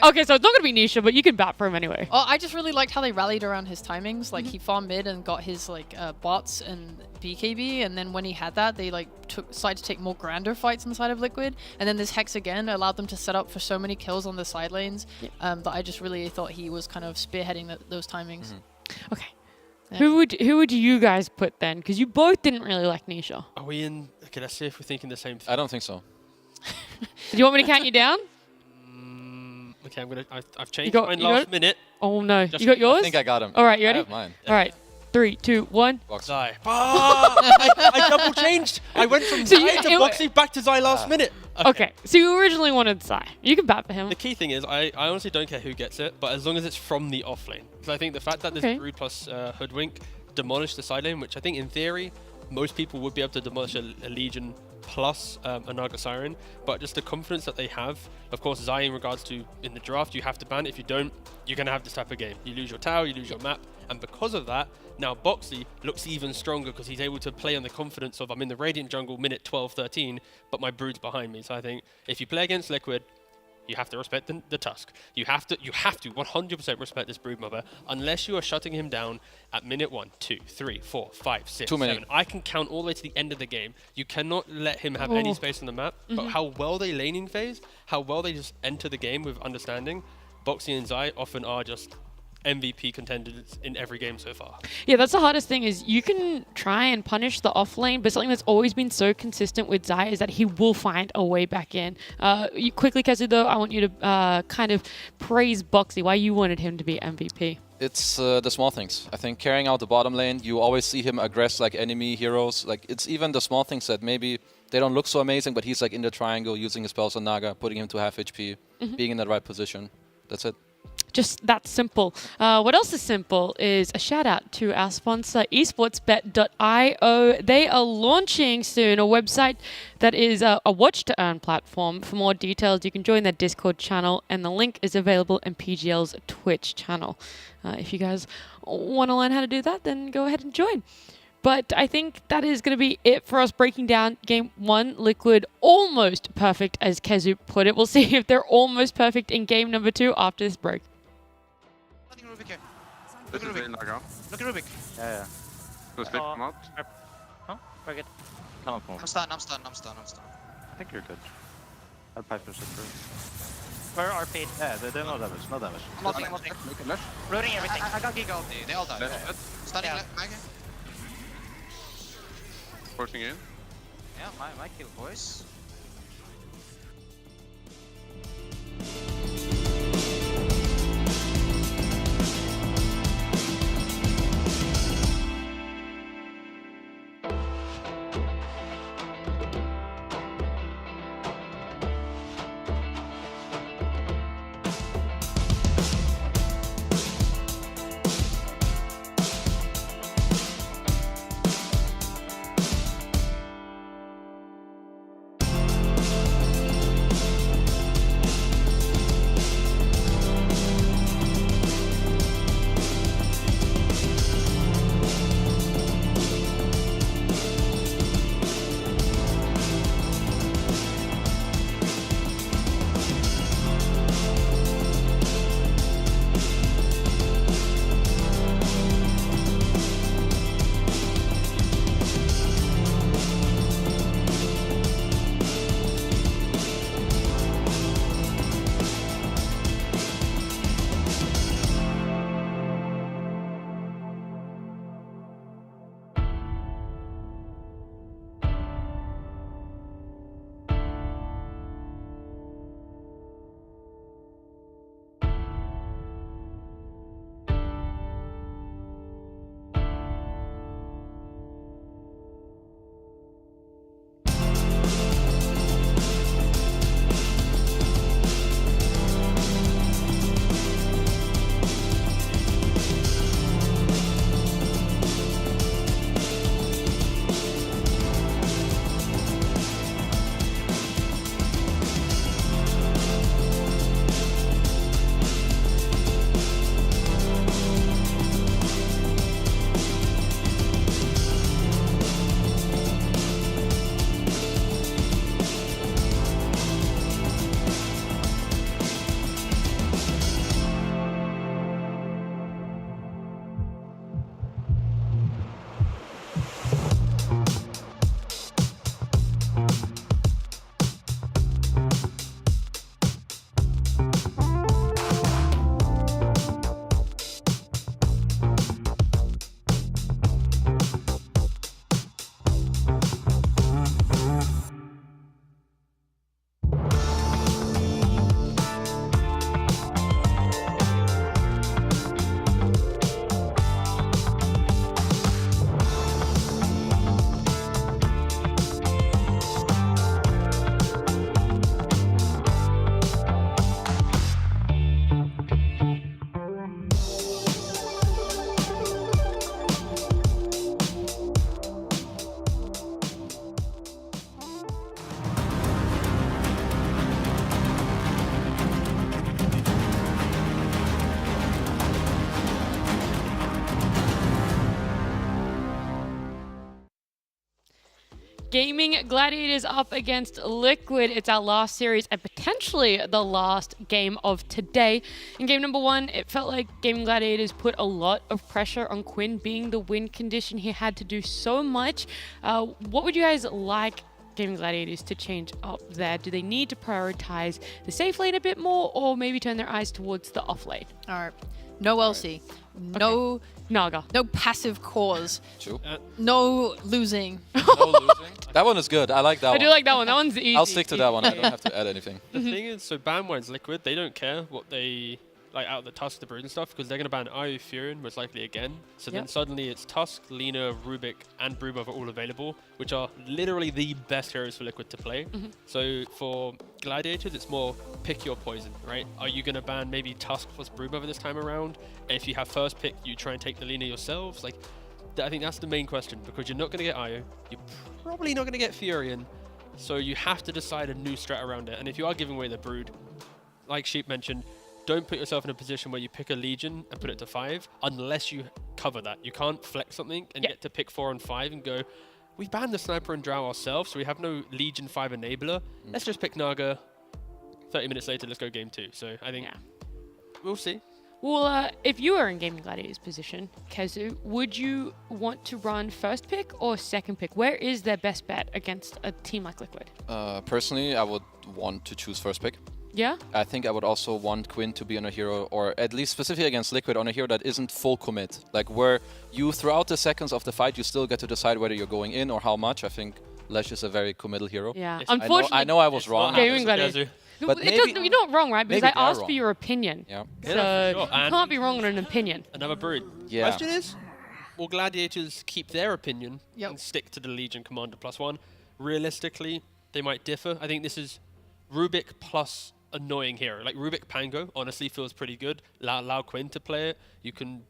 Okay, so it's not going to be Nisha, but you can bat for him anyway. Oh, I just really liked how they rallied around his timings. Like, he farmed mid and got his, like, bots and BKB, and then when he had that, they, like, decided to take more grander fights inside of Liquid. And then this Hex again allowed them to set up for so many kills on the side lanes that I just really thought he was kind of spearheading those timings. Okay. Yeah. Who would you guys put then? Because you both didn't really like Nisha. Are we in... Okay, let's see if we're thinking the same thing. I don't think so. Do you want me to count you down? Okay, I've changed mine last minute. Oh no, you got yours? I think I got him. All right, you I ready? have mine. All right, 3, 2, 1. Zai. I double changed. I went from Zai to Boxy back to Zai last minute. Okay, so you originally wanted Zai. You can bat for him. The key thing is, I honestly don't care who gets it, but as long as it's from the offlane. Because I think the fact that this Brood plus Hoodwink demolished the side lane, which I think in theory, most people would be able to demolish a Legion plus a Naga Siren, but just the confidence that they have. Of course, Zai in regards to in the draft, you have to ban it. If you don't, you're going to have this type of game. You lose your tower, you lose your map, and because of that, now Boxy looks even stronger because he's able to play on the confidence of I'm in the Radiant jungle minute 12, 13, but my Brood's behind me. So I think if you play against Liquid, you have to respect the Tusk. You have to 100% respect this Broodmother, unless you are shutting him down at minute 1, 2, 3, 4, 5, 6, Too many. 7. I can count all the way to the end of the game. You cannot let him have any space on the map. But how well they laning phase, how well they just enter the game with understanding, Boxy and Zai often are just MVP contenders in every game so far. Yeah, that's the hardest thing is you can try and punish the off lane, but something that's always been so consistent with Zai is that he will find a way back in. You quickly, Kezu, though, I want you to kind of praise Boxy, why you wanted him to be MVP. It's the small things. I think carrying out the bottom lane, you always see him aggress like enemy heroes. Like it's even the small things that maybe they don't look so amazing, but he's like in the triangle using his spells on Naga, putting him to half HP, being in the right position. That's it. Just that simple. What else is simple is a shout out to our sponsor, esportsbet.io. They are launching soon a website that is a watch to earn platform. For more details, you can join their Discord channel, and the link is available in PGL's Twitch channel. If you guys want to learn how to do that, then go ahead and join. But I think that is going to be it for us breaking down Game 1. Liquid almost perfect, as Kezu put it. We'll see if they're almost perfect in Game number 2 after this break. Look at Rubik. Look at Rubik. Yeah. Go split him out. Huh? Very good. Cannot move. I'm stunned. I think you're good. I'll pipe push it through. Where are RP? Yeah, they're no damage. No damage. I'm ulting. Rooting everything. I got Giga ulti. They all died. Stunning back. Forcing in. Yeah, my kill, boys. Gaming Gladiators up against Liquid. It's our last series and potentially the last game of today. In game number 1, it felt like Gaming Gladiators put a lot of pressure on Quinn. Being the win condition, he had to do so much. What would you guys like Gaming Gladiators to change up there? Do they need to prioritize the safe lane a bit more, or maybe turn their eyes towards the off lane? All right. No LC. No Naga. No passive cores. True. No losing. That one is good. I like that one. I do like that one. That one's easy. I'll stick to that one. I don't have to add anything. The thing is, so ban-wise, Liquid, they don't care what they like out of the Tusk, the Brood and stuff, because they're going to ban IO Furion most likely again. So then suddenly it's Tusk, Lina, Rubik, and Broodmother all available, which are literally the best heroes for Liquid to play. So for Gladiators, it's more pick your poison, right? Are you going to ban maybe Tusk plus Broodmother this time around? And if you have first pick, you try and take the Lina yourselves? Like, I think that's the main question, because you're not going to get IO, you're probably not going to get Furion, so you have to decide a new strat around it. And if you are giving away the Brood, like Sheep mentioned, don't put yourself in a position where you pick a Legion and put it to 5 unless you cover that. You can't flex something and get to pick 4 and 5 and go, we banned the Sniper and Drow ourselves, so we have no Legion 5 enabler. Let's just pick Naga. 30 minutes later, let's go game 2. So I think we'll see. Well, if you were in Gaming Gladiators position, Kezu, would you want to run first pick or second pick? Where is their best bet against a team like Liquid? Personally, I would want to choose first pick. Yeah? I think I would also want Quinn to be on a hero, or at least specifically against Liquid, on a hero that isn't full commit. Like where you, throughout the seconds of the fight, you still get to decide whether you're going in or how much. I think Lesh is a very committal hero. Yeah. Unfortunately, I know I was wrong. Gaming Gladiators. But You're not wrong, right? Because I asked wrong. for your opinion. Yeah. So you can't be wrong on an opinion. Another Brood. Yeah. Question is, will Gladiators keep their opinion and stick to the Legion Commander +1? Realistically, they might differ. I think this is Rubik plus annoying hero. Like Rubik Pango honestly feels pretty good. Allow Quinn to play it. You can,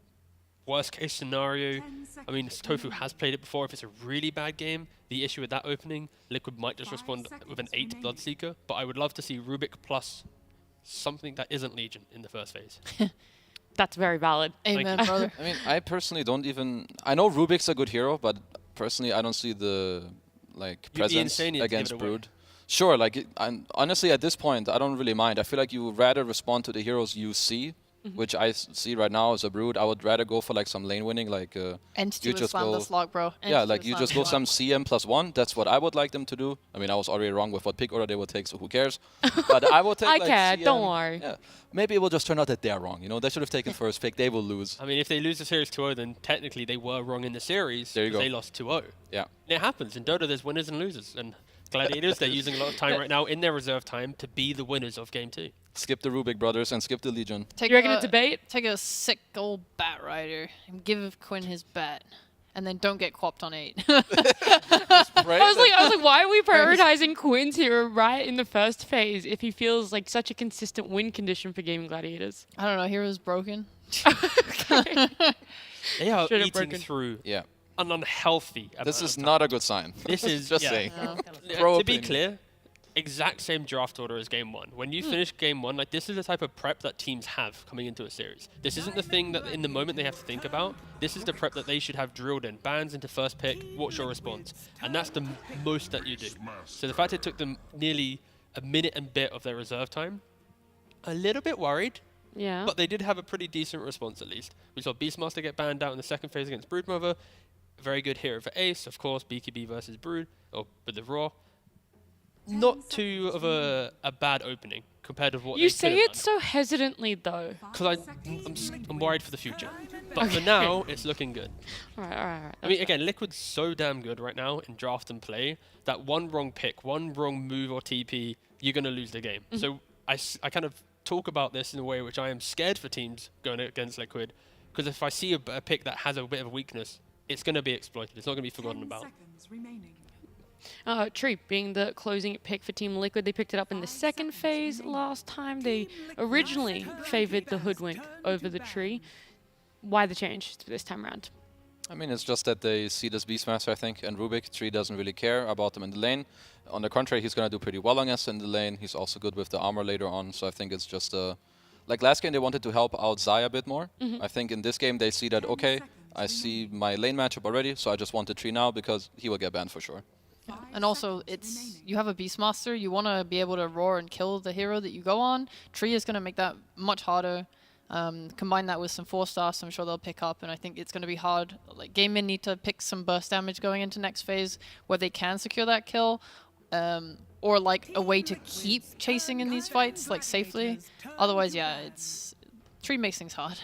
worst case scenario, I mean, Tofu has played it before. If it's a really bad game, the issue with that opening, Liquid might just respond with an 8 Bloodseeker, but I would love to see Rubik plus something that isn't Legion in the first phase. That's very valid. Amen, brother. I mean, I personally don't even... I know Rubik's a good hero, but personally I don't see the presence against Brood. Sure, honestly, at this point, I don't really mind. I feel like you would rather respond to the heroes you see, which I see right now as a Brood. I would rather go for some lane winning, you just go. Slog, bro. Yeah, you just go some CM +1. That's what I would like them to do. I mean, I was already wrong with what pick order they would take, so who cares? But I would take I care, CM. don't worry. Yeah. Maybe it will just turn out that they're wrong. They should have taken first pick. They will lose. I mean, if they lose the series 2-0, then technically they were wrong in the series. There you go. They lost 2-0. Yeah. And it happens. In Dota, there's winners and losers. And Gladiators, they're using a lot of time right now in their reserve time to be the winners of game 2. Skip the Rubik brothers and skip the Legion. You reckon a debate? Take a sick old Bat Rider and give Quinn his bat. And then don't get quapped on 8. I was like, why are we prioritizing Quinn's hero right in the first phase if he feels like such a consistent win condition for Gaming Gladiators? I don't know. Hero's broken. They are eating through an unhealthy amount This is of time. not a good sign. This is just saying. To be clear, exact same draft order as game 1. When you finish game 1, this is the type of prep that teams have coming into a series. This isn't the thing that in the moment they have to think about. This is the prep that they should have drilled in. Bans into first pick, what's your response? And that's the most that you do. So the fact it took them nearly a minute and bit of their reserve time, a little bit worried. Yeah. But they did have a pretty decent response at least. We saw Beastmaster get banned out in the second phase against Broodmother. Very good hero for Ace, of course, BKB versus Brood, or with the Raw. Not too of a bad opening compared to what you say it so hesitantly though. Because I'm worried for the future. But for now, it's looking good. All right. I mean, again, Liquid's so damn good right now in draft and play that one wrong pick, one wrong move or TP, you're going to lose the game. So I kind of talk about this in a way which I am scared for teams going against Liquid. Because if I see a pick that has a bit of a weakness, it's going to be exploited. It's not going to be forgotten about. Tree being the closing pick for Team Liquid, they picked it up in the second phase last time. They originally favored the Hoodwink over the Tree. Why the change this time around? I mean, it's just that they see this Beastmaster, I think, and Rubik. Tree doesn't really care about them in the lane. On the contrary, he's going to do pretty well against in the lane. He's also good with the armor later on, so I think it's just like last game, they wanted to help out Zaya a bit more. I think in this game, they see that, okay, I see my lane matchup already, so I just want the Tree now because he will get banned for sure. And also, you have a Beastmaster, you want to be able to roar and kill the hero that you go on. Tree is going to make that much harder. Combine that with some 4-stars, I'm sure they'll pick up, and I think it's going to be hard. Like, Game Min need to pick some burst damage going into next phase where they can secure that kill, or like a way to keep chasing in these fights, like safely. Otherwise, yeah, Tree makes things hard.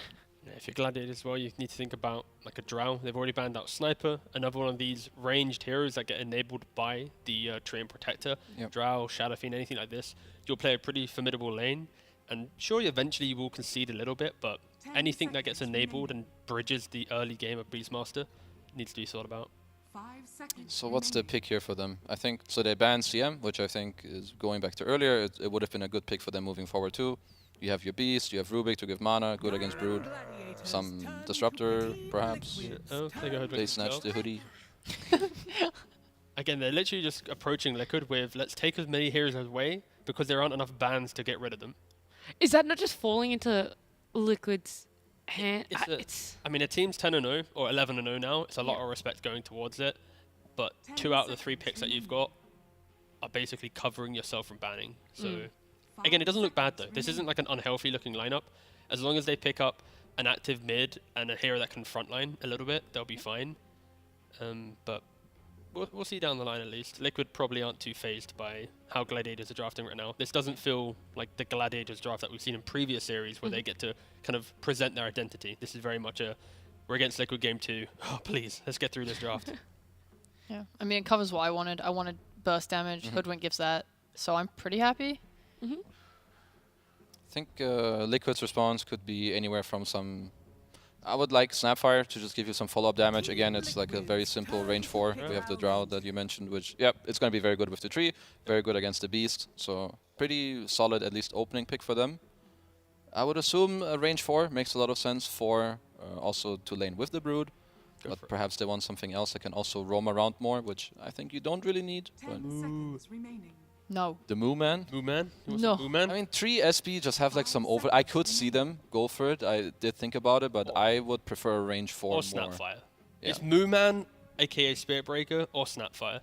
Yeah, if you're Gladiators as well, you need to think about like a Drow. They've already banned out Sniper, another one of these ranged heroes that get enabled by the Tree and Protector. Yep. Drow, Shadow Fiend, anything like this. You'll play a pretty formidable lane, and sure, eventually you will concede a little bit, but anything that gets enabled and bridges the early game of Beastmaster needs to be thought about. So what's the pick here for them? I think, so they banned CM, which I think is going back to earlier. It would have been a good pick for them moving forward too. You have your Beast, you have Rubik to give mana, good against Brood. Some Disruptor, perhaps. Yeah. Oh, they snatched the hoodie. Again, they're literally just approaching Liquid with, let's take as many heroes away, because there aren't enough bans to get rid of them. Is that not just falling into Liquid's hand? I mean, a team's 10-0 or 11-0 now. It's a lot of respect going towards it, but 2 out of the 3 picks that you've got are basically covering yourself from banning. So, again, it doesn't look bad though. This isn't like an unhealthy looking lineup. As long as they pick up an active mid and a hero that can frontline a little bit, they'll be fine. But we'll see down the line at least. Liquid probably aren't too phased by how Gladiators are drafting right now. This doesn't feel like the Gladiators draft that we've seen in previous series where they get to kind of present their identity. This is very much we're against Liquid game 2. Oh, please, let's get through this draft. Yeah, I mean, it covers what I wanted. I wanted burst damage. Hoodwink gives that. So I'm pretty happy. I think Liquid's response could be anywhere from some... I would like Snapfire to just give you some follow-up damage. Again, it's like a very simple range 4. We have the Drow that you mentioned, which, yep, it's going to be very good with the Tree, very good against the Beast. So pretty solid, at least opening pick for them. I would assume a range 4 makes a lot of sense for also to lane with the Brood. But perhaps they want something else that can also roam around more, which I think you don't really need. But no. The Moo Man? Moo Man? No. Moo Man? I mean, 3 SP just have like some over... I could see them go for it. I did think about it, but I would prefer a range 4 more. Or Snapfire. Yeah. It's Moo Man, aka Spirit Breaker, or Snapfire.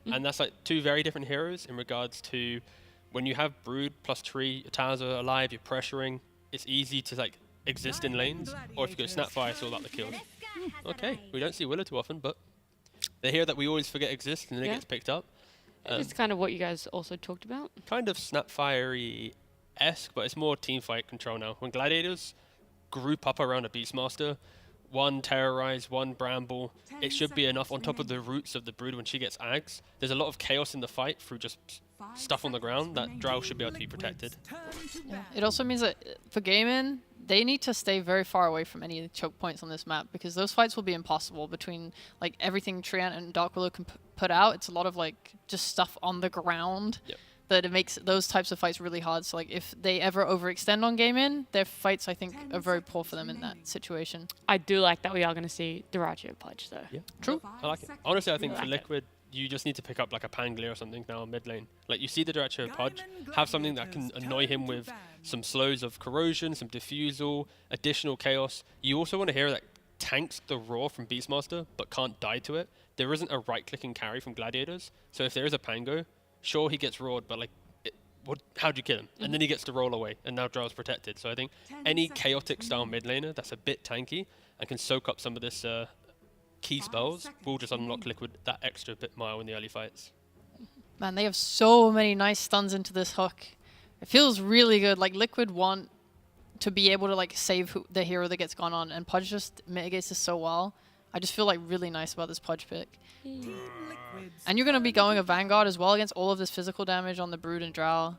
And that's like 2 very different heroes in regards to when you have Brood plus Tree, your towers are alive, you're pressuring, it's easy to like exist in lanes. Or if you go Snapfire, it's all about the kills. Okay, we don't see Willow too often, but they're here that we always forget exists and then it gets picked up. It's kind of what you guys also talked about. Kind of Snapfire-esque, but it's more teamfight control now. When Gladiators group up around a Beastmaster, 1 Terrorize, 1 Bramble, it should be enough on top of the roots of the Brood when she gets Ags. There's a lot of chaos in the fight through just stuff on the ground that Drow should be able to be protected. Yeah. It also means that for Gaming, they need to stay very far away from any choke points on this map because those fights will be impossible between like everything Treant and Dark Willow can put out. It's a lot of like just stuff on the ground that it makes those types of fights really hard. So like if they ever overextend on Gaming, their fights I think are very poor for them in that situation. I do like that we are going to see Dyrachyo Pudge though. Yeah, true. I like it. Honestly, I think for Liquid, you just need to pick up like a Panglia or something now mid lane. Like you see the Dyrachyo Pudge, have something that can annoy him with some slows of corrosion, some diffusal, additional chaos. You also want a hero that tanks the roar from Beastmaster but can't die to it. There isn't a right-clicking carry from Gladiators, so if there is a Pango, sure he gets roared, but like, how'd you kill him? And then he gets to roll away, and now Drow's protected. So I think any chaotic style mid laner that's a bit tanky and can soak up some of this key spells will just unlock Liquid that extra bit mile in the early fights. Man, they have so many nice stuns into this hook. It feels really good. Like Liquid want to be able to like save the hero that gets gone on, and Pudge just mitigates this so well. I just feel like really nice about this Pudge pick. And you're going to be going a Vanguard as well against all of this physical damage on the Brood and Drow.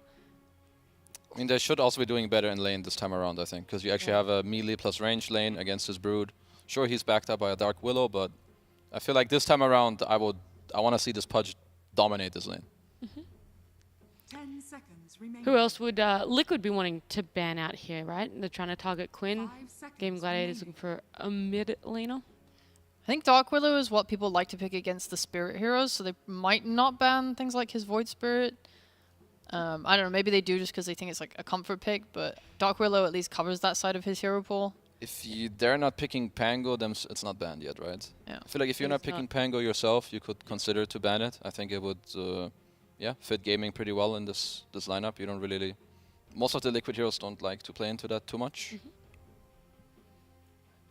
I mean, they should also be doing better in lane this time around, I think, because you actually have a melee plus range lane against his Brood. Sure, he's backed up by a Dark Willow, but I feel like this time around, I want to see this Pudge dominate this lane. 10 seconds remaining. Who else would Liquid be wanting to ban out here, right? They're trying to target Quinn. Game Gladiators looking for a mid laner. I think Dark Willow is what people like to pick against the Spirit heroes, so they might not ban things like his Void Spirit. I don't know, maybe they do just because they think it's like a comfort pick, but Dark Willow at least covers that side of his hero pool. they're not picking Pango, then it's not banned yet, right? Yeah. I feel like if you're not picking Pango yourself, you could consider to ban it. I think it would, fit gaming pretty well in this lineup. You don't really, most of the Liquid heroes don't like to play into that too much.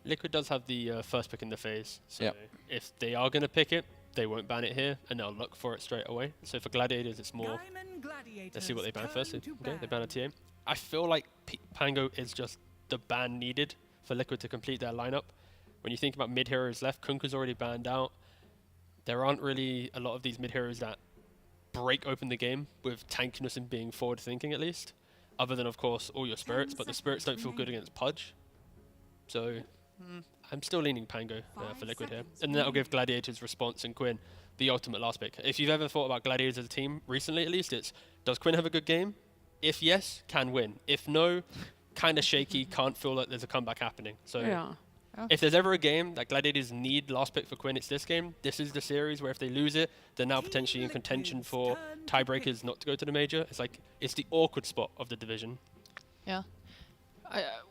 Liquid does have the first pick in the phase, so Yep. if they are going to pick it, they won't ban it here, and they'll look for it straight away. So for Gladiators, it's more, let's see what they ban first. Okay, they ban a TA. I feel like Pango is just the ban needed for Liquid to complete their lineup. When you think about mid-heroes left, Kunkka's already banned out. There aren't really a lot of these mid-heroes that break open the game with tankiness and being forward-thinking, at least. Other than, of course, all your spirits, but the spirits don't feel good against Pudge. So I'm still leaning Pango for Liquid here. And that'll give Gladiators Response and Quinn the ultimate last pick. If you've ever thought about Gladiators as a team, recently at least, it's does Quinn have a good game? If yes, can win. If no, kind of shaky, can't feel like there's a comeback happening. So if there's ever a game that Gladiators need last pick for Quinn, it's this game. This is the series where if they lose it, they're now potentially in contention for tiebreakers not to go to the major. It's like, it's the awkward spot of the division. Yeah.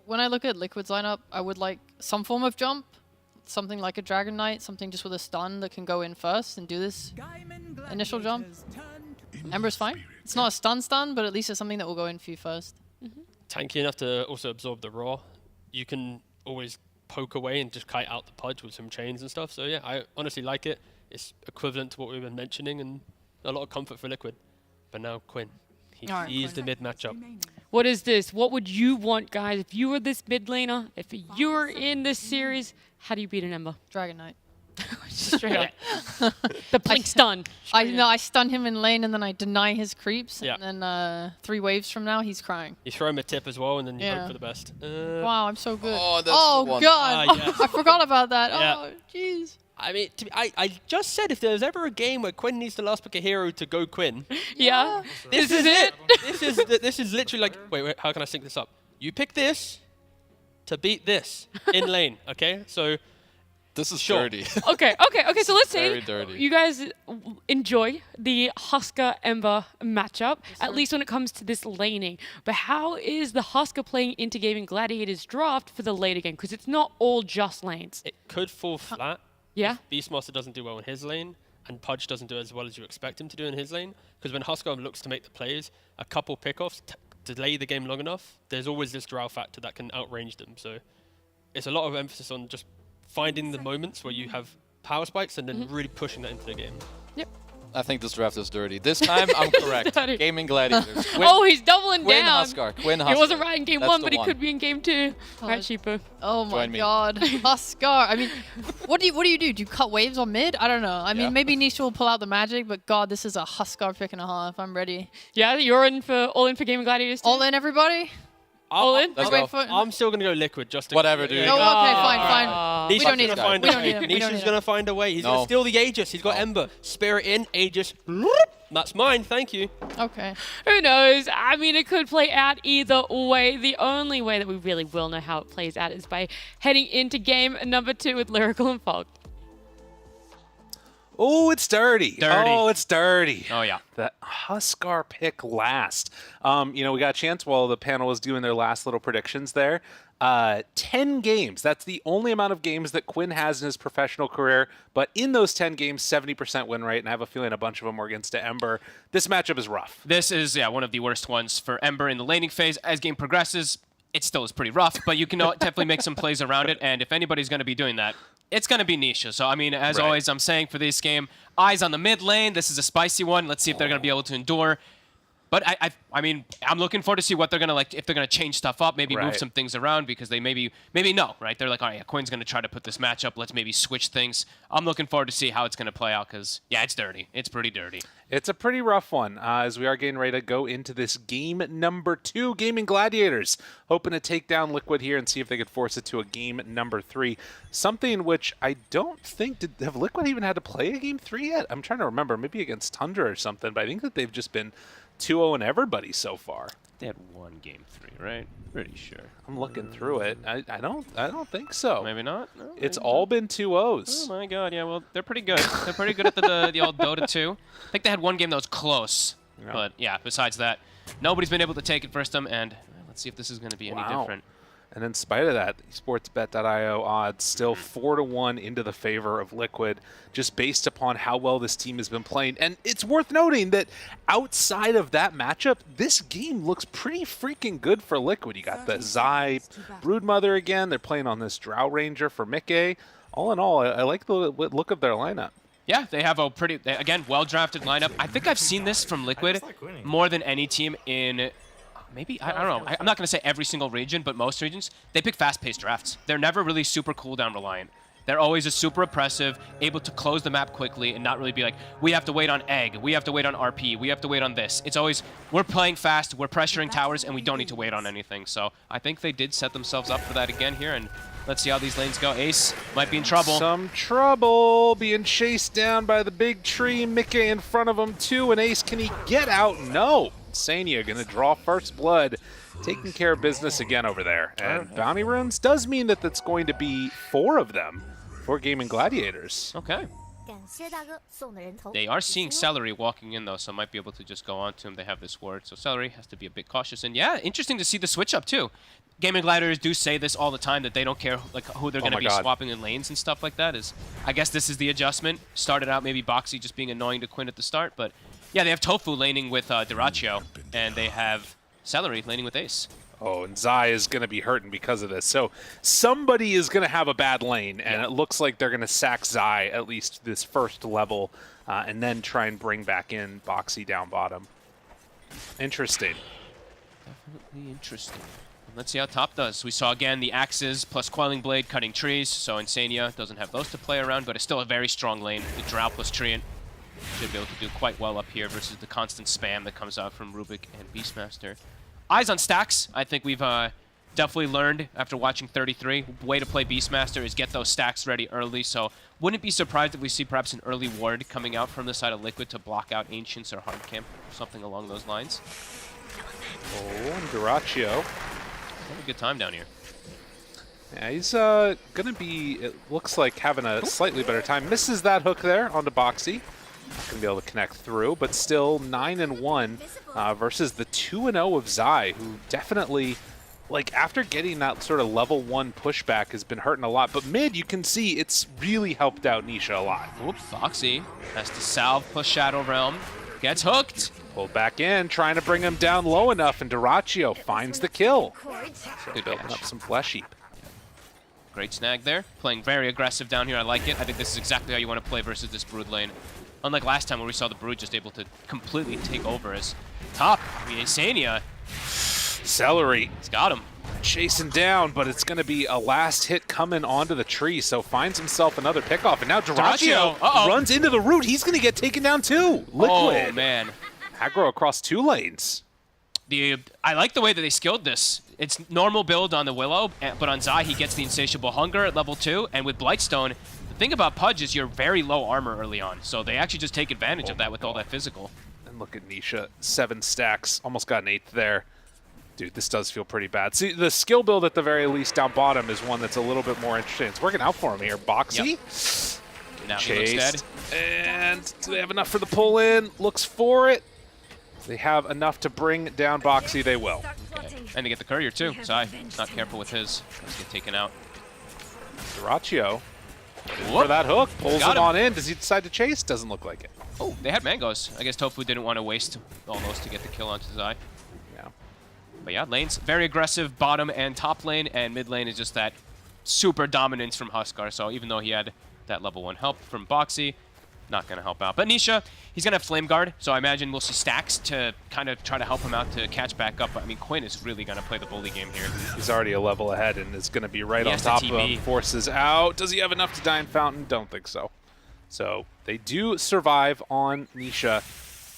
When I look at Liquid's lineup, I would like some form of jump, something like a Dragon Knight, something just with a stun that can go in first and do this initial jump. Ember's fine. It's not a stun, but at least it's something that will go in for you first. Tanky enough to also absorb the raw. You can always poke away and just kite out the Pudge with some chains and stuff. So yeah, I honestly like it. It's equivalent to what we've been mentioning and a lot of comfort for Liquid. But now Quinn. He sees the mid matchup. What is this? What would you want, guys? If you were this mid laner, if you were in this series, how do you beat an Ember? Dragon Knight. Straight up. The blink stun. I stun him in lane and then I deny his creeps. Yeah. And then 3 waves from now, he's crying. You throw him a tip as well and then you hope for the best. Wow, I'm so good. Oh, that's the one. God. Yes. I forgot about that. Yeah. Oh, jeez. I mean, I just said if there's ever a game where Quinn needs to last pick a hero to go Quinn. Yeah. This is it. This is literally like, wait, how can I sync this up? You pick this to beat this in lane, okay? So this is dirty. Okay. So let's say Very dirty. you guys enjoy the Husker Ember matchup, at least when it comes to this laning. But how is the Husker playing into gaming Gladiators draft for the later game? Because it's not all just lanes. It could fall flat. Yeah. If Beastmaster doesn't do well in his lane, and Pudge doesn't do as well as you expect him to do in his lane. Because when Husker looks to make the plays, a couple pickoffs delay the game long enough, there's always this drow factor that can outrange them. So it's a lot of emphasis on just finding the moments where you have power spikes and then really pushing that into the game. Yep. I think this draft is dirty. This time, I'm correct. Gaming Gladiators. He's doubling Quinn down. Husker. Quinn Husker. He wasn't right in game That's 1, the but he one. could be in game 2. All right, Sheepo. Oh my Join me. God, Husker. I mean, what do you do? Do you cut waves on mid? I don't know. I mean, maybe Nisha will pull out the magic, but God, this is a Husker pick and a half. I'm ready. Yeah, you're all in for gaming Gladiators too? All in, everybody. All in? Let's go. I'm still going to go Liquid just to... Whatever, dude. Oh, okay, fine. Nisha's We don't need gonna him. find We a don't way. need him. We don't Nisha's need going to him. find a way. He's No. going to steal the Aegis. He's got Ember. Spirit in, Aegis. That's mine, thank you. Okay. Who knows? I mean, it could play out either way. The only way that we really will know how it plays out is by heading into game number 2 with Lyrical and Fog. Oh, it's dirty. Dirty. Oh, it's dirty. Oh, yeah. That Huskar pick last. We got a chance while the panel was doing their last little predictions there. 10 games. That's the only amount of games that Quinn has in his professional career. But in those 10 games, 70% win rate, and I have a feeling a bunch of them were against Ember. This matchup is rough. This is, one of the worst ones for Ember in the laning phase. As game progresses, it still is pretty rough, but you can definitely make some plays around it. And if anybody's going to be doing that, it's going to be Nisha. So, I mean, as always, I'm saying for this game, eyes on the mid lane. This is a spicy one. Let's see if they're going to be able to endure. But I mean, I'm looking forward to see what they're gonna if they're gonna change stuff up, maybe move some things around because they maybe no, right? They're like, all right, yeah, Quinn's gonna try to put this match up. Let's maybe switch things. I'm looking forward to see how it's gonna play out because it's dirty. It's pretty dirty. It's a pretty rough one as we are getting ready to go into this game number 2. Gaming Gladiators hoping to take down Liquid here and see if they could force it to a game number 3. Something which I don't think have Liquid even had to play a game 3 yet. I'm trying to remember, maybe against Tundra or something, but I think that they've just been 2-0 in everybody so far. They had one game 3, right? Pretty sure. I'm looking through it. I don't think so. Maybe not. No, It's maybe all not. been 2-0s. Oh my God! Yeah, well, they're pretty good. They're pretty good at the old Dota 2. I think they had one game that was close, but besides that, nobody's been able to take it first them. And let's see if this is going to be any different. And in spite of that, sportsbet.io odds still 4-1 into the favor of Liquid, just based upon how well this team has been playing. And it's worth noting that outside of that matchup, this game looks pretty freaking good for Liquid. You got the Zai Broodmother again. They're playing on this Drow Ranger for Mickey. All in all, I like the look of their lineup. Yeah, they have a pretty, again, well-drafted lineup. I think I've seen this from Liquid more than any team in... Maybe, I don't know. I'm not going to say every single region, but most regions, they pick fast-paced drafts. They're never really super cooldown reliant. They're always a super oppressive, able to close the map quickly and not really be like, we have to wait on egg, we have to wait on RP, we have to wait on this. It's always, we're playing fast, we're pressuring towers, and we don't need to wait on anything. So I think they did set themselves up for that again here, and let's see how these lanes go. Ace might be in trouble. Some trouble, being chased down by the big tree. Mickey in front of him too, and Ace, can he get out? No. Sania gonna draw first blood, taking care of business again over there. And bounty runes does mean that that's going to be 4 of them for Gaming Gladiators. Okay. They are seeing Celery walking in though, so might be able to just go on to him. They have this ward, so Celery has to be a bit cautious. And yeah, interesting to see the switch up too. Gaming Gladiators do say this all the time, that they don't care like who they're going to be swapping in lanes and stuff like that. I guess this is the adjustment. Started out maybe Boxy just being annoying to Quinn at the start, but yeah, they have Tofu laning with Duraccio, and they have Celery laning with Ace. Oh, and Zai is going to be hurting because of this. So somebody is going to have a bad lane, and it looks like they're going to sack Zai at least this first level, and then try and bring back in Boxy down bottom. Interesting. Definitely interesting. Let's see how top does. We saw again the axes plus Quelling Blade cutting trees, so Insania doesn't have those to play around, but it's still a very strong lane. The Drow plus Treant should be able to do quite well up here versus the constant spam that comes out from Rubik and Beastmaster. Eyes on stacks. I think we've definitely learned after watching 33. Way to play Beastmaster is get those stacks ready early, so wouldn't be surprised if we see perhaps an early ward coming out from the side of Liquid to block out Ancients or Hard Camp or something along those lines. Oh, and Duraccio. Having a good time down here. Yeah, he's going to be, it looks like, having a slightly better time. Misses that hook there onto Boxy. Not going to be able to connect through, but still 9-1 versus the 2-0 of Zai, who definitely, like, after getting that sort of level 1 pushback has been hurting a lot. But mid, you can see it's really helped out Nisha a lot. Oops, Boxy has to salve plus Shadow Realm. Gets hooked. Pulled back in, trying to bring him down low enough, and Duraccio finds the kill. Good building up some flesh heap. Great snag there. Playing very aggressive down here. I like it. I think this is exactly how you want to play versus this Brood lane. Unlike last time where we saw the Brood just able to completely take over as top. I mean, Insania. Celery. He's got him. Chasing down, but it's going to be a last hit coming onto the tree, so finds himself another pickoff. And now Duraccio runs into the root. He's going to get taken down too. Liquid. Oh, man. Aggro across 2 lanes. I like the way that they skilled this. It's normal build on the Willow, but on Zai, he gets the Insatiable Hunger at level 2. And with Blightstone, the thing about Pudge is you're very low armor early on. So they actually just take advantage of that with all that physical. And look at Nisha. 7 stacks. Almost got an 8th there. Dude, this does feel pretty bad. See, the skill build at the very least down bottom is one that's a little bit more interesting. It's working out for him here. Boxy. Yep. Now he looks dead. And do they have enough for the pull-in? Looks for it. They have enough to bring down Boxy. They will. Okay. And to get the courier, too. Zai, not careful with his. Let's get taken out. Duraccio for that hook. Pulls it on in. Does he decide to chase? Doesn't look like it. Oh, they had mangoes. I guess Tofu didn't want to waste all those to get the kill onto Zai. But yeah, lanes, very aggressive, bottom and top lane, and mid lane is just that super dominance from Huskar. So even though he had that level 1 help from Boxy, not going to help out. But Nisha, he's going to have Flame Guard, so I imagine we'll see stacks to kind of try to help him out to catch back up. But I mean, Quinn is really going to play the bully game here. He's already a level ahead and is going to be right on top of him. Forces out. Does he have enough to die in Fountain? Don't think so. So they do survive on Nisha,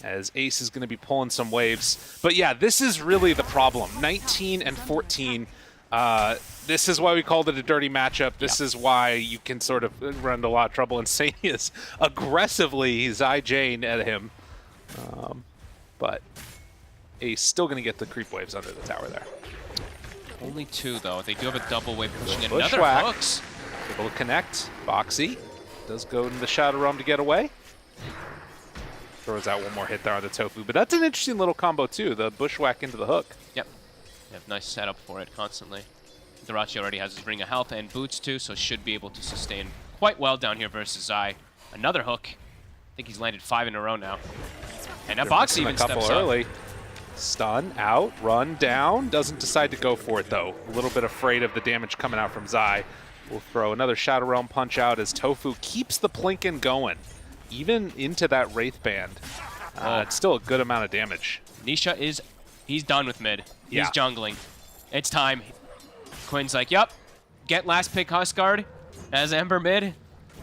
as Ace is going to be pulling some waves. But yeah, this is really the problem. 19-14. This is why we called it a dirty matchup. This is why you can sort of run into a lot of trouble. And Sania's aggressively Zai Jane at him. But Ace still going to get the creep waves under the tower there. Only 2, though. They do have a double wave pushing in. Bushwhack. Another hooks. Able to connect. Boxy does go into the Shadow Realm to get away. Throws out one more hit there on the Tofu. But that's an interesting little combo, too. The Bushwhack into the hook. Yep. They have nice setup for it constantly. Darachi already has his Ring of Health and boots too, so should be able to sustain quite well down here versus Zai. Another hook. I think he's landed 5 in a row now. And now Boxy even steps early. up. Stun, out, run, down. Doesn't decide to go for it, though. A little bit afraid of the damage coming out from Zai. We'll throw another Shadow Realm punch out as Tofu keeps the Plinkin going, even into that Wraith Band. It's still a good amount of damage. Nisha he's done with mid. Yeah. He's jungling. It's time. Quinn's like, yep, get last pick Huskard as Ember mid.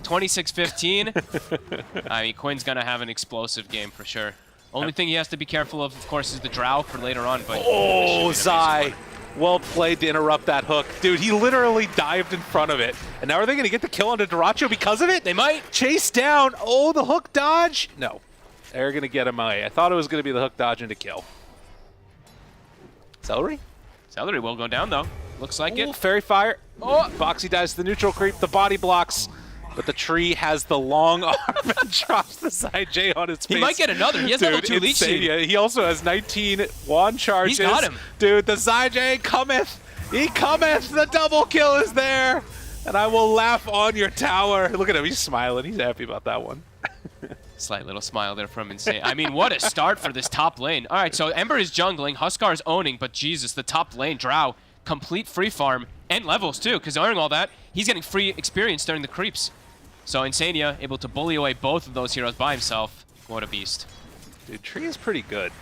26-15. I mean, Quinn's going to have an explosive game for sure. Only thing he has to be careful of course, is the Drow for later on. But oh, Zai. Well played to interrupt that hook. Dude, he literally dived in front of it. And now are they going to get the kill onto Daracho because of it? They might. Chase down. Oh, the hook dodge. No. They're going to get him away. I thought it was going to be the hook dodge into kill. Celery? Celery will go down, though. Looks like it. Fairy Fire. Oh, Boxy dies to the neutral creep. The body blocks. But the tree has the long arm and drops the side J on his face. He might get another. He has level 2 leech seed. He also has 19 wand charges. He's got him. Dude, the side J cometh. He cometh. The double kill is there. And I will laugh on your tower. Look at him. He's smiling. He's happy about that one. Slight little smile there from Insane. I mean, what a start for this top lane. All right, so Ember is jungling. Huskar's owning, but Jesus, the top lane, Drow, complete free farm and levels too, because owning all that, he's getting free experience during the creeps. So Insania able to bully away both of those heroes by himself. What a beast. Dude, Tree is pretty good.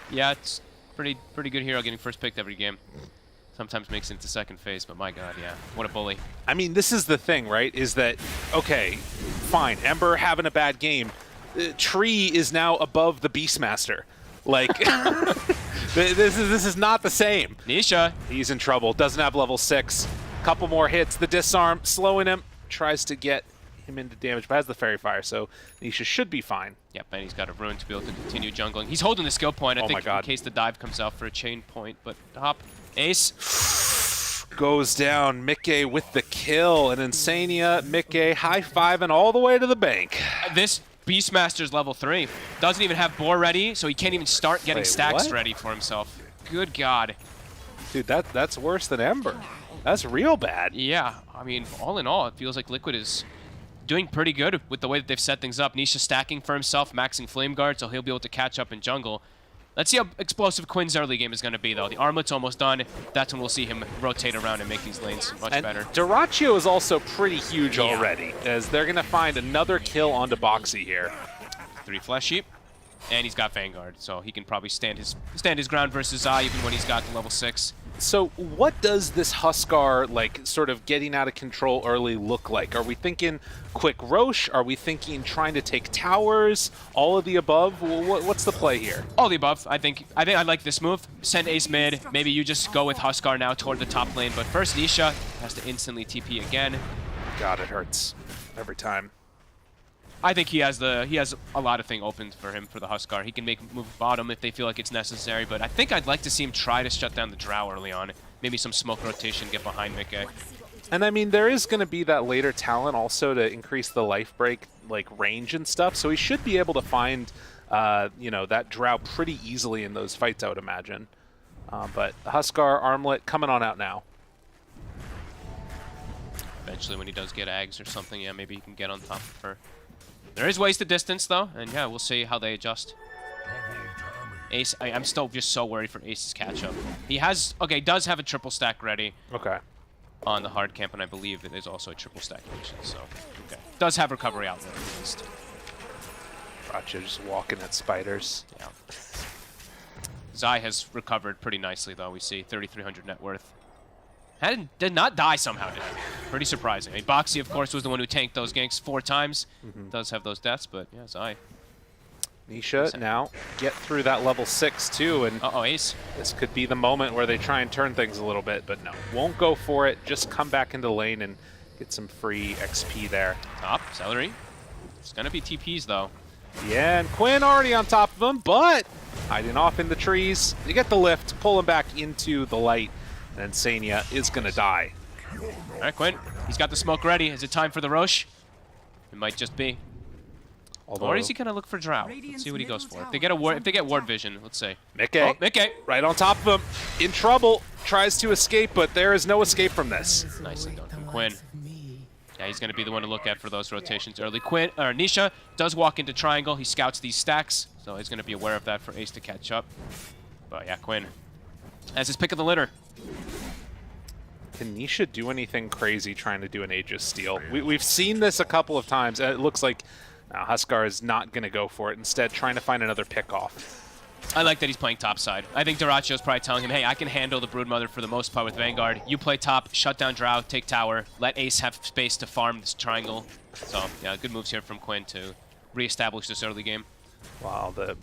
Yeah, it's pretty good hero getting first picked every game. Sometimes makes it into second phase, but my god, yeah. What a bully. I mean, this is the thing, right? Is that, okay, fine, Ember having a bad game. Tree is now above the Beastmaster. Like, this is not the same. Nisha. He's in trouble. Doesn't have level 6. Couple more hits. The disarm, slowing him. Tries to get him into damage, but has the Fairy Fire, so Nisha should be fine. Yep, and he's got a rune to be able to continue jungling. He's holding the skill point, I think, in case the dive comes out for a chain point, but hop. Ace. Goes down. Mickey with the kill, and Insania, Mickey high-fiving all the way to the bank. This Beastmaster's level 3. Doesn't even have Boar ready, so he can't even start getting stacks ready for himself. Good god. Dude, that's worse than Ember. That's real bad. Yeah, I mean, all in all, it feels like Liquid is doing pretty good with the way that they've set things up. Nisha stacking for himself, maxing Flame Guard, so he'll be able to catch up in jungle. Let's see how explosive Quinn's early game is going to be, though. The armlet's almost done. That's when we'll see him rotate around and make these lanes much better. Daracho is also pretty huge already, as they're going to find another kill onto Boxy here. 3 Flesh Sheep, and he's got Vanguard, so he can probably stand his ground versus Zai even when he's got the level 6. So what does this Huskar, like, sort of getting out of control early look like? Are we thinking quick Roche? Are we thinking trying to take towers? All of the above? What's the play here? All the above. I think I like this move. Send Ace mid. Maybe you just go with Huskar now toward the top lane. But first, Nisha has to instantly TP again. God, it hurts every time. I think he has a lot of things open for him for the Huskar. He can move bottom if they feel like it's necessary, but I think I'd like to see him try to shut down the Drow early on. Maybe some smoke rotation, get behind Mickey. And I mean, there is going to be that later talent also to increase the life break, like range and stuff, so he should be able to find, you know, that Drow pretty easily in those fights, I would imagine. But the Huskar armlet coming on out now. Eventually, when he does get Ags or something, yeah, maybe he can get on top of her. There is ways to distance, though, and yeah, we'll see how they adjust. Ace, I'm still just so worried for Ace's catch-up. He has, does have a triple stack ready. Okay. On the hard camp, and I believe that there's also a triple stack action, so, okay. Does have recovery out there, at least. Racha just walking at spiders. Yeah. Zai has recovered pretty nicely, though. We see 3,300 net worth. Did not die somehow, did he? Pretty surprising. I mean, Boxy, of course, was the one who tanked those ganks 4 times. Does have those deaths, but yeah, Zai. Nisha now get through that level 6 too, and Ace. This could be the moment where they try and turn things a little bit, but no, won't go for it. Just come back into the lane and get some free XP there. Top, Celery. It's gonna be TPs though. Yeah, and Quinn already on top of him, but hiding off in the trees. You get the lift, pull him back into the light, and Sania is gonna die. All right, Quinn. He's got the smoke ready. Is it time for the Roche? It might just be. Although Or is he gonna look for Drow? Let's see what he goes for. If they get ward vision, let's say. Mickey. Oh, Mickey. Right on top of him. In trouble. Tries to escape, but there is no escape from this. Nicely done from Quinn. Yeah, he's gonna be the one to look at for those rotations early. Nisha does walk into triangle. He scouts these stacks, so he's gonna be aware of that for Ace to catch up. But yeah, Quinn as his pick of the litter. Can Nisha do anything crazy trying to do an Aegis steal? We've seen this a couple of times, and it looks like Huskar is not going to go for it. Instead, trying to find another pick-off. I like that he's playing top side. I think Duracio's probably telling him, hey, I can handle the Broodmother for the most part with Vanguard. You play top, shut down Drow, take tower, let Ace have space to farm this triangle. So, yeah, good moves here from Quinn to reestablish this early game. While the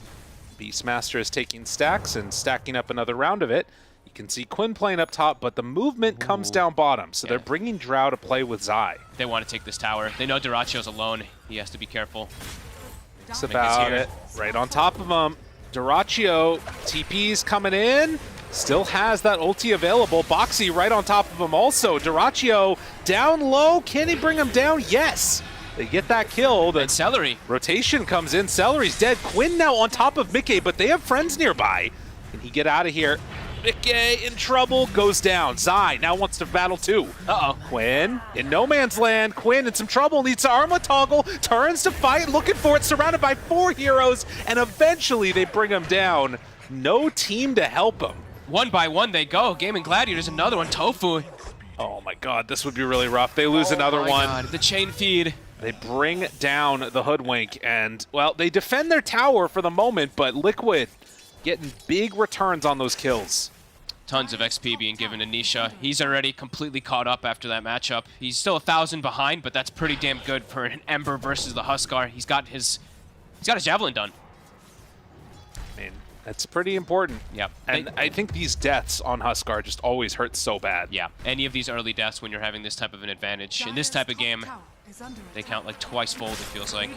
Beastmaster is taking stacks and stacking up another round of it, you can see Quinn playing up top, but the movement comes down bottom, so they're bringing Drow to play with Zai. They want to take this tower. They know Duracio's alone. He has to be careful. Thinks about it. Right on top of him. Duracio, TP's coming in. Still has that ulti available. Boxy right on top of him also. Duracio down low. Can he bring him down? Yes. They get that kill. And Celery. Rotation comes in. Celery's dead. Quinn now on top of Mickey, but they have friends nearby. Can he get out of here? Mickey in trouble, goes down. Zai now wants to battle too. Uh-oh. Quinn in no man's land. Quinn in some trouble, needs to armlet toggle, turns to fight, looking for it, surrounded by 4 heroes, and eventually they bring him down. No team to help him. One by one they go. Gaming Gladiators, another one. Tofu. Oh my god, this would be really rough. They lose another one. God. The chain feed. They bring down the Hoodwink, and, well, they defend their tower for the moment, but Liquid getting big returns on those kills. Tons of XP being given to Nisha. He's already completely caught up after that matchup. He's still 1,000 behind, but that's pretty damn good for an Ember versus the Huskar. He's got his Javelin done. I mean, that's pretty important. Yep. And I think these deaths on Huskar just always hurt so bad. Yeah, any of these early deaths when you're having this type of an advantage. In this type of game, they count like twice fold, it feels like.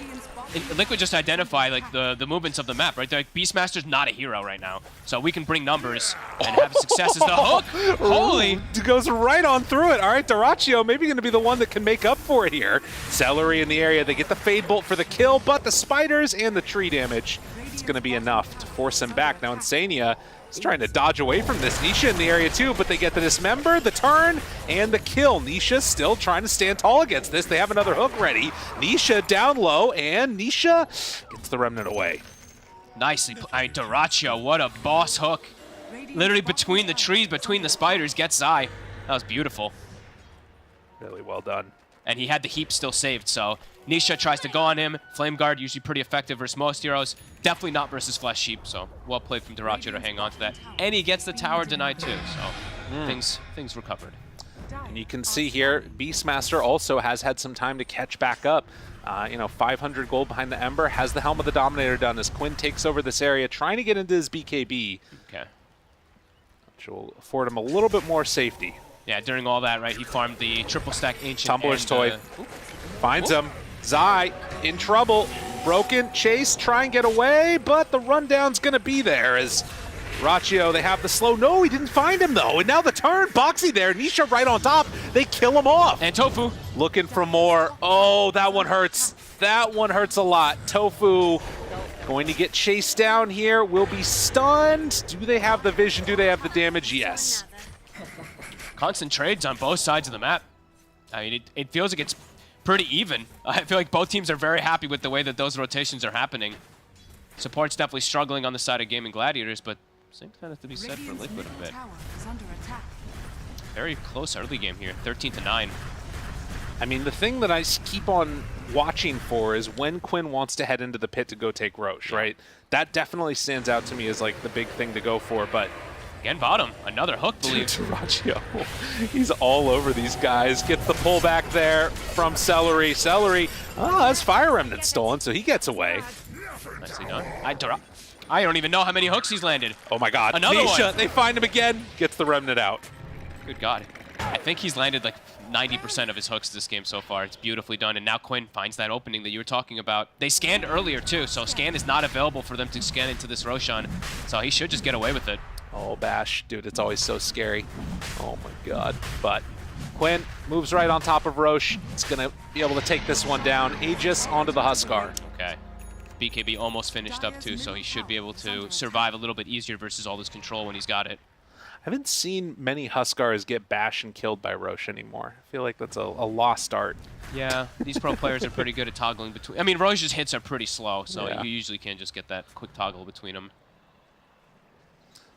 And Liquid just identify like the movements of the map, right? They're like, Beastmaster's not a hero right now, so we can bring numbers and have success as the hook. Holy! It goes right on through it. All right, Duracio maybe going to be the one that can make up for it here. Celery in the area. They get the Fade Bolt for the kill, but the spiders and the tree damage, it's going to be enough to force him back. Now Insania is trying to dodge away from this. Nisha in the area too, but they get the Dismember, the turn, and the kill. Nisha still trying to stand tall against this. They have another hook ready. Nisha down low, and Nisha gets the Remnant away. Nicely played. Duracio, what a boss hook. Literally between the trees, between the spiders, gets Zai. That was beautiful. Really well done. And he had the heap still saved, so Nisha tries to go on him. Flame Guard usually pretty effective versus most heroes. Definitely not versus Flesh Sheep, so well played from Duracio to hang on to that. And he gets the tower denied too, so things recovered. And you can see here, Beastmaster also has had some time to catch back up. 500 gold behind the Ember, has the Helm of the Dominator done as Quinn takes over this area, trying to get into his BKB. Okay. Which will afford him a little bit more safety. Yeah, during all that, right, he farmed the triple stack Ancient. Tumbler's Toy. Finds him. Zai in trouble. Broken. Chase, try and get away, but the rundown's going to be there as Duracio, they have the slow. No, he didn't find him, though. And now the turn. Boxy there. Nisha right on top. They kill him off. And Tofu. Looking for more. Oh, that one hurts. That one hurts a lot. Tofu going to get chased down here. Will be stunned. Do they have the vision? Do they have the damage? Yes. Constant trades on both sides of the map. I mean, it feels like it's pretty even. I feel like both teams are very happy with the way that those rotations are happening. Support's definitely struggling on the side of Gaming Gladiators, but same kind of to be said for Liquid a bit. Very close early game here, 13-9. I mean, the thing that I keep on watching for is when Quinn wants to head into the pit to go take Roche, right? That definitely stands out to me as like the big thing to go for, but again, bottom. Another hook, believe. Duracio, he's all over these guys. Gets the pullback there from Celery. Celery, that's Fire Remnant stolen, so he gets away. Nicely done. I don't even know how many hooks he's landed. Oh my god. Another Nisha, one. They find him again. Gets the Remnant out. Good god. I think he's landed like 90% of his hooks this game so far. It's beautifully done, and now Quinn finds that opening that you were talking about. They scanned earlier too, so scan is not available for them to scan into this Roshan, so he should just get away with it. Oh, Bash. Dude, it's always so scary. Oh, my God. But Quinn moves right on top of Roche. It's going to be able to take this one down. Aegis onto the Huskar. Okay. BKB almost finished up too, so he should be able to survive a little bit easier versus all this control when he's got it. I haven't seen many Huskars get bashed and killed by Roche anymore. I feel like that's a lost art. Yeah, these pro players are pretty good at toggling between. I mean, Roche's hits are pretty slow, so Yeah. you usually can't just get that quick toggle between them.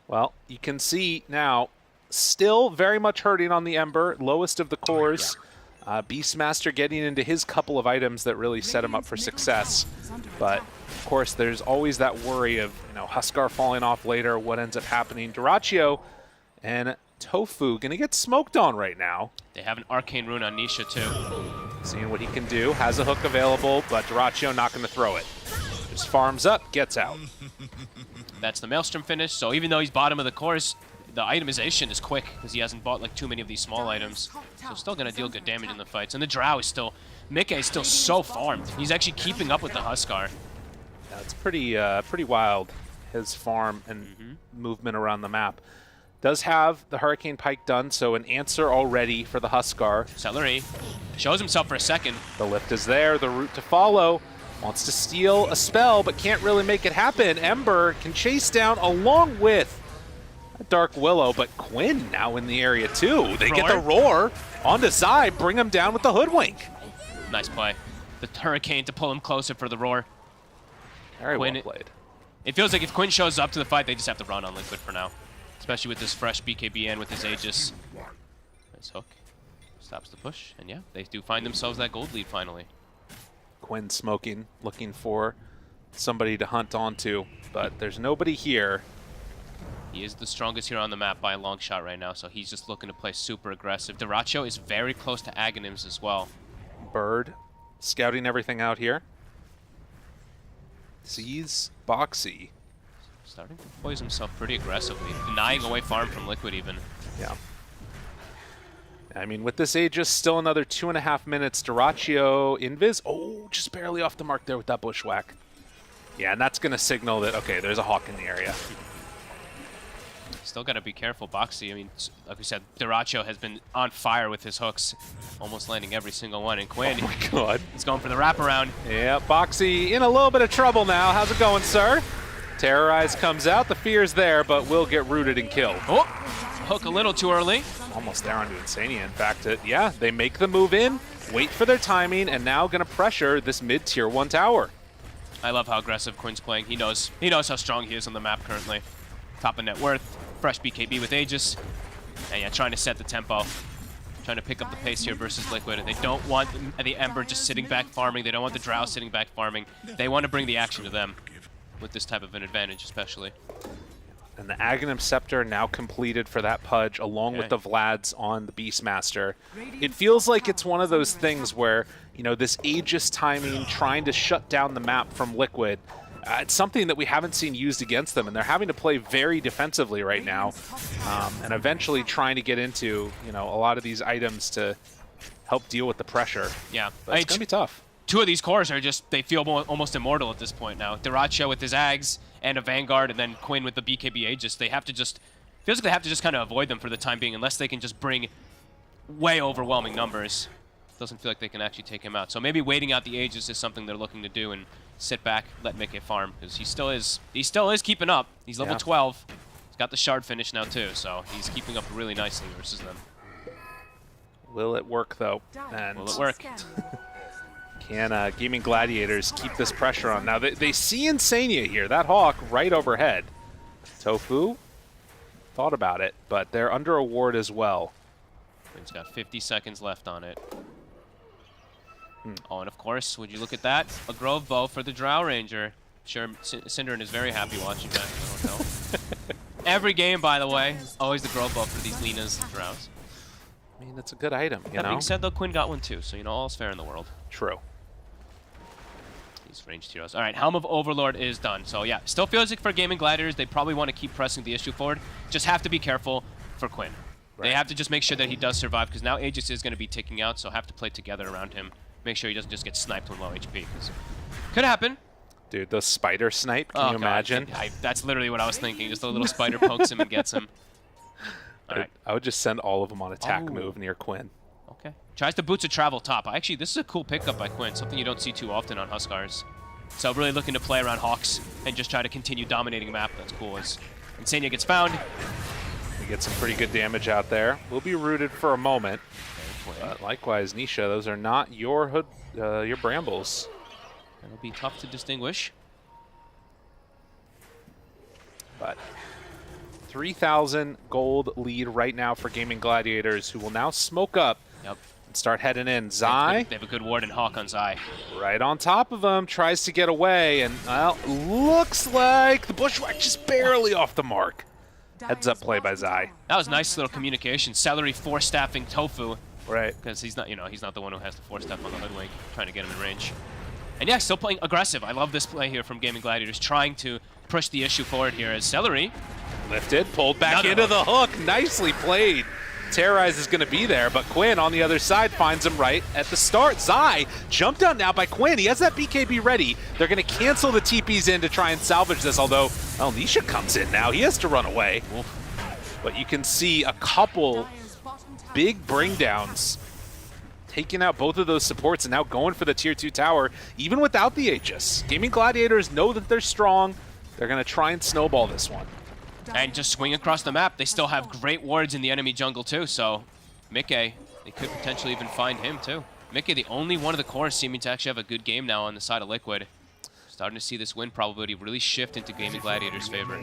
Well, you can see now, still very much hurting on the Ember, lowest of the cores. Beastmaster getting into his couple of items that really set him up for success. But, of course, there's always that worry of, Huskar falling off later, what ends up happening. Dyrachyo and Tofu going to get smoked on right now. They have an Arcane Rune on Nisha, too. Seeing what he can do, has a hook available, but Dyrachyo not going to throw it. Just farms up, gets out. That's the Maelstrom finish, so even though he's bottom of the course, the itemization is quick because he hasn't bought like too many of these small items. So still going to deal good damage in the fights. And the Drow is still, Mikke is still so farmed. He's actually keeping up with the Huskar. Yeah, it's pretty wild, his farm and movement around the map. Does have the Hurricane Pike done, so an answer already for the Huskar. Celery shows himself for a second. The lift is there, the route to follow. Wants to steal a spell, but can't really make it happen. Ember can chase down along with Dark Willow, but Quinn now in the area too. They get the roar onto Zai, bring him down with the hoodwink. Nice play. The Hurricane to pull him closer for the roar. Very well played. It feels like if Quinn shows up to the fight, they just have to run on Liquid for now. Especially with this fresh BKB and with his Aegis. Nice hook. Stops the push, and yeah, they do find themselves that gold lead finally. Quinn smoking, looking for somebody to hunt onto, but there's nobody here. He is the strongest hero on the map by a long shot right now, so he's just looking to play super aggressive. Dyrachyo is very close to Aghanims as well. Bird scouting everything out here. Sees Boxy. Starting to poise himself pretty aggressively, denying away farm from Liquid even. Yeah. I mean, with this Aegis, still another 2.5 minutes. Dyrachyo, Invis. Oh, just barely off the mark there with that bushwhack. Yeah, and that's going to signal that, okay, there's a Hawk in the area. Still got to be careful, Boxy. I mean, like we said, Dyrachyo has been on fire with his hooks, almost landing every single one. And Quinn, oh my God, he's going for the wraparound. Yeah, Boxy in a little bit of trouble now. How's it going, sir? Terrorize comes out. The fear's there, but will get rooted and killed. Oh, hook a little too early. Almost there onto Insania. In fact, yeah, they make the move in, wait for their timing, and now going to pressure this mid-tier 1 tower. I love how aggressive Quinn's playing. He knows how strong he is on the map currently. Top of net worth, fresh BKB with Aegis, and yeah, trying to set the tempo. Trying to pick up the pace here versus Liquid. They don't want the Ember just sitting back farming. They don't want the Drow sitting back farming. They want to bring the action to them with this type of an advantage especially. And the Aghanim Scepter now completed for that Pudge, along with the Vlads on the Beastmaster. It feels like it's one of those things where, this Aegis timing, trying to shut down the map from Liquid, it's something that we haven't seen used against them, and they're having to play very defensively right now, and eventually trying to get into, a lot of these items to help deal with the pressure. Yeah. But it's going to be tough. Two of these cores are just, they feel almost immortal at this point now. Dyrachyo with his Ags and a Vanguard, and then Quinn with the BKB Aegis. They have to just, feels like they have to just kind of avoid them for the time being, unless they can just bring way overwhelming numbers. Doesn't feel like they can actually take him out. So maybe waiting out the Aegis is something they're looking to do and sit back, let Mikke farm, because he still is keeping up. He's level 12. He's got the shard finish now too, so he's keeping up really nicely versus them. Will it work though? And will it work? Can Gaming Gladiators keep this pressure on? Now, they see Insania here. That Hawk right overhead. Tofu thought about it, but they're under a ward as well. He's got 50 seconds left on it. Oh, and of course, would you look at that? A Grove Bow for the Drow Ranger. Sure, Cinderin is very happy watching that. I don't know. Every game, by the way, always the Grove Bow for these Linas and Drows. I mean, it's a good item, That being said, though, Quinn got one too, so, all's fair in the world. True. These ranged heroes. All right, Helm of Overlord is done. So, yeah, still feels like for Gaming Gladiators, they probably want to keep pressing the issue forward. Just have to be careful for Quinn. Right. They have to just make sure that he does survive, because now Aegis is going to be ticking out, so have to play together around him. Make sure he doesn't just get sniped when low HP, because could happen. Dude, the spider snipe, can you imagine? That's literally what I was thinking. Just a little spider pokes him and gets him. All right. I would just send all of them on attack move near Quinn. Okay. Tries to Boots of Travel top. Actually, this is a cool pickup by Quinn, something you don't see too often on Huskars. So really looking to play around Hawks and just try to continue dominating the map. That's cool. As Insania gets found. We get some pretty good damage out there. We'll be rooted for a moment. But likewise, Nisha, those are not your hood, your brambles. It'll be tough to distinguish. But 3,000 gold lead right now for Gaming Gladiators, who will now smoke up and start heading in. Zai. They have a good ward and Hawk on Zai. Right on top of him, tries to get away, and well, looks like the Bushwhack just barely off the mark. Heads up play by Zai. That was nice little communication. Celery force-staffing Tofu. Right. Because he's not, he's not the one who has to force-staff on the Hoodwink, trying to get him in range. And yeah, still playing aggressive. I love this play here from Gaming Gladiators, trying to push the issue forward here as Celery. Lifted, pulled back into the hook. Nicely played. Terrorize is going to be there, but Quinn on the other side finds him right at the start. Zai jumped out now by Quinn. He has that BKB ready. They're going to cancel the TPs in to try and salvage this, although El Nisha comes in now. He has to run away. But you can see a couple big bring downs taking out both of those supports and now going for the tier 2 tower, even without the Aegis. Gaming Gladiators know that they're strong. They're going to try and snowball this one. And just swing across the map. They still have great wards in the enemy jungle too, so Mikke, they could potentially even find him too. Mikke, the only one of the cores seeming to actually have a good game now on the side of Liquid. Starting to see this win probability really shift into Gaming Gladiators' favor.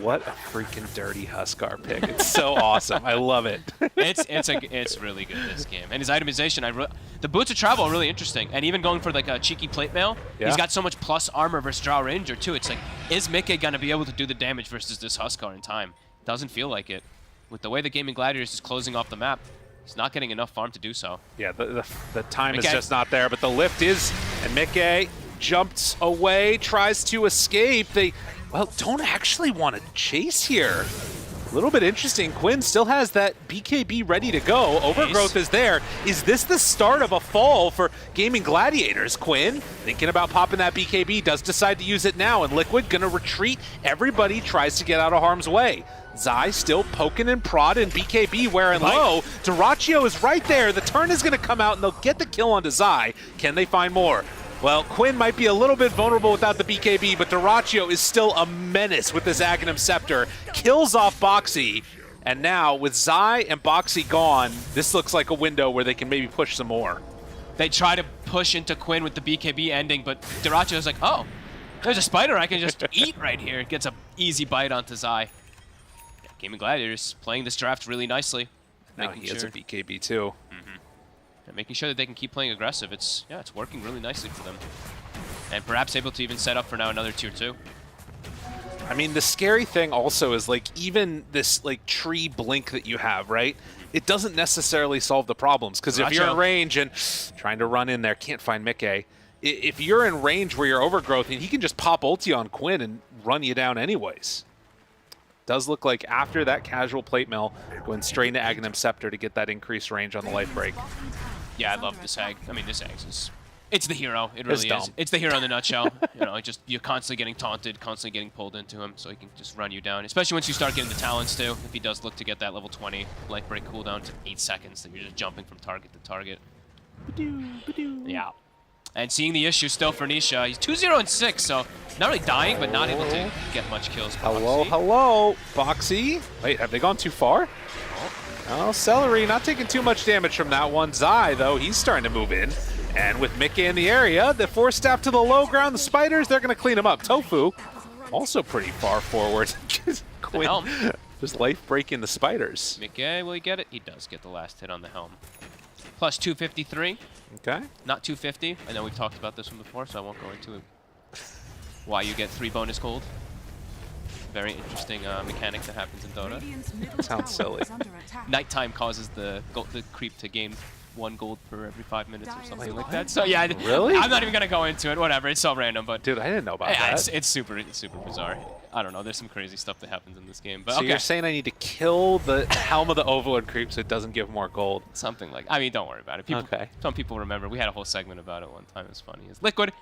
What a freaking dirty Huskar pick. It's so awesome. I love it. It's really good this game. And his itemization, the Boots of Travel are really interesting. And even going for like a cheeky plate mail, he's got so much plus armor versus Drow Ranger too. It's like, is Mikke going to be able to do the damage versus this Huskar in time? Doesn't feel like it. With the way the Gaming Gladiators is closing off the map, he's not getting enough farm to do so. Yeah, the time is just not there, but the lift is, and Mikke jumps away, tries to escape. They, well, don't actually want to chase here. A little bit interesting. Quinn still has that BKB ready to go. Overgrowth is there. Is this the start of a fall for Gaming Gladiators? Quinn, thinking about popping that BKB, does decide to use it now, and Liquid gonna retreat. Everybody tries to get out of harm's way. Zai still poking and prodding, BKB wearing low. Dyrachyo is right there. The turn is gonna come out, and they'll get the kill onto Zai. Can they find more? Well, Quinn might be a little bit vulnerable without the BKB, but Dyrachyo is still a menace with this Aghanim Scepter. Kills off Boxy, and now with Zai and Boxy gone, this looks like a window where they can maybe push some more. They try to push into Quinn with the BKB ending, but Dyrachyo's like, oh, there's a spider I can just eat right here. It gets an easy bite onto Zai. Yeah, Gaming Gladiators playing this draft really nicely. Now he has a BKB too. And making sure that they can keep playing aggressive. It's working really nicely for them. And perhaps able to even set up for now another tier 2. I mean, the scary thing also is like even this like tree blink that you have, right? It doesn't necessarily solve the problems, because if you're in range and trying to run in there, can't find Mikke. If you're in range where you're overgrowth, and he can just pop ulti on Quinn and run you down anyways. Does look like after that casual plate mill, going straight into Aghanim Scepter to get that increased range on the life break. Yeah, I love this Ag. I mean, this Ag is... It's the hero. It really is. It's the hero in a nutshell. You're constantly getting taunted, constantly getting pulled into him, so he can just run you down. Especially once you start getting the talents too. If he does look to get that level 20 life break cooldown to 8 seconds, then you're just jumping from target to target. Yeah. And seeing the issue still for Nisha, he's 2-0-6, so not really dying, but not able to get much kills. Hello, Boxy. Wait, have they gone too far? Oh, Celery not taking too much damage from that one. Zai, though, he's starting to move in. And with Mikke in the area, the force staff to the low ground, the spiders, they're going to clean him up. Tofu, also pretty far forward. Quinn, just life breaking the spiders. Mikke, will he get it? He does get the last hit on the helm. Plus 253. Okay. Not 250. I know we've talked about this one before, so I won't go into it. Why you get 3 bonus gold. Very interesting mechanic that happens in Dota. Sounds silly. Nighttime causes the creep to gain 1 gold per every 5 minutes or something like that. So yeah, really? I'm not even gonna go into it. Whatever, it's so random. But dude, I didn't know about that. It's super bizarre. I don't know. There's some crazy stuff that happens in this game. But so you're saying I need to kill the helm of the Overlord creep so it doesn't give more gold? Something like. I mean, don't worry about it. Some people remember. We had a whole segment about it one time. It was funny. It's Liquid.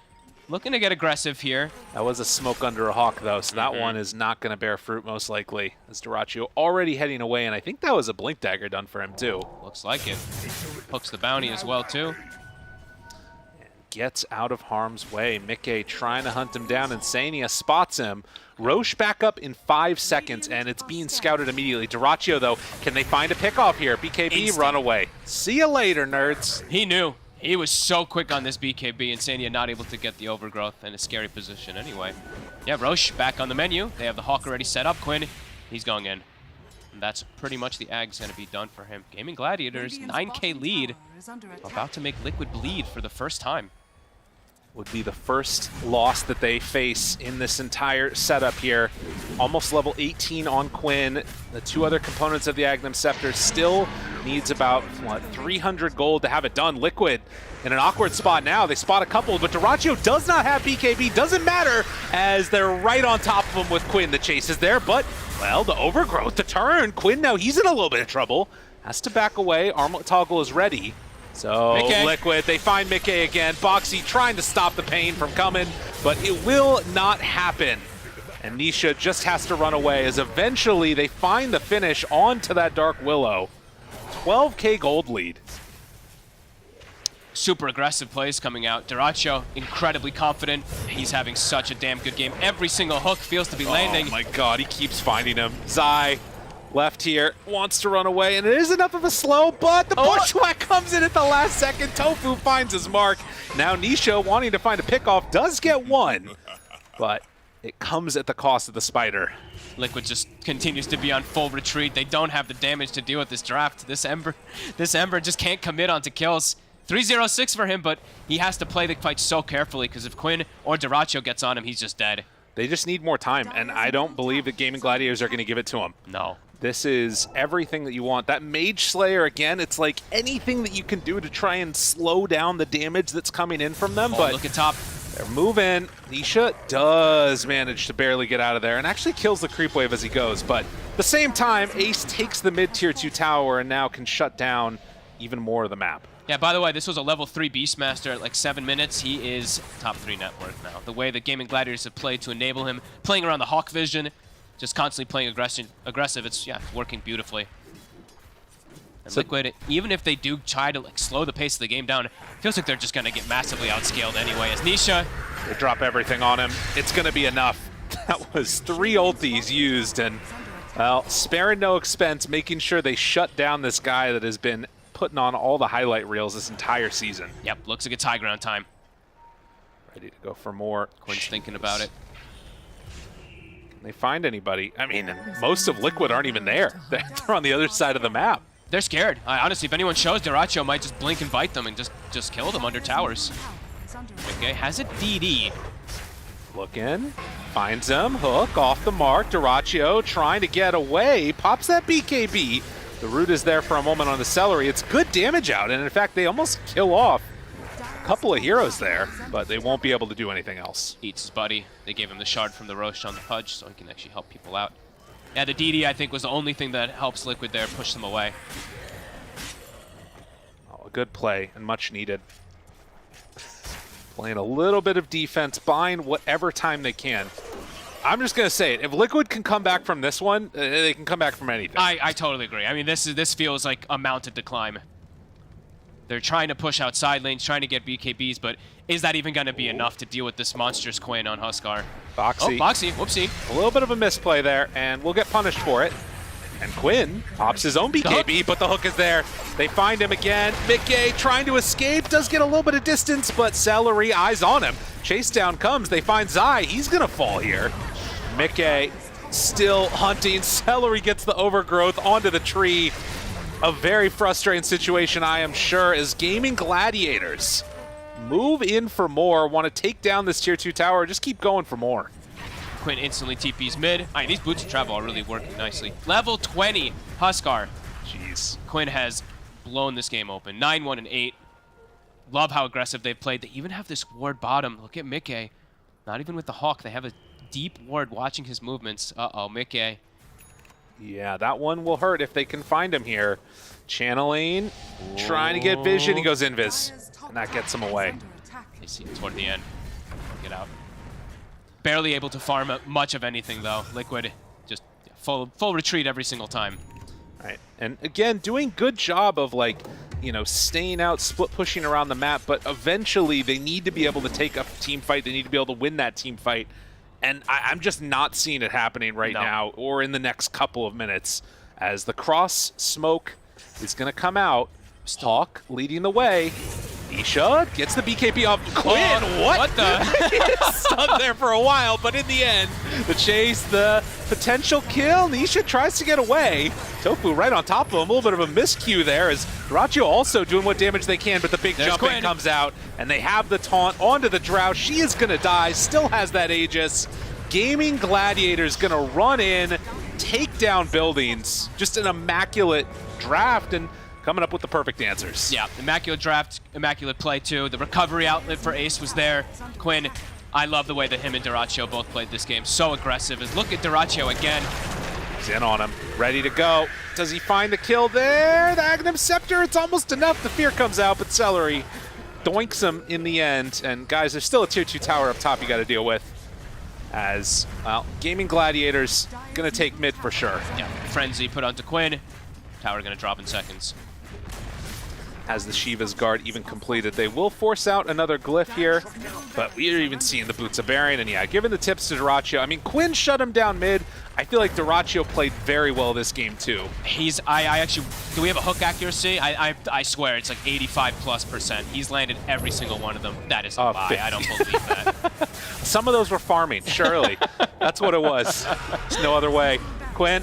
Looking to get aggressive here. That was a smoke under a hawk, though, so that one is not going to bear fruit, most likely. As Dyrachyo already heading away, and I think that was a Blink Dagger done for him, too. Looks like it. Hooks the bounty as well, too. gets out of harm's way. Mickey trying to hunt him down, and Sania spots him. Roche back up in 5 seconds, and it's being scouted immediately. Dyrachyo, though, can they find a pickoff here? BKB, run away. See you later, nerds. He knew. He was so quick on this BKB, and Sania not able to get the overgrowth in a scary position anyway. Yeah, Roche back on the menu. They have the Hawk already set up. Quinn, he's going in. And that's pretty much the ag's going to be done for him. Gaming Gladiators, 9K lead, about to make Liquid bleed for the first time. Would be the first loss that they face in this entire setup here. Almost level 18 on Quinn. The 2 other components of the Agnum Scepter still needs about, what, 300 gold to have it done. Liquid in an awkward spot now. They spot a couple, but Dyrachyo does not have BKB. Doesn't matter, as they're right on top of him with Quinn. The chase is there, but, well, the overgrowth, the turn. Quinn now, he's in a little bit of trouble. Has to back away. Armlet Toggle is ready. So, Mickey. Liquid, they find Mickey again. Boxy trying to stop the pain from coming, but it will not happen. And Nisha just has to run away, as eventually they find the finish onto that Dark Willow. 12K gold lead. Super aggressive plays coming out. Dyrachyo, incredibly confident. He's having such a damn good game. Every single hook feels to be landing. Oh my god, he keeps finding him. Zai, left here, wants to run away, and it is enough of a slow, but the bushwhack comes in at the last second. Tofu finds his mark. Now Nisha, wanting to find a pickoff, does get one, but it comes at the cost of the spider. Liquid just continues to be on full retreat. They don't have the damage to deal with this draft. This Ember just can't commit onto kills. 3-0-6 for him, but he has to play the fight so carefully, because if Quinn or Dyrachyo gets on him, he's just dead. They just need more time, and I don't believe that Gaming Gladiators are going to give it to him. No. This is everything that you want. That Mage Slayer, again, it's like anything that you can do to try and slow down the damage that's coming in from them. But look at top. They're moving. Nisha does manage to barely get out of there and actually kills the creep wave as he goes. But at the same time, Ace takes the mid-tier 2 tower and now can shut down even more of the map. Yeah, by the way, this was a level 3 Beastmaster at like 7 minutes. He is top 3 net worth now. The way the Gaming Gladiators have played to enable him, playing around the Hawk Vision, just constantly playing aggressive, it's working beautifully. And so Liquid, even if they do try to like slow the pace of the game down, it feels like they're just going to get massively outscaled anyway. As Nisha, they drop everything on him. It's going to be enough. That was 3 ultis used, and, well, sparing no expense, making sure they shut down this guy that has been putting on all the highlight reels this entire season. Yep, looks like it's high ground time. Ready to go for more. Quinn's thinking about it. Can they find anybody? I mean, most of Liquid aren't even there. They're on the other side of the map. They're scared. Honestly, if anyone shows, Dyrachyo might just blink and bite them and just kill them under towers. Okay, has a DD. Looking, finds him, hook off the mark. Dyrachyo trying to get away, pops that BKB. The root is there for a moment on the Celery. It's good damage out, and in fact, they almost kill off a couple of heroes there, but they won't be able to do anything else. Eats his buddy. They gave him the shard from the Roche on the Pudge, so he can actually help people out. Yeah, the DD, I think, was the only thing that helps Liquid there push them away. Oh, a good play, and much needed. Playing a little bit of defense, buying whatever time they can. I'm just going to say it. If Liquid can come back from this one, they can come back from anything. I totally agree. I mean, this feels like a mounted to climb. They're trying to push out side lanes, trying to get BKBs, but is that even going to be enough to deal with this monstrous Quinn on Huskar? Boxy. Oh, Boxy. Whoopsie. A little bit of a misplay there, and we'll get punished for it. And Quinn pops his own BKB, but the hook is there. They find him again. Mickey trying to escape, does get a little bit of distance, but Celery eyes on him. Chase down comes. They find Zai. He's going to fall here. Mickey still hunting. Celery gets the overgrowth onto the tree. A very frustrating situation, I am sure, as Gaming Gladiators move in for more, want to take down this tier 2 tower, just keep going for more. Quinn instantly TP's mid. These boots of travel are really working nicely. Level 20, Huskar. Jeez. Quinn has blown this game open. 9-1 and 8. Love how aggressive they've played. They even have this ward bottom. Look at Mickey. Not even with the Hawk. They have a deep ward watching his movements. Uh-oh, Mickey. Yeah, that one will hurt if they can find him here. Channeling, trying to get vision. He goes invis, and that gets him away. They see him toward the end. Get out. Barely able to farm much of anything, though. Liquid, just full retreat every single time. Right, and again, doing good job of like you know, staying out, split pushing around the map, but eventually they need to be able to take a team fight. They need to be able to win that team fight. And I'm just not seeing it happening right now or in the next couple of minutes as the cross smoke is going to come out. Hawk leading the way. Nisha gets the BKB off Quinn. What the? Stunned there for a while, but in the end, the chase, the potential kill. Nisha tries to get away. Tofu right on top of him. A little bit of a miscue there as Dyrachyo also doing what damage they can, but the big jump in comes out, and they have the taunt onto the Drow. She is going to die, still has that Aegis. Gaming Gladiator's going to run in, take down buildings. Just an immaculate draft, and coming up with the perfect answers. Yeah, immaculate draft, immaculate play too. The recovery outlet for Ace was there. Quinn, I love the way that him and Dyrachyo both played this game. So aggressive. And look at Dyrachyo again. He's in on him, ready to go. Does he find the kill there? The Aghanim Scepter, it's almost enough. The fear comes out, but Celery doinks him in the end. And guys, there's still a tier 2 tower up top you got to deal with. As, well, Gaming Gladiators going to take mid for sure. Yeah, Frenzy put onto Quinn. Tower going to drop in seconds. Has the Shiva's guard even completed. They will force out another glyph here, but we are even seeing the Boots of Baron, and yeah, given the tips to Dyrachyo, I mean, Quinn shut him down mid. I feel like Dyrachyo played very well this game too. I actually, do we have a hook accuracy? I swear it's like 85+%. He's landed every single one of them. That is a lie. 50. I don't believe that. Some of those were farming, surely. That's what it was. There's no other way. Quinn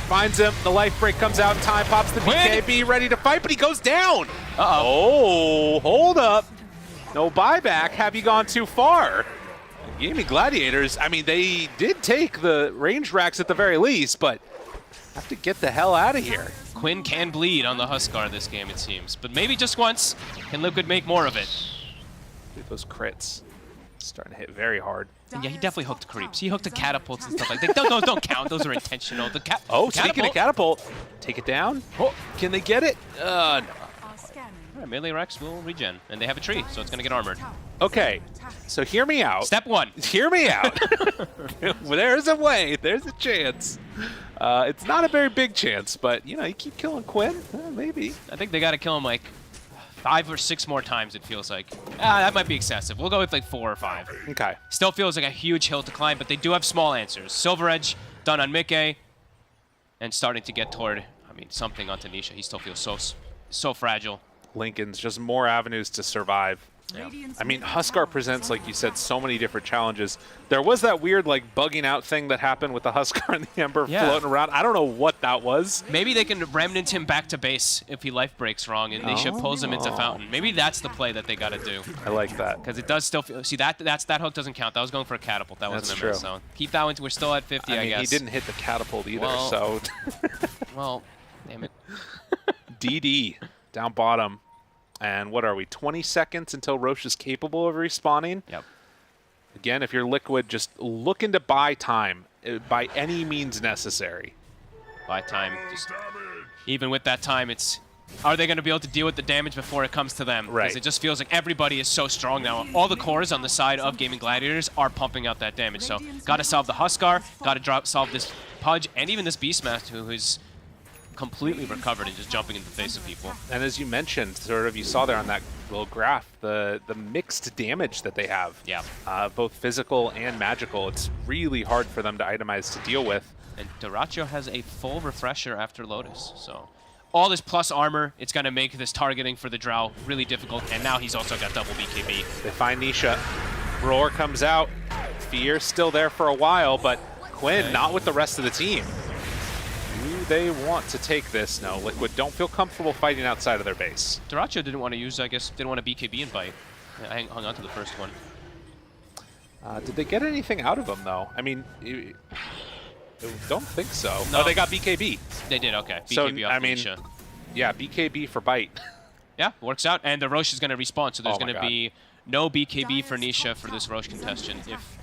finds him. The life break comes out in time. Pops the BKB, ready to fight, but he goes down. Oh, hold up. No buyback. Have you gone too far? Gaming Gladiators, I mean, they did take the range racks at the very least, but have to get the hell out of here. Quinn can bleed on the Huskar this game, it seems. But maybe just once. Can Liquid make more of it? Dude, those crits starting to hit very hard. Yeah, he definitely hooked creeps. He hooked the catapults and stuff like that. Don't count. Those are intentional. The Speaking of catapult, take it down. Oh, can they get it? No. All right, melee Rex will regen, and they have a tree, so it's going to get armored. Okay, so hear me out. Step 1. Hear me out. There's a way. There's a chance. It's not a very big chance, but, you know, you keep killing Quinn, maybe. I think they got to kill him like 5 or 6 more times, it feels like. That might be excessive. We'll go with like 4 or 5. Okay. Still feels like a huge hill to climb, but they do have small answers. Silver Edge done on Mickey, and starting to get toward, I mean, something on Tanisha. He still feels so fragile. Lincoln's just more avenues to survive. Yeah. I mean, Huskar presents, like you said, so many different challenges. There was that weird, like, bugging out thing that happened with the Huskar and the Ember floating around. I don't know what that was. Maybe they can remnant him back to base if he life breaks wrong, and Nisha pulls him into Fountain. Maybe that's the play that they got to do. I like that. Because it does still feel... See, that hook doesn't count. That was going for a catapult. That wasn't a miss. So keep that one. We're still at 50, I guess. He didn't hit the catapult either, so... Well, damn it. DD down bottom. And what are we, 20 seconds until Roche is capable of respawning? Yep. Again, if you're Liquid, just looking to buy time by any means necessary. Buy time. Just, even with that time, it's... Are they going to be able to deal with the damage before it comes to them? Right. Because it just feels like everybody is so strong now. All the cores on the side of Gaming Gladiators are pumping out that damage. So, got to solve the Huskar, got to solve this Pudge, and even this Beastmaster, who is completely recovered and just jumping in the face of people. And as you mentioned, sort of you saw there on that little graph, the mixed damage that they have. Yeah. Both physical and magical. It's really hard for them to itemize to deal with. And Dyrachyo has a full refresher after Lotus, so all this plus armor, it's going to make this targeting for the Drow really difficult, and now he's also got double BKB. They find Nisha. Roar comes out. Fear still there for a while, but Quinn not with the rest of the team. Do they want to take this? No, Liquid don't feel comfortable fighting outside of their base. Dyrachyo didn't want to use, I guess, didn't want to BKB and bite. I hung on to the first one. Did they get anything out of him, though? I mean, I don't think so. No, oh, they got BKB. They did, okay. BKB So, off I mean, Nisha. Yeah, BKB for bite. Yeah, works out. And the Roche is going to respawn, so there's going to be no BKB for Nisha for this Roche contestant if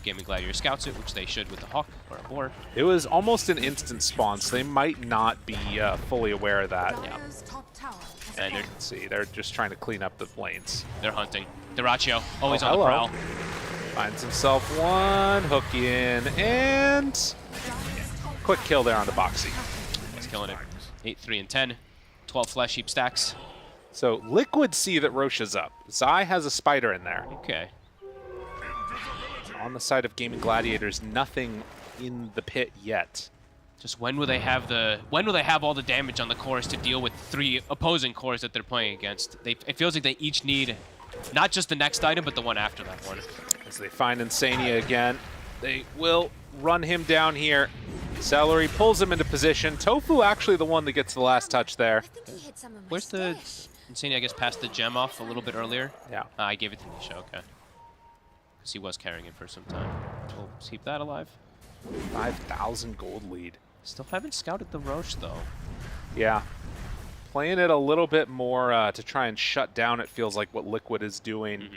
Gaming Gladiator scouts it, which they should with the Hawk or a board. It was almost an instant spawn, so they might not be fully aware of that. Yeah. And you can see, they're just trying to clean up the lanes. They're hunting. Dyrachyo, always on the prowl. Finds himself one, hook in, and quick kill there on the Boxy. He's killing it. 8, 3, and 10. 12 flesh heap stacks. So Liquid see that Roche is up. Zai has a spider in there. Okay. On the side of Gaming Gladiators, nothing in the pit yet. Just when will they have all the damage on the cores to deal with 3 opposing cores that they're playing against? It feels like they each need not just the next item, but the one after that one. As they find Insania again, they will run him down here. Celery pulls him into position. Tofu actually the one that gets the last touch there. Where's the Insania? I guess passed the gem off a little bit earlier. Yeah. I gave it to Nisha. Okay. Because he was carrying it for some time. We'll keep that alive. 5,000 gold lead. Still haven't scouted the Roche, though. Yeah. Playing it a little bit more to try and shut down, it feels like, what Liquid is doing.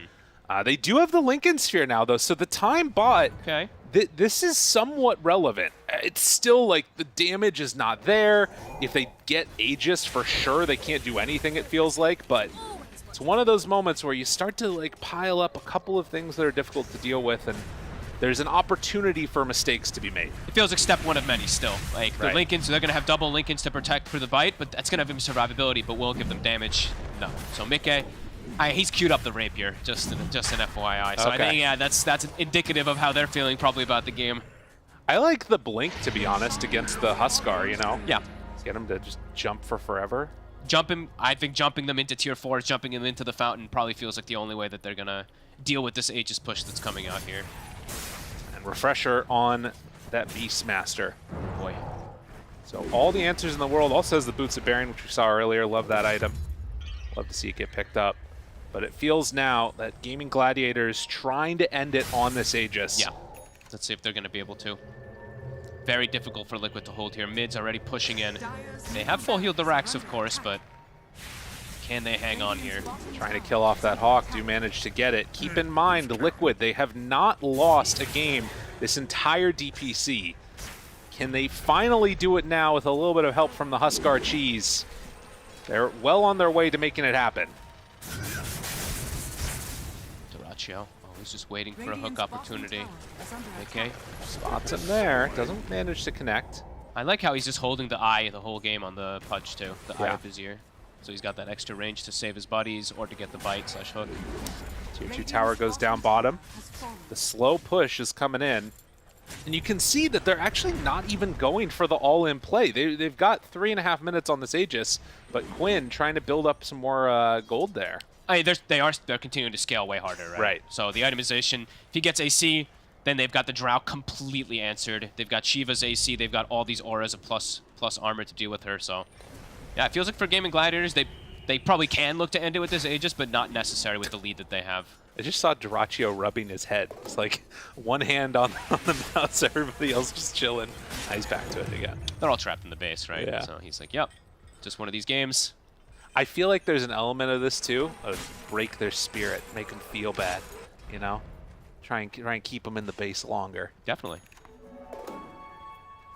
They do have the Lincoln Sphere now, though, so the time bought, this is somewhat relevant. It's still like the damage is not there. If they get Aegis, for sure, they can't do anything, it feels like, but it's one of those moments where you start to like pile up a couple of things that are difficult to deal with, and there's an opportunity for mistakes to be made. It feels like step 1 of many still. Like the Lincolns, they're going to have double Lincolns to protect for the bite, but that's going to have him survivability, but will give them damage. No. So Mickey, he's queued up the rapier, just an FYI. So I think, yeah, that's indicative of how they're feeling probably about the game. I like the blink, to be honest, against the Huskar, you know? Yeah. Get him to just jump for forever. I think jumping them into tier 4s, jumping them into the fountain probably feels like the only way that they're going to deal with this Aegis push that's coming out here. And refresher on that Beastmaster. Oh boy. So all the answers in the world. Also has the Boots of Baron, which we saw earlier. Love that item. Love to see it get picked up. But it feels now that Gaming Gladiators trying to end it on this Aegis. Yeah. Let's see if they're going to be able to. Very difficult for Liquid to hold here. Mid's already pushing in. They have full healed the racks, of course, but can they hang on here? Trying to kill off that Hawk. Do manage to get it. Keep in mind, Liquid, they have not lost a game this entire DPC. Can they finally do it now with a little bit of help from the Huskar cheese? They're well on their way to making it happen. Duraccio. Oh, he's just waiting for a hook opportunity. Okay. Spots him there. Doesn't manage to connect. I like how he's just holding the eye the whole game on the Pudge, too. The eye of his ear. So he's got that extra range to save his buddies or to get the bite / hook. Tier 2 tower goes down bottom. The slow push is coming in. And you can see that they're actually not even going for the all-in play. They've got 3.5 minutes on this Aegis, but Quinn trying to build up some more gold there. I mean, they're continuing to scale way harder, right? Right. So the itemization, if he gets AC, then they've got the Drow completely answered. They've got Shiva's AC. They've got all these auras of plus armor to deal with her. So yeah, it feels like for Gaming Gladiators, they probably can look to end it with this Aegis, but not necessarily with the lead that they have. I just saw Duraccio rubbing his head. It's like one hand on the mouse, everybody else just chilling. Now he's back to it again. They're all trapped in the base, right? Yeah. So he's like, yep, just one of these games. I feel like there's an element of this too, of break their spirit, make them feel bad, you know? Try and keep them in the base longer. Definitely.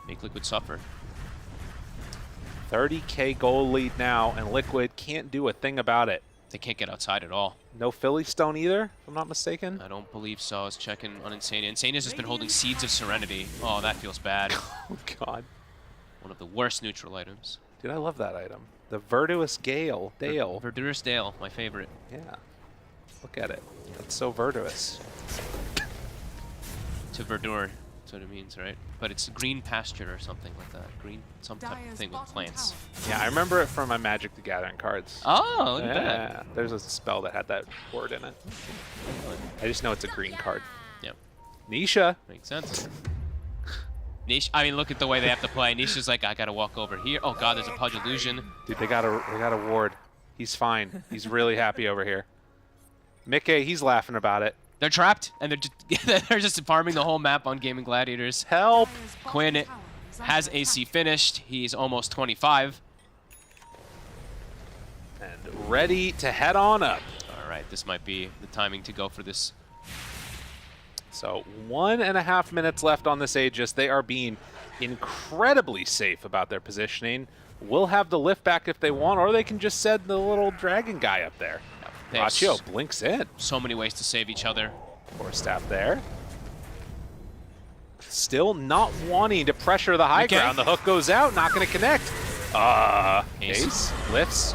Make Liquid suffer. 30k goal lead now, and Liquid can't do a thing about it. They can't get outside at all. No Philly Stone either, if I'm not mistaken. I don't believe so. I was checking on Insania. Insania's just been holding Seeds of Serenity. Oh, that feels bad. Oh, God. One of the worst neutral items. Dude, I love that item. The Verdurous Dale. Verdurous Dale, my favorite. Yeah. Look at it. It's so verdurous. To verdure, that's what it means, right? But it's green pasture or something like that. Green, some type of thing with plants. Yeah, I remember it from my Magic the Gathering cards. Oh, look at that. There's a spell that had that word in it. I just know it's a green card. Yep. Nisha. Makes sense. Nish, I mean, look at the way they have to play. Nisha's like, I gotta walk over here. Oh God, there's a Pudge Illusion. Dude, they got a ward. He's fine. He's really happy over here. Mickey, he's laughing about it. They're trapped, and they're just farming the whole map on Gaming Gladiators. Help! Quinn has AC finished. He's almost 25. And ready to head on up. All right, this might be the timing to go for this. So 1.5 minutes left on this Aegis. They are being incredibly safe about their positioning. Will have the lift back if they want, or they can just send the little dragon guy up there. Rachio blinks in. So many ways to save each other. Force staff there. Still not wanting to pressure the high ground. The hook goes out, not going to connect. Ace lifts.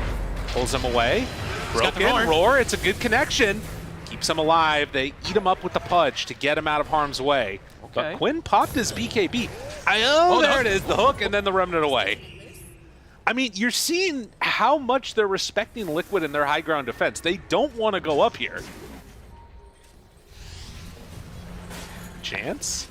Pulls him away. Broken. Roar. It's a good connection. Keeps him alive. They eat him up with the Pudge to get him out of harm's way. Okay. But Quinn popped his BKB. There it is. The hook and then the Remnant away. I mean, you're seeing how much they're respecting Liquid in their high ground defense. They don't want to go up here. Chance?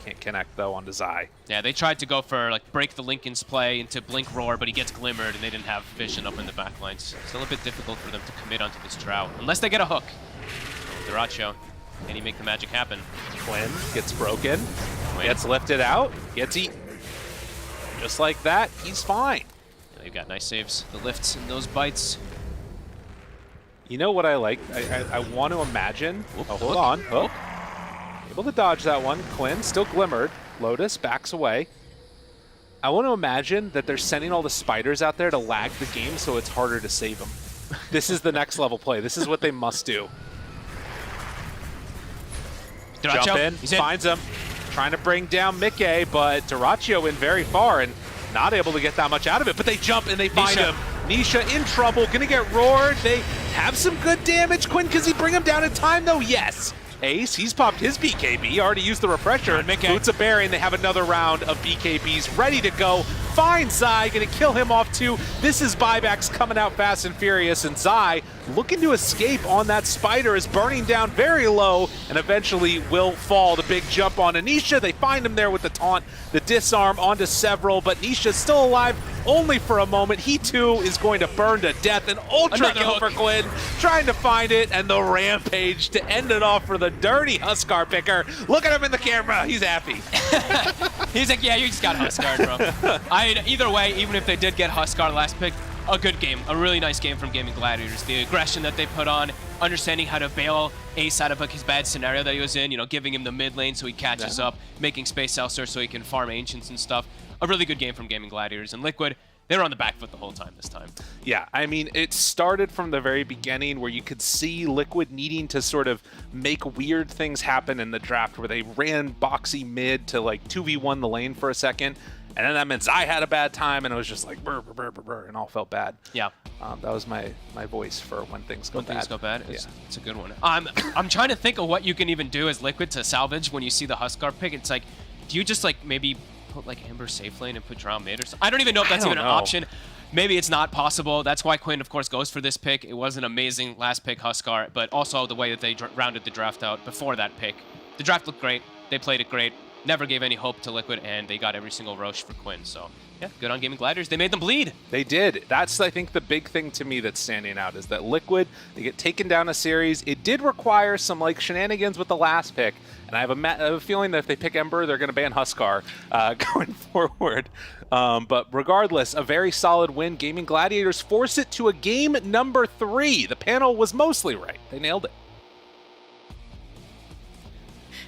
Can't connect, though, onto Zai. Yeah, they tried to go for, like, break the Linken's play into Blink Roar, but he gets glimmered, and they didn't have vision up in the back lines. Still a bit difficult for them to commit onto this Drow, unless they get a hook. Duracho, can he make the magic happen? Quinn gets broken, gets lifted out, gets eaten. Just like that, he's fine. Yeah, they've got nice saves. The lifts and those bites. You know what I like? I want to imagine. Hold on. Hook. Able to dodge that one. Quinn still glimmered. Lotus backs away. I want to imagine that they're sending all the spiders out there to lag the game so it's harder to save them. This is the next level play. This is what they must do. Duracho, jump in, finds him. Trying to bring down Mickey, but Duracho in very far and not able to get that much out of it. But they jump and they find him. Nisha in trouble, gonna get roared. They have some good damage. Quinn, does he bring him down in time though? Yes. Ace, he's popped his BKB, already used the refresher. Boots a berry, and they have another round of BKBs ready to go. Finds Zai, gonna kill him off too. This is buybacks coming out fast and furious, and Zai looking to escape on that spider is burning down very low and eventually will fall. The big jump on Anisha. They find him there with the taunt, the disarm onto several, but Nisha's still alive only for a moment. He too is going to burn to death. An ultra kill for Quinn, trying to find it, and the rampage to end it off for the dirty Huskar picker. Look at him in the camera. He's happy. He's like, yeah, you just got Huskar, bro. Either way, even if they did get Huskar last pick, a good game, a really nice game from Gaming Gladiators. The aggression that they put on, understanding how to bail Ace out of like his bad scenario that he was in, you know, giving him the mid lane so he catches up, making space elsewhere so he can farm Ancients and stuff. A really good game from Gaming Gladiators. And Liquid, they were on the back foot the whole time this time. Yeah, I mean, it started from the very beginning where you could see Liquid needing to sort of make weird things happen in the draft where they ran boxy mid to like 2v1 the lane for a second. And then that meant I had a bad time, and it was just like brr, brr, brr, brr, brr, and all felt bad. Yeah. That was my voice for when things go bad. When things go bad, it's a good one. I'm trying to think of what you can even do as Liquid to salvage when you see the Huskar pick. It's like, do you just like maybe put like Ember safe lane and put Drow mid or something? I don't even know if that's even an option. Maybe it's not possible. That's why Quinn, of course, goes for this pick. It was an amazing last pick, Huskar, but also the way that they rounded the draft out before that pick. The draft looked great. They played it great. Never gave any hope to Liquid, and they got every single Roche for Quinn. So, yeah, good on Gaming Gladiators. They made them bleed. They did. That's, I think, the big thing to me that's standing out is that Liquid, they get taken down a series. It did require some, like, shenanigans with the last pick, and I have a feeling that if they pick Ember, they're going to ban Huskar going forward. But regardless, a very solid win. Gaming Gladiators force it to a game number 3. The panel was mostly right. They nailed it.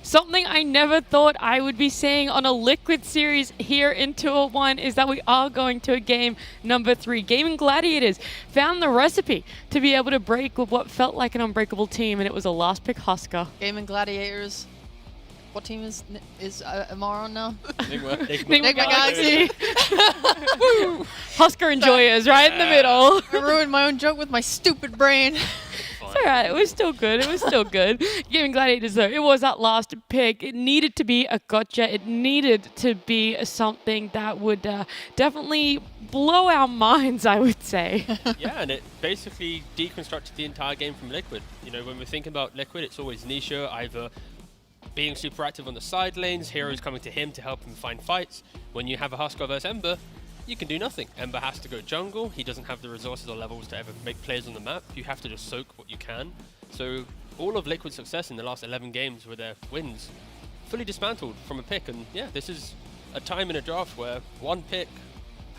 Something I never thought I would be saying on a Liquid series here in 201 is that we are going to a game number 3. Gaming Gladiators found the recipe to be able to break with what felt like an unbreakable team, and it was a last pick Huskar. Gaming Gladiators. What team is Amar on now? Enigma Galaxy. Huskar enjoyers right in the middle. I ruined my own joke with my stupid brain. It's alright, it was still good. It was still good. Gaming Gladiators, though, it was that last pick. It needed to be a gotcha. It needed to be something that would definitely blow our minds, I would say. Yeah, and it basically deconstructed the entire game from Liquid. You know, when we're thinking about Liquid, it's always Nisha either being super active on the side lanes, heroes coming to him to help him find fights. When you have a Huskar versus Ember, you can do nothing. Ember has to go jungle. He doesn't have the resources or levels to ever make plays on the map. You have to just soak what you can. So all of Liquid's success in the last 11 games with their wins fully dismantled from a pick. And yeah, this is a time in a draft where one pick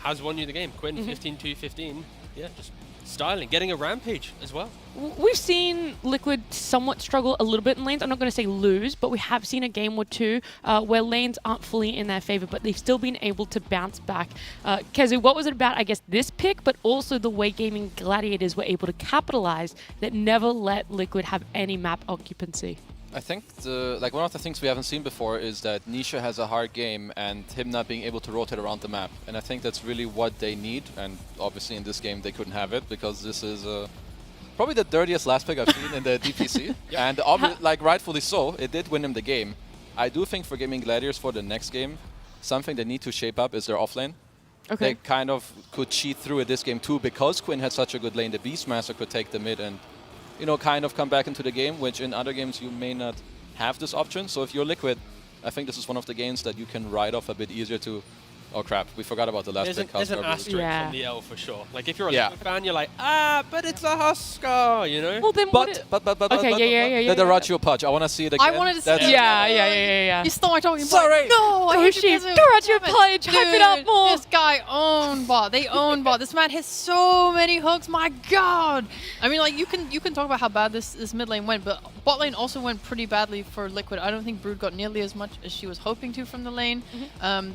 has won you the game. Quinn 15-2-15. Yeah, just styling, getting a rampage as well. We've seen Liquid somewhat struggle a little bit in lanes. I'm not going to say lose, but we have seen a game or two where lanes aren't fully in their favor, but they've still been able to bounce back. Kezu, what was it about, I guess, this pick, but also the way Gaming Gladiators were able to capitalize that never let Liquid have any map occupancy? I think one of the things we haven't seen before is that Nisha has a hard game and him not being able to rotate around the map. And I think that's really what they need. And obviously in this game they couldn't have it because this is probably the dirtiest last pick I've seen in the DPC. And like rightfully so, it did win him the game. I do think for Gaming Gladiators for the next game, something they need to shape up is their offlane. Okay. They kind of could cheat through it this game too because Quinn had such a good lane. The Beastmaster could take the mid and kind of come back into the game, which in other games you may not have this option. So if you're Liquid, I think this is one of the games that you can ride off a bit easier to... Oh crap, we forgot about the last pick. There's an asterisk on the L for sure. Like if you're a Liquid fan, you're like, but it's a Huskar, you know? Well, then but okay, the Doracio Pudge, I want to see it again. I wanted to see it. Yeah. You stole my talking Sorry. No, I hate you. Doracio Pudge, hype it up more. This guy owned bot. They own bot. This man hits so many hooks. My God. I mean, like you can talk about how bad this mid lane went, but bot lane also went pretty badly for Liquid. I don't think Brood got nearly as much as she was hoping to from the lane.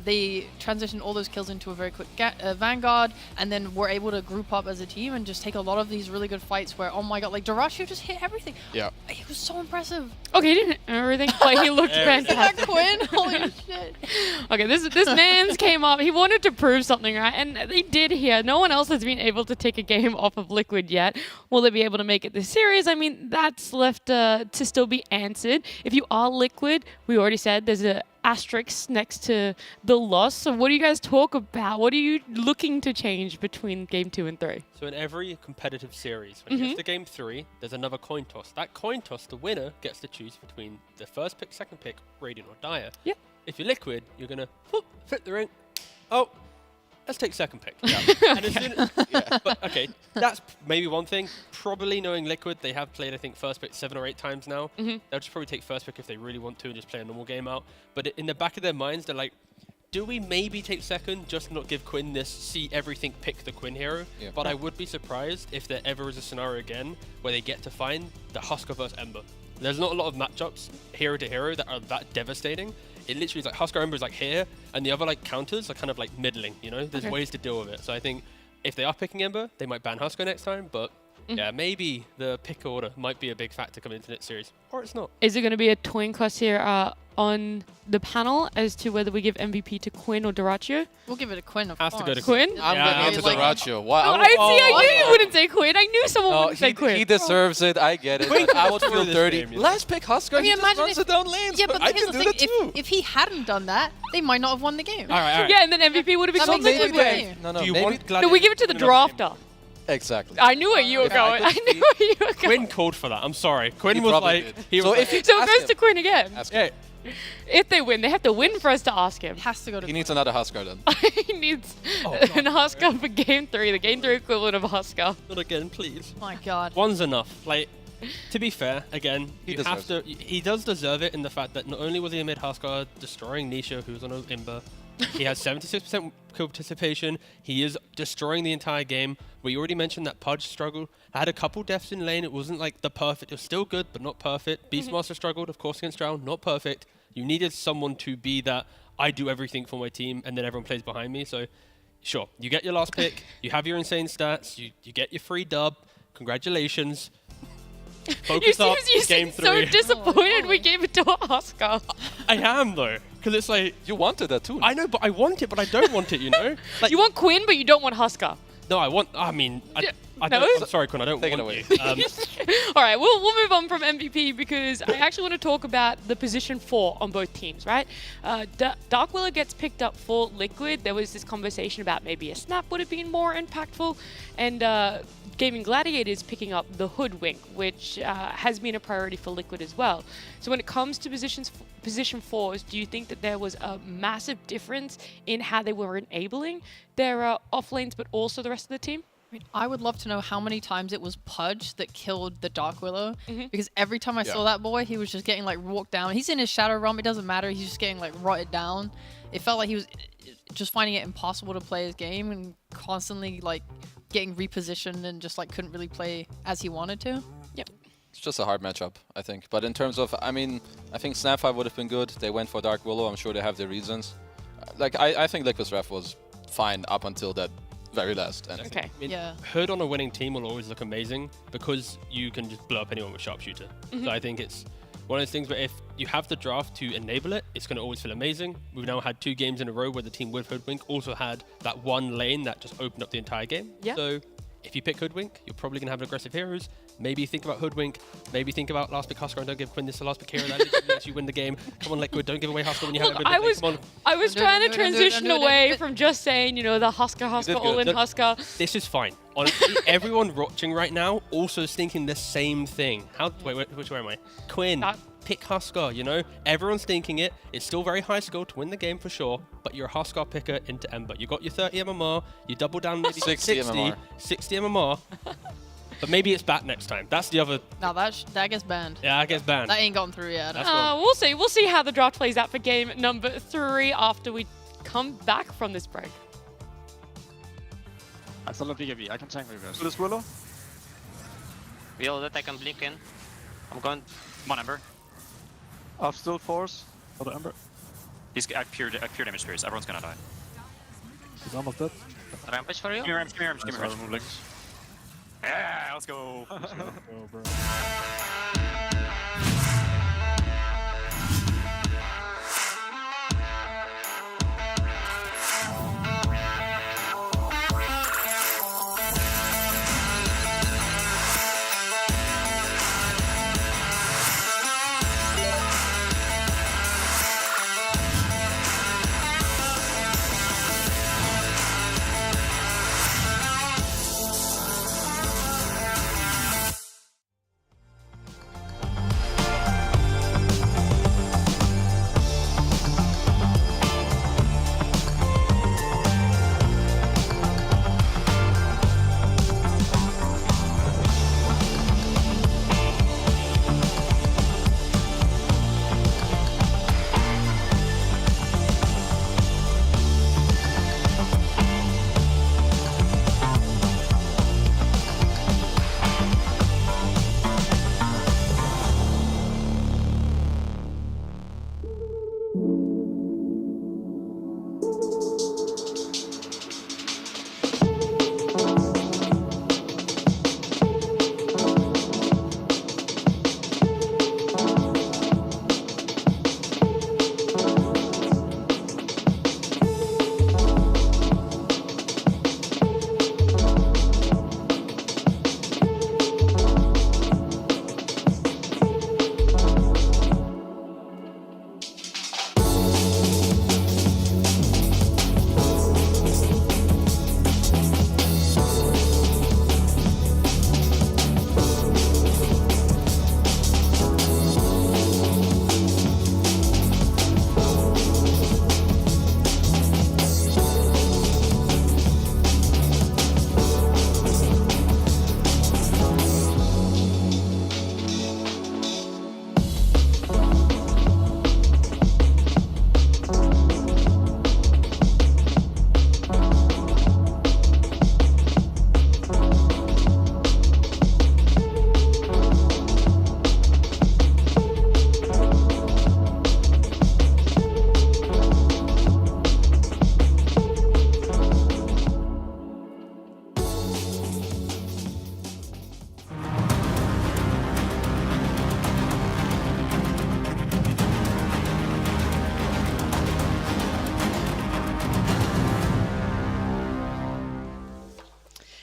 They transitioned all those kills into a very quick Vanguard, and then were able to group up as a team and just take a lot of these really good fights where, oh my God, like Doracio just hit everything. Yeah. He was so impressive. Okay, he didn't hit everything, but he looked fantastic. Quinn, holy shit. Okay, this man's came up. He wanted to prove something, right? And they did here. No one else has been able to take a game off of Liquid yet. Will they be able to make it this series? I mean, that's left to still be answered. If you are Liquid, we already said there's a asterisk next to the loss. So what do you guys talk about? What are you looking to change between game 2 and 3? So in every competitive series, when you get to game 3, there's another coin toss. That coin toss, the winner gets to choose between the first pick, second pick, Radiant or Dire. Yep. If you're Liquid, you're gonna flip the ring. Oh, let's take second pick. And as soon but okay, that's maybe one thing. Probably knowing Liquid, they have played, I think, first pick 7 or 8 times now. They'll just probably take first pick if they really want to and just play a normal game out. But in the back of their minds, they're like, do we maybe take second, just not give Quinn this see everything, pick the Quinn hero? Yeah. But I would be surprised if there ever is a scenario again where they get to find the Huskar versus Ember. There's not a lot of matchups hero to hero that are that devastating. It literally is like Huskar Ember is like here, and the other like counters are kind of like middling, you know? There's ways to deal with it. So I think if they are picking Ember, they might ban Huskar next time, but yeah, maybe the pick order might be a big factor coming into next series, or it's not. Is it going to be a coin toss here on the panel as to whether we give MVP to Quinn or Doracio? We'll give it to Quinn, of Has course. to go to Quinn? I'm going to Doracio. Wow. I knew you wouldn't say Quinn. I knew someone would say Quinn. He deserves it. I get it. But I would feel dirty. Last pick Huskar. I mean, he just imagine runs it down lanes. Yeah, but I here's can the do thing. that too. If he hadn't done that, they might not have won the game. All right. Yeah, and then MVP would have been That something makes good it way. way. Do you maybe want No, we give it to the drafter. Exactly. I knew where you were going. I knew where you were going. Quinn called for that. I'm sorry. Quinn He was probably like, did. he was So like, if you So it ask goes him. to Quinn again. Ask him. If they win, they have to win for us to ask him. It has to go to He needs another Huskar then. He needs an Huskar for game 3, the game 3 equivalent of a Huskar. not again, please. Oh my God. One's enough. Like, to be fair, again, He you have deserves to. He does deserve it in the fact that not only was he a mid Huskar destroying Nisha, who's on an Ember, he has 76% kill participation. He is destroying the entire game. We already mentioned that Pudge struggled. Had a couple deaths in lane. It wasn't like the perfect. It was still good, but not perfect. Beastmaster struggled, of course, against Drown. Not perfect. You needed someone to be that. I do everything for my team, and then everyone plays behind me. So, sure, you get your last pick. You have your insane stats. You get your free dub. Congratulations. Focus up. You Game seem so 3. disappointed we gave it to a Huskar. I am though, because it's like You wanted that too. I know, but I want it, but I don't want it. You know, like You want Quinn, but you don't want Huskar. no, I want. I mean, I No? don't. I'm sorry, Quinn. I don't Take it want away. you. All right, we'll move on from MVP because I actually want to talk about the position 4 on both teams, right? Dark Willow gets picked up for Liquid. There was this conversation about maybe a snap would have been more impactful, and Gaming Gladiators picking up the Hoodwink, which has been a priority for Liquid as well. So when it comes to position 4s, do you think that there was a massive difference in how they were enabling their off lanes, but also the rest of the team? I mean, I would love to know how many times it was Pudge that killed the Dark Willow, because every time I saw that boy, he was just getting like walked down. He's in his Shadow Realm, it doesn't matter. He's just getting like rotted down. It felt like he was just finding it impossible to play his game and constantly like getting repositioned and just like couldn't really play as he wanted to. Yep. It's just a hard matchup, I think. But in terms of, I mean, I think Snapfire would have been good. They went for Dark Willow. I'm sure they have their reasons. Like, I think Liquid's ref was fine up until that very last. And Okay. I mean, Yeah. Hood on a winning team will always look amazing because you can just blow up anyone with sharpshooter. So I think it's one of those things where if you have the draft to enable it, it's going to always feel amazing. We've now had 2 games in a row where the team with Hoodwink also had that one lane that just opened up the entire game. Yeah. So if you pick Hoodwink, you're probably going to have aggressive heroes. Maybe think about Hoodwink. Maybe think about last pick Husker and don't give Quinn this the last pick hero. That literally lets you win the game. Come on, Liquid, don't give away Husker when you have it. I was trying to transition away from just saying, you know, the Husker, all-in Husker. This is fine. Honestly, everyone watching right now also is thinking the same thing. Wait, which way am I? Quinn, pick Husker, you know? Everyone's thinking it. It's still very high skill to win the game for sure, but you're a Husker picker into Ember. You got your 30 MMR, you double down maybe 60 MMR. But maybe it's back next time. That's the other... No, that gets banned. Yeah, that gets banned. That ain't gone through yet. We'll see. We'll see how the draft plays out for game number 3 after we come back from this break. I still have BKB. I can tank with you guys. This Willow? We all that I can blink in. I'm going. Come on, Ember. I've still force. For the Ember. He's pure damage spirits. Everyone's gonna die. He's almost dead. Rampage for you? Give me ramp, give me ramp. Yeah, let's go. Let's go, bro.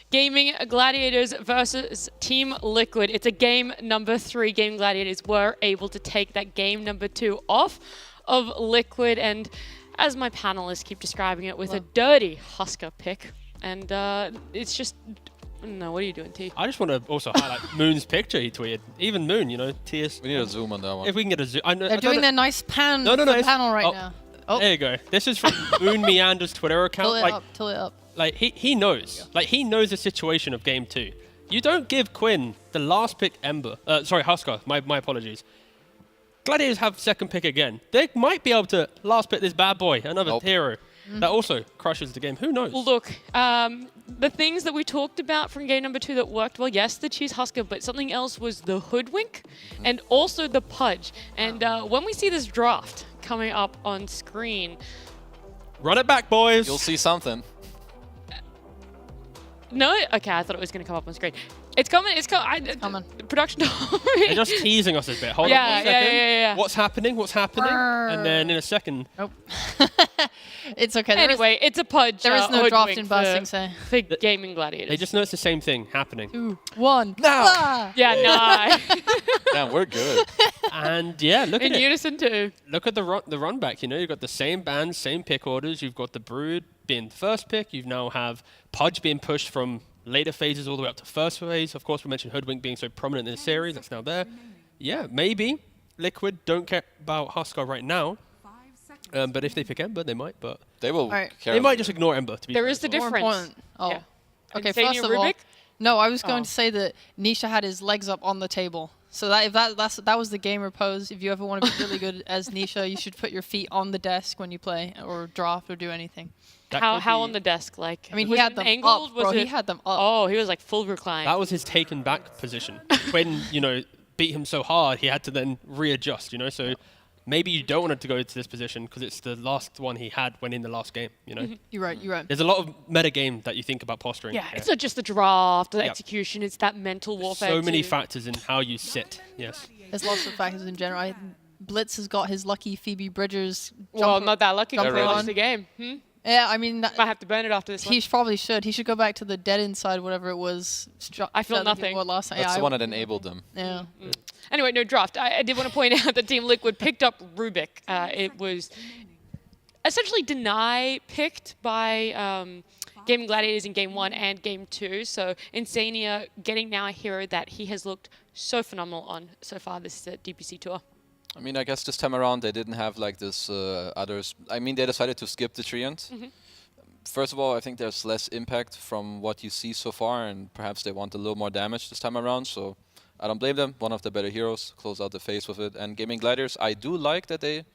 Gaming Gladiators versus Team Liquid. It's a game number 3. Gaming Gladiators were able to take that game number 2 off of Liquid, and as my panelists keep describing it, with a dirty Husker pick. And it's just... No, what are you doing, T? I just want to also highlight Moon's picture he tweeted. Even Moon, you know, TS. We need a zoom on that one. If we can get a zoom. They're doing their nice pan panel right now. Oh. There you go. This is from Moon Meander's Twitter account. Tilt it up. Like he knows. Yeah. Like he knows the situation of game 2. You don't give Quinn the last pick Husker. My apologies. Gladiators have second pick again. They might be able to last pick this bad boy, another hero. That also crushes the game. Who knows? Look, the things that we talked about from game number 2 that worked well, yes, the Choose Husker, but something else was the Hoodwink and also the Pudge. And when we see this draft coming up on screen... Run it back, boys! You'll see something. No? Okay, I thought it was going to come up on screen. It's coming. It's coming. Production. They're just teasing us a bit. Hold on one second. Yeah. What's happening? What's happening? And then in a second. Nope. It's okay. Anyway, it's a pudge. There is no draft in for, busting, so. for Gaming Gladiators. They just know it's the same thing happening. 2, 1. Yeah, no. Damn, we're good. And yeah, look in at it. unison too. Look at the run back. You know, you've got the same band, same pick orders. You've got the Brood being first pick. You now have Pudge being pushed from later phases all the way up to first phase. Of course, we mentioned Hoodwink being so prominent in the series. That's now there. Yeah, maybe Liquid don't care about Huskar right now. But if they pick Ember, they might. But they will. They might just ignore Ember. To be There is the More difference. important. Oh. Yeah. Okay, Insania first of all, Rubik? no, I was going to say that Nisha had his legs up on the table. So that if that was the gamer pose, if you ever want to be really good as Nisha, you should put your feet on the desk when you play or draft or do anything. How on the desk? Like, I mean, he was had it them angled? up, bro. Was He it- had them up. Oh, he was like full recline. that was his taken back position. When, you know, beat him so hard, he had to then readjust, you know. So maybe you don't want him to go to this position because it's the last one he had when in the last game, you know. You're right. You're right. There's a lot of meta game that you think about posturing. Yeah, it's not just the draft, the Yep. execution, it's that mental warfare. So many too. factors in how you sit. Yes. There's lots of factors in general. Blitz has got his lucky Phoebe Bridgers. Well, not that lucky. jumper They on. lost the game. Yeah, I mean, Might have to burn it after this one. he probably should. He should go back to the dead inside, whatever it was. I feel that he nothing. wore last time. That's Yeah, the one that enabled them. Yeah. Anyway, no draft. I did want to point out that Team Liquid picked up Rubik. It was essentially picked by Gaming Gladiators in Game 1 and Game 2. So Insania getting now a hero that he has looked so phenomenal on so far this DPC tour. I mean, I guess this time around they didn't have like this others. I mean, they decided to skip the Treant. First of all, I think there's less impact from what you see so far, and perhaps they want a little more damage this time around. So I don't blame them. One of the better heroes, close out the phase with it. And Gaming Gladiators, I do like that they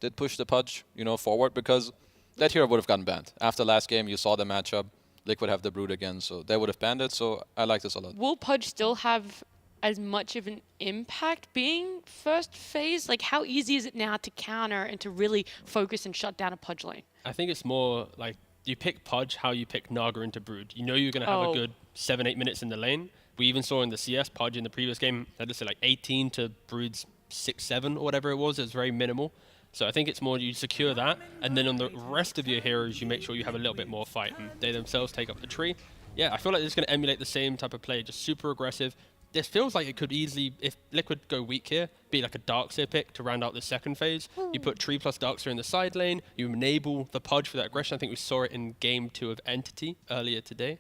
did push the Pudge, you know, forward, because that hero would have gotten banned. After last game, you saw the matchup. Liquid have the Brood again, so they would have banned it. So I like this a lot. Will Pudge still have as much of an impact being first phase? Like, how easy is it now to counter and to really focus and shut down a Pudge lane? I think it's more like you pick Pudge how you pick Naga into Brood. You know you're going to have a good 7-8 minutes in the lane. We even saw in the CS Pudge in the previous game, that is like 18 to Brood's 6-7 or whatever it was. It was very minimal. So I think it's more you secure that, and then on the rest of your heroes, you make sure you have a little bit more fight, and they themselves take up the tree. Yeah, I feel like it's going to emulate the same type of play, just super aggressive. This feels like it could easily, if Liquid go weak here, be like a Darkseer pick to round out the second phase. You put Tree plus Darkseer in the side lane, you enable the Pudge for that aggression. I think we saw it in Game 2 of Entity earlier today.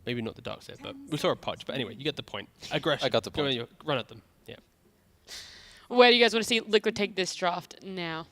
Maybe not the Darkseer, but we saw a Pudge. But anyway, you get the point. Aggression. I got the point. Go in, run at them. Yeah. Where do you guys want to see Liquid take this draft now?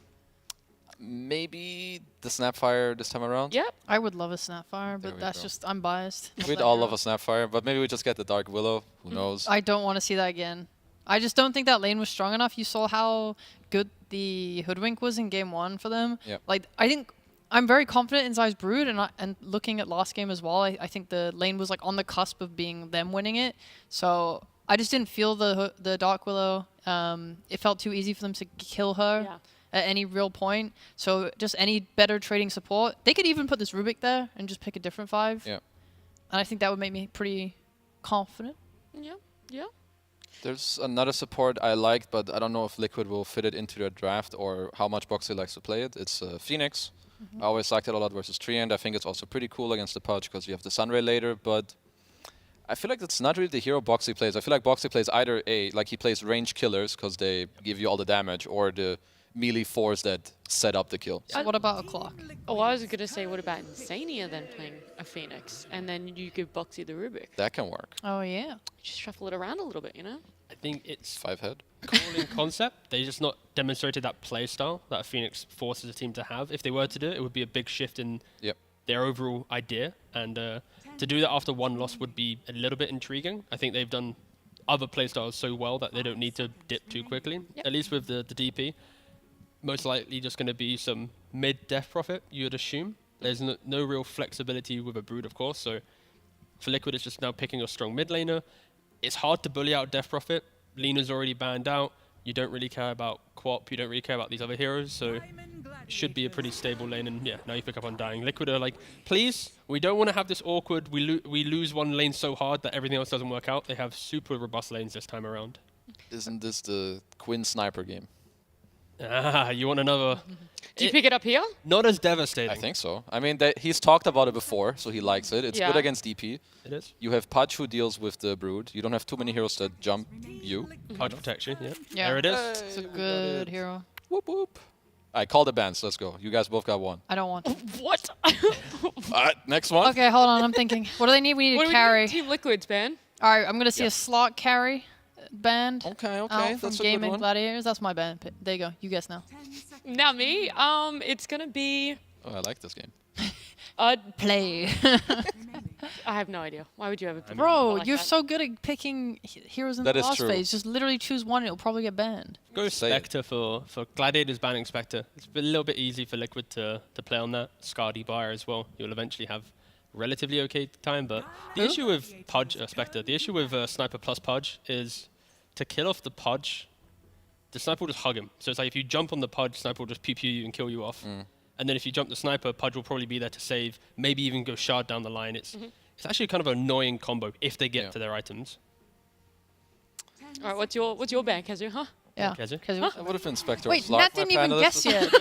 Maybe the Snapfire this time around. Yep. I would love a Snapfire, but we that's go. just, I'm biased. We'd all love a Snapfire, but maybe we just get the Dark Willow. Who knows? I don't want to see that again. I just don't think that lane was strong enough. You saw how good the Hoodwink was in Game 1 for them. Yep. Like, I think I'm very confident in Zai's Brood, and looking at last game as well, I think the lane was like on the cusp of being them winning it. So I just didn't feel the Dark Willow. It felt too easy for them to kill her at any real point. So just any better trading support. They could even put this Rubik there and just pick a different 5. Yeah. And I think that would make me pretty confident. Yeah. Yeah. There's another support I liked, but I don't know if Liquid will fit it into their draft or how much Boxy likes to play it. It's Phoenix. I always liked it a lot versus Treant. I think it's also pretty cool against the Pudge because you have the Sunray later, but I feel like that's not really the hero Boxy plays. I feel like Boxy plays either like he plays range killers because they give you all the damage, or the melee 4s that set up the kill. So what about a clock? Oh, I was going to say, what about Insania then playing a Phoenix? And then you give Boxy the Rubik. That can work. Oh, yeah. Just shuffle it around a little bit, you know? I think it's 5-head. cool in concept. They just not demonstrated that play style that Phoenix forces a team to have. If they were to do it, it would be a big shift in their overall idea. And to do that after one loss would be a little bit intriguing. I think they've done other play styles so well that they don't need to dip too quickly, at least with the DP. Most likely just going to be some mid-death profit, you would assume. There's no real flexibility with a Brood, of course. So for Liquid, it's just now picking a strong mid laner. It's hard to bully out Death Prophet. Lena's already banned out. You don't really care about Quap. You don't really care about these other heroes. So should be a pretty stable lane, and yeah, now you pick up on dying. Liquid are like, please, we don't want to have this awkward, we lose one lane so hard that everything else doesn't work out. They have super robust lanes this time around. Isn't this the Quinn sniper game? Ah, you want another... Do you pick it up here? Not as devastating. I think so. I mean, he's talked about it before, so he likes it. It's good against DP. It is. You have Pudge who deals with the Brood. You don't have too many heroes that jump you. Pudge protects you, yeah. Yeah. There it is. It's a good hero. Whoop whoop. All right, call the bans. Let's go. You guys both got one. I don't want to. What? Next one. Okay, hold on. I'm thinking. What do they need? We need What a do carry. we need? Team Liquid's ban. All right, I'm going to see a slot carry band. Okay, out okay. from That's a Game good and one. Gladiators. That's my band. There you go. You guess now. Now me. It's gonna be. Oh, I like this game. Play. I have no idea. Why would you ever pick Bro, like you're that? so good at picking heroes in That the is boss true. phase. Just literally choose one, it'll probably get banned. Go Say it. Spectre for Gladiators banning Spectre. It's a little bit easy for Liquid to play on that. Scardy Buyer as well. You'll eventually have relatively okay time, but the issue with Pudge, Spectre, the issue with Sniper plus Pudge is to kill off the Pudge, the Sniper will just hug him. So it's like if you jump on the Pudge, Sniper will just pew you and kill you off. And then if you jump the Sniper, Pudge will probably be there to save, maybe even go Shard down the line. It's actually kind of an annoying combo if they get to their items. All right, what's your ban, Kazu? Huh? Yeah. Kezu? Kezu. I would have been Spectre. Wait, Slark, Nat my didn't even panelist. guess yet.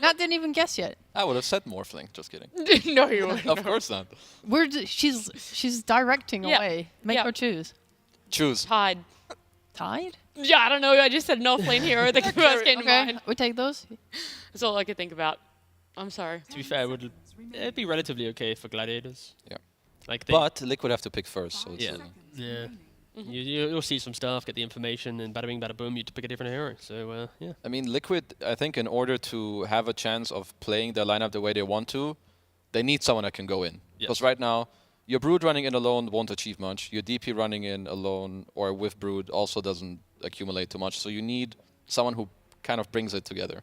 Nat didn't even guess yet. I would have said Morphling. Just kidding. No, you wouldn't. Of course not. She's directing Yeah. away. Make Yeah. her choose. Choose. Tide. Tide? Yeah, I don't know. I just said no flame hero. The first came to mind. We take those. That's all I could think about. I'm sorry. To be fair, it'd be relatively okay for Gladiators. Yeah. Like they, But Liquid have to pick first. So it's, yeah. Yeah. You'll see some stuff, get the information, and bada bing, bada boom, you pick a different hero. So, yeah. I mean, Liquid, I think in order to have a chance of playing their lineup the way they want to, they need someone that can go in. Because right now, your Brood running in alone won't achieve much. Your DP running in alone or with Brood also doesn't accumulate too much. So you need someone who kind of brings it together.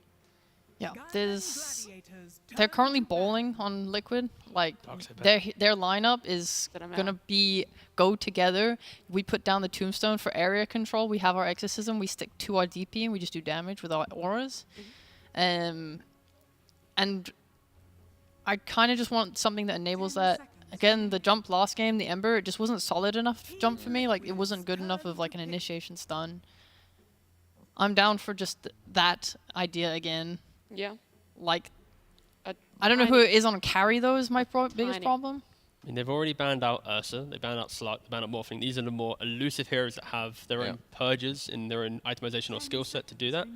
Yeah, they're currently bowling on Liquid. Like their lineup is gonna be go together. We put down the tombstone for area control. We have our exorcism. We stick to our DP and we just do damage with our auras. And I kind of just want something that enables that. Again, the jump last game, the Ember, it just wasn't solid enough jump for me. Like it wasn't good enough of like an initiation stun. I'm down for just that idea again. Yeah. Like, I don't know who it is on carry, though, is my biggest problem. I mean, they've already banned out Ursa, they banned out Slark, they banned out Morphling. These are the more elusive heroes that have their own purges in their own itemization or skill set to do that.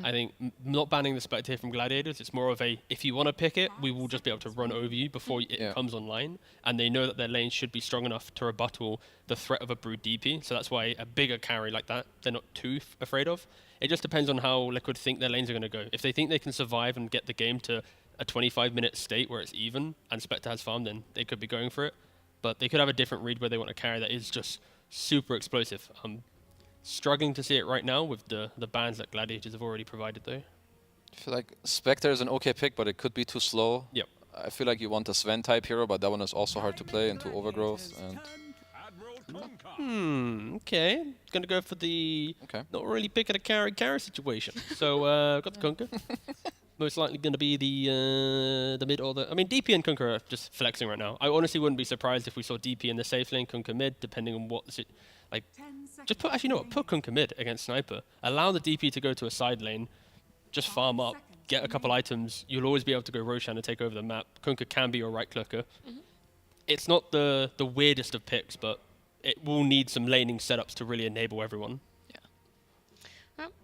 I think not banning the Spectre from Gladiators, it's more of a, if you want to pick it, we will just be able to run over you before it comes online. And they know that their lane should be strong enough to rebuttal the threat of a Brood DP. So that's why a bigger carry like that, they're not too afraid of. It just depends on how Liquid think their lanes are going to go. If they think they can survive and get the game to a 25-minute state where it's even and Spectre has farm, then they could be going for it. But they could have a different read where they want to carry that is just super explosive. I'm struggling to see it right now with the bans that Gladiators have already provided, though. I feel like Spectre is an okay pick, but it could be too slow. Yep. I feel like you want a Sven type hero, but that one is also hard to play into Overgrowth. And Okay. Gonna go for the not really picking a carry situation. So got the Kunkka. Most likely gonna be the mid or the. I mean, DP and Kunkka are just flexing right now. I honestly wouldn't be surprised if we saw DP in the safe lane, Kunkka mid, depending on what the like. Just put actually, you know what? Put Kunkka mid against Sniper. Allow the DP to go to a side lane. Just farm up, get a couple items. You'll always be able to go Roshan and take over the map. Kunkka can be your right clicker. It's not the weirdest of picks, but it will need some laning setups to really enable everyone.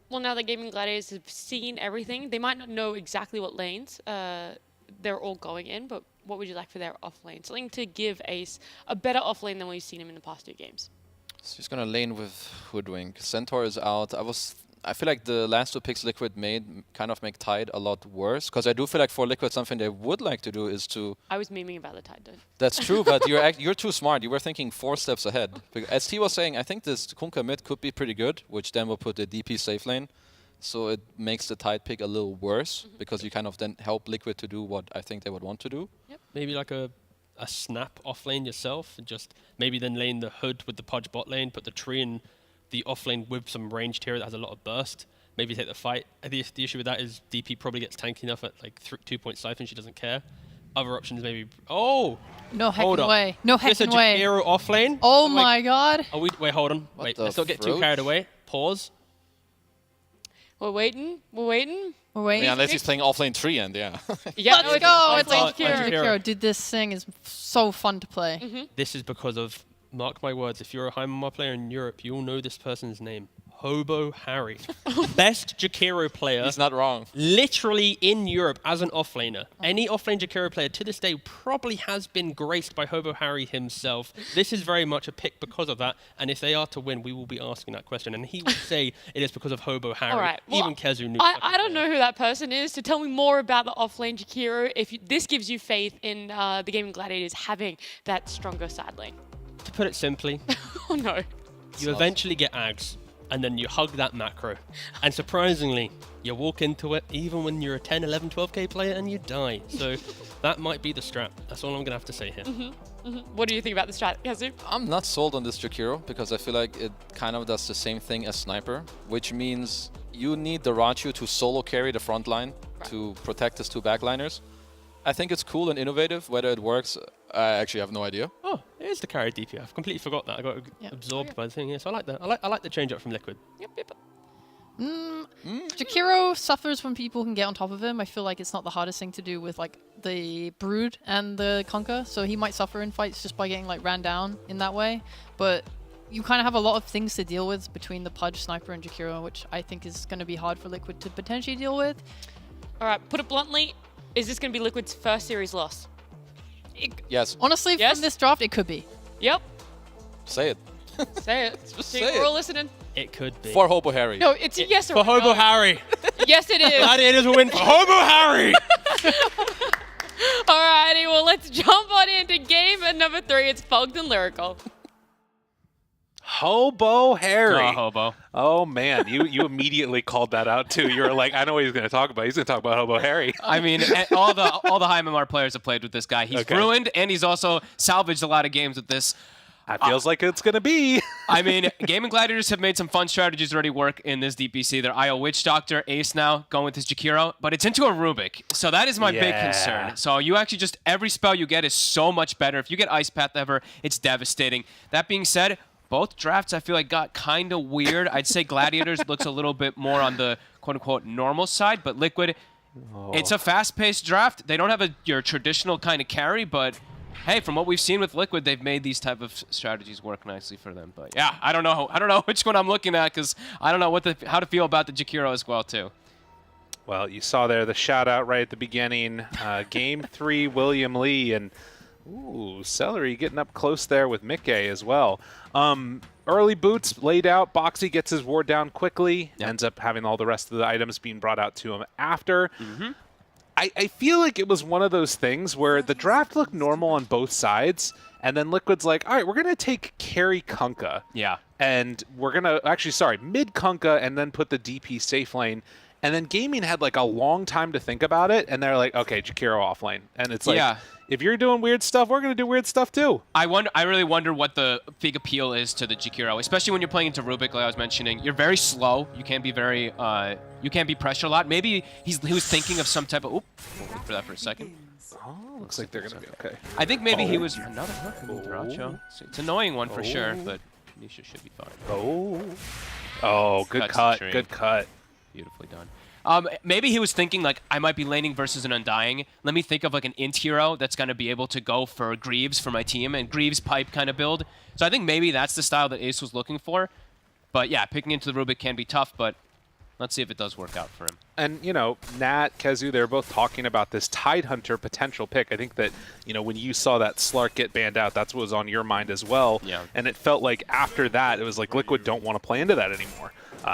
Well, now that Gaming Gladiators have seen everything, they might not know exactly what lanes they're all going in, but what would you like for their off lane? Something to give Ace a better off lane than we've seen him in the past 2 games. so he's gonna lane with Hoodwink. Centaur is out. I feel like the last 2 picks Liquid made kind of make Tide a lot worse, because I do feel like for Liquid something they would like to do is to... I was memeing about the Tide, though. That's true, but you're too smart. You were thinking 4 steps ahead. As T was saying, I think this Kunkka mid could be pretty good, which then will put the DP safe lane. So it makes the Tide pick a little worse, because you kind of then help Liquid to do what I think they would want to do. Yep. Maybe like a snap off lane yourself, and just maybe then lane the Hood with the Pudge bot lane, put the tree in the off lane with some ranged hero that has a lot of burst. maybe take the fight. The issue with that is DP probably gets tanky enough at like 2-point siphon, she doesn't care. Other options maybe. Oh! No hold heckin' up. way. No Is this heckin' way. a Jakiro off lane? Oh Like, my god. Are we, wait, hold on. Wait, let's not get too carried away. Pause. We're waiting. We're waiting. We're waiting. Yeah, unless he's playing offlane 3 and Yeah, Let's go. It's on Jakiro. Jakiro. Dude, this thing is so fun to play. This is because of, mark my words, if you're a Heimdall player in Europe, you'll know this person's name. Hobo Harry. Best Jakiro player. He's not wrong. Literally in Europe as an offlaner. Any offlane Jakiro player to this day probably has been graced by Hobo Harry himself. This is very much a pick because of that. And if they are to win, we will be asking that question. And he will say it is because of Hobo Harry. All right. Well, Even Kezu knew. I don't know who that person is, so tell me more about the offlane Jakiro. If this gives you faith in the Gaming Gladiators having that stronger side lane. To put it simply, Oh no. you eventually get Ags. And then you hug that macro. And surprisingly, you walk into it even when you're a 10, 11, 12k player and you die. So that might be the strat. That's all I'm going to have to say here. What do you think about the strat, Kazu? I'm not sold on this Jakiro because I feel like it kind of does the same thing as Sniper, which means you need the Rachu to solo carry the front line to protect his two backliners. I think it's cool and innovative. Whether it works, I actually have no idea. Oh, it is the carry DP. I've completely forgot that. I got absorbed by the thing here. So I like that. I like the change up from Liquid. Jakiro suffers when people can get on top of him. I feel like it's not the hardest thing to do with like the Brood and the Conquer, so he might suffer in fights just by getting like ran down in that way. But you kind of have a lot of things to deal with between the Pudge, Sniper, and Jakiro, which I think is going to be hard for Liquid to potentially deal with. All right, put it bluntly, is this going to be Liquid's first series loss? Yes. Honestly, from this draft, it could be. Yep. Say it. Say it. Just See, say we're it. all listening. It could be. For Hobo Harry. No, it's a yes or For Hobo no. Harry. Yes, it is. Gladiators will win for Hobo Harry. Alrighty, well, let's jump on into game number 3. It's Fogged and Lyrical. Hobo Harry. Oh, Hobo. Oh man, you immediately called that out too. You were like, I know what he's going to talk about. He's going to talk about Hobo Harry. I mean, all the high MMR players have played with this guy. He's ruined, and he's also salvaged a lot of games with this. That feels like it's going to be. I mean, Gaming Gladiators have made some fun strategies already work in this DPC. They're IO Witch Doctor, Ace now, going with his Jakiro, but it's into a Rubik. So that is my big concern. So you actually just, every spell you get is so much better. If you get Ice Path ever, it's devastating. That being said, both drafts I feel like got kind of weird. I'd say Gladiators looks a little bit more on the quote-unquote normal side, but Liquid, it's a fast-paced draft. They don't have your traditional kind of carry, but hey, from what we've seen with Liquid, they've made these type of strategies work nicely for them. But yeah, I don't know which one I'm looking at because I don't know how to feel about the Jakiro as well too. Well, you saw there the shout out right at the beginning. Game 3, William Lee, and ooh, Celery getting up close there with Mickey as well. Early boots laid out. Boxy gets his ward down quickly. Ends up having all the rest of the items being brought out to him after. I feel like it was one of those things where the draft looked normal on both sides, and then Liquid's like, all right, we're going to take carry Kunkka. Yeah. And we're going to, actually, sorry, mid Kunkka and then put the DP safe lane. And then Gaming had like a long time to think about it, and they're like, okay, Jakiro off lane. And it's like, if you're doing weird stuff, we're going to do weird stuff too. I really wonder what the big appeal is to the Jakiro, especially when you're playing into Rubik, like I was mentioning. You're very slow. You can't be very, you can't be pressure a lot. Maybe he was thinking of some type of, we'll wait for that for a second. Oh, looks like they're going to be okay. I think maybe he was, another hook coming through Racho. It's an annoying one for sure, but Nisha should be fine. Oh, good cut, good cut. Beautifully done. Maybe he was thinking, like, I might be laning versus an Undying. Let me think of, like, an int hero that's going to be able to go for Greaves for my team, and Greaves pipe kind of build. So I think maybe that's the style that Ace was looking for. But, yeah, picking into the Rubik can be tough, but let's see if it does work out for him. And, you know, Nat, Kezu, they're both talking about this Tidehunter potential pick. I think that, you know, when you saw that Slark get banned out, that's what was on your mind as well. Yeah. And it felt like after that, it was like Liquid don't want to play into that anymore.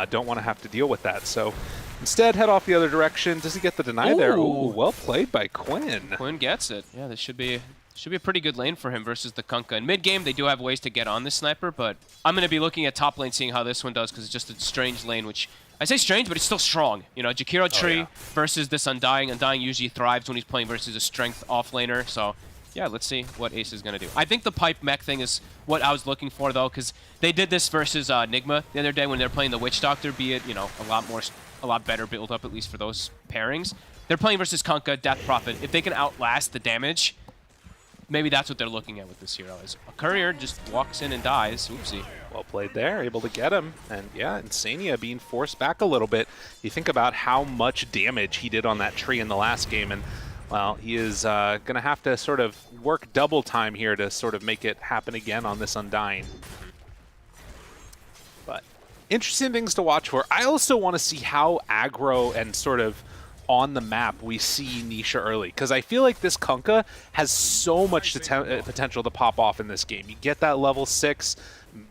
Don't want to have to deal with that. So instead, head off the other direction. Does he get the deny there? Ooh, well played by Quinn. Quinn gets it. Yeah, this should be a pretty good lane for him versus the Kunkka. In mid-game, they do have ways to get on this sniper, but I'm going to be looking at top lane, seeing how this one does, because it's just a strange lane, which I say strange, but it's still strong. You know, Jakiro tree versus this Undying. Undying usually thrives when he's playing versus a strength offlaner, so yeah, let's see what Ace is going to do. I think the pipe mech thing is what I was looking for, though, because they did this versus Nigma the other day when they were playing the Witch Doctor, be it, you know, a lot more a lot better build up, at least for those pairings. They're playing versus Kunkka, Death Prophet. If they can outlast the damage, maybe that's what they're looking at with this hero. Is a courier just walks in and dies. Oopsie. Well played there, able to get him. And yeah, Insania being forced back a little bit. You think about how much damage he did on that tree in the last game, and well, he is going to have to sort of work double time here to sort of make it happen again on this Undying. But interesting things to watch for. I also want to see how aggro and sort of on the map we see Nisha early, because I feel like this Kunkka has so much potential to pop off in this game. You get that level 6,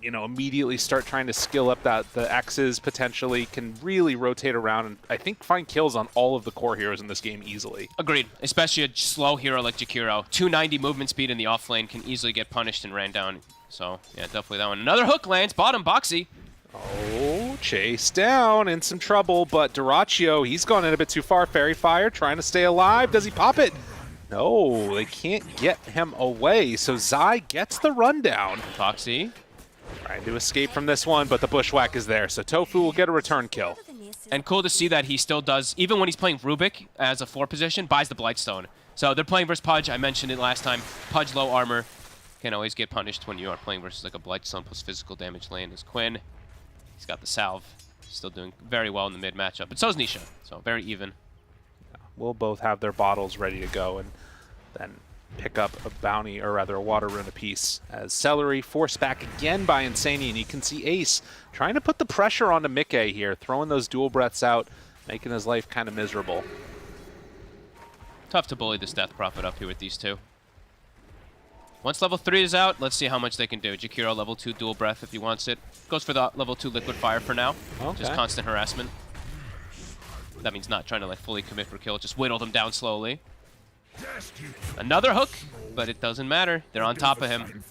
you know, immediately start trying to skill up the X's potentially, can really rotate around and I think find kills on all of the core heroes in this game easily. Agreed, especially a slow hero like Jakiro. 290 movement speed in the off lane can easily get punished and ran down. So yeah, definitely that one. Another hook lands, bottom Boxy. Oh, chase down, in some trouble, but Dyrachyo, he's gone in a bit too far. Fairy Fire trying to stay alive. Does he pop it? No, they can't get him away, so Zai gets the rundown. Boxy trying to escape from this one, but the bushwhack is there, so Tofu will get a return kill. And cool to see that he still does, even when he's playing Rubik as a 4 position, buys the Blightstone. So they're playing versus Pudge. I mentioned it last time. Pudge low armor can always get punished when you are playing versus like a Blightstone plus physical damage lane as Quinn. He's got the salve. Still doing very well in the mid matchup. But so is Nisha, so very even. We'll both have their bottles ready to go and then pick up a bounty, or rather a water rune apiece. As Celery forced back again by Insania, and you can see Ace trying to put the pressure onto Mickey here, throwing those dual breaths out, making his life kind of miserable. Tough to bully this Death Prophet up here with these two. Once level 3 is out, let's see how much they can do. Jakiro level 2 dual breath if he wants it. Goes for the level 2 liquid fire for now. Okay. Just constant harassment. That means not trying to like fully commit for kill, just whittle them down slowly. Another hook, but it doesn't matter. They're on top of him.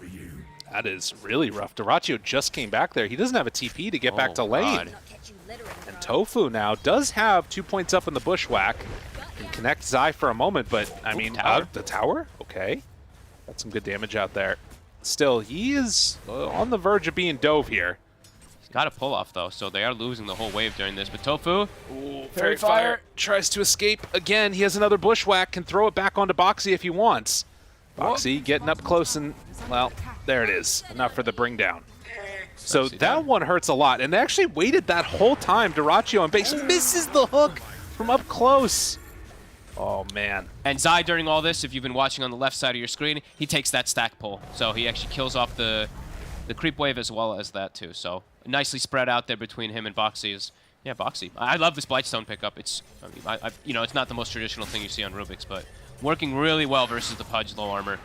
That is really rough. Dyrachyo just came back there. He doesn't have a TP to get back to lane. God. And Tofu now does have 2 points up in the bushwhack. Can connect Zai for a moment, but I mean, the tower? Okay. Got some good damage out there. Still, he is on the verge of being dove here. He's got a pull off though, so they are losing the whole wave during this. But Tofu, Fairy Fire tries to escape again. He has another bushwhack, can throw it back onto Boxy if he wants. Boxy getting up close and, well, there it is. Enough for the bring down. So that one hurts a lot. And they actually waited that whole time. Dyrachyo on base misses the hook from up close. Oh, man. And Zai, during all this, if you've been watching on the left side of your screen, he takes that stack pull. So he actually kills off the creep wave as well as that, too. So nicely spread out there between him and Boxy. Yeah, Boxy. I love this Blightstone pickup. It's, I mean, you know, it's not the most traditional thing you see on Rubik's, but working really well versus the Pudge low armor.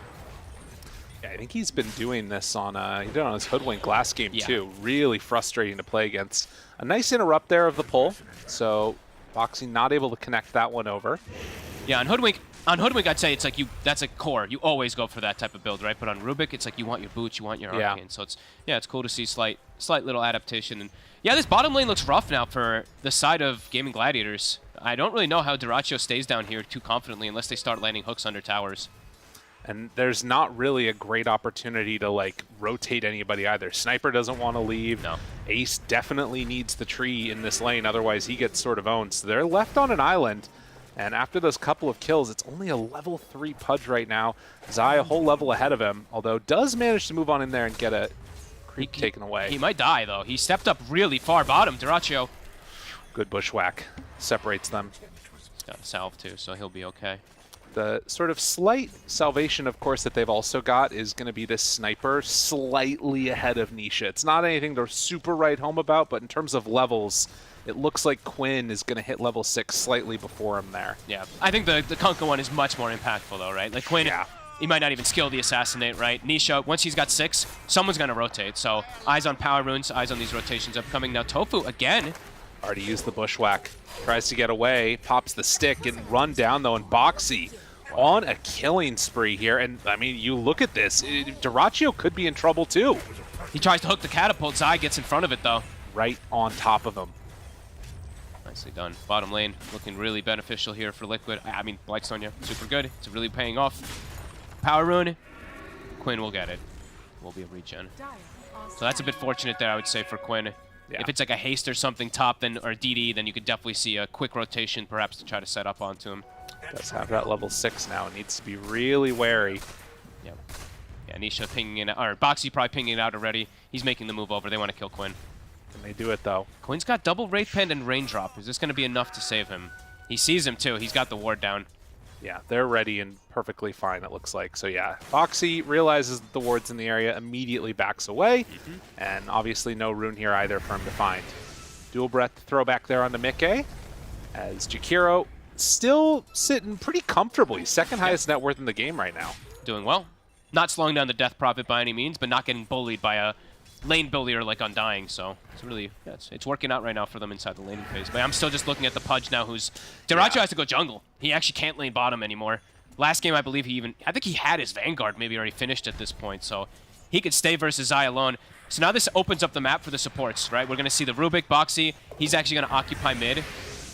Yeah, I think he's been doing this on, he did it on his Hoodwink last game, too. Really frustrating to play against. A nice interrupt there of the pull. So Boxy not able to connect that one over. Yeah, on Hoodwink, I'd say it's like that's a core. You always go for that type of build, right? But on Rubik, it's like you want your boots, you want your arcane. So it's cool to see slight little adaptation. And yeah, this bottom lane looks rough now for the side of Gaming Gladiators. I don't really know how Dyrachyo stays down here too confidently unless they start landing hooks under towers. And there's not really a great opportunity to, like, rotate anybody either. Sniper doesn't want to leave. No. Ace definitely needs the tree in this lane, otherwise he gets sort of owned. So they're left on an island, and after those couple of kills, it's only a level 3 Pudge right now. Zai a whole level ahead of him, although does manage to move on in there and get a creep taken away. He might die, though. He stepped up really far bottom. Dyrachyo. Good bushwhack. Separates them. He's got a salve, too, so he'll be okay. The sort of slight salvation, of course, that they've also got is going to be this Sniper slightly ahead of Nisha. It's not anything to super write home about, but in terms of levels, it looks like Quinn is going to hit level 6 slightly before him there. Yeah, I think the Kunkka one is much more impactful, though, right? Like Quinn, he might not even skill the Assassinate, right? Nisha, once he's got 6, someone's going to rotate. So eyes on power runes, eyes on these rotations upcoming. Now Tofu, again. Already used the bushwhack. Tries to get away, pops the stick, and run down, though, and Boxy on a killing spree here. And, I mean, you look at this. Dyrachyo could be in trouble, too. He tries to hook the catapult. Zai gets in front of it, though. Right on top of him. Nicely done. Bottom lane looking really beneficial here for Liquid. I mean, Blightstone, yeah, super good. It's really paying off. Power rune. Quinn will get it. Will be a regen. So that's a bit fortunate there, I would say, for Quinn. If it's like a haste or something top, then or DD, then you could definitely see a quick rotation, perhaps to try to set up onto him. Does have that level 6 now. Needs to be really wary. Yeah. Yeah, Nisha pinging it, or Boxy probably pinging it out already. He's making the move over. They want to kill Quinn. Can they do it, though? Quinn's got double Wraith Pen and Raindrop. Is this going to be enough to save him? He sees him, too. He's got the ward down. Yeah, they're ready and perfectly fine, it looks like. So yeah, Boxy realizes that the ward's in the area, immediately backs away, and obviously no rune here either for him to find. Dual breath throwback there onto Mickey, as Jakiro still sitting pretty comfortably. Second highest net worth in the game right now. Doing well. Not slowing down the Death Prophet by any means, but not getting bullied by a lane bullier like Undying, so it's really, yeah, it's working out right now for them inside the laning phase. But I'm still just looking at the Pudge now, who's... Deracho has to go jungle. He actually can't lane bottom anymore. Last game, I believe I think he had his Vanguard maybe already finished at this point, so he could stay versus Zai alone. So now this opens up the map for the supports, right? We're going to see the Rubik, Boxy. He's actually going to occupy mid.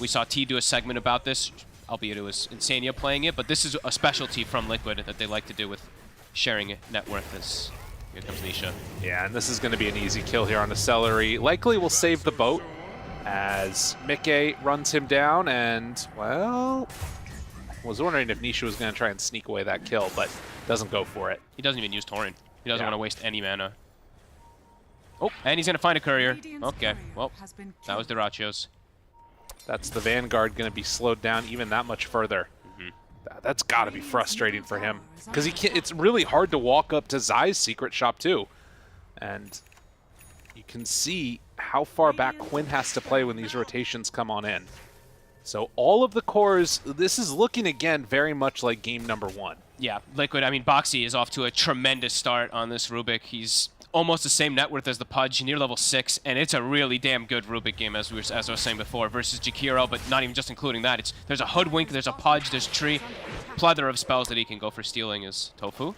We saw T do a segment about this, albeit it was Insania playing it, but this is a specialty from Liquid that they like to do with sharing net worth. As here comes Nisha. Yeah, and this is going to be an easy kill here on the Celery. Likely will save the boat as Mickey runs him down, and, well, was wondering if Nisha was going to try and sneak away that kill, but doesn't go for it. He doesn't even use Torrent. He doesn't want to waste any mana. Oh, and he's going to find a courier. Okay, well, that was Deracho's. That's the Vanguard going to be slowed down even that much further. That's got to be frustrating for him, because he can't. It's really hard to walk up to Zai's secret shop too, and you can see how far back Quinn has to play when these rotations come on in. So all of the cores, this is looking again very much like game number 1. Yeah, Liquid. I mean, Boxy is off to a tremendous start on this Rubik. He's almost the same net worth as the Pudge, near level 6, and it's a really damn good Rubik game, as I was saying before, versus Jakiro, but not even just including that. There's a Hoodwink, there's a Pudge, there's Tree, plethora of spells that he can go for stealing is Tofu.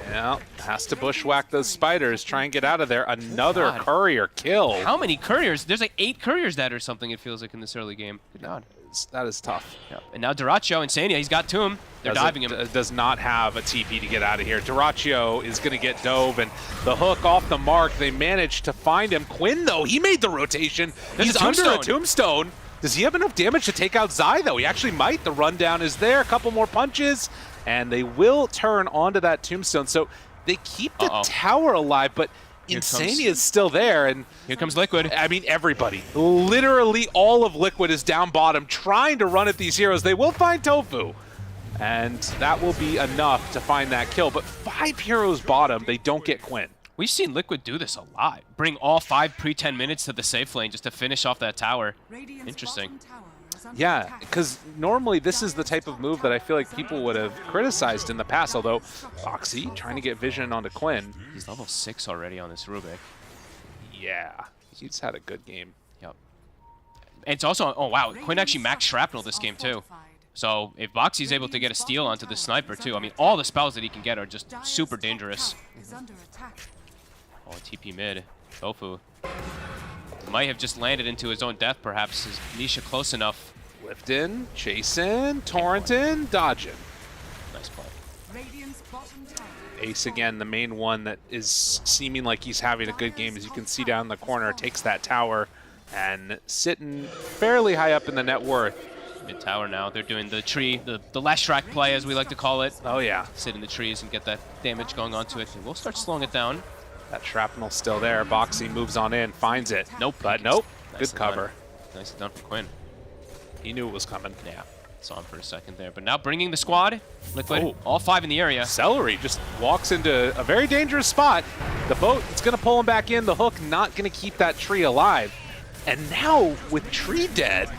Yeah, has to bushwhack those spiders, try and get out of there. Another courier kill. How many couriers? There's like 8 couriers dead or something, it feels like, in this early game. Good God. That is tough. Yeah. And now Deracho, Insania, he's got Tomb. They're diving him. Does not have a TP to get out of here. Deracho is going to get dove, and the hook off the mark. They managed to find him. Quinn, though, he made the rotation. He's under a tombstone. Does he have enough damage to take out Zai, though? He actually might. The rundown is there. A couple more punches, and they will turn onto that tombstone. So they keep the tower alive, but Insania is still there, and here comes Liquid. I mean, everybody, literally all of Liquid is down bottom trying to run at these heroes. They will find Tofu, and that will be enough to find that kill. But 5 heroes bottom, they don't get Quinn. We've seen Liquid do this a lot. Bring all 5 pre-10 minutes to the safe lane just to finish off that tower. Interesting. Yeah, because normally this is the type of move that I feel like people would have criticized in the past, although Boxy trying to get vision onto Quinn. He's level 6 already on this Rubik. Yeah, he's had a good game. Yep. And it's also, oh wow, Quinn actually maxed Shrapnel this game too. So if Boxy's able to get a steal onto the sniper too, I mean, all the spells that he can get are just super dangerous. Oh, TP mid. Tofu. Might have just landed into his own death, perhaps. Is Nisha close enough? Lifting, chasing, torrenting, dodging. Nice play. Ace again, the main one that is seeming like he's having a good game, as you can see down in the corner, takes that tower and sitting fairly high up in the net worth. Mid tower now. They're doing the tree, the last track play, as we like to call it. Oh yeah. Sit in the trees and get that damage going onto it. And we'll start slowing it down. That shrapnel's still there. Boxy moves on in, finds it. Nope. But nope. Nicely Good cover. Nicely done for Quinn. He knew it was coming. Yeah. Saw him for a second there. But now bringing the squad. Liquid. All 5 in the area. Celery just walks into a very dangerous spot. The boat, it's going to pull him back in. The hook not going to keep that tree alive. And now with Tree dead,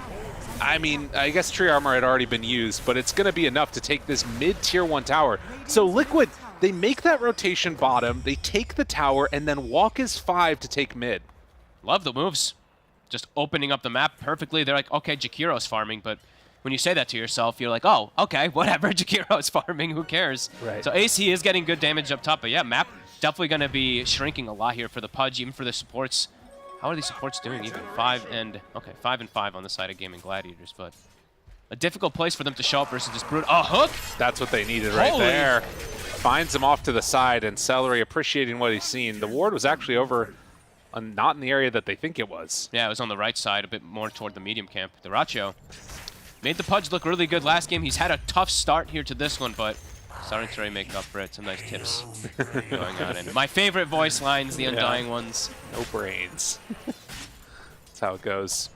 I mean, I guess Tree Armor had already been used, but it's going to be enough to take this mid-tier 1 tower. So Liquid, they make that rotation bottom, they take the tower, and then walk as 5 to take mid. Love the moves. Just opening up the map perfectly. They're like, okay, Jakiro's farming, but when you say that to yourself, you're like, oh, okay, whatever, Jakiro's farming, who cares? Right. So Ace, he is getting good damage up top, but yeah, map definitely going to be shrinking a lot here for the Pudge, even for the supports. How are these supports doing even? 5 and 5 on the side of Gaming Gladiators, but a difficult place for them to show up versus this Brood. A hook? That's what they needed right there. Finds him off to the side, and Celery appreciating what he's seen. The ward was actually over not in the area that they think it was. Yeah, it was on the right side, a bit more toward the medium camp. Dyrachyo made the Pudge look really good last game. He's had a tough start here to this one, but starting to really make up for it. Some nice tips going on. And my favorite voice lines, the Undying ones. No brains. That's how it goes.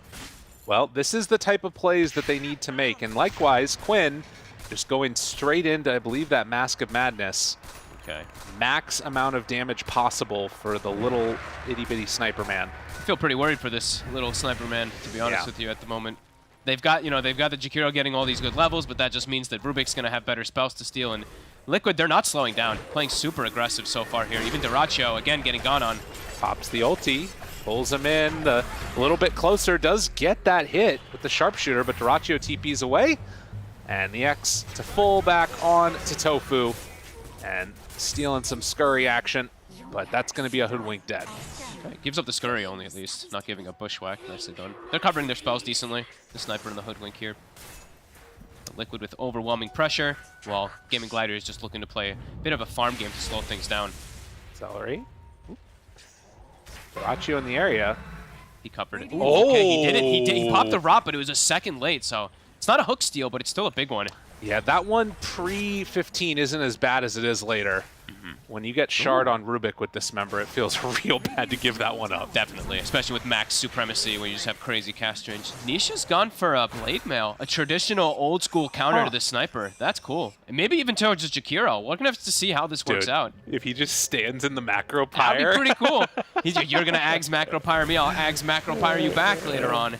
Well, this is the type of plays that they need to make. And likewise, Quinn just going straight into, I believe, that Mask of Madness. Okay. Max amount of damage possible for the little itty-bitty sniper man. I feel pretty worried for this little sniper man, to be honest with you, at the moment. They've got, they've got the Jakiro getting all these good levels, but that just means that Rubik's going to have better spells to steal. And Liquid, they're not slowing down, playing super aggressive so far here. Even Dyrachyo, again, getting gone on. Pops the ulti, pulls him in a little bit closer, does get that hit with the sharpshooter, but Dyrachyo TPs away. And the X to full back on to Tofu. And stealing some scurry action, but that's going to be a hoodwink dead. Okay, gives up the scurry only, at least. Not giving up bushwhack. Nicely done. They're covering their spells decently. The sniper and the hoodwink here. The Liquid with overwhelming pressure, while Gaming Glider is just looking to play a bit of a farm game to slow things down. Celery. Dyrachyo in the area. He covered it. Ooh. Okay, he did it. He popped the rot, but it was a second late, so it's not a hook steal, but it's still a big one. Yeah, that one pre-15 isn't as bad as it is later. When you get shard on Rubik with this member, it feels real bad to give that one up. Definitely, especially with max supremacy where you just have crazy cast range. Nisha's gone for a Blade Mail, a traditional old school counter to the sniper. That's cool. And maybe even towards Jakiro. We're going to have to see how this works out. If he just stands in the macro pyre. That'd be pretty cool. You're going to Ags macro pyre me, I'll Ags macro pyre you back later on.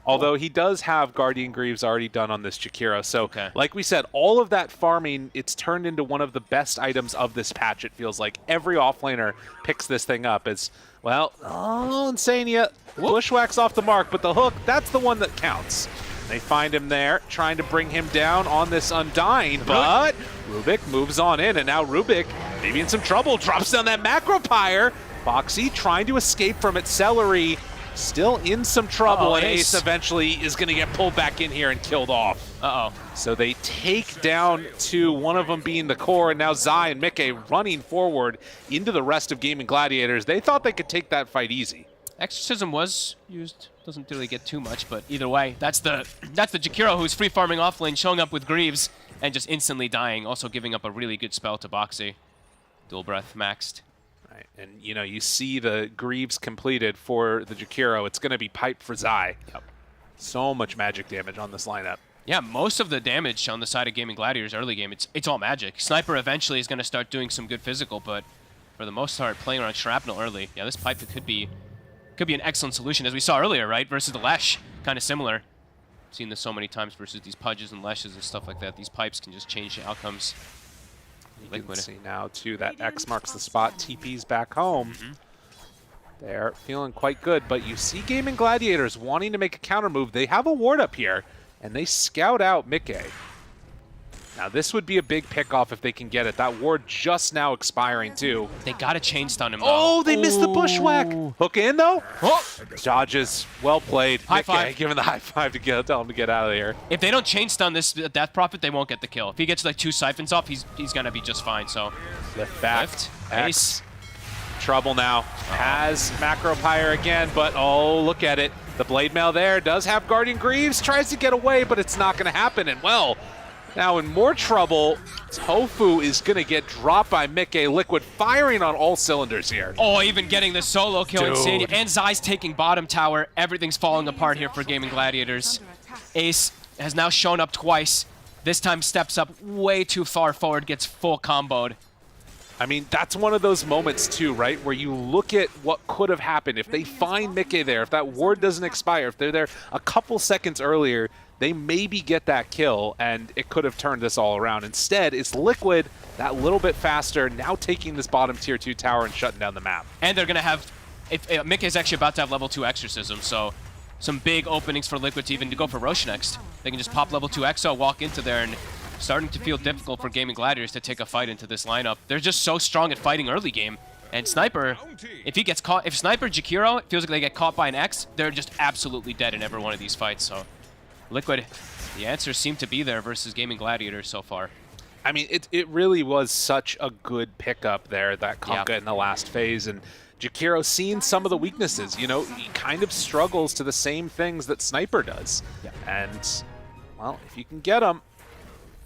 Although he does have Guardian Greaves already done on this Jakiro. So, like we said, all of that farming, it's turned into one of the best items of this patch. It feels like every offlaner picks this thing up as, well, Insania, bushwhacks off the mark, but the hook, that's the one that counts. They find him there, trying to bring him down on this Undying, but Rubik moves on in, and now Rubik, maybe in some trouble, drops down that macro pyre. Boxy trying to escape from it. Celery still in some trouble, and Ace eventually is going to get pulled back in here and killed off. So they take down to one of them being the core, and now Zai and Mickey running forward into the rest of Gaming Gladiators. They thought they could take that fight easy. Exorcism was used. Doesn't really get too much, but either way, that's the Jakiro who's free farming off lane, showing up with Greaves and just instantly dying, also giving up a really good spell to Boxy. Dual breath maxed. Right. And you see the Greaves completed for the Jakiro. It's going to be piped for Zai. So much magic damage on this lineup. Yeah, most of the damage on the side of Gaming Gladiators early game, it's all magic. Sniper eventually is going to start doing some good physical, but for the most part, playing around Shrapnel early. Yeah, this pipe could be an excellent solution, as we saw earlier, right? Versus the Lesh, kind of similar. I've seen this so many times versus these Pudges and Leshes and stuff like that. These pipes can just change the outcomes. You can see now, too, that X marks the spot. TP's back home. They're feeling quite good, but you see Gaming Gladiators wanting to make a counter move. They have a ward up here, and they scout out Mickey. Now, this would be a big pickoff if they can get it. That ward just now expiring, too. They got to chain stun him, though. Oh, they missed the bushwhack. Hook in, though. Dodges. Well played. High five. Giving the high five to tell him to get out of here. If they don't chain stun this Death Prophet, they won't get the kill. If he gets like 2 siphons off, he's going to be just fine. So lift back. Ace. Trouble now. Has Macro Pyre again, but look at it. The Blade Mail there does have Guardian Greaves. Tries to get away, but it's not going to happen. And well, now in more trouble, Tofu is going to get dropped by Mickey. Liquid firing on all cylinders here. Oh, even getting the solo kill. Insane. And Zai's taking bottom tower. Everything's falling apart here for Gaming Gladiators. Ace has now shown up twice. This time steps up way too far forward, gets full comboed. I mean, that's one of those moments too, right? Where you look at what could have happened. If they find Mickey there, if that ward doesn't expire, if they're there a couple seconds earlier, they maybe get that kill, and it could have turned this all around. Instead, it's Liquid that little bit faster, now taking this bottom tier 2 tower and shutting down the map. And they're going to have, Mickey's actually about to have level 2 Exorcism, so some big openings for Liquid to even go for Roche next. They can just pop level 2 Exo, walk into there, and starting to feel difficult for Gaming Gladiators to take a fight into this lineup. They're just so strong at fighting early game. And Sniper, if he gets caught, if Sniper Jakiro, it feels like they get caught by an X, they're just absolutely dead in every one of these fights. So Liquid, the answers seem to be there versus Gaming Gladiators so far. I mean, it really was such a good pickup there, that Conka in the last phase. And Jakiro's seen some of the weaknesses. You know, he kind of struggles to the same things that Sniper does. Yeah. And, well, if you can get him,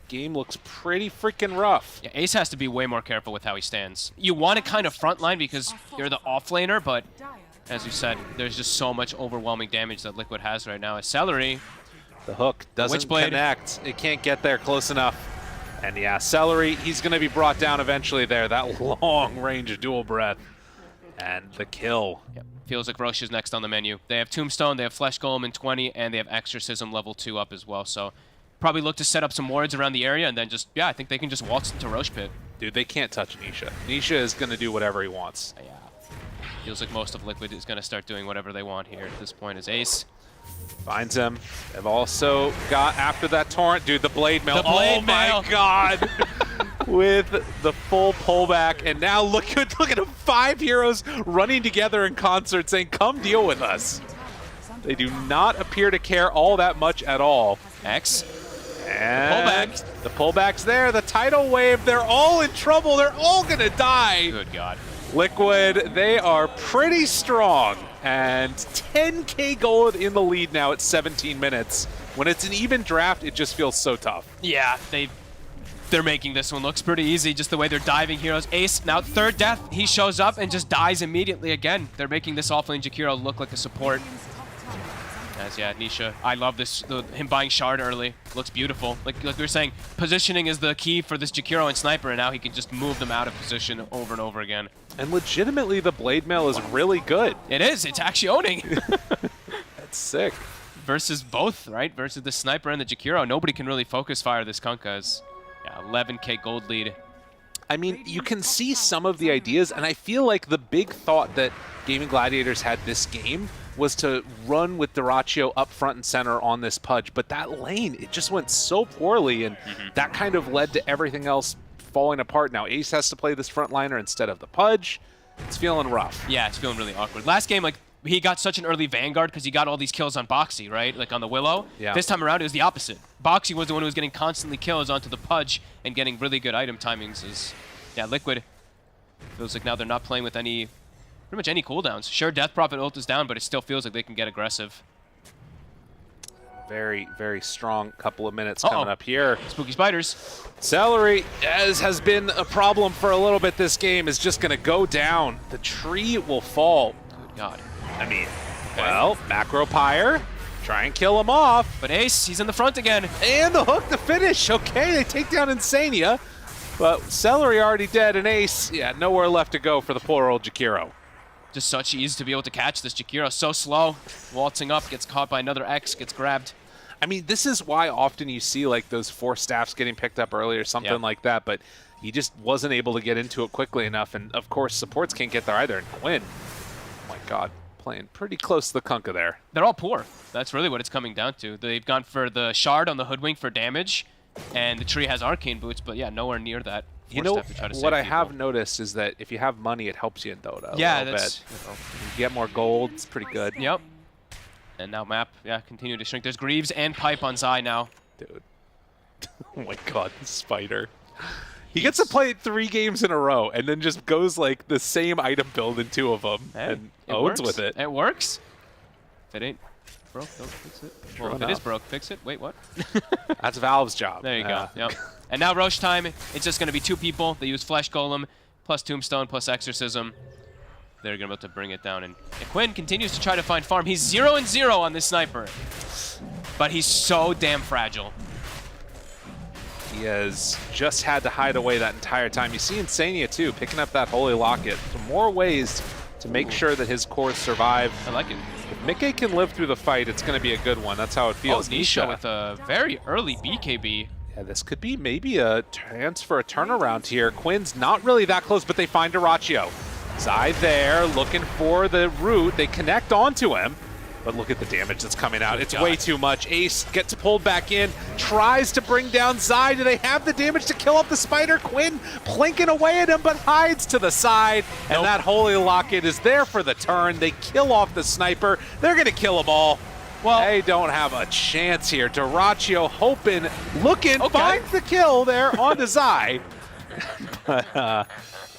game looks pretty freaking rough. Yeah, Ace has to be way more careful with how he stands. You want to kind of frontline because you're the offlaner, but as you said, there's just so much overwhelming damage that Liquid has right now. Celery. The hook doesn't connect. It can't get there close enough. And yeah, Celery, he's going to be brought down eventually there. That long-range dual breath. And the kill. Yep. Feels like Roche is next on the menu. They have Tombstone, they have Flesh Golem in 20, and they have Exorcism level 2 up as well. So probably look to set up some wards around the area and then just, yeah, I think they can just waltz into Roche Pit. Dude, they can't touch Nisha. Nisha is going to do whatever he wants. Yeah. Feels like most of Liquid is going to start doing whatever they want here at this point as Ace. Finds him. They've also got, after that Torrent, dude, the Blade Mail. Blade Mail. My God. With the full pullback. And now look at them, 5 heroes running together in concert saying, come deal with us. They do not appear to care all that much at all. X. And the pullback's there. The tidal wave. They're all in trouble. They're all going to die. Good God. Liquid, they are pretty strong. And 10k gold in the lead now at 17 minutes. When it's an even draft, it just feels so tough. Yeah, they're making this one looks pretty easy, just the way they're diving heroes. Ace, now third death, he shows up and just dies immediately again. They're making this offlane Jakiro look like a support. As yeah, Nisha, I love this, him buying Shard early. Looks beautiful. Like we were saying, positioning is the key for this Jakiro and Sniper, and now he can just move them out of position over and over again. And legitimately, the Blade Mail is really good. It is, it's actually owning. That's sick. Versus both, right? Versus the Sniper and the Jakiro. Nobody can really focus fire this Kunkka. Yeah, 11k gold lead. I mean, you can see some of the ideas, and I feel like the big thought that Gaming Gladiators had this game was to run with Dyrachyo up front and center on this Pudge, but that lane, it just went so poorly, and that kind of led to everything else falling apart. Now Ace has to play this frontliner instead of the Pudge. It's feeling rough. Yeah, it's feeling really awkward. Last game, like, he got such an early Vanguard because he got all these kills on Boxy, right? Like on the Willow. Yeah. This time around, it was the opposite. Boxy was the one who was getting constantly kills onto the Pudge and getting really good item timings. Yeah, Liquid feels like now they're not playing with pretty much any cooldowns. Sure, Death Prophet ult is down, but it still feels like they can get aggressive. Very, very strong couple of minutes coming up here. Spooky Spiders. Celery, as has been a problem for a little bit this game, is just going to go down. The tree will fall. Good God. I mean, well, Macro Pyre, try and kill him off. But Ace, he's in the front again. And the hook to finish. Okay, they take down Insania. But Celery already dead, and Ace, yeah, nowhere left to go for the poor old Jakiro. Just such ease to be able to catch this Jakiro. So slow. Waltzing up, gets caught by another X, gets grabbed. I mean, this is why often you see like those 4 staffs getting picked up early or something like that, but he just wasn't able to get into it quickly enough. And of course, supports can't get there either. And Quinn, oh my God, playing pretty close to the Kunkka there. They're all poor. That's really what it's coming down to. They've gone for the Shard on the Hoodwink for damage, and the tree has Arcane Boots, but yeah, nowhere near that. You know, what I have noticed is that if you have money, it helps you in Dota a little bit. You get more gold, it's pretty good. Yep. And now map, yeah, continue to shrink. There's Greaves and Pipe on Zai now. Dude. Oh my God, the Spider. He gets to play 3 games in a row and then just goes like the same item build in 2 of them and owns with it. It works. If it ain't broke, don't fix it. Well, if it is broke, fix it. Wait, what? That's Valve's job. There you go. Yep. And now Roche time, it's just going to be 2 people. They use Flesh Golem, plus Tombstone, plus Exorcism. They're going to be able to bring it down. And Quinn continues to try to find farm. He's 0-0 on this Sniper. But he's so damn fragile. He has just had to hide away that entire time. You see Insania, too, picking up that Holy Locket. So more ways to make sure that his cores survive. I like it. If Mickey can live through the fight, it's going to be a good one. That's how it feels. Nisha with a very early BKB. Yeah, this could be maybe a chance for a turnaround here. Quinn's not really that close, but they find Dyrachyo. Zai there, looking for the root. They connect onto him, but look at the damage that's coming out. It's way too much. Ace gets pulled back in, tries to bring down Zai. Do they have the damage to kill off the Spider? Quinn plinking away at him, but hides to the side, and that Holy Locket is there for the turn. They kill off the Sniper. They're going to kill them all. Well, they don't have a chance here. Dyrachyo hoping, looking, finds the kill there onto Zai. But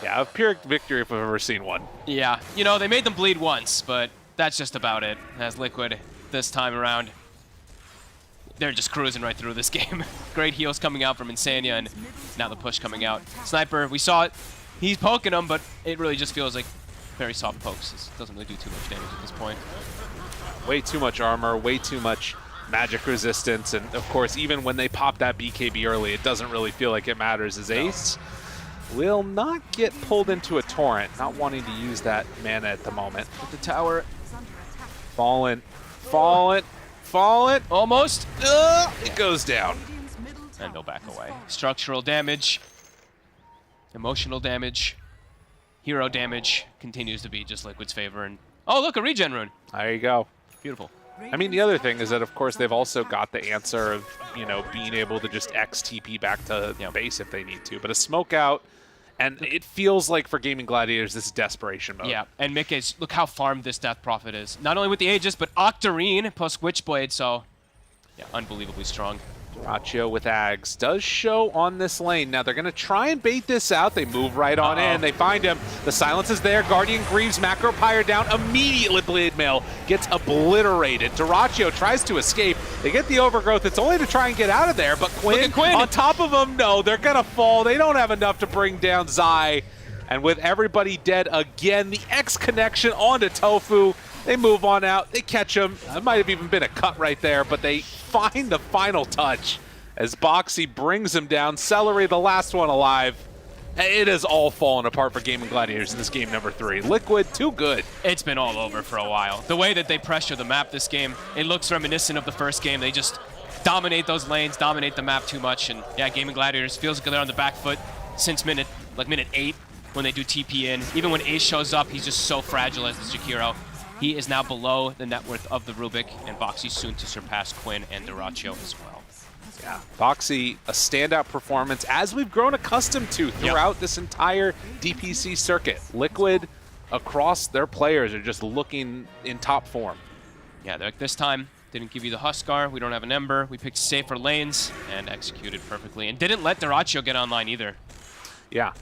Yeah, a Pyrrhic victory if I've ever seen one. Yeah, you know, they made them bleed once, but that's just about it. As Liquid this time around, they're just cruising right through this game. Great heals coming out from Insania, and now the push coming out. Sniper, we saw it. He's poking them, but it really just feels like very soft pokes. It doesn't really do too much damage at this point. Way too much armor, way too much magic resistance, and of course, even when they pop that BKB early, it doesn't really feel like it matters as Ace will not get pulled into a torrent, not wanting to use that mana at the moment. With the tower. Fallen, fallen, fallen. Almost. It goes down. And they'll back away. Structural damage, emotional damage, hero damage continues to be just Liquid's favor. And oh, look, a regen rune. There you go. Beautiful. I mean, the other thing is that, of course, they've also got the answer of, you know, being able to just XTP back to base if they need to. But a smoke out, and it feels like for Gaming Gladiators, this is desperation mode. Yeah, and Mickey's, look how farmed this Death Prophet is. Not only with the Aegis, but Octarine plus Witchblade, so yeah, unbelievably strong. Ratio with Ags does show on this lane. Now they're going to try and bait this out. They move right on in. They find him. The silence is there. Guardian Greaves, Macro Pyre down. Immediately Blade Mail gets obliterated. Duraccio tries to escape. They get the overgrowth. It's only to try and get out of there, but Quinn on top of them, no, they're going to fall. They don't have enough to bring down Zai. And with everybody dead again, the X connection onto Tofu. They move on out. They catch him. That might have even been a cut right there, but they find the final touch as Boxy brings him down. Celery, the last one alive. It has all fallen apart for Gaming Gladiators in this game number 3. Liquid, too good. It's been all over for a while. The way that they pressure the map this game, it looks reminiscent of the first game. They just dominate those lanes, dominate the map too much. And yeah, Gaming Gladiators feels like they're on the back foot since minute 8 when they do TP in. Even when Ace shows up, he's just so fragile as the Jakiro. He is now below the net worth of the Rubik, and Boxy soon to surpass Quinn and Duraccio as well. Yeah, Boxy, a standout performance, as we've grown accustomed to throughout this entire DPC circuit. Liquid, across their players, are just looking in top form. Yeah, like this time, didn't give you the Huskar, we don't have an Ember, we picked safer lanes, and executed perfectly. And didn't let Duraccio get online either. Yeah.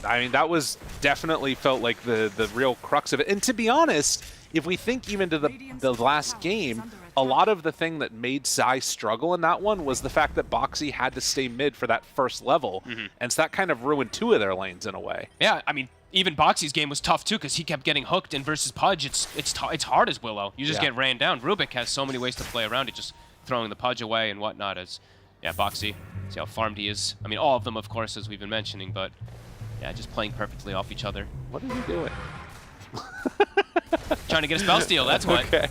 I mean, that was definitely felt like the real crux of it. And to be honest, if we think even to the last game, a lot of the thing that made Zai struggle in that one was the fact that Boxy had to stay mid for that first level. And so that kind of ruined 2 of their lanes in a way. Yeah, I mean, even Boxy's game was tough too because he kept getting hooked, and versus Pudge, it's hard as Willow. You just get ran down. Rubik has so many ways to play around it, just throwing the Pudge away and whatnot. As Boxy, see how farmed he is. I mean, all of them, of course, as we've been mentioning, but yeah, just playing perfectly off each other. What are you doing? Trying to get a spell steal, that's what. Okay,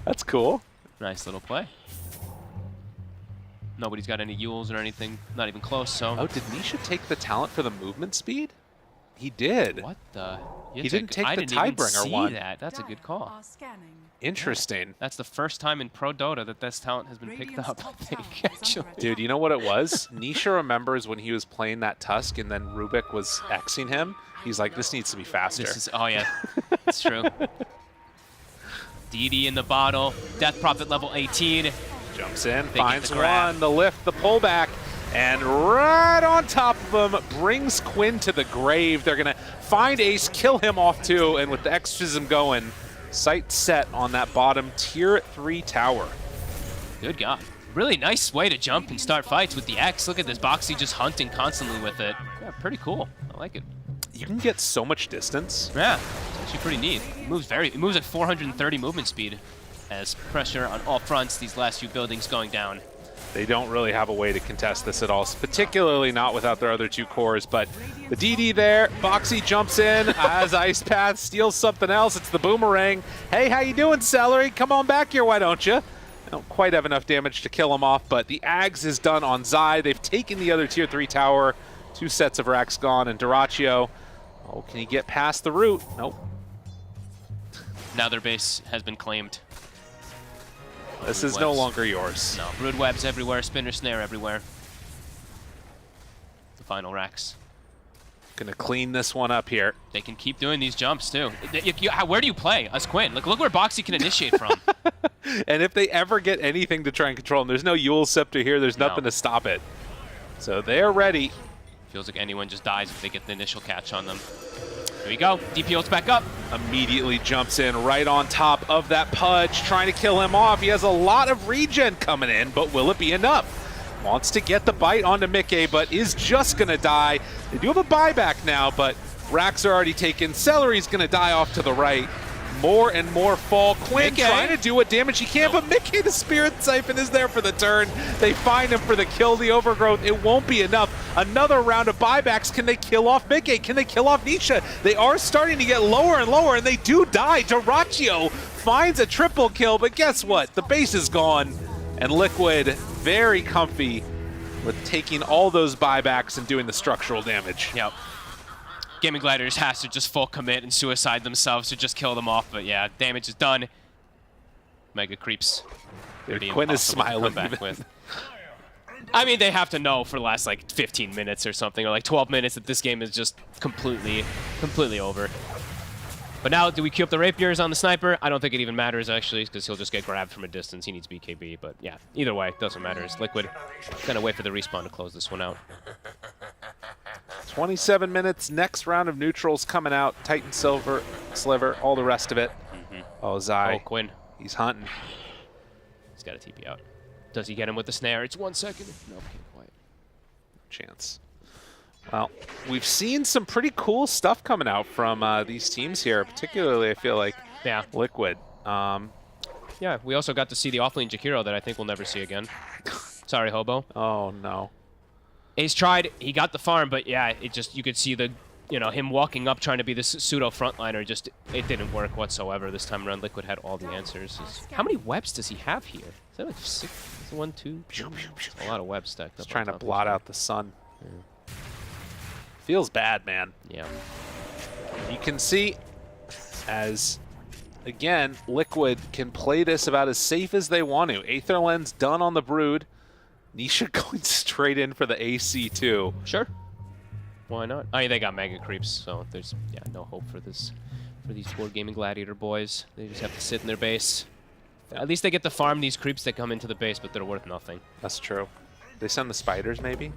that's cool. Nice little play. Nobody's got any Yules or anything, not even close, so. Oh, did Nisha take the talent for the movement speed? He did. What the? He didn't take the Tidebringer one. That's a good call. Interesting. That's the first time in Pro Dota that this talent has been picked up, I think, actually. Dude, you know what it was? Nisha remembers when he was playing that Tusk and then Rubik was Xing him. He's like, this needs to be faster. Oh, yeah. It's true. DD in the bottle. Death Prophet level 18. Jumps in, finds one, the lift, the pullback, and right on top of him brings Quinn to the grave. They're going to find Ace, kill him off too, and with the Exorcism going, sight set on that bottom tier 3 tower. Good God. Really nice way to jump and start fights with the X. Look at this, Boxy just hunting constantly with it. Yeah, pretty cool. I like it. You can get so much distance. Yeah, it's actually pretty neat. It moves at 430 movement speed as pressure on all fronts, these last few buildings going down. They don't really have a way to contest this at all, particularly not without their other 2 cores, but the DD there, Boxy jumps in as Ice Path steals something else. It's the Boomerang. Hey, how you doing, Celery? Come on back here, why don't you? Don't quite have enough damage to kill him off, but the Ags is done on Zai. They've taken the other tier 3 tower. 2 sets of racks gone, and Duraccio, oh, can he get past the root? Nope. Now their base has been claimed. This is no longer yours. No, brood webs everywhere, spinner snare everywhere. The final racks. Gonna clean this one up here. They can keep doing these jumps too. Where do you play as Quinn? Look where Boxy can initiate from. And if they ever get anything to try and control him, there's no Yule Scepter here. There's nothing to stop it. So they're ready. Feels like anyone just dies if they get the initial catch on them. There we go. DPO's back up. Immediately jumps in right on top of that Pudge, trying to kill him off. He has a lot of regen coming in, but will it be enough? Wants to get the bite onto Mickey, but is just going to die. They do have a buyback now, but racks are already taken. Celery's going to die off to the right. More and more fall. Quinn Mickey trying to do what damage he can, but Mickey, the Spirit Siphon, is there for the turn. They find him for the kill, the Overgrowth. It won't be enough. Another round of buybacks. Can they kill off Mickey? Can they kill off Nisha? They are starting to get lower and lower, and they do die. Duraccio finds a triple kill, but guess what? The base is gone, and Liquid very comfy with taking all those buybacks and doing the structural damage. Yep. Gaming Gladiators has to just full commit and suicide themselves to just kill them off, but yeah, damage is done. Mega creeps. Dude, Quinn is smiling. Back with. I mean, they have to know for the last like 15 minutes or something, or like 12 minutes that this game is just completely over. But now, do we queue up the rapiers on the sniper? I don't think it even matters, actually, because he'll just get grabbed from a distance. He needs BKB, but yeah, either way, it doesn't matter. It's Liquid. Gonna wait for the respawn to close this one out. 27 minutes, next round of neutrals coming out. Titan Silver, Sliver, all the rest of it. Oh, Zai. Oh, Quinn. He's hunting. He's got a TP out. Does he get him with the snare? It's 1 second. No, can't quite. Chance. Well, we've seen some pretty cool stuff coming out from these teams here, particularly, I feel like, Liquid. Yeah, we also got to see the offlane Jakiro that I think we'll never see again. Sorry, Hobo. Oh, no. Ace tried, he got the farm, but yeah, it just, you could see the, him walking up trying to be the pseudo frontliner, just, it didn't work whatsoever this time around. Liquid had all the answers. How many webs does he have here? Is that like 6? Is it 1, 2? A lot of webs stacked up. He's trying to blot out the sun. Yeah. Feels bad, man. Yeah. You can see as, again, Liquid can play this about as safe as they want to. Aether Lens done on the Brood. Nisha going straight in for the AC too. Sure. Why not? I mean, they got mega creeps, so there's no hope for this, for these poor Gaming Gladiator boys. They just have to sit in their base. At least they get to farm these creeps that come into the base, but they're worth nothing. That's true. They send the spiders, maybe?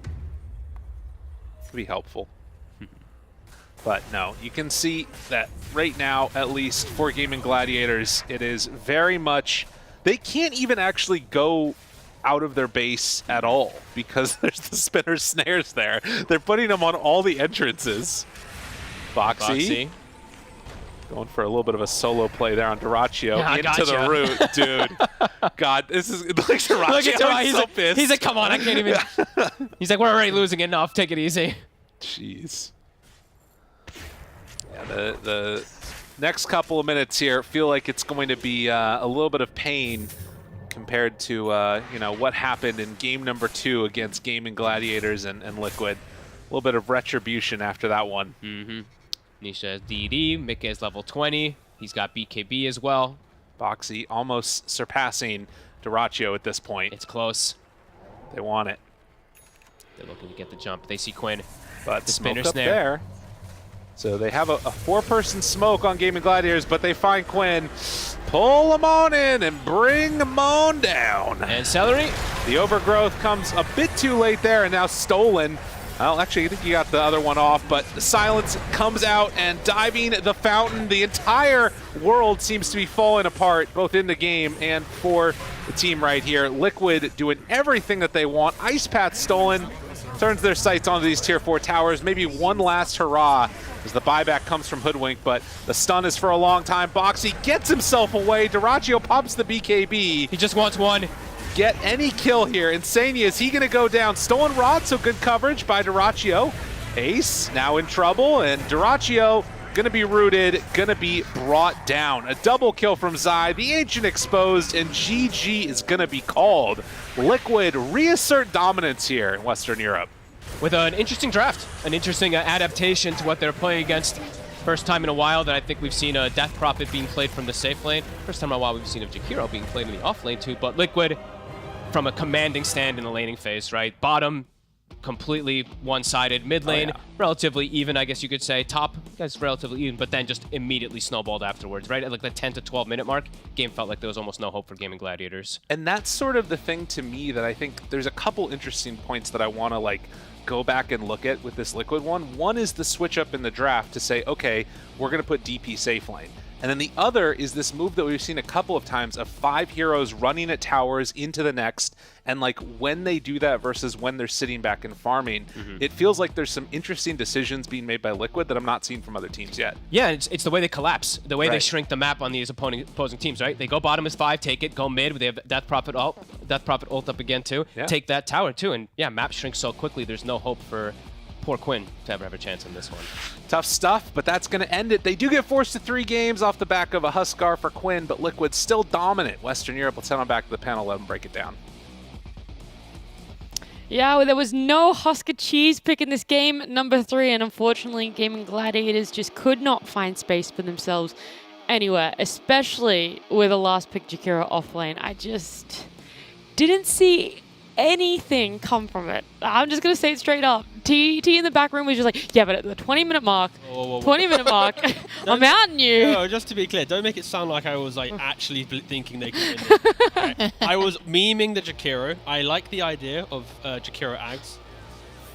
Could be helpful. But no, you can see that right now, at least for Gaming Gladiators, it is very much... They can't even actually go out of their base at all because there's the spinner snares there. They're putting them on all the entrances. Boxy. Going for a little bit of a solo play there on Duraccio. Yeah, into the root, dude. God, this is like Duraccio. Look at Duraccio. He's so pissed. He's like, come on, I can't even. He's like, we're already losing enough. Take it easy. Jeez. Yeah, the next couple of minutes here feel like it's going to be a little bit of pain compared to what happened in game number 2 against Gaming Gladiators and Liquid. A little bit of retribution after that one. Nisha has DD, Mickey is level 20. He's got BKB as well. Boxy almost surpassing Duraccio at this point. It's close. They want it. They're looking to get the jump. They see Quinn. But the spinner up snare. There. So they have a 4-person smoke on Gaming Gladiators, but they find Quinn. Pull him on in and bring him on down. And Celery. The Overgrowth comes a bit too late there and now stolen. Well, actually, I think you got the other one off, but the Silence comes out and diving the fountain. The entire world seems to be falling apart, both in the game and for the team right here. Liquid doing everything that they want. Ice Path stolen. Turns their sights onto these tier 4 towers. Maybe one last hurrah as the buyback comes from Hoodwink, but the stun is for a long time. Boxy gets himself away. Duraccio pops the BKB. He just wants one. Get any kill here. Insania, is he going to go down? Stolen Rod, so good coverage by Duraccio. Ace now in trouble, and Duraccio going to be rooted, going to be brought down. A double kill from Zai, the Ancient exposed, and GG is going to be called. Liquid reassert dominance here in Western Europe. With an interesting draft, an interesting adaptation to what they're playing against. First time in a while that I think we've seen a Death Prophet being played from the safe lane. First time in a while we've seen a Jakiro being played in the off lane too, but Liquid from a commanding stand in the laning phase, right? Bottom, completely one-sided. Mid lane, relatively even, I guess you could say. Top, I guess relatively even, but then just immediately snowballed afterwards, right? At like the 10 to 12 minute mark, game felt like there was almost no hope for Gaming Gladiators. And that's sort of the thing to me that I think there's a couple interesting points that I want to like go back and look at with this Liquid one. One is the switch up in the draft to say, okay, we're going to put DP safe lane. And then the other is this move that we've seen a couple of times of 5 heroes running at towers into the next. And like when they do that versus when they're sitting back and farming, it feels like there's some interesting decisions being made by Liquid that I'm not seeing from other teams yet. Yeah, it's the way they collapse, the way they shrink the map on these opposing teams, right? They go bottom as 5, take it, go mid, they have Death Prophet ult up again too, take that tower too, and yeah, map shrinks so quickly, there's no hope for poor Quinn to ever have a chance in this one. Tough stuff, but that's going to end it. They do get forced to 3 games off the back of a Huskar for Quinn, but Liquid's still dominant. Western Europe, let's head on back to the panel, let them break it down. Yeah, well, there was no Husker cheese pick in this game, number 3, and unfortunately, Gaming Gladiators just could not find space for themselves anywhere, especially with a last pick Jakiro off lane. I just didn't see anything come from it. I'm just going to say it straight up. T in the back room was just like, yeah, but at the 20-minute mark, 20-minute mark, I'm out on you. No, just to be clear, don't make it sound like I was like actually thinking they could win this. Right. I was memeing the Jakiro. I like the idea of Jakiro Ags.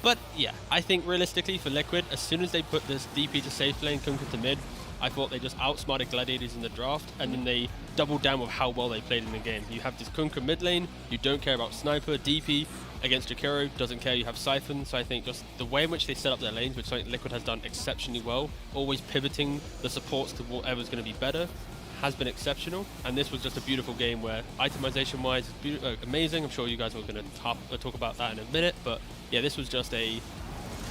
But yeah, I think realistically for Liquid, as soon as they put this DP to safe lane, Kunkka to mid, I thought they just outsmarted Gladiators in the draft, and then they doubled down with how well they played in the game. You have this Kunkka mid lane, you don't care about Sniper, DP, against Jakiro, doesn't care you have Siphon, so I think just the way in which they set up their lanes, which is something Liquid has done exceptionally well, always pivoting the supports to whatever's going to be better, has been exceptional, and this was just a beautiful game where itemization-wise, it's amazing. I'm sure you guys are going to talk about that in a minute, but yeah, this was just a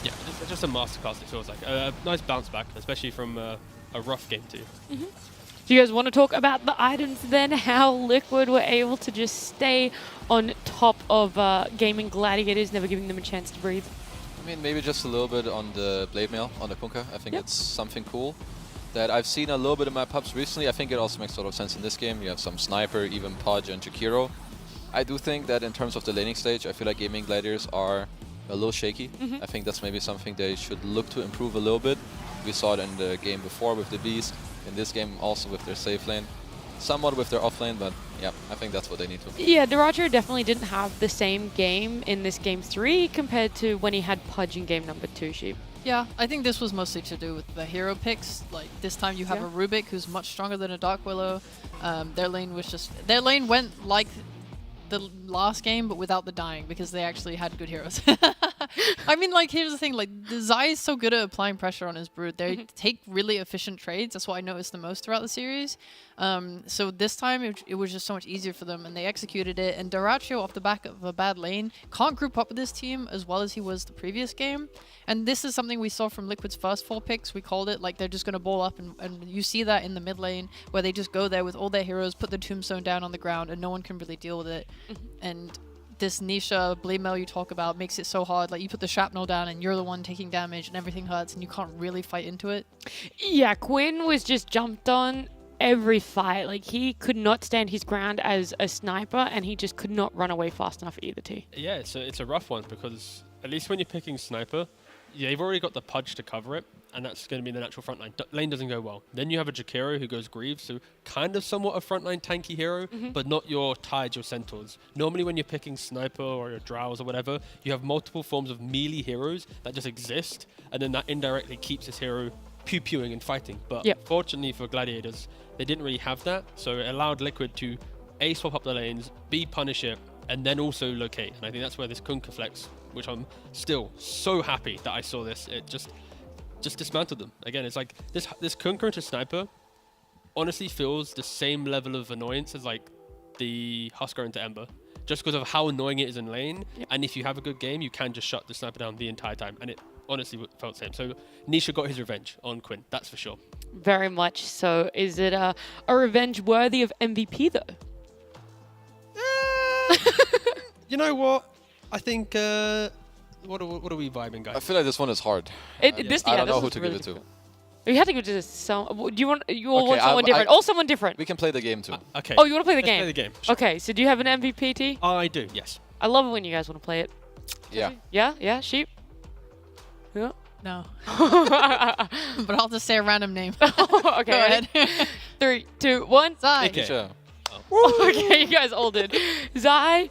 masterclass, it feels like. A nice bounce back, especially from a rough game too. Do you guys want to talk about the items then? How Liquid were able to just stay on top of Gaming Gladiators, never giving them a chance to breathe? I mean, maybe just a little bit on the blade mail, on the Kunkka. I think it's something cool that I've seen a little bit in my pubs recently. I think it also makes a lot of sense in this game. You have some Sniper, even Podge and Jakiro. I do think that in terms of the laning stage, I feel like Gaming Gladiators are a little shaky. I think that's maybe something they should look to improve a little bit. We saw it in the game before with the Beast, in this game also with their safe lane, somewhat with their off lane, but yeah, I think that's what they need to. Yeah, Daracho definitely didn't have the same game in this game 3 compared to when he had Pudge in game number 2, Sheep. Yeah, I think this was mostly to do with the hero picks. Like this time you have a Rubik who's much stronger than a Dark Willow. Their lane went like the last game, but without the dying, because they actually had good heroes. I mean, like, here's the thing, like, the Zai is so good at applying pressure on his Brood. They take really efficient trades. That's what I noticed the most throughout the series. So this time, it was just so much easier for them, and they executed it. And Daracho, off the back of a bad lane, can't group up with this team as well as he was the previous game. And this is something we saw from Liquid's first 4 picks. We called it, like, they're just going to ball up, and you see that in the mid lane, where they just go there with all their heroes, put the tombstone down on the ground, and no one can really deal with it. And this Nisha blade mail you talk about makes it so hard. Like, you put the shrapnel down and you're the one taking damage and everything hurts and you can't really fight into it. Yeah, Quinn was just jumped on every fight. Like, he could not stand his ground as a sniper, and he just could not run away fast enough either, T. Yeah, it's a rough one, because at least when you're picking sniper, you've already got the Pudge to cover it, and that's going to be the natural front line. Lane doesn't go well. Then you have a Jakiro who goes Greaves, so kind of somewhat a frontline tanky hero, but not your Tides, your Centaurs. Normally when you're picking Sniper or your Drows or whatever, you have multiple forms of melee heroes that just exist, and then that indirectly keeps this hero pew-pewing and fighting. But fortunately for Gladiators, they didn't really have that, so it allowed Liquid to A, swap up the lanes, B, punish it, and then also locate. And I think that's where this Kunkka flex, which I'm still so happy that I saw this, it just dismantled them. Again, it's like this Kunkka into Sniper honestly feels the same level of annoyance as like the Huskar into Ember, just because of how annoying it is in lane. And if you have a good game, you can just shut the Sniper down the entire time, and it honestly felt the same. So Nisha got his revenge on Quinn, that's for sure. Very much so. Is it a revenge worthy of MVP though? You know what? I think what are we vibing, guys? I feel like this one is hard. I don't know who to give it to. We had to go to some. Do you want? You all want someone different? Or someone different? We can play the game too. Okay. Oh, you want to play the game? Let's play the game. Sure. Okay. So do you have an MVP, T? I do. Yes. I love it when you guys want to play it. Yeah. Yeah, sheep. Yeah. No. But I'll just say a random name. Okay. Go ahead. 3, 2, 1. Zai. Nisha. Okay, you guys all did. Zai,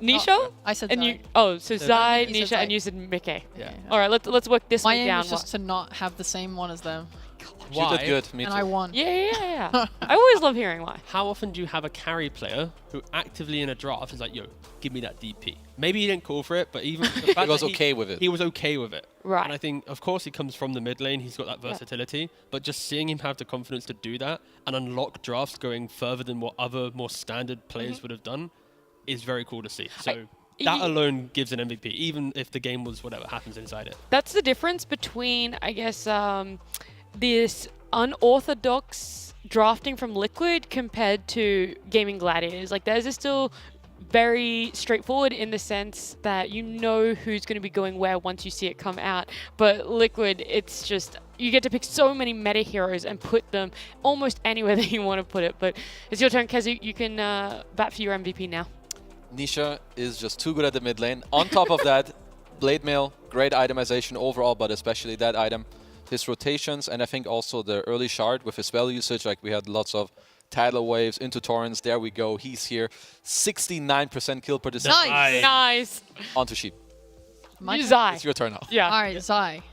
Nisha? Oh, I said and Zai. you. Oh, so Zai, You said Nisha, Zai. and you said Mickey. Yeah. All right, let's work this My one aim down. was just to not have the same one as them. She did good. Me and too. I won. Yeah. I always love hearing why. How often do you have a carry player who actively in a draft is like, yo, give me that DP? Maybe he didn't call for it, but even the fact was that okay with it. He was okay with it. Right. And I think, of course, he comes from the mid lane. He's got that versatility. But just seeing him have the confidence to do that and unlock drafts going further than what other more standard players would have done is very cool to see. So that alone gives an MVP, even if the game was whatever happens inside it. That's the difference between, I guess, this unorthodox drafting from Liquid compared to Gaming Gladiators. Like, theirs is still very straightforward in the sense that you know who's going to be going where once you see it come out. But Liquid, it's just, you get to pick so many meta heroes and put them almost anywhere that you want to put it. But it's your turn, Kezu. You can bat for your MVP now. Nisha is just too good at the mid lane. On top of that, Blade Mail, great itemization overall, but especially that item. His rotations, and I think also the early shard with his spell usage, like we had lots of tidal waves into torrents. There we go. He's here. 69% kill participation. Nice. Onto sheep. Zai. It's your turn now. Yeah. All right, Zai. Have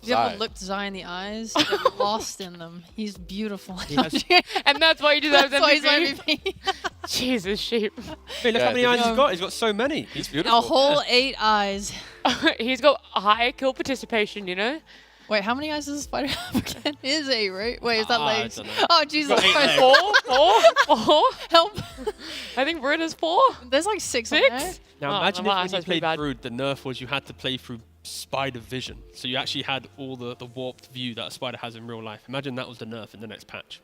you Zai. ever looked Zai in the eyes? Get lost in them. He's beautiful. And that's why you deserve That's why he's MVP. MVP. Jesus, sheep. Hey, look how many eyes he's got. He's got so many. He's beautiful. A whole 8 eyes. He's got high kill participation, you know? Wait, how many eyes does a spider have again? It is 8, right? Wait, is that I legs? don't know. Oh, Jesus. Got 8 legs. Four? Help. I think Brood is 4. There's like 6 on there. Now Oh, imagine wow, if when you that's pretty played bad. Brood, the nerf was you had to play through spider vision. So you actually had all the warped view that a spider has in real life. Imagine that was the nerf in the next patch.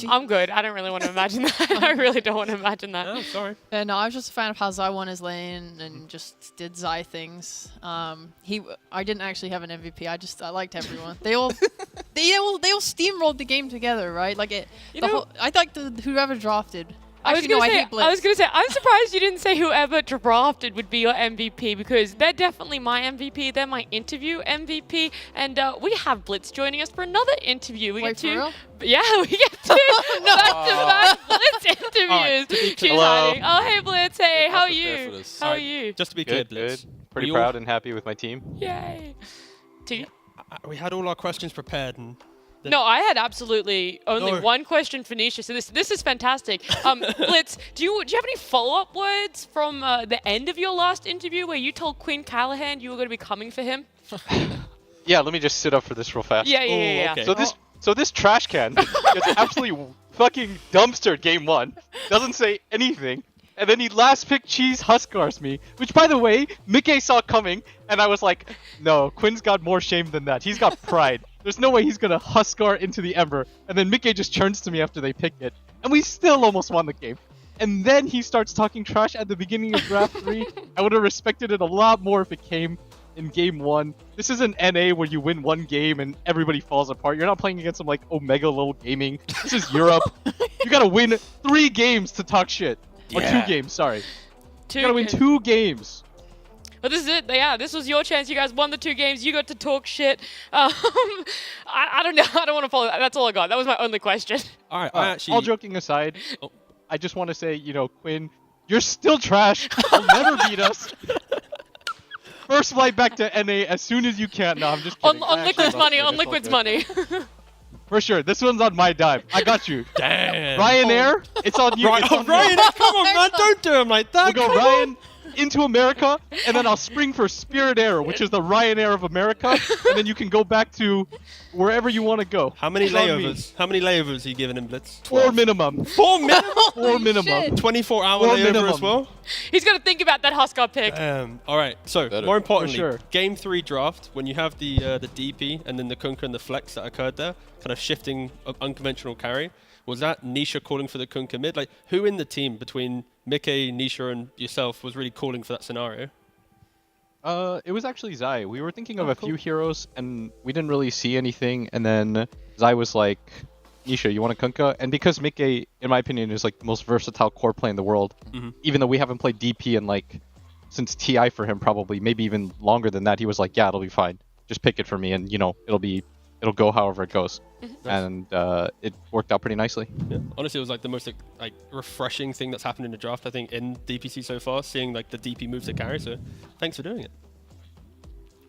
I'm good. I don't really want to imagine that. I really don't want to imagine that. Oh, sorry. No, I was just a fan of how Zai won his lane and just did Zai things. I didn't actually have an MVP. I liked everyone. They all steamrolled the game together, right? Like it. I liked whoever drafted. I was Actually, no, I gonna hate Blitz. say, I'm surprised you didn't say whoever drafted would be your MVP because they're definitely my MVP. They're my interview MVP, and we have Blitz joining us for another interview. We Wait, get for two. real? Yeah, we get two back-to-back Blitz interviews. Alright, to be She's clear- hiding. Oh, hey Blitz. Hey, how are prepare for you? this. How are you? Just to be clear, Good, Blitz. good. Pretty we all- proud and happy with my team. Yay. T. We had all our questions prepared and... No, I had absolutely only No. one question for Nisha, so this is fantastic. Blitz, do you have any follow-up words from the end of your last interview where you told Quinn Callahan you were going to be coming for him? Yeah, let me just sit up for this real fast. Yeah. okay. So this trash can gets absolutely fucking dumpstered game 1. Doesn't say anything. And then he last pick cheese Huskars me, which by the way, Mickey saw coming, and I was like, no, Quinn's got more shame than that. He's got pride. There's no way he's gonna Huskar into the Ember. And then Mickey just turns to me after they pick it. And we still almost won the game. And then he starts talking trash at the beginning of draft 3. I would have respected it a lot more if it came in game 1. This isn't NA where you win one game and everybody falls apart. You're not playing against some like Omega level gaming. This is Europe. You gotta win 3 games to talk shit. Or 2 games, sorry. You gotta win 2 games. Well, this is it. Yeah, this was your chance. You guys won the 2 games. You got to talk shit. I don't know. I don't want to follow that. That's all I got. That was my only question. All right, All joking aside, I just want to say, Quinn, you're still trash. You'll never beat us. First flight back to NA as soon as you can. No, I'm just kidding. On Liquid's money. On It's all Liquid's good. money. For sure. This one's on my dime. I got you. Damn. Ryanair, it's on you. It's on Ryan, me. come on, man. Don't do him like that. We'll go Come Ryan into America, and then I'll spring for Spirit Air, which is the Ryanair of America, and then you can go back to wherever you want to go. How many It's on me. layovers? How many layovers are you giving him, Blitz? 4 minimum. 4 minimum? 4 minimum. 24-hour 4 layover minimum. as well? He's got to think about that Huskar pick. All right. So, Better. more importantly, For sure. game 3 draft, when you have the DP and then the Kunkka and the flex that occurred there, kind of shifting of unconventional carry, was that Nisha calling for the Kunkka mid? Like, who in the team between Mickey, Nisha, and yourself was really calling for that scenario? It was actually Zai. We were thinking of a few heroes, and we didn't really see anything. And then Zai was like, "Nisha, you want a Kunkka?" And because Mickey, in my opinion, is like the most versatile core play in the world, even though we haven't played DP in like since TI for him probably, maybe even longer than that, he was like, yeah, it'll be fine. Just pick it for me, and it'll go however it goes. And it worked out pretty nicely. Yeah. Honestly, it was like the most like refreshing thing that's happened in the draft, I think, in DPC so far, seeing like the DP moves to carry. So thanks for doing it.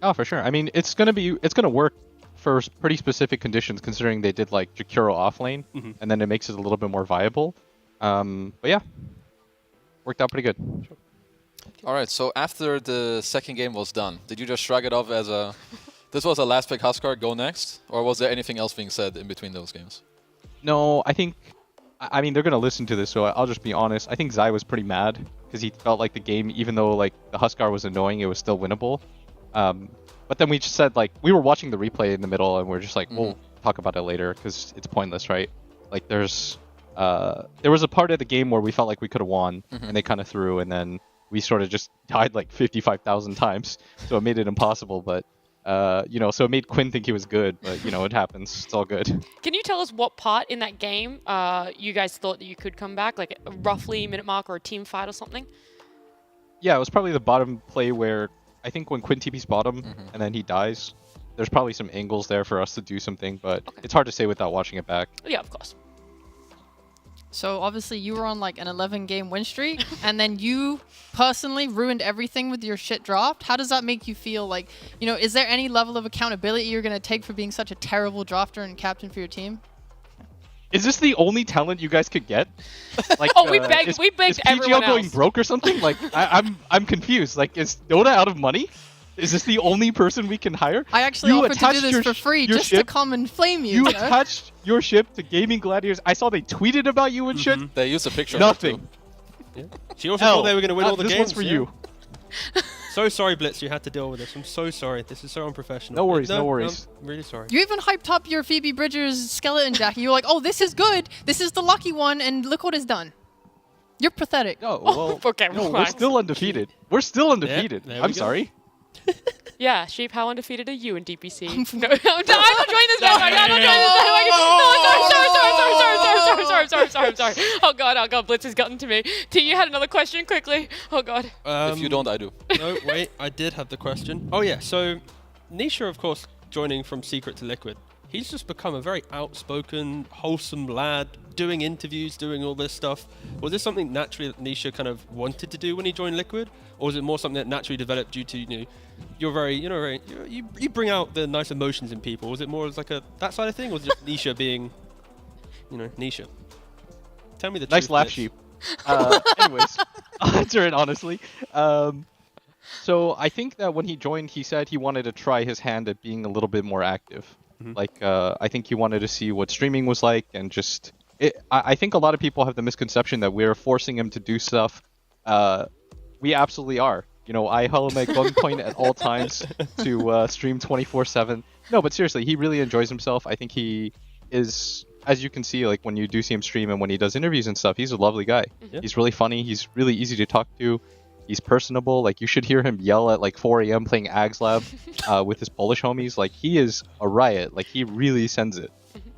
Oh, for sure. I mean, it's gonna work for pretty specific conditions, considering they did like Jakiro off lane, and then it makes it a little bit more viable. But yeah, worked out pretty good. All right, so after the second game was done, did you just shrug it off as a, this was a last pick Huskar, go next? Or was there anything else being said in between those games? No, I mean, they're going to listen to this, so I'll just be honest. I think Zai was pretty mad because he felt like the game, even though like the Huskar was annoying, it was still winnable. But then we just said, like, we were watching the replay in the middle, and we're just like, we'll talk about it later because it's pointless, right? Like, there was a part of the game where we felt like we could have won, and they kind of threw, and then we sort of just died like 55,000 times, so it made it impossible. But so it made Quinn think he was good, but it happens. It's all good. Can you tell us what part in that game you guys thought that you could come back, like roughly minute mark or a team fight or something? Yeah, it was probably the bottom play where I think when Quinn TP's bottom and then he dies, there's probably some angles there for us to do something, but it's hard to say without watching it back. Yeah, of course. So obviously you were on like an 11-game win streak, and then you personally ruined everything with your shit draft. How does that make you feel? Like, is there any level of accountability you're going to take for being such a terrible drafter and captain for your team? Is this the only talent you guys could get? Like, we begged is everyone PGL going else. broke or something? Like, I'm confused. Like, is Dota out of money? Is this the only person we can hire? I actually offered to do this for free just to come and flame you. You attached your ship to Gaming Gladiators. I saw they tweeted about you and shit. They used a picture. Nothing. Yeah. She also thought they were going to win all the this games. This one's for you. So sorry, Blitz, you had to deal with this. I'm so sorry. This is so unprofessional. No worries, no worries. I'm really sorry. You even hyped up your Phoebe Bridgers skeleton jacket. You were like, oh, this is good. This is the lucky one, and look what it's done. You're pathetic. No, well, okay, no, we're still undefeated. We're still undefeated. I'm sorry. Yeah, Sheep, how undefeated are you in DPC? No, I'm not joining this bandwagon. I'm not joining this bandwagon. No, sorry. Oh god, Blitz has gotten to me. T, you had another question quickly. Oh god. If you don't, I do. No, wait, I did have the question. Oh yeah, so Nisha, of course, joining from Secret to Liquid. He's just become a very outspoken, wholesome lad, doing interviews, doing all this stuff. Was this something naturally that Nisha kind of wanted to do when he joined Liquid? Or was it more something that naturally developed due to, you're very, you bring out the nice emotions in people? Was it more as like that side of thing? Or was it just Nisha being, Nisha? Tell me the truth. Nice laugh, Sheep. Anyways, I'll answer it honestly. So I think that when he joined, he said he wanted to try his hand at being a little bit more active. Like, I think he wanted to see what streaming was like, and just... I think a lot of people have the misconception that we're forcing him to do stuff. We absolutely are. I held him at gunpoint at all times to stream 24/7. No, but seriously, he really enjoys himself. I think he is, as you can see, like when you do see him stream and when he does interviews and stuff, he's a lovely guy. He's really funny. He's really easy to talk to. He's personable. Like, you should hear him yell at like 4 a.m. playing Ags Lab with his Polish homies. Like, he is a riot. Like, he really sends it.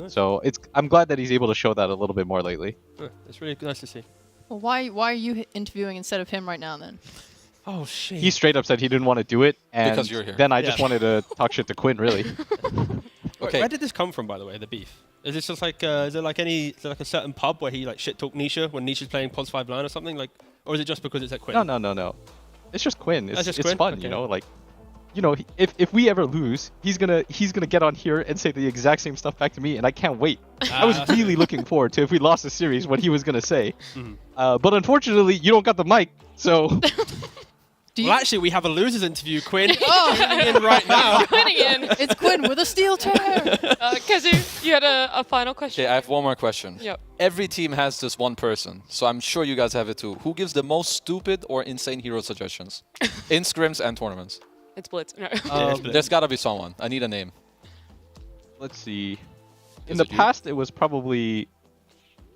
So I'm glad that he's able to show that a little bit more lately. It's really nice to see. Well, why are you interviewing instead of him right now then? Oh shit. He straight up said he didn't want to do it, and because you're here. Then I just wanted to talk shit to Quinn, really. Okay. Where did this come from, by the way, the beef? Is this just like, is there like a certain pub where he like shit talk Nisha when Nisha's playing Pods 5 line or something? Like, or is it just because it's at Quinn? No. It's just Quinn. It's Quinn? fun, Okay. if we ever lose, he's gonna get on here and say the exact same stuff back to me, and I can't wait. I was really looking forward to if we lost the series what he was gonna say. But unfortunately, you don't got the mic, so. Well, actually, we have a losers interview, Quinn. Tuning in right now. Tuning in. It's Quinn with a steel chair. Kazu, you had a final question. Okay, I have one more question. Yep. Every team has this one person, so I'm sure you guys have it too. Who gives the most stupid or insane hero suggestions in scrims and tournaments? It's Blitz. No. There's gotta be someone. I need a name. Let's see. In the past, it was probably.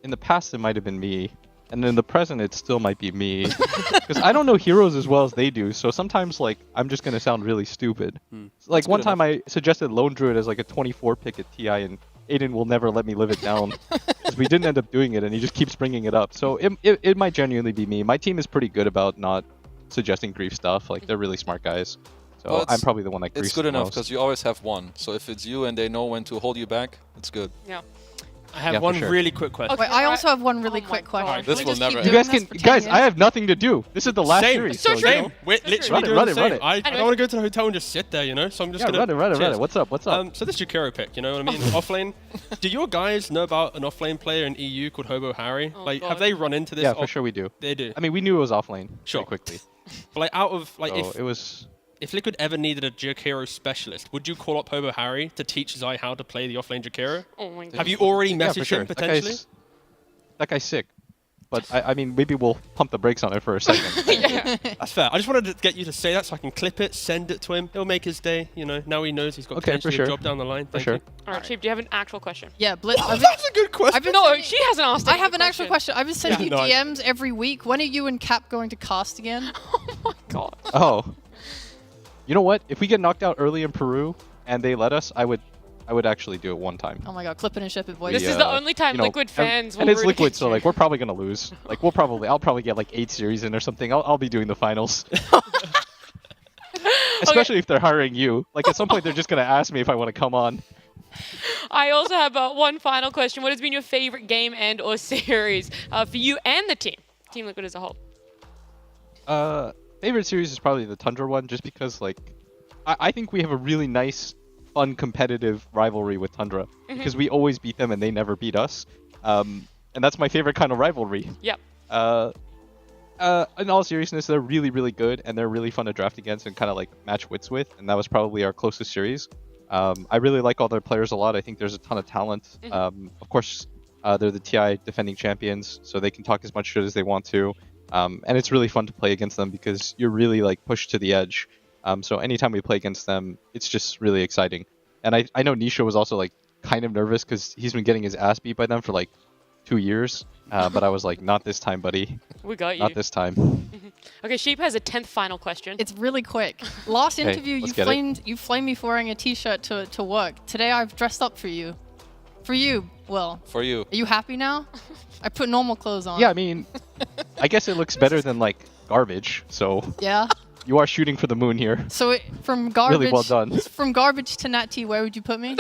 In the past, it might have been me. And in the present, it still might be me. Because I don't know heroes as well as they do, so sometimes, like, I'm just going to sound really stupid. Like, one time I suggested Lone Druid as, like, a 24 pick at TI, and Aiden will never let me live it down. Because we didn't end up doing it, and he just keeps bringing it up. So it might genuinely be me. My team is pretty good about not suggesting grief stuff. Like, they're really smart guys. So Well, I'm probably the one that griefs It's good the enough most. because you always have one. So if it's you and they know when to hold you back, it's good. Yeah. I have Yeah, for one sure. really quick question. Wait, I also have one really quick question. This Can we will just never keep end. You guys doing can, this for 10 guys, years? I have nothing to do. This is the last Same. series. So you true. know. We're literally Run it, doing run the it, same. run it. I don't want to go to the hotel and just sit there, you know. So I'm just Yeah, gonna run it, run it, run Cheers. it. What's up? What's up? So this Jakiro pick, you know what I mean? Offlane. Do your guys know about an offlane player in EU called Hobo Harry? Like, have they run into this? Yeah, for sure we do. They do. I mean, we knew it was offlane Sure. pretty quickly. But like, out of like, So it was. if Liquid ever needed a Jakiro specialist, would you call up Hobo Harry to teach Zai how to play the offlane Jakiro? Oh my god. Have you already Yeah, for messaged sure. him potentially? That guy's sick. But I mean, maybe we'll pump the brakes on it for a second. That's fair. I just wanted to get you to say that so I can clip it, send it to him. It'll make his day, you know. Now he knows he's got Okay, for potentially sure. a job down the line. For Thank sure. you. All right, Cheap, do you have an actual question? Yeah, Blitz. That's a good question. No, she hasn't asked. I have an actual question. I've been sending you no, I- DMs every week. When are you and Cap going to cast again? God. Oh. You know what? If we get knocked out early in Peru and they let us, I would actually do it one time. Oh my god, clipping and Shepard boys. This is the only time you know, Liquid fans will and it's root Liquid, against so you. like we're probably gonna lose. Like I'll probably get like 8 series in or something. I'll be doing the finals. Especially if they're hiring you. Like at some point they're just gonna ask me if I want to come on. I also have one final question. What has been your favorite game and or series for you and the team? Team Liquid as a whole. Favorite series is probably the Tundra one, just because like I think we have a really nice, fun, competitive rivalry with Tundra because we always beat them and they never beat us, and that's my favorite kind of rivalry. Yep. In all seriousness, they're really, really good and they're really fun to draft against and kind of like match wits with, and that was probably our closest series. I really like all their players a lot. I think there's a ton of talent. Of course, they're the TI defending champions, so they can talk as much shit as they want to. And it's really fun to play against them because you're really like pushed to the edge. So anytime we play against them, it's just really exciting. And I know Nisha was also like kind of nervous because he's been getting his ass beat by them for like 2 years. But I was like, not this time, buddy. We got you. Not this time. Okay, Sheep has a 10th final question. It's really quick. Last Okay, interview, let's get it. you flamed me for wearing a t-shirt to work. Today I've dressed up for you. For you, Will. For you. Are you happy now? I put normal clothes on. Yeah, I mean, I guess it looks better than like garbage. So Yeah. you are shooting for the moon here. So from garbage. Really well done. From garbage to Nat T, where would you put me?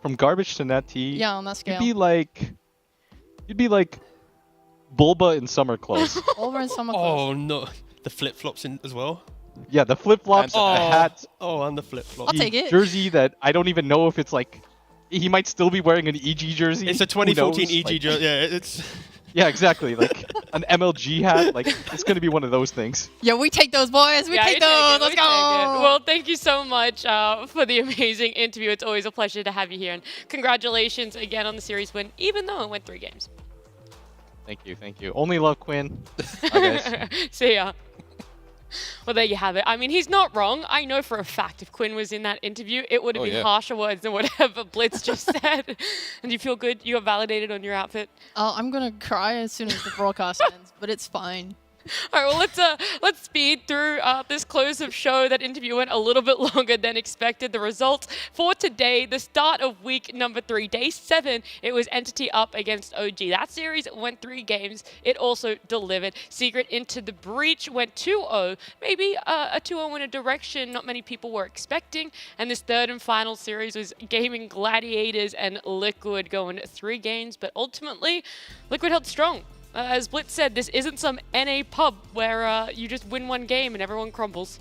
From garbage to Nat T. Yeah, on that scale. You'd be like Bulba in summer clothes. Over in summer clothes. Oh no, the flip flops in as well. Yeah, the flip flops, the hat, Oh, and the flip flops. I'll take it. jersey that I don't even know if it's like. He might still be wearing an EG jersey. It's a Who 2014 knows? EG Like- jersey. Yeah, it's. Yeah, exactly. Like an MLG hat. Like it's gonna be one of those things. Yeah, we take those, boys. We Yeah, take you those. it, Let's we go. take it. Well, thank you so much for the amazing interview. It's always a pleasure to have you here. And congratulations again on the series win, even though it went 3 games. Thank you, thank you. Only love Quinn. Bye, guys. See ya. Well, there you have it. I mean, he's not wrong. I know for a fact if Quinn was in that interview, it would have been harsher words than whatever Blitz just said. And you feel good? You got validated on your outfit? I'm gonna cry as soon as the broadcast ends, but it's fine. All right, well, let's speed through this close-up show. That interview went a little bit longer than expected. The results for today, the start of week number 3, day 7, it was Entity up against OG. That series went 3 games. It also delivered. Secret Into the Breach went 2-0. Maybe a 2-0 in a direction not many people were expecting. And this third and final series was Gaming Gladiators and Liquid going 3 games. But ultimately, Liquid held strong. As Blitz said, this isn't some NA pub where you just win 1 game and everyone crumbles.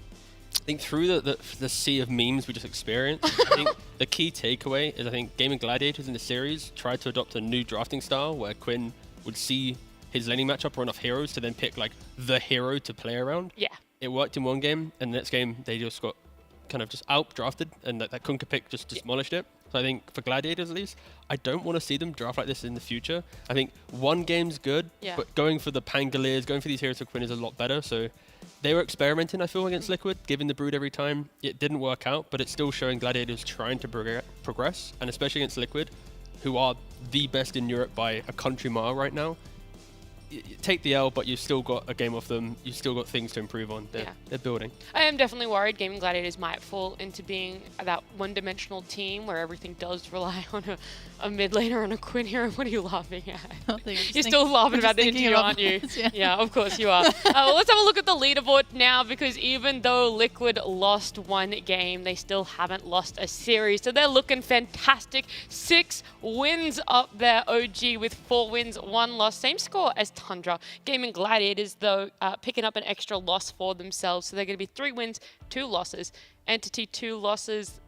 I think through the sea of memes we just experienced, I think the key takeaway is I think Gaming Gladiators in the series tried to adopt a new drafting style where Quinn would see his laning matchup or enough heroes to then pick like the hero to play around. Yeah. It worked in one game, and the next game they just got kind of just out-drafted, and that Kunkka pick just demolished it. So I think for Gladiators at least, I don't want to see them draft like this in the future. I think 1 game's good, but going for the Pangoliers, going for these heroes for Quinn is a lot better. So they were experimenting, I feel, against Liquid, giving the Brood every time. It didn't work out, but it's still showing Gladiators trying to progress, and especially against Liquid, who are the best in Europe by a country mile right now. take the L, but you've still got a game off them. You've still got things to improve on. They're building. I am definitely worried Gaming Gladiators might fall into being that one-dimensional team where everything does rely on a mid laner and a Quinn hero. What are you laughing at? You're still laughing about the interview, aren't you? Yeah, of course you are. Well, let's have a look at the leaderboard now, because even though Liquid lost one game, they still haven't lost a series. So they're looking fantastic. 6 wins up there, OG, with 4 wins, 1 loss. Same score as Tundra. Gaming Gladiators, though, picking up an extra loss for themselves. So they're going to be 3 wins, 2 losses. Entity 2 losses.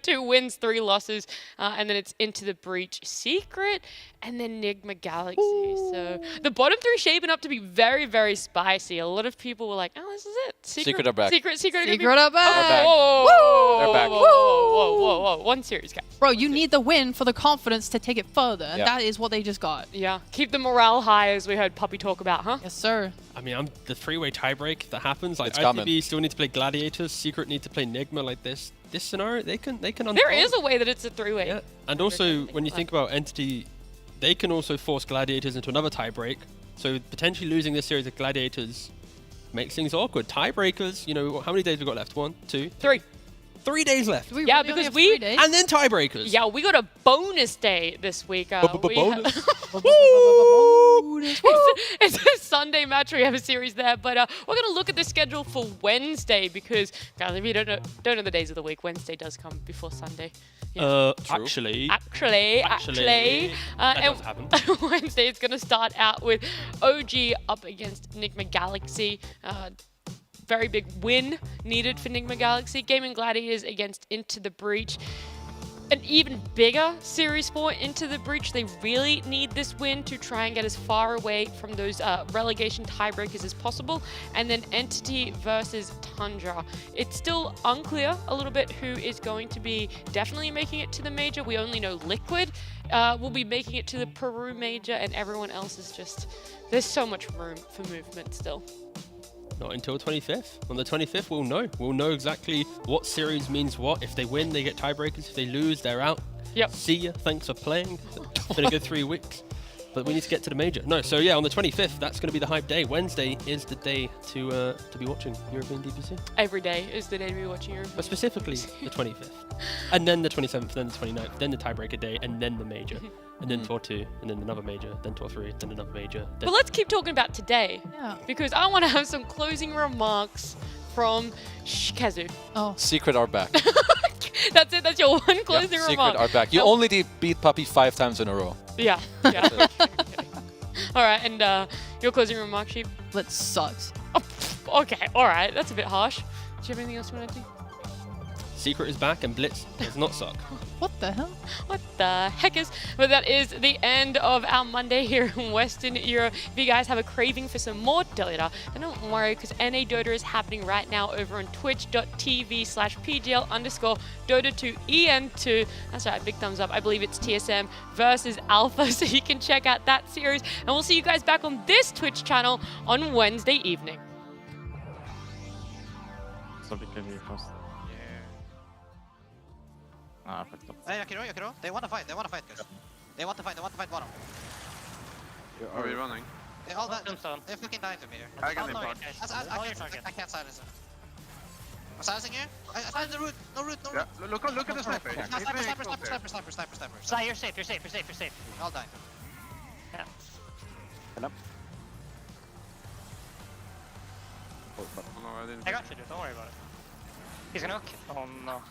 2 wins, 3 losses, and then it's Into the Breach, Secret, and then Enigma Galaxy. Ooh. So the bottom 3 shaping up to be very, very spicy. A lot of people were like, "Oh, this is it. Secret are back. Secret are back. Whoa, They're back. Whoa. 1 series, guys. Bro, you need the win for the confidence to take it further, and Yeah. that is what they just got. Yeah, keep the morale high, as we heard Puppy talk about, huh? Yes, sir. I mean, the 3-way tiebreak that happens. Like It's coming. ITB still need to play Gladiators. Secret need to play Enigma. Like this scenario, they can. There unfold. is a way that it's a 3-way. Yeah, and also when you think about Entity, they can also force Gladiators into another tiebreak. So potentially losing this series of Gladiators makes things awkward. Tiebreakers, you know, how many days we got left? 1, 2, 3. 3 days left. Yeah, because we and then tiebreakers. Yeah, we got a bonus day this week. Bonus. It's a Sunday match. We have a series there, but we're going to look at the schedule for Wednesday, because, guys, if you don't know the days of the week, Wednesday does come before Sunday. Yeah. Actually, and does happen. Wednesday is going to start out with OG up against Enigma Galaxy. Very big win needed for Enigma Galaxy. Gaming Gladiators against Into the Breach. An even bigger series for Into the Breach. They really need this win to try and get as far away from those relegation tiebreakers as possible. And then Entity versus Tundra. It's still unclear a little bit who is going to be definitely making it to the major. We only know Liquid will be making it to the Peru major, and everyone else is just... There's so much room for movement still. Not until 25th. On the 25th, we'll know. We'll know exactly what series means what. If they win, they get tiebreakers. If they lose, they're out. Yep. See ya. Thanks for playing. It's been a good 3 weeks. But we need to get to the major. No, so yeah, on the 25th, that's going to be the hype day. Wednesday is the day to be watching European DPC. Every day is the day to be watching European. But specifically the 25th. And then the 27th, then the 29th, then the tiebreaker day, and then the major. And then Tour 2, and then another major, then Tour 3, then another major. Then But let's keep talking about today. Yeah. Because I want to have some closing remarks from Kazu. Oh. Secret are back. That's it. That's your one closing Secret remark. are back. You only beat Puppy 5 times in a row. Yeah. All right, and your closing remark, Sheep? Blitz sucks. Oh, okay, all right. That's a bit harsh. Do you have anything else you want to do? Secret is back and Blitz does not suck. What the hell? What the heck is... But that is the end of our Monday here in Western Europe. If you guys have a craving for some more Dota, then don't worry, because NA Dota is happening right now over on twitch.tv/PGL_Dota2EN2. That's right, big thumbs up. I believe it's TSM versus Alpha, so you can check out that series. And we'll see you guys back on this Twitch channel on Wednesday evening. Hey, Akiro. They wanna fight, guys. They want to fight bottom. Are we running? They all die. They're fucking dying to me here. I can impart. I can't silence them. I'm silencing you. I silence the root. No root. Yeah, look at the sniper. Sniper. Sai, you're safe. All dying. Yeah. I got you, dude. Don't worry about it. He's gonna hook. Oh no.